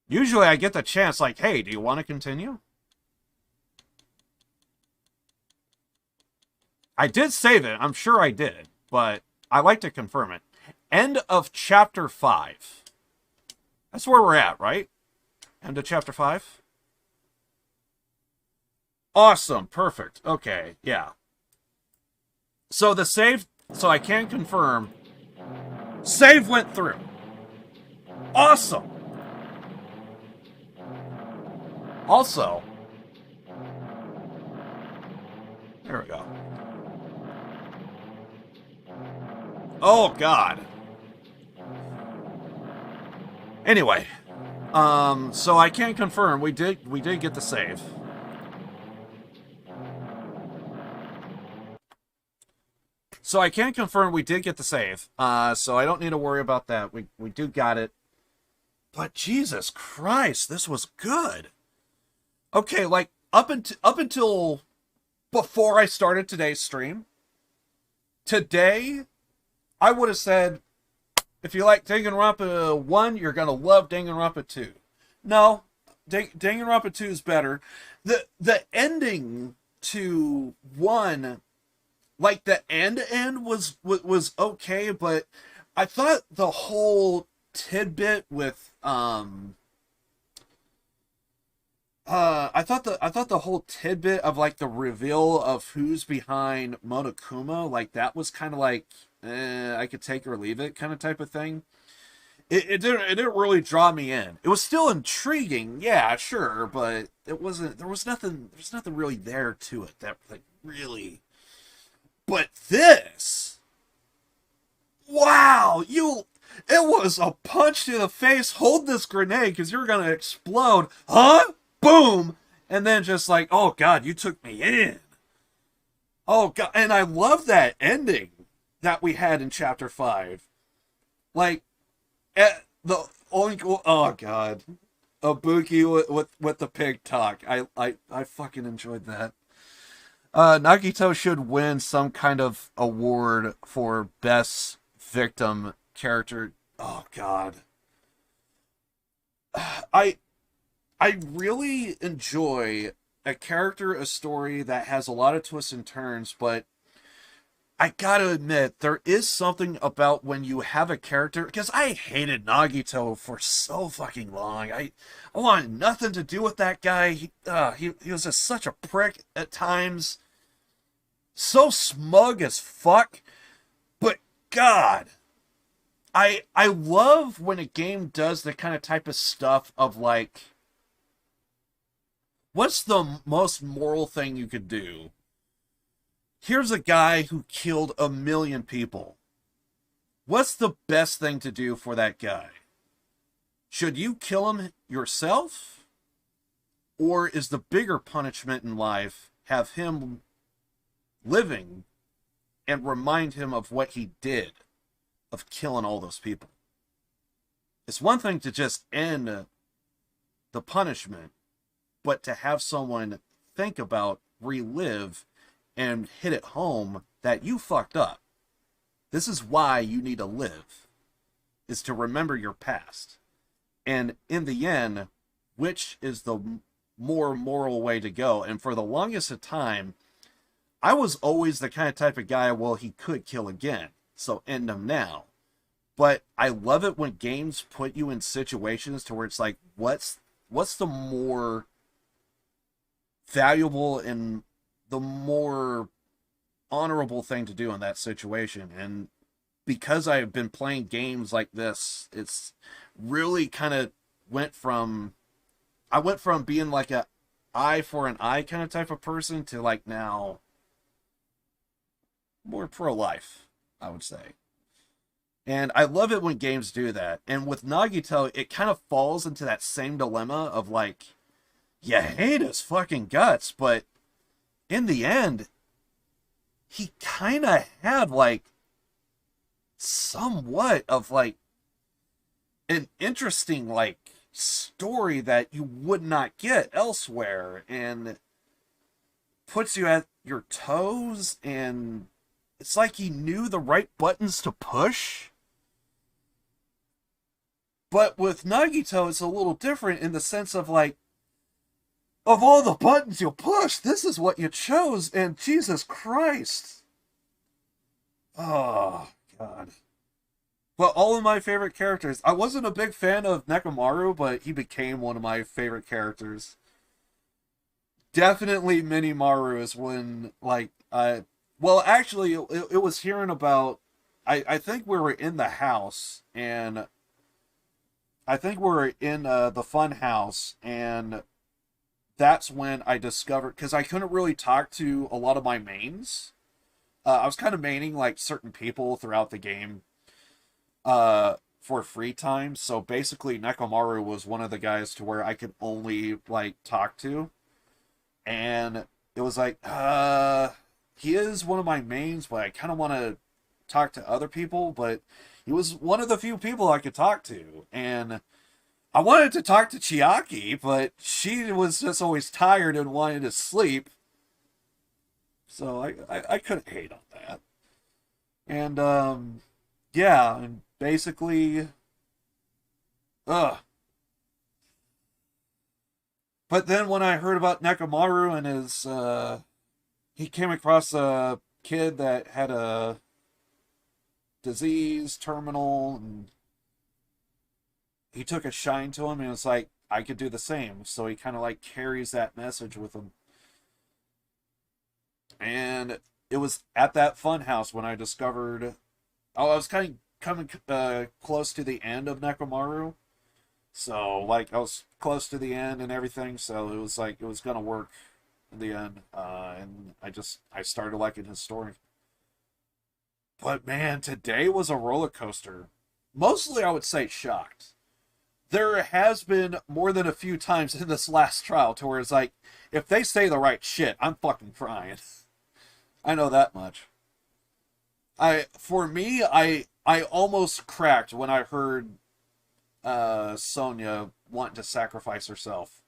S2: Usually I get the chance, like, hey, do you want to continue? I did save it. I'm sure I did, but I like to confirm it. End of chapter 5. That's where we're at, right? End of chapter 5? Awesome. Perfect. Okay. Yeah. So the save... So I can confirm. Save went through. Awesome. Also... There we go. Oh, God. Anyway. So I can confirm we did get the save. So I can confirm we did get the save. So I don't need to worry about that. We do got it. But Jesus Christ, this was good. Okay, like up until before I started today's stream, today I would have said, if you like Danganronpa 1, you're going to love Danganronpa 2. No, Danganronpa 2 is better. The ending to 1, like the end was okay, but I thought the whole tidbit with I thought the whole tidbit of like the reveal of who's behind Monokuma, like that was kind of like I could take or leave it kind of type of thing. It didn't really draw me in. It was still intriguing, yeah, sure, but there was nothing really there to it that like really. But this, wow, it was a punch to the face. Hold this grenade because you're gonna explode, huh? Boom, and then just like, oh God, you took me in. Oh God, and I love that ending that we had in chapter 5. Like, oh God, Ibuki with the pig talk. I fucking enjoyed that. Nagito should win some kind of award for best victim character. Oh God, I really enjoy a story that has a lot of twists and turns, but I gotta admit, there is something about when you have a character, because I hated Nagito for so fucking long. I wanted nothing to do with that guy. He was just such a prick at times. So smug as fuck. But God, I love when a game does the kind of type of stuff of like, what's the most moral thing you could do? Here's a guy who killed 1 million people. What's the best thing to do for that guy? Should you kill him yourself? Or is the bigger punishment in life have him living and remind him of what he did of killing all those people? It's one thing to just end the punishment, but to have someone think about, relive, and hit it home that you fucked up. This is why you need to live, is to remember your past. And in the end, which is the more moral way to go? And for the longest of time, I was always the kind of type of guy, well, he could kill again, so end him now. But I love it when games put you in situations to where it's like, what's the more valuable and the more honorable thing to do in that situation. And because I have been playing games like this, it's really kind of I went from being like a eye for an eye kind of type of person to like now more pro-life, I would say. And I love it when games do that. And with Nagito, it kind of falls into that same dilemma of like, you hate his fucking guts, but in the end, he kind of had like somewhat of like an interesting like story that you would not get elsewhere, and puts you at your toes, and it's like he knew the right buttons to push. But with Nagito, it's a little different in the sense of like, of all the buttons you'll push, this is what you chose, and Jesus Christ. Oh, God. But all of my favorite characters. I wasn't a big fan of Nekomaru, but he became one of my favorite characters. Definitely Minimaru is when, like, well, actually, it was hearing about, I think we were in the house, and I think we were in the fun house, and that's when I discovered, because I couldn't really talk to a lot of my mains. I was kind of maining, like, certain people throughout the game for free time, so basically Nekomaru was one of the guys to where I could only, like, talk to. And it was like, he is one of my mains, but I kind of want to talk to other people, but he was one of the few people I could talk to. And I wanted to talk to Chiaki, but she was just always tired and wanted to sleep. So I couldn't hate on that. And, yeah, and basically, but then when I heard about Nekomaru and his, he came across a kid that had a disease, terminal, and he took a shine to him, and it's like, I could do the same. So he kind of like carries that message with him. And it was at that fun house when I discovered, I was kind of coming close to the end of Nekomaru. So, like, I was close to the end and everything, so it was like, it was gonna work in the end, and I started liking his story. But man, today was a roller coaster. Mostly, I would say, shocked. There has been more than a few times in this last trial to where it's like, if they say the right shit, I'm fucking crying. I know that much. For me, I almost cracked when I heard Sonya wanting to sacrifice herself.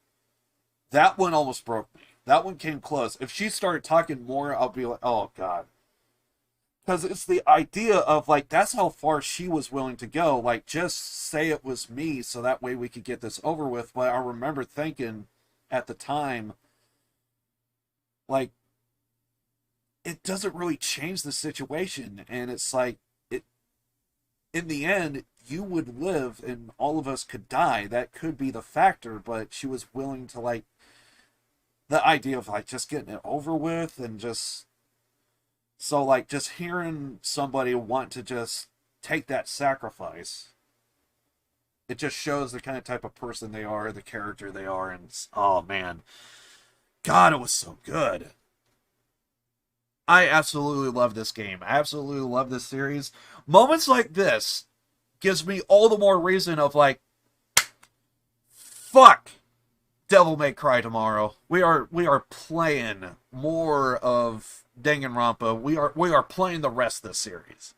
S2: That one almost broke me. That one came close. If she started talking more, I'll be like, oh God. Because it's the idea of, like, that's how far she was willing to go. Like, just say it was me so that way we could get this over with. But I remember thinking at the time, like, it doesn't really change the situation. And it's like, in the end, you would live and all of us could die. That could be the factor, but she was willing to, like, the idea of, like, just getting it over with and just, so, like, just hearing somebody want to just take that sacrifice, it just shows the kind of type of person they are, the character they are, and, oh man, God, it was so good. I absolutely love this game. I absolutely love this series. Moments like this gives me all the more reason of, like, fuck Devil May Cry tomorrow. We are playing more of Danganronpa. We are playing the rest of the series.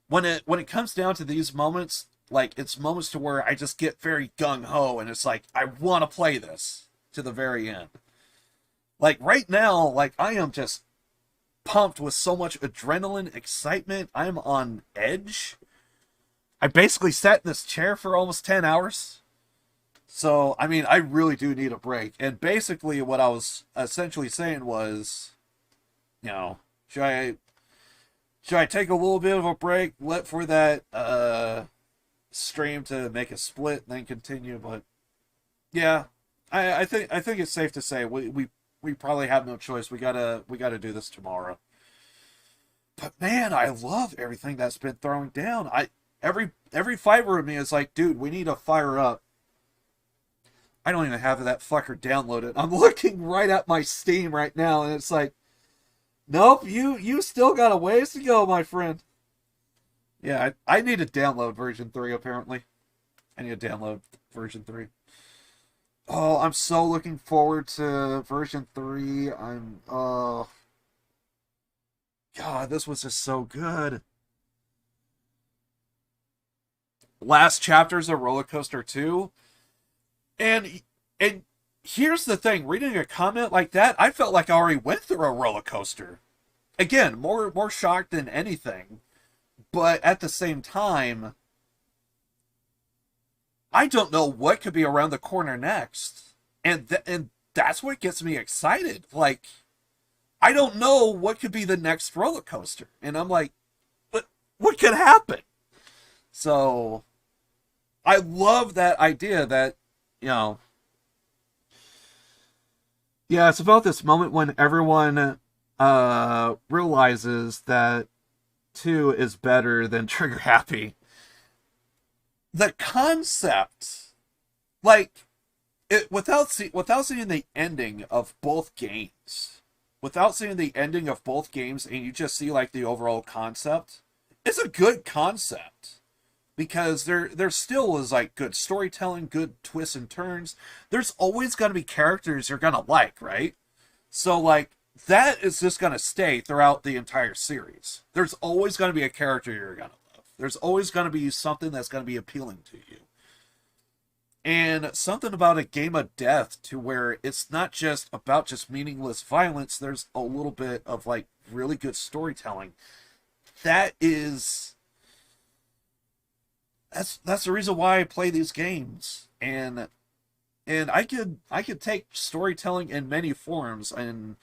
S2: When it comes down to these moments, like, it's moments to where I just get very gung-ho and it's like, I want to play this to the very end. Like, right now, like, I am just pumped with so much adrenaline, excitement. I'm on edge. I basically sat in this chair for almost 10 hours. So, I mean, I really do need a break. And basically what I was essentially saying was, you know, should I take a little bit of a break, let for that stream to make a split and then continue? But yeah, I think it's safe to say we we probably have no choice. We gotta do this tomorrow. But man, I love everything that's been thrown down. Every fiber of me is like, dude, we need to fire up. I don't even have that fucker downloaded. I'm looking right at my Steam right now, and it's like, nope, you still got a ways to go, my friend. Yeah, I need to download version 3, apparently. I need to download version 3. Oh, I'm so looking forward to version 3. God, this was just so good. Last chapter's a roller coaster too. And here's the thing, reading a comment like that, I felt like I already went through a roller coaster. Again, more shocked than anything. But at the same time, I don't know what could be around the corner next. And that's what gets me excited. Like, I don't know what could be the next roller coaster. And I'm like, what could happen? So, I love that idea that, you know, yeah, it's about this moment when everyone realizes that 2 is better than Trigger Happy. The concept, like, without seeing the ending of both games, and you just see, like, the overall concept, it's a good concept. Because there still is, like, good storytelling, good twists and turns. There's always going to be characters you're going to like, right? So, like, that is just going to stay throughout the entire series. There's always going to be a character you're going to love. There's always going to be something that's going to be appealing to you. And something about a game of death to where it's not just about just meaningless violence. There's a little bit of, like, really good storytelling. That's the reason why I play these games. And I could take storytelling in many forms, and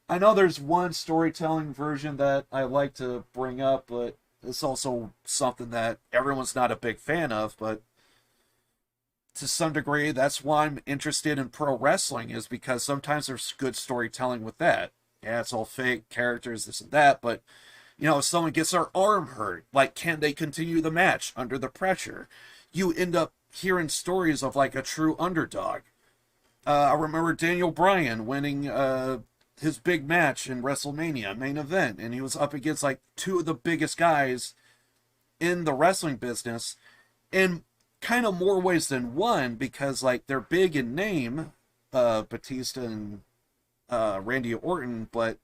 S2: I know there's one storytelling version that I like to bring up, but it's also something that everyone's not a big fan of, but to some degree that's why I'm interested in pro wrestling, is because sometimes there's good storytelling with that. Yeah, it's all fake characters, this and that, but you know, if someone gets their arm hurt, like, can they continue the match under the pressure? You end up hearing stories of, like, a true underdog. I remember Daniel Bryan winning his big match in WrestleMania, main event, and he was up against, like, 2 of the biggest guys in the wrestling business, in kind of more ways than one, because, like, they're big in name, Batista and Randy Orton, but,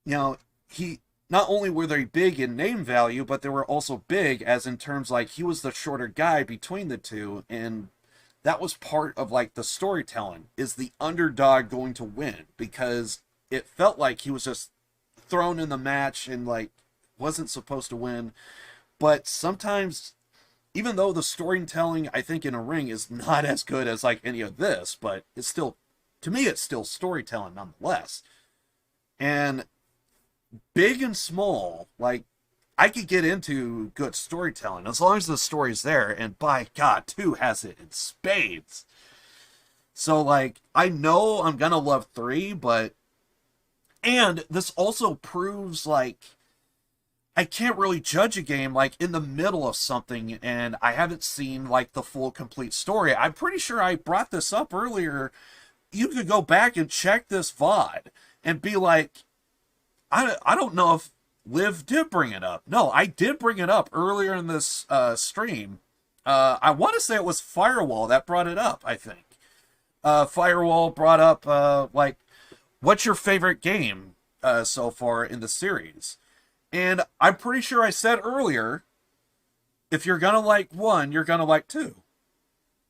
S2: you know, not only were they big in name value, but they were also big as in terms, like, he was the shorter guy between the two, and that was part of, like, the storytelling, is the underdog going to win, because it felt like he was just thrown in the match and, like, wasn't supposed to win. But sometimes, even though the storytelling, I think, in a ring is not as good as, like, any of this, but it's still, to me, it's still storytelling nonetheless. And big and small, like, I could get into good storytelling as long as the story's there, and by God, 2 has it in spades. So, like, I know I'm gonna love 3, but, and this also proves, like, I can't really judge a game, like, in the middle of something, and I haven't seen, like, the full, complete story. I'm pretty sure I brought this up earlier. You could go back and check this VOD and be like, I don't know if Liv did bring it up. No, I did bring it up earlier in this stream. I want to say it was Firewall that brought it up, I think. Firewall brought up, like, what's your favorite game so far in the series? And I'm pretty sure I said earlier, if you're going to like 1, you're going to like 2.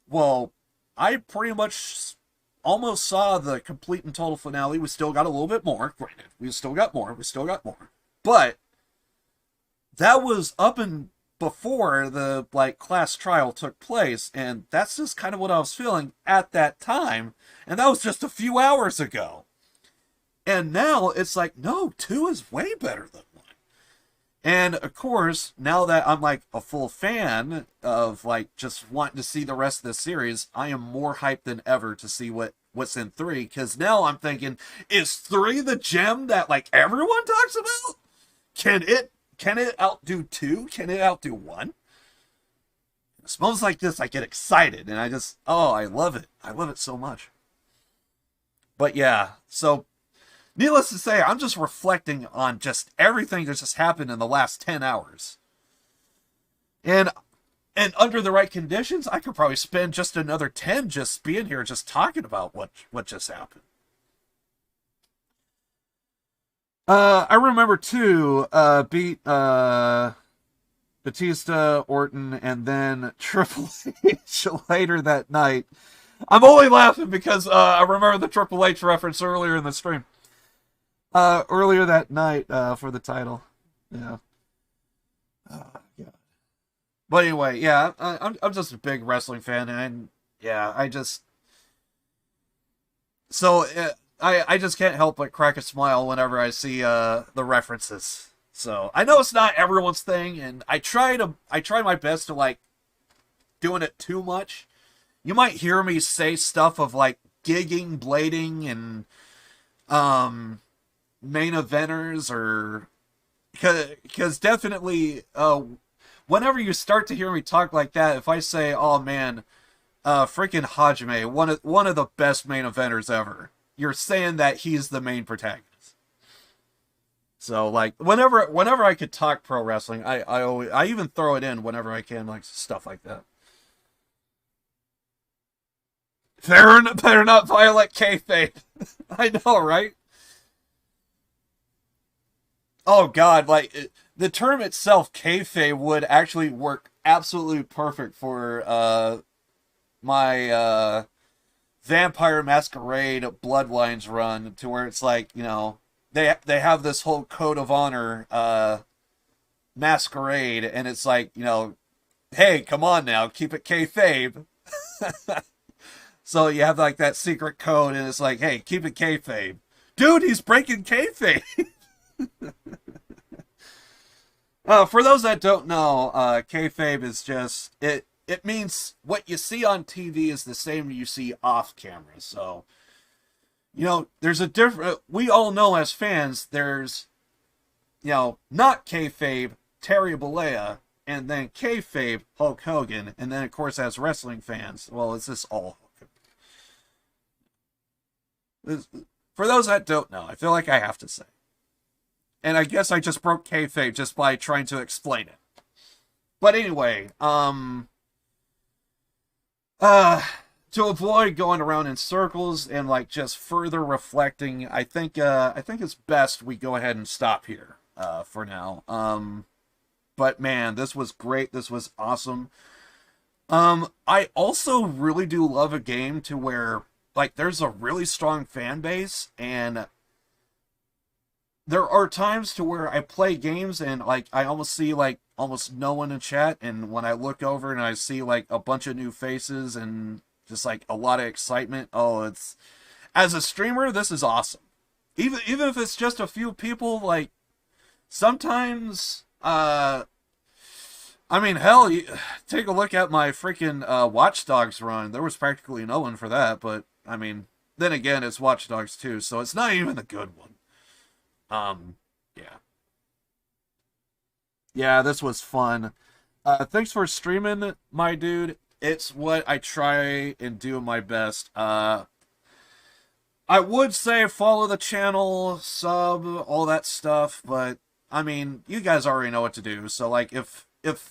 S2: Well, I pretty much almost saw the complete and total finale. We still got a little bit more. Granted, we still got more. But that was up and before the, like, class trial took place, and that's just kind of what I was feeling at that time. And that was just a few hours ago. And now it's like, no, 2 is way better than 1. And of course, now that I'm, like, a full fan of, like, just wanting to see the rest of the series, I am more hyped than ever to see what what's in 3, because now I'm thinking, is 3 the gem that like everyone talks about? Can it outdo 2? Can it outdo 1? It's moments like this I get excited, and I love it. I love it so much. But yeah, so needless to say, I'm just reflecting on just everything that just happened in the last 10 hours. And under the right conditions, I could probably spend just another 10 just being here, just talking about what just happened. I remember too, beat Batista, Orton, and then Triple H later that night. I'm only laughing because I remember the Triple H reference earlier in the stream. Earlier that night for the title. Yeah. Yeah. But anyway, yeah, I'm just a big wrestling fan, and yeah, I just can't help but crack a smile whenever I see the references. So I know it's not everyone's thing, and I try my best to like doing it too much. You might hear me say stuff of like gigging, blading, and main eventers, or because definitely whenever you start to hear me talk like that, if I say, "Oh man, freaking Hajime, one of the best main eventers ever," you're saying that he's the main protagonist. So like whenever I could talk pro wrestling, I even throw it in whenever I can, like stuff like that. Better not violate kayfabe. I know, right? Oh god, like the term itself, kayfabe, would actually work absolutely perfect for my Vampire Masquerade Bloodlines run, to where it's like, you know, they have this whole code of honor masquerade, and it's like, you know, hey, come on now, keep it kayfabe. So you have like that secret code, and it's like, hey, keep it kayfabe. Dude, he's breaking kayfabe. For those that don't know, kayfabe is just, it means what you see on TV is the same you see off camera. So, you know, there's a different, we all know as fans, there's, you know, not kayfabe, Terry Bollea, and then kayfabe, Hulk Hogan, and then of course as wrestling fans, well, it's just all Hogan. For those that don't know, I feel like I have to say. And I guess I just broke kayfabe just by trying to explain it. But anyway, to avoid going around in circles and like just further reflecting, I think it's best we go ahead and stop here for now. But man, this was great. This was awesome. I also really do love a game to where like there's a really strong fan base, and there are times to where I play games and like I almost see like almost no one in chat, and when I look over and I see like a bunch of new faces and just like a lot of excitement, oh, it's, as a streamer, this is awesome. Even if it's just a few people, like sometimes I mean, hell, take a look at my freaking Watch Dogs run. There was practically no one for that, but I mean, then again, it's Watch Dogs 2, so it's not even the good one. Yeah. Yeah, this was fun. Thanks for streaming, my dude. It's what I try and do my best. I would say follow the channel, sub, all that stuff, but I mean, you guys already know what to do. So like, if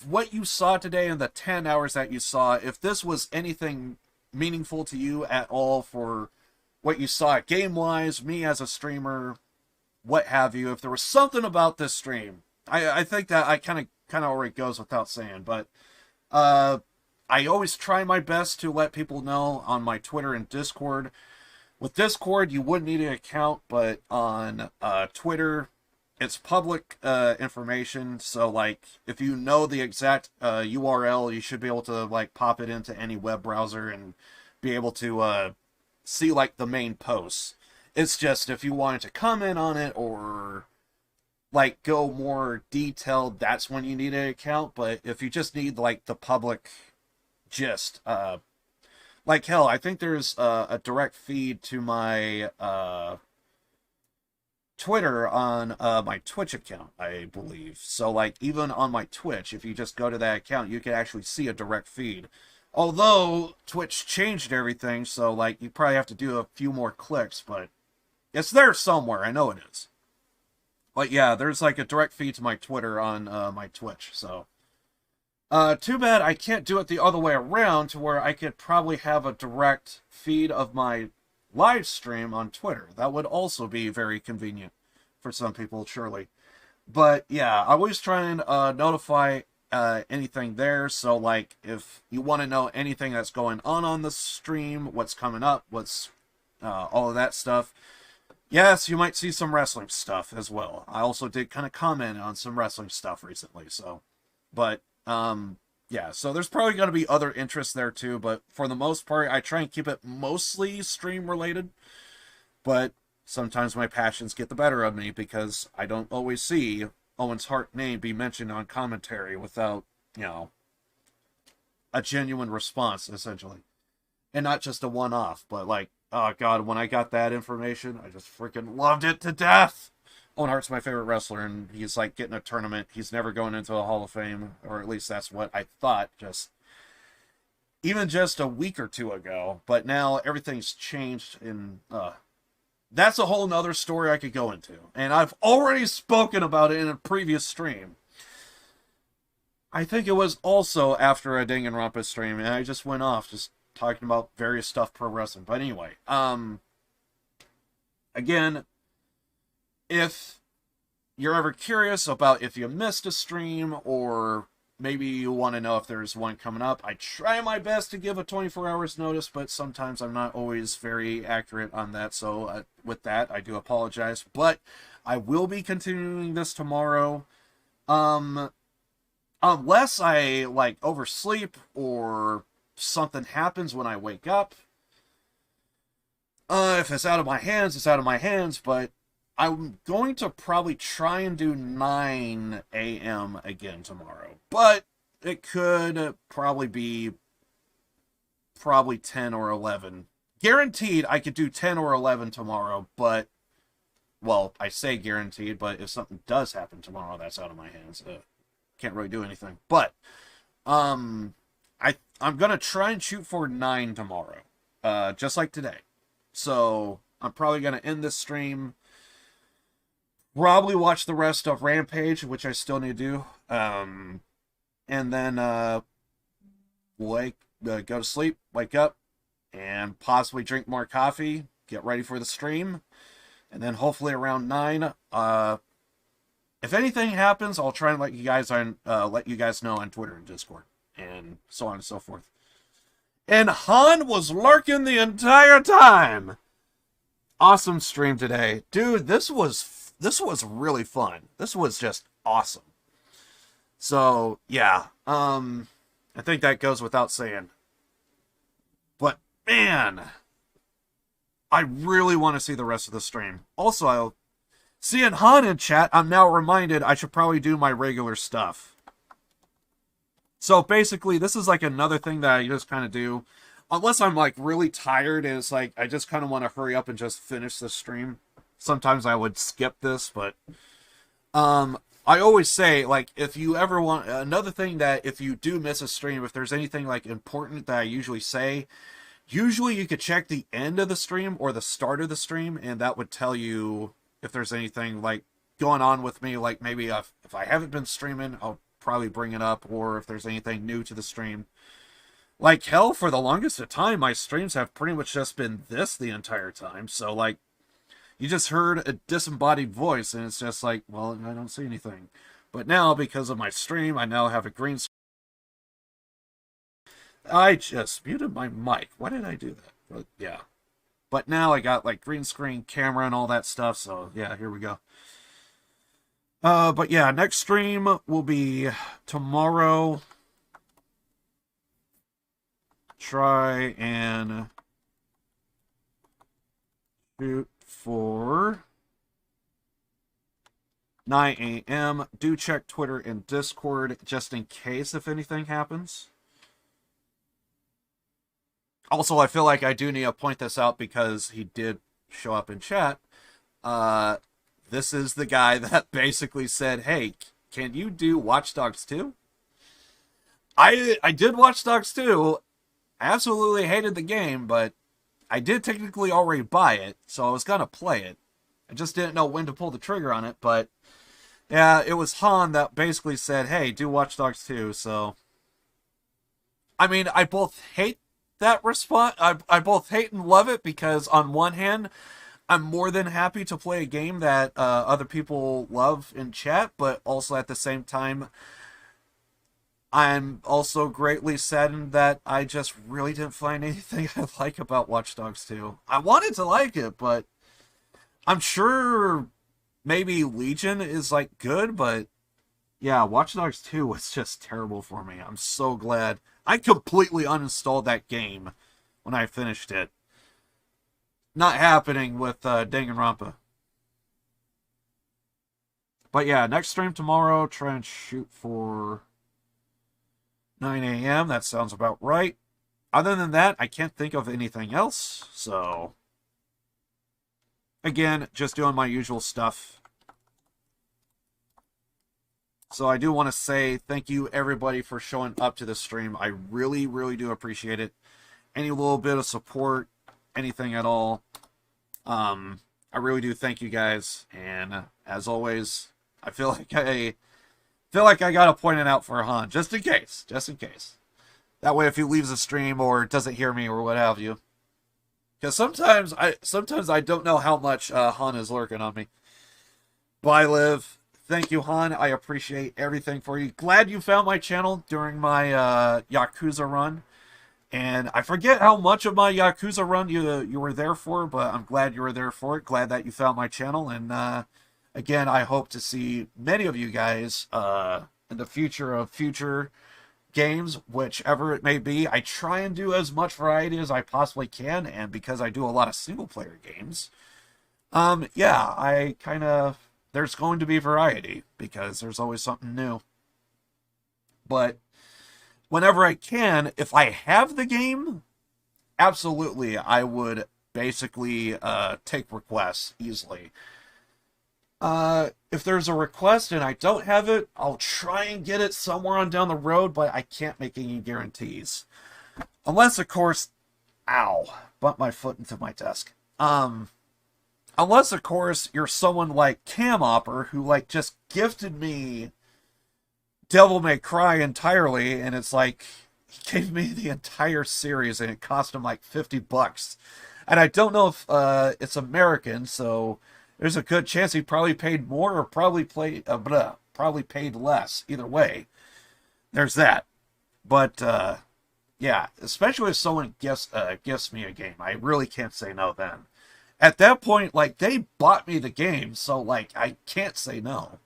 S2: what you saw today in the 10 hours that you saw, if this was anything meaningful to you at all for what you saw game-wise, me as a streamer, what have you, if there was something about this stream, I think that I kind of already goes without saying, but I always try my best to let people know on my Twitter and Discord. With Discord, you would need an account, but on Twitter, it's public information, so like if you know the exact URL, you should be able to like pop it into any web browser and be able to see like the main posts. It's just if you wanted to comment on it or like go more detailed, that's when you need an account. But if you just need like the public gist, Like, hell, I think there's a direct feed to my Twitter on my Twitch account, I believe. So, like, even on my Twitch, if you just go to that account, you can actually see a direct feed. Although, Twitch changed everything, so, like, you probably have to do a few more clicks, but it's there somewhere. I know it is. But, yeah, there's, like, a direct feed to my Twitter on my Twitch, so... too bad I can't do it the other way around, to where I could probably have a direct feed of my live stream on Twitter. That would also be very convenient for some people, surely. But yeah, I always try and notify anything there. So like, if you want to know anything that's going on the stream, what's coming up, what's all of that stuff. Yes, you might see some wrestling stuff as well. I also did kind of comment on some wrestling stuff recently, so. But yeah, so there's probably going to be other interests there too, but for the most part, I try and keep it mostly stream-related, but sometimes my passions get the better of me because I don't always see Owen's Hart name be mentioned on commentary without, you know, a genuine response, essentially. And not just a one-off, but like, oh god, when I got that information, I just freaking loved it to death! Owen Hart's my favorite wrestler, and he's like getting a tournament. He's never going into a Hall of Fame, or at least that's what I thought even just a week or two ago. But now everything's changed, and that's a whole nother story I could go into. And I've already spoken about it in a previous stream. I think it was also after a Danganronpa stream, and I just went off just talking about various stuff pro wrestling. But anyway, again, if you're ever curious about if you missed a stream, or maybe you want to know if there's one coming up, I try my best to give a 24 hours notice, but sometimes I'm not always very accurate on that, so with that, I do apologize. But I will be continuing this tomorrow, unless I, like, oversleep, or something happens when I wake up. If it's out of my hands, it's out of my hands, but I'm going to probably try and do 9 a.m. again tomorrow. But it could probably be 10 or 11. Guaranteed I could do 10 or 11 tomorrow, but, well, I say guaranteed, but if something does happen tomorrow, that's out of my hands. Can't really do anything. But, I'm going to try and shoot for 9 tomorrow, just like today. So, I'm probably going to end this stream, probably watch the rest of Rampage, which I still need to do, and then go to sleep, wake up, and possibly drink more coffee, get ready for the stream, and then hopefully around 9, if anything happens, I'll try and let you guys know on Twitter and Discord, and so on and so forth. And Han was lurking the entire time! Awesome stream today. Dude, this was really fun. This was just awesome. So, yeah. I think that goes without saying. But, man, I really want to see the rest of the stream. Also, seeing Han in chat, I'm now reminded I should probably do my regular stuff. So, basically, this is like another thing that I just kind of do. Unless I'm, like, really tired and it's like, I just kind of want to hurry up and just finish the stream. Sometimes I would skip this, but I always say, like, if you ever want, another thing that if you do miss a stream, if there's anything, like, important that I usually say, usually you could check the end of the stream or the start of the stream, and that would tell you if there's anything, like, going on with me, like, maybe if I haven't been streaming, I'll probably bring it up, or if there's anything new to the stream. Like, hell, for the longest of time, my streams have pretty much just been this the entire time, so, like, you just heard a disembodied voice, and it's just like, well, I don't see anything. But now, because of my stream, I now have a green screen. I just muted my mic. Why did I do that? But, yeah. But now I got, like, green screen, camera, and all that stuff, so, yeah, here we go. But, yeah, next stream will be tomorrow. Try and shoot for 9 a.m. Do check Twitter and Discord just in case if anything happens. Also, I feel like I do need to point this out because he did show up in chat. This is the guy that basically said, hey, can you do Watch Dogs 2? I did Watch Dogs 2. I absolutely hated the game, but I did technically already buy it, so I was going to play it. I just didn't know when to pull the trigger on it, but yeah, it was Han that basically said, hey, do Watch Dogs 2, so... I mean, I both hate that response. I both hate and love it, because on one hand, I'm more than happy to play a game that other people love in chat, but also at the same time, I'm also greatly saddened that I just really didn't find anything I like about Watch Dogs 2. I wanted to like it, but I'm sure maybe Legion is like good, but yeah, Watch Dogs 2 was just terrible for me. I'm so glad. I completely uninstalled that game when I finished it. Not happening with Danganronpa. But yeah, next stream tomorrow, try and shoot for 9 a.m. That sounds about right. Other than that, I can't think of anything else, so... Again, just doing my usual stuff. So I do want to say thank you, everybody, for showing up to this stream. I really, really do appreciate it. Any little bit of support, anything at all. I really do thank you guys. And as always, I feel like I gotta point it out for Han, just in case. Just in case. That way, if he leaves the stream or doesn't hear me or what have you. Because sometimes I don't know how much Han is lurking on me. Bye, Liv. Thank you, Han. I appreciate everything for you. Glad you found my channel during my Yakuza run. And I forget how much of my Yakuza run you were there for, but I'm glad you were there for it. Glad that you found my channel. And again, I hope to see many of you guys in the future of future games, whichever it may be. I try and do as much variety as I possibly can, and because I do a lot of single-player games, yeah, I kind of... There's going to be variety, because there's always something new. But whenever I can, if I have the game, absolutely, I would basically take requests easily. If there's a request and I don't have it, I'll try and get it somewhere on down the road, but I can't make any guarantees. Unless, of course... Ow. Bumped my foot into my desk. Unless, of course, you're someone like Camopper, who, like, just gifted me Devil May Cry entirely, and it's like, he gave me the entire series, and it cost him, like, $50. And I don't know if it's American, so there's a good chance he probably paid more or probably paid less. Either way, there's that. But, yeah, especially if someone gifts me a game, I really can't say no then. At that point, like, they bought me the game, so, like, I can't say no.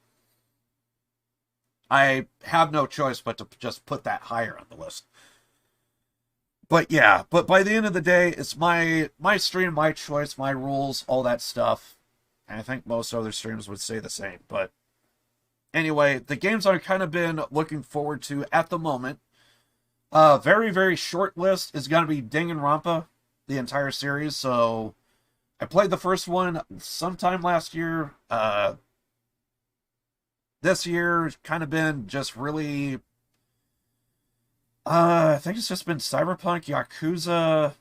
S2: I have no choice but to just put that higher on the list. But yeah, but by the end of the day, it's my stream, my choice, my rules, all that stuff. And I think most other streams would say the same. But anyway, the games I've kind of been looking forward to at the moment. Very, very short list is going to be Danganronpa, the entire series, so... I played the first one sometime last year. This year, kind of been just really... I think it's just been Cyberpunk, Yakuza,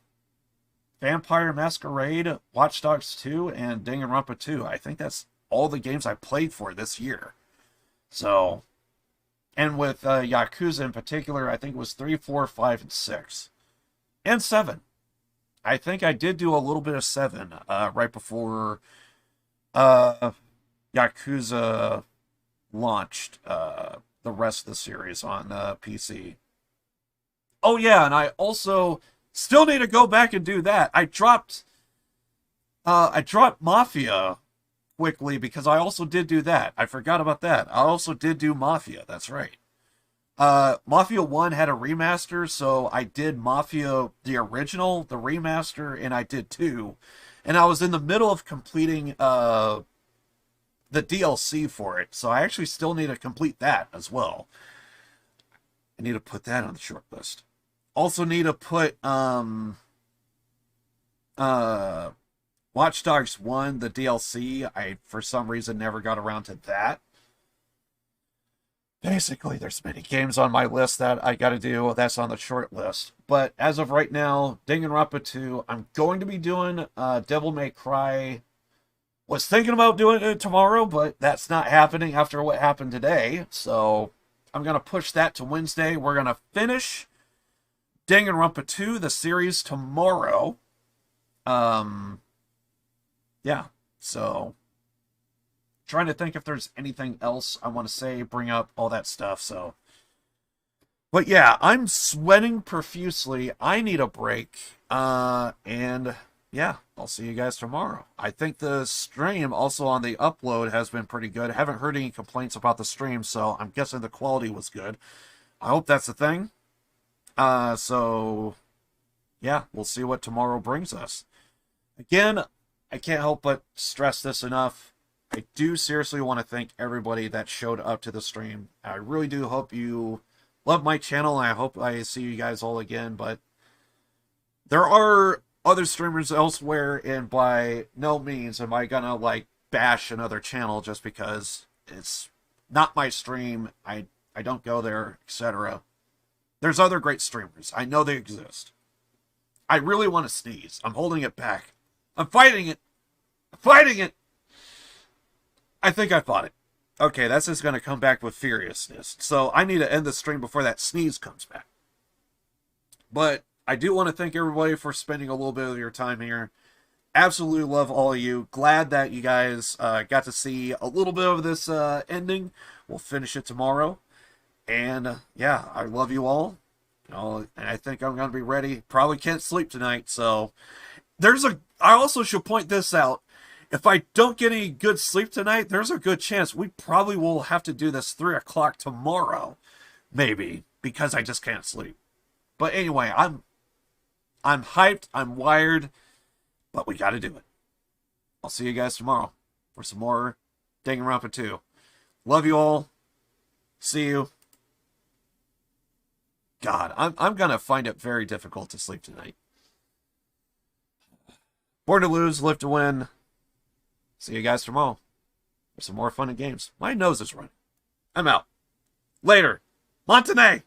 S2: Vampire Masquerade, Watch Dogs 2, and Danganronpa 2. I think that's all the games I played for this year. So... And with Yakuza in particular, I think it was 3, 4, 5, and 6. And 7. I think I did do a little bit of 7 right before Yakuza launched the rest of the series on PC. Oh yeah, and I also still need to go back and do that. I dropped Mafia quickly because I also did do that. I forgot about that. I also did do Mafia, that's right. Mafia 1 had a remaster, so I did Mafia, the original, the remaster, and I did 2. And I was in the middle of completing the DLC for it, so I actually still need to complete that as well. I need to put that on the short list. Also need to put Watch Dogs 1, the DLC, I, for some reason, never got around to that. Basically, there's many games on my list that I gotta do. That's on the short list. But as of right now, Danganronpa 2, I'm going to be doing Devil May Cry. Was thinking about doing it tomorrow, but that's not happening after what happened today. So I'm going to push that to Wednesday. We're going to finish Danganronpa 2, the series, tomorrow. Yeah, so trying to think if there's anything else I want to say, bring up, all that stuff, so. But yeah, I'm sweating profusely. I need a break. And yeah, I'll see you guys tomorrow. I think the stream also on the upload has been pretty good. I haven't heard any complaints about the stream, so I'm guessing the quality was good. I hope that's the thing. So yeah, we'll see what tomorrow brings us. Again, I can't help but stress this enough. I do seriously want to thank everybody that showed up to the stream. I really do hope you love my channel, and I hope I see you guys all again, but there are other streamers elsewhere, and by no means am I gonna, like, bash another channel just because it's not my stream, I don't go there, etc. There's other great streamers. I know they exist. I really want to sneeze. I'm holding it back. I'm fighting it. I'm fighting it. I think I fought it. Okay, that's just going to come back with furiousness. So I need to end the stream before that sneeze comes back. But I do want to thank everybody for spending a little bit of your time here. Absolutely love all of you. Glad that you guys got to see a little bit of this ending. We'll finish it tomorrow. And yeah, I love you all. You know, and I think I'm going to be ready. Probably can't sleep tonight, so I also should point this out. If I don't get any good sleep tonight, there's a good chance we probably will have to do this 3 o'clock tomorrow. Maybe. Because I just can't sleep. But anyway, I'm hyped. I'm wired. But we got to do it. I'll see you guys tomorrow for some more Danganronpa 2. Love you all. See you. God, I'm going to find it very difficult to sleep tonight. Born to lose, live to win. See you guys tomorrow for some more fun and games. My nose is running. I'm out. Later. Montenay!